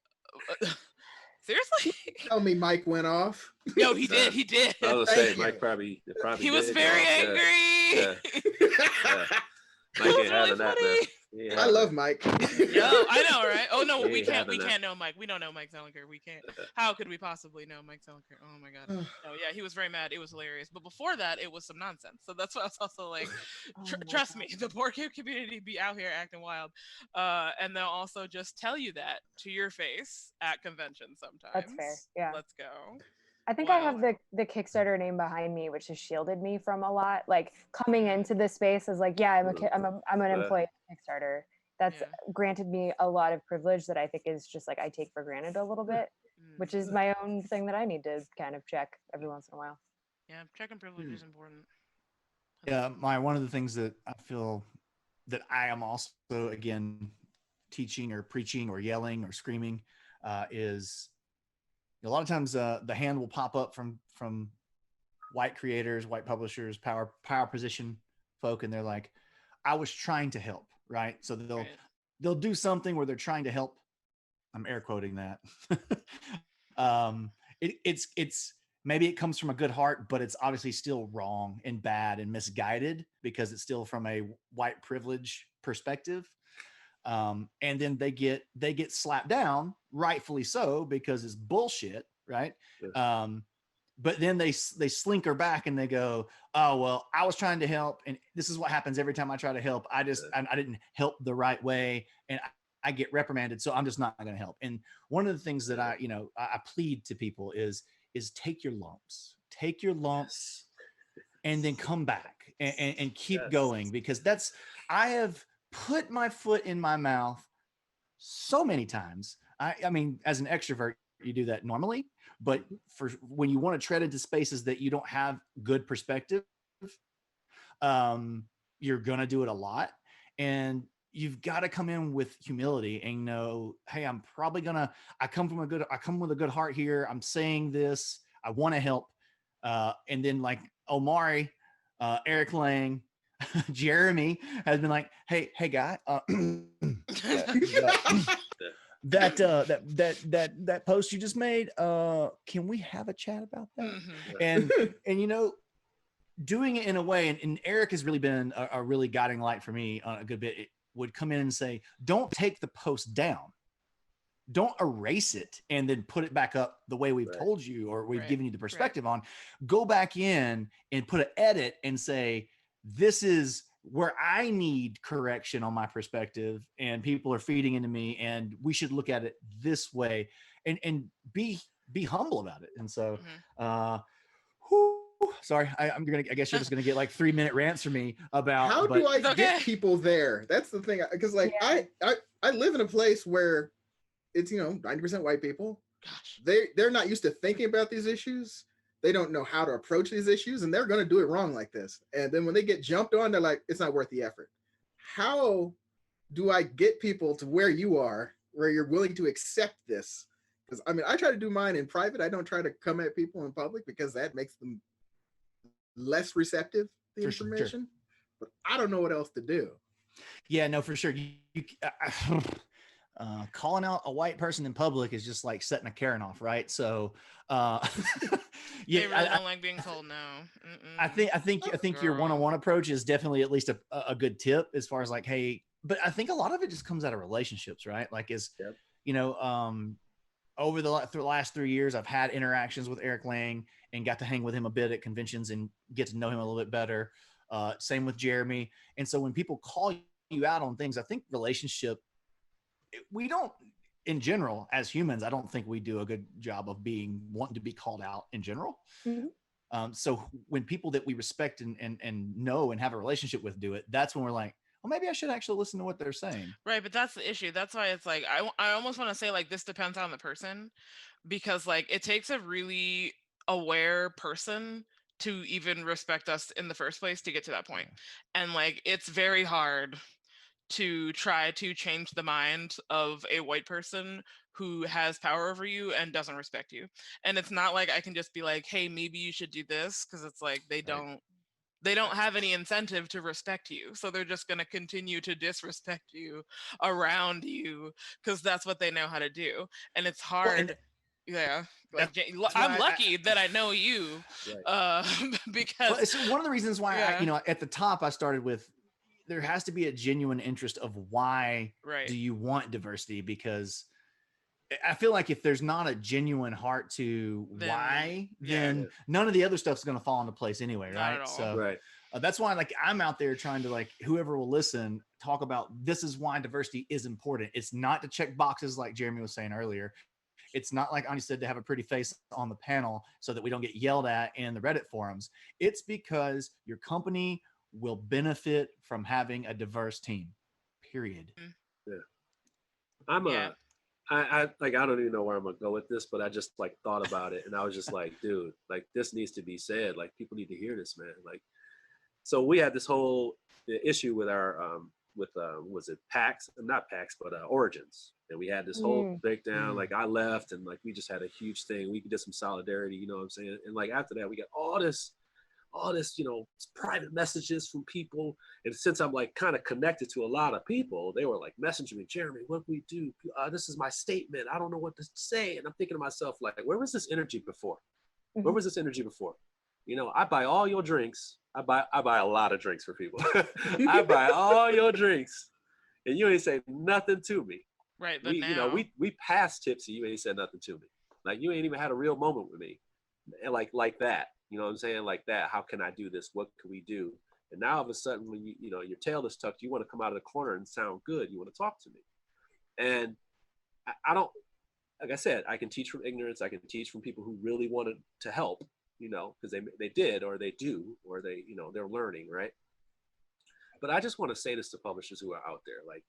Speaker 12: seriously?
Speaker 24: Tell me Mike went off.
Speaker 12: No, he did.
Speaker 22: I was saying, Mike probably
Speaker 12: he was very angry.
Speaker 22: Yeah. Mike ain't having that, man.
Speaker 24: I love Mike.
Speaker 12: Yo, I know, right? Oh no, we can't
Speaker 22: that.
Speaker 12: know Mike. We don't know Mike Seilinker. We can't. How could we possibly know Mike Seilinker? Oh my God. Oh yeah, he was very mad. It was hilarious. But before that, it was some nonsense. So that's why I was also like, trust me, the board game community be out here acting wild, and they'll also just tell you that to your face at conventions sometimes.
Speaker 17: That's fair. Yeah.
Speaker 12: Let's go.
Speaker 17: I think I have the Kickstarter name behind me, which has shielded me from a lot. Like coming into this space is like, yeah, I'm an employee at Kickstarter. That's granted me a lot of privilege that I think is just like I take for granted a little bit, which is my own thing that I need to kind of check every once in a while.
Speaker 12: Yeah, checking privilege is important.
Speaker 13: Yeah, one of the things that I feel that I am also, again, teaching or preaching or yelling or screaming is a lot of times the hand will pop up from white creators, white publishers, power position folk, and they're like, I was trying to help, right? So they'll do something where they're trying to help. I'm air quoting that. It's maybe it comes from a good heart, but it's obviously still wrong and bad and misguided because it's still from a white privilege perspective. And then they get slapped down, rightfully so, because it's bullshit, right? Yes. But then they slinker back and they go, oh, well, I was trying to help. And this is what happens every time I try to help. I didn't help the right way. And I get reprimanded. So I'm just not going to help. And one of the things that I plead to people is take your lumps, and then come back and keep going, because I have put my foot in my mouth so many times. I mean, as an extrovert, you do that normally, But for when you want to tread into spaces that you don't have good perspective, you're gonna do it a lot, and you've got to come in with humility and know, hey, I'm probably gonna. I come with a good heart here. I'm saying this. I want to help, and then like Omari, Eric Lang, Jeremy has been like, hey guy, that post you just made, can we have a chat about that? And you know, doing it in a way, and Eric has really been a really guiding light for me on a good bit. It would come in and say, don't take the post down, don't erase it and then put it back up the way we've told you or we've given you the perspective on. Go back in and put an edit and say, this is where I need correction on my perspective, and people are feeding into me, and we should look at it this way, and be humble about it. And so, sorry, I guess you're just gonna get like 3-minute rants from me about
Speaker 24: how do I get people there? That's the thing, because like I live in a place where it's 90% white people.
Speaker 12: Gosh.
Speaker 24: They're not used to thinking about these issues. They don't know how to approach these issues, and they're going to do it wrong like this. And then when they get jumped on, they're like, it's not worth the effort. How do I get people to where you are, where you're willing to accept this? Because I mean, I try to do mine in private. I don't try to come at people in public because that makes them less receptive to the information. But I don't know what else to do.
Speaker 13: Yeah, no, for sure. Calling out a white person in public is just like setting a Karen off, right? So,
Speaker 12: yeah, they really don't like being told no.
Speaker 13: I think your one-on-one approach is definitely at least a good tip as far as like, hey, but I think a lot of it just comes out of relationships, right? Like over the last 3 years, I've had interactions with Eric Lang and got to hang with him a bit at conventions and get to know him a little bit better. Same with Jeremy. And so when people call you out on things, I think we don't, in general, as humans, I don't think we do a good job of wanting to be called out in general. So when people that we respect and know and have a relationship with do it, that's when we're like, well, maybe I should actually listen to what they're saying.
Speaker 12: Right, but that's the issue. That's why it's like I almost want to say like this depends on the person, because like it takes a really aware person to even respect us in the first place to get to that point. And like it's very hard to try to change the mind of a white person who has power over you and doesn't respect you. And it's not like I can just be like, hey, maybe you should do this, because it's like they don't have any incentive to respect you, so they're just going to continue to disrespect you around you because that's what they know how to do. And it's hard. I'm lucky that I know you, because
Speaker 13: it's one of the reasons why at the top I started with, there has to be a genuine interest of why do you want diversity, because I feel like if there's not a genuine heart to why, then none of the other stuff's going to fall into place anyway. Right. So that's why like I'm out there trying to like whoever will listen, talk about this is why diversity is important. It's not to check boxes like Jeremy was saying earlier. It's not like Anya said to have a pretty face on the panel so that we don't get yelled at in the Reddit forums. It's because your company will benefit from having a diverse team, period.
Speaker 22: I don't even know where I'm gonna go with this, but I just like thought about it and I was just like, dude, like this needs to be said. Like people need to hear this, man. Like, so we had this whole issue with our was it PAX? Not PAX, but Origins. And we had this whole breakdown. Like I left and like we just had a huge thing. We did some solidarity, you know what I'm saying? And like after that, we got all this, private messages from people. And since I'm like kind of connected to a lot of people, they were like messaging me, Jeremy, what do we do? This is my statement. I don't know what to say. And I'm thinking to myself, like, where was this energy before? Where was this energy before? I buy all your drinks. I buy a lot of drinks for people. I buy all your drinks and you ain't say nothing to me.
Speaker 12: Right. But
Speaker 22: we passed tipsy. You ain't said nothing to me. Like you ain't even had a real moment with me. And like that. You know what I'm saying? Like that. How can I do this? What can we do? And now all of a sudden, when your tail is tucked, you want to come out of the corner and sound good. You want to talk to me. And I don't, like I said, I can teach from ignorance. I can teach from people who really wanted to help, because they did, or they do, or they, they're learning, right? But I just want to say this to publishers who are out there, like,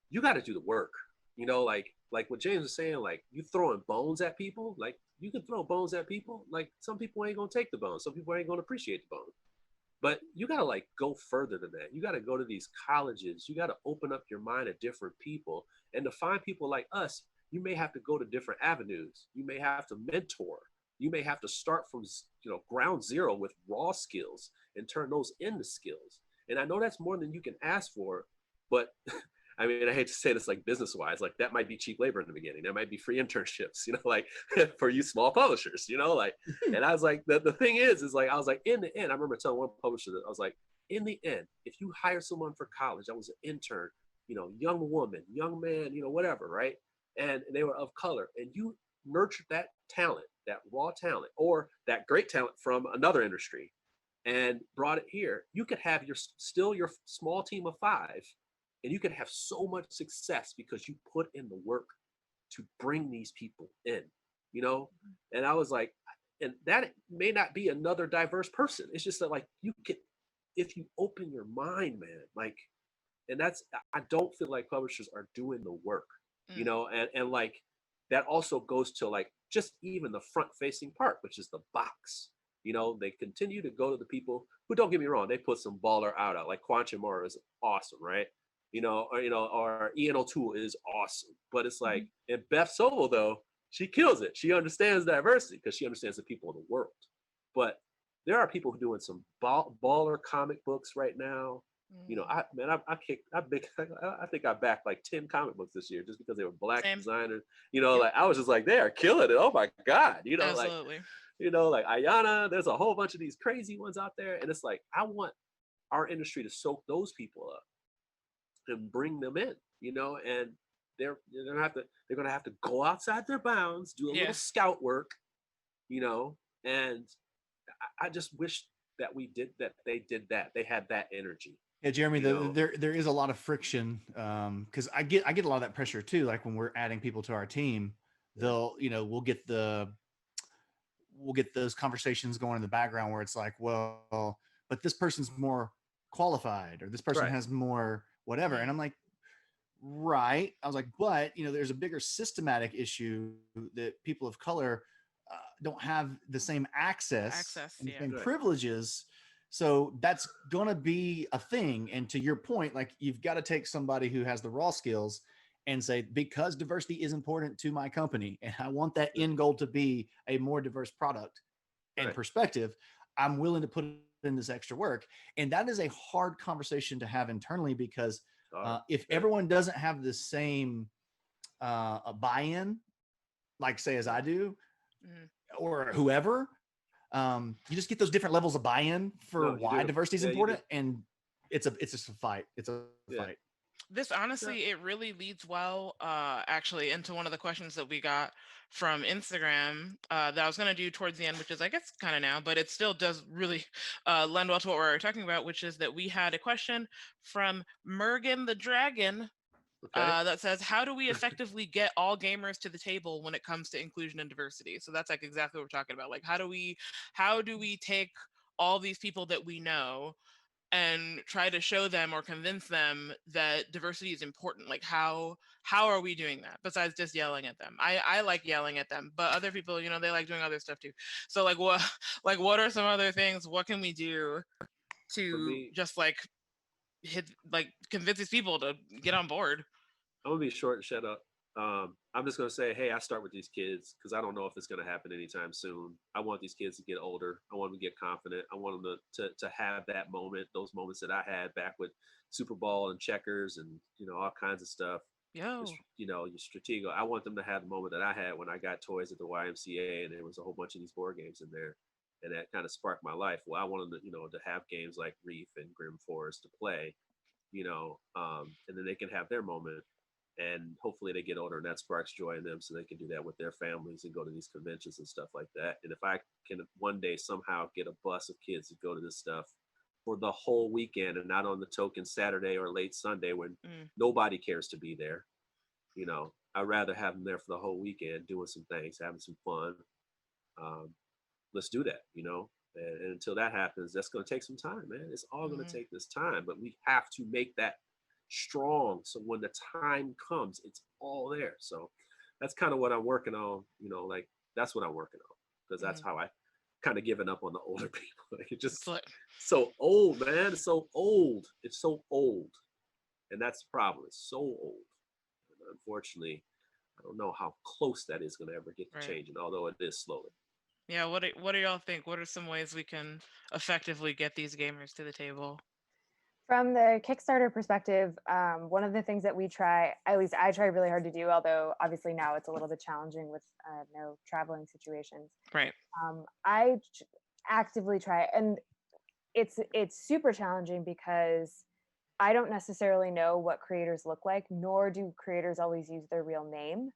Speaker 22: you got to do the work, like what James was saying, like you throwing bones at people, like you can throw bones at people. Like some people ain't gonna take the bone. Some people ain't gonna appreciate the bone. But you gotta like go further than that. You gotta go to these colleges. You gotta open up your mind to different people. And to find people like us, you may have to go to different avenues. You may have to mentor. You may have to start from ground zero with raw skills and turn those into skills. And I know that's more than you can ask for, but I mean, I hate to say this like business wise, like that might be cheap labor in the beginning. That might be free internships, like for you small publishers, like, and I was like, the thing is like, I was like, in the end, I remember telling one publisher that I was like, in the end, if you hire someone for college, I was an intern, young woman, young man, whatever, right? And they were of color, and you nurtured that talent, that raw talent, or that great talent from another industry and brought it here, you could have your small team of 5, and you can have so much success because you put in the work to bring these people in, And I was like, and that may not be another diverse person. It's just that like you can, if you open your mind, man, like, and I don't feel like publishers are doing the work, and like that also goes to like just even the front facing part, which is the box. They continue to go to the people who, don't get me wrong, they put some baller out. Like Quan Chamorro is awesome, right? Or Ian O'Toole is awesome. But it's like, and Beth Sobel, though, she kills it. She understands diversity because she understands the people of the world. But there are people who are doing some baller comic books right now. I think I backed like 10 comic books this year just because they were Black designers. Like I was just like, they are killing it. Oh my God.
Speaker 12: Absolutely.
Speaker 22: Like Ayana, there's a whole bunch of these crazy ones out there. And it's like, I want our industry to soak those people up and bring them in, and they're gonna have to go outside their bounds, do a little scout work, and I just wish that they did that. They had that energy.
Speaker 13: Yeah, Jeremy, there is a lot of friction because I get a lot of that pressure too. Like when we're adding people to our team, we'll get those conversations going in the background where it's like, well, but this person's more qualified or this person has more whatever. And I'm like, right. I was like, but there's a bigger systematic issue that people of color don't have the same access and privileges. So that's going to be a thing. And to your point, like you've got to take somebody who has the raw skills and say, because diversity is important to my company and I want that end goal to be a more diverse product and perspective, I'm willing to put in this extra work. And that is a hard conversation to have internally because if everyone doesn't have the same buy-in, like say as I do, or whoever, you just get those different levels of buy-in for why diversity is important. And it's just a fight. It's a fight.
Speaker 12: This honestly, it really leads well actually into one of the questions that we got from Instagram that I was going to do towards the end, which is I guess kind of now, but it still does really lend well to what we're talking about, which is that we had a question from Mergen the Dragon that says, how do we effectively get all gamers to the table when it comes to inclusion and diversity? So that's like exactly what we're talking about. Like, how do we take all these people that we know and try to show them or convince them that diversity is important? Like how are we doing that besides just yelling at them? I like yelling at them, but other people, they like doing other stuff too. So what are some other things? What can we do to just convince these people to get on board?
Speaker 22: I'm gonna be short and shut up. I'm just gonna say, hey, I start with these kids because I don't know if it's gonna happen anytime soon. I want these kids to get older. I want them to get confident. I want them to have that moment, those moments that I had back with Super Bowl and checkers and all kinds of stuff. Your Stratego. I want them to have the moment that I had when I got toys at the YMCA and there was a whole bunch of these board games in there, and that kind of sparked my life. Well, I want them to have games like Reef and Grim Forest to play, and then they can have their moment. And hopefully they get older and that sparks joy in them so they can do that with their families and go to these conventions and stuff like that. And if I can one day somehow get a bus of kids to go to this stuff for the whole weekend and not on the token Saturday or late Sunday when nobody cares to be there, I'd rather have them there for the whole weekend doing some things, having some fun. Let's do that, and until that happens, that's going to take some time, man. It's all going to take this time, but we have to make that strong so when the time comes it's all there. So that's kind of what I'm working on, like That's what I'm working on, because that's how I kind of given up on the older people. Like, it just
Speaker 12: Slick.
Speaker 22: so old, man. It's so old. It's so old, and that's the problem. It's so old. And unfortunately, I don't know how close that is going to ever get to
Speaker 12: Right.
Speaker 22: changing, although it is slowly.
Speaker 12: Yeah, what do y'all think? What are some ways we can effectively get these gamers to the table?
Speaker 17: From the Kickstarter perspective, one of the things that we try, at least I try really hard to do, although obviously now it's a little bit challenging with no traveling situations.
Speaker 12: Right.
Speaker 17: I actively try, and it's super challenging because I don't necessarily know what creators look like, nor do creators always use their real name.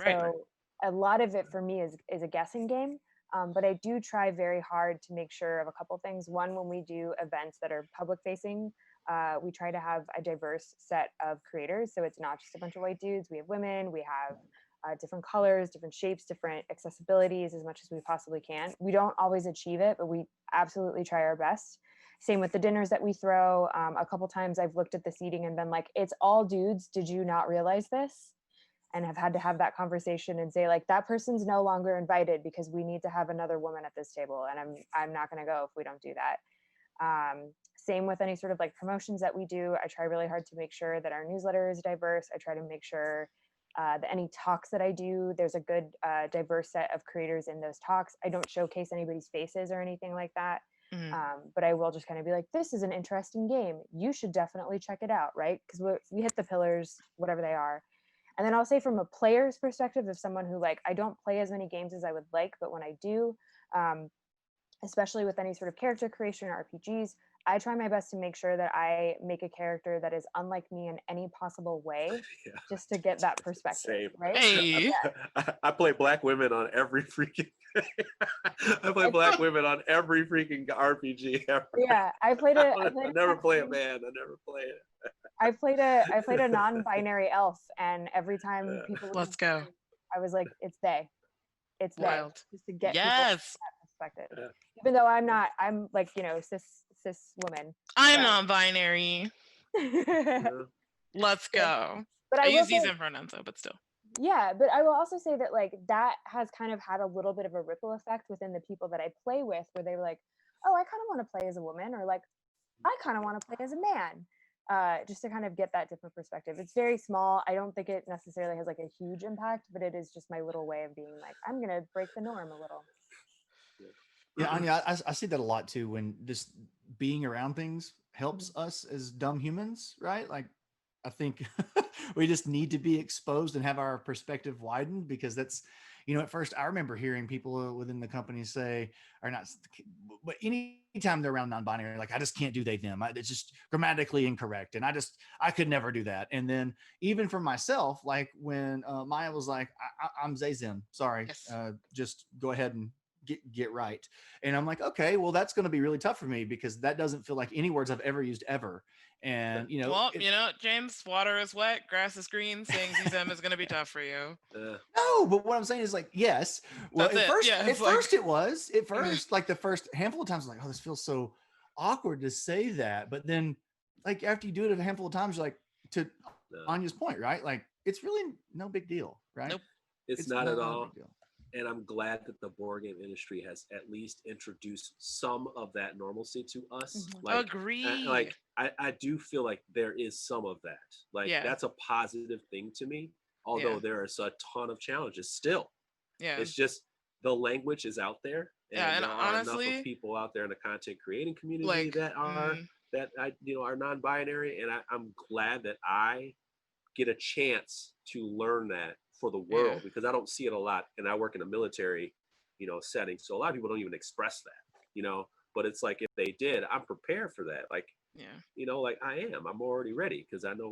Speaker 12: Right.
Speaker 17: So a lot of it for me is a guessing game. But I do try very hard to make sure of a couple things. One, when we do events that are public facing, we try to have a diverse set of creators. So it's not just a bunch of white dudes. We have women, we have different colors, different shapes, different accessibilities as much as we possibly can. We don't always achieve it, but we absolutely try our best. Same with the dinners that we throw. A couple times I've looked at the seating and been like, it's all dudes. Did you not realize this? And have had to have that conversation and say, like, that person's no longer invited because we need to have another woman at this table, and I'm not going to go if we don't do that. Same with any sort of like promotions that we do. I try really hard to make sure that our newsletter is diverse. I try to make sure that any talks that I do, there's a good diverse set of creators in those talks. I don't showcase anybody's faces or anything like that. But I will just kind of be like, this is an interesting game. You should definitely check it out, right? Because we hit the pillars, whatever they are. And then I'll say from a player's perspective, of someone who, like, I don't play as many games as I would like, but when I do, especially with any sort of character creation or RPGs, I try my best to make sure that I make a character that is unlike me in any possible way, just to get that perspective.
Speaker 22: Same.
Speaker 17: Right?
Speaker 12: Hey.
Speaker 22: I play black women on every freaking. I play black women on every freaking RPG ever.
Speaker 17: Yeah, I
Speaker 22: never play a man. I never play it.
Speaker 17: I played a non-binary elf, and every time people would
Speaker 12: Let's go.
Speaker 17: I was like, it's they. It's they.
Speaker 12: Wild.
Speaker 17: Just to get
Speaker 12: Yes.
Speaker 17: people that perspective. Even though I'm like, cis woman.
Speaker 12: I'm non-binary. Let's go.
Speaker 17: But
Speaker 12: I
Speaker 17: I will
Speaker 12: use these
Speaker 17: say-
Speaker 12: in pronouns though, but still.
Speaker 17: Yeah, but I will also say that, like, that has kind of had a little bit of a ripple effect within the people that I play with, where they were like, oh, I kind of want to play as a woman, or like, I kind of want to play as a man. Just to kind of get that different perspective. It's very small. I don't think it necessarily has like a huge impact, but it is just my little way of being like, I'm gonna break the norm a little.
Speaker 13: Yeah, Anya, I see that a lot too, when just being around things helps us as dumb humans, right? Like, I think we just need to be exposed and have our perspective widened, because that's, at first I remember hearing people within the company say, or not, but anytime they're around non-binary, like, I just can't do they, them. It's just grammatically incorrect. And I could never do that. And then even for myself, like when Maya was like, I'm they, them, sorry, just go ahead and get right. And I'm like, okay, well, that's going to be really tough for me, because that doesn't feel like any words I've ever used ever. And
Speaker 12: well, James, water is wet, grass is green. Saying them is going to be tough for you.
Speaker 13: No, but what I'm saying is, like, yes. Well, at first it was. At first, like the first handful of times, I was like, oh, this feels so awkward to say that. But then, like, after you do it a handful of times, you're like, to Anya's point, right? Like, it's really no big deal, right?
Speaker 22: Nope. It's not at all. And I'm glad that the board game industry has at least introduced some of that normalcy to us. Like,
Speaker 12: agree.
Speaker 22: I do feel like there is some of that. Like, that's a positive thing to me. Although there is a ton of challenges still.
Speaker 12: Yeah.
Speaker 22: It's just the language is out there, and there are
Speaker 12: honestly,
Speaker 22: enough of people out there in the content creating community that are are non-binary, and I'm glad that I get a chance to learn that for the world, because I don't see it a lot, and I work in a military, setting, so a lot of people don't even express that, but it's like, if they did, I'm prepared for that, like, like I'm already ready, because I know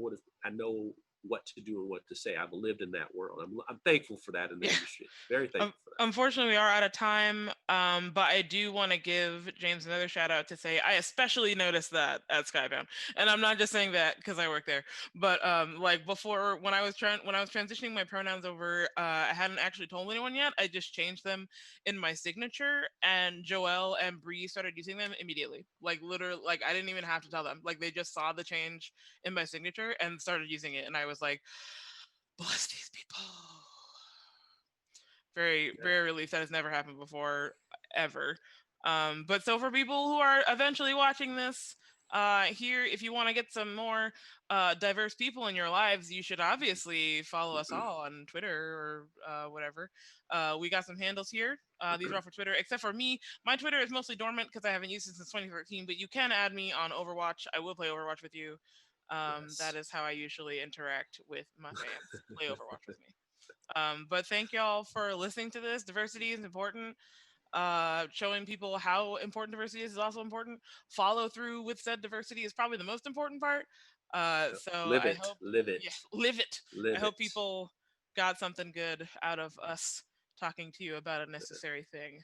Speaker 22: what to do and what to say. I've lived in that world. I'm thankful for that in the industry. Very thankful for that.
Speaker 12: Unfortunately, we are out of time, but I do want to give James another shout out to say I especially noticed that at Skybound, and I'm not just saying that because I work there, but like before, when I was transitioning my pronouns over, I hadn't actually told anyone yet. I just changed them in my signature, and Joelle and Bree started using them immediately. Like, literally, like, I didn't even have to tell them. Like, they just saw the change in my signature and started using it, and I was like, bless these people. Very, very relieved. That has never happened before, ever. But so for people who are eventually watching this, here, if you want to get some more diverse people in your lives, you should obviously follow us all on Twitter or whatever. We got some handles here. These are all for Twitter, except for me. My Twitter is mostly dormant because I haven't used it since 2013. But you can add me on Overwatch. I will play Overwatch with you. That is how I usually interact with my fans. Play Overwatch with me. But thank y'all for listening to this. Diversity is important. Showing people how important diversity is also important. Follow through with said diversity is probably the most important part. So
Speaker 22: Live
Speaker 12: I
Speaker 22: it,
Speaker 12: hope,
Speaker 22: live it,
Speaker 12: yeah, live it.
Speaker 22: live
Speaker 12: I hope
Speaker 22: it.
Speaker 12: people got something good out of us talking to you about a necessary thing.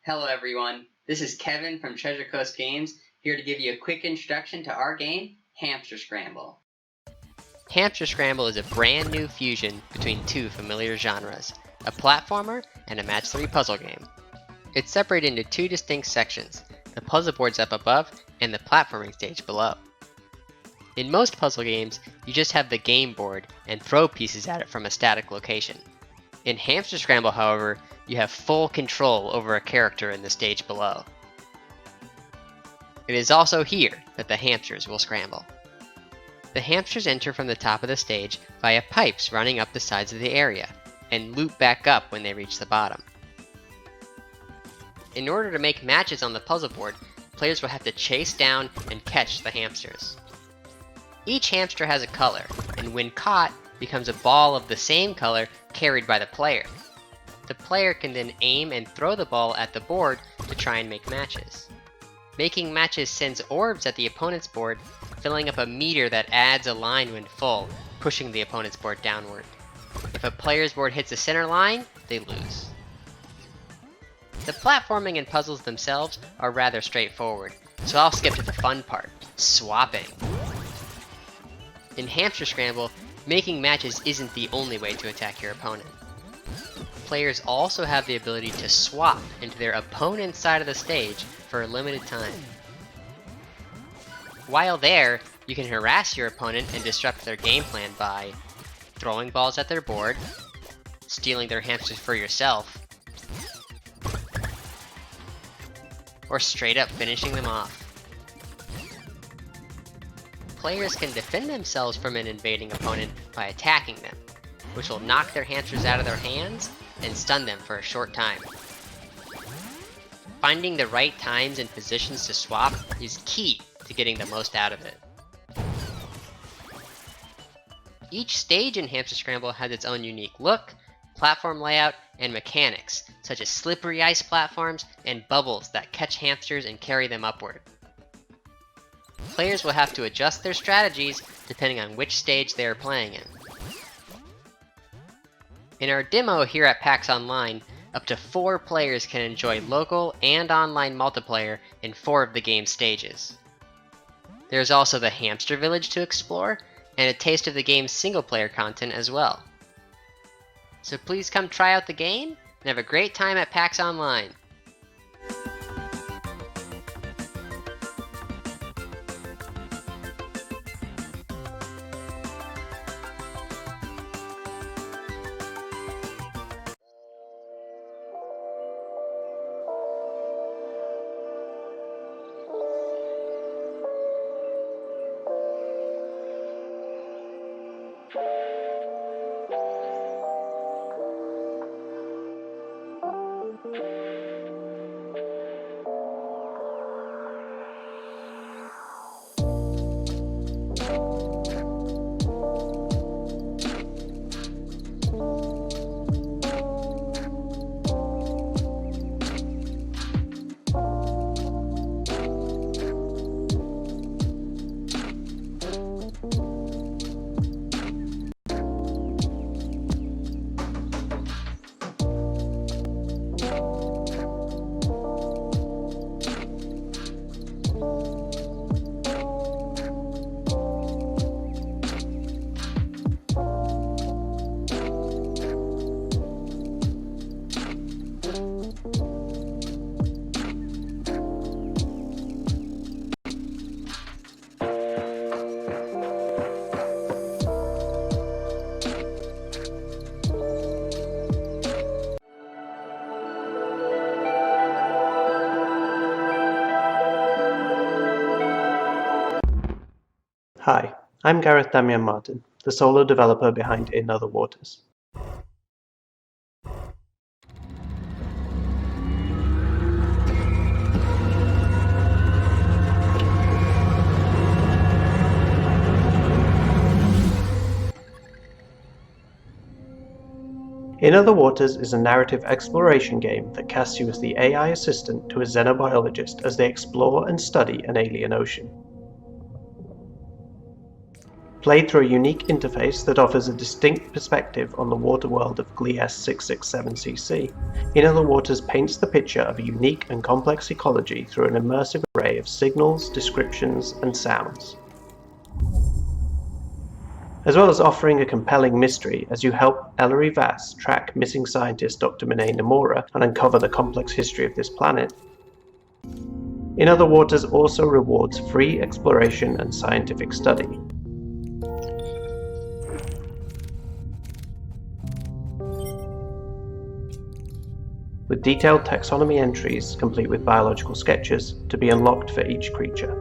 Speaker 2: Hello everyone, this is Kevin from Treasure Coast Games, here to give you a quick introduction to our game, Hamster Scramble.
Speaker 20: Hamster Scramble is a brand new fusion between two familiar genres, a platformer and a match 3 puzzle game. It's separated into two distinct sections, the puzzle boards up above and the platforming stage below. In most puzzle games, you just have the game board and throw pieces at it from a static location. In Hamster Scramble, however, you have full control over a character in the stage below. It is also here that the hamsters will scramble. The hamsters enter from the top of the stage via pipes running up the sides of the area, and loop back up when they reach the bottom. In order to make matches on the puzzle board, players will have to chase down and catch the hamsters. Each hamster has a color, and when caught, becomes a ball of the same color carried by the player. The player can then aim and throw the ball at the board to try and make matches. Making matches sends orbs at the opponent's board, filling up a meter that adds a line when full, pushing the opponent's board downward. If a player's board hits the center line, they lose. The platforming and puzzles themselves are rather straightforward, so I'll skip to the fun part, swapping. In Hamster Scramble, making matches isn't the only way to attack your opponent. Players also have the ability to swap into their opponent's side of the stage for a limited time. While there, you can harass your opponent and disrupt their game plan by throwing balls at their board, stealing their hamsters for yourself, or straight up finishing them off. Players can defend themselves from an invading opponent by attacking them, which will knock their hamsters out of their hands and stun them for a short time. Finding the right times and positions to swap is key to getting the most out of it. Each stage in Hamster Scramble has its own unique look, platform layout, and mechanics, such as slippery ice platforms and bubbles that catch hamsters and carry them upward. Players will have to adjust their strategies depending on which stage they are playing in. In our demo here at PAX Online, up to 4 players can enjoy local and online multiplayer in 4 of the game's stages. There's also the Hamster Village to explore, and a taste of the game's single-player content as well. So please come try out the game, and have a great time at PAX Online!
Speaker 1: Hi, I'm Gareth Damian Martin, the solo developer behind In Other Waters. In Other Waters is a narrative exploration game that casts you as the AI assistant to a xenobiologist as they explore and study an alien ocean. Played through a unique interface that offers a distinct perspective on the water world of Gliese 667cc, In Other Waters paints the picture of a unique and complex ecology through an immersive array of signals, descriptions, and sounds. As well as offering a compelling mystery as you help Ellery Vass track missing scientist Dr. Minei Nomura and uncover the complex history of this planet. In Other Waters also rewards free exploration and scientific study. With detailed taxonomy entries complete with biological sketches to be unlocked for each creature.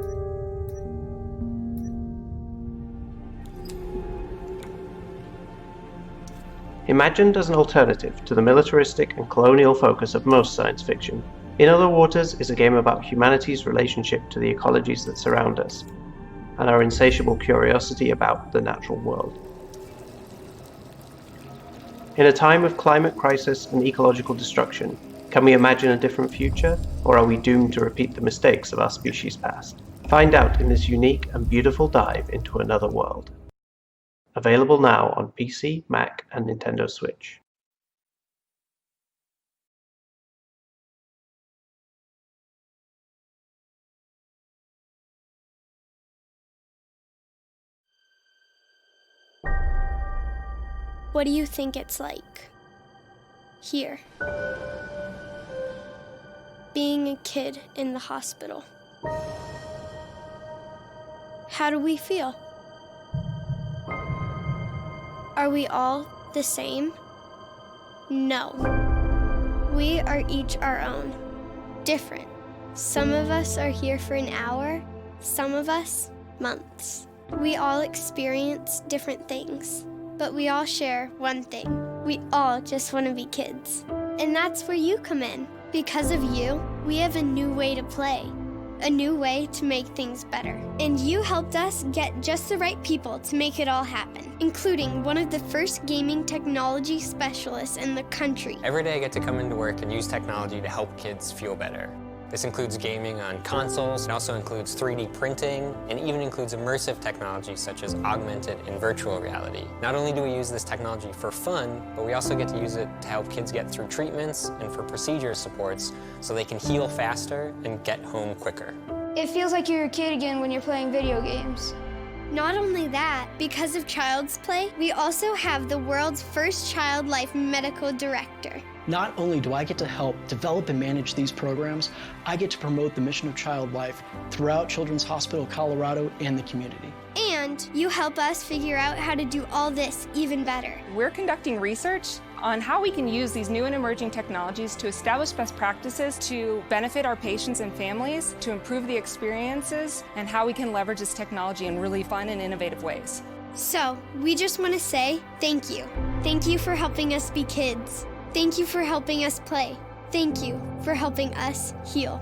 Speaker 1: Imagined as an alternative to the militaristic and colonial focus of most science fiction, In Other Waters is a game about humanity's relationship to the ecologies that surround us, and our insatiable curiosity about the natural world. In a time of climate crisis and ecological destruction, can we imagine a different future, or are we doomed to repeat the mistakes of our species' past? Find out in this unique and beautiful dive into another world. Available now on PC, Mac, and Nintendo Switch.
Speaker 10: What do you think it's like? Here. Being a kid in the hospital. How do we feel? Are we all the same? No. We are each our own, different. Some of us are here for an hour, some of us, months. We all experience different things, but we all share one thing. We all just want to be kids. And that's where you come in. Because of you, we have a new way to play. A new way to make things better. And you helped us get just the right people to make it all happen, including one of the first gaming technology specialists in the country.
Speaker 14: Every day I get to come into work and use technology to help kids feel better. This includes gaming on consoles, it also includes 3D printing, and even includes immersive technology such as augmented and virtual reality. Not only do we use this technology for fun, but we also get to use it to help kids get through treatments and for procedure supports so they can heal faster and get home quicker.
Speaker 5: It feels like you're a kid again when you're playing video games.
Speaker 10: Not only that, because of Child's Play, we also have the world's first child life medical director.
Speaker 3: Not only do I get to help develop and manage these programs, I get to promote the mission of child life throughout Children's Hospital Colorado and the community.
Speaker 10: And you help us figure out how to do all this even better.
Speaker 21: We're conducting research on how we can use these new and emerging technologies to establish best practices to benefit our patients and families, to improve the experiences, and how we can leverage this technology in really fun and innovative ways.
Speaker 10: So, we just want to say thank you. Thank you for helping us be kids. Thank you for helping us play. Thank you for helping us heal.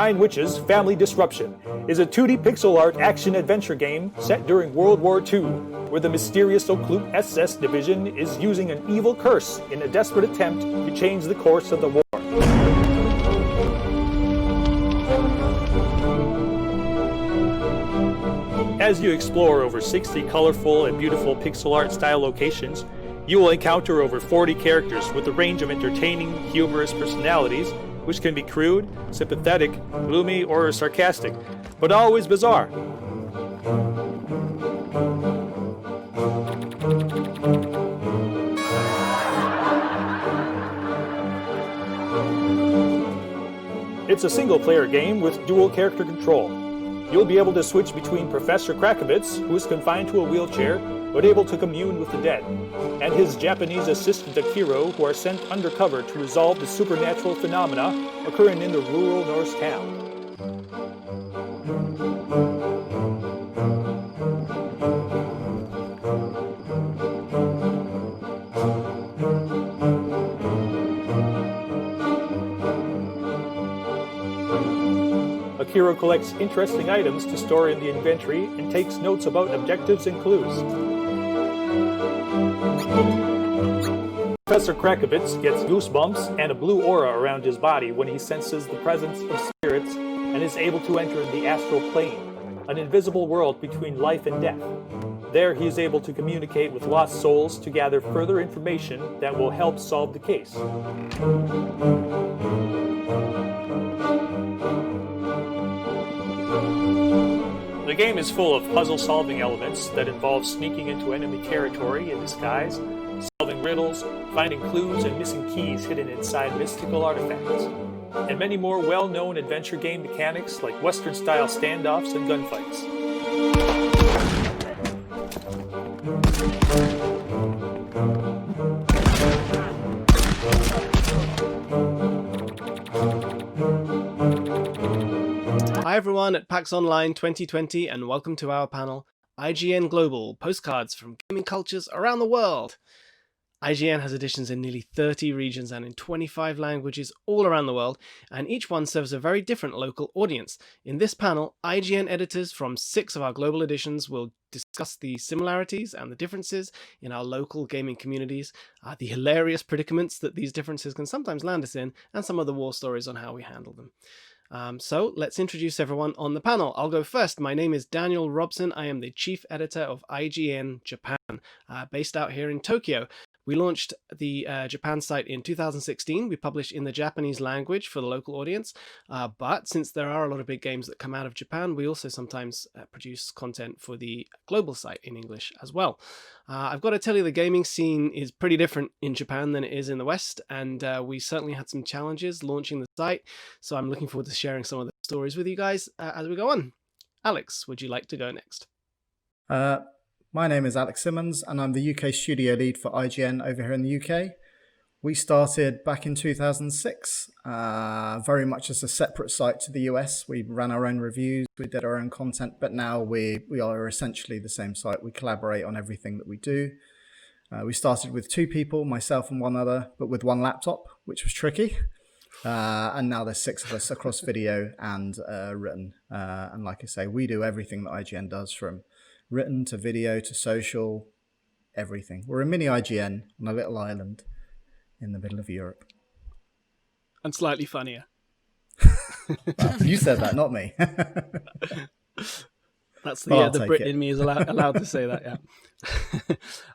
Speaker 6: Nine Witches Family Disruption is a 2D pixel art action-adventure game set during World War II, where the mysterious Occult SS division is using an evil curse in a desperate attempt to change the course of the war. As you explore over 60 colorful and beautiful pixel art style locations, you will encounter over 40 characters with a range of entertaining, humorous personalities, which can be crude, sympathetic, gloomy, or sarcastic, but always bizarre. It's a single-player game with dual character control. You'll be able to switch between Professor Krakowitz, who is confined to a wheelchair, but able to commune with the dead, and his Japanese assistant Akiro, who are sent undercover to resolve the supernatural phenomena occurring in the rural Norse town. Akiro collects interesting items to store in the inventory and takes notes about objectives and clues. Professor Krakowitz gets goosebumps and a blue aura around his body when he senses the presence of spirits and is able to enter the astral plane, an invisible world between life and death. There he is able to communicate with lost souls to gather further information that will help solve the case. The game is full of puzzle-solving elements that involve sneaking into enemy territory in disguise, solving riddles, finding clues, and missing keys hidden inside mystical artifacts, and many more well-known adventure game mechanics like Western-style standoffs and gunfights.
Speaker 9: Hi everyone at PAX Online 2020 and welcome to our panel, IGN Global, Postcards from Gaming Cultures Around the World. IGN has editions in nearly 30 regions and in 25 languages all around the world, and each one serves a very different local audience. In this panel, IGN editors from 6 of our global editions will discuss the similarities and the differences in our local gaming communities, the hilarious predicaments that these differences can sometimes land us in, and some of the war stories on how we handle them. So let's introduce everyone on the panel. I'll go first. My name is Daniel Robson. I am the chief editor of IGN Japan, based out here in Tokyo. We launched the Japan site in 2016. We publish in the Japanese language for the local audience, but since there are a lot of big games that come out of Japan, we also sometimes produce content for the global site in English as well. I've got to tell you, the gaming scene is pretty different in Japan than it is in the West, and we certainly had some challenges launching the site, so I'm looking forward to sharing some of the stories with you guys as we go on. Alex, would you like to go next?
Speaker 11: My name is Alex Simmons, and I'm the UK studio lead for IGN over here in the UK. We started back in 2006, very much as a separate site to the US. We ran our own reviews, we did our own content, but now we are essentially the same site. We collaborate on everything that we do. We started with 2 people, myself and one other, but with 1 laptop, which was tricky. And now there's 6 of us across video and written. And like I say, we do everything that IGN does, from written to video to social, everything. We're a mini IGN on a little island in the middle of Europe.
Speaker 9: And slightly funnier.
Speaker 11: Well, you said that, not me.
Speaker 9: That's the Brit in me is allowed to say that,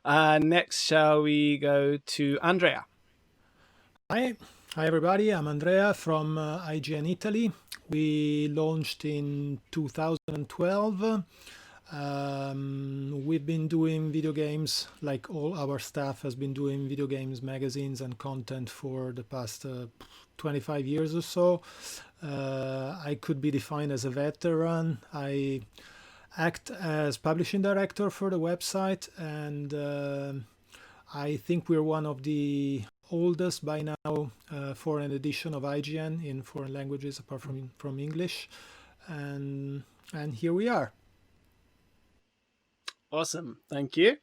Speaker 9: yeah. Next, shall we go to Andrea?
Speaker 15: Hi everybody, I'm Andrea from IGN Italy. We launched in 2012. We've been doing video games, like all our staff has been doing video games, magazines and content for the past 25 years or so. I could be defined as a veteran. I act as publishing director for the website, and I think we're one of the oldest by now foreign edition of IGN in foreign languages apart from English, and here we are.
Speaker 9: Awesome, thank you.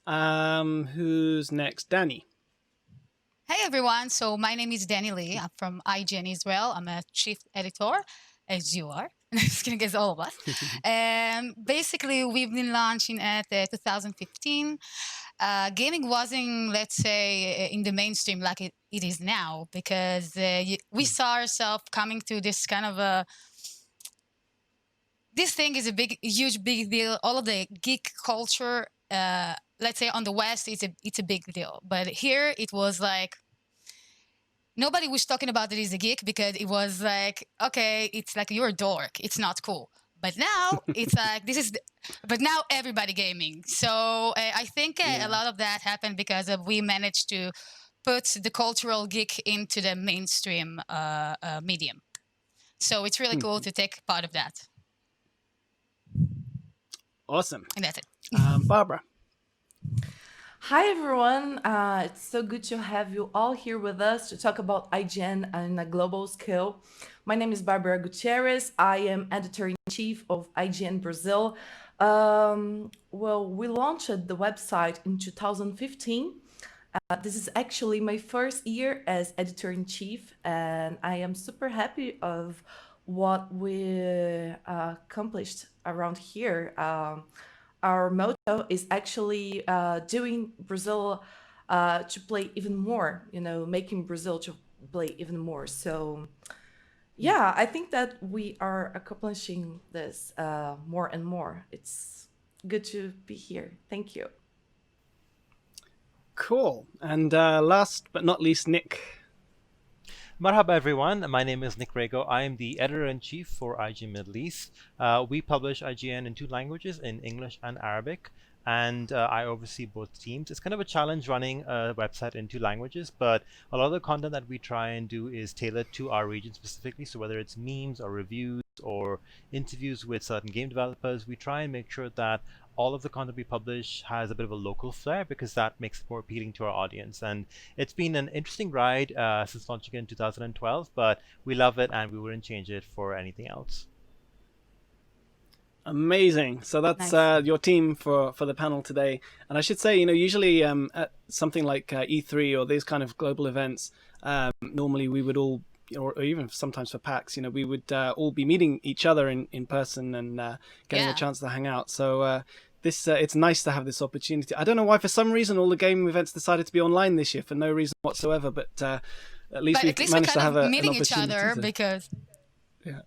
Speaker 9: Who's next? Danny.
Speaker 25: Hey everyone, so my name is Danny Lee. I'm from IGN Israel. I'm a chief editor.
Speaker 7: as you are. Just kidding, as all of us. Basically, we've been launching at 2015. Gaming wasn't, let's say, in the mainstream like it is now, because we saw ourselves coming to this kind of a... This thing is a huge deal. All of the geek culture, let's say on the West, it's a big deal. But here it was like, nobody was talking about it as a geek, because it was like, okay, it's like you're a dork. It's not cool. But now it's like, but now everybody gaming. So I think a lot of that happened because we managed to put the cultural geek into the mainstream medium. So it's really cool to take part of that.
Speaker 9: Awesome.
Speaker 7: And that's it.
Speaker 9: Barbara.
Speaker 8: Hi, everyone. It's so good to have you all here with us to talk about IGN on a global scale. My name is Barbara Gutierrez. I am editor-in-chief of IGN Brazil. Well, we launched the website in 2015. This is actually my first year as editor-in-chief, and I am super happy of what we accomplished around here. Our motto is actually doing Brazil to play even more, making Brazil to play even more. So yeah, I think that we are accomplishing this more and more. It's good to be here. Thank you.
Speaker 9: Cool. And last but not least, Nick.
Speaker 16: Marhaba everyone, my name is Nick Rego. I am the editor-in-chief for IGN Middle East. We publish IGN in 2 languages, in English and Arabic, and I oversee both teams. It's kind of a challenge running a website in 2 languages, but a lot of the content that we try and do is tailored to our region specifically. So whether it's memes or reviews or interviews with certain game developers, we try and make sure that all of the content we publish has a bit of a local flair, because that makes it more appealing to our audience. And it's been an interesting ride since launching it in 2012, but we love it and we wouldn't change it for anything else.
Speaker 9: Amazing. So that's your team for the panel today. And I should say, usually at something like E3 or these kind of global events, normally we would all, or even sometimes for PAX, we would all be meeting each other in person and getting a chance to hang out. So it's nice to have this opportunity. I don't know why, for some reason, all the gaming events decided to be online this year for no reason whatsoever. But at least we've managed to have an opportunity. Meeting each other
Speaker 7: because.
Speaker 9: Yeah,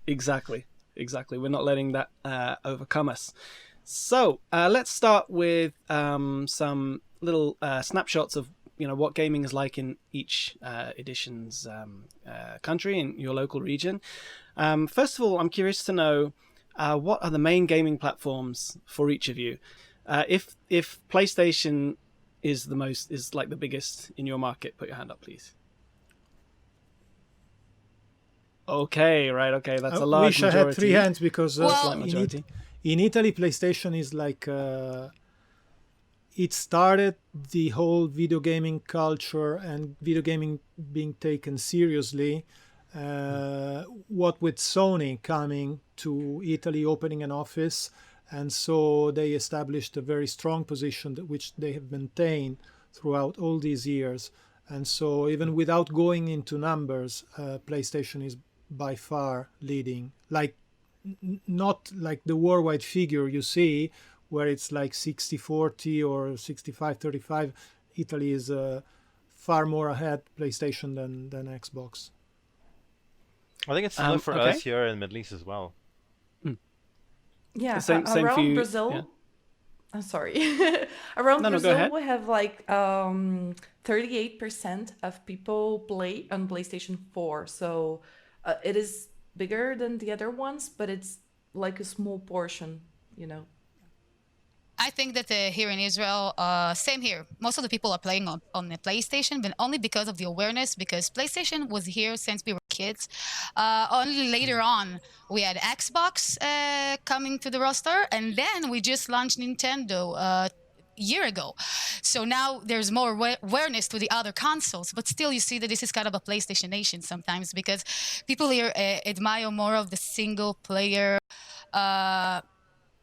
Speaker 9: exactly. We're not letting that overcome us. So let's start with some little snapshots of what gaming is like in each edition's country in your local region. First of all, I'm curious to know what are the main gaming platforms for each of you. If PlayStation is like the biggest in your market, put your hand up, please. Okay, right. Okay, that's a large majority.
Speaker 15: I wish I had 3 hands because
Speaker 9: majority.
Speaker 15: In Italy, PlayStation is like it started the whole video gaming culture and video gaming being taken seriously. What with Sony coming to Italy, opening an office, and so they established a very strong position which they have maintained throughout all these years. And so even without going into numbers, PlayStation is by far leading, like not like the worldwide figure you see where it's like 60-40 or 65-35. Italy is far more ahead PlayStation than Xbox.
Speaker 16: I think it's similar for us here in the Middle East as well.
Speaker 8: Yeah,
Speaker 9: same
Speaker 8: around
Speaker 9: for you.
Speaker 8: Brazil.
Speaker 9: Yeah.
Speaker 8: I'm sorry. Around Brazil,
Speaker 9: go
Speaker 8: we have like 38% of people play on PlayStation 4. So it is bigger than the other ones, but it's like a small portion,
Speaker 7: I think that here in Israel, same here. Most of the people are playing on the PlayStation, but only because of the awareness, because PlayStation was here since we were kids. Only later on, we had Xbox coming to the roster, and then we just launched Nintendo a year ago. So now there's more awareness to the other consoles, but still you see that this is kind of a PlayStation nation sometimes, because people here admire more of the single player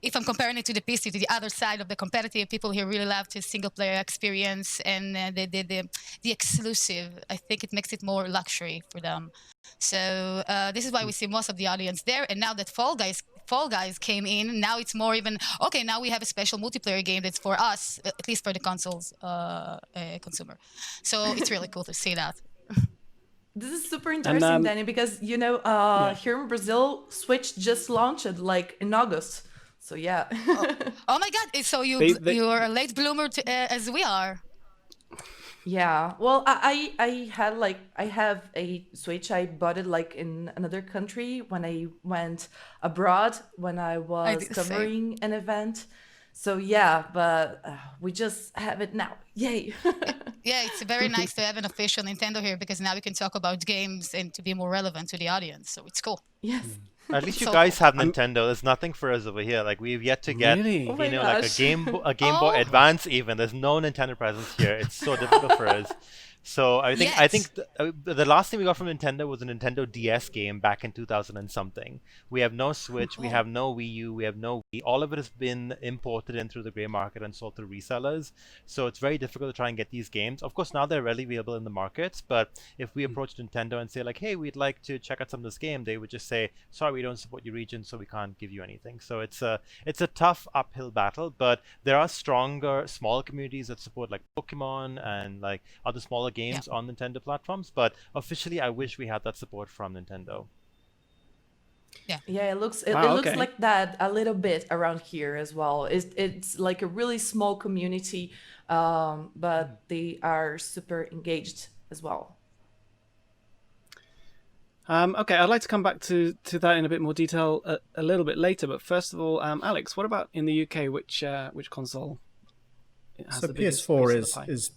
Speaker 7: if I'm comparing it to the PC, to the other side of the competitive, people here really love the single player experience and the exclusive. I think it makes it more luxury for them. So this is why we see most of the audience there. And now that Fall Guys came in, now it's more even okay. Now we have a special multiplayer game that's for us, at least for the consoles consumer. So it's really cool to see that.
Speaker 8: This is super interesting, Danny, because here in Brazil, Switch just launched like in August. So yeah.
Speaker 7: Oh my God! So you're a late bloomer as we are.
Speaker 8: Yeah. Well, I have a Switch. I bought it like in another country when I went abroad when I was covering an event. So yeah, but we just have it now. Yay!
Speaker 7: Yeah, it's very nice to have an official Nintendo here because now we can talk about games and to be more relevant to the audience. So it's cool.
Speaker 8: Yes.
Speaker 16: At least you guys have Nintendo. There's nothing for us over here. Like we've yet to get,
Speaker 9: Really?
Speaker 16: like a Game Boy Advance. Even there's no Nintendo presence here. It's so difficult for us. So I think the last thing we got from Nintendo was a Nintendo DS game back in 2000 and something. We have no Switch, we have no Wii U, we have no Wii. All of it has been imported in through the grey market and sold through resellers. So it's very difficult to try and get these games. Of course, now they're readily available in the markets, but if we approach Nintendo and say like, hey, we'd like to check out some of this game, they would just say, sorry, we don't support your region, so we can't give you anything. So it's a tough uphill battle, but there are stronger, small communities that support like Pokemon and like other smaller games on Nintendo platforms, but officially I wish we had that support from Nintendo.
Speaker 8: Yeah, it looks like that a little bit around here as well. It's like a really small community, but they are super engaged as well.
Speaker 9: Okay, I'd like to come back to that in a bit more detail a little bit later, but first of all, Alex, what about in the UK? Which console has the biggest
Speaker 11: PS4 is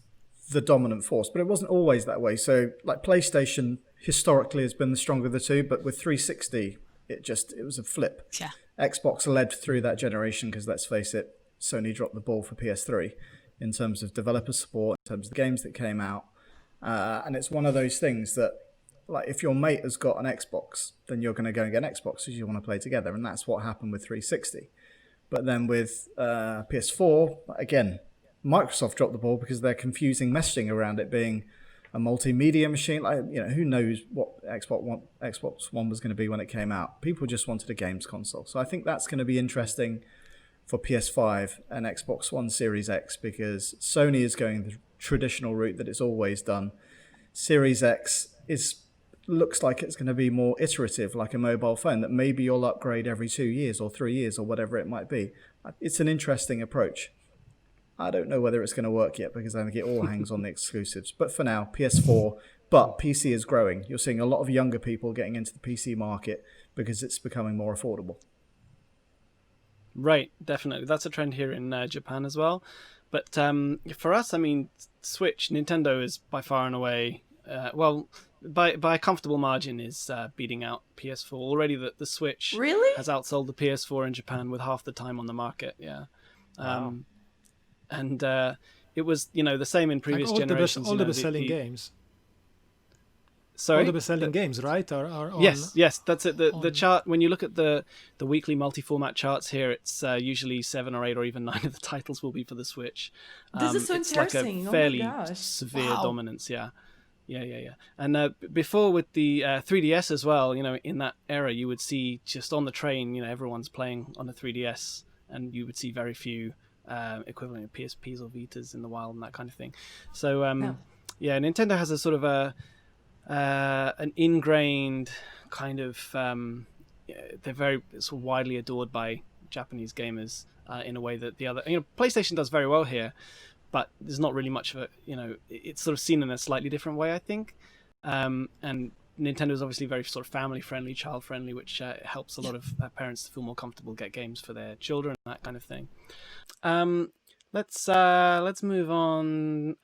Speaker 11: the dominant force, but it wasn't always that way. So like PlayStation historically has been the stronger of the two, but with 360 it was a flip.
Speaker 7: Yeah.
Speaker 11: Xbox led through that generation because let's face it, Sony dropped the ball for PS3 in terms of developer support, in terms of the games that came out, and it's one of those things that like if your mate has got an Xbox, then you're going to go and get an Xbox because you want to play together, and that's what happened with 360. But then with PS4, again, Microsoft dropped the ball because they're confusing messaging around it being a multimedia machine. Like, who knows what Xbox One was going to be when it came out. People just wanted a games console. So I think that's going to be interesting for PS5 and Xbox One Series X because Sony is going the traditional route that it's always done. Series X looks like it's going to be more iterative, like a mobile phone, that maybe you'll upgrade every 2 years or 3 years or whatever it might be. It's an interesting approach. I don't know whether it's going to work yet because I think it all hangs on the exclusives. But for now, PS4, but PC is growing. You're seeing a lot of younger people getting into the PC market because it's becoming more affordable.
Speaker 9: Right, definitely. That's a trend here in Japan as well. But for us, I mean, Switch, Nintendo is by far and away, by a comfortable margin is beating out PS4. Already the Switch has outsold the PS4 in Japan with half the time on the market. Yeah.
Speaker 16: Wow.
Speaker 9: And it was, the same in previous generations.
Speaker 15: All the best-selling games.
Speaker 9: Sorry?
Speaker 15: All the best-selling games, right? Are on,
Speaker 9: yes, that's it. The chart, when you look at the weekly multi-format charts here, it's usually 7 or 8 or even 9 of the titles will be for the Switch.
Speaker 8: This is so
Speaker 9: it's
Speaker 8: interesting.
Speaker 9: Like a fairly
Speaker 8: gosh.
Speaker 9: severe dominance, yeah. And before with the 3DS as well, in that era, you would see just on the train, everyone's playing on a 3DS, and you would see very few equivalent of PSPs or Vitas in the wild and that kind of thing. So Nintendo has a sort of an ingrained kind of they're very sort of widely adored by Japanese gamers in a way that the other PlayStation does very well here, but there's not really much of a it's sort of seen in a slightly different way, I think. And Nintendo is obviously very sort of family friendly, child friendly, which helps a lot of parents to feel more comfortable, get games for their children, that kind of thing. Let's move on.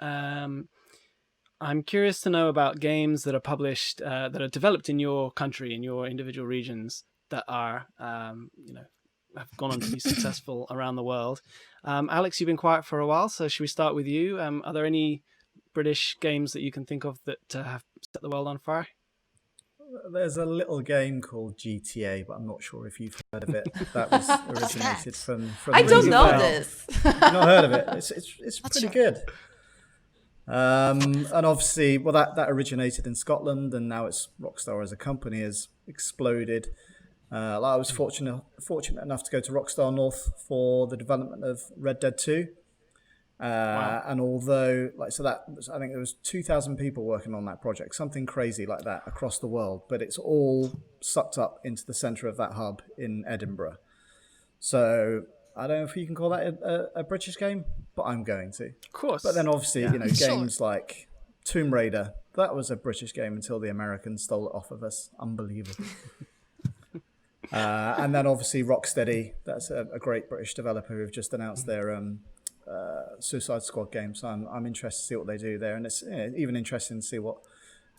Speaker 9: I'm curious to know about games that are published, that are developed in your country, in your individual regions, that are, have gone on to be successful around the world. Alex, you've been quiet for a while, so should we start with you? Are there any British games that you can think of that have set the world on fire?
Speaker 11: there's a little game called GTA, but I'm not sure if you've heard of it. That was originated from
Speaker 8: I don't
Speaker 11: the
Speaker 8: know
Speaker 11: UK.
Speaker 8: this.
Speaker 11: You've not heard of it? It's pretty good. And obviously, well, that originated in Scotland, and now it's Rockstar as a company has exploded. I was fortunate enough to go to Rockstar North for the development of Red Dead 2. And although, I think there was 2,000 people working on that project, something crazy like that across the world, but it's all sucked up into the centre of that hub in Edinburgh. So I don't know if you can call that a British game, but I'm going to.
Speaker 9: Of course.
Speaker 11: But then obviously,
Speaker 9: Yeah.
Speaker 11: games like Tomb Raider, that was a British game until the Americans stole it off of us. Unbelievable. And then obviously Rocksteady, that's a great British developer who've just announced their Suicide Squad game. So I'm interested to see what they do there. And it's even interesting to see what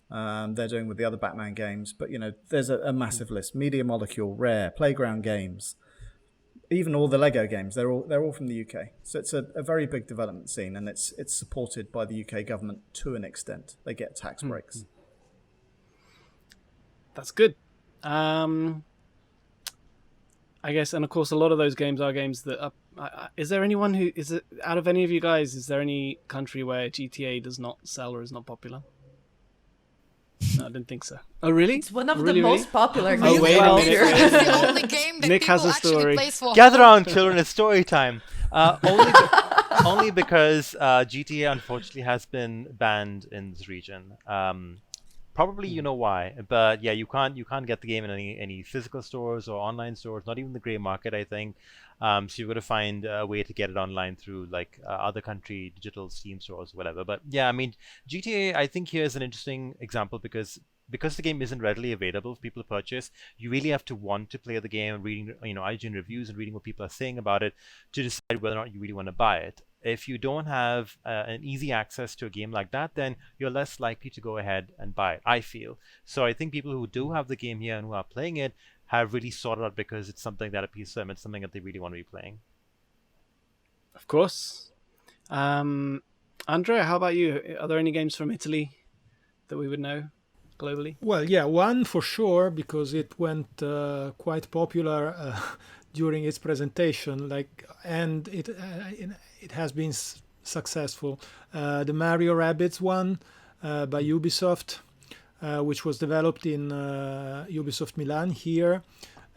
Speaker 11: they're doing with the other Batman games. But, there's a massive list. Media Molecule, Rare, Playground Games, even all the Lego games, they're all from the UK. So it's a very big development scene, and it's supported by the UK government to an extent. They get tax breaks.
Speaker 9: That's good. I guess, and of course, a lot of those games are games that are. Is there anyone who is it out of any of you guys? Is there any country where GTA does not sell or is not popular? No, I didn't think so. Oh, really?
Speaker 8: It's one of
Speaker 9: Really,
Speaker 8: the most popular games.
Speaker 9: Oh, wait a minute.
Speaker 7: It's the only game that
Speaker 9: Nick
Speaker 7: people
Speaker 9: has a
Speaker 7: actually
Speaker 9: story.
Speaker 7: plays for
Speaker 16: Gather
Speaker 7: fun.
Speaker 16: around, children. It's story time. Only because GTA unfortunately has been banned in this region. Probably you know why, but yeah, you can't get the game in any physical stores or online stores, not even the grey market, I think. So you've got to find a way to get it online through other country digital Steam stores or whatever. But yeah, I mean, GTA, I think here is an interesting example because the game isn't readily available for people to purchase. You really have to want to play the game and reading IGN reviews and reading what people are saying about it to decide whether or not you really want to buy it. If you don't have an easy access to a game like that, then you're less likely to go ahead and buy it, I feel. So I think people who do have the game here and who are playing it have really sought it out because it's something that appeals to them. It's something that they really want to be playing.
Speaker 9: Of course. Andrea, how about you? Are there any games from Italy that we would know globally?
Speaker 15: Well, yeah, one for sure, because it went quite popular during its presentation, and it has been successful. The Mario Rabbids one by Ubisoft, which was developed in Ubisoft Milan here,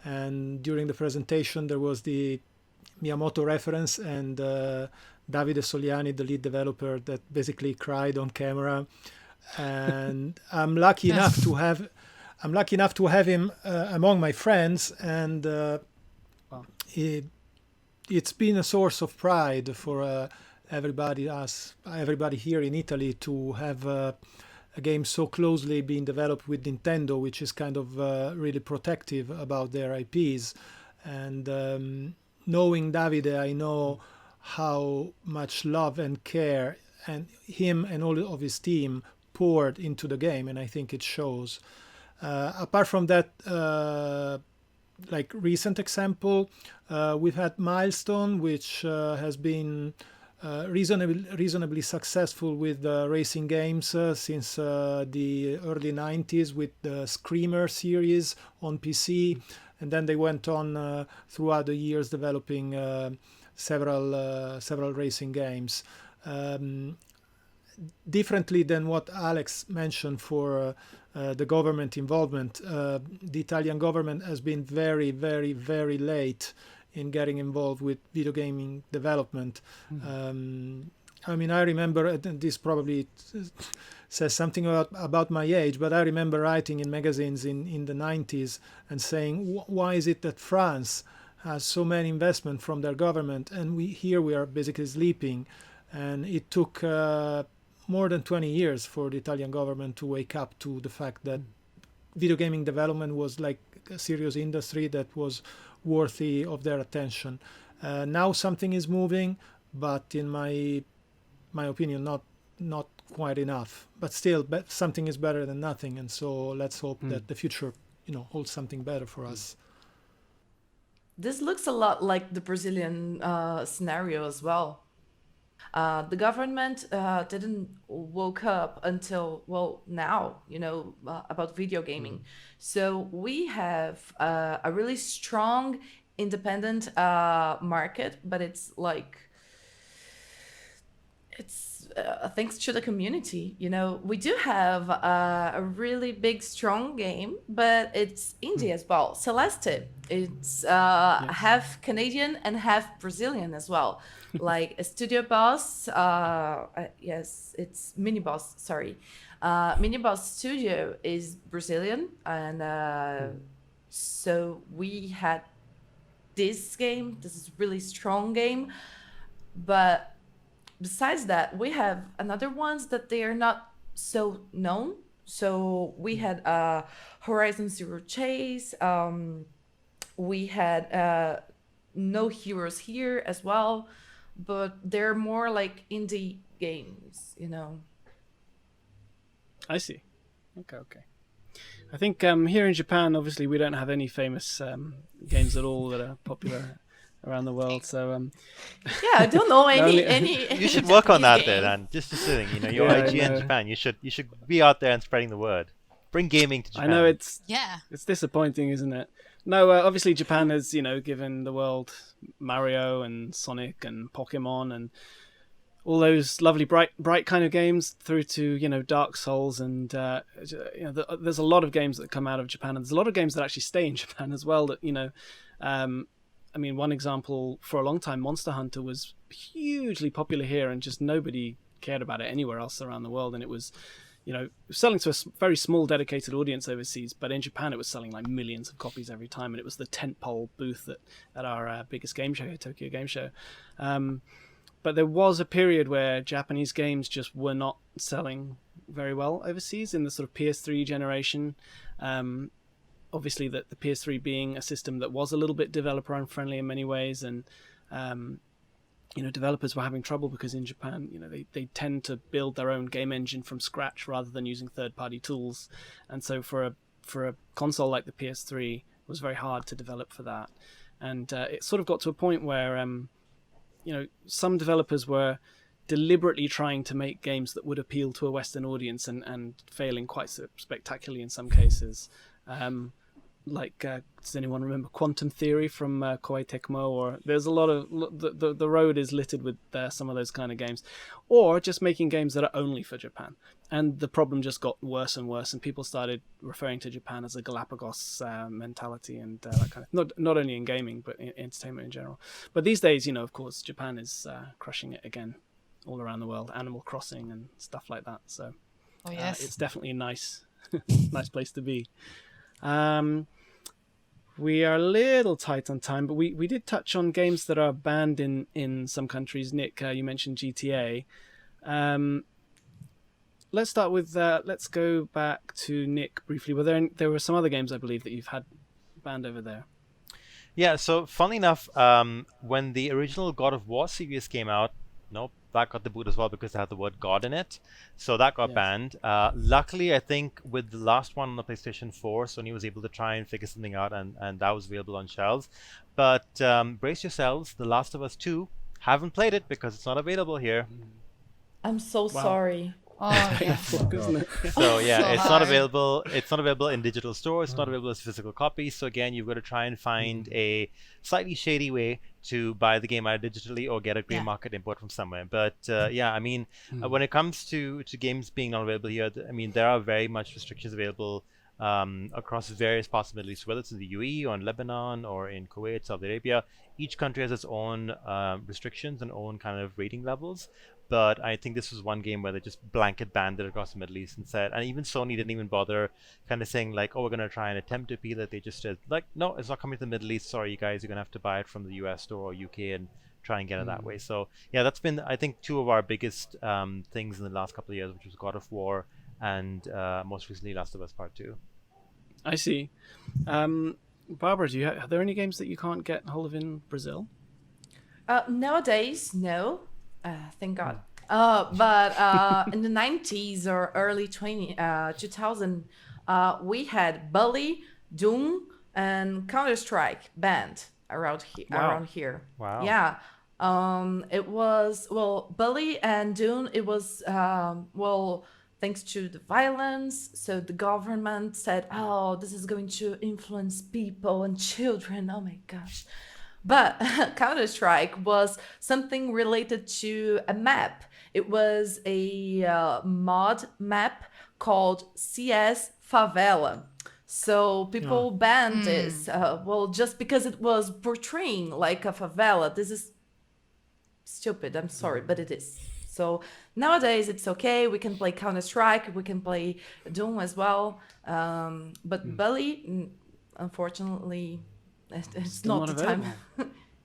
Speaker 15: and during the presentation there was the Miyamoto reference, and Davide Soliani, the lead developer, that basically cried on camera. And I'm lucky enough to have him among my friends, and it's been a source of pride for everybody here in Italy to have a game so closely being developed with Nintendo, which is kind of really protective about their IPs. And knowing Davide, I know how much love and care and him and all of his team poured into the game, and I think it shows. Apart from that, recent example, we've had Milestone, which has been reasonably successful with racing games since the early 90s with the Screamer series on PC, and then they went on throughout the years developing several racing games. Differently than what Alex mentioned for the government involvement, the Italian government has been very, very, very late in getting involved with video gaming development. I mean, I remember, and this probably says something about my age, but I remember writing in magazines in the 90s and saying, why is it that France has so many investment from their government and we are basically sleeping? And it took more than 20 years for the Italian government to wake up to the fact that video gaming development was like a serious industry that was worthy of their attention. Now something is moving, but in my opinion, not quite enough. But still, something is better than nothing, and so let's hope that the future, holds something better for us.
Speaker 8: This looks a lot like the Brazilian scenario as well. The government didn't woke up until, well, now, about video gaming. So we have a really strong independent market, but it's thanks to the community. We do have a really big strong game, but it's indie as well. Celeste, it's half Canadian and half Brazilian as well. Like a Studio Boss, yes, it's Mini Boss, sorry. Mini Boss Studio is Brazilian, and so we had this game. This is really strong game, but besides that, we have another ones that they are not so known. So we had Horizon Zero Chase. We had No Heroes Here as well, but they're more like indie games,
Speaker 9: I see. Okay. I think here in Japan, obviously, we don't have any famous games at all that are popular around the world. So
Speaker 8: yeah, I don't know any.
Speaker 16: You should work on that there, Dan. Just sitting, you're IGN Japan. You should be out there and spreading the word. Bring gaming to Japan.
Speaker 9: I know it's disappointing, isn't it? No, obviously Japan has given the world Mario and Sonic and Pokemon and all those lovely bright kind of games through to Dark Souls, and there's a lot of games that come out of Japan, and there's a lot of games that actually stay in Japan as well. That I mean, one example, for a long time, Monster Hunter was hugely popular here, and just nobody cared about it anywhere else around the world. And it was, selling to a very small dedicated audience overseas, but in Japan it was selling like millions of copies every time, and it was the tentpole booth at our biggest game show, Tokyo Game Show. But there was a period where Japanese games just were not selling very well overseas in the sort of PS3 generation. Obviously, the PS3 being a system that was a little bit developer unfriendly in many ways, and developers were having trouble because in Japan, they tend to build their own game engine from scratch rather than using third-party tools, and so for a console like the PS3, it was very hard to develop for that, and it sort of got to a point where some developers were deliberately trying to make games that would appeal to a Western audience and failing quite spectacularly in some cases. Does anyone remember Quantum Theory from Koei Tecmo? Or there's a lot of the road is littered with some of those kind of games, or just making games that are only for Japan. And the problem just got worse and worse, and people started referring to Japan as a Galapagos mentality, and that kind of not only in gaming but in entertainment in general. But these days, of course, Japan is crushing it again all around the world. Animal Crossing and stuff like that. So it's definitely a nice place to be. We are a little tight on time, but we did touch on games that are banned in some countries. Nick, you mentioned GTA. Let's start with let's go back to Nick briefly. There were some other games, I believe, that you've had banned over there.
Speaker 16: Yeah, so funnily enough, when the original God of War series came out, that got the boot as well because it had the word God in it. So that got banned. Luckily, I think with the last one on the PlayStation 4, Sony was able to try and figure something out, and that was available on shelves. But brace yourselves, The Last of Us 2, haven't played it because it's not available here.
Speaker 8: I'm so sorry.
Speaker 7: Oh, yeah.
Speaker 16: So yeah, it's not available. It's not available in digital stores. It's not available as physical copies. So again, you've got to try and find a slightly shady way to buy the game either digitally or get a grey market import from somewhere. But I mean, when it comes to games being not available here, I mean, there are very much restrictions available across various parts of the Middle East, whether it's in the UAE or in Lebanon or in Kuwait, Saudi Arabia. Each country has its own restrictions and own kind of rating levels. But I think this was one game where they just blanket banned it across the Middle East and said, and even Sony didn't even bother kind of saying like, oh, we're going to try and attempt to appeal it. They just said like, no, it's not coming to the Middle East. Sorry, you guys, you're going to have to buy it from the US store or UK and try and get it that way. So yeah, that's been, I think, two of our biggest things in the last couple of years, which was God of War and most recently Last of Us Part 2.
Speaker 9: I see. Barbara, are there any games that you can't get hold of in Brazil?
Speaker 8: Nowadays, no. Thank God. But in the 90s or early 2000, we had Bully, Doom, and Counter-Strike banned around here.
Speaker 16: Wow.
Speaker 8: Yeah. It was, well, Bully and Dune, it was, well, thanks to the violence. So the government said, oh, this is going to influence people and children. Oh my gosh. But Counter-Strike was something related to a map. It was a mod map called CS Favela. So people banned this, well, just because it was portraying like a favela. This is stupid, I'm sorry, but it is. So nowadays it's okay, we can play Counter-Strike, we can play Doom as well. But Bully, unfortunately, it's
Speaker 9: Still
Speaker 8: not
Speaker 9: not
Speaker 8: the time.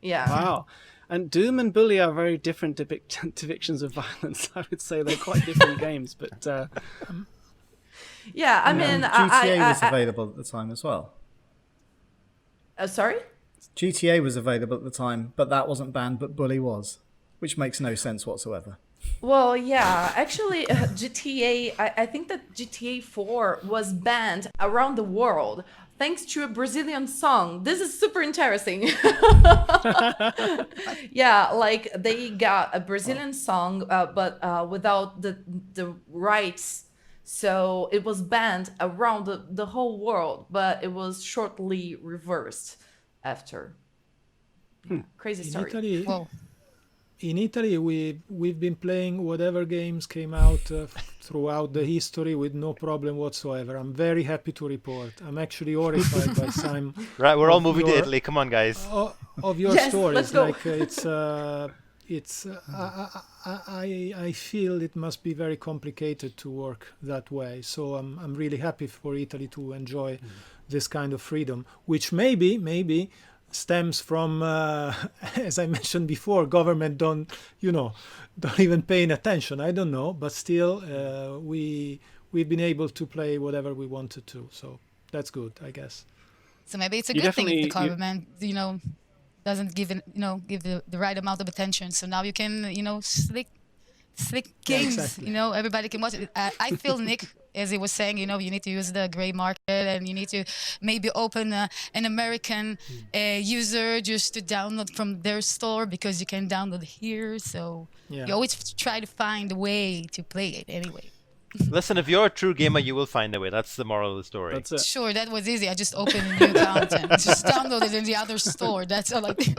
Speaker 8: Yeah.
Speaker 9: Wow. And Doom and Bully are very different depictions of violence. I would say they're quite different games, but
Speaker 8: yeah, I mean,
Speaker 11: GTA was available at the time as well.
Speaker 8: Sorry?
Speaker 11: GTA was available at the time, but that wasn't banned, but Bully was, which makes no sense whatsoever.
Speaker 8: Well, yeah, actually, GTA, I think that GTA 4 was banned around the world thanks to a Brazilian song. This is super interesting. Yeah, like they got a Brazilian song, but without the rights. So it was banned around the whole world, but it was shortly reversed after. Yeah, crazy story.
Speaker 15: In Italy, we've been playing whatever games came out throughout the history with no problem whatsoever. I'm very happy to report. I'm actually horrified by some.
Speaker 16: Right, we're all moving to Italy. Come on, guys.
Speaker 15: Of your
Speaker 8: Yes,
Speaker 15: stories,
Speaker 8: let's go.
Speaker 15: like I feel it must be very complicated to work that way. So I'm really happy for Italy to enjoy this kind of freedom, which maybe stems from, as I mentioned before, government don't even paying attention. I don't know, but still, we've been able to play whatever we wanted to. So that's good, I guess.
Speaker 7: So maybe it's a good thing if the government, doesn't give the right amount of attention. So now you can, slick games.
Speaker 15: exactly.
Speaker 7: Everybody can watch it. I feel Nick, as he was saying, you need to use the gray market, and you need to maybe open an American user just to download from their store, because you can download here. So you always try to find a way to play it anyway.
Speaker 16: Listen, if you're a true gamer, you will find a way. That's the moral of the story.
Speaker 9: That's it.
Speaker 7: Sure, that was easy. I just opened a new account and just downloaded it in the other store. That's all I did.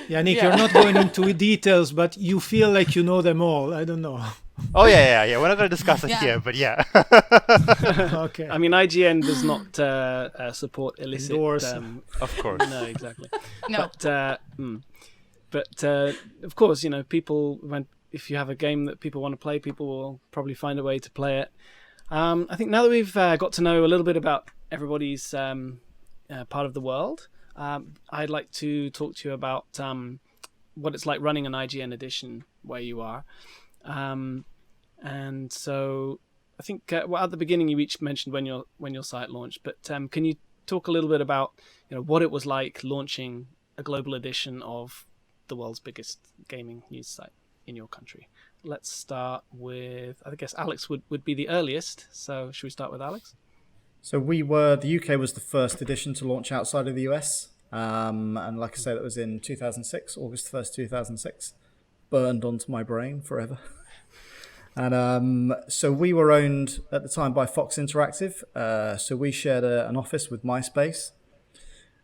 Speaker 15: Yeah, Nick, you're not going into details, but you feel like you know them all. I don't know.
Speaker 16: Oh yeah. We're not going to discuss it here, but yeah.
Speaker 15: Okay.
Speaker 9: I mean, IGN does not support illicit.
Speaker 15: Endorse.
Speaker 16: Of course.
Speaker 9: No, exactly.
Speaker 7: No.
Speaker 9: But of course, people if you have a game that people want to play, people will probably find a way to play it. I think now that we've got to know a little bit about everybody's part of the world, I'd like to talk to you about what it's like running an IGN edition where you are. And so I think at the beginning you each mentioned when your site launched, but can you talk a little bit about what it was like launching a global edition of the world's biggest gaming news site in your country? Let's start with, I guess Alex would be the earliest. So should we start with Alex?
Speaker 11: So the UK was the first edition to launch outside of the US. And like I say, that was in 2006, August 1st, 2006. Burned onto my brain forever. And so we were owned at the time by Fox Interactive. So we shared an office with MySpace.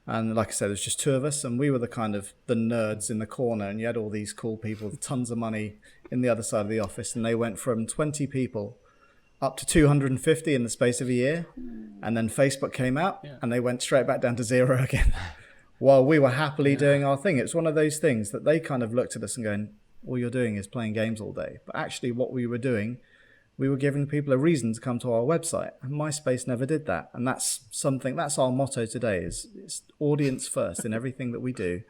Speaker 11: And like I said, there's just two of us, and we were the nerds in the corner, and you had all these cool people with tons of money in the other side of the office, and they went from 20 people up to 250 in the space of a year. And then Facebook came out, and they went straight back down to zero again, while we were happily doing our thing. It's one of those things that they kind of looked at us and going, all you're doing is playing games all day. But actually what we were doing, we were giving people a reason to come to our website, and MySpace never did that. And that's our motto today, is it's audience first in everything that we do,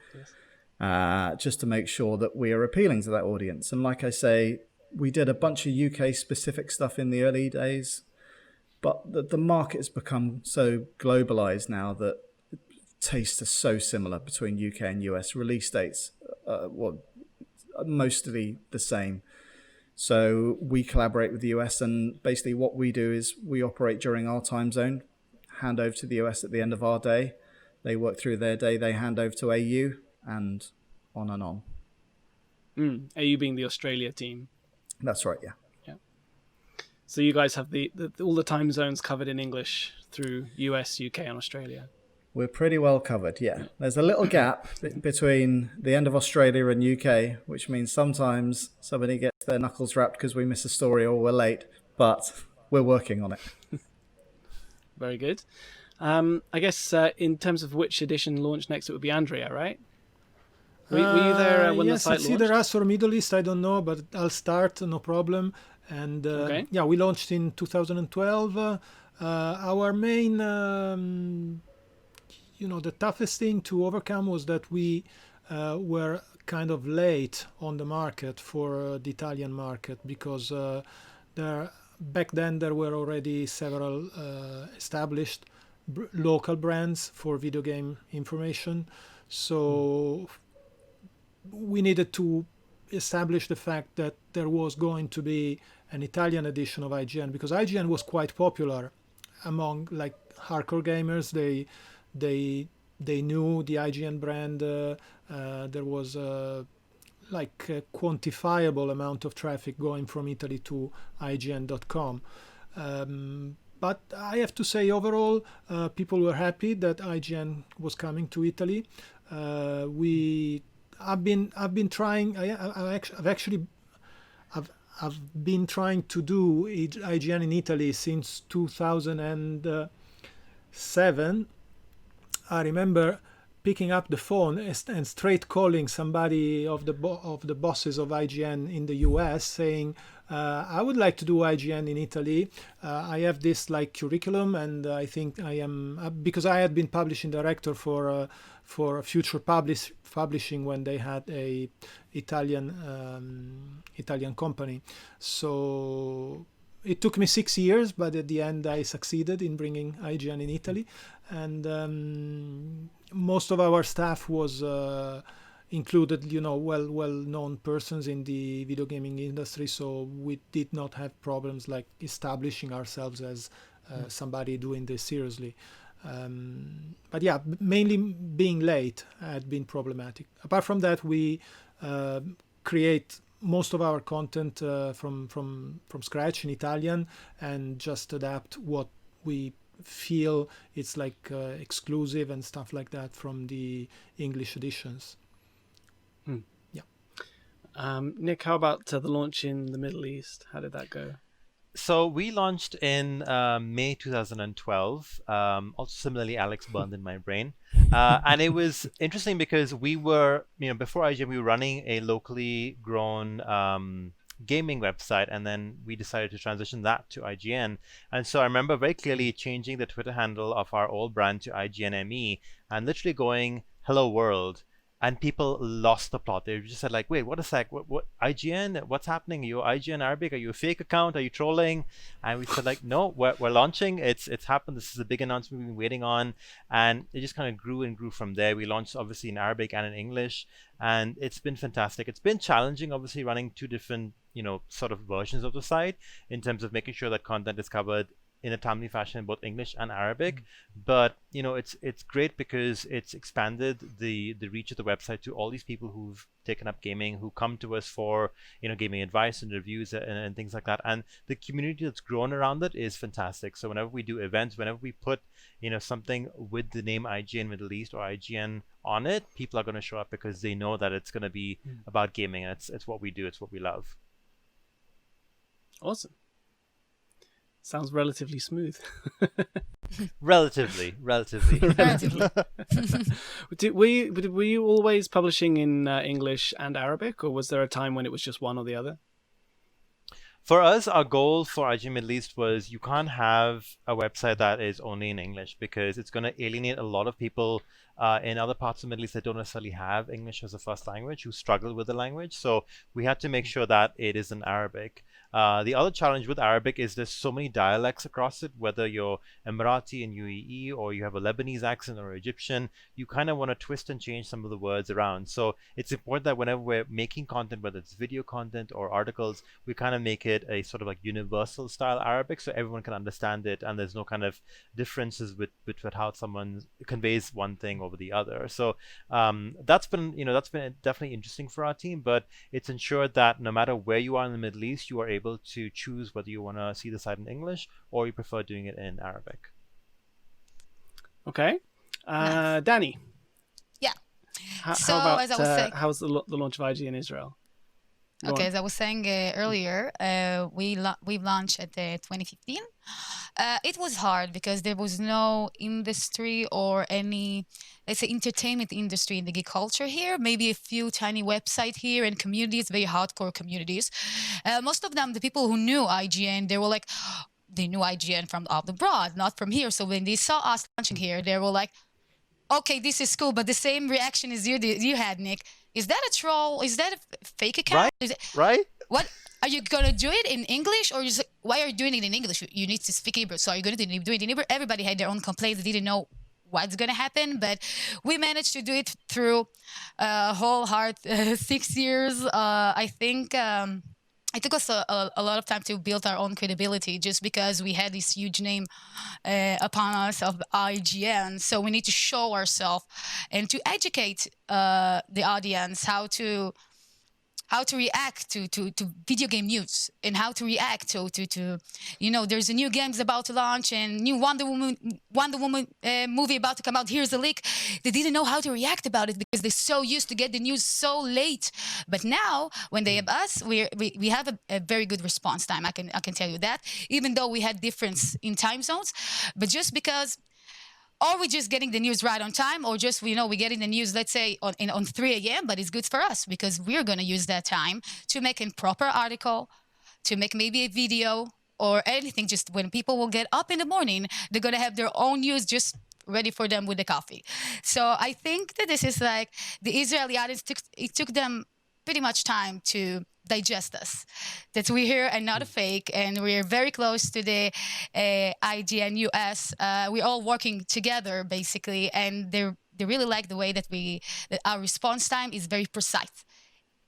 Speaker 11: just to make sure that we are appealing to that audience. And like I say, we did a bunch of UK specific stuff in the early days, but the market has become so globalized now that tastes are so similar between UK and US. Release dates, mostly the same. So we collaborate with the US, and basically what we do is we operate during our time zone, hand over to the US at the end of our day. They work through their day, they hand over to AU, and on and on.
Speaker 9: AU being the Australia team.
Speaker 11: That's right, yeah.
Speaker 9: So you guys have all the time zones covered in English through US, UK, and Australia.
Speaker 11: We're pretty well covered, yeah. There's a little gap between the end of Australia and UK, which means sometimes somebody gets their knuckles wrapped because we miss a story or we're late, but we're working on it.
Speaker 9: Very good. I guess in terms of which edition launched next, it would be Andrea, right? Were you there when the site
Speaker 15: it's
Speaker 9: launched?
Speaker 15: either us or Middle East, I don't know, but I'll start, no problem. And yeah, we launched in 2012. Our main, the toughest thing to overcome was that we were kind of late on the market for the Italian market, because back then there were already several established local brands for video game information. So we needed to establish the fact that there was going to be an Italian edition of IGN, because IGN was quite popular among like hardcore gamers. They knew the IGN brand. There was like a quantifiable amount of traffic going from Italy to IGN.com. But I have to say, overall, people were happy that IGN was coming to Italy. I've been trying. I've been trying to do IGN in Italy since 2007. I remember picking up the phone and straight calling somebody of the bosses of IGN in the US, saying, I would like to do IGN in Italy. I have this like curriculum, and I think I am, because I had been publishing director for Future Publishing when they had a Italian company. So it took me 6 years, but at the end I succeeded in bringing IGN in Italy, and most of our staff was included, well-known persons in the video gaming industry. So we did not have problems like establishing ourselves as somebody doing this seriously. But yeah, mainly being late had been problematic. Apart from that, we create most of our content from scratch in Italian, and just adapt what we feel it's like exclusive and stuff like that from the English editions. Yeah.
Speaker 9: Nick, how about the launch in the Middle East? How did that go?
Speaker 16: So we launched in May 2012. Also, similarly, Alex burned in my brain. And it was interesting because we were, before IGN, we were running a locally grown gaming website, and then we decided to transition that to IGN. And so I remember very clearly changing the Twitter handle of our old brand to IGNME and literally going, "Hello world." And people lost the plot. They just said like, wait, what a sec, what IGN? What's happening? Are you IGN Arabic? Are you a fake account? Are you trolling? And we said like, no, we're launching. It's happened. This is a big announcement we've been waiting on. And it just kind of grew and grew from there. We launched obviously in Arabic and in English, and it's been fantastic. It's been challenging, obviously, running two different, sort of versions of the site in terms of making sure that content is covered in a timely fashion in both English and Arabic. But it's great because it's expanded the reach of the website to all these people who've taken up gaming, who come to us for gaming advice and reviews and things like that. And the community that's grown around it is fantastic. So whenever we do events, whenever we put something with the name IGN Middle East or IGN on it, people are going to show up because they know that it's going to be about gaming, and it's what we do, it's what we love.
Speaker 9: Awesome. Sounds relatively smooth.
Speaker 16: Relatively.
Speaker 9: Were you always publishing in English and Arabic, or was there a time when it was just one or the other?
Speaker 16: For us, our goal for IGN Middle East was you can't have a website that is only in English, because it's going to alienate a lot of people in other parts of the Middle East that don't necessarily have English as a first language, who struggle with the language. So we had to make sure that it is in Arabic. The other challenge with Arabic is there's so many dialects across it, whether you're Emirati in UAE or you have a Lebanese accent or Egyptian, you kind of want to twist and change some of the words around. So it's important that whenever we're making content, whether it's video content or articles, we kind of make it a sort of like universal style Arabic so everyone can understand it and there's no kind of differences with how someone conveys one thing over the other. So that's been definitely interesting for our team, but it's ensured that no matter where you are in the Middle East, you are able to choose whether you want to see the site in English or you prefer doing it in Arabic.
Speaker 9: Okay.
Speaker 7: Nice.
Speaker 9: Danny.
Speaker 7: Yeah. So
Speaker 9: how about,
Speaker 7: as I was saying,
Speaker 9: how's the launch of IG in Israel? Go
Speaker 7: okay,
Speaker 9: on.
Speaker 7: as I was saying earlier, we've launched at 2015. It was hard because there was no industry or any, let's say, entertainment industry in the geek culture here. Maybe a few tiny websites here and communities, very hardcore communities. Most of them, the people who knew IGN, they were like, they knew IGN from out abroad, not from here. So when they saw us launching here, they were like, okay, this is cool, but the same reaction as you had, Nick. Is that a troll? Is that a fake account?
Speaker 16: Right?
Speaker 7: What are you gonna do it in English, or why are you doing it in English? You need to speak Hebrew, so are you gonna do it in Hebrew? Everybody had their own complaints. They didn't know what's gonna happen, but we managed to do it through whole hard 6 years. I think. It took us a lot of time to build our own credibility just because we had this huge name upon us of IGN. So we need to show ourselves and to educate the audience how to react to video game news and how to react to there's a new game's about to launch and new Wonder Woman movie about to come out. Here's a leak. They didn't know how to react about it because they're so used to get the news so late. But now when they have us, we have a very good response time. I can tell you that, even though we had difference in time zones, but just because. Or we're just getting the news right on time, or just, we're getting the news, let's say, on 3 a.m., but it's good for us because we're going to use that time to make a proper article, to make maybe a video or anything. Just when people will get up in the morning, they're going to have their own news just ready for them with the coffee. So I think that this is like the Israeli audience, it took them pretty much time to digest us, that we're here and not a fake, and we're very close to the IGN US. We're all working together basically, and they really like the way that our response time is very precise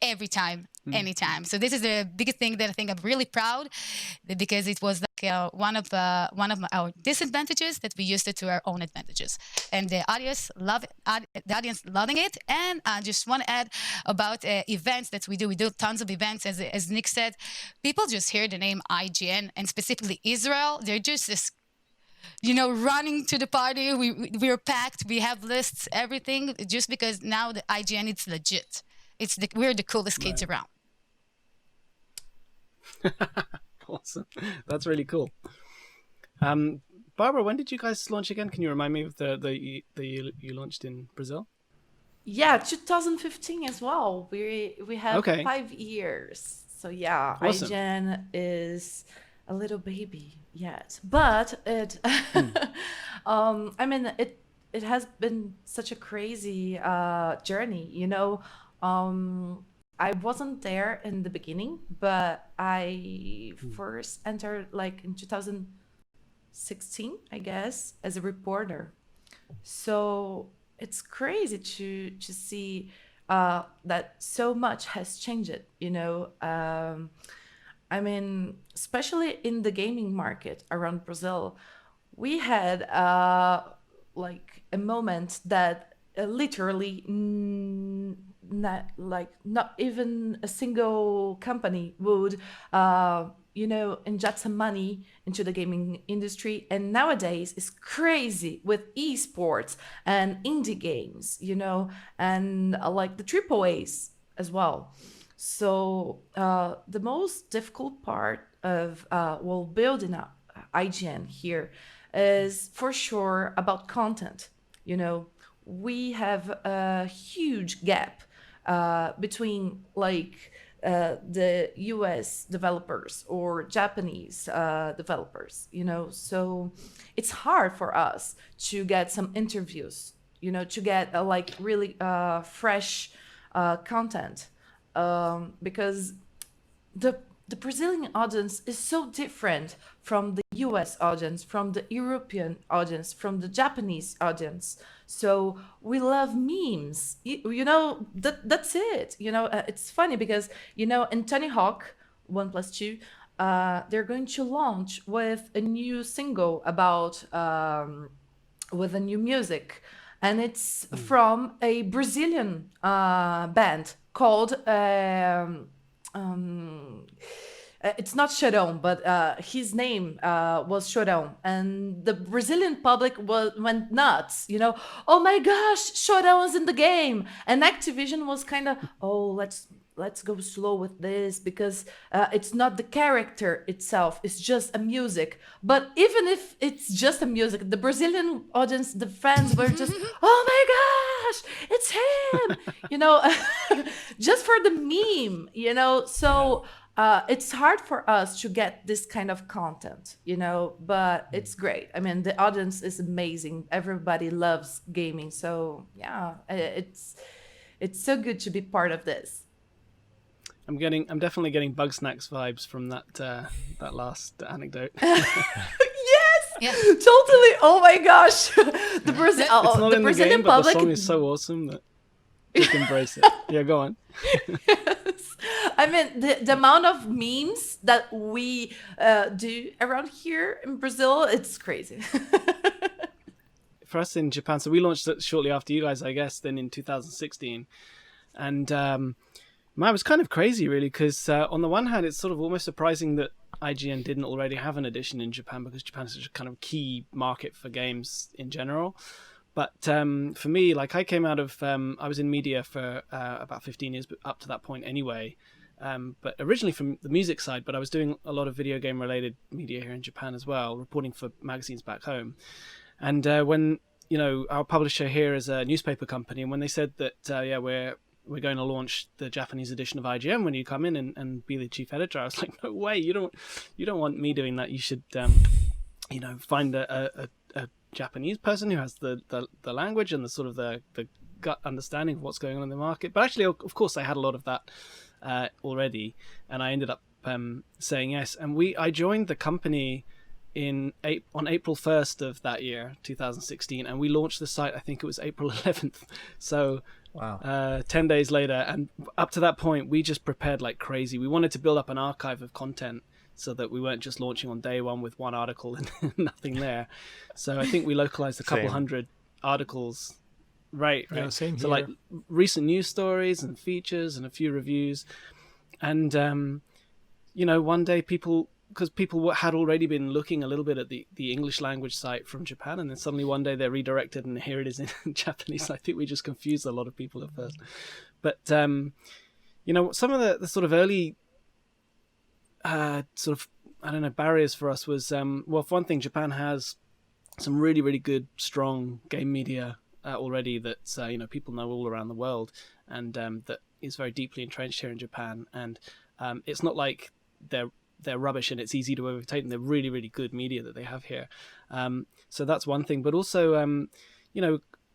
Speaker 7: every time, anytime. So this is the biggest thing that I think I'm really proud, because it was like one of our disadvantages that we used it to our own advantages, and the audience loving it. And I just want to add about events that we do. We do tons of events, as Nick said. People just hear the name IGN and specifically Israel, they're just this, running to the party. We're packed. We have lists, everything, just because now the IGN, it's legit. We're the coolest kids around.
Speaker 9: Awesome. That's really cool. Barbara, when did you guys launch again? Can you remind me of the you launched in Brazil?
Speaker 8: Yeah, 2015 as well. We have 5 years. So yeah,
Speaker 9: awesome.
Speaker 8: IGN is a little baby yet, but it I mean it has been such a crazy journey, I wasn't there in the beginning, but I first entered like in 2016, I guess, as a reporter. So it's crazy to see that so much has changed, I mean, especially in the gaming market around Brazil, we had like a moment that literally not even a single company would inject some money into the gaming industry. And nowadays it's crazy with esports and indie games, and like the AAAs as well. So the most difficult part of building up IGN here is for sure about content. We have a huge gap between like the US developers or Japanese developers, so it's hard for us to get some interviews, to get like really fresh content, because the the Brazilian audience is so different from the US audience, from the European audience, from the Japanese audience. So we love memes. You know, that's it. You know, it's funny because, you know, in Tony Hawk 1+2, they're going to launch with a new single about, with a new music. And it's from a Brazilian band called... it's not Chorão, but his name was Chorão, and the Brazilian public went nuts. You know, oh my gosh, Chorão is in the game, and Activision was kind of, oh, let's go slow with this because it's not the character itself; it's just a music. But even if it's just a music, the Brazilian audience, the fans were just, oh my gosh, it's him, you know, just for the meme, you know. So it's hard for us to get this kind of content, you know, but it's great. I mean, the audience is amazing. Everybody loves gaming. So yeah, it's so good to be part of this.
Speaker 9: I'm definitely getting Bugsnax vibes from that last anecdote.
Speaker 8: Yes, totally. Oh my gosh, the
Speaker 9: it's not in the
Speaker 8: Brazilian
Speaker 9: game, but
Speaker 8: public.
Speaker 9: the song is so awesome that just embrace it. Yeah, go on.
Speaker 8: Yes. I mean, the amount of memes that we do around here in Brazil, it's crazy.
Speaker 9: For us in Japan, so we launched it shortly after you guys, I guess, then in 2016. And it was kind of crazy, really, because on the one hand, it's sort of almost surprising that IGN didn't already have an edition in Japan, because Japan is such a kind of key market for games in general. But for me, like, I came out of, I was in media for about 15 years, but up to that point anyway. But originally from the music side, but I was doing a lot of video game related media here in Japan as well, reporting for magazines back home. And when, you know, our publisher here is a newspaper company, and when they said that, we're going to launch the Japanese edition of IGN when you come in and be the chief editor, I was like, no way, you don't want me doing that. You should, find a Japanese person who has the language and the sort of the gut understanding of what's going on in the market. But actually, of course, I had a lot of that already, and I ended up saying yes. And I joined the company on April 1st of that year, 2016, and we launched the site, I think it was April 11th. So wow. 10 days later, and up to that point, we just prepared like crazy. We wanted to build up an archive of content so that we weren't just launching on day one with one article and nothing there. So I think we localized a couple hundred articles. Right.
Speaker 15: Yeah, same here.
Speaker 9: So like recent news stories and features and a few reviews. And, one day because people had already been looking a little bit at the English language site from Japan, and then suddenly one day they're redirected and here it is in Japanese. I think we just confused a lot of people at first. But, some of the sort of early barriers for us was, for one thing, Japan has some really, really good, strong game media already that, people know all around the world, and that is very deeply entrenched here in Japan. And it's not like they're rubbish and it's easy to overtake them. They're really, really good media that they have here. So that's one thing. But also,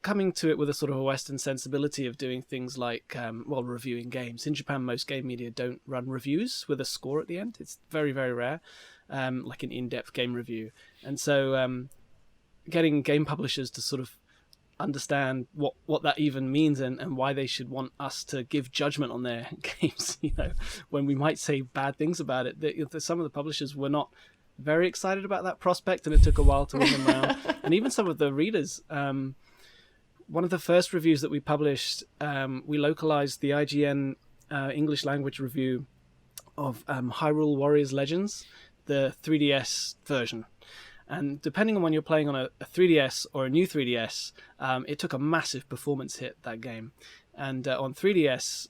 Speaker 9: coming to it with a sort of a Western sensibility of doing things like, reviewing games. In Japan, most game media don't run reviews with a score at the end. It's very, very rare, like an in-depth game review. And so getting game publishers to sort of understand what that even means and why they should want us to give judgment on their games, when we might say bad things about it. Some of the publishers were not very excited about that prospect, and it took a while to win them around. And even some of the readers, one of the first reviews that we published, we localized the IGN English language review of Hyrule Warriors Legends, the 3DS version. And depending on when you're playing on a 3DS or a new 3DS, it took a massive performance hit, that game. And on 3DS,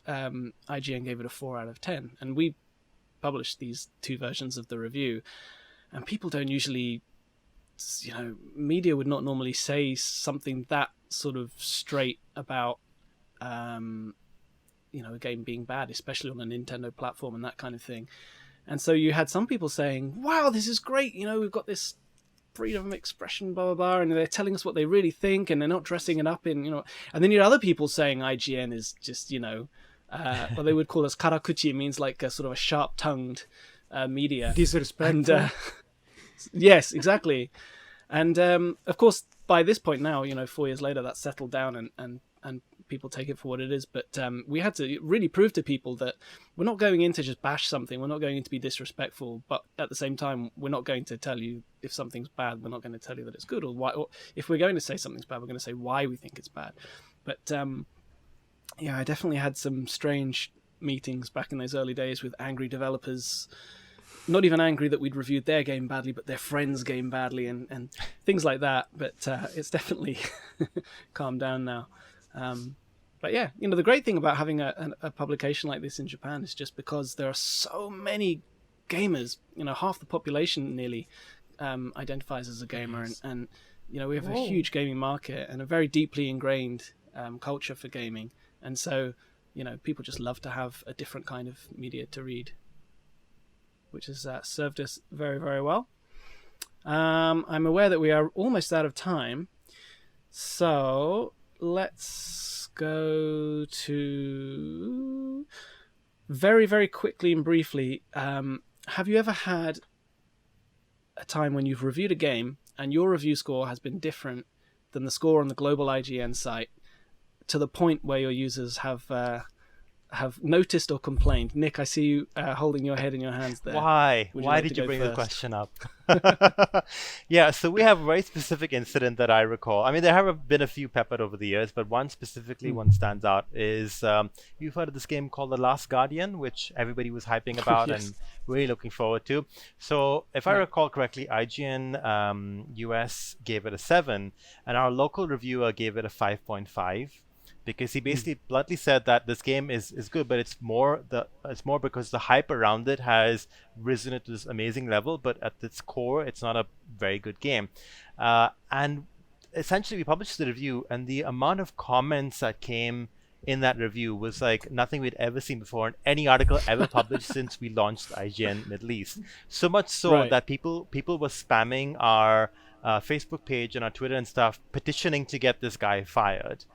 Speaker 9: IGN gave it a 4 out of 10. And we published these two versions of the review. And people don't usually, media would not normally say something that sort of straight about, a game being bad, especially on a Nintendo platform and that kind of thing. And so you had some people saying, wow, this is great. We've got this freedom of expression, blah, blah, blah, and they're telling us what they really think, and they're not dressing it up in, and then you had other people saying IGN is just, they would call us karakuchi. It means like a sort of a sharp-tongued media.
Speaker 15: Disrespectful.
Speaker 9: And, yes, exactly. And of course, by this point now, 4 years later, that's settled down and people take it for what it is. But we had to really prove to people that we're not going in to just bash something. We're not going in to be disrespectful. But at the same time, we're not going to tell you if something's bad. We're not going to tell you that it's good. Or why. Or if we're going to say something's bad, we're going to say why we think it's bad. But I definitely had some strange meetings back in those early days with angry developers. Not even angry that we'd reviewed their game badly, but their friends' game badly and things like that. But it's definitely calmed down now. But yeah, the great thing about having a publication like this in Japan is just because there are so many gamers. Half the population nearly identifies as a gamer, and we have a huge gaming market and a very deeply ingrained culture for gaming. And so, people just love to have a different kind of media to read, which has served us very, very well. I'm aware that we are almost out of time, so let's go to very, very quickly and briefly. Have you ever had a time when you've reviewed a game and your review score has been different than the score on the global IGN site to the point where your users have noticed or complained? Nick, I see you holding your head in your hands there.
Speaker 16: Why? Why did you bring the question up? Yeah, so we have a very specific incident that I recall. I mean, there have been a few peppered over the years, but one specifically, one stands out is you've heard of this game called The Last Guardian, which everybody was hyping about
Speaker 9: Yes.
Speaker 16: and really looking forward to. So if I recall correctly, IGN US gave it a 7, and our local reviewer gave it a 5.5. Because he basically bluntly said that this game is good, but it's more because the hype around it has risen to this amazing level, but at its core, it's not a very good game. And essentially, we published the review, and the amount of comments that came in that review was like nothing we'd ever seen before in any article ever published since we launched IGN Middle East. So much so
Speaker 9: Right.
Speaker 16: that people were spamming our Facebook page and our Twitter and stuff, petitioning to get this guy fired.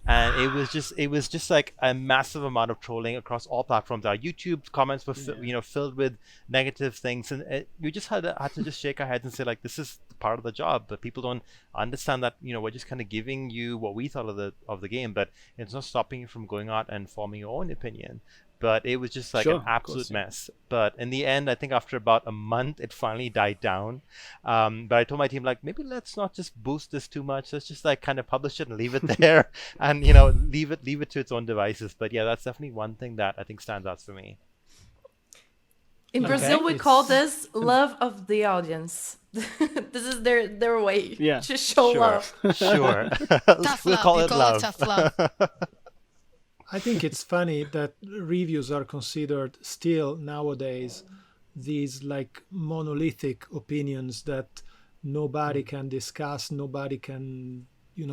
Speaker 16: And it was just like a massive amount of trolling across all platforms. Our YouTube comments were filled with negative things, and we just had to just shake our heads and say, like, this is part of the job, but people don't understand that we're just kind of giving you what we thought of the game, but it's not stopping you from going out and forming your own opinion. But it was just like
Speaker 9: Sure,
Speaker 16: an
Speaker 9: of
Speaker 16: absolute
Speaker 9: course, yeah.
Speaker 16: mess. But in the end, I think after about a month, it finally died down. But I told my team, like, maybe let's not just boost this too much. Let's just like kind of publish it and leave it there, and leave it to its own devices. But yeah, that's definitely one thing that I think stands out for me.
Speaker 8: In
Speaker 9: Okay.
Speaker 8: Brazil, we call this love of the audience. This is their way
Speaker 9: Yeah.
Speaker 8: to show love.
Speaker 16: Sure.
Speaker 7: Tough
Speaker 16: We'll
Speaker 7: love.
Speaker 16: call
Speaker 7: You
Speaker 16: it
Speaker 7: call
Speaker 16: love.
Speaker 7: it tough love.
Speaker 15: I think it's funny that reviews are considered still nowadays these like monolithic opinions that nobody can discuss, nobody can,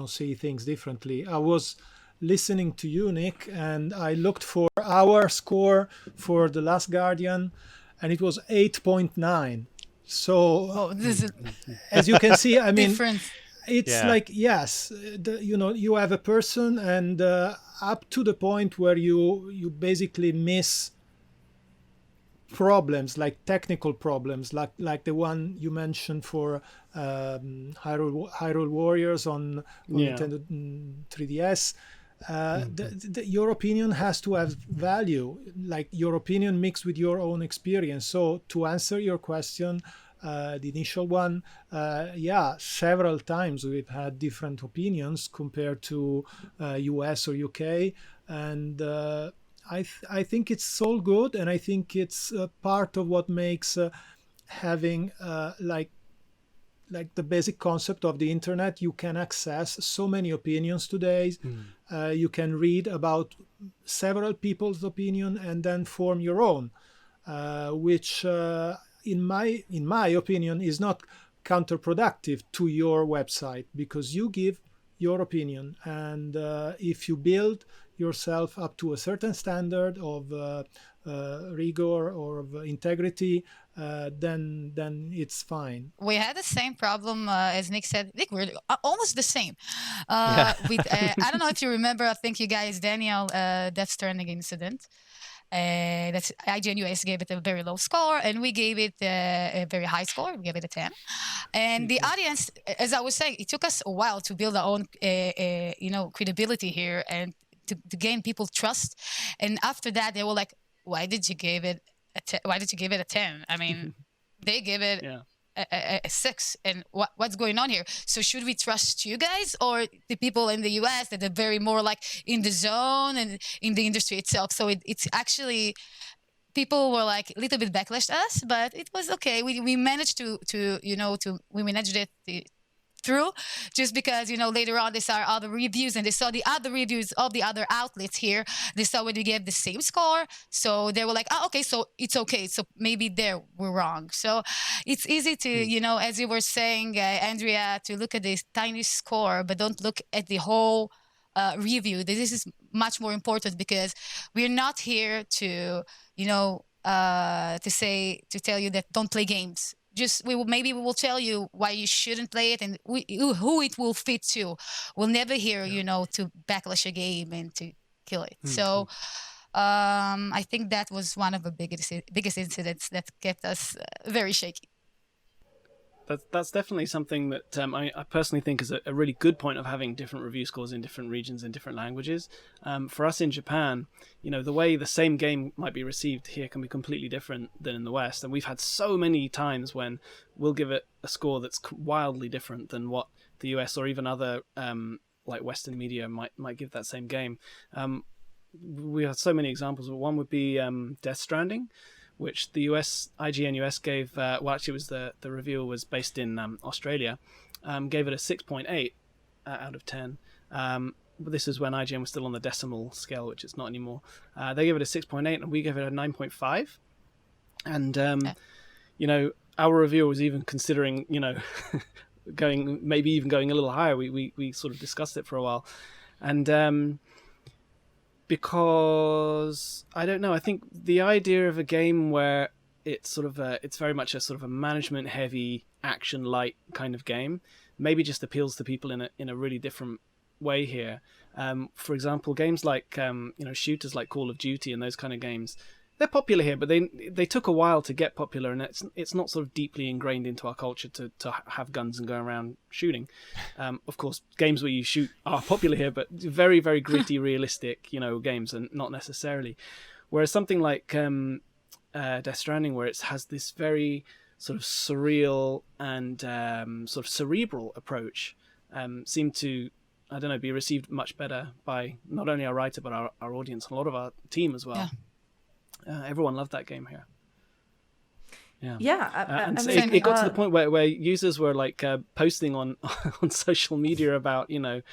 Speaker 15: see things differently. I was listening to you, Nick, and I looked for our score for The Last Guardian, and it was 8.9. So,
Speaker 7: This is
Speaker 15: as you can see, I mean,
Speaker 7: different.
Speaker 15: it's
Speaker 16: Yeah.
Speaker 15: like, yes, you have a person, and up to the point where you basically miss problems, like technical problems, like the one you mentioned for Hyrule Warriors on
Speaker 9: Yeah.
Speaker 15: Nintendo 3DS. Your opinion has to have value, like your opinion mixed with your own experience. So to answer your question, the initial one, several times we've had different opinions compared to US or UK, and I think it's so good, and I think it's part of what makes having like the basic concept of the internet. You can access so many opinions today. You can read about several people's opinion and then form your own, which in my opinion is not counterproductive to your website, because you give your opinion, and if you build yourself up to a certain standard of rigor or of integrity, then it's fine.
Speaker 7: We had the same problem, as Nick said. Nick, we're almost the same.
Speaker 16: Yeah.
Speaker 7: With I don't know if you remember. I think you guys, Daniel, Death Stranding incident. That's IGN US gave it a very low score, and we gave it a very high score. We gave it a 10. And the audience, as I was saying, it took us a while to build our own, credibility here and to gain people trust. And after that, they were like, "Why did you give it Why did you give it a 10?" I mean, they gave it a 6, and what's going on here? So should we trust you guys or the people in the US that are very more like in the zone and in the industry itself? So it's actually, people were like a little bit backlash to us, but it was okay. We managed we managed it through, just because later on they saw other reviews and they saw the other reviews of the other outlets here. They saw when we gave the same score, so they were like, "Oh, okay, so it's okay, so maybe there we're wrong." So it's easy to as you were saying, Andrea, to look at this tiny score but don't look at the whole review. This is much more important, because we're not here to tell you that don't play games. Just we will tell you why you shouldn't play it and who it will fit to. We'll never hear to backlash a game and to kill it. So I think that was one of the biggest incidents that kept us very shaky.
Speaker 9: That's definitely something that I personally think is a really good point of having different review scores in different regions in different languages. For us in Japan, the way the same game might be received here can be completely different than in the West. And we've had so many times when we'll give it a score that's wildly different than what the US or even other like Western media might give that same game. We have so many examples. One would be Death Stranding, which the IGN US gave, actually it was the reviewer was based in Australia, gave it a 6.8 out of 10. But this is when IGN was still on the decimal scale, which it's not anymore. They gave it a 6.8 and we gave it a 9.5. And, our reviewer was even considering, going a little higher. We sort of discussed it for a while. And because I don't know, I think the idea of a game where it's sort of it's very much a sort of a management heavy, action light kind of game maybe just appeals to people in a really different way here. For example, games like shooters like Call of Duty and those kind of games, they're popular here, but they took a while to get popular, and it's not sort of deeply ingrained into our culture to have guns and go around shooting. Of course, games where you shoot are popular here, but very, very gritty, realistic, games, and not necessarily. Whereas something like Death Stranding, where it has this very sort of surreal and sort of cerebral approach, seemed to, I don't know, be received much better by not only our writer but our audience, and a lot of our team as well. Yeah. Everyone loved that game here.
Speaker 8: Yeah.
Speaker 9: It got to the point where users were like posting on social media about the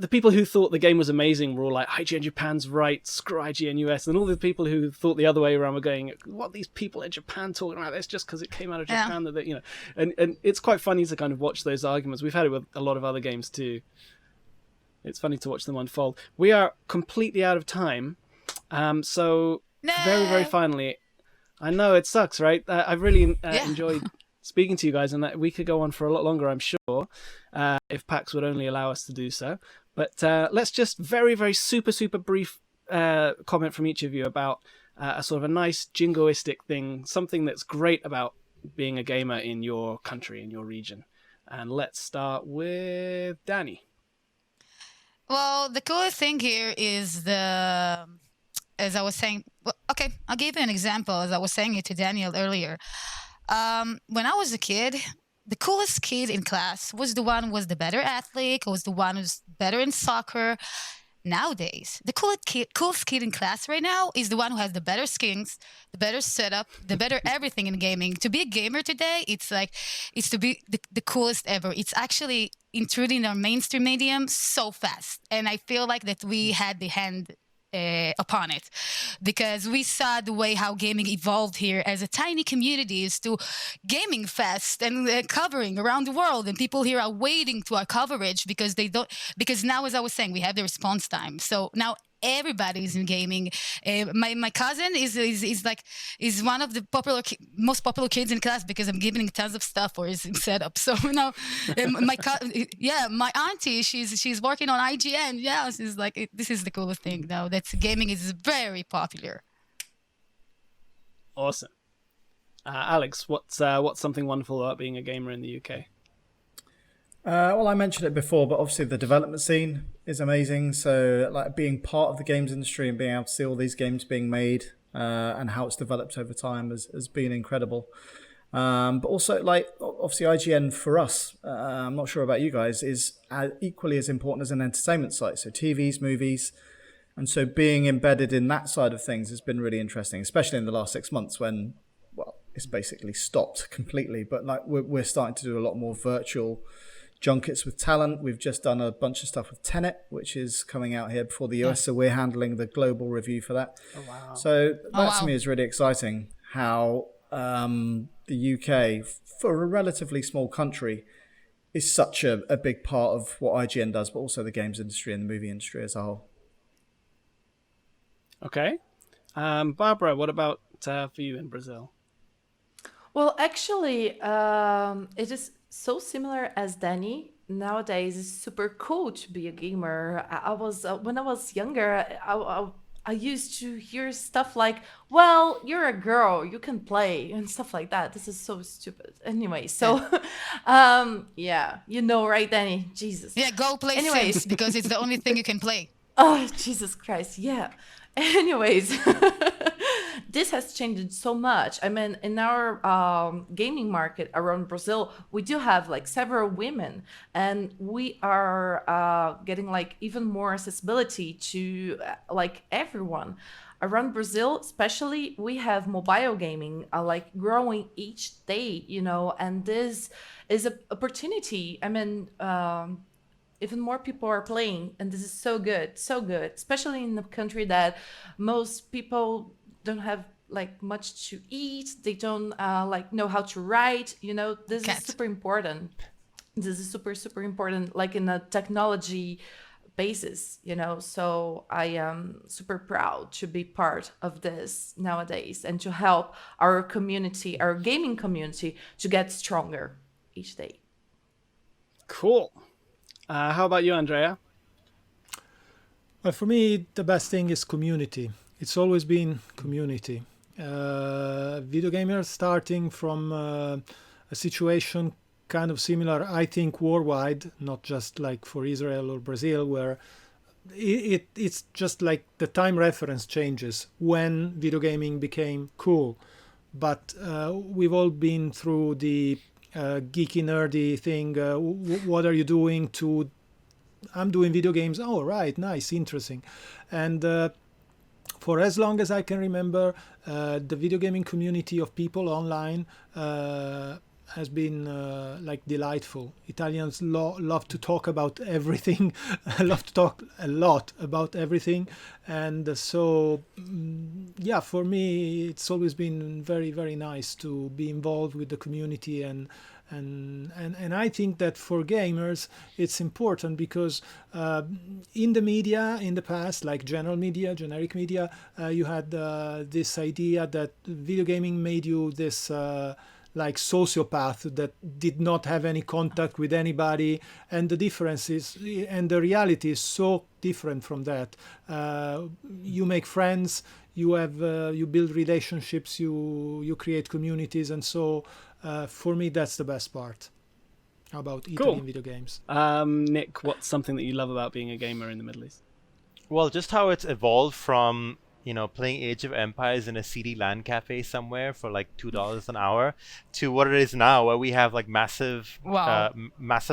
Speaker 9: people who thought the game was amazing were all like, IGN Japan's right, screw IGN US, and all the people who thought the other way around were going, what are these people in Japan talking about? That's just because it came out of Japan that and it's quite funny to kind of watch those arguments. We've had it with a lot of other games too. It's funny to watch them unfold. We are completely out of time. So very, very finally, I know it sucks, right? I've really enjoyed speaking to you guys, and that we could go on for a lot longer, I'm sure, if PAX would only allow us to do so. But let's just very, very super, super brief comment from each of you about a sort of a nice jingoistic thing, something that's great about being a gamer in your country, in your region. And let's start with Danny.
Speaker 7: Well, the coolest thing here is as I was saying, okay, I'll give you an example. As I was saying it to Daniel earlier, when I was a kid, the coolest kid in class was the one who was the better athlete, was the one who's better in soccer. Nowadays, the coolest kid in class right now is the one who has the better skins, the better setup, the better everything in gaming. To be a gamer today, it's to be the coolest ever. It's actually intruding our mainstream medium so fast. And I feel like that we had the hand upon it, because we saw the way how gaming evolved here as a tiny communities to gaming fest and covering around the world, and people here are waiting to our coverage because now, as I was saying, we have the response time. So now everybody is in gaming. My cousin is one of the most popular kids in class because I'm giving tons of stuff for his setup. So now, my auntie, she's working on IGN. Yeah, she's like, this is the coolest thing now. That gaming is very popular.
Speaker 9: Awesome. Alex, what's something wonderful about being a gamer in the UK?
Speaker 11: Well, I mentioned it before, but obviously the development scene is amazing. So, like being part of the games industry and being able to see all these games being made and how it's developed over time has been incredible. But also, like obviously, IGN for us, I'm not sure about you guys, is equally as important as an entertainment site. So, TVs, movies, and so being embedded in that side of things has been really interesting, especially in the last 6 months when, well, it's basically stopped completely. But like we're starting to do a lot more virtual junkets with talent. We've just done a bunch of stuff with Tenet, which is coming out here before the US, so we're handling the global review for that.
Speaker 9: Oh, wow.
Speaker 11: So that to me is really exciting, how the UK, for a relatively small country, is such a big part of what IGN does, but also the games industry and the movie industry as a whole.
Speaker 9: Okay. Barbara, what about for you in Brazil?
Speaker 8: Well, actually, it is so similar as Danny. Nowadays, it's super cool to be a gamer. I was when I was younger, I used to hear stuff like, "Well, you're a girl, you can play," and stuff like that. This is so stupid. Anyway, so yeah, you know, right, Danny? Jesus.
Speaker 7: Yeah, go play Sims because it's the only thing you can play.
Speaker 8: Oh, Jesus Christ. Yeah. Anyways, this has changed so much. I mean, in our gaming market around Brazil, we do have like several women, and we are getting like even more accessibility to like everyone. Around Brazil, especially, we have mobile gaming like growing each day, you know, and this is an opportunity. I mean, even more people are playing, and this is so good, especially in a country that most people don't have like much to eat. They don't like know how to write, you know. This is super important. This is super important, like in a technology basis, you know. So I am super proud to be part of this nowadays and to help our community, our gaming community, to get stronger each day.
Speaker 9: Cool. How about you, Andrea?
Speaker 15: Well, for me, the best thing is community. It's always been community. Video gamers starting from a situation kind of similar, I think, worldwide, not just like for Israel or Brazil, where it's just like the time reference changes when video gaming became cool. But we've all been through the geeky, nerdy thing. What are you doing? To I'm doing video games. Oh, right, nice, interesting. And for as long as I can remember, the video gaming community of people online has been like delightful. Italians love to talk about everything, love to talk a lot about everything, and so yeah, for me it's always been very, very nice to be involved with the community, and I think that for gamers it's important because in the media in the past, like general media, generic media, you had this idea that video gaming made you this like sociopath that did not have any contact with anybody, and the difference is, and the reality is so different from that. You make friends, you have you build relationships, you create communities, and so for me that's the best part about Italian video games.
Speaker 9: Nick, what's something that you love about being a gamer in the Middle East?
Speaker 16: Well, just how it's evolved from, you know, playing Age of Empires in a seedy LAN cafe somewhere for like $2 an hour to what it is now, where we have like massive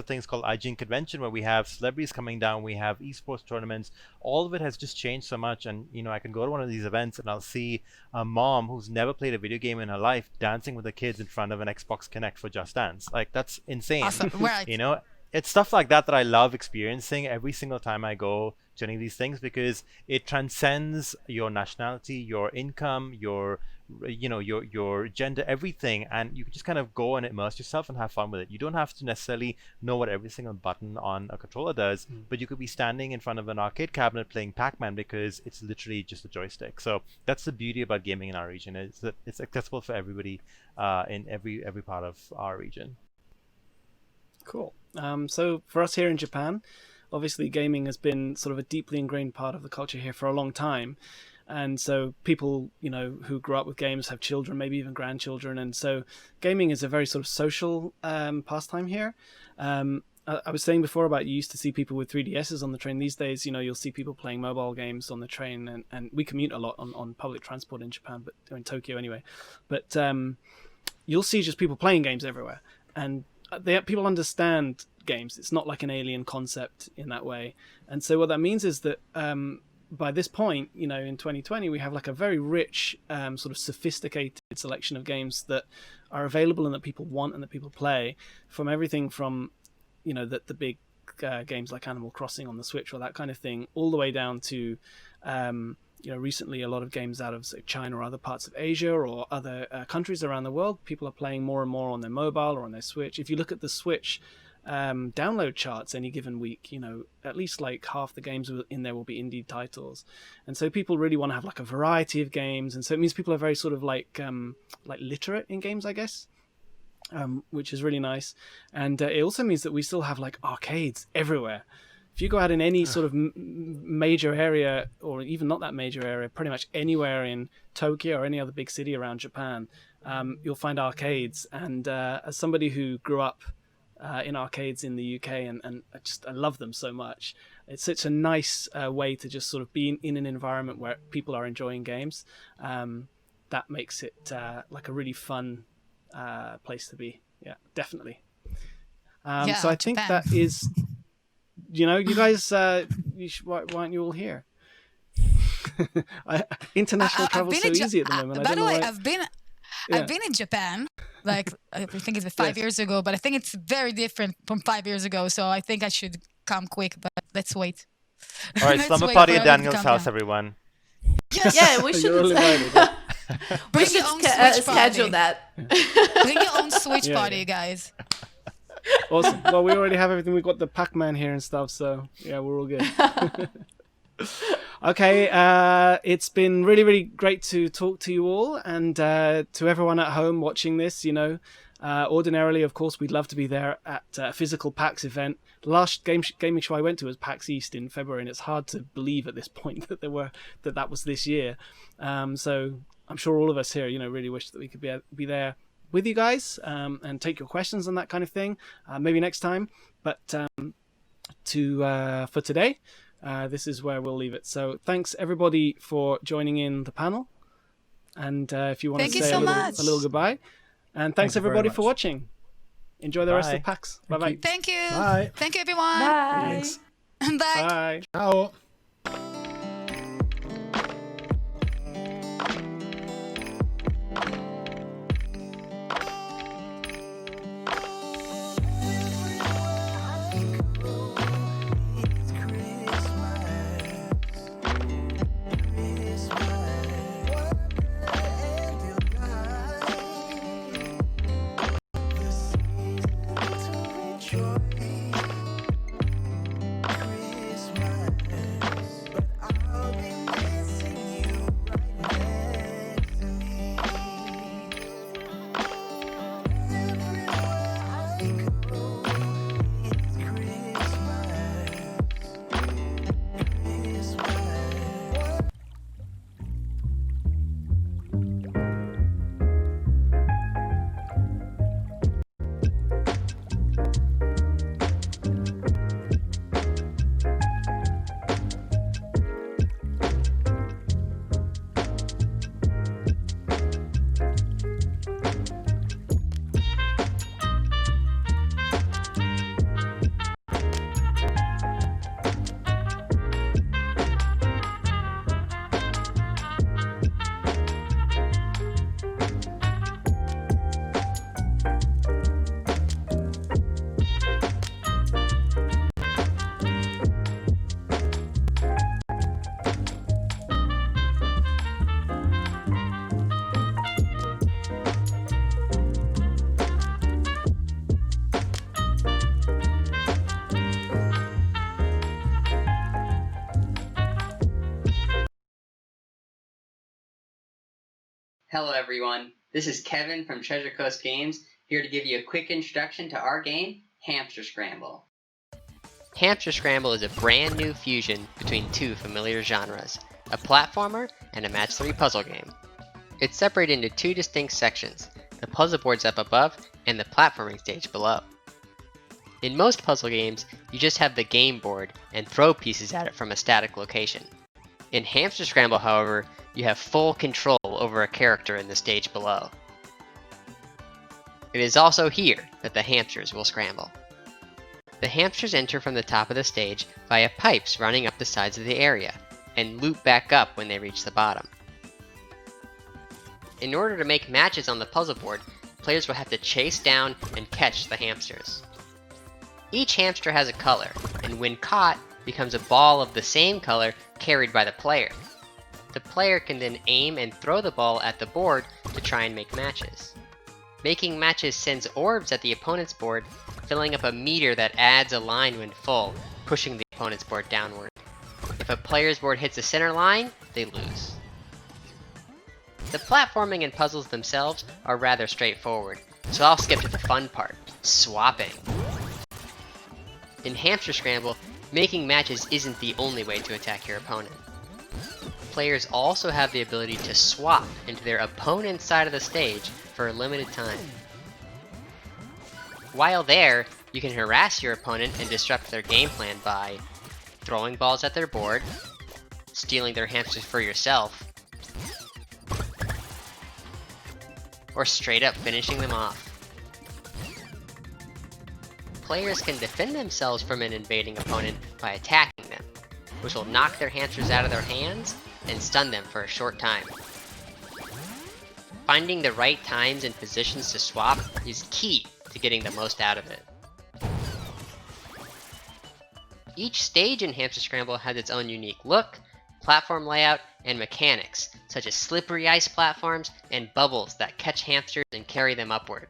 Speaker 16: things called IGN Convention, where we have celebrities coming down, we have esports tournaments. All of it has just changed so much. And, you know, I can go to one of these events and I'll see a mom who's never played a video game in her life dancing with her kids in front of an Xbox Connect for Just Dance. Like, that's insane.
Speaker 7: Awesome. Right.
Speaker 16: You know, it's stuff like that that I love experiencing every single time I go to any of these things, because it transcends your nationality, your income, your your gender, everything, and you can just kind of go and immerse yourself and have fun with it. You don't have to necessarily know what every single button on a controller does, but you could be standing in front of an arcade cabinet playing Pac-Man because it's literally just a joystick. So that's the beauty about gaming in our region, is that it's accessible for everybody in every part of our region.
Speaker 9: Cool. So for us here in Japan, obviously gaming has been sort of a deeply ingrained part of the culture here for a long time. And so people, who grew up with games have children, maybe even grandchildren. And so gaming is a very sort of social pastime here. I was saying before about you used to see people with 3DSs on the train. These days, you'll see people playing mobile games on the train. And we commute a lot on public transport in Japan, but in Tokyo anyway. But you'll see just people playing games everywhere. And people understand games. It's not like an alien concept in that way. And so what that means is that by this point, in 2020, we have like a very rich, sort of sophisticated selection of games that are available and that people want and that people play, from everything from, the big games like Animal Crossing on the Switch or that kind of thing, all the way down to, recently a lot of games out of China or other parts of Asia or other countries around the world. People are playing more and more on their mobile or on their Switch. If you look at the Switch download charts any given week, at least like half the games in there will be indie titles, and so people really want to have like a variety of games, and so it means people are very sort of like literate in games, I guess, which is really nice. And it also means that we still have like arcades everywhere. If you go out in any sort of major area, or even not that major area, pretty much anywhere in Tokyo or any other big city around Japan, you'll find arcades. And as somebody who grew up in arcades in the UK, and I love them so much. It's such a nice way to just sort of be in an environment where people are enjoying games. That makes it like a really fun place to be. Yeah, definitely. So I think that is, you guys, why aren't you all here? International travel so easy at the moment.
Speaker 7: By the way, I've been in Japan. Like, I think it's 5 years ago, but I think it's very different from 5 years ago. So I think I should come quick, but let's wait.
Speaker 16: All right, slumber party at Daniel's house, everyone.
Speaker 7: Yes.
Speaker 8: Yeah, we should. We should schedule that.
Speaker 7: Bring your own Switch party, guys.
Speaker 9: Awesome. Well, we already have everything. We've got the Pac-Man here and stuff, so yeah, we're all good. Okay, it's been really, really great to talk to you all, and to everyone at home watching this. Ordinarily, of course, we'd love to be there at a physical PAX event. The last gaming show I went to was PAX East in February, and it's hard to believe at this point that that was this year. So I'm sure all of us here, really wish that we could be there with you guys, and take your questions and that kind of thing. Maybe next time, but for today. This is where we'll leave it. So thanks everybody for joining in the panel, and if you want to say a little goodbye, and thanks everybody for watching. Enjoy the rest of PAX. Bye bye.
Speaker 7: Thank you.
Speaker 15: Bye.
Speaker 7: Thank you, everyone.
Speaker 8: Bye.
Speaker 7: Bye.
Speaker 9: Bye.
Speaker 15: Ciao.
Speaker 2: Hello everyone, this is Kevin from Treasure Coast Games, here to give you a quick introduction to our game, Hamster Scramble.
Speaker 20: Hamster Scramble is a brand new fusion between two familiar genres, a platformer and a match 3 puzzle game. It's separated into two distinct sections, the puzzle boards up above and the platforming stage below. In most puzzle games, you just have the game board and throw pieces at it from a static location. In Hamster Scramble, however, you have full control over a character in the stage below. It is also here that the hamsters will scramble. The hamsters enter from the top of the stage via pipes running up the sides of the area, and loop back up when they reach the bottom. In order to make matches on the puzzle board, players will have to chase down and catch the hamsters. Each hamster has a color, and when caught, becomes a ball of the same color carried by the player. The player can then aim and throw the ball at the board to try and make matches. Making matches sends orbs at the opponent's board, filling up a meter that adds a line when full, pushing the opponent's board downward. If a player's board hits the center line, they lose. The platforming and puzzles themselves are rather straightforward, so I'll skip to the fun part, swapping. In Hamster Scramble, making matches isn't the only way to attack your opponent. Players also have the ability to swap into their opponent's side of the stage for a limited time. While there, you can harass your opponent and disrupt their game plan by throwing balls at their board, stealing their hamsters for yourself, or straight up finishing them off. Players can defend themselves from an invading opponent by attacking them, which will knock their hamsters out of their hands and stun them for a short time. Finding the right times and positions to swap is key to getting the most out of it. Each stage in Hamster Scramble has its own unique look, platform layout, and mechanics, such as slippery ice platforms and bubbles that catch hamsters and carry them upward.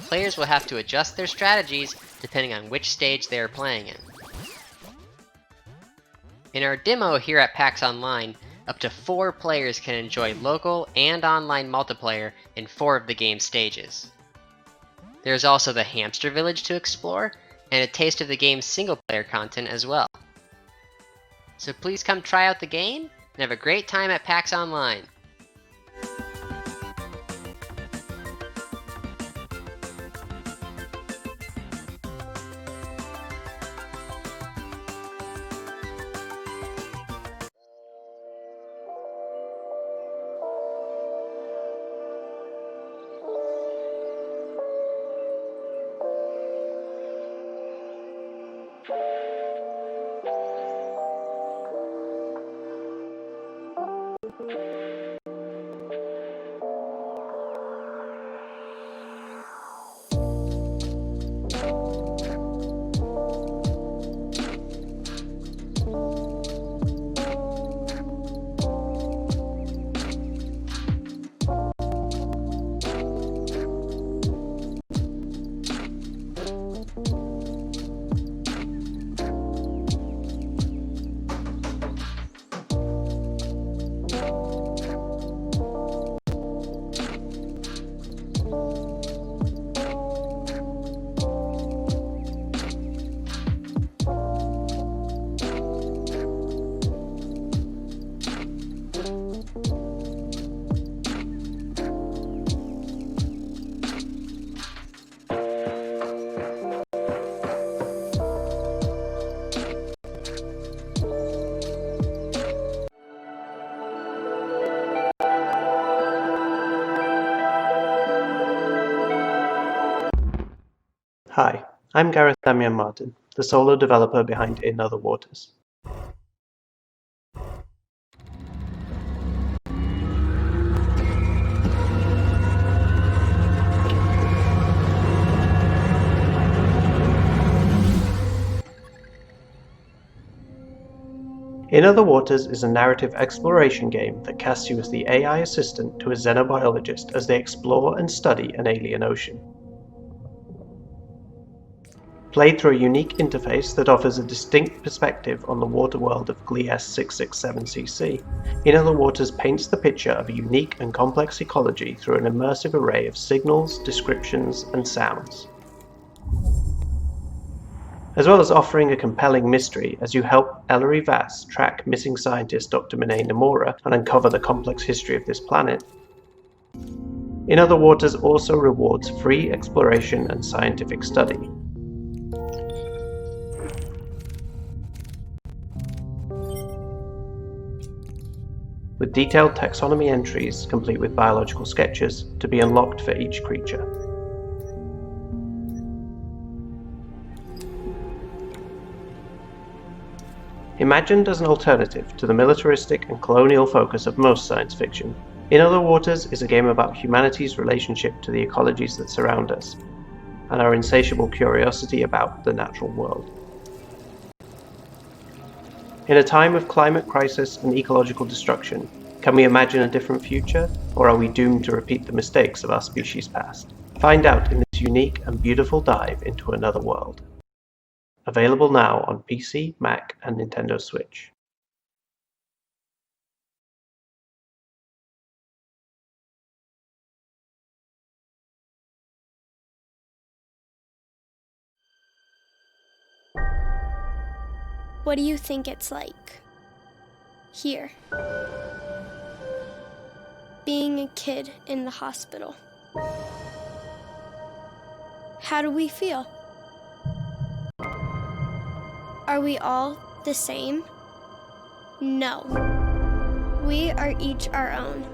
Speaker 20: Players will have to adjust their strategies depending on which stage they are playing in. In our demo here at PAX Online, up to 4 players can enjoy local and online multiplayer in 4 of the game's stages. There's also the Hamster Village to explore, and a taste of the game's single-player content as well. So please come try out the game, and have a great time at PAX Online!
Speaker 1: Hi, I'm Gareth Damian Martin, the solo developer behind In Other Waters. In Other Waters is a narrative exploration game that casts you as the AI assistant to a xenobiologist as they explore and study an alien ocean. Played through a unique interface that offers a distinct perspective on the water world of Gliese 667cc, In Other Waters paints the picture of a unique and complex ecology through an immersive array of signals, descriptions, and sounds. As well as offering a compelling mystery as you help Ellery Vass track missing scientist Dr. Minei Nomura and uncover the complex history of this planet, In Other Waters also rewards free exploration and scientific study. With detailed taxonomy entries complete with biological sketches to be unlocked for each creature. Imagined as an alternative to the militaristic and colonial focus of most science fiction, In Other Waters is a game about humanity's relationship to the ecologies that surround us, and our insatiable curiosity about the natural world. In a time of climate crisis and ecological destruction, can we imagine a different future, or are we doomed to repeat the mistakes of our species' past? Find out in this unique and beautiful dive into another world. Available now on PC, Mac, and Nintendo Switch.
Speaker 10: What do you think it's like? Here. Being a kid in the hospital. How do we feel? Are we all the same? No. We are each our own.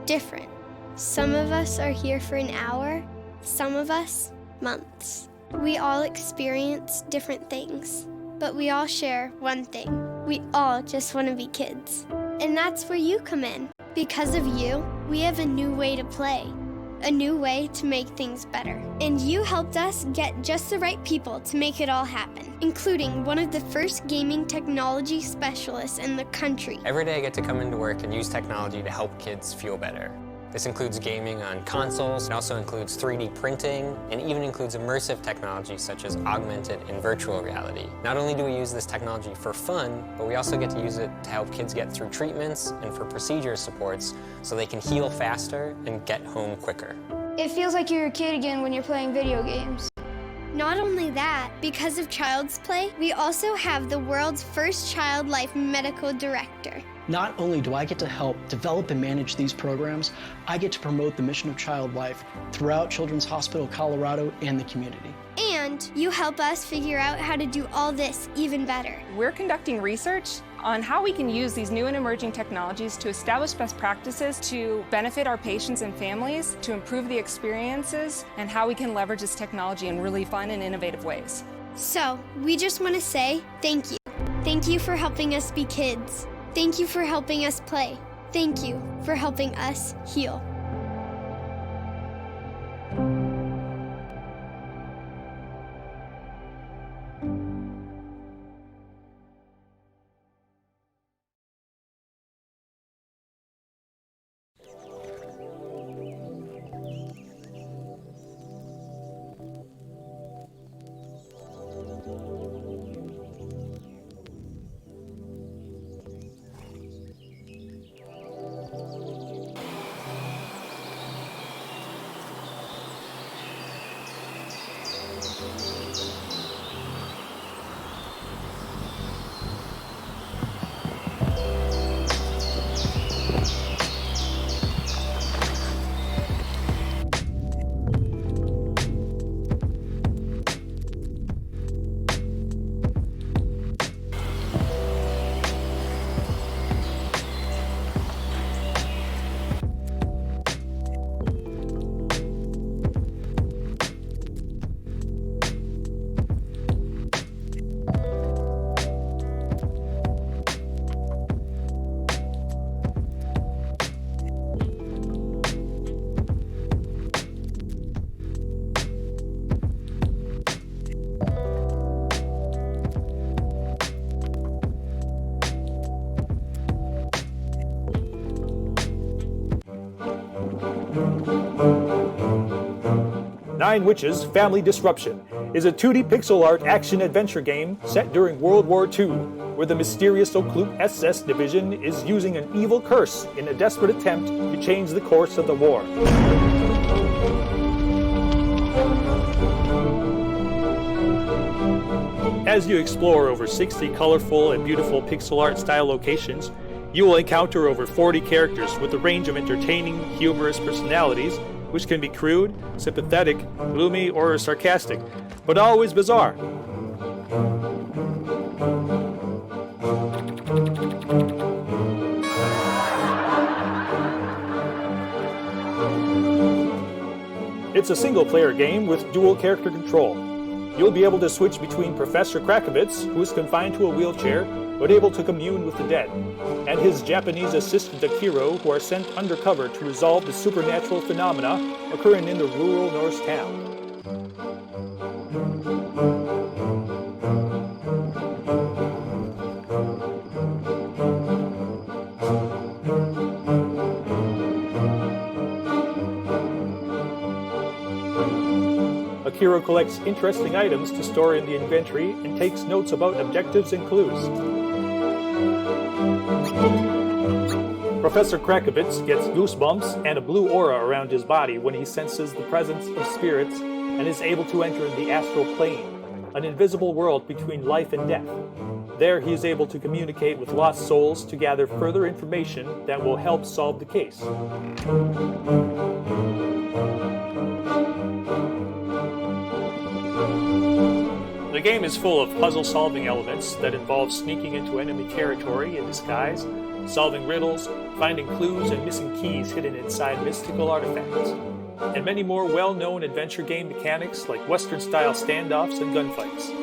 Speaker 10: Different. Some of us are here for an hour, some of us, months. We all experience different things. But we all share one thing. We all just want to be kids. And that's where you come in. Because of you, we have a new way to play. A new way to make things better. And you helped us get just the right people to make it all happen, including one of the first gaming technology specialists in the country.
Speaker 14: Every day I get to come into work and use technology to help kids feel better. This includes gaming on consoles, it also includes 3D printing, and even includes immersive technology such as augmented and virtual reality. Not only do we use this technology for fun, but we also get to use it to help kids get through treatments and for procedure supports so they can heal faster and get home quicker.
Speaker 5: It feels like you're a kid again when you're playing video games.
Speaker 10: Not only that, because of Child's Play, we also have the world's first child life medical director.
Speaker 3: Not only do I get to help develop and manage these programs, I get to promote the mission of child life throughout Children's Hospital Colorado and the community.
Speaker 10: And you help us figure out how to do all this even better.
Speaker 21: We're conducting research on how we can use these new and emerging technologies to establish best practices to benefit our patients and families, to improve the experiences, and how we can leverage this technology in really fun and innovative ways.
Speaker 10: So, we just want to say thank you. Thank you for helping us be kids. Thank you for helping us play. Thank you for helping us heal.
Speaker 6: Nine Witches Family Disruption. is a 2D pixel art action-adventure game set during World War II, where the mysterious Occlude SS Division is using an evil curse in a desperate attempt to change the course of the war. As you explore over 60 colorful and beautiful pixel art style locations, you will encounter over 40 characters with a range of entertaining, humorous personalities, which can be crude, sympathetic, gloomy, or sarcastic, but always bizarre. It's a single-player game with dual character control. You'll be able to switch between Professor Krakowitz, who is confined to a wheelchair, but able to commune with the dead, and his Japanese assistant Akiro, who are sent undercover to resolve the supernatural phenomena occurring in the rural Norse town. Akiro collects interesting items to store in the inventory and takes notes about objectives and clues. Professor Krakowitz gets goosebumps and a blue aura around his body when he senses the presence of spirits and is able to enter the astral plane, an invisible world between life and death. There he is able to communicate with lost souls to gather further information that will help solve the case. The game is full of puzzle-solving elements that involve sneaking into enemy territory in disguise, solving riddles, finding clues, and missing keys hidden inside mystical artifacts, and many more well-known adventure game mechanics like Western-style standoffs and gunfights.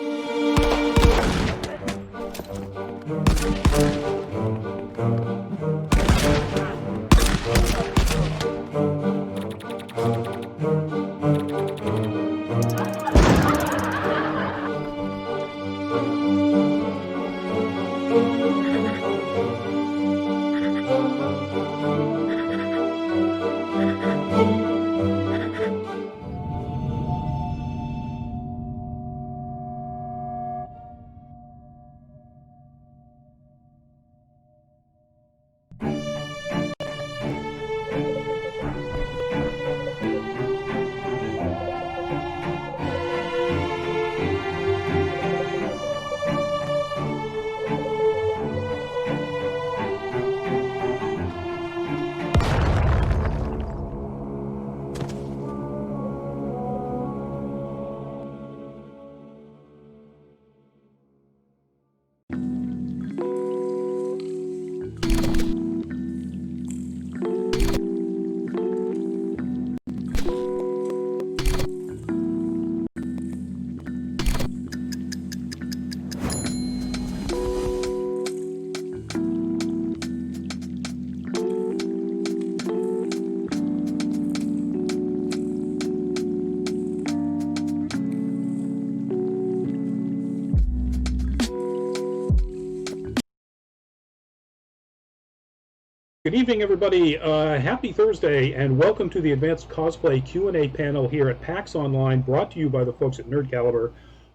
Speaker 4: Good evening, everybody. Happy Thursday, and welcome to the Advanced Cosplay Q&A panel here at PAX Online, brought to you by the folks at Nerd Caliber.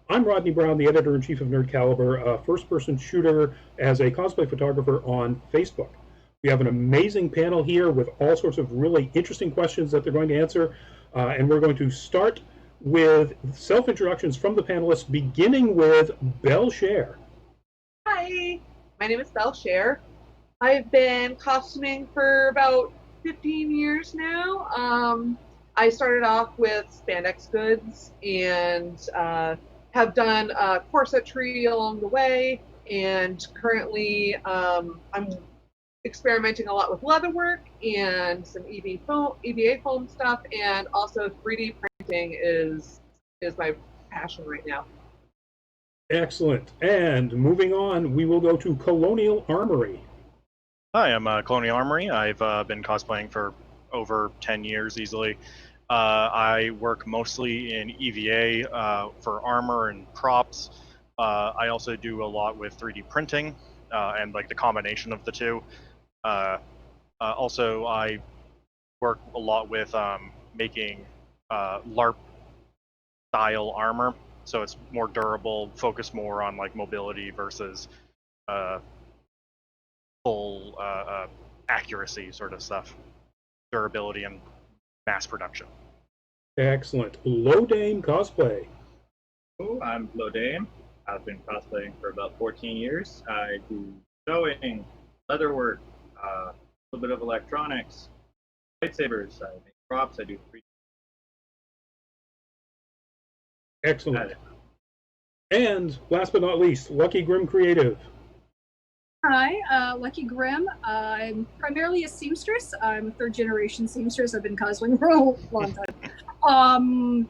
Speaker 4: I'm Rodney Brown, the editor-in-chief of Nerd Caliber, a first-person shooter as a cosplay photographer on Facebook. We have an amazing panel here with all sorts of really interesting questions that they're going to answer, and we're going to start with self-introductions from the panelists, beginning with Belle Scher.
Speaker 18: Hi, my name is Belle Scher. I've been costuming for about 15 years now. I started off with spandex goods and have done corsetry along the way, and currently I'm experimenting a lot with leatherwork and some EVA foam stuff, and also 3D printing is my passion right now.
Speaker 4: Excellent. And moving on, we will go to Colonial Armory.
Speaker 19: Hi, I'm Colonial Armory. I've been cosplaying for over 10 years easily. I work mostly in EVA for armor and props. I also do a lot with 3D printing and like the combination of the two. Also, I work a lot with making LARP style armor. so it's more durable, focused more on like mobility versus full accuracy sort of stuff, durability and mass production.
Speaker 4: Excellent. Low Dame Cosplay.
Speaker 13: Oh, I'm Lodane. I've been cosplaying for about 14 years. I do sewing, leatherwork, a little bit of electronics, lightsabers. I make props. I do 3D.
Speaker 4: Excellent. And last but not least, Lucky Grim Creative.
Speaker 17: Hi, Lucky Grim. I'm primarily a seamstress. I'm a third-generation seamstress. I've been cosplaying for a long time.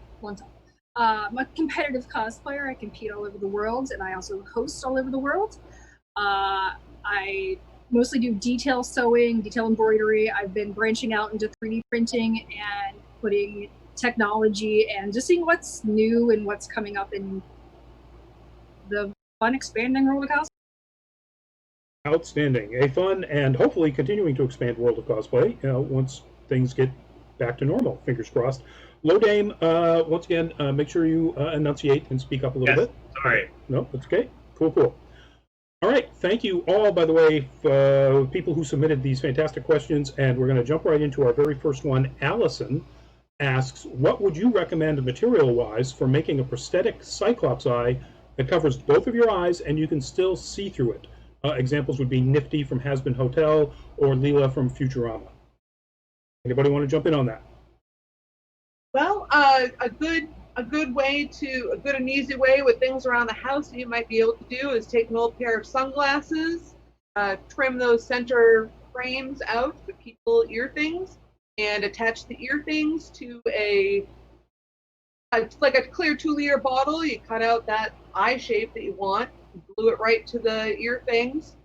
Speaker 17: I'm a competitive cosplayer. I compete all over the world, and I also host all over the world. I mostly do detail sewing, detail embroidery. I've been branching out into 3D printing and putting technology and just seeing what's new and what's coming up in the fun, expanding world of cosplay.
Speaker 4: Outstanding. A fun and hopefully continuing to expand world of cosplay once things get back to normal. Fingers crossed. Low Dame, once again, make sure you enunciate and speak up a little bit.
Speaker 13: Sorry.
Speaker 4: No, that's okay. Cool. All right. Thank you all, by the way, for people who submitted these fantastic questions. And we're going to jump right into our very first one. Allison asks, what would you recommend material-wise for making a prosthetic Cyclops eye that covers both of your eyes and you can still see through it? Examples would be Nifty from Has Been Hotel or Leela from Futurama. Anybody want to jump in on that?
Speaker 18: Well, a good and easy way with things around the house that you might be able to do is take an old pair of sunglasses, trim those center frames out to keep little ear things, and attach the ear things to like a clear 2-liter bottle. You cut out that eye shape that you want, glue it right to the ear things,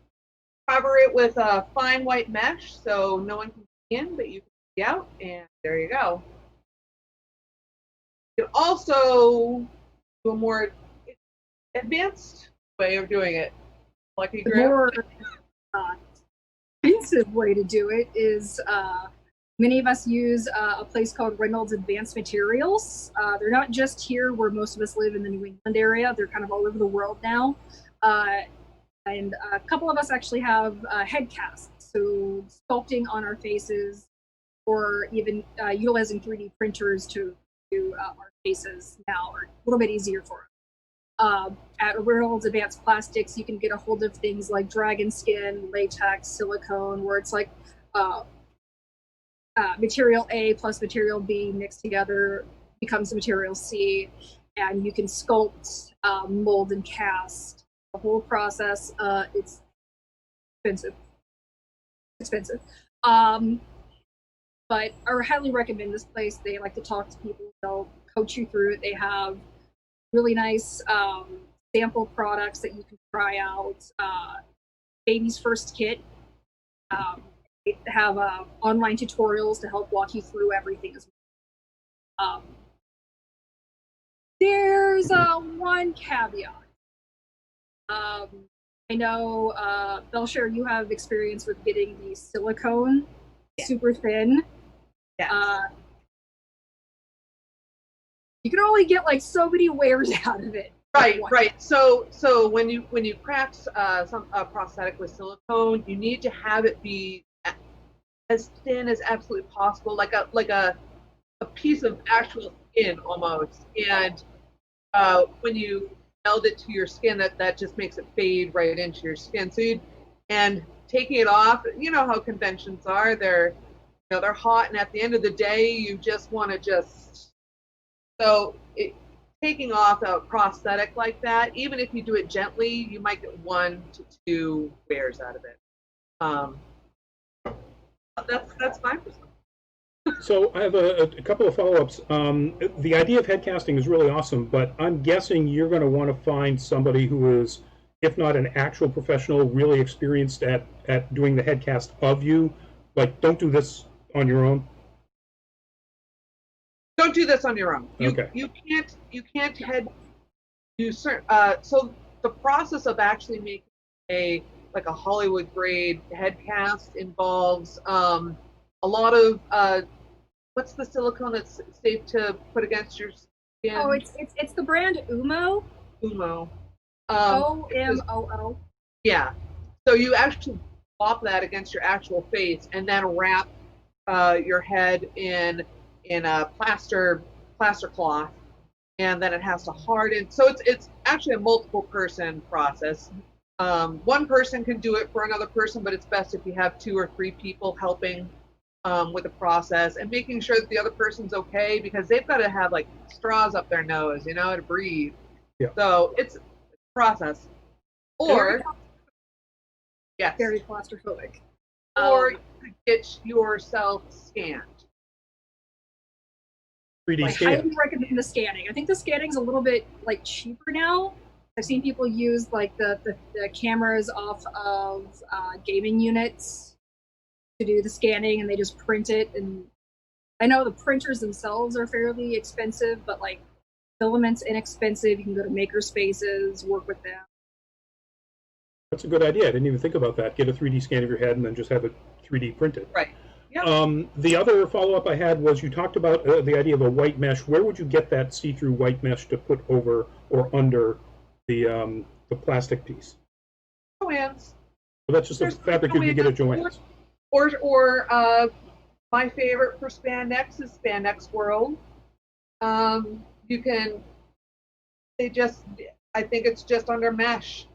Speaker 18: cover it with a fine white mesh so no one can see in, but you can see out, and there you go. You can also do a more advanced way of doing it. Lucky
Speaker 17: The
Speaker 18: Grim.
Speaker 17: more expensive way to do it is many of us use a place called Reynolds Advanced Materials. They're not just here where most of us live in the New England area. They're kind of all over the world now. And a couple of us actually have head casts, so sculpting on our faces or even utilizing 3D printers to do our faces now are a little bit easier for us. At Reynolds Advanced Plastics, you can get a hold of things like dragon skin, latex, silicone, where it's like material A plus material B mixed together becomes material C, and you can sculpt, mold, and cast. The whole process, it's expensive. But I highly recommend this place. They like to talk to people. They'll coach you through it. They have really nice sample products that you can try out. Baby's First Kit. They have online tutorials to help walk you through everything as well. There's one caveat. I know, Belshare, you have experience with getting the silicone super thin.
Speaker 18: Yes.
Speaker 17: You can only get like so many wears out of it.
Speaker 18: Right. So when you craft a prosthetic with silicone, you need to have it be as thin as absolutely possible, like a piece of actual skin almost. And when you meld it to your skin, that just makes it fade right into your skin. And taking it off, you know how conventions are. They're hot, and at the end of the day, you just want to taking off a prosthetic like that, even if you do it gently, you might get 1 to 2 wears out of it. That's fine for some.
Speaker 4: So I have a couple of follow-ups. The idea of head casting is really awesome, but I'm guessing you're going to want to find somebody who is, if not an actual professional, really experienced at doing the head cast of you. Like, don't do this on your own.
Speaker 18: Don't do this on your own.
Speaker 4: Okay.
Speaker 18: You can't so the process of actually making a Hollywood grade head cast involves a lot of what's the silicone that's safe to put against your
Speaker 17: Oh, it's the brand Umo.
Speaker 18: Umo.
Speaker 17: OMOO.
Speaker 18: Yeah. So you actually plop that against your actual face and then wrap your head in a plaster cloth, and then it has to harden. So it's actually a multiple person process. One person can do it for another person, but it's best if you have 2 or 3 people helping with the process and making sure that the other person's okay, because they've got to have like straws up their nose, to breathe.
Speaker 4: Yeah.
Speaker 18: So it's a process. Or yes,
Speaker 17: very claustrophobic.
Speaker 18: Or get yourself scanned.
Speaker 4: 3D
Speaker 17: I
Speaker 4: scan.
Speaker 17: highly recommend the scanning. I think the scanning's a little bit like cheaper now. I've seen people use like the cameras off of gaming units to do the scanning, and they just print it. And I know the printers themselves are fairly expensive, but like filament's inexpensive. You can go to maker spaces, work with them.
Speaker 4: That's a good idea. I didn't even think about that. Get a 3D scan of your head and then just have it 3D printed.
Speaker 18: Right. Yep.
Speaker 4: The other follow-up I had was you talked about the idea of a white mesh. Where would you get that see-through white mesh to put over or under the plastic piece?
Speaker 18: Joann's.
Speaker 4: Well, that's just a fabric you can get at Joann's.
Speaker 18: Or my favorite for spandex is Spandex World. You can. I think it's just under mesh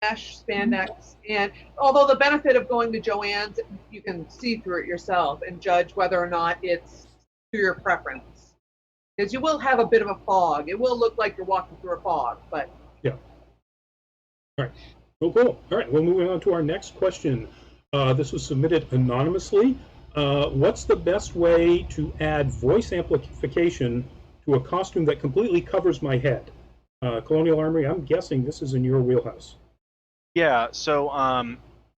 Speaker 18: spandex. And although the benefit of going to Joann's, you can see through it yourself and judge whether or not it's to your preference. Because you will have a bit of a fog. It will look like you're walking through a fog, but
Speaker 4: yeah. All right. Cool. All right. Well, moving on to our next question. This was submitted anonymously. What's the best way to add voice amplification to a costume that completely covers my head? Colonial Armory, I'm guessing this is in your wheelhouse.
Speaker 19: Yeah, so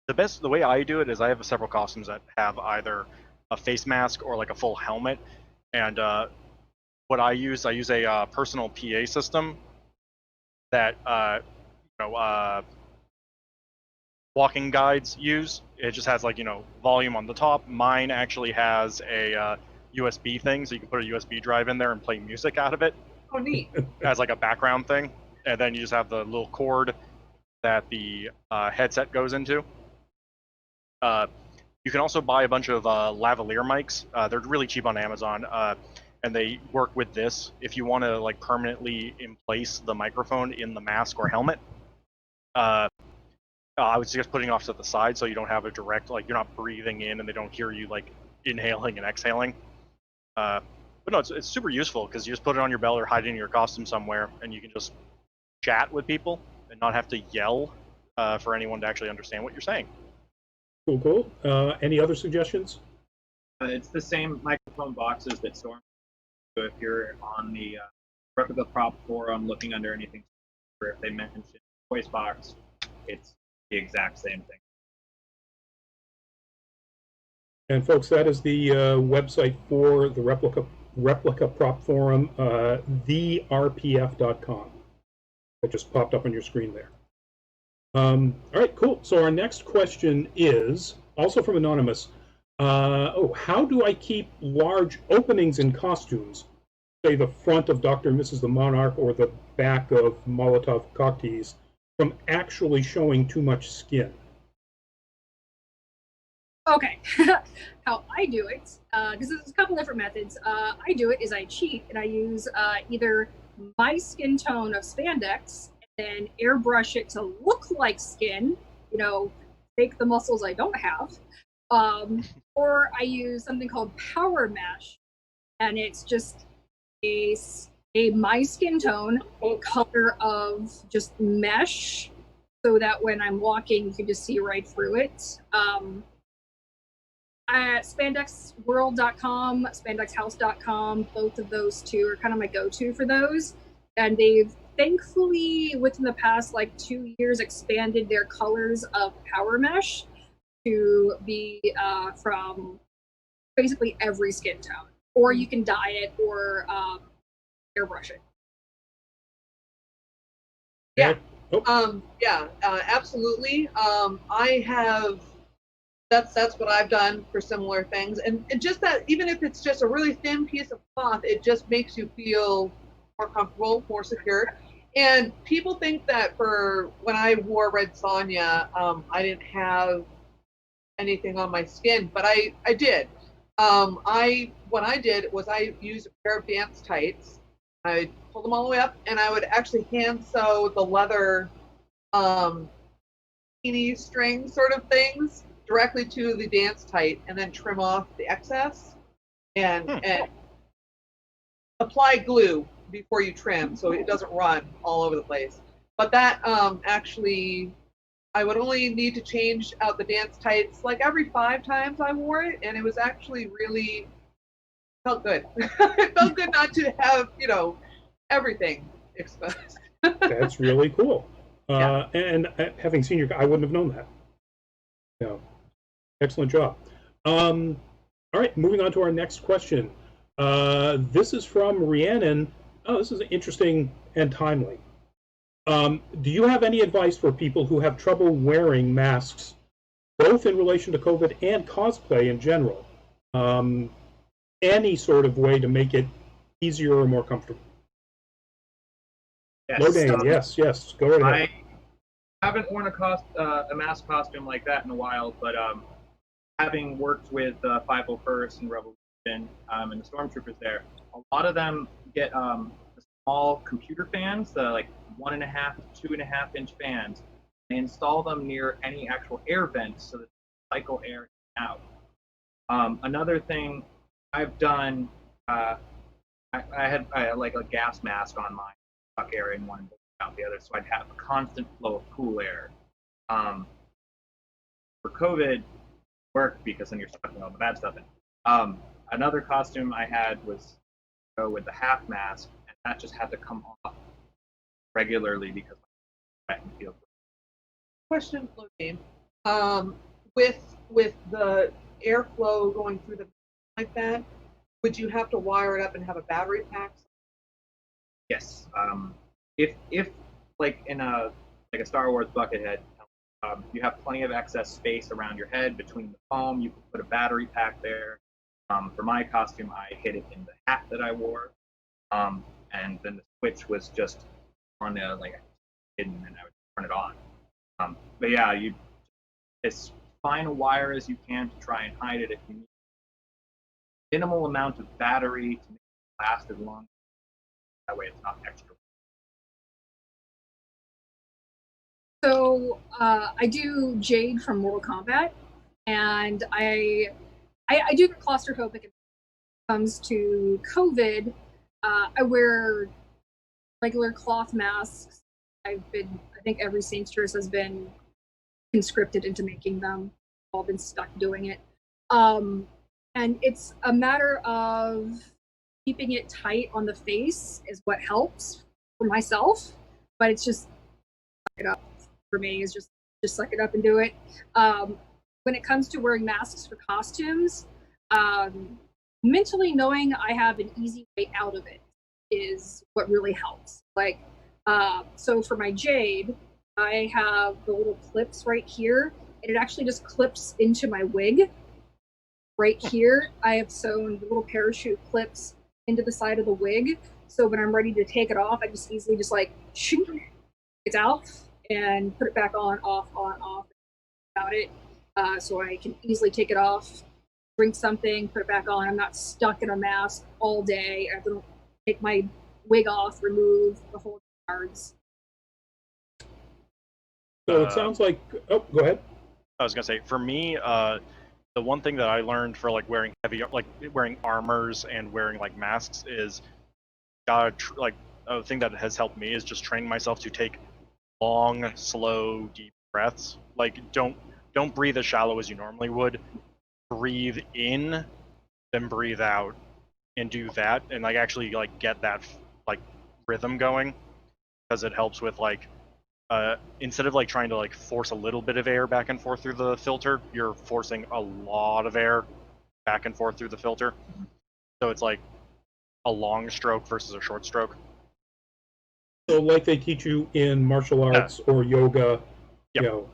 Speaker 19: the way I do it is I have several costumes that have either a face mask or like a full helmet, and what I use a personal PA system that walking guides use. It just has like volume on the top. Mine actually has a USB thing, so you can put a USB drive in there and play music out of it.
Speaker 18: Oh, neat!
Speaker 19: As like a background thing, and then you just have the little cord that the headset goes into. You can also buy a bunch of lavalier mics. They're really cheap on Amazon, and they work with this. If you want to like permanently emplace the microphone in the mask or helmet, I would suggest putting it off to the side so you don't have a direct, like you're not breathing in and they don't hear you like inhaling and exhaling. But no, it's super useful because you just put it on your belt or hide it in your costume somewhere, and you can just chat with people and not have to yell for anyone to actually understand what you're saying.
Speaker 4: Cool. Any other suggestions?
Speaker 13: It's the same microphone boxes that Storm. So if you're on the Replica Prop forum looking under anything, or if they mention voice box, it's the exact same thing.
Speaker 4: And folks, that is the website for the Replica Prop Forum, therpf.com. That just popped up on your screen there. All right, cool. So our next question is also from Anonymous. How do I keep large openings in costumes, say the front of Dr. and Mrs. the Monarch or the back of Molotov cocktease, from actually showing too much skin?
Speaker 17: Okay, how I do it, because there's a couple different methods. I do it is I cheat and I use either my skin tone of spandex and then airbrush it to look like skin, fake the muscles I don't have. Or I use something called power mesh, and it's just a my skin tone color of just mesh, so that when I'm walking, you can just see right through it. Spandexworld.com, spandexhouse.com, both of those two are kind of my go-to for those. And they've thankfully, within the past 2 years, expanded their colors of power mesh to be from basically every skin tone. Or you can dye it or airbrush it.
Speaker 18: Yeah. Absolutely. I have. That's what I've done for similar things, and just that, even if it's just a really thin piece of cloth, it just makes you feel more comfortable, more secure. And people think that for when I wore Red Sonja, I didn't have anything on my skin, but I did. What I did was I used a pair of dance tights. I pulled them all the way up, and I would actually hand sew the leather teeny string sort of things directly to the dance tight, and then trim off the excess, and apply glue before you trim so it doesn't run all over the place. But that actually, I would only need to change out the dance tights like every 5 times I wore it, and it was actually really felt good. It felt good not to have, everything exposed.
Speaker 4: That's really cool. And having seen I wouldn't have known that. Yeah, excellent job. All right, moving on to our next question. This is from Rhiannon. Oh, this is interesting and timely. Do you have any advice for people who have trouble wearing masks, both in relation to COVID and cosplay in general? Any sort of way to make it easier or more comfortable?
Speaker 13: Yes.
Speaker 4: Lodane, yes, go right ahead.
Speaker 13: I haven't worn a mask costume like that in a while, but having worked with 501st and Revolution and the Stormtroopers there, a lot of them get the small computer fans, the like 1.5 to 2.5 inch fans. They install them near any actual air vents so that they cycle air out. Another thing I've done, I had like a gas mask on mine, suck air in one and out the other, so I'd have a constant flow of cool air. For COVID, worked because then you're sucking all the bad stuff in. Another costume I had was go with the half mask, and that just had to come off regularly because my wet and feel.
Speaker 18: Question, Lodane. With the airflow going through the like that, would you have to wire it up and have a battery pack?
Speaker 13: Yes. If like in a Star Wars bucket head, you have plenty of excess space around your head between the foam. You can put a battery pack there. For my costume, I hid it in the hat that I wore, and then the switch was just on the hidden, and I would turn it on. But yeah, you as fine a wire as you can to try and hide it if you need. Minimal amount of battery to make it last as long. That way, it's not extra.
Speaker 17: So I do Jade from Mortal Kombat, and I do get claustrophobic when it comes to COVID. I wear regular cloth masks. I think every seamstress has been conscripted into making them. All been stuck doing it. And it's a matter of keeping it tight on the face is what helps for myself, but it's just suck it up for me is just suck it up and do it. When it comes to wearing masks for costumes, mentally knowing I have an easy way out of it is what really helps. So for my Jade, I have the little clips right here, and it actually just clips into my wig. Right here, I have sewn the little parachute clips into the side of the wig, so when I'm ready to take it off, I just easily just shink, it's out, and put it back on, off, about it, so I can easily take it off, drink something, put it back on. I'm not stuck in a mask all day. I have to take my wig off, remove the whole cards.
Speaker 4: So it sounds like. Oh, go ahead.
Speaker 19: I was gonna say, for me, the one thing that I learned for wearing wearing armors and wearing masks is, a thing that has helped me is just training myself to take long, slow, deep breaths. Don't breathe as shallow as you normally would. Breathe in, then breathe out, and do that, and actually get that rhythm going, because it helps with instead of trying to force a little bit of air back and forth through the filter, you're forcing a lot of air back and forth through the filter. So it's a long stroke versus a short stroke.
Speaker 4: So they teach you in martial arts or yoga,
Speaker 19: yep.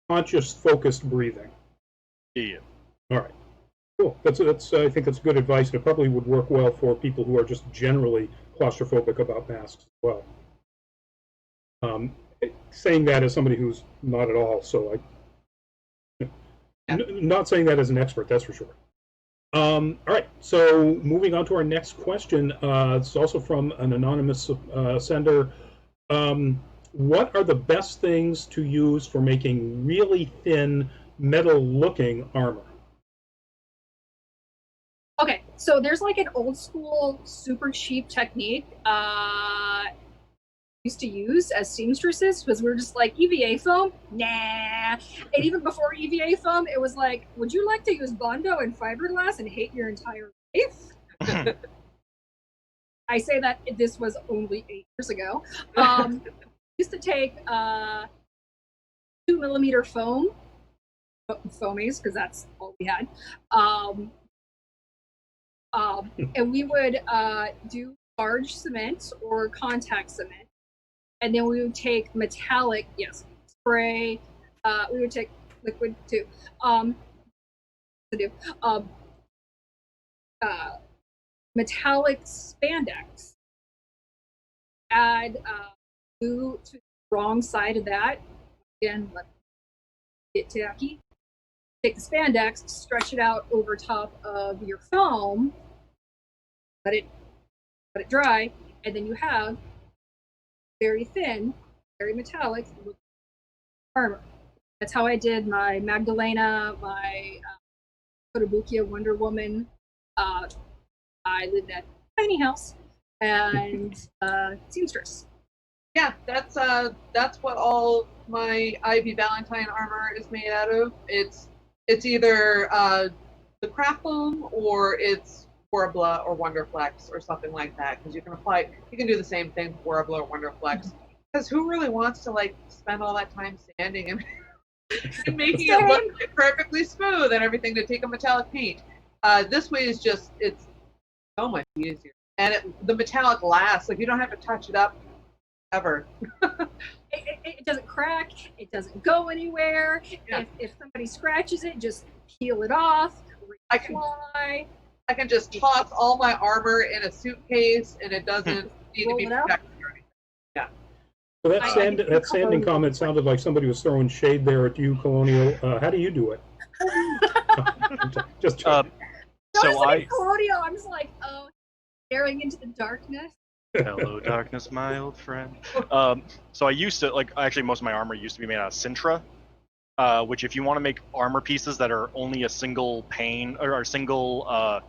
Speaker 4: Conscious, focused breathing.
Speaker 19: Yeah.
Speaker 4: All right. Cool. That's I think that's good advice, and it probably would work well for people who are just generally claustrophobic about masks as well. Saying that as somebody who's not at all, so not saying that as an expert, that's for sure. All right, so moving on to our next question. It's also from an anonymous sender. What are the best things to use for making really thin, metal-looking armor?
Speaker 17: Okay, so there's like an old school, super cheap technique used to use as seamstresses, because we were just like, EVA foam? Nah. And even before EVA foam, it was like, would you like to use Bondo and fiberglass and hate your entire life? I say that this was only 8 years ago. Used to take 2mm foam, foamies, because that's all we had. And we would do large cement or contact cement. And then we would take metallic, spray. We would take liquid too. Metallic spandex. Add glue to the wrong side of that. Again, let it get tacky. Take the spandex, stretch it out over top of your foam. Let it dry, and then you have very thin, very metallic armor. That's how I did my Magdalena, my Kotobukiya Wonder Woman. I lived at a tiny house and seamstress.
Speaker 18: Yeah, that's what all my Ivy Valentine armor is made out of. It's either the craft foam or it's Worbla or Wonderflex or something like that, because you can do the same thing for Worbla or Wonderflex. Because who really wants to like spend all that time sanding and making it look like perfectly smooth and everything to take a metallic paint? This way is it's so much easier, and the metallic lasts. Like you don't have to touch it up ever.
Speaker 17: It doesn't crack. It doesn't go anywhere. Yeah. If somebody scratches it, just peel it off.
Speaker 18: I can just toss all my armor in a suitcase, and it doesn't need to be protected or anything. Yeah.
Speaker 4: So that sanding comment sounded like somebody was throwing shade there at you, Colonial. How do you do it? Just
Speaker 17: Colonial, I'm just like, staring into the darkness.
Speaker 19: Hello, darkness, my old friend. So I used to, actually most of my armor used to be made out of Sintra, which if you want to make armor pieces that are only a single pane, or a single,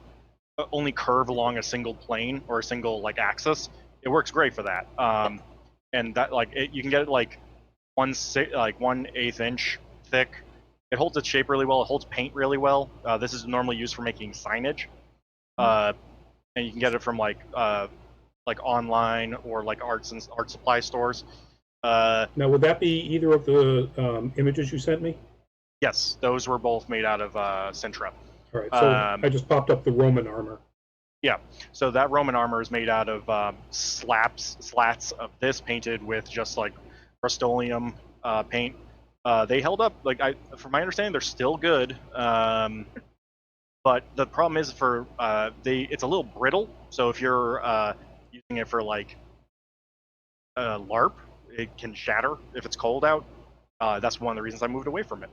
Speaker 19: only curve along a single plane, or a single, axis, it works great for that. And that, you can get it, 1/8 inch thick. It holds its shape really well, it holds paint really well. This is normally used for making signage. And you can get it from, online or art supply stores.
Speaker 4: Now, would that be either of the images you sent me?
Speaker 19: Yes, those were both made out of Sintra.
Speaker 4: All right, so I just popped up the Roman armor.
Speaker 19: Yeah, so that Roman armor is made out of slats of this painted with just Rust-Oleum paint. They held up, from my understanding, they're still good. But the problem is it's a little brittle. So if you're using it for LARP, it can shatter if it's cold out. That's one of the reasons I moved away from it.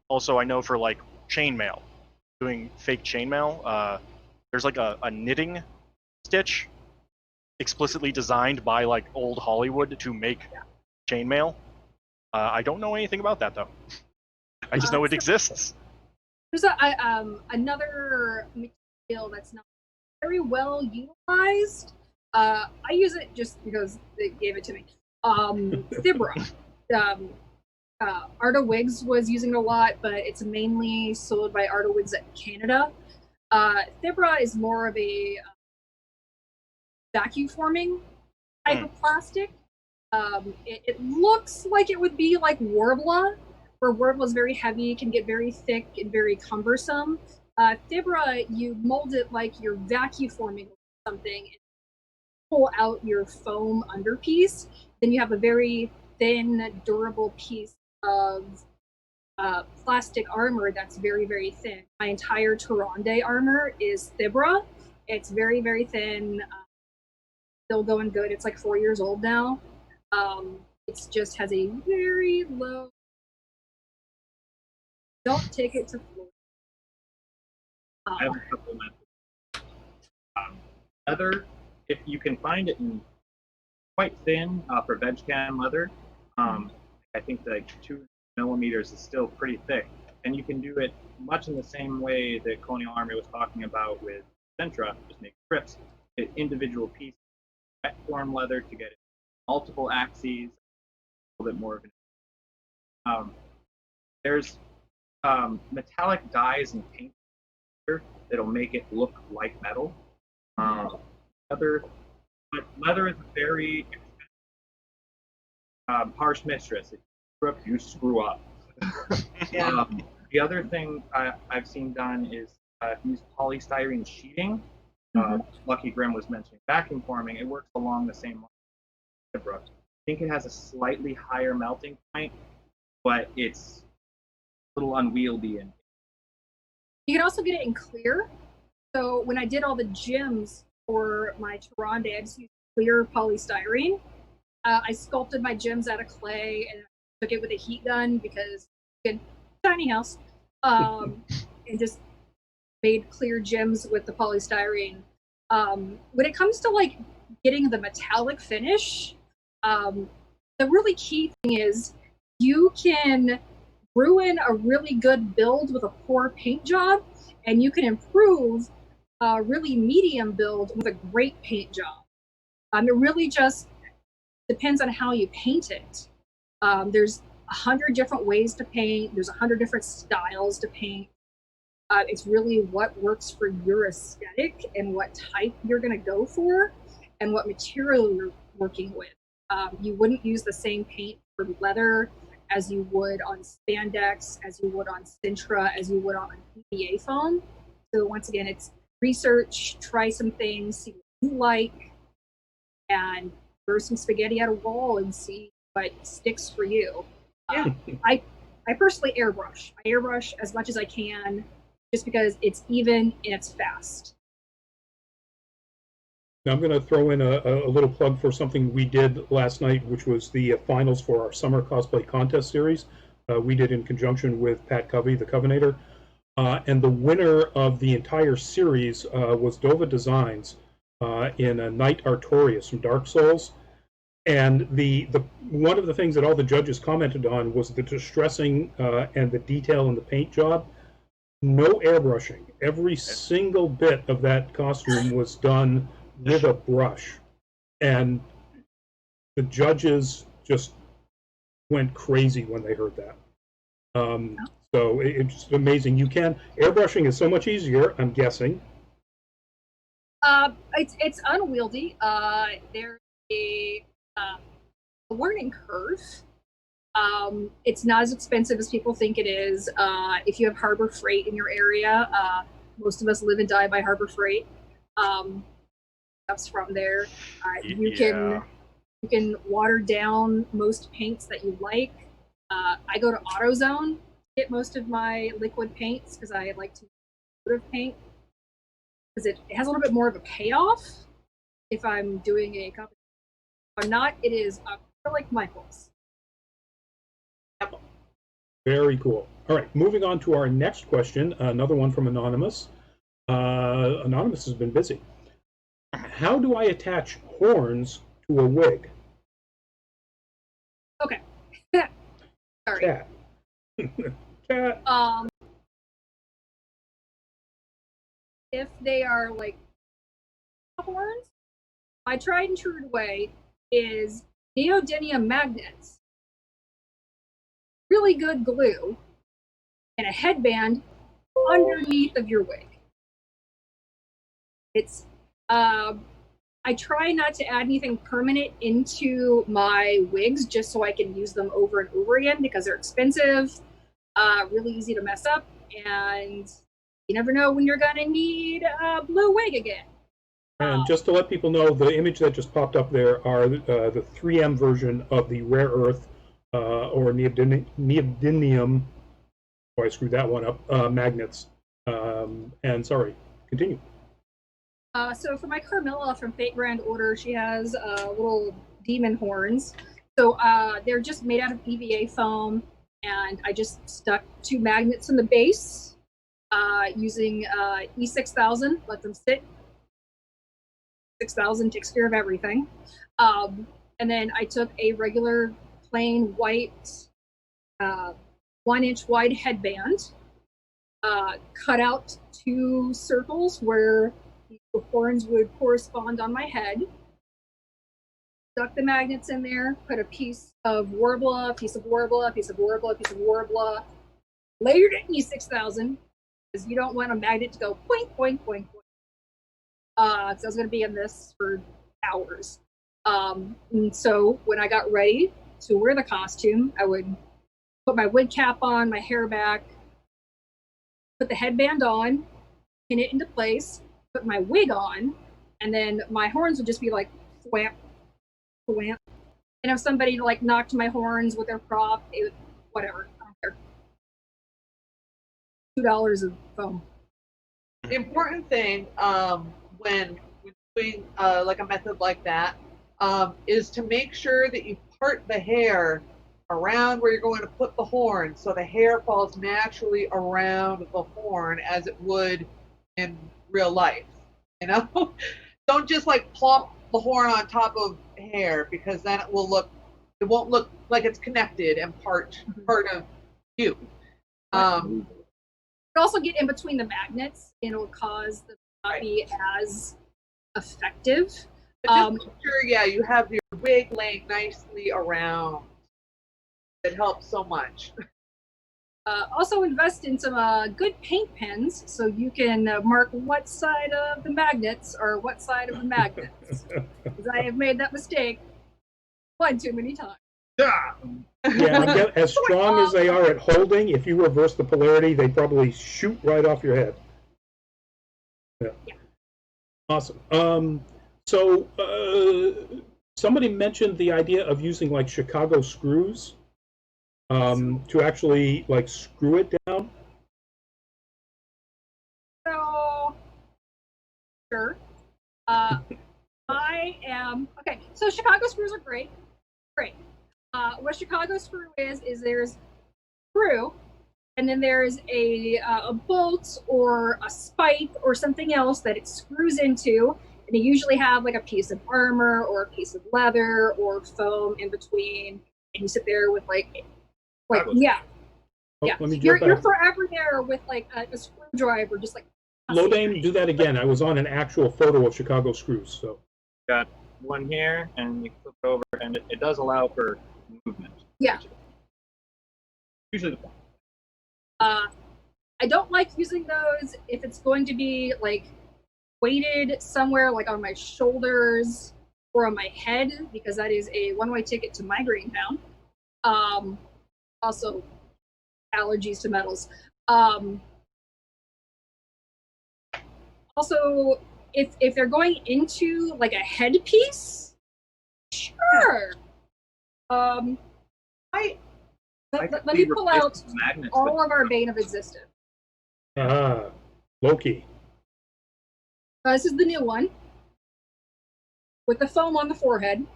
Speaker 19: Also, I know for chainmail, doing fake chainmail, there's a knitting stitch explicitly designed by old Hollywood to make chainmail. I don't know anything about that though. I just know it exists.
Speaker 17: There's another material that's not very well utilized. I use it just because they gave it to me. Thibra. Arta Wigs was using it a lot, but it's mainly sold by Arta Wigs at Canada. Thibra is more of a vacuum forming type of plastic. It looks like it would be like Worbla, where Worbla is very heavy, can get very thick and very cumbersome. Thibra, you mold it like you're vacuum forming something and pull out your foam underpiece. Then you have a very thin, durable piece of plastic armor that's very, very thin. My entire Tyrande armor is Thibra. It's very, very thin. Still going good. It's like 4 years old now. It just has a very low. Don't take it to floor.
Speaker 13: I have a couple of methods. Leather, if you can find it in quite thin for veg can leather, I think like 2 millimeters is still pretty thick, and you can do it much in the same way that Colonial Army was talking about with Centra, just make strips, get individual pieces, wet form leather to get multiple axes, a little bit more of an. There's metallic dyes and paint that'll make it look like metal. Leather is a very harsh mistress. If you screw up, you screw up. The other thing I've seen done is use polystyrene sheeting. Lucky Grim was mentioning vacuum forming. It works along the same line. I think it has a slightly higher melting point, but it's a little unwieldy. And
Speaker 17: you can also get it in clear. So when I did all the gems for my Tyrande, I just used clear polystyrene. I sculpted my gems out of clay and took it with a heat gun because good tiny house, and just made clear gems with the polystyrene. When it comes to like getting the metallic finish, the really key thing is you can ruin a really good build with a poor paint job, and you can improve a really medium build with a great paint job. It really just depends on how you paint it. There's 100 different ways to paint. There's 100 different styles to paint. It's really what works for your aesthetic and what type you're going to go for and what material you're working with. You wouldn't use the same paint for leather as you would on spandex, as you would on Sintra, as you would on PVA foam. So once again, it's research, try some things, see what you like, and throw some spaghetti at a wall and see what sticks for you. I personally airbrush. I airbrush as much as I can just because it's even and it's fast.
Speaker 4: Now I'm going to throw in a little plug for something we did last night, which was the finals for our summer cosplay contest series. We did in conjunction with Pat Covey, the Covenator. And the winner of the entire series was Dova Designs in a Knight Artorias from Dark Souls. And the one of the things that all the judges commented on was the distressing and the detail in the paint job. No airbrushing. Every single bit of that costume was done with a brush. And the judges just went crazy when they heard that. So it's amazing. You can airbrushing is so much easier, I'm guessing.
Speaker 17: It's unwieldy. There's a learning curve. It's not as expensive as people think it is. If you have Harbor Freight in your area, most of us live and die by Harbor Freight. Stuff's from there. You can water down most paints that you like. I go to AutoZone to get most of my liquid paints because I like to use liquid paint because it has a little bit more of a payoff if I'm doing a competition. If I'm not, it is like Michael's.
Speaker 4: Very cool. All right, moving on to our next question, another one from Anonymous. Anonymous has been busy. How do I attach horns to a wig?
Speaker 17: Okay. Sorry.
Speaker 4: Cat. Cat.
Speaker 17: If they are like horns, my tried and true way is neodymium magnets, really good glue, and a headband underneath of your wig. It's I try not to add anything permanent into my wigs just so I can use them over and over again because they're expensive, really easy to mess up, and you never know when you're gonna need a blue wig again.
Speaker 4: And just to let people know, the image that just popped up there are the 3M version of the rare earth or neodymium Oh, I screwed that one up. Magnets. And sorry, continue.
Speaker 17: So for my Carmilla from Fate Grand Order, she has little demon horns. So they're just made out of EVA foam, and I just stuck 2 magnets in the base using E6000. Let them sit. 6000 takes care of everything. And then I took a regular plain white 1-inch wide headband, cut out 2 circles where the horns would correspond on my head, stuck the magnets in there, put a piece of Warbler, piece of Warbler, piece of Warbler, piece of Warbler, layered it in E6000, because you don't want a magnet to go boink, boink, boink, boink. Because I was going to be in this for hours. And so when I got ready to wear the costume, I would put my wig cap on, my hair back, put the headband on, pin it into place, put my wig on, and then my horns would just be like thwamp, thwamp. And if somebody like knocked my horns with their prop, whatever, I don't care. $2 of foam.
Speaker 18: The important thing when doing like a method like that is to make sure that you part the hair around where you're going to put the horn, so the hair falls naturally around the horn as it would in real life. You know, don't just like plop the horn on top of hair, because then it won't look like it's connected and part of you.
Speaker 17: You also get in between the magnets, and it'll cause the not be as effective.
Speaker 18: But just make sure, yeah, you have your wig laying nicely around. It helps so much.
Speaker 17: Also invest in some good paint pens, so you can mark what side of the magnets or what side of the magnets. Because I have made that mistake one too many times.
Speaker 4: Yeah, as strong as they are at holding, if you reverse the polarity, they probably shoot right off your head. Yeah. Awesome. So somebody mentioned the idea of using like Chicago screws to actually like screw it down.
Speaker 17: So, sure. I am okay. So Chicago screws are great. What Chicago screw is there's screw, and then there's a bolt or a spike or something else that it screws into, and they usually have like a piece of armor or a piece of leather or foam in between, and you sit there with like yeah. You're forever there with like a screwdriver, just like.
Speaker 4: Lodane, do that again. I was on an actual photo of Chicago screws, so.
Speaker 13: Got one here, and you flip it over, and it does allow for movement.
Speaker 17: Yeah.
Speaker 13: Usually the point.
Speaker 17: I don't like using those if it's going to be like weighted somewhere, like on my shoulders or on my head, because that is a one-way ticket to Migraine Town. Also, allergies to metals. Also, if they're going into like a headpiece, sure. Let me pull out all of our Bane of Existence.
Speaker 4: Loki.
Speaker 17: This is the new one with the foam on the forehead.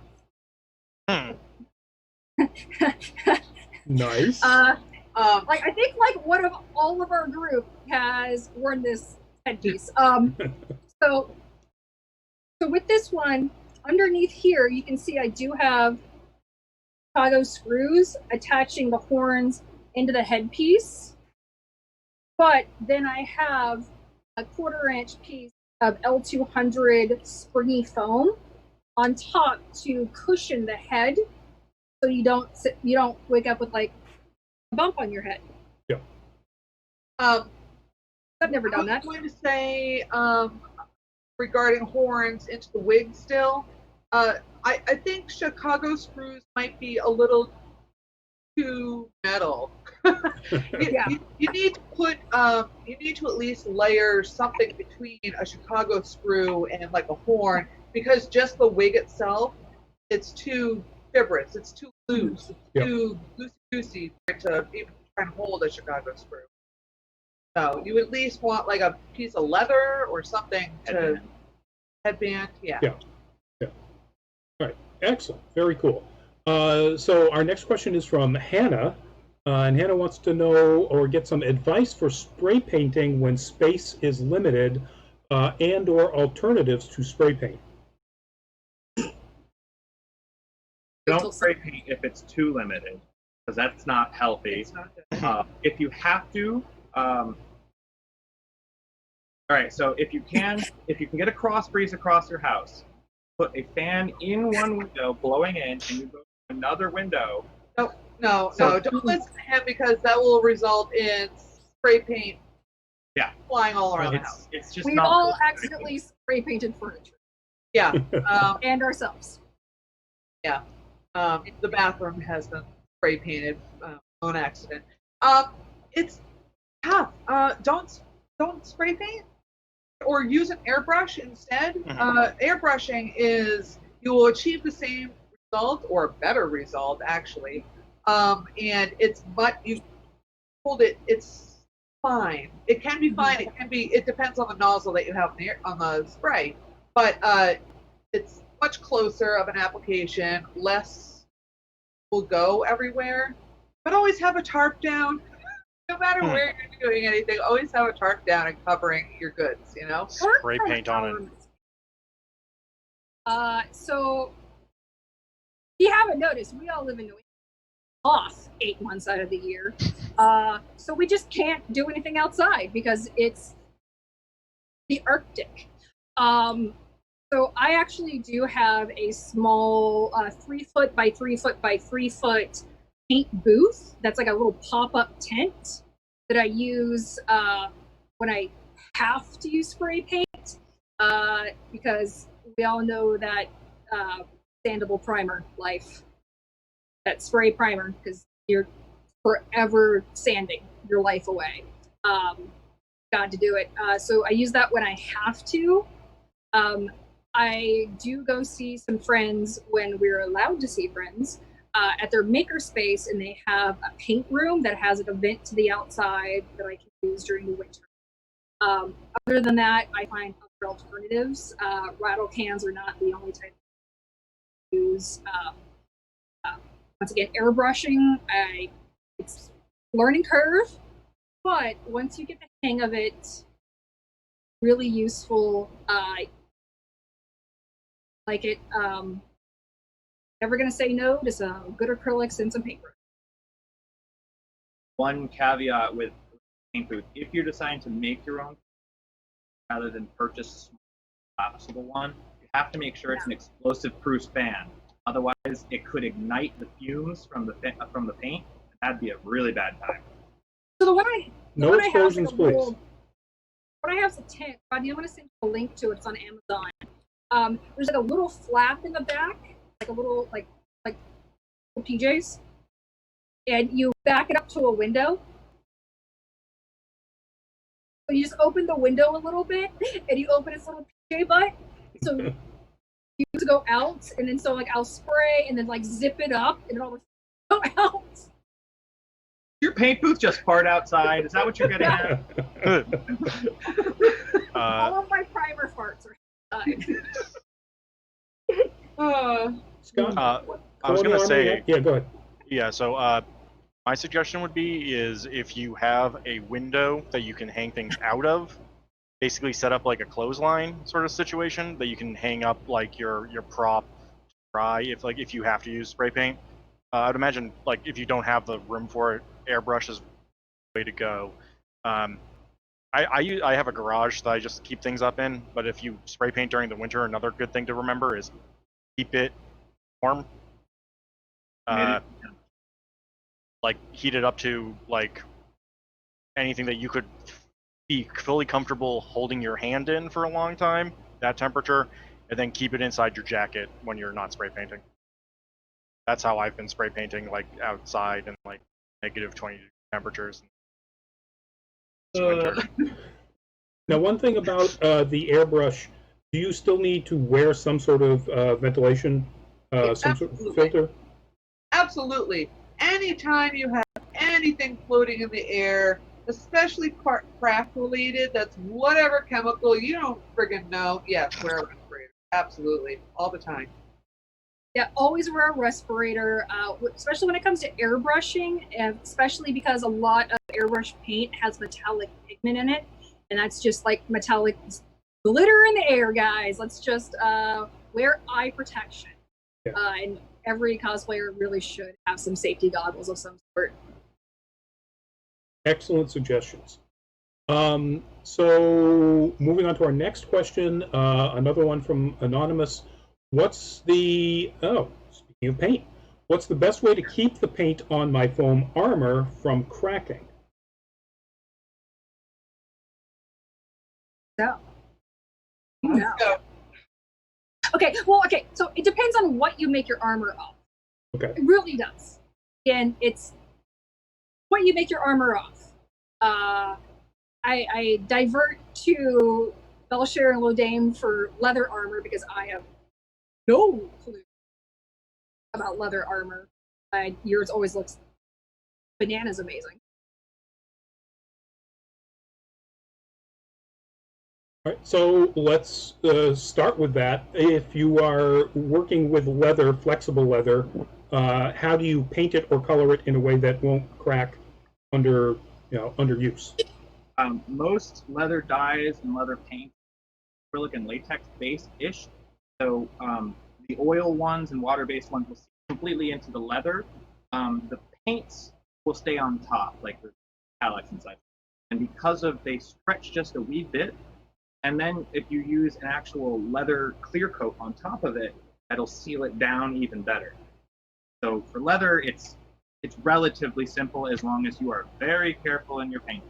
Speaker 4: Nice.
Speaker 17: Like I think like one of all of our group has worn this headpiece. So with this one, underneath here, you can see I do have Chicago screws attaching the horns into the headpiece. But then I have a 1/4-inch piece of L200 springy foam on top to cushion the head, so you don't wake up with like a bump on your head.
Speaker 4: Yeah.
Speaker 17: I've never done that.
Speaker 18: I was going to say regarding horns into the wig still. I think Chicago screws might be a little too metal. You need to put you need to at least layer something between a Chicago screw and like a horn, because just the wig itself, it's too fibrous, it's too loose, it's too loosey-goosey to even try and hold a Chicago screw. No, you at least want like a piece of leather or something to headband. Yeah.
Speaker 4: Yeah. Yeah. All right. Excellent. Very cool. So our next question is from Hannah. And Hannah wants to know or get some advice for spray painting when space is limited and or alternatives to spray paint.
Speaker 13: Don't spray paint if it's too limited, because that's not healthy.
Speaker 18: It's not good.
Speaker 13: If you have to, all right. So if you can get a cross breeze across your house, put a fan in one window blowing in, and you go to another window.
Speaker 18: No, don't listen to him because that will result in spray paint flying all around the house.
Speaker 13: It's just
Speaker 17: We
Speaker 13: not
Speaker 17: all
Speaker 13: good.
Speaker 17: accidentally spray painted furniture.
Speaker 18: Yeah.
Speaker 17: And ourselves.
Speaker 18: Yeah. The bathroom has been spray painted on accident. It's tough. Don't spray paint or use an airbrush instead. Airbrushing is you will achieve the same result or a better result actually. And it's you hold it. It's fine. It can be fine. It can be. It depends on the nozzle that you have on the spray, but it's much closer of an application. Less will go everywhere, but always have a tarp down. No matter where you're doing anything, always have a tarp down and covering your goods. You know.
Speaker 19: Spray paint on it.
Speaker 17: So if you haven't noticed, we all live in New England. Off 8 months out of the year, so we just can't do anything outside because it's the Arctic. So I actually do have a small 3 foot by 3 foot by 3 foot paint booth that's like a little pop-up tent that I use when I have to use spray paint because we all know that sandable primer life. That spray primer because you're forever sanding your life away. Got to do it. So I use that when I have to. I do go see some friends when we're allowed to see friends at their makerspace, and they have a paint room that has a vent to the outside that I can use during the winter. Other than that, I find other alternatives. Rattle cans are not the only type I use. Once again, airbrushing, it's learning curve, but once you get the hang of it, really useful. Like it. Never gonna say no to some good acrylics and some paintbrush.
Speaker 13: One caveat with paint booth: if you're deciding to make your own, rather than purchase a collapsible one, you have to make sure it's an explosive-proof fan. Otherwise, it could ignite the fumes from the paint. That'd be a really bad time.
Speaker 17: So the one I
Speaker 4: No explosions, please.
Speaker 17: What I have is a tent. Rodney, I'm going to send you a link to it. It's on Amazon. There's like a little flap in the back, like a little like PJs, and you back it up to a window. So you just open the window a little bit, and you open its little PJ butt. So you to go out, and then so like I'll spray and then like zip it up, and then I'll go out.
Speaker 13: Your paint booth just fart outside. Is that what you're getting at?
Speaker 17: All of my primer farts are outside.
Speaker 4: Scott,
Speaker 19: I was going to say,
Speaker 4: yeah, go ahead.
Speaker 19: Yeah, so my suggestion would be is if you have a window that you can hang things out of, basically set up like a clothesline sort of situation that you can hang up like your prop to dry if you have to use spray paint. I'd imagine like if you don't have the room for it, airbrush is the way to go. I have a garage that I just keep things up in, but if you spray paint during the winter, another good thing to remember is keep it warm. Like heat it up to like anything that you could be fully comfortable holding your hand in for a long time, that temperature, and then keep it inside your jacket when you're not spray painting. That's how I've been spray painting, like outside in like negative 20 temperatures. Winter.
Speaker 4: Now, one thing about the airbrush, do you still need to wear some sort of ventilation, some sort of filter?
Speaker 18: Absolutely. Anytime you have anything floating in the air, especially craft related. That's whatever chemical you don't friggin' know. Yes, wear a respirator. Absolutely, all the time.
Speaker 17: Yeah, always wear a respirator, especially when it comes to airbrushing, and especially because a lot of airbrush paint has metallic pigment in it, and that's just like metallic glitter in the air, guys. Let's just wear eye protection.
Speaker 4: Yeah.
Speaker 17: And every cosplayer really should have some safety goggles of some sort.
Speaker 4: Excellent suggestions. So moving on to our next question, another one from Anonymous. Speaking of paint, what's the best way to keep the paint on my foam armor from cracking?
Speaker 17: No. Okay, so it depends on what you make your armor of.
Speaker 4: Okay.
Speaker 17: It really does. And it's what you make your armor of. I divert to Belshare and Lodame for leather armor because I have no clue about leather armor. Yours always looks bananas amazing.
Speaker 4: All right, so let's start with that. If you are working with leather, flexible leather, how do you paint it or color it in a way that won't crack under use?
Speaker 13: Most leather dyes and leather paint acrylic and latex based-ish. So the oil ones and water-based ones will see completely into the leather. The paints will stay on top, like the metallics inside. And because they stretch just a wee bit, and then if you use an actual leather clear coat on top of it, that'll seal it down even better. So for leather, it's relatively simple as long as you are very careful in your painting.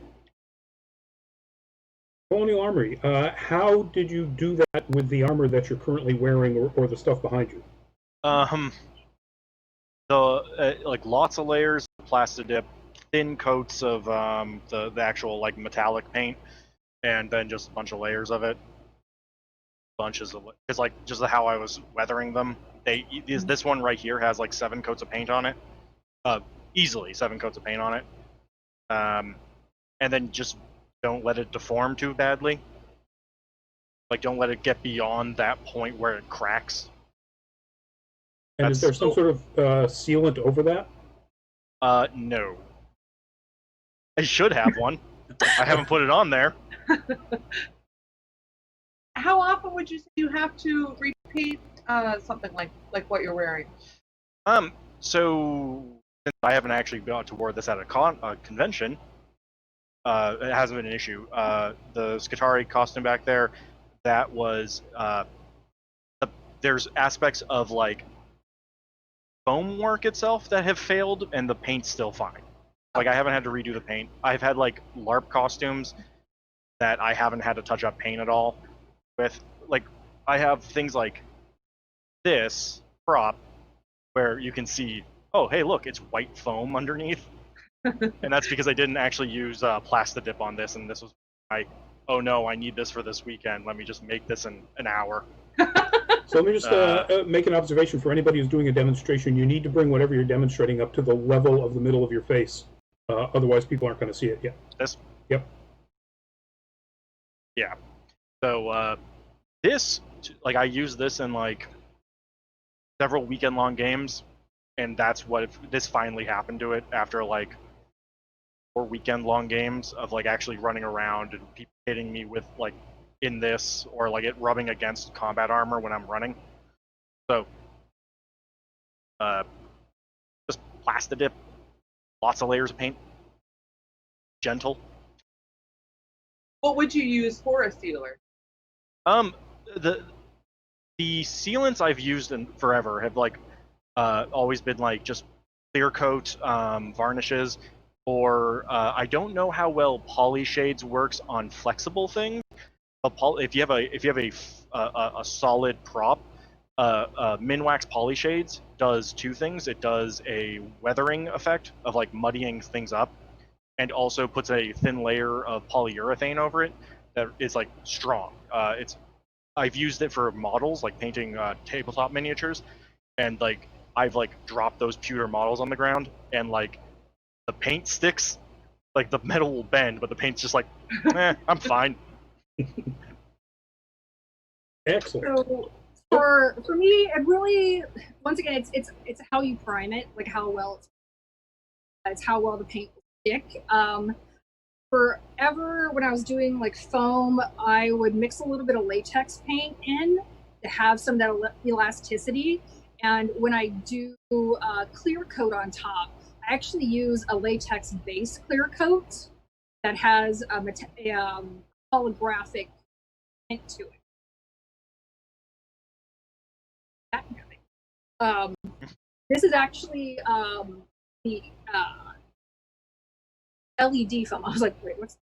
Speaker 4: Colonial Armory, how did you do that with the armor that you're currently wearing or the stuff behind you?
Speaker 19: Like lots of layers of Plastidip, thin coats of the actual like metallic paint, and then just a bunch of layers of it. Bunches of it's like just how I was weathering them. This one right here has like 7 coats of paint on it. Easily 7 coats of paint on it. And then just don't let it deform too badly. Like don't let it get beyond that point where it cracks.
Speaker 4: And is there some sort of sealant over that?
Speaker 19: No. I should have one. I haven't put it on there.
Speaker 18: How often would you say you have to repaint something like what you're wearing?
Speaker 19: So since I haven't actually been able to wear this at a convention, it hasn't been an issue. The Skitarii costume back there, that was there's aspects of like foam work itself that have failed, and the paint's still fine. Like I haven't had to redo the paint. I've had like LARP costumes that I haven't had to touch up paint at all with. Like I have things like this prop where you can see, oh hey look, it's white foam underneath. And that's because I didn't actually use Plastidip on this, and this was oh no, I need this for this weekend. Let me just make this in an hour.
Speaker 4: So let me just make an observation for anybody who's doing a demonstration. You need to bring whatever you're demonstrating up to the level of the middle of your face. Otherwise, people aren't going to see it yet.
Speaker 19: This?
Speaker 4: Yep.
Speaker 19: Yeah. So this, like, I use this in like several weekend-long games, and that's what this finally happened to it after like 4 weekend-long games of like actually running around and people hitting me with like in this or like it rubbing against combat armor when I'm running. So just Plastidip, lots of layers of paint, gentle.
Speaker 18: What would you use for a sealer?
Speaker 19: The sealants I've used in forever have like always been like just clear coat varnishes, or I don't know how well Polyshades works on flexible things. If you have a solid prop, Minwax Polyshades does 2 things. It does a weathering effect of like muddying things up, and also puts a thin layer of polyurethane over it that is like strong. I've used it for models, like painting tabletop miniatures, and like I've like dropped those pewter models on the ground, and like the paint sticks like the metal will bend, but the paint's just like, I'm fine.
Speaker 4: Excellent.
Speaker 17: So for me, it really, once again, it's how you prime it, like how well it's how well the paint will stick. Forever when I was doing like foam, I would mix a little bit of latex paint in to have some of that elasticity. And when I do clear coat on top, I actually use a latex base clear coat that has a holographic tint to it. This is actually the LED foam. I was like, wait, what's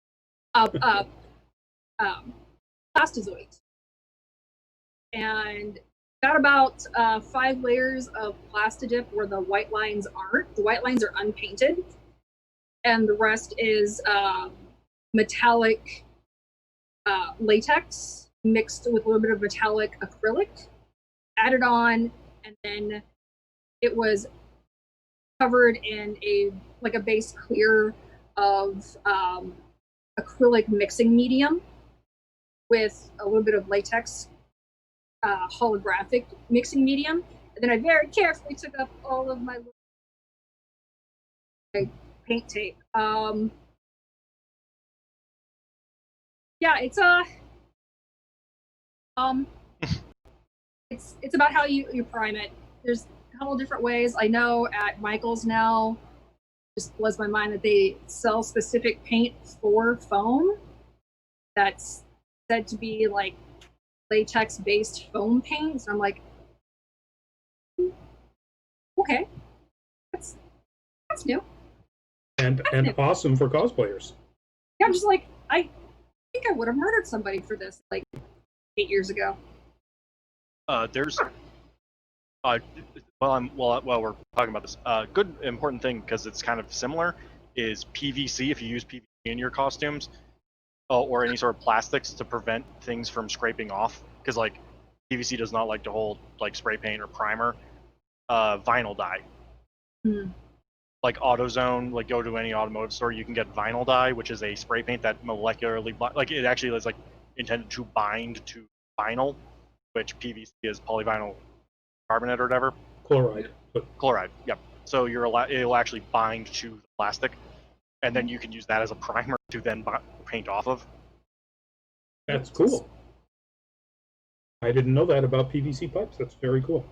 Speaker 17: plastizoid? And got about 5 layers of plastidip where the white lines aren't. The white lines are unpainted, and the rest is metallic latex mixed with a little bit of metallic acrylic added on, and then it was covered in a base clear of acrylic mixing medium with a little bit of latex holographic mixing medium, and then I very carefully took up all of my paint tape. Yeah, it's it's about how you prime it. There's a couple different ways. I know at Michael's now, just blows my mind that they sell specific paint for foam that's said to be like latex-based foam paint. So I'm like, okay, that's new.
Speaker 4: And awesome for cosplayers.
Speaker 17: Yeah, I'm just like, I think I would have murdered somebody for this like 8 years ago.
Speaker 19: There's while we're talking about this, good important thing, because it's kind of similar, is PVC. If you use PVC in your costumes, or any sort of plastics to prevent things from scraping off, because like PVC does not like to hold like spray paint or primer. Vinyl dye. Like AutoZone, like go to any automotive store, you can get vinyl dye, which is a spray paint that molecularly, like it actually is like intended to bind to vinyl, which PVC is polyvinyl carbonate or whatever. Chloride, yep. So it'll actually bind to the plastic, and then you can use that as a primer to then paint off of.
Speaker 4: That's cool. I didn't know that about PVC pipes. That's very cool.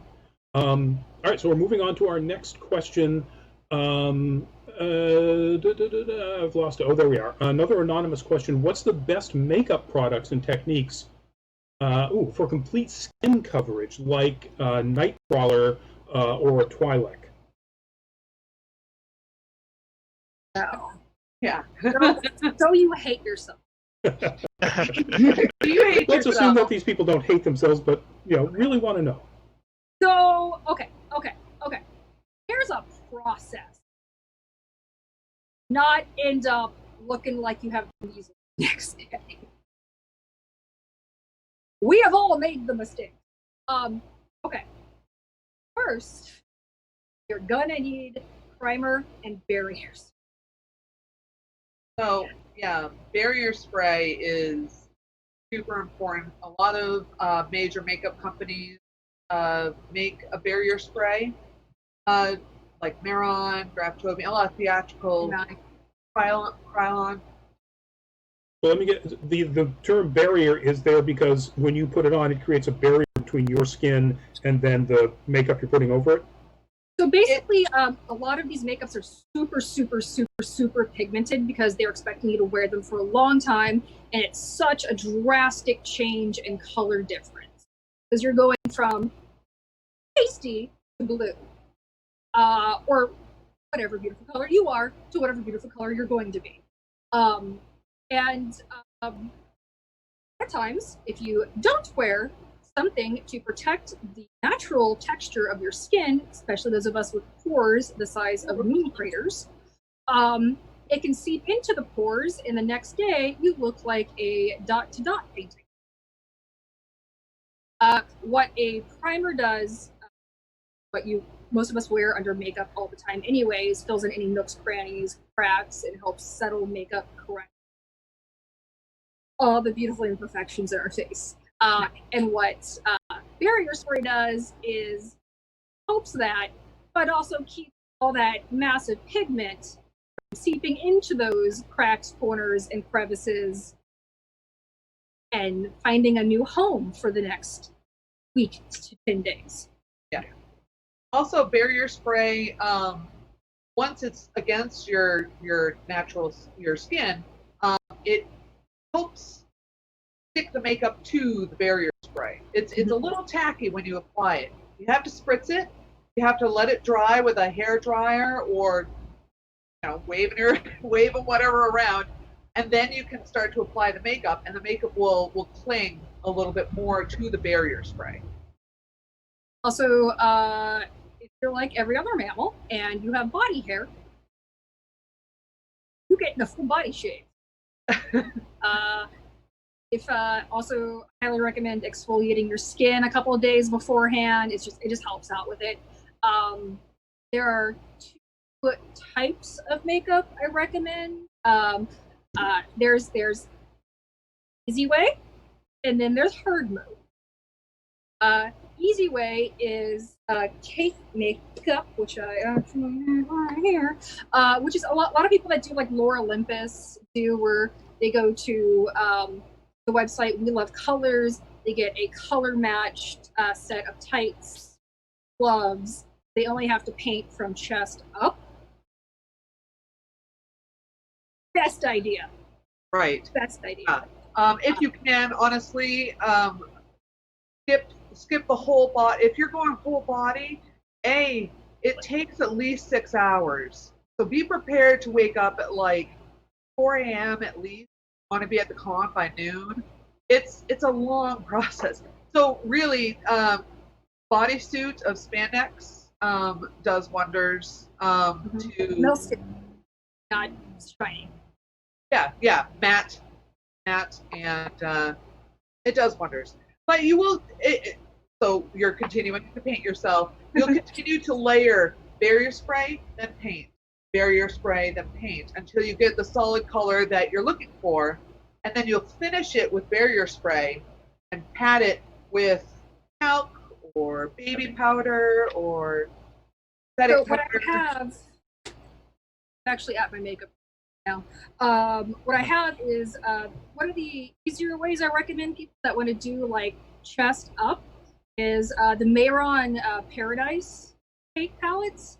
Speaker 4: All right, so we're moving on to our next question. I've lost it. Oh, there we are. Another anonymous question. What's the best makeup products and techniques for complete skin coverage, like Nightcrawler or Twi'lek?
Speaker 17: No.
Speaker 18: Yeah.
Speaker 17: So you hate yourself.
Speaker 4: Let's assume that these people don't hate themselves, but really want to know.
Speaker 17: So okay. Here's a process. Not end up looking like you have measles the next day. We have all made the mistake. Okay. First, you're gonna need primer and barriers.
Speaker 18: So yeah, barrier spray is super important. A lot of major makeup companies make a barrier spray, like Maron, Graftobian, a lot of theatrical, Krylon.
Speaker 4: So let me get the term barrier is there because when you put it on, it creates a barrier between your skin and then the makeup you're putting over it.
Speaker 17: So basically, a lot of these makeups are super pigmented because they're expecting you to wear them for a long time, and it's such a drastic change in color difference because you're going from pasty to blue, or whatever beautiful color you are to whatever beautiful color you're going to be. At times, if you don't wear something to protect the natural texture of your skin, especially those of us with pores the size of moon craters, it can seep into the pores, and the next day you look like a dot-to-dot painting. What a primer does what most of us wear under makeup all the time anyways, fills in any nooks, crannies, cracks, and helps settle makeup correct all the beautiful imperfections in our face. And what barrier spray does is helps that, but also keeps all that massive pigment seeping into those cracks, corners, and crevices and finding a new home for the next week to 10 days.
Speaker 18: Yeah. Also, barrier spray, once it's against your skin, it helps stick the makeup to the barrier spray. It's a little tacky when you apply it. You have to spritz it. You have to let it dry with a hair dryer or wave whatever around, and then you can start to apply the makeup, and the makeup will cling a little bit more to the barrier spray.
Speaker 17: Also, if you're like every other mammal and you have body hair, you get a full body shave. Also, I highly recommend exfoliating your skin a couple of days beforehand. It just helps out with it. There are two types of makeup I recommend. There's easy way, and then there's hard mode. Easy way is cake makeup, which I actually have right here, which is a lot of people that do like Laura Olympus do, where they go to the website We Love Colors. They get a color matched set of tights, gloves. They only have to paint from chest up. Best idea.
Speaker 18: Right.
Speaker 17: Best idea.
Speaker 18: If you can, honestly, skip the whole body. If you're going full body, it takes at least 6 hours. So be prepared to wake up at like 4 a.m. at least. Want to be at the con by noon. It's a long process. So really, bodysuit of spandex does wonders to
Speaker 17: not shiny.
Speaker 18: Yeah, matte, and it does wonders. But you will. So you're continuing to paint yourself. You'll continue to layer barrier spray, then paint, barrier spray, then paint until you get the solid color that you're looking for, and then you'll finish it with barrier spray and pat it with talc or baby powder or setting powder.
Speaker 17: What I have, I'm actually at my makeup now. What I have is one of the easier ways I recommend people that want to do like chest up is the Mayron Paradise paint palettes.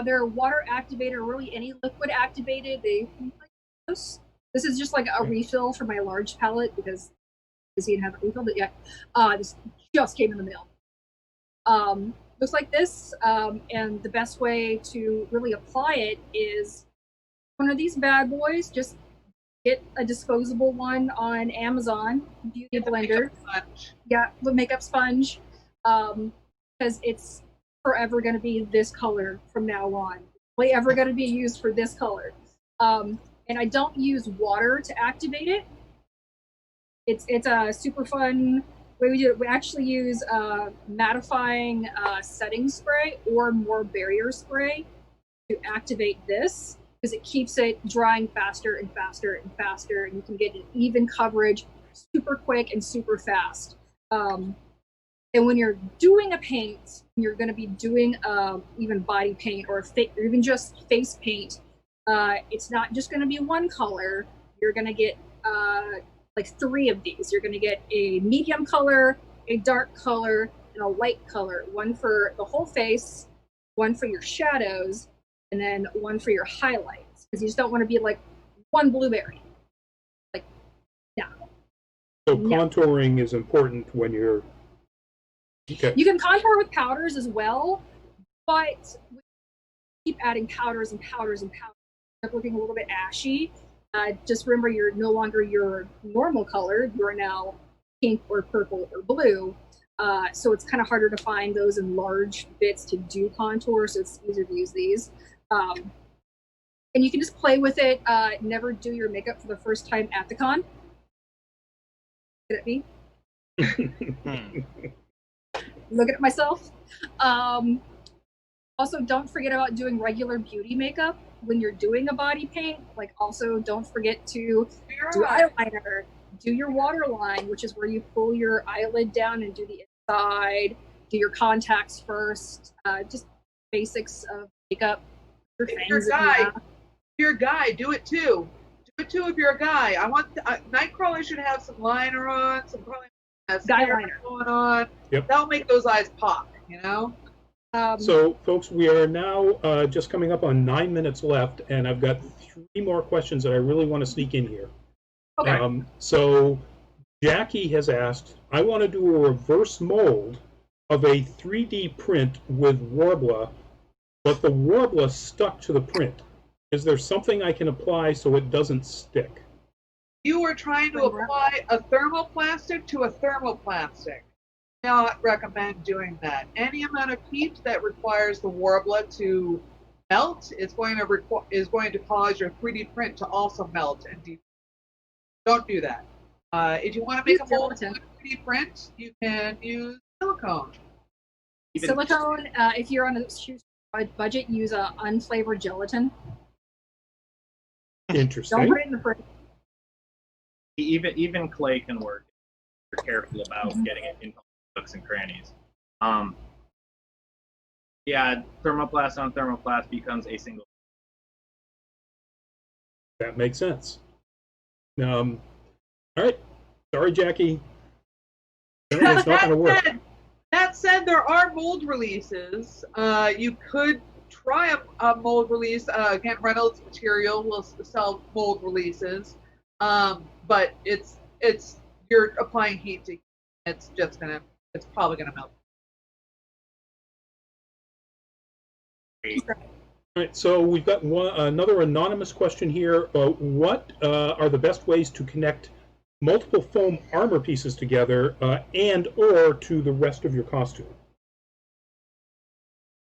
Speaker 17: They're water activated or really any liquid activated. This is just like a refill for my large palette because I haven't refilled it yet. This just came in the mail. Looks like this, and the best way to really apply it is one of these bad boys. Just get a disposable one on Amazon, Beauty Blender. Yeah, the makeup sponge, because it's forever going to be this color from now on. Only ever going to be used for this color. And I don't use water to activate it. It's a super fun way we do it. We actually use mattifying setting spray or more barrier spray to activate this, because it keeps it drying faster and faster and faster, and you can get an even coverage super quick and super fast. And when you're doing a paint, you're going to be doing even body paint or even just face paint, it's not just going to be one color. You're going to get like 3 of these. You're going to get a medium color, a dark color, and a light color. One for the whole face, one for your shadows, and then one for your highlights. Because you just don't want to be like one blueberry. Like, no.
Speaker 4: So contouring is important when you're... Okay.
Speaker 17: You can contour with powders as well, but keep adding powders and powders and powders. It's looking a little bit ashy. Just remember, you're no longer your normal color. You're now pink or purple or blue. So it's kind of harder to find those in large bits to do contour, so it's easier to use these. And you can just play with it. Never do your makeup for the first time at the con. Look at me. Looking at myself. Also, don't forget about doing regular beauty makeup when you're doing a body paint. Like, also, don't forget to do eyeliner, do your waterline, which is where you pull your eyelid down and do the inside, do your contacts first, just basics of makeup. Your
Speaker 18: If you're a
Speaker 17: fangs in
Speaker 18: guy,
Speaker 17: that.
Speaker 18: if you're a guy, do it too. Do it too if you're a guy. I want Nightcrawler should have some liner on, some probably
Speaker 17: Guy liner
Speaker 18: going on.
Speaker 4: Yep.
Speaker 18: That'll make those eyes pop. You know.
Speaker 4: So, folks, we are now just coming up on 9 minutes left, and I've got 3 more questions that I really want to sneak in here.
Speaker 17: Okay.
Speaker 4: So, Jackie has asked, I want to do a reverse mold of a 3D print with Warbler, but the Warbler stuck to the print. Is there something I can apply so it doesn't stick?
Speaker 18: You are trying to apply a thermoplastic to a thermoplastic. Not recommend doing that. Any amount of heat that requires the Warbler to melt is going to cause your 3D print to also melt and deform. Don't do that. If you want to make a mold with a 3D print, you can use silicone.
Speaker 17: Silicone, if you're on a budget, use a unflavored gelatin.
Speaker 4: Interesting.
Speaker 17: Don't put it in the fridge.
Speaker 13: Even clay can work if you're careful about getting it into nooks and crannies. Yeah, thermoplast on thermoplast becomes a single.
Speaker 4: That makes sense. All right. Sorry, Jackie. Apparently it's not going to work.
Speaker 18: That said, there are mold releases. You could try a mold release. Again, Reynolds Material will sell mold releases, but it's you're applying heat to. It's probably gonna melt.
Speaker 4: All right, so we've got another anonymous question here. What are the best ways to connect multiple foam armor pieces together and or to the rest of your costume?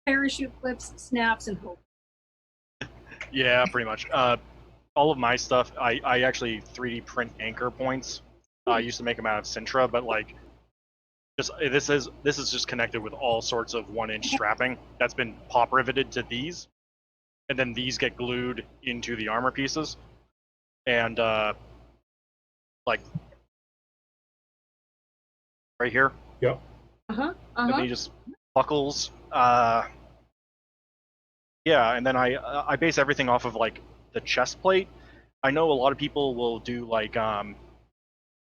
Speaker 17: Parachute clips, snaps, and hope.
Speaker 19: Yeah, pretty much. All of my stuff, I actually 3D print anchor points. I used to make them out of Sintra, but like, this is just connected with all sorts of 1-inch strapping that's been pop riveted to these, and then these get glued into the armor pieces, and like right here.
Speaker 4: Yep.
Speaker 19: And he just buckles. Yeah, and then I base everything off of like the chest plate. I know a lot of people will do like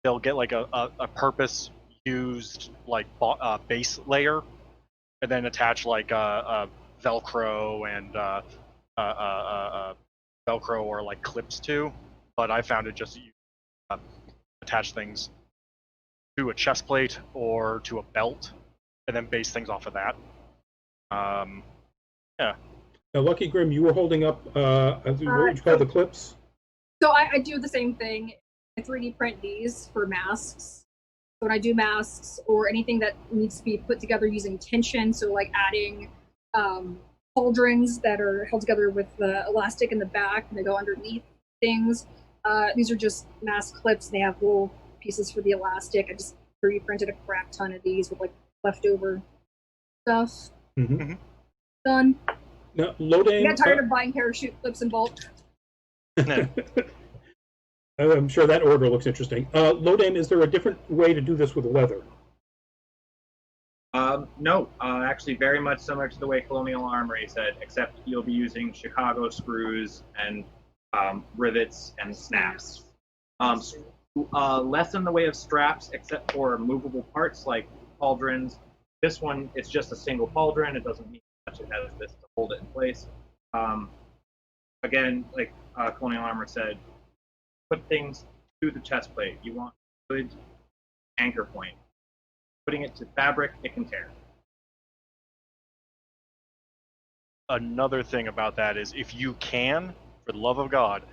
Speaker 19: they'll get like a purpose used like base layer, and then attach like Velcro and Velcro or like clips to. But I found it just that you attach things to a chest plate or to a belt, and then base things off of that. Yeah.
Speaker 4: Now, Lucky Grim, you were holding up what would you call the clips?
Speaker 17: So I do the same thing. I 3D print these for masks. So when I do masks or anything that needs to be put together using tension, so like adding pauldrons that are held together with the elastic in the back and they go underneath things. These are just mask clips. They have little pieces for the elastic. I just 3D printed a crap ton of these with like leftover stuff.
Speaker 4: Mm-hmm.
Speaker 17: Done.
Speaker 4: Now, Lodane,
Speaker 17: I got tired of buying parachute clips in bulk.
Speaker 4: I'm sure that order looks interesting. Lodane, is there a different way to do this with leather?
Speaker 13: No, actually very much similar to the way Colonial Armory said, except you'll be using Chicago screws and rivets and snaps. Less in the way of straps, except for movable parts like pauldrons. This one, it's just a single pauldron. It doesn't need much. It has this to hold it in place. Again, like Colonial Armor said, put things to the chest plate. You want a good anchor point. Putting it to fabric, it can tear.
Speaker 19: Another thing about that is if you can, for the love of God,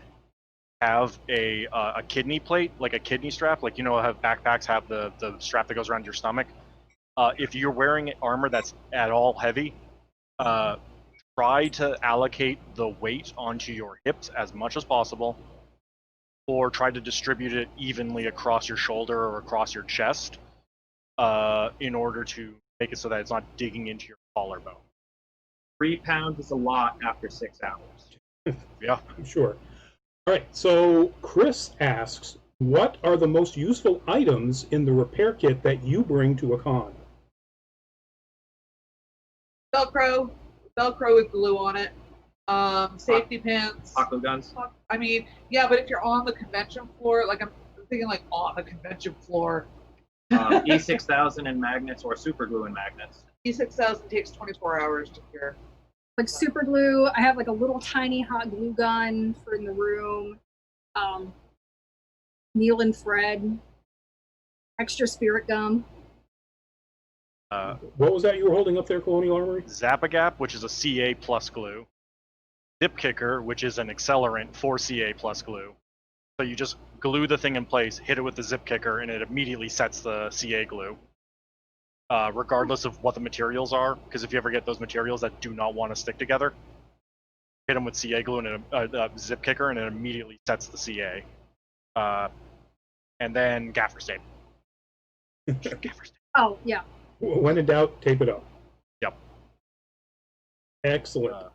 Speaker 19: have a kidney plate, like a kidney strap, like you know how backpacks have the strap that goes around your stomach. If you're wearing armor that's at all heavy, try to allocate the weight onto your hips as much as possible, or try to distribute it evenly across your shoulder or across your chest, in order to make it so that it's not digging into your collarbone.
Speaker 13: 3 pounds is a lot after 6 hours.
Speaker 19: Yeah,
Speaker 4: I'm sure. All right, so Chris asks, what are the most useful items in the repair kit that you bring to a con?
Speaker 18: Velcro with glue on it. Safety pins.
Speaker 13: Hot glue guns.
Speaker 18: I mean, yeah, but if you're on the convention floor, like I'm thinking like on the convention floor.
Speaker 13: E6000 and magnets or super glue and magnets.
Speaker 18: E6000 takes 24 hours to cure.
Speaker 17: Like super glue. I have like a little tiny hot glue gun for in the room. Needle and thread. Extra spirit gum.
Speaker 4: What was that you were holding up there, Colonial Armory?
Speaker 19: Zap-A-Gap, which is a CA plus glue. Zip Kicker, which is an accelerant for CA plus glue. So you just glue the thing in place, hit it with the Zip Kicker, and it immediately sets the CA glue. Regardless of what the materials are, because if you ever get those materials that do not want to stick together, hit them with CA glue and a Zip Kicker, and it immediately sets the CA. And then gaffer tape. Gaffer tape.
Speaker 17: Oh, yeah.
Speaker 4: When in doubt, tape it up.
Speaker 19: Yep.
Speaker 4: Excellent.